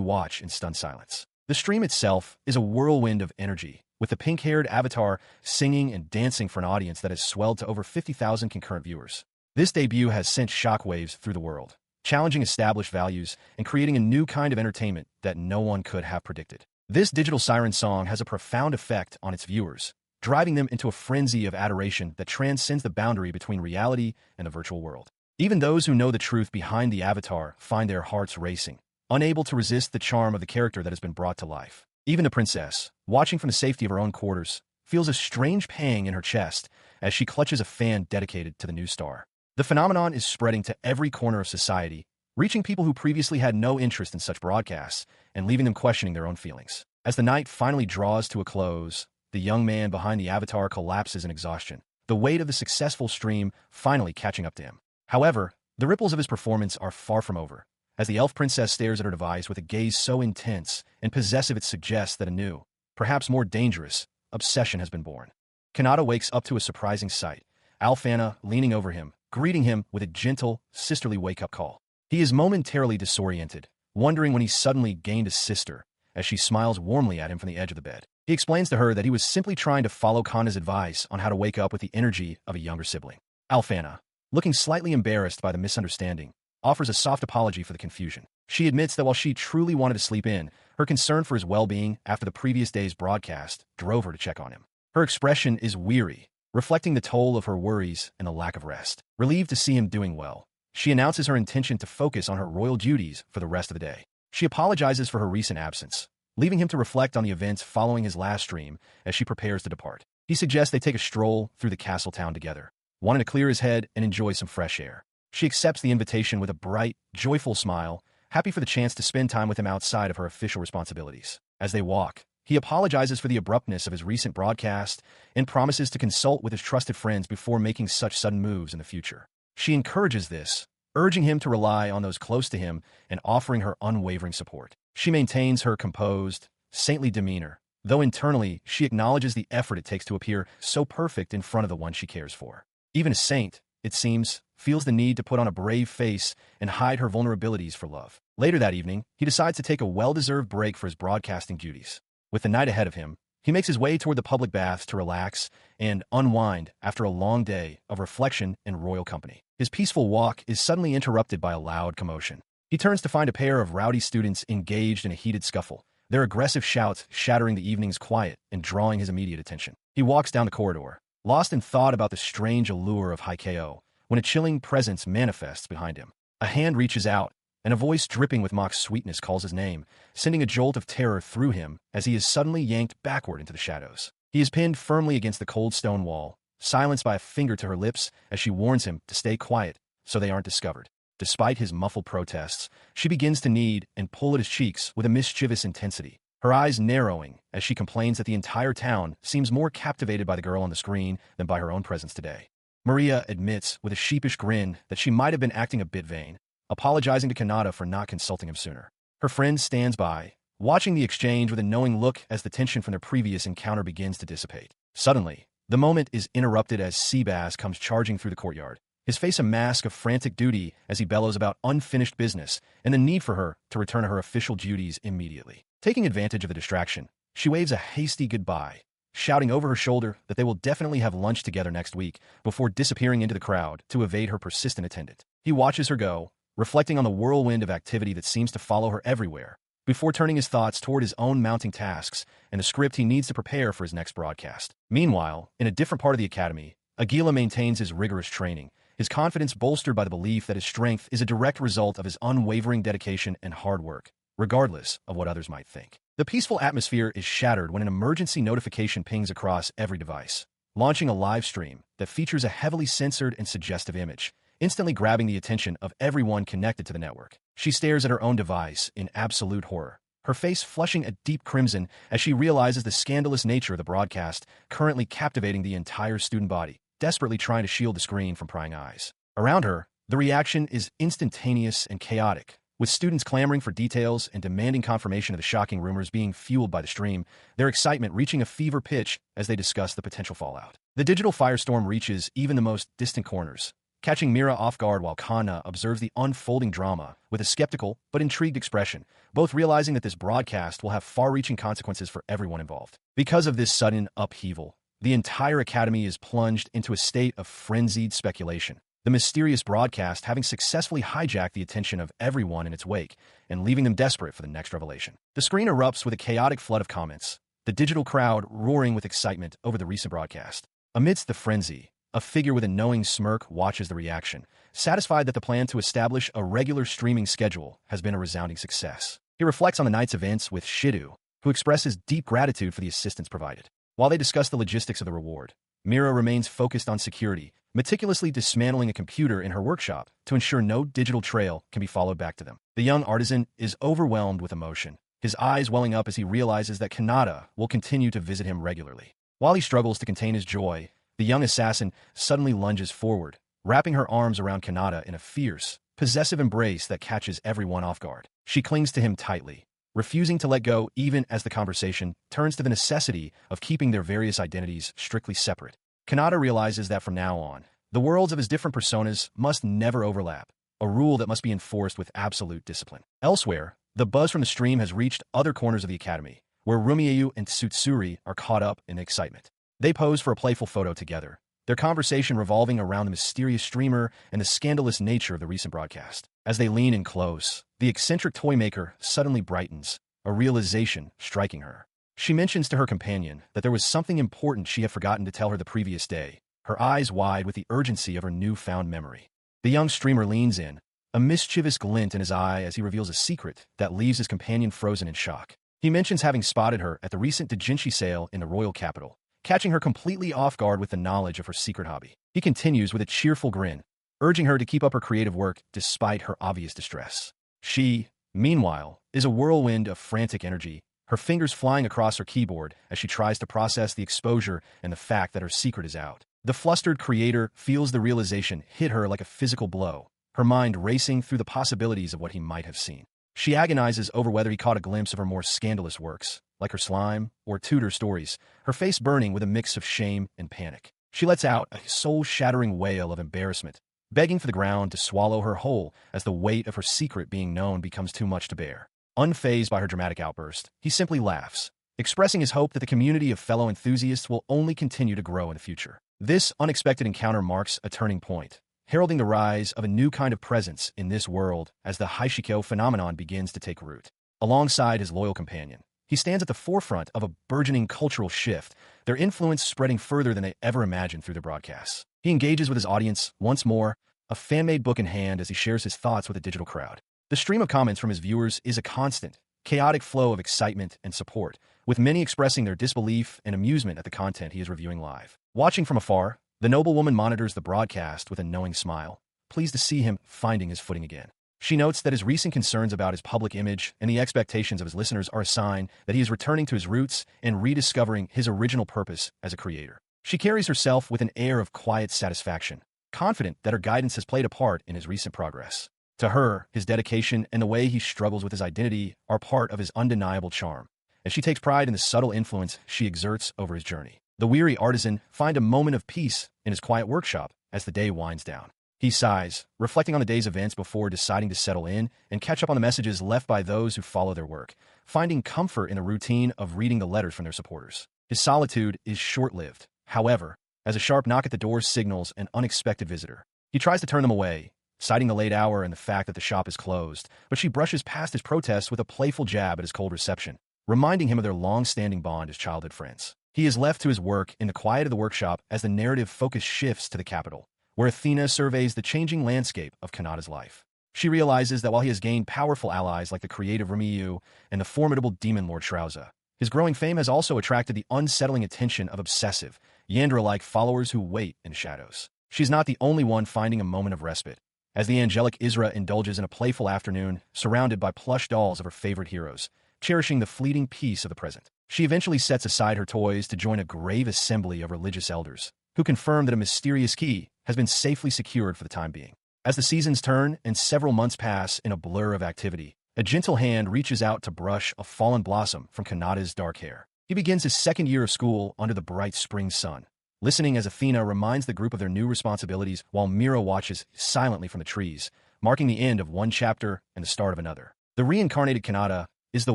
watch in stunned silence. The stream itself is a whirlwind of energy, with the pink-haired avatar singing and dancing for an audience that has swelled to over 50,000 concurrent viewers. This debut has sent shockwaves through the world, challenging established values and creating a new kind of entertainment that no one could have predicted. This digital siren song has a profound effect on its viewers, driving them into a frenzy of adoration that transcends the boundary between reality and the virtual world. Even those who know the truth behind the avatar find their hearts racing, unable to resist the charm of the character that has been brought to life. Even the princess, watching from the safety of her own quarters, feels a strange pang in her chest as she clutches a fan dedicated to the new star. The phenomenon is spreading to every corner of society, reaching people who previously had no interest in such broadcasts and leaving them questioning their own feelings. As the night finally draws to a close, the young man behind the avatar collapses in exhaustion, the weight of the successful stream finally catching up to him. However, the ripples of his performance are far from over, as the elf princess stares at her device with a gaze so intense and possessive it suggests that a new, perhaps more dangerous, obsession has been born. Kanata wakes up to a surprising sight, Alfana leaning over him, greeting him with a gentle, sisterly wake-up call. He is momentarily disoriented, wondering when he suddenly gained a sister, as she smiles warmly at him from the edge of the bed. He explains to her that he was simply trying to follow Kana's advice on how to wake up with the energy of a younger sibling. Alfana, looking slightly embarrassed by the misunderstanding, offers a soft apology for the confusion. She admits that while she truly wanted to sleep in, Her concern for his well-being after the previous day's broadcast drove her to check on him. Her expression is weary, reflecting the toll of her worries and the lack of rest. Relieved to see him doing well, she announces her intention to focus on her royal duties for the rest of the day. She apologizes for her recent absence, leaving him to reflect on the events following his last stream as she prepares to depart. He suggests they take a stroll through the castle town together, wanting to clear his head and enjoy some fresh air. She accepts the invitation with a bright, joyful smile, happy for the chance to spend time with him outside of her official responsibilities. As they walk, he apologizes for the abruptness of his recent broadcast and promises to consult with his trusted friends before making such sudden moves in the future. She encourages this, urging him to rely on those close to him and offering her unwavering support. She maintains her composed, saintly demeanor, though internally she acknowledges the effort it takes to appear so perfect in front of the one she cares for. Even a saint, it seems, feels the need to put on a brave face and hide her vulnerabilities for love. Later that evening, he decides to take a well-deserved break for his broadcasting duties. With the night ahead of him, he makes his way toward the public baths to relax and unwind after a long day of reflection and royal company. His peaceful walk is suddenly interrupted by a loud commotion. He turns to find a pair of rowdy students engaged in a heated scuffle, their aggressive shouts shattering the evening's quiet and drawing his immediate attention. He walks down the corridor, lost in thought about the strange allure of Haikeo, when a chilling presence manifests behind him. A hand reaches out, and a voice dripping with mock sweetness calls his name, sending a jolt of terror through him as he is suddenly yanked backward into the shadows. He is pinned firmly against the cold stone wall, silenced by a finger to her lips as she warns him to stay quiet so they aren't discovered. Despite his muffled protests, she begins to knead and pull at his cheeks with a mischievous intensity, her eyes narrowing as she complains that the entire town seems more captivated by the girl on the screen than by her own presence today. Maria admits with a sheepish grin that she might have been acting a bit vain, apologizing to Kanata for not consulting him sooner. Her friend stands by, watching the exchange with a knowing look as the tension from their previous encounter begins to dissipate. Suddenly, the moment is interrupted as Seabass comes charging through the courtyard, his face a mask of frantic duty as he bellows about unfinished business and the need for her to return to her official duties immediately. Taking advantage of the distraction, she waves a hasty goodbye, shouting over her shoulder that they will definitely have lunch together next week before disappearing into the crowd to evade her persistent attendant. He watches her go, reflecting on the whirlwind of activity that seems to follow her everywhere, before turning his thoughts toward his own mounting tasks and the script he needs to prepare for his next broadcast. Meanwhile, in a different part of the academy, Aguila maintains his rigorous training, his confidence bolstered by the belief that his strength is a direct result of his unwavering dedication and hard work, regardless of what others might think. The peaceful atmosphere is shattered when an emergency notification pings across every device, launching a live stream that features a heavily censored and suggestive image, instantly grabbing the attention of everyone connected to the network. She stares at her own device in absolute horror, her face flushing a deep crimson as she realizes the scandalous nature of the broadcast currently captivating the entire student body, desperately trying to shield the screen from prying eyes. Around her, the reaction is instantaneous and chaotic, with students clamoring for details and demanding confirmation of the shocking rumors being fueled by the stream, their excitement reaching a fever pitch as they discuss the potential fallout. The digital firestorm reaches even the most distant corners, catching Mira off guard while Kana observes the unfolding drama with a skeptical but intrigued expression, both realizing that this broadcast will have far-reaching consequences for everyone involved. Because of this sudden upheaval, the entire academy is plunged into a state of frenzied speculation, the mysterious broadcast having successfully hijacked the attention of everyone in its wake and leaving them desperate for the next revelation. The screen erupts with a chaotic flood of comments, the digital crowd roaring with excitement over the recent broadcast. Amidst the frenzy, a figure with a knowing smirk watches the reaction, satisfied that the plan to establish a regular streaming schedule has been a resounding success. He reflects on the night's events with Shidu, who expresses deep gratitude for the assistance provided. While they discuss the logistics of the reward, Mira remains focused on security, meticulously dismantling a computer in her workshop to ensure no digital trail can be followed back to them. The young artisan is overwhelmed with emotion, his eyes welling up as he realizes that Kanata will continue to visit him regularly. While he struggles to contain his joy, the young assassin suddenly lunges forward, wrapping her arms around Kanata in a fierce, possessive embrace that catches everyone off guard. She clings to him tightly, refusing to let go even as the conversation turns to the necessity of keeping their various identities strictly separate. Kanata realizes that from now on, the worlds of his different personas must never overlap, a rule that must be enforced with absolute discipline. Elsewhere, the buzz from the stream has reached other corners of the academy, where Rumieyu and Tsutsuri are caught up in the excitement. They pose for a playful photo together, their conversation revolving around the mysterious streamer and the scandalous nature of the recent broadcast. As they lean in close, the eccentric toy maker suddenly brightens, a realization striking her. She mentions to her companion that there was something important she had forgotten to tell her the previous day, her eyes wide with the urgency of her newfound memory. The young streamer leans in, a mischievous glint in his eye as he reveals a secret that leaves his companion frozen in shock. He mentions having spotted her at the recent doujinshi sale in the royal capital, catching her completely off guard with the knowledge of her secret hobby. He continues with a cheerful grin, urging her to keep up her creative work despite her obvious distress. She, meanwhile, is a whirlwind of frantic energy, her fingers flying across her keyboard as she tries to process the exposure and the fact that her secret is out. The flustered creator feels the realization hit her like a physical blow, her mind racing through the possibilities of what he might have seen. She agonizes over whether he caught a glimpse of her more scandalous works, like her slime or Tudor stories, her face burning with a mix of shame and panic. She lets out a soul-shattering wail of embarrassment, begging for the ground to swallow her whole as the weight of her secret being known becomes too much to bear. Unfazed by her dramatic outburst, he simply laughs, expressing his hope that the community of fellow enthusiasts will only continue to grow in the future. This unexpected encounter marks a turning point, heralding the rise of a new kind of presence in this world as the Haishikyo phenomenon begins to take root. Alongside his loyal companion, he stands at the forefront of a burgeoning cultural shift, their influence spreading further than they ever imagined through their broadcasts. He engages with his audience once more, a fan-made book in hand as he shares his thoughts with a digital crowd. The stream of comments from his viewers is a constant, chaotic flow of excitement and support, with many expressing their disbelief and amusement at the content he is reviewing live. Watching from afar, the noblewoman monitors the broadcast with a knowing smile, pleased to see him finding his footing again. She notes that his recent concerns about his public image and the expectations of his listeners are a sign that he is returning to his roots and rediscovering his original purpose as a creator. She carries herself with an air of quiet satisfaction, confident that her guidance has played a part in his recent progress. To her, his dedication and the way he struggles with his identity are part of his undeniable charm, as she takes pride in the subtle influence she exerts over his journey. The weary artisan finds a moment of peace in his quiet workshop as the day winds down. He sighs, reflecting on the day's events before deciding to settle in and catch up on the messages left by those who follow their work, finding comfort in the routine of reading the letters from their supporters. His solitude is short-lived, however, as a sharp knock at the door signals an unexpected visitor. He tries to turn them away, citing the late hour and the fact that the shop is closed, but she brushes past his protests with a playful jab at his cold reception, reminding him of their long-standing bond as childhood friends. He is left to his work in the quiet of the workshop as the narrative focus shifts to the capital, where Athena surveys the changing landscape of Kanata's life. She realizes that while he has gained powerful allies like the creative Remiyu and the formidable demon Lord Shrauza, his growing fame has also attracted the unsettling attention of obsessive, Yandere-like followers who wait in the shadows. She's not the only one finding a moment of respite, as the angelic Isra indulges in a playful afternoon surrounded by plush dolls of her favorite heroes, cherishing the fleeting peace of the present. She eventually sets aside her toys to join a grave assembly of religious elders, who confirm that a mysterious key has been safely secured for the time being. As the seasons turn and several months pass in a blur of activity, a gentle hand reaches out to brush a fallen blossom from Kanata's dark hair. He begins his second year of school under the bright spring sun, listening as Athena reminds the group of their new responsibilities while Mira watches silently from the trees, marking the end of one chapter and the start of another. The reincarnated Kanata is the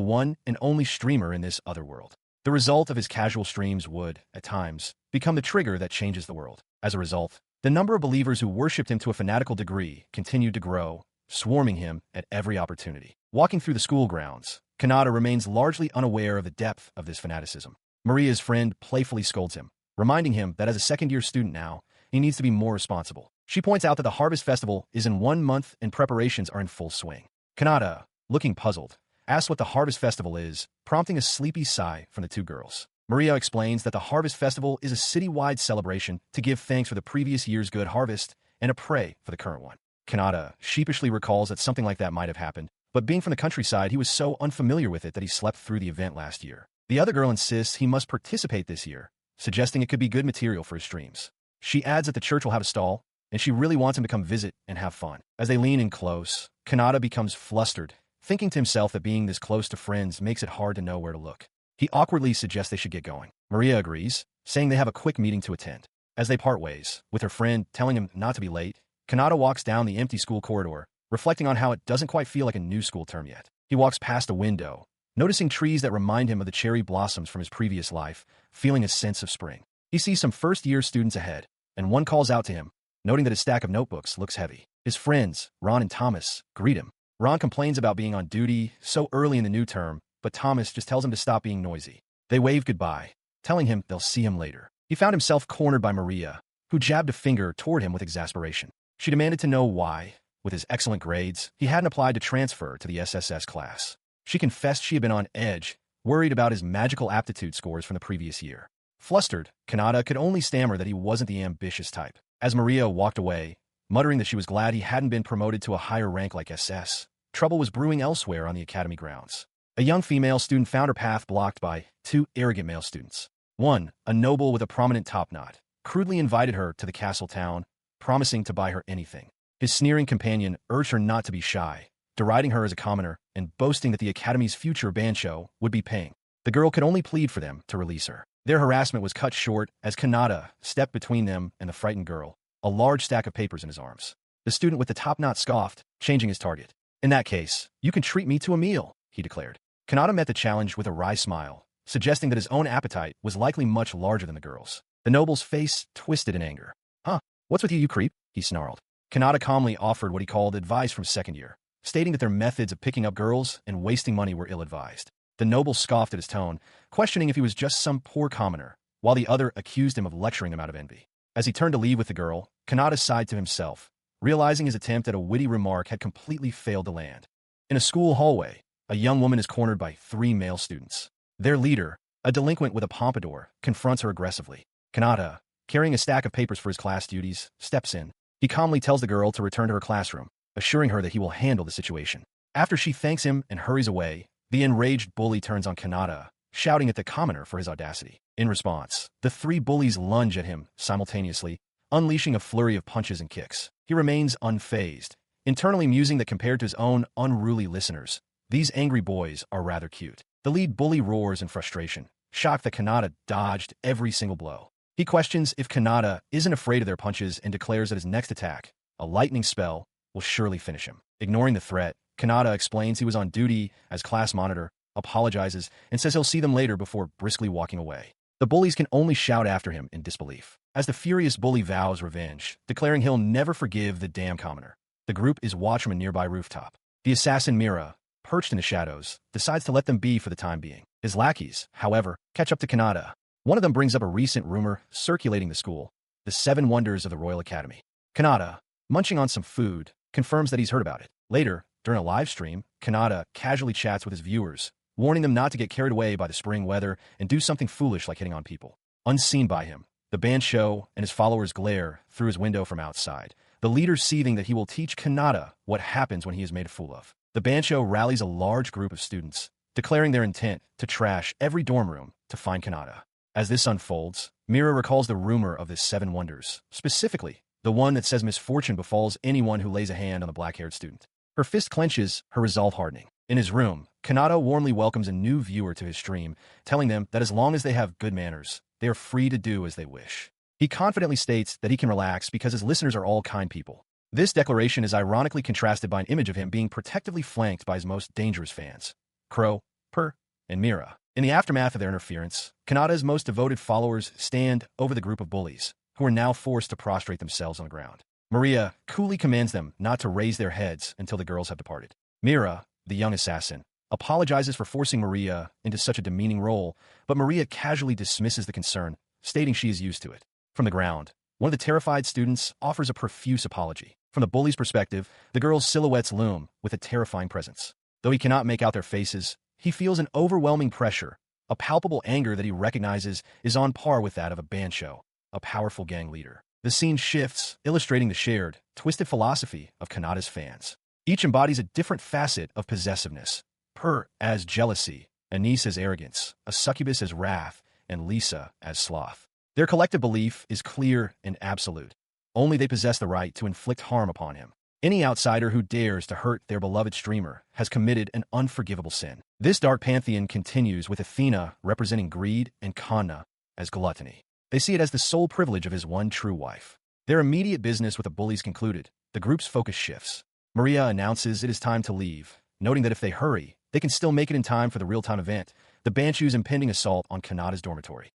one and only streamer in this other world. The result of his casual streams would, at times, become the trigger that changes the world. As a result, the number of believers who worshipped him to a fanatical degree continued to grow, swarming him at every opportunity. Walking through the school grounds, Kanata remains largely unaware of the depth of this fanaticism. Maria's friend playfully scolds him, reminding him that as a second-year student now, he needs to be more responsible. She points out that the Harvest Festival is in 1 month and preparations are in full swing. Kanata, looking puzzled, asks what the Harvest Festival is, prompting a sleepy sigh from the two girls. Maria explains that the Harvest Festival is a city-wide celebration to give thanks for the previous year's good harvest and to pray for the current one. Kanata sheepishly recalls that something like that might have happened, but being from the countryside, he was so unfamiliar with it that he slept through the event last year. The other girl insists he must participate this year, suggesting it could be good material for his streams. She adds that the church will have a stall, and she really wants him to come visit and have fun. As they lean in close, Kanata becomes flustered, thinking to himself that being this close to friends makes it hard to know where to look. He awkwardly suggests they should get going. Maria agrees, saying they have a quick meeting to attend. As they part ways, with her friend telling him not to be late, Kanata walks down the empty school corridor, reflecting on how it doesn't quite feel like a new school term yet. He walks past a window, noticing trees that remind him of the cherry blossoms from his previous life, feeling a sense of spring. He sees some first-year students ahead, and one calls out to him, noting that his stack of notebooks looks heavy. His friends, Ron and Thomas, greet him. Ron complains about being on duty so early in the new term, but Thomas just tells him to stop being noisy. They wave goodbye, telling him they'll see him later. He found himself cornered by Maria, who jabbed a finger toward him with exasperation. She demanded to know why, with his excellent grades, he hadn't applied to transfer to the SSS class. She confessed she had been on edge, worried about his magical aptitude scores from the previous year. Flustered, Kanata could only stammer that he wasn't the ambitious type. As Maria walked away, muttering that she was glad he hadn't been promoted to a higher rank like SS, trouble was brewing elsewhere on the academy grounds. A young female student found her path blocked by two arrogant male students. One, a noble with a prominent topknot, crudely invited her to the castle town, promising to buy her anything. His sneering companion urged her not to be shy, deriding her as a commoner and boasting that the academy's future bancho would be paying. The girl could only plead for them to release her. Their harassment was cut short as Kanata stepped between them and the frightened girl, a large stack of papers in his arms. The student with the topknot scoffed, changing his target. "In that case, you can treat me to a meal," he declared. Kanata met the challenge with a wry smile, suggesting that his own appetite was likely much larger than the girl's. The noble's face twisted in anger. "Huh? What's with you creep?" he snarled. Kanata calmly offered what he called advice from second year, stating that their methods of picking up girls and wasting money were ill-advised. The noble scoffed at his tone, questioning if he was just some poor commoner, while the other accused him of lecturing him out of envy. As he turned to leave with the girl, Kanata sighed to himself, realizing his attempt at a witty remark had completely failed to land. In a school hallway, a young woman is cornered by three male students. Their leader, a delinquent with a pompadour, confronts her aggressively. Kanata, carrying a stack of papers for his class duties, steps in. He calmly tells the girl to return to her classroom, assuring her that he will handle the situation. After she thanks him and hurries away, the enraged bully turns on Kanata, shouting at the commoner for his audacity. In response, the three bullies lunge at him simultaneously, unleashing a flurry of punches and kicks. He remains unfazed, internally musing that compared to his own unruly listeners, these angry boys are rather cute. The lead bully roars in frustration, shocked that Kanata dodged every single blow. He questions if Kanata isn't afraid of their punches and declares that his next attack, a lightning spell, will surely finish him. Ignoring the threat, Kanata explains he was on duty as class monitor, apologizes, and says he'll see them later before briskly walking away. The bullies can only shout after him in disbelief, as the furious bully vows revenge, declaring he'll never forgive the damn commoner. The group is watched from a nearby rooftop. The assassin Mira, perched in the shadows, decides to let them be for the time being. His lackeys, however, catch up to Kanata. One of them brings up a recent rumor circulating the school, the 7 wonders of the Royal Academy. Kanata, munching on some food, confirms that he's heard about it. Later, during a live stream, Kanata casually chats with his viewers, warning them not to get carried away by the spring weather and do something foolish like hitting on people. Unseen by him, the bancho and his followers glare through his window from outside, the leader seething that he will teach Kanata what happens when he is made a fool of. The bancho rallies a large group of students, declaring their intent to trash every dorm room to find Kanata. As this unfolds, Mira recalls the rumor of the 7 wonders, specifically the one that says misfortune befalls anyone who lays a hand on the black-haired student. Her fist clenches, her resolve hardening. In his room, Kanata warmly welcomes a new viewer to his stream, telling them that as long as they have good manners, they are free to do as they wish. He confidently states that he can relax because his listeners are all kind people. This declaration is ironically contrasted by an image of him being protectively flanked by his most dangerous fans, Crow, Per, and Mira. In the aftermath of their interference, Kanata's most devoted followers stand over the group of bullies, who are now forced to prostrate themselves on the ground. Maria coolly commands them not to raise their heads until the girls have departed. Mira, the young assassin, apologizes for forcing Maria into such a demeaning role, but Maria casually dismisses the concern, stating she is used to it. From the ground, one of the terrified students offers a profuse apology. From the bully's perspective, the girls' silhouettes loom with a terrifying presence. Though he cannot make out their faces, he feels an overwhelming pressure, a palpable anger that he recognizes is on par with that of a bancho, a powerful gang leader. The scene shifts, illustrating the shared, twisted philosophy of Kanata's fans. Each embodies a different facet of possessiveness. Per as jealousy, Anise as arrogance, a succubus as wrath, and Lisa as sloth. Their collective belief is clear and absolute. Only they possess the right to inflict harm upon him. Any outsider who dares to hurt their beloved streamer has committed an unforgivable sin. This dark pantheon continues with Athena representing greed and Kanna as gluttony. They see it as the sole privilege of his one true wife. Their immediate business with the bullies concluded, the group's focus shifts. Maria announces it is time to leave, noting that if they hurry, they can still make it in time for the real-time event, the Banchu's impending assault on Kanata's dormitory.